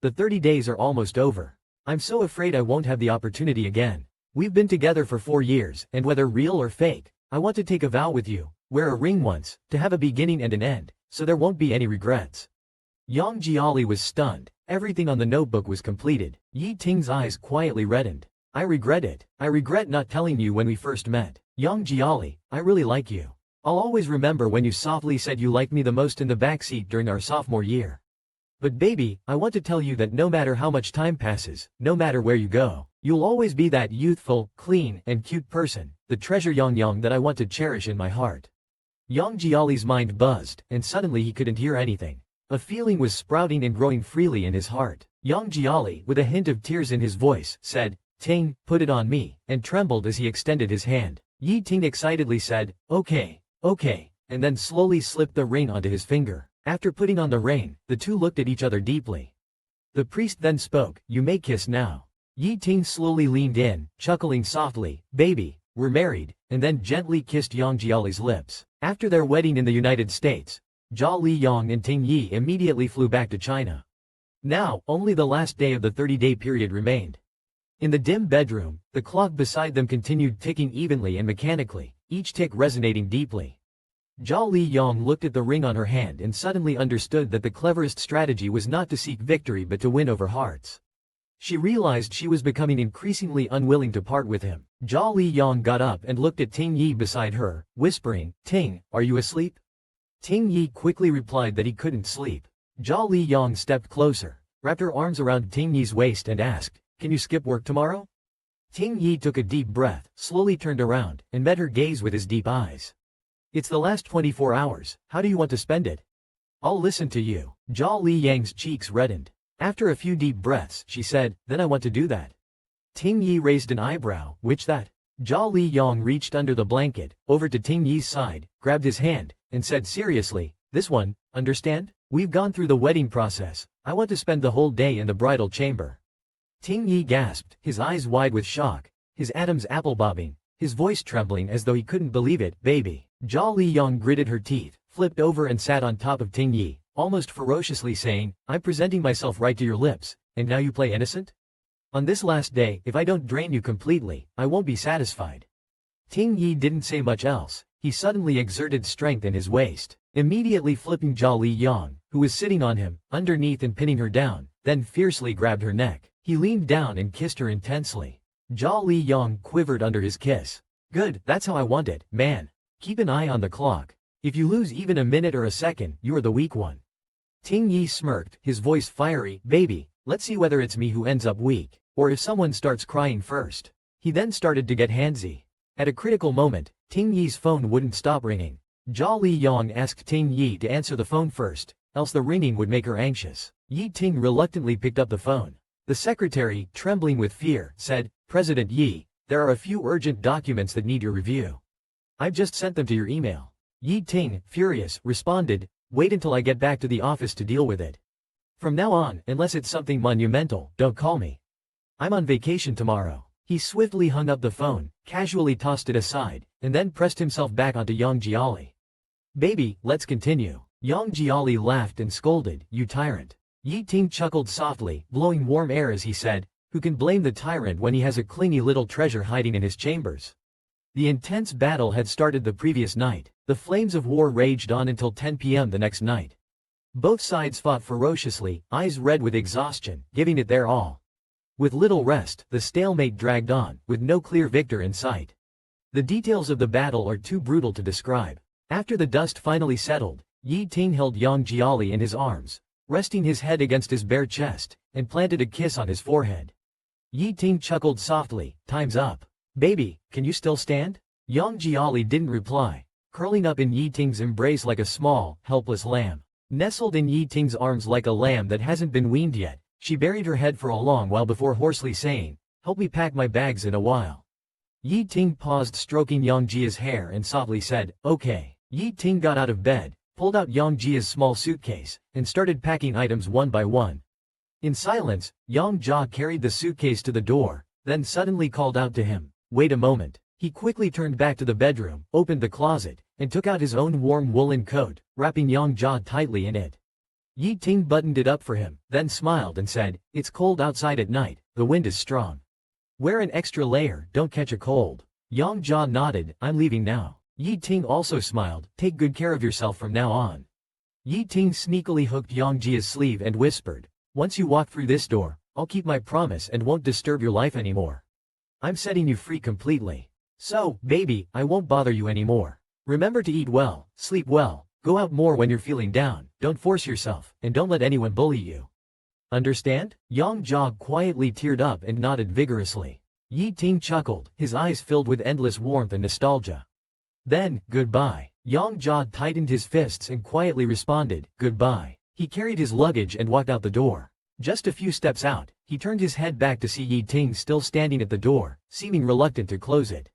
"The 30 days are almost over. I'm so afraid I won't have the opportunity again. We've been together for 4 years, and whether real or fake, I want to take a vow with you, wear a ring once, to have a beginning and an end, so there won't be any regrets." Yang Jiali was stunned. Everything on the notebook was completed. Yi Ting's eyes quietly reddened. "I regret it. I regret not telling you when we first met. Yang Jiali, I really like you. I'll always remember when you softly said you liked me the most in the backseat during our sophomore year. But baby, I want to tell you that no matter how much time passes, no matter where you go, you'll always be that youthful, clean, and cute person, the treasure Yang that I want to cherish in my heart." Yang Jiali's mind buzzed, and suddenly he couldn't hear anything. A feeling was sprouting and growing freely in his heart. Yang Jiali, with a hint of tears in his voice, said, "Ting, put it on me," and trembled as he extended his hand. Yi Ting excitedly said, okay, and then slowly slipped the ring onto his finger. After putting on the ring, the two looked at each other deeply. The priest then spoke, "You may kiss now." Yi Ting slowly leaned in, chuckling softly, "Baby, we're married," and then gently kissed Yang Jiali's lips. After their wedding in the United States, Zhao Liyang and Ting Yi immediately flew back to China. Now, only the last day of the 30-day period remained. In the dim bedroom, the clock beside them continued ticking evenly and mechanically, each tick resonating deeply. Zhao Liyang looked at the ring on her hand and suddenly understood that the cleverest strategy was not to seek victory but to win over hearts. She realized she was becoming increasingly unwilling to part with him. Zhao Liyang got up and looked at Ting Yi beside her, whispering, "Ting, are you asleep?" Ting Yi quickly replied that he couldn't sleep. Zhao Liyang stepped closer, wrapped her arms around Ting Yi's waist and asked, "Can you skip work tomorrow?" Ting Yi took a deep breath, slowly turned around, and met her gaze with his deep eyes. "It's the last 24 hours, how do you want to spend it?" "I'll listen to you." Zhao Liyang's cheeks reddened. After a few deep breaths, she said, "Then I want to do that." Ting Yi raised an eyebrow, "Which that?" Zhao Liyang reached under the blanket, over to Ting Yi's side, grabbed his hand, and said seriously, "This one, understand? We've gone through the wedding process, I want to spend the whole day in the bridal chamber." Ting Yi gasped, his eyes wide with shock, his atoms apple-bobbing, his voice trembling as though he couldn't believe it. "Baby." Zhao Liyang gritted her teeth, flipped over and sat on top of Ting Yi, almost ferociously saying, "I'm presenting myself right to your lips, and now you play innocent? On this last day, if I don't drain you completely, I won't be satisfied." Ting Yi didn't say much else. He suddenly exerted strength in his waist, immediately flipping Zhao Liyang, who was sitting on him, underneath and pinning her down, then fiercely grabbed her neck. He leaned down and kissed her intensely. Zhao Liyang quivered under his kiss. "Good, that's how I want it, man. Keep an eye on the clock. If you lose even a minute or a second, you are the weak one." Ting Yi smirked, his voice fiery. "Baby, let's see whether it's me who ends up weak, or if someone starts crying first." He then started to get handsy. At a critical moment, Ting Yi's phone wouldn't stop ringing. Zhao Liyang asked Ting Yi to answer the phone first, else the ringing would make her anxious. Yi Ting reluctantly picked up the phone. The secretary, trembling with fear, said, "President Yi, there are a few urgent documents that need your review. I've just sent them to your email." Yi Ting, furious, responded, "Wait until I get back to the office to deal with it. From now on, unless it's something monumental, don't call me. I'm on vacation tomorrow." He swiftly hung up the phone, casually tossed it aside, and then pressed himself back onto Yang Jiali. "Baby, let's continue." Yang Jiali laughed and scolded, "You tyrant." Yi Ting chuckled softly, blowing warm air as he said, "Who can blame the tyrant when he has a clingy little treasure hiding in his chambers?" The intense battle had started the previous night. The flames of war raged on until 10 p.m. the next night. Both sides fought ferociously, eyes red with exhaustion, giving it their all. With little rest, the stalemate dragged on, with no clear victor in sight. The details of the battle are too brutal to describe. After the dust finally settled, Yi Ting held Yang Jiali in his arms, resting his head against his bare chest, and planted a kiss on his forehead. Yi Ting chuckled softly, "Time's up. Baby, can you still stand?" Yang Jiali didn't reply, curling up in Yi Ting's embrace like a small, helpless lamb. Nestled in Yi Ting's arms like a lamb that hasn't been weaned yet, she buried her head for a long while before hoarsely saying, "Help me pack my bags in a while." Yi Ting paused, stroking Yang Jia's hair, and softly said, "Okay." Yi Ting got out of bed, pulled out Yang Jia's small suitcase, and started packing items one by one. In silence, Yang Jia carried the suitcase to the door, then suddenly called out to him, "Wait a moment." He quickly turned back to the bedroom, opened the closet, and took out his own warm woolen coat, wrapping Yang Jia tightly in it. Yi Ting buttoned it up for him, then smiled and said, "It's cold outside at night, the wind is strong. Wear an extra layer, don't catch a cold." Yang Jia nodded, "I'm leaving now." Yi Ting also smiled, "Take good care of yourself from now on." Yi Ting sneakily hooked Yang Jia's sleeve and whispered, "Once you walk through this door, I'll keep my promise and won't disturb your life anymore. I'm setting you free completely. So, baby, I won't bother you anymore. Remember to eat well, sleep well, go out more when you're feeling down, don't force yourself, and don't let anyone bully you. Understand?" Yang Jia quietly teared up and nodded vigorously. Yi Ting chuckled, his eyes filled with endless warmth and nostalgia. Then, "Goodbye." Yang Jia tightened his fists and quietly responded, "Goodbye." He carried his luggage and walked out the door. Just a few steps out, he turned his head back to see Yi Ting still standing at the door, seeming reluctant to close it.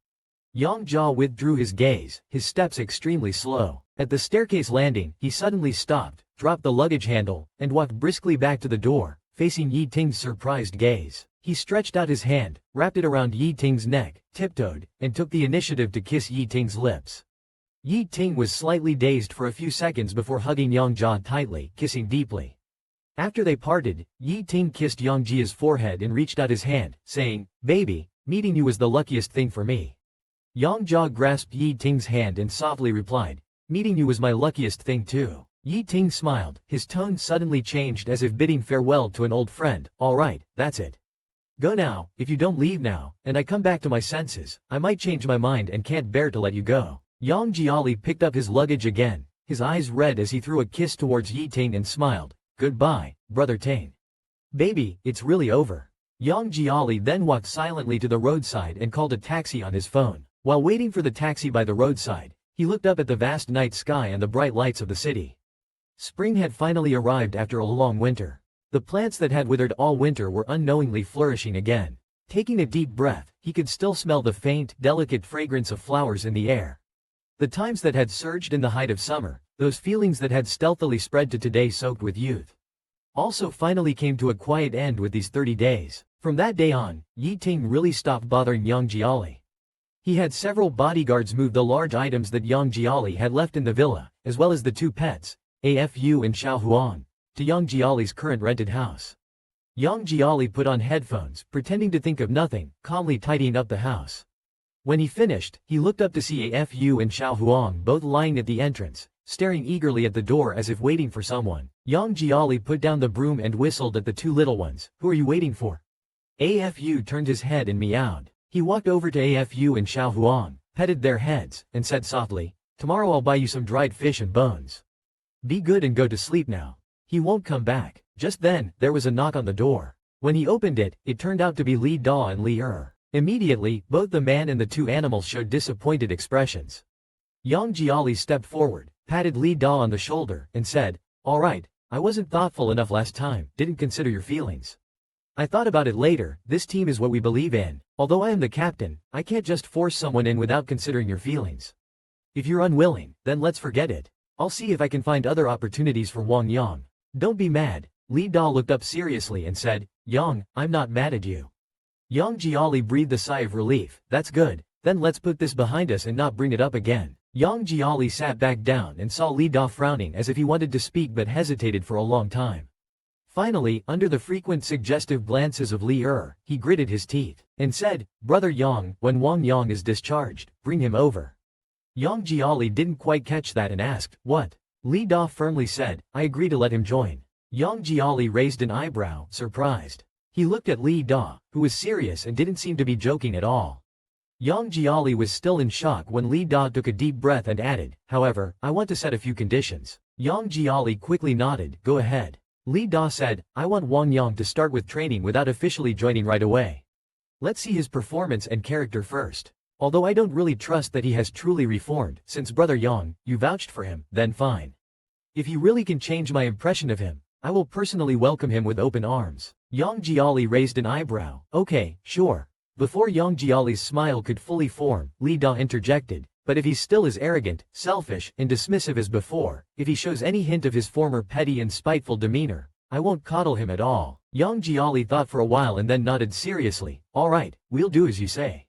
Yang Jia withdrew his gaze, his steps extremely slow. At the staircase landing, he suddenly stopped, dropped the luggage handle, and walked briskly back to the door, facing Yi Ting's surprised gaze. He stretched out his hand, wrapped it around Yi Ting's neck, tiptoed, and took the initiative to kiss Yi Ting's lips. Yi Ting was slightly dazed for a few seconds before hugging Yang Jia tightly, kissing deeply. After they parted, Yi Ting kissed Yang Jia's forehead and reached out his hand, saying, "Baby, meeting you was the luckiest thing for me." Yang Jia grasped Yi Ting's hand and softly replied, "Meeting you was my luckiest thing too." Yi Ting smiled, his tone suddenly changed as if bidding farewell to an old friend. "All right, that's it. Go now. If you don't leave now, and I come back to my senses, I might change my mind and can't bear to let you go." Yang Jiali picked up his luggage again, his eyes red as he threw a kiss towards Yi Ting and smiled, "Goodbye, brother Ting. Baby, it's really over." Yang Jiali then walked silently to the roadside and called a taxi on his phone. While waiting for the taxi by the roadside, he looked up at the vast night sky and the bright lights of the city. Spring had finally arrived after a long winter. The plants that had withered all winter were unknowingly flourishing again. Taking a deep breath, he could still smell the faint, delicate fragrance of flowers in the air. The times that had surged in the height of summer, those feelings that had stealthily spread to today soaked with youth, also finally came to a quiet end with these 30 days. From that day on, Yi Ting really stopped bothering Yang Jiali. He had several bodyguards move the large items that Yang Jiali had left in the villa, as well as the two pets, Afu and Xiao Huang, to Yang Jiali's current rented house. Yang Jiali put on headphones, pretending to think of nothing, calmly tidying up the house. When he finished, he looked up to see Afu and Xiao Huang both lying at the entrance, staring eagerly at the door as if waiting for someone. Yang Jiali put down the broom and whistled at the two little ones. "Who are you waiting for?" Afu turned his head and meowed. He walked over to Afu and Xiao Huang, petted their heads, and said softly, "Tomorrow I'll buy you some dried fish and bones. Be good and go to sleep now. He won't come back." Just then, there was a knock on the door. When he opened it, it turned out to be Li Da and Li Er. Immediately, both the man and the two animals showed disappointed expressions. Yang Jiali stepped forward, patted Li Da on the shoulder, and said, "All right, I wasn't thoughtful enough last time, didn't consider your feelings. I thought about it later, this team is what we believe in. Although I am the captain, I can't just force someone in without considering your feelings. If you're unwilling, then let's forget it. I'll see if I can find other opportunities for Wang Yang. Don't be mad." Li Da looked up seriously and said, "Yang, I'm not mad at you." Yang Jiali breathed a sigh of relief. "That's good, then let's put this behind us and not bring it up again." Yang Jiali sat back down and saw Li Da frowning as if he wanted to speak but hesitated for a long time. Finally, under the frequent suggestive glances of Li Er, he gritted his teeth, and said, "Brother Yang, when Wang Yang is discharged, bring him over." Yang Jiali didn't quite catch that and asked, "What?" Li Da firmly said, "I agree to let him join." Yang Jiali raised an eyebrow, surprised. He looked at Li Da, who was serious and didn't seem to be joking at all. Yang Jiali was still in shock when Li Da took a deep breath and added, "However, I want to set a few conditions." Yang Jiali quickly nodded, "Go ahead." Li Da said, "I want Wang Yang to start with training without officially joining right away. Let's see his performance and character first. Although I don't really trust that he has truly reformed, since Brother Yang, you vouched for him, then fine. If he really can change my impression of him, I will personally welcome him with open arms." Yang Jiali raised an eyebrow. "Okay, sure." Before Yang Jiali's smile could fully form, Li Da interjected, "But if he's still as arrogant, selfish, and dismissive as before, if he shows any hint of his former petty and spiteful demeanor, I won't coddle him at all." Yang Jiali thought for a while and then nodded seriously. "All right, we'll do as you say."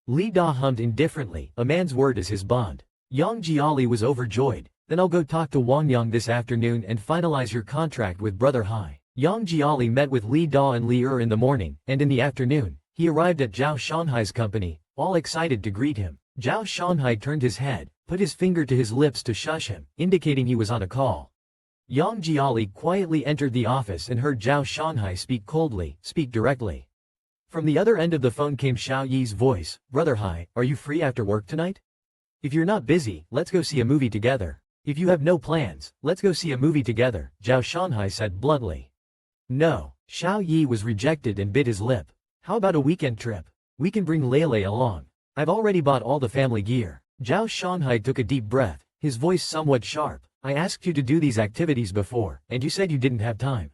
Li Da hummed indifferently, a man's word is his bond. Yang Jiali was overjoyed. "Then I'll go talk to Wang Yang this afternoon and finalize your contract with Brother Hai." Yang Jiali met with Li Da and Li Er in the morning, and in the afternoon, he arrived at Zhao Shanhai's company, all excited to greet him. Zhao Shanhai turned his head, put his finger to his lips to shush him, indicating he was on a call. Yang Jiali quietly entered the office and heard Zhao Shanhai speak coldly, "Speak directly." From the other end of the phone came Xiao Yi's voice, "Brother Hai, are you free after work tonight? If you're not busy, let's go see a movie together. If you have no plans, let's go see a movie together," Zhao Shanhai said bluntly. "No." Xiao Yi was rejected and bit his lip. "How about a weekend trip? We can bring Lele along. I've already bought all the family gear." Zhao Shanhai took a deep breath, his voice somewhat sharp. "I asked you to do these activities before, and you said you didn't have time.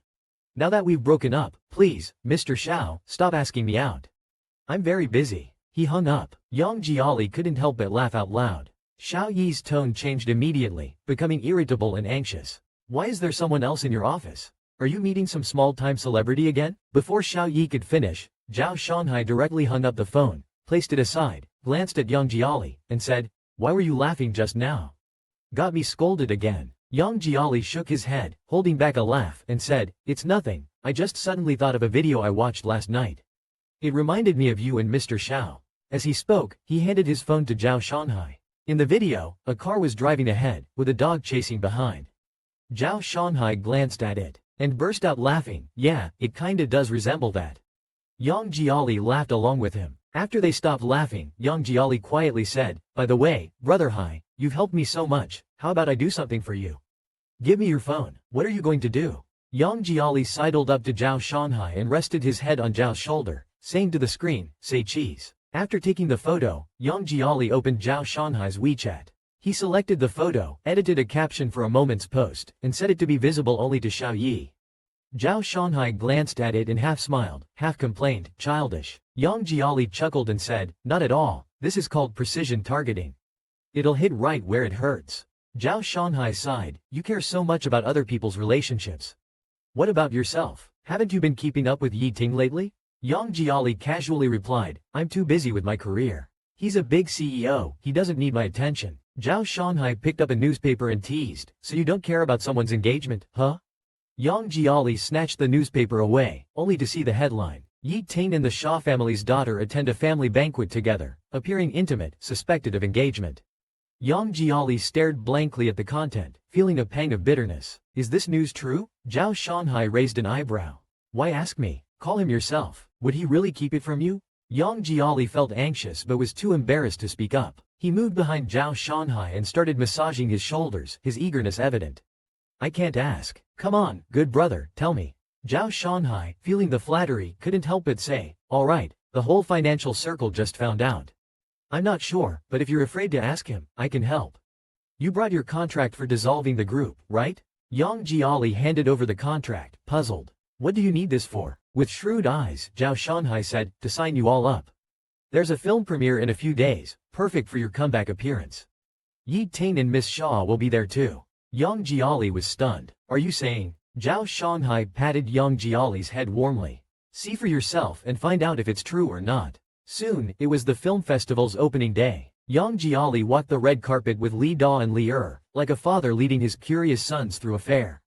Now that we've broken up, please, Mr. Xiao, stop asking me out. I'm very busy." He hung up. Yang Jiali couldn't help but laugh out loud. Xiao Yi's tone changed immediately, becoming irritable and anxious. "Why is there someone else in your office? Are you meeting some small-time celebrity again?" Before Xiao Yi could finish, Zhao Shanhai directly hung up the phone, placed it aside, glanced at Yang Jiali, and said, "Why were you laughing just now? Got me scolded again." Yang Jiali shook his head, holding back a laugh, and said, "It's nothing, I just suddenly thought of a video I watched last night. It reminded me of you and Mr. Xiao." As he spoke, he handed his phone to Zhao Shanhai. In the video, a car was driving ahead, with a dog chasing behind. Zhao Shanhai glanced at it, and burst out laughing. "Yeah, it kinda does resemble that." Yang Jiali laughed along with him. After they stopped laughing, Yang Jiali quietly said, "By the way, Brother Hai, you've helped me so much, how about I do something for you? Give me your phone. What are you going to do?" Yang Jiali sidled up to Zhao Shanhai and rested his head on Zhao's shoulder, saying to the screen, "Say cheese." After taking the photo, Yang Jiali opened Zhao Shanhai's WeChat. He selected the photo, edited a caption for a moment's post, and set it to be visible only to Xiao Yi. Zhao Shanhai glanced at it and half smiled, half complained, "Childish." Yang Jiali chuckled and said, "Not at all, this is called precision targeting. It'll hit right where it hurts." Zhao Shanhai sighed, "You care so much about other people's relationships. What about yourself? Haven't you been keeping up with Yi Ting lately?" Yang Jiali casually replied, "I'm too busy with my career. He's a big CEO, he doesn't need my attention." Zhao Shanghai picked up a newspaper and teased, so you don't care about someone's engagement, huh? Yang Jiali snatched the newspaper away, only to see the headline. Yi Ting and the Shah family's daughter attend a family banquet together, appearing intimate, suspected of engagement. Yang Jiali stared blankly at the content, feeling a pang of bitterness. Is this news true? Zhao Shanghai raised an eyebrow. Why ask me? Call him yourself. Would he really keep it from you? Yang Jiali felt anxious but was too embarrassed to speak up. He moved behind Zhao Shanghai and started massaging his shoulders, his eagerness evident. I can't ask. Come on, good brother, tell me. Zhao Shanghai, feeling the flattery, couldn't help but say, all right, the whole financial circle just found out. I'm not sure, but if you're afraid to ask him, I can help. You brought your contract for dissolving the group, right? Yang Jiali handed over the contract, puzzled. What do you need this for? With shrewd eyes, Zhao Shanghai said, to sign you all up. There's a film premiere in a few days, perfect for your comeback appearance. Yi Ting and Miss Shaw will be there too. Yang Jiali was stunned. Are you saying? Zhao Shanghai patted Yang Jiali's head warmly. See for yourself and find out if it's true or not. Soon, it was the film festival's opening day. Yang Jiali walked the red carpet with Li Da and Li like a father leading his curious sons through a fair.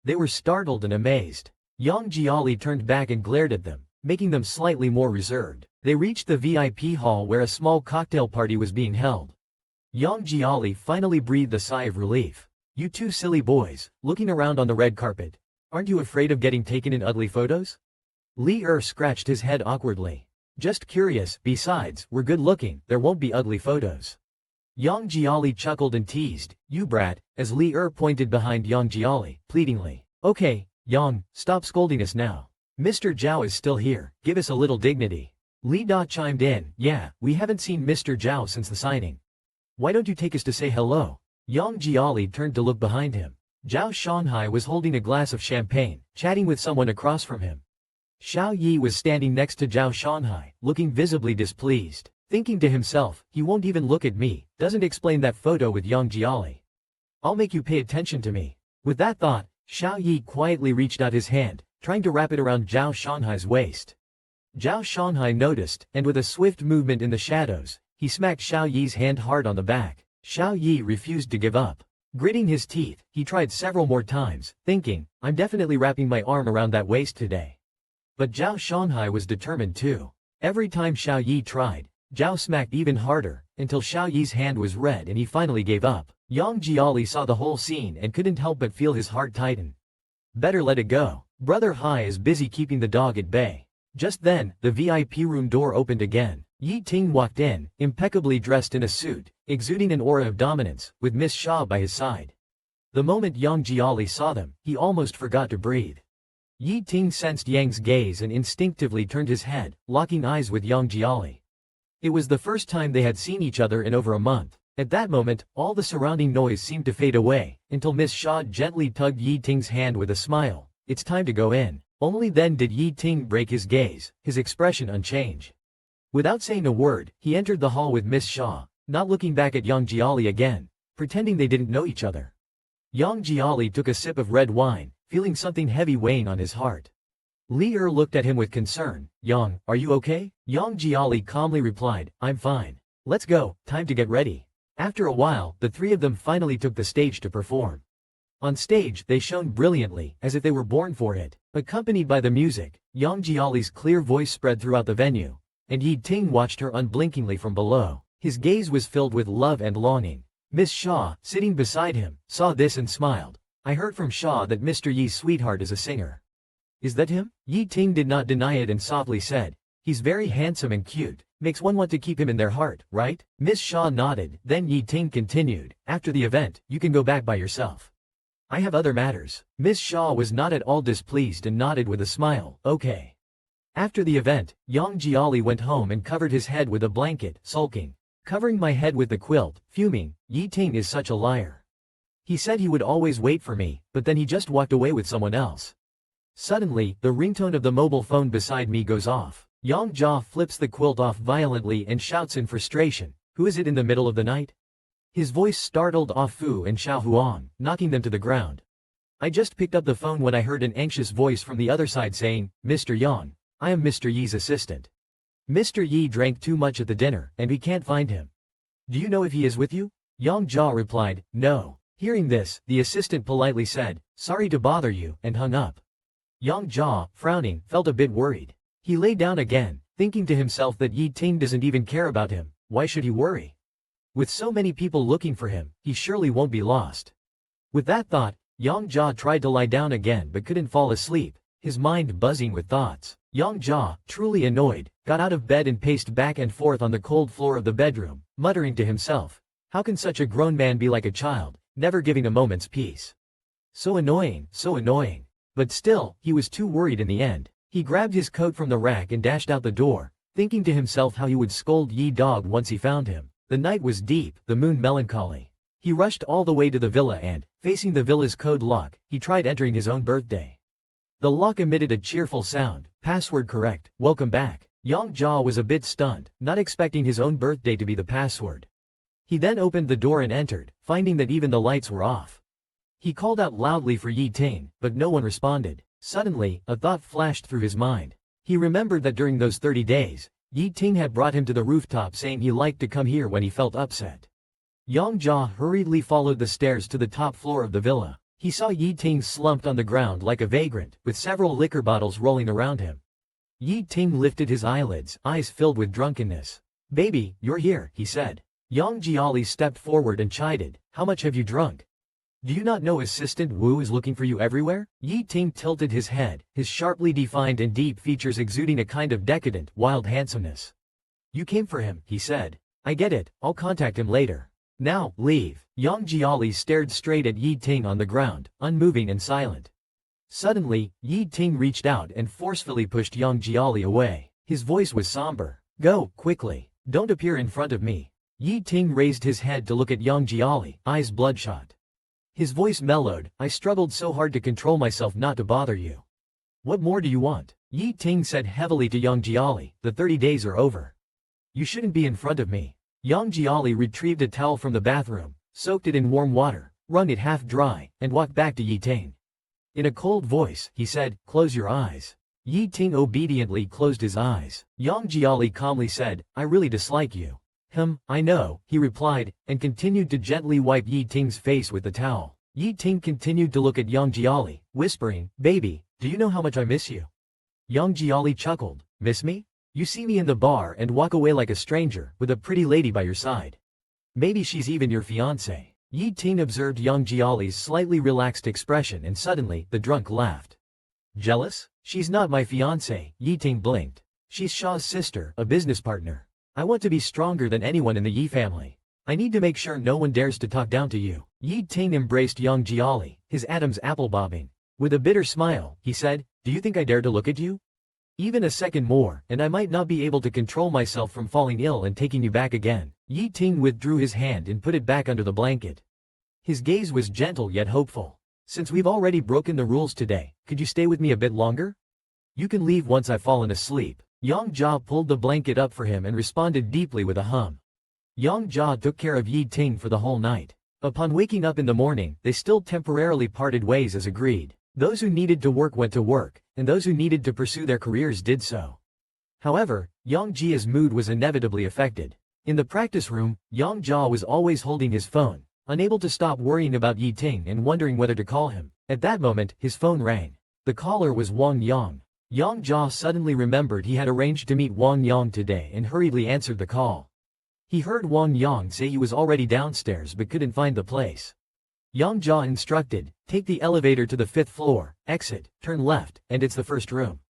They were startled and amazed. Yang Jiali turned back and glared at them, making them slightly more reserved. They reached the VIP hall where a small cocktail party was being held. Yang Jiali finally breathed a sigh of relief. You two silly boys, looking around on the red carpet. Aren't you afraid of getting taken in ugly photos? Li scratched his head awkwardly. Just curious, besides, we're good looking, there won't be ugly photos. Yang Jiali chuckled and teased, you brat, as Li pointed behind Yang Jiali, pleadingly. Okay, Yang, stop scolding us now. Mr. Zhao is still here, give us a little dignity. Li Da chimed in, yeah, we haven't seen Mr. Zhao since the signing. Why don't you take us to say hello? Yang Jiali turned to look behind him. Zhao Shanghai was holding a glass of champagne, chatting with someone across from him. Xiao Yi was standing next to Zhao Shanghai, looking visibly displeased. Thinking to himself, he won't even look at me, doesn't explain that photo with Yang Jiali. I'll make you pay attention to me. With that thought, Xiao Yi quietly reached out his hand, trying to wrap it around Zhao Shanghai's waist. Zhao Shanghai noticed, and with a swift movement in the shadows, he smacked Xiao Yi's hand hard on the back. Xiao Yi refused to give up. Gritting his teeth, he tried several more times, thinking, I'm definitely wrapping my arm around that waist today. But Zhao Shanghai was determined too. Every time Xiao Yi tried, Zhao smacked even harder, until Xiao Yi's hand was red and he finally gave up. Yang Jiali saw the whole scene and couldn't help but feel his heart tighten. Better let it go. Brother Hai is busy keeping the dog at bay. Just then, the VIP room door opened again. Yi Ting walked in, impeccably dressed in a suit, exuding an aura of dominance, with Miss Shaw by his side. The moment Yang Jiali saw them, he almost forgot to breathe. Yi Ting sensed Yang's gaze and instinctively turned his head, locking eyes with Yang Jiali. It was the first time they had seen each other in over a month. At that moment, all the surrounding noise seemed to fade away, until Miss Shaw gently tugged Yi Ting's hand with a smile. It's time to go in. Only then did Yi Ting break his gaze, his expression unchanged. Without saying a word, he entered the hall with Miss Shaw, not looking back at Yang Jiali again, pretending they didn't know each other. Yang Jiali took a sip of red wine, feeling something heavy weighing on his heart. Li looked at him with concern. Yang, are you okay? Yang Jiali calmly replied, I'm fine. Let's go, time to get ready. After a while, the three of them finally took the stage to perform. On stage, they shone brilliantly, as if they were born for it. Accompanied by the music, Yang Jiali's clear voice spread throughout the venue, and Yi Ting watched her unblinkingly from below. His gaze was filled with love and longing. Miss Shaw, sitting beside him, saw this and smiled. I heard from Shaw that Mr. Yi's sweetheart is a singer. Is that him? Yi Ting did not deny it and softly said, he's very handsome and cute, makes one want to keep him in their heart, right? Miss Shaw nodded, then Yi Ting continued, after the event, you can go back by yourself. I have other matters. Miss Shaw was not at all displeased and nodded with a smile, okay. After the event, Yang Jiali went home and covered his head with a blanket, sulking. Covering my head with the quilt, fuming, Yi Ting is such a liar. He said he would always wait for me, but then he just walked away with someone else. Suddenly, the ringtone of the mobile phone beside me goes off. Yang Jia flips the quilt off violently and shouts in frustration, who is it in the middle of the night? His voice startled Ah Fu and Xiao Huang, knocking them to the ground. I just picked up the phone when I heard an anxious voice from the other side saying, Mr. Yang, I am Mr. Yi's assistant. Mr. Yi drank too much at the dinner, and we can't find him. Do you know if he is with you? Yang Jia replied, "No." Hearing this, the assistant politely said, "Sorry to bother you," and hung up. Yang Jia, frowning, felt a bit worried. He lay down again, thinking to himself that Yi Ting doesn't even care about him. Why should he worry? With so many people looking for him, he surely won't be lost. With that thought, Yang Jia tried to lie down again but couldn't fall asleep, his mind buzzing with thoughts. Yang Jia, truly annoyed, got out of bed and paced back and forth on the cold floor of the bedroom, muttering to himself, "How can such a grown man be like a child, never giving a moment's peace? So annoying, so annoying." But still, he was too worried in the end. He grabbed his coat from the rack and dashed out the door, thinking to himself how he would scold Yi Dog once he found him. The night was deep, the moon melancholy. He rushed all the way to the villa and, facing the villa's code lock, he tried entering his own birthday. The lock emitted a cheerful sound. "Password correct, welcome back." Yang Jia was a bit stunned, not expecting his own birthday to be the password. He then opened the door and entered, finding that even the lights were off. He called out loudly for Yi Ting, but no one responded. Suddenly, a thought flashed through his mind. He remembered that during those 30 days, Yi Ting had brought him to the rooftop saying he liked to come here when he felt upset. Yang Jia hurriedly followed the stairs to the top floor of the villa. He saw Yi Ting slumped on the ground like a vagrant, with several liquor bottles rolling around him. Yi Ting lifted his eyelids, eyes filled with drunkenness. "Baby, you're here," he said. Yang Jiali stepped forward and chided, "How much have you drunk? Do you not know Assistant Wu is looking for you everywhere?" Yi Ting tilted his head, his sharply defined and deep features exuding a kind of decadent, wild handsomeness. "You came for him," he said. "I get it, I'll contact him later. Now, leave." Yang Jiali stared straight at Yi Ting on the ground, unmoving and silent. Suddenly, Yi Ting reached out and forcefully pushed Yang Jiali away. His voice was somber. "Go, quickly. Don't appear in front of me." Yi Ting raised his head to look at Yang Jiali, eyes bloodshot. His voice mellowed, "I struggled so hard to control myself not to bother you. What more do you want?" Yi Ting said heavily to Yang Jiali, "The 30 days are over. You shouldn't be in front of me." Yang Jiali retrieved a towel from the bathroom, soaked it in warm water, wrung it half dry, and walked back to Yi Ting. In a cold voice, he said, "Close your eyes." Yi Ting obediently closed his eyes. Yang Jiali calmly said, "I really dislike you." I know," he replied, and continued to gently wipe Yi Ting's face with the towel. Yi Ting continued to look at Yang Jiali, whispering, "Baby, do you know how much I miss you?" Yang Jiali chuckled, "Miss me? You see me in the bar and walk away like a stranger, with a pretty lady by your side. Maybe she's even your fiancé." Yi Ting observed Yang Jiali's slightly relaxed expression and suddenly, the drunk laughed. "Jealous? She's not my fiancé," Yi Ting blinked. "She's Shaw's sister, a business partner. I want to be stronger than anyone in the Yi family. I need to make sure no one dares to talk down to you." Yi Ting embraced Yang Jiali, his Adam's apple bobbing. With a bitter smile, he said, "Do you think I dare to look at you? Even a second more, and I might not be able to control myself from falling ill and taking you back again." Yi Ting withdrew his hand and put it back under the blanket. His gaze was gentle yet hopeful. "Since we've already broken the rules today, could you stay with me a bit longer? You can leave once I've fallen asleep." Yang Jia pulled the blanket up for him and responded deeply with a hum. Yang Jia took care of Yi Ting for the whole night. Upon waking up in the morning, they still temporarily parted ways as agreed. Those who needed to work went to work, and those who needed to pursue their careers did so. However, Yang Jia's mood was inevitably affected. In the practice room, Yang Jia was always holding his phone, unable to stop worrying about Yi Ting and wondering whether to call him. At that moment, his phone rang. The caller was Wang Yang. Yang Jia suddenly remembered he had arranged to meet Wang Yang today and hurriedly answered the call. He heard Wang Yang say he was already downstairs but couldn't find the place. Yang Jia instructed, "Take the elevator to the 5th floor, exit, turn left, and it's the first room."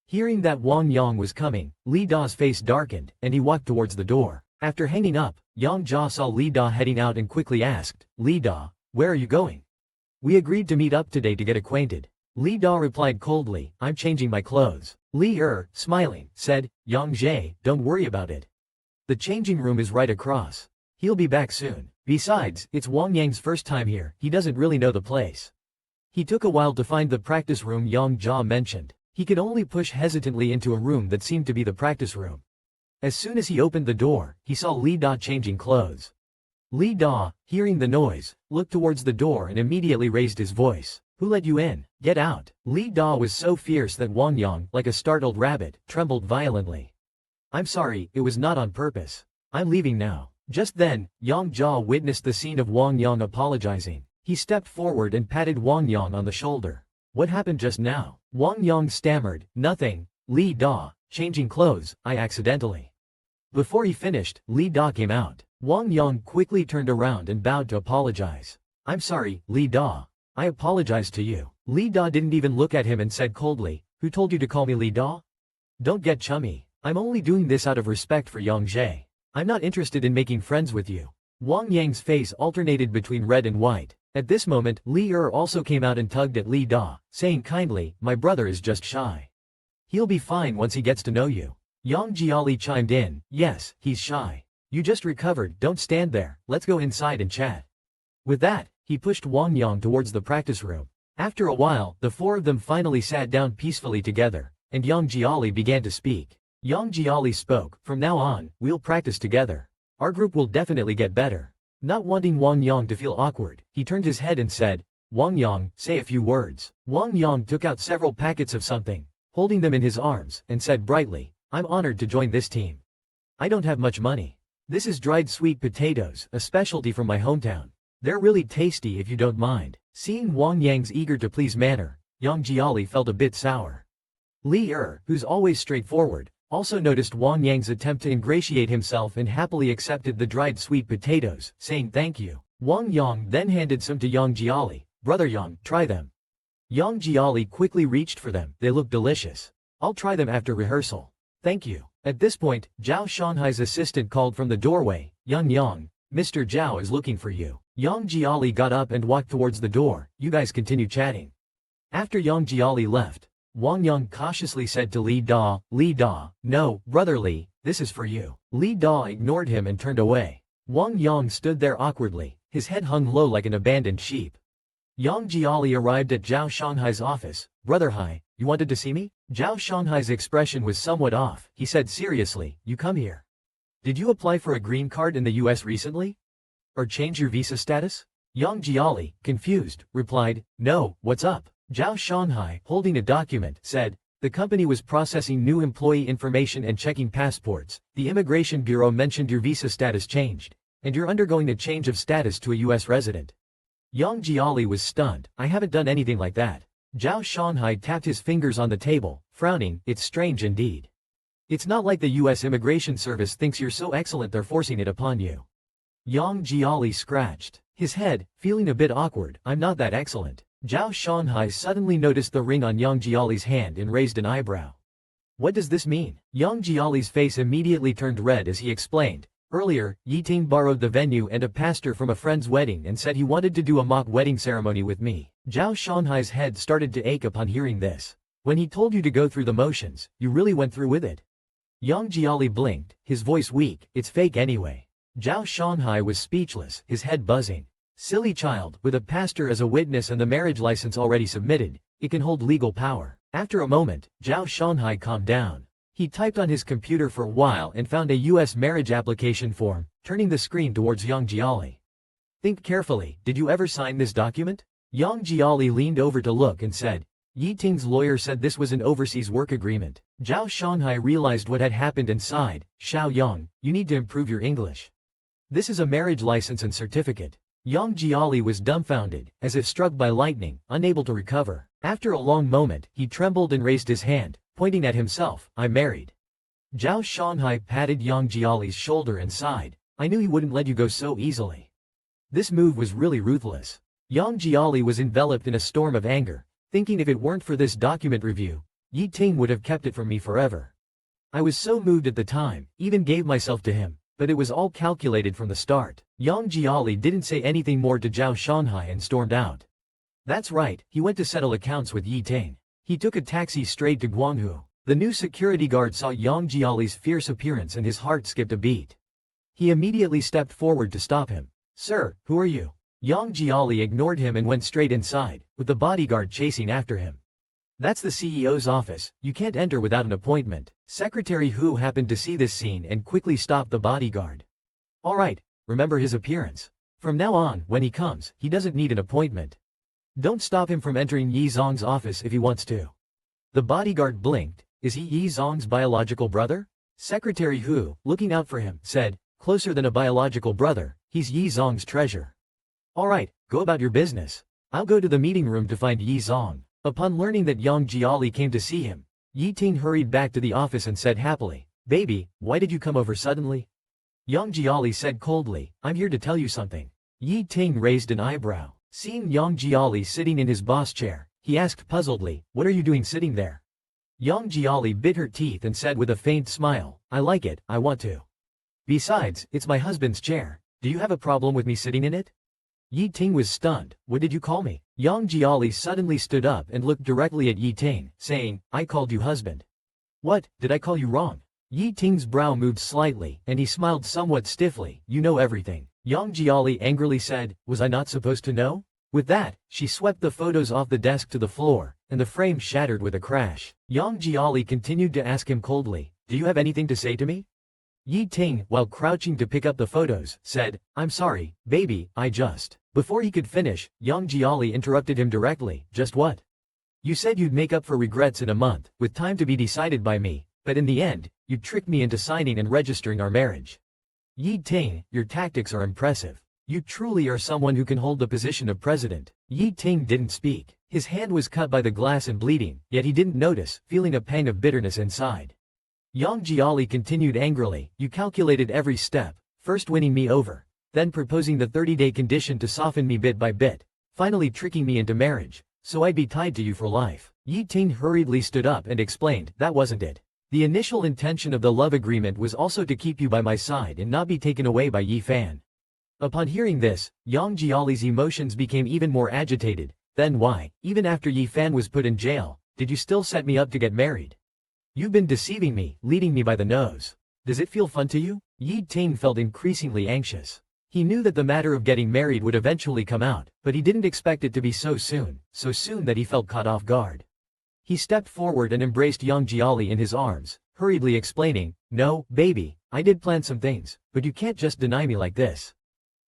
Hearing that Wang Yang was coming, Li Da's face darkened, and he walked towards the door. After hanging up, Yang Jia saw Li Da heading out and quickly asked, "Li Da, where are you going?" "We agreed to meet up today to get acquainted." Li Da replied coldly, "I'm changing my clothes." Li smiling, said, "Yang Jie, don't worry about it. The changing room is right across. He'll be back soon. Besides, it's Wang Yang's first time here, he doesn't really know the place." He took a while to find the practice room Yang Jia mentioned. He could only push hesitantly into a room that seemed to be the practice room. As soon as he opened the door, he saw Li Da changing clothes. Li Da, hearing the noise, looked towards the door and immediately raised his voice. "Who let you in? Get out." Li Da was so fierce that Wang Yang, like a startled rabbit, trembled violently. "I'm sorry, it was not on purpose. I'm leaving now." Just then, Yang Jia witnessed the scene of Wang Yang apologizing. He stepped forward and patted Wang Yang on the shoulder. What happened just now? Wang Yang stammered, nothing, Li Da, changing clothes, I accidentally. Before he finished, Li Da came out. Wang Yang quickly turned around and bowed to apologize. I'm sorry, Li Da. I apologize to you. Li Da didn't even look at him and said coldly, who told you to call me Li Da? Don't get chummy. I'm only doing this out of respect for Yang Jie. I'm not interested in making friends with you. Wang Yang's face alternated between red and white. At this moment, Li also came out and tugged at Li Da, saying kindly, my brother is just shy. He'll be fine once he gets to know you. Yang Jiali chimed in, yes, he's shy. You just recovered, don't stand there, let's go inside and chat. With that, he pushed Wang Yang towards the practice room. After a while, the four of them finally sat down peacefully together, and Yang Jiali began to speak. Yang Jiali spoke, from now on, we'll practice together. Our group will definitely get better. Not wanting Wang Yang to feel awkward, he turned his head and said, Wang Yang, say a few words. Wang Yang took out several packets of something, holding them in his arms, and said brightly, I'm honored to join this team. I don't have much money. This is dried sweet potatoes, a specialty from my hometown. They're really tasty if you don't mind. Seeing Wang Yang's eager-to-please manner, Yang Jiali felt a bit sour. Li who's always straightforward, also noticed Wang Yang's attempt to ingratiate himself and happily accepted the dried sweet potatoes, saying thank you. Wang Yang then handed some to Yang Jiali. Brother Yang, try them. Yang Jiali quickly reached for them. They look delicious. I'll try them after rehearsal. Thank you. At this point, Zhao Shanhai's assistant called from the doorway, Yang, Mr. Zhao is looking for you. Yang Jiali got up and walked towards the door. You guys continue chatting. After Yang Jiali left, Wang Yang cautiously said to Li Da, no, brother Li, this is for you. Li Da ignored him and turned away. Wang Yang stood there awkwardly, his head hung low like an abandoned sheep. Yang Jiali arrived at Zhao Shanhai's office. Brother Hai, you wanted to see me? Zhao Shanhai's expression was somewhat off. He said seriously, you come here. Did you apply for a green card in the US recently? Or change your visa status? Yang Jiali, confused, replied, no, what's up? Zhao Shanhai, holding a document, said, the company was processing new employee information and checking passports. The Immigration Bureau mentioned your visa status changed, and you're undergoing a change of status to a US resident. Yang Jiali was stunned. I haven't done anything like that. Zhao Shanhai tapped his fingers on the table, frowning, it's strange indeed. It's not like the US Immigration Service thinks you're so excellent they're forcing it upon you. Yang Jiali scratched his head, feeling a bit awkward. I'm not that excellent. Zhao Shanhai suddenly noticed the ring on Yang Jiali's hand and raised an eyebrow. What does this mean? Yang Jiali's face immediately turned red as he explained. Earlier, Yiting borrowed the venue and a pastor from a friend's wedding and said he wanted to do a mock wedding ceremony with me. Zhao Shanhai's head started to ache upon hearing this. When he told you to go through the motions, you really went through with it? Yang Jiali blinked, his voice weak, it's fake anyway. Zhao Shanhai was speechless, his head buzzing. Silly child, with a pastor as a witness and the marriage license already submitted, it can hold legal power. After a moment, Zhao Shanhai calmed down. He typed on his computer for a while and found a US marriage application form, turning the screen towards Yang Jiali. Think carefully, did you ever sign this document? Yang Jiali leaned over to look and said, Yi Ting's lawyer said this was an overseas work agreement. Zhao Shanhai realized what had happened and sighed, Xiao Yang, you need to improve your English. This is a marriage license and certificate. Yang Jiali was dumbfounded, as if struck by lightning, unable to recover. After a long moment, he trembled and raised his hand, pointing at himself, I'm married. Zhao Shanhai patted Yang Jiali's shoulder and sighed, I knew he wouldn't let you go so easily. This move was really ruthless. Yang Jiali was enveloped in a storm of anger, thinking if it weren't for this document review, Yi Ting would have kept it from me forever. I was so moved at the time, even gave myself to him. But it was all calculated from the start. Yang Jiali didn't say anything more to Zhao Shanhai and stormed out. That's right, he went to settle accounts with Yi Ting. He took a taxi straight to Guanghu. The new security guard saw Yang Jiali's fierce appearance and his heart skipped a beat. He immediately stepped forward to stop him. Sir, who are you? Yang Jiali ignored him and went straight inside, with the bodyguard chasing after him. That's the CEO's office, you can't enter without an appointment. Secretary Hu happened to see this scene and quickly stopped the bodyguard. Alright, remember his appearance. From now on, when he comes, he doesn't need an appointment. Don't stop him from entering Yi Zong's office if he wants to. The bodyguard blinked, is he Yi Zong's biological brother? Secretary Hu, looking out for him, said, Closer than a biological brother, he's Yi Zong's treasure. Alright, go about your business. I'll go to the meeting room to find Yi Zong. Upon learning that Yang Jiali came to see him, Yi Ting hurried back to the office and said happily, "Baby, why did you come over suddenly?" Yang Jiali said coldly, "I'm here to tell you something." Yi Ting raised an eyebrow. Seeing Yang Jiali sitting in his boss chair, he asked puzzledly, "What are you doing sitting there?" Yang Jiali bit her teeth and said with a faint smile, "I like it, I want to. Besides, it's my husband's chair. Do you have a problem with me sitting in it?" Yi Ting was stunned. "What did you call me?" Yang Jiali suddenly stood up and looked directly at Yi Ting, saying, "I called you husband." "What, did I call you wrong?" Yi Ting's brow moved slightly, and he smiled somewhat stiffly. "You know everything." Yang Jiali angrily said, "Was I not supposed to know?" With that, she swept the photos off the desk to the floor, and the frame shattered with a crash. Yang Jiali continued to ask him coldly, "Do you have anything to say to me?" Yi Ting, while crouching to pick up the photos, said, "I'm sorry, baby, I just..." Before he could finish, Yang Jiali interrupted him directly, "Just what? You said you'd make up for regrets in a month, with time to be decided by me, but in the end, you tricked me into signing and registering our marriage. Yi Ting, your tactics are impressive. You truly are someone who can hold the position of president." Yi Ting didn't speak. His hand was cut by the glass and bleeding, yet he didn't notice, feeling a pang of bitterness inside. Yang Jiali continued angrily, "You calculated every step, first winning me over, then proposing the 30-day condition to soften me bit by bit, finally tricking me into marriage, so I'd be tied to you for life." Yi Ting hurriedly stood up and explained, "That wasn't it. The initial intention of the love agreement was also to keep you by my side and not be taken away by Yi Fan." Upon hearing this, Yang Jiali's emotions became even more agitated. "Then why, even after Yi Fan was put in jail, did you still set me up to get married? You've been deceiving me, leading me by the nose. Does it feel fun to you?" Yi Ting felt increasingly anxious. He knew that the matter of getting married would eventually come out, but he didn't expect it to be so soon that he felt caught off guard. He stepped forward and embraced Yang Jiali in his arms, hurriedly explaining, "No, baby, I did plan some things, but you can't just deny me like this.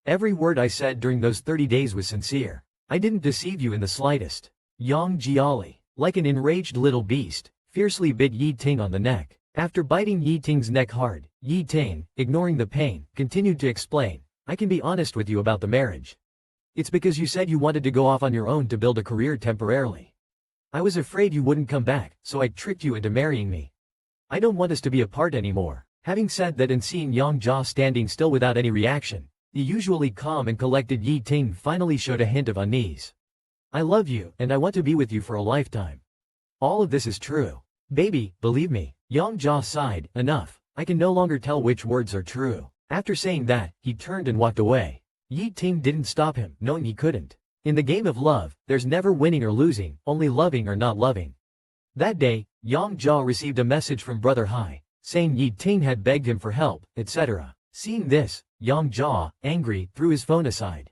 Every word I said during those 30 days was sincere. I didn't deceive you in the slightest." Yang Jiali, like an enraged little beast, fiercely bit Yi Ting on the neck. After biting Yi Ting's neck hard, Yi Ting, ignoring the pain, continued to explain, "I can be honest with you about the marriage. It's because you said you wanted to go off on your own to build a career temporarily. I was afraid you wouldn't come back, so I tricked you into marrying me. I don't want us to be apart anymore." Having said that and seeing Yang Jia standing still without any reaction, the usually calm and collected Yi Ting finally showed a hint of unease. "I love you, and I want to be with you for a lifetime. All of this is true. Baby, believe me." Yang Jia sighed, "Enough, I can no longer tell which words are true." After saying that, he turned and walked away. Yi Ting didn't stop him, knowing he couldn't. In the game of love, there's never winning or losing, only loving or not loving. That day, Yang Jia received a message from Brother Hai, saying Yi Ting had begged him for help, etc. Seeing this, Yang Jia, angry, threw his phone aside.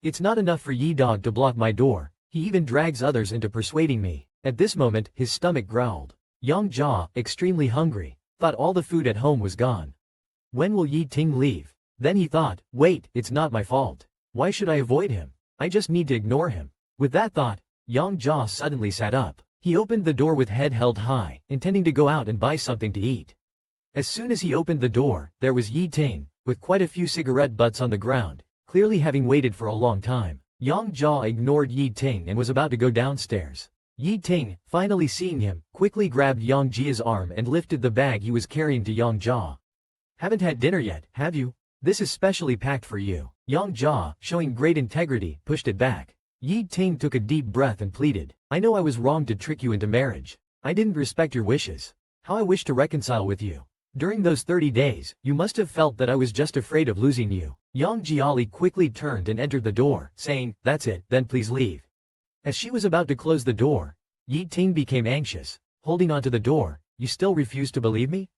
"It's not enough for Yi Dog to block my door, he even drags others into persuading me." At this moment, his stomach growled. Yang Jia, extremely hungry, thought all the food at home was gone. When will Yi Ting leave? Then he thought, wait, it's not my fault. Why should I avoid him? I just need to ignore him. With that thought, Yang Jia suddenly sat up. He opened the door with head held high, intending to go out and buy something to eat. As soon as he opened the door, there was Yi Ting, with quite a few cigarette butts on the ground, clearly having waited for a long time. Yang Jia ignored Yi Ting and was about to go downstairs. Yi Ting, finally seeing him, quickly grabbed Yang Jia's arm and lifted the bag he was carrying to Yang Jia. "Haven't had dinner yet, have you? This is specially packed for you." Yang Jia, showing great integrity, pushed it back. Yi Ting took a deep breath and pleaded, "I know I was wrong to trick you into marriage. I didn't respect your wishes. How I wish to reconcile with you. During those 30 days, you must have felt that I was just afraid of losing you." Yang Jiali quickly turned and entered the door, saying, "That's it, then please leave." As she was about to close the door, Yi Ting became anxious, holding onto the door. "You still refuse to believe me?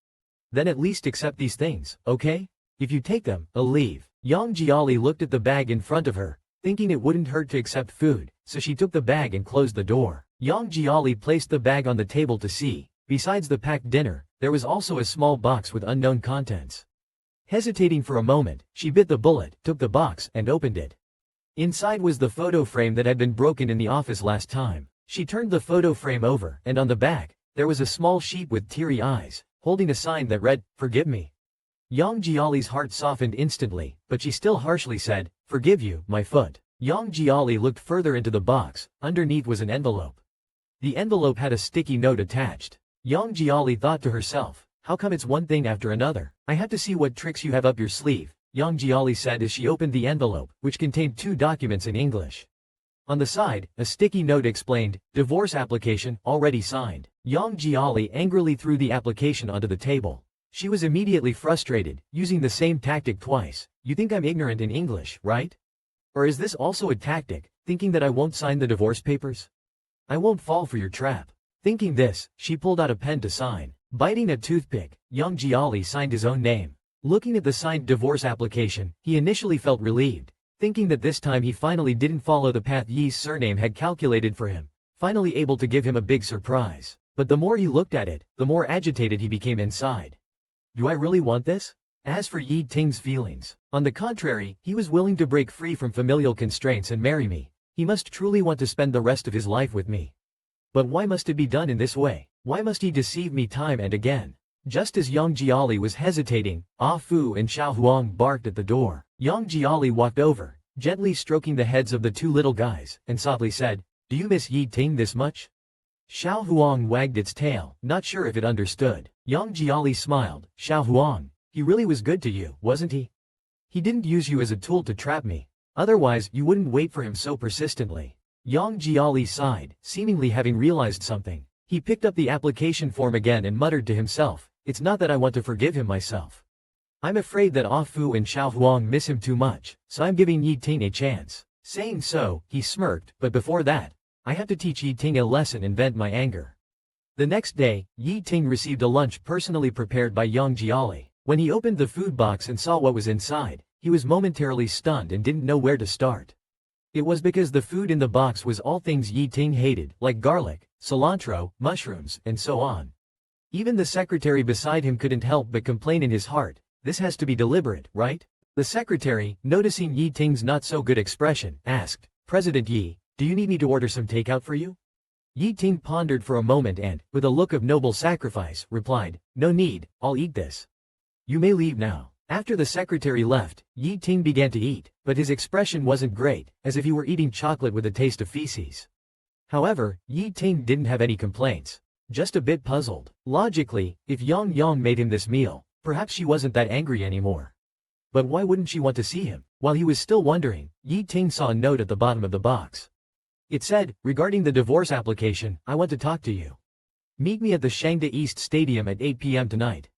Then at least accept these things, okay? If you take them, I'll leave." Yang Jiali looked at the bag in front of her, thinking it wouldn't hurt to accept food, so she took the bag and closed the door. Yang Jiali placed the bag on the table to see. Besides the packed dinner, there was also a small box with unknown contents. Hesitating for a moment, she bit the bullet, took the box, and opened it. Inside was the photo frame that had been broken in the office last time. She turned the photo frame over, and on the back, there was a small sheep with teary eyes, holding a sign that read, "Forgive me." Yang Jiali's heart softened instantly, but she still harshly said, "Forgive you, my foot." Yang Jiali looked further into the box. Underneath was an envelope. The envelope had a sticky note attached. Yang Jiali thought to herself, how come it's one thing after another? I have to see what tricks you have up your sleeve, Yang Jiali said as she opened the envelope, which contained 2 documents in English. On the side, a sticky note explained, "Divorce application, already signed." Yang Jiali angrily threw the application onto the table. She was immediately frustrated, using the same tactic twice. "You think I'm ignorant in English, right? Or is this also a tactic, thinking that I won't sign the divorce papers? I won't fall for your trap." Thinking this, she pulled out a pen to sign. Biting a toothpick, Yang Jiali signed his own name. Looking at the signed divorce application, he initially felt relieved, thinking that this time he finally didn't follow the path Yi's surname had calculated for him, finally able to give him a big surprise. But the more he looked at it, the more agitated he became inside. Do I really want this? As for Yi Ting's feelings, on the contrary, he was willing to break free from familial constraints and marry me. He must truly want to spend the rest of his life with me. But why must it be done in this way? Why must he deceive me time and again? Just as Yang Jiali was hesitating, Ah Fu and Xiao Huang barked at the door. Yang Jiali walked over, gently stroking the heads of the 2 little guys, and softly said, "Do you miss Yi Ting this much?" Xiao Huang wagged its tail, not sure if it understood. Yang Jiali smiled. "Xiao Huang, he really was good to you, wasn't he? He didn't use you as a tool to trap me. Otherwise, you wouldn't wait for him so persistently." Yang Jiali sighed, seemingly having realized something. He picked up the application form again and muttered to himself, "It's not that I want to forgive him myself. I'm afraid that Ah Fu and Xiao Huang miss him too much, so I'm giving Yi Ting a chance." Saying so, he smirked, "But before that, I have to teach Yi Ting a lesson and vent my anger." The next day, Yi Ting received a lunch personally prepared by Yang Jiali. When he opened the food box and saw what was inside, he was momentarily stunned and didn't know where to start. It was because the food in the box was all things Yi Ting hated, like garlic, cilantro, mushrooms, and so on. Even the secretary beside him couldn't help but complain in his heart, "This has to be deliberate, right?" The secretary, noticing Yi Ting's not-so-good expression, asked, "President Yi, do you need me to order some takeout for you?" Yi Ting pondered for a moment and, with a look of noble sacrifice, replied, "No need, I'll eat this. You may leave now." After the secretary left, Yi Ting began to eat, but his expression wasn't great, as if he were eating chocolate with a taste of feces. However, Yi Ting didn't have any complaints. Just a bit puzzled. Logically, if Yang Yang made him this meal, perhaps she wasn't that angry anymore. But why wouldn't she want to see him? While he was still wondering, Yi Ting saw a note at the bottom of the box. It said, "Regarding the divorce application, I want to talk to you. Meet me at the Shangda East Stadium at 8 p.m. tonight."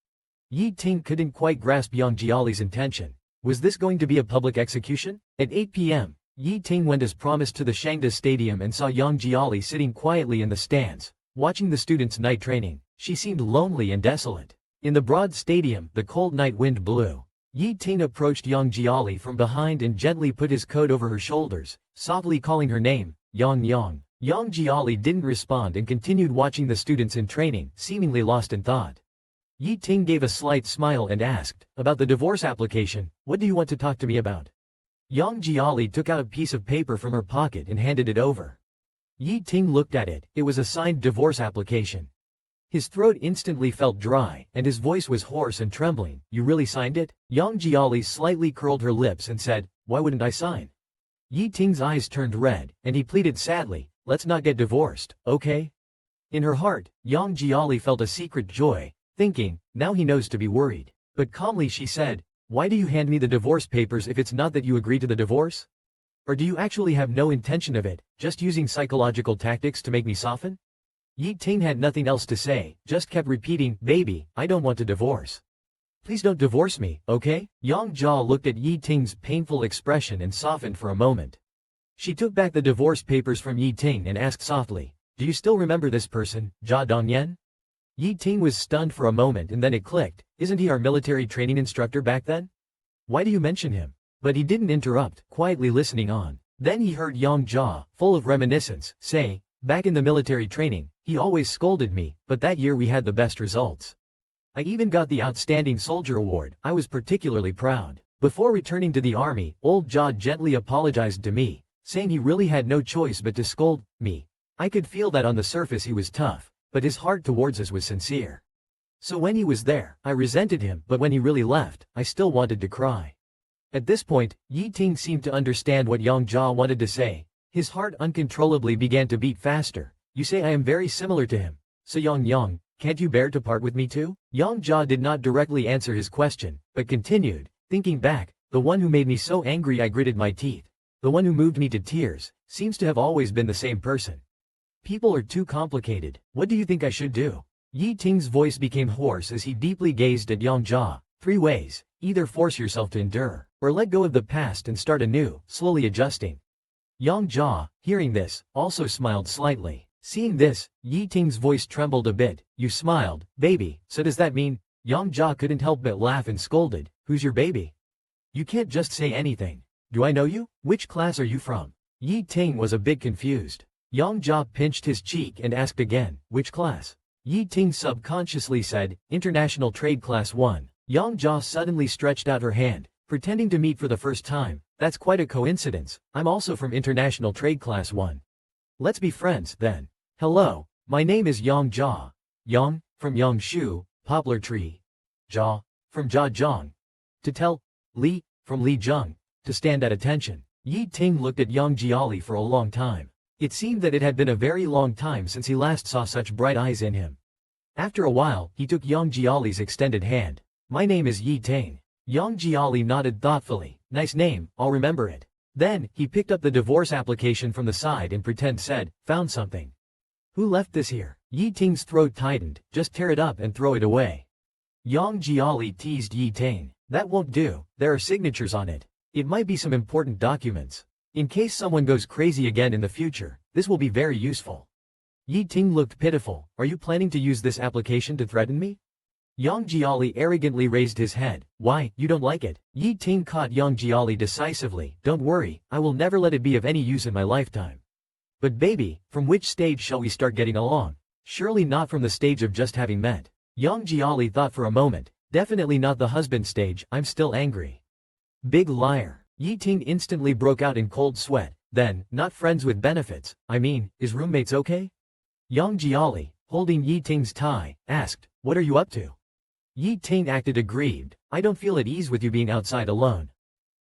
Yi Ting couldn't quite grasp Yang Jiali's intention. Was this going to be a public execution? At 8 p.m., Yi Ting went as promised to the Shangda Stadium and saw Yang Jiali sitting quietly in the stands, watching the students' night training. She seemed lonely and desolate. In the broad stadium, the cold night wind blew. Yi Ting approached Yang Jiali from behind and gently put his coat over her shoulders, softly calling her name, Yang Yang. Yang Jiali didn't respond and continued watching the students in training, seemingly lost in thought. Yi Ting gave a slight smile and asked, "About the divorce application, what do you want to talk to me about?" Yang Jiali took out a piece of paper from her pocket and handed it over. Yi Ting looked at it. It was a signed divorce application. His throat instantly felt dry, and his voice was hoarse and trembling. "You really signed it?" Yang Jiali slightly curled her lips and said, "Why wouldn't I sign?" Yi Ting's eyes turned red, and he pleaded sadly, "Let's not get divorced, okay?" In her heart, Yang Jiali felt a secret joy, thinking, now he knows to be worried. But calmly she said, "Why do you hand me the divorce papers if it's not that you agree to the divorce? Or do you actually have no intention of it, just using psychological tactics to make me soften?" Yi Ting had nothing else to say, just kept repeating, "Baby, I don't want to divorce. Please don't divorce me, okay?" Yang Jia looked at Yi Ting's painful expression and softened for a moment. She took back the divorce papers from Yi Ting and asked softly, "Do you still remember this person, Jia Dongyan?" Yi Ting was stunned for a moment and then it clicked, "Isn't he our military training instructor back then? Why do you mention him?" But he didn't interrupt, quietly listening on. Then he heard Yang Jia, full of reminiscence, say, "Back in the military training, he always scolded me, but that year we had the best results. I even got the Outstanding Soldier Award. I was particularly proud." Before returning to the army, old Jia gently apologized to me, saying he really had no choice but to scold me. I could feel that on the surface he was tough, but his heart towards us was sincere. So when he was there, I resented him, but when he really left, I still wanted to cry. At this point, Yi Ting seemed to understand what Yang Jia wanted to say. His heart uncontrollably began to beat faster. You say I am very similar to him. So Yang, can't you bear to part with me too? Yang Jia did not directly answer his question, but continued, thinking back, the one who made me so angry I gritted my teeth. The one who moved me to tears, seems to have always been the same person. People are too complicated. What do you think I should do? Yi Ting's voice became hoarse as he deeply gazed at Yang Jia. 3 ways. Either force yourself to endure, or let go of the past and start anew, slowly adjusting. Yang Jia, hearing this, also smiled slightly. Seeing this, Yi Ting's voice trembled a bit. You smiled, baby, so does that mean? Yang Jia couldn't help but laugh and scolded. Who's your baby? You can't just say anything. Do I know you? Which class are you from? Yi Ting was a bit confused. Yang Jia pinched his cheek and asked again, which class? Yi Ting subconsciously said, International Trade Class 1. Yang Jia suddenly stretched out her hand, pretending to meet for the first time. That's quite a coincidence. I'm also from International Trade Class 1. Let's be friends, then. Hello, my name is Yang Jia. Yang, from Yangshu, poplar tree. Jia, from Jiazhong. To tell, Li, from Lijiang, to stand at attention. Yi Ting looked at Yang Jiali for a long time. It seemed that it had been a very long time since he last saw such bright eyes in him. After a while, he took Yang Jiali's extended hand. My name is Yi Ting. Yang Jiali nodded thoughtfully. Nice name, I'll remember it. Then, he picked up the divorce application from the side and said, found something. Who left this here? Yi Ting's throat tightened. Just tear it up and throw it away. Yang Jiali teased Yi Ting. That won't do, there are signatures on it. It might be some important documents. In case someone goes crazy again in the future, this will be very useful. Yi Ting looked pitiful. Are you planning to use this application to threaten me? Yang Jiali arrogantly raised his head. Why, you don't like it? Yi Ting caught Yang Jiali decisively. Don't worry, I will never let it be of any use in my lifetime. But baby, from which stage shall we start getting along? Surely not from the stage of just having met. Yang Jiali thought for a moment. Definitely not the husband stage, I'm still angry. Big liar. Yi Ting instantly broke out in cold sweat. Then, not friends with benefits, I mean, is roommates okay? Yang Jiali, holding Yi Ting's tie, asked, what are you up to? Yi Ting acted aggrieved. I don't feel at ease with you being outside alone.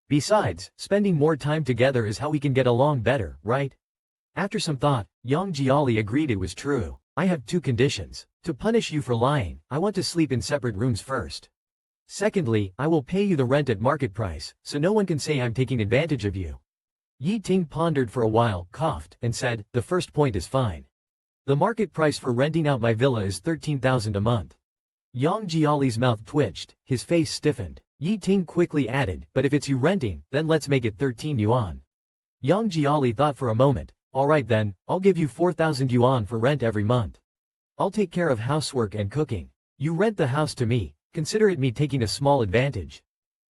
Besides, spending more time together is how we can get along better, right? After some thought, Yang Jiali agreed it was true. I have 2 conditions. To punish you for lying, I want to sleep in separate rooms first. Secondly, I will pay you the rent at market price, so no one can say I'm taking advantage of you. Yi Ting pondered for a while, coughed, and said, the first point is fine. The market price for renting out my villa is 13,000 a month. Yang Jiali's mouth twitched, his face stiffened. Yi Ting quickly added, but if it's you renting, then let's make it 13 yuan. Yang Jiali thought for a moment. Alright then, I'll give you 4,000 yuan for rent every month. I'll take care of housework and cooking. You rent the house to me, consider it me taking a small advantage.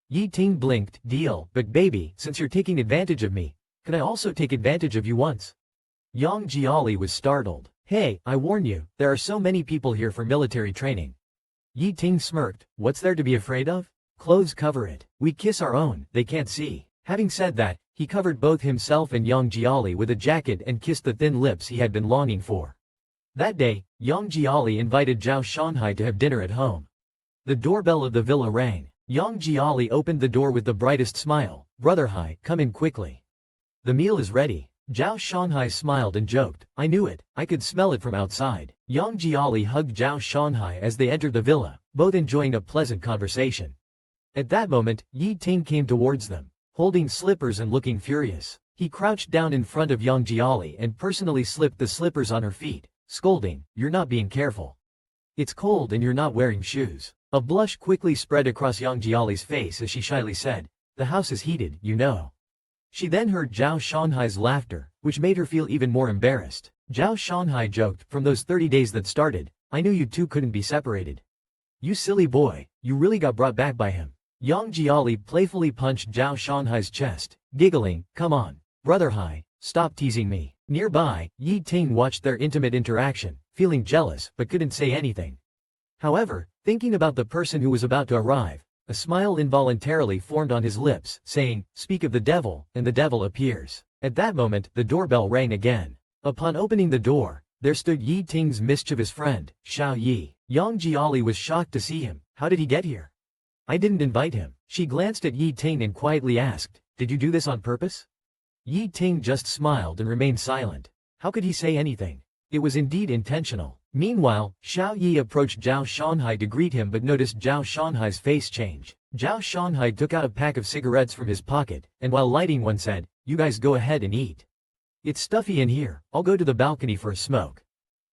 Yi Ting blinked, deal, but baby, since you're taking advantage of me, can I also take advantage of you once? Yang Jiali was startled. Hey, I warn you, there are so many people here for military training. Yi Ting smirked, what's there to be afraid of? Clothes cover it. We kiss our own, they can't see. Having said that, he covered both himself and Yang Jiali with a jacket and kissed the thin lips he had been longing for. That day, Yang Jiali invited Zhao Shanhai to have dinner at home. The doorbell of the villa rang. Yang Jiali opened the door with the brightest smile. Brother Hai, come in quickly. The meal is ready. Zhao Shanhai smiled and joked. I knew it, I could smell it from outside. Yang Jiali hugged Zhao Shanhai as they entered the villa, both enjoying a pleasant conversation. At that moment, Yi Ting came towards them, holding slippers and looking furious. He crouched down in front of Yang Jiali and personally slipped the slippers on her feet, scolding, you're not being careful. It's cold and you're not wearing shoes. A blush quickly spread across Yang Jiali's face as she shyly said, the house is heated, you know. She then heard Zhao Shanhai's laughter, which made her feel even more embarrassed. Zhao Shanhai joked, from those 30 days that started, I knew you two couldn't be separated. You silly boy, you really got brought back by him. Yang Jiali playfully punched Zhao Shanhai's chest, giggling, come on, brother Hai, stop teasing me. Nearby, Yi Ting watched their intimate interaction, feeling jealous but couldn't say anything. However, thinking about the person who was about to arrive, a smile involuntarily formed on his lips, saying, speak of the devil, and the devil appears. At that moment, the doorbell rang again. Upon opening the door, there stood Yi Ting's mischievous friend, Xiao Yi. Yang Jiali was shocked to see him. How did he get here? I didn't invite him. She glanced at Yi Ting and quietly asked, did you do this on purpose? Yi Ting just smiled and remained silent. How could he say anything? It was indeed intentional. Meanwhile, Xiao Yi approached Zhao Shanhai to greet him but noticed Zhao Shanhai's face change. Zhao Shanhai took out a pack of cigarettes from his pocket, and while lighting one said, you guys go ahead and eat. It's stuffy in here, I'll go to the balcony for a smoke.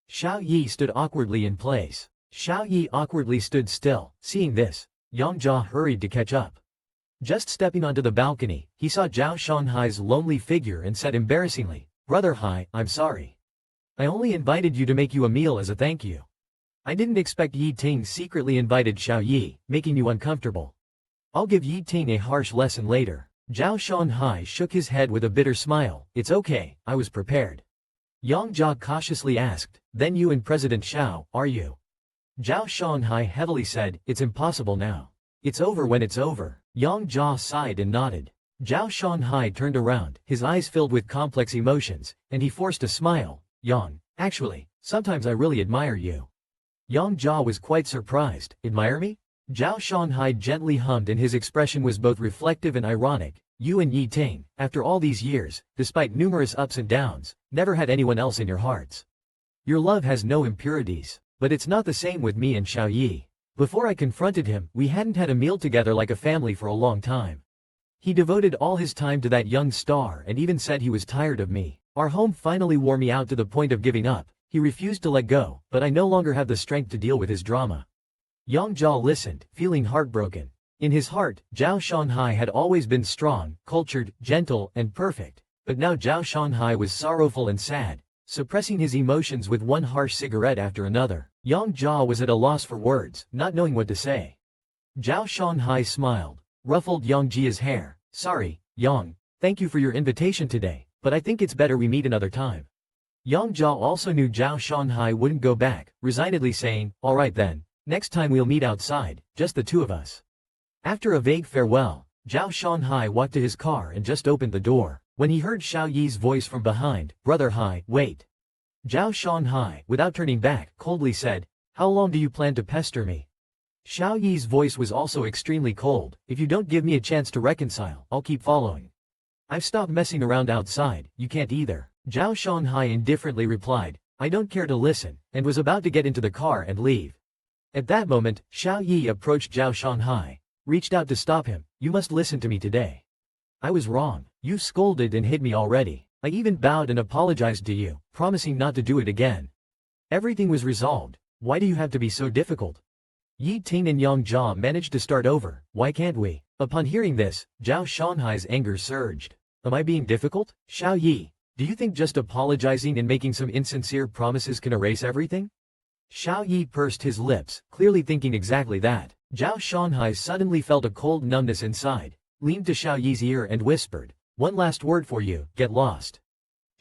Xiao Yi stood awkwardly in place. Xiao Yi awkwardly stood still. Seeing this, Yang Jia hurried to catch up. Just stepping onto the balcony, he saw Zhao Shanhai's lonely figure and said embarrassingly, Brother Hai, I'm sorry. I only invited you to make you a meal as a thank you. I didn't expect Yi Ting secretly invited Xiao Yi, making you uncomfortable. I'll give Yi Ting a harsh lesson later. Zhao Shanhai shook his head with a bitter smile. It's okay, I was prepared. Yang Jia cautiously asked, then you and President Xiao, are you? Zhao Shanhai heavily said, it's impossible now. It's over when it's over. Yang Jia sighed and nodded. Zhao Shanhai turned around, his eyes filled with complex emotions, and he forced a smile. Yang, actually, sometimes I really admire you. Yang Jia was quite surprised. Admire me? Zhao Shanhai gently hummed and his expression was both reflective and ironic. You and Yi Ting, after all these years, despite numerous ups and downs, never had anyone else in your hearts. Your love has no impurities. But it's not the same with me and Xiao Yi. Before I confronted him, we hadn't had a meal together like a family for a long time. He devoted all his time to that young star and even said he was tired of me. Our home finally wore me out to the point of giving up. He refused to let go, but I no longer have the strength to deal with his drama. Yang Jia listened, feeling heartbroken. In his heart, Zhao Shanhai had always been strong, cultured, gentle, and perfect. But now Zhao Shanhai was sorrowful and sad, suppressing his emotions with one harsh cigarette after another. Yang Jia was at a loss for words, not knowing what to say. Zhao Shanhai smiled, ruffled Yang Jia's hair. Sorry, Yang, thank you for your invitation today, but I think it's better we meet another time. Yang Jia also knew Zhao Shanhai wouldn't go back, resignedly saying, alright then, next time we'll meet outside, just the two of us. After a vague farewell, Zhao Shanhai walked to his car and just opened the door, when he heard Xiao Yi's voice from behind, Brother Hai, wait. Zhao Shanhai, without turning back, coldly said, how long do you plan to pester me? Xiao Yi's voice was also extremely cold. If you don't give me a chance to reconcile, I'll keep following. I've stopped messing around outside, you can't either. Zhao Shanhai indifferently replied, I don't care to listen, and was about to get into the car and leave. At that moment, Xiao Yi approached Zhao Shanhai, reached out to stop him. You must listen to me today. I was wrong. You scolded and hit me already. I even bowed and apologized to you, promising not to do it again. Everything was resolved. Why do you have to be so difficult? Yi Ting and Yang Jia managed to start over. Why can't we? Upon hearing this, Zhao Shanhai's anger surged. Am I being difficult? Xiao Yi, do you think just apologizing and making some insincere promises can erase everything? Xiao Yi pursed his lips, clearly thinking exactly that. Zhao Shanhai suddenly felt a cold numbness inside, leaned to Xiao Yi's ear and whispered, one last word for you, get lost.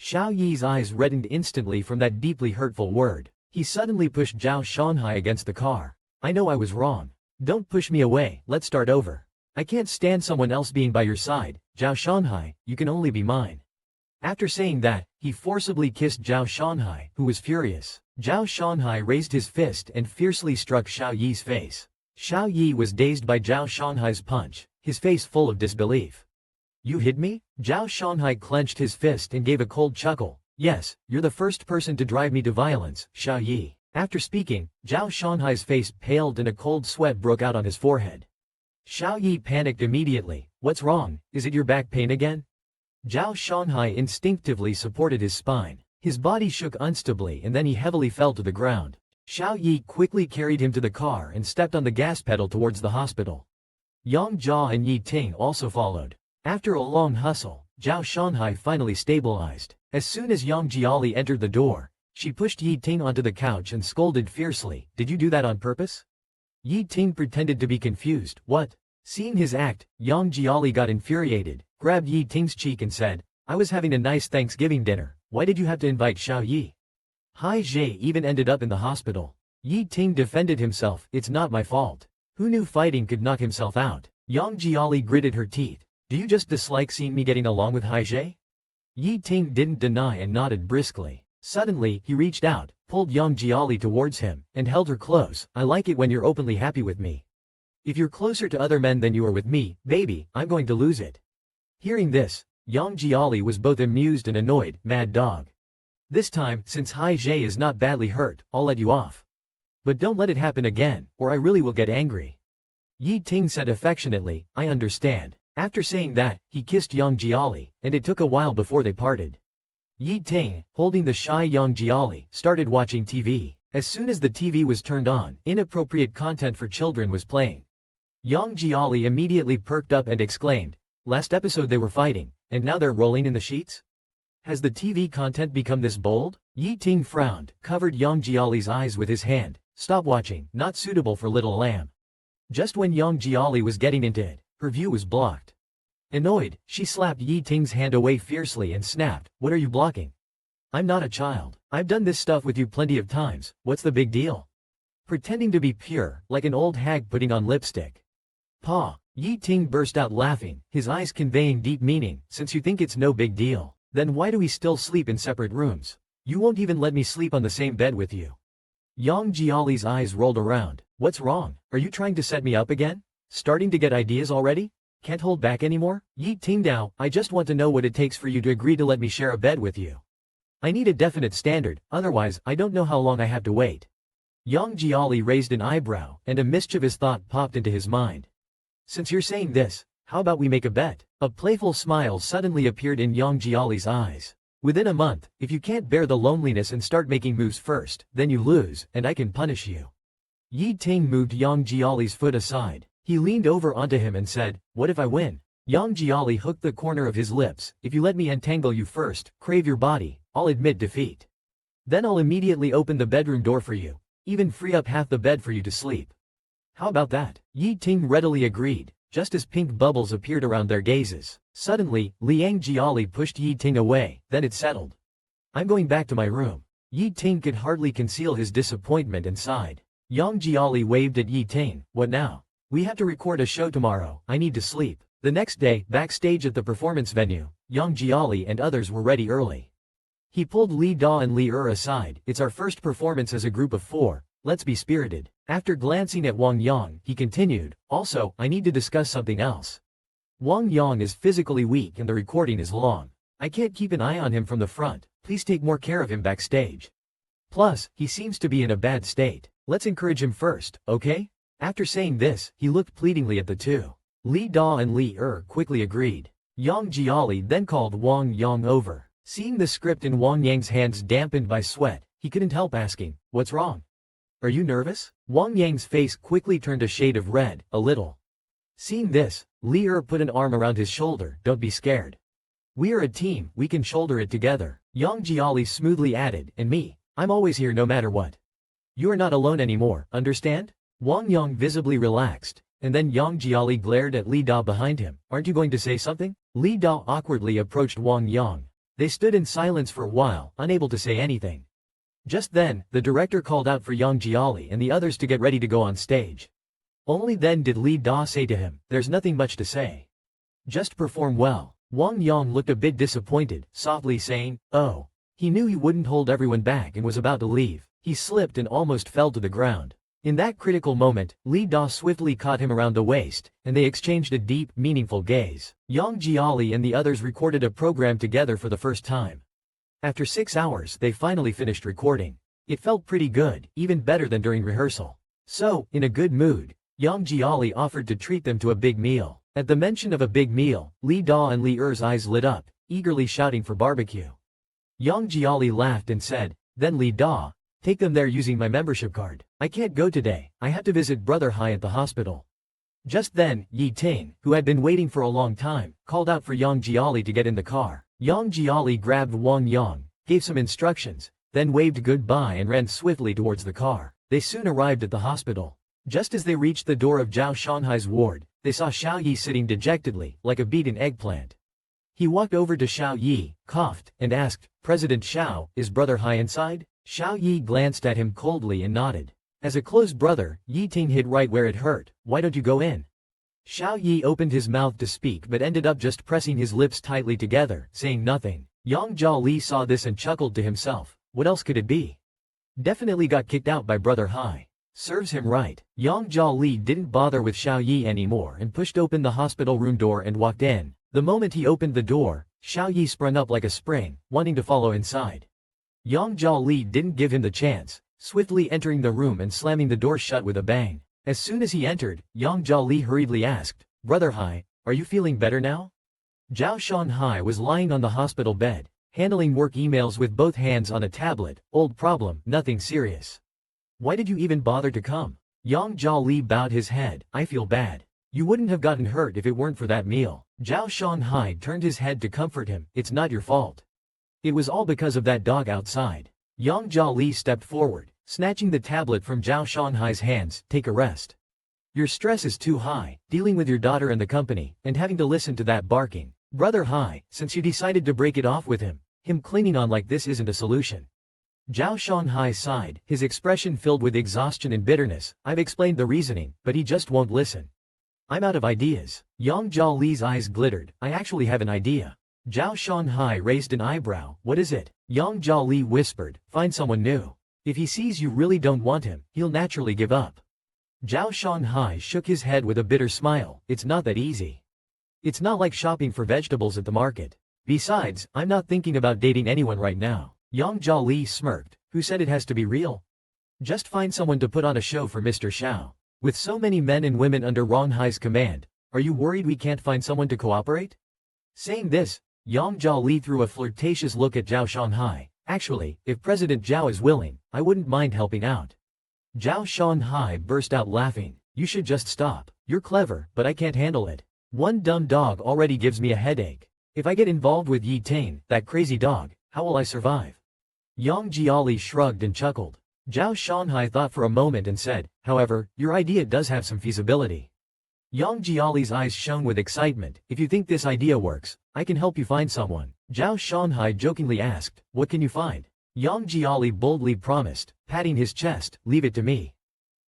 Xiao Yi's eyes reddened instantly from that deeply hurtful word. He suddenly pushed Zhao Shanhai against the car. I know I was wrong. Don't push me away, let's start over. I can't stand someone else being by your side, Zhao Shanhai, you can only be mine. After saying that, he forcibly kissed Zhao Shanhai, who was furious. Zhao Shanhai raised his fist and fiercely struck Xiao Yi's face. Xiao Yi was dazed by Zhao Shanhai's punch, his face full of disbelief. You hit me? Zhao Shanhai clenched his fist and gave a cold chuckle. Yes, you're the first person to drive me to violence, Xiao Yi. After speaking, Zhao Shanhai's face paled and a cold sweat broke out on his forehead. Xiao Yi panicked immediately. What's wrong? Is it your back pain again? Zhao Shanhai instinctively supported his spine. His body shook unstably and then he heavily fell to the ground. Xiao Yi quickly carried him to the car and stepped on the gas pedal towards the hospital. Yang Jia and Yi Ting also followed. After a long hustle, Zhao Shanhai finally stabilized. As soon as Yang Jiali entered the door, she pushed Yi Ting onto the couch and scolded fiercely. Did you do that on purpose? Yi Ting pretended to be confused. What? Seeing his act, Yang Jiali got infuriated, grabbed Yi Ting's cheek and said, I was having a nice Thanksgiving dinner. Why did you have to invite Xiao Yi? Hai Zhe even ended up in the hospital. Yi Ting defended himself. It's not my fault. Who knew fighting could knock himself out? Yang Jiali gritted her teeth. Do you just dislike seeing me getting along with Hai Zhe? Yi Ting didn't deny and nodded briskly. Suddenly, he reached out, pulled Yang Jiali towards him, and held her close. I like it when you're openly happy with me. If you're closer to other men than you are with me, baby, I'm going to lose it. Hearing this, Yang Jiali was both amused and annoyed. Mad dog. This time, since Hai Jie is not badly hurt, I'll let you off. But don't let it happen again, or I really will get angry. Yi Ting said affectionately, I understand. After saying that, he kissed Yang Jiali, and it took a while before they parted. Yi Ting, holding the shy Yang Jiali, started watching TV. As soon as the TV was turned on, inappropriate content for children was playing. Yang Jiali immediately perked up and exclaimed, last episode they were fighting, and now they're rolling in the sheets? Has the TV content become this bold? Yi Ting frowned, covered Yang Jiali's eyes with his hand. Stop watching, not suitable for little lamb. Just when Yang Jiali was getting into it, her view was blocked. Annoyed, she slapped Yi Ting's hand away fiercely and snapped, what are you blocking? I'm not a child. I've done this stuff with you plenty of times, what's the big deal? Pretending to be pure, like an old hag putting on lipstick. Pa! Yi Ting burst out laughing, his eyes conveying deep meaning, since you think it's no big deal, then why do we still sleep in separate rooms? You won't even let me sleep on the same bed with you. Yang Jiali's eyes rolled around. What's wrong? Are you trying to set me up again? Starting to get ideas already? Can't hold back anymore? Yi Ting now, I just want to know what it takes for you to agree to let me share a bed with you. I need a definite standard, otherwise I don't know how long I have to wait. Yang Jiali raised an eyebrow, and a mischievous thought popped into his mind. Since you're saying this, how about we make a bet? A playful smile suddenly appeared in Yang Jiali's eyes. Within a month, if you can't bear the loneliness and start making moves first, then you lose, and I can punish you. Yi Ting moved Yang Jiali's foot aside. He leaned over onto him and said, what if I win? Yang Jiali hooked the corner of his lips. If you let me entangle you first, crave your body, I'll admit defeat. Then I'll immediately open the bedroom door for you, even free up half the bed for you to sleep. How about that? Yi Ting readily agreed, just as pink bubbles appeared around their gazes. Suddenly, Liang Jiali pushed Yi Ting away, then it settled. I'm going back to my room. Yi Ting could hardly conceal his disappointment and sighed. Yang Jiali waved at Yi Ting, what now? We have to record a show tomorrow, I need to sleep. The next day, backstage at the performance venue, Yang Jiali and others were ready early. He pulled Li Da and Li aside, it's our first performance as a group of 4, let's be spirited. After glancing at Wang Yang, he continued, also, I need to discuss something else. Wang Yang is physically weak and the recording is long. I can't keep an eye on him from the front, please take more care of him backstage. Plus, he seems to be in a bad state. Let's encourage him first, okay? After saying this, he looked pleadingly at the two. Li Da and Li quickly agreed. Yang Jiali then called Wang Yang over. Seeing the script in Wang Yang's hands dampened by sweat, he couldn't help asking, what's wrong? Are you nervous? Wang Yang's face quickly turned a shade of red, a little. Seeing this, Li put an arm around his shoulder, don't be scared. We are a team, we can shoulder it together. Yang Jiali smoothly added, and me, I'm always here no matter what. You are not alone anymore, understand? Wang Yang visibly relaxed, and then Yang Jiali glared at Li Da behind him. Aren't you going to say something? Li Da awkwardly approached Wang Yang. They stood in silence for a while, unable to say anything. Just then, the director called out for Yang Jiali and the others to get ready to go on stage. Only then did Li Da say to him, there's nothing much to say. Just perform well. Wang Yang looked a bit disappointed, softly saying, oh. He knew he wouldn't hold everyone back and was about to leave. He slipped and almost fell to the ground. In that critical moment, Li Da swiftly caught him around the waist, and they exchanged a deep, meaningful gaze. Yang Jiali and the others recorded a program together for the first time. After 6 hours, they finally finished recording. It felt pretty good, even better than during rehearsal. So, in a good mood, Yang Jiali offered to treat them to a big meal. At the mention of a big meal, Li Da and Li's eyes lit up, eagerly shouting for barbecue. Yang Jiali laughed and said, then Li Da, take them there using my membership card. I can't go today, I have to visit Brother Hai at the hospital. Just then, Yi Ting, who had been waiting for a long time, called out for Yang Jiali to get in the car. Yang Jiali grabbed Wang Yang, gave some instructions, then waved goodbye and ran swiftly towards the car. They soon arrived at the hospital. Just as they reached the door of Zhao Shanghai's ward, they saw Xiao Yi sitting dejectedly, like a beaten eggplant. He walked over to Xiao Yi, coughed, and asked, President Xiao, is Brother Hai inside? Xiao Yi glanced at him coldly and nodded. As a close brother, Yi Ting hit right where it hurt, why don't you go in? Xiao Yi opened his mouth to speak but ended up just pressing his lips tightly together, saying nothing. Yang Jiali saw this and chuckled to himself. What else could it be? Definitely got kicked out by Brother Hai. Serves him right. Yang Jia Li didn't bother with Xiao Yi anymore and pushed open the hospital room door and walked in. The moment he opened the door, Xiao Yi sprung up like a spring, wanting to follow inside. Yang Jia Li didn't give him the chance, swiftly entering the room and slamming the door shut with a bang. As soon as he entered, Yang Jia Li hurriedly asked, "Brother Hai, are you feeling better now?" Zhao Shanhai was lying on the hospital bed, handling work emails with both hands on a tablet. Old problem, nothing serious. Why did you even bother to come? Yang Jia Li bowed his head. I feel bad. You wouldn't have gotten hurt if it weren't for that meal. Zhao Shanhai turned his head to comfort him. It's not your fault. It was all because of that dog outside. Yang Jia Li stepped forward, snatching the tablet from Zhao Shanhai's hands. Take a rest. Your stress is too high, dealing with your daughter and the company, and having to listen to that barking. Brother Hai, since you decided to break it off with him clinging on like this isn't a solution. Zhao Shanhai sighed, his expression filled with exhaustion and bitterness. I've explained the reasoning, but he just won't listen. I'm out of ideas. Yang Jia Li's eyes glittered. I actually have an idea. Zhao Shanhai raised an eyebrow. What is it? Yang Jia Li whispered. Find someone new. If he sees you really don't want him, he'll naturally give up. Zhao Shanhai shook his head with a bitter smile. It's not that easy. It's not like shopping for vegetables at the market. Besides, I'm not thinking about dating anyone right now. Yang Jia Li smirked. Who said it has to be real? Just find someone to put on a show for Mr. Xiao. With so many men and women under Rong Hai's command, are you worried we can't find someone to cooperate? Saying this, Yang Jia Li threw a flirtatious look at Zhao Shanhai. Actually, if President Zhao is willing, I wouldn't mind helping out. Zhao Shanhai burst out laughing. You should just stop. You're clever, but I can't handle it. One dumb dog already gives me a headache. If I get involved with Yi Ting, that crazy dog, how will I survive? Yang Jia Li shrugged and chuckled. Zhao Shanhai thought for a moment and said, however, your idea does have some feasibility. Yang Jia Li's eyes shone with excitement. If you think this idea works, I can help you find someone. Zhao Shanhai jokingly asked, what can you find? Yang Jia Li boldly promised, patting his chest, leave it to me.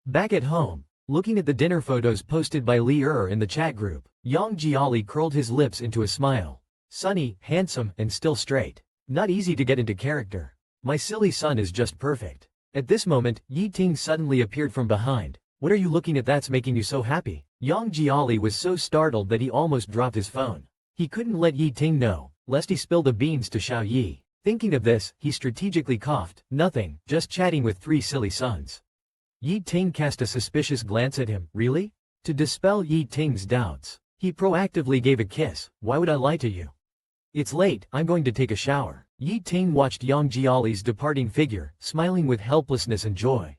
Back at home, looking at the dinner photos posted by Li in the chat group, Yang Jia Li curled his lips into a smile. Sunny, handsome, and still straight. Not easy to get into character. My silly son is just perfect. At this moment, Yi Ting suddenly appeared from behind. What are you looking at that's making you so happy? Yang Jia Li was so startled that he almost dropped his phone. He couldn't let Yi Ting know, lest he spill the beans to Xiao Yi. Thinking of this, he strategically coughed. Nothing, just chatting with 3 silly sons. Yi Ting cast a suspicious glance at him. Really? To dispel Yi Ting's doubts, he proactively gave a kiss. Why would I lie to you? It's late, I'm going to take a shower. Yi Ting watched Yang Jia Li's departing figure, smiling with helplessness and joy.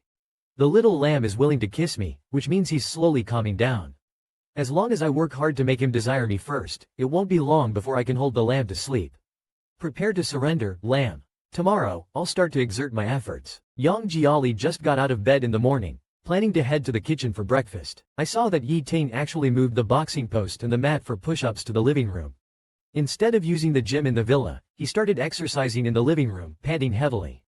The little lamb is willing to kiss me, which means he's slowly calming down. As long as I work hard to make him desire me first, it won't be long before I can hold the lamb to sleep. Prepare to surrender, lamb. Tomorrow, I'll start to exert my efforts. Yang Jia Li just got out of bed in the morning, planning to head to the kitchen for breakfast. I saw that Yi Ting actually moved the boxing post and the mat for push-ups to the living room. Instead of using the gym in the villa, he started exercising in the living room, panting heavily.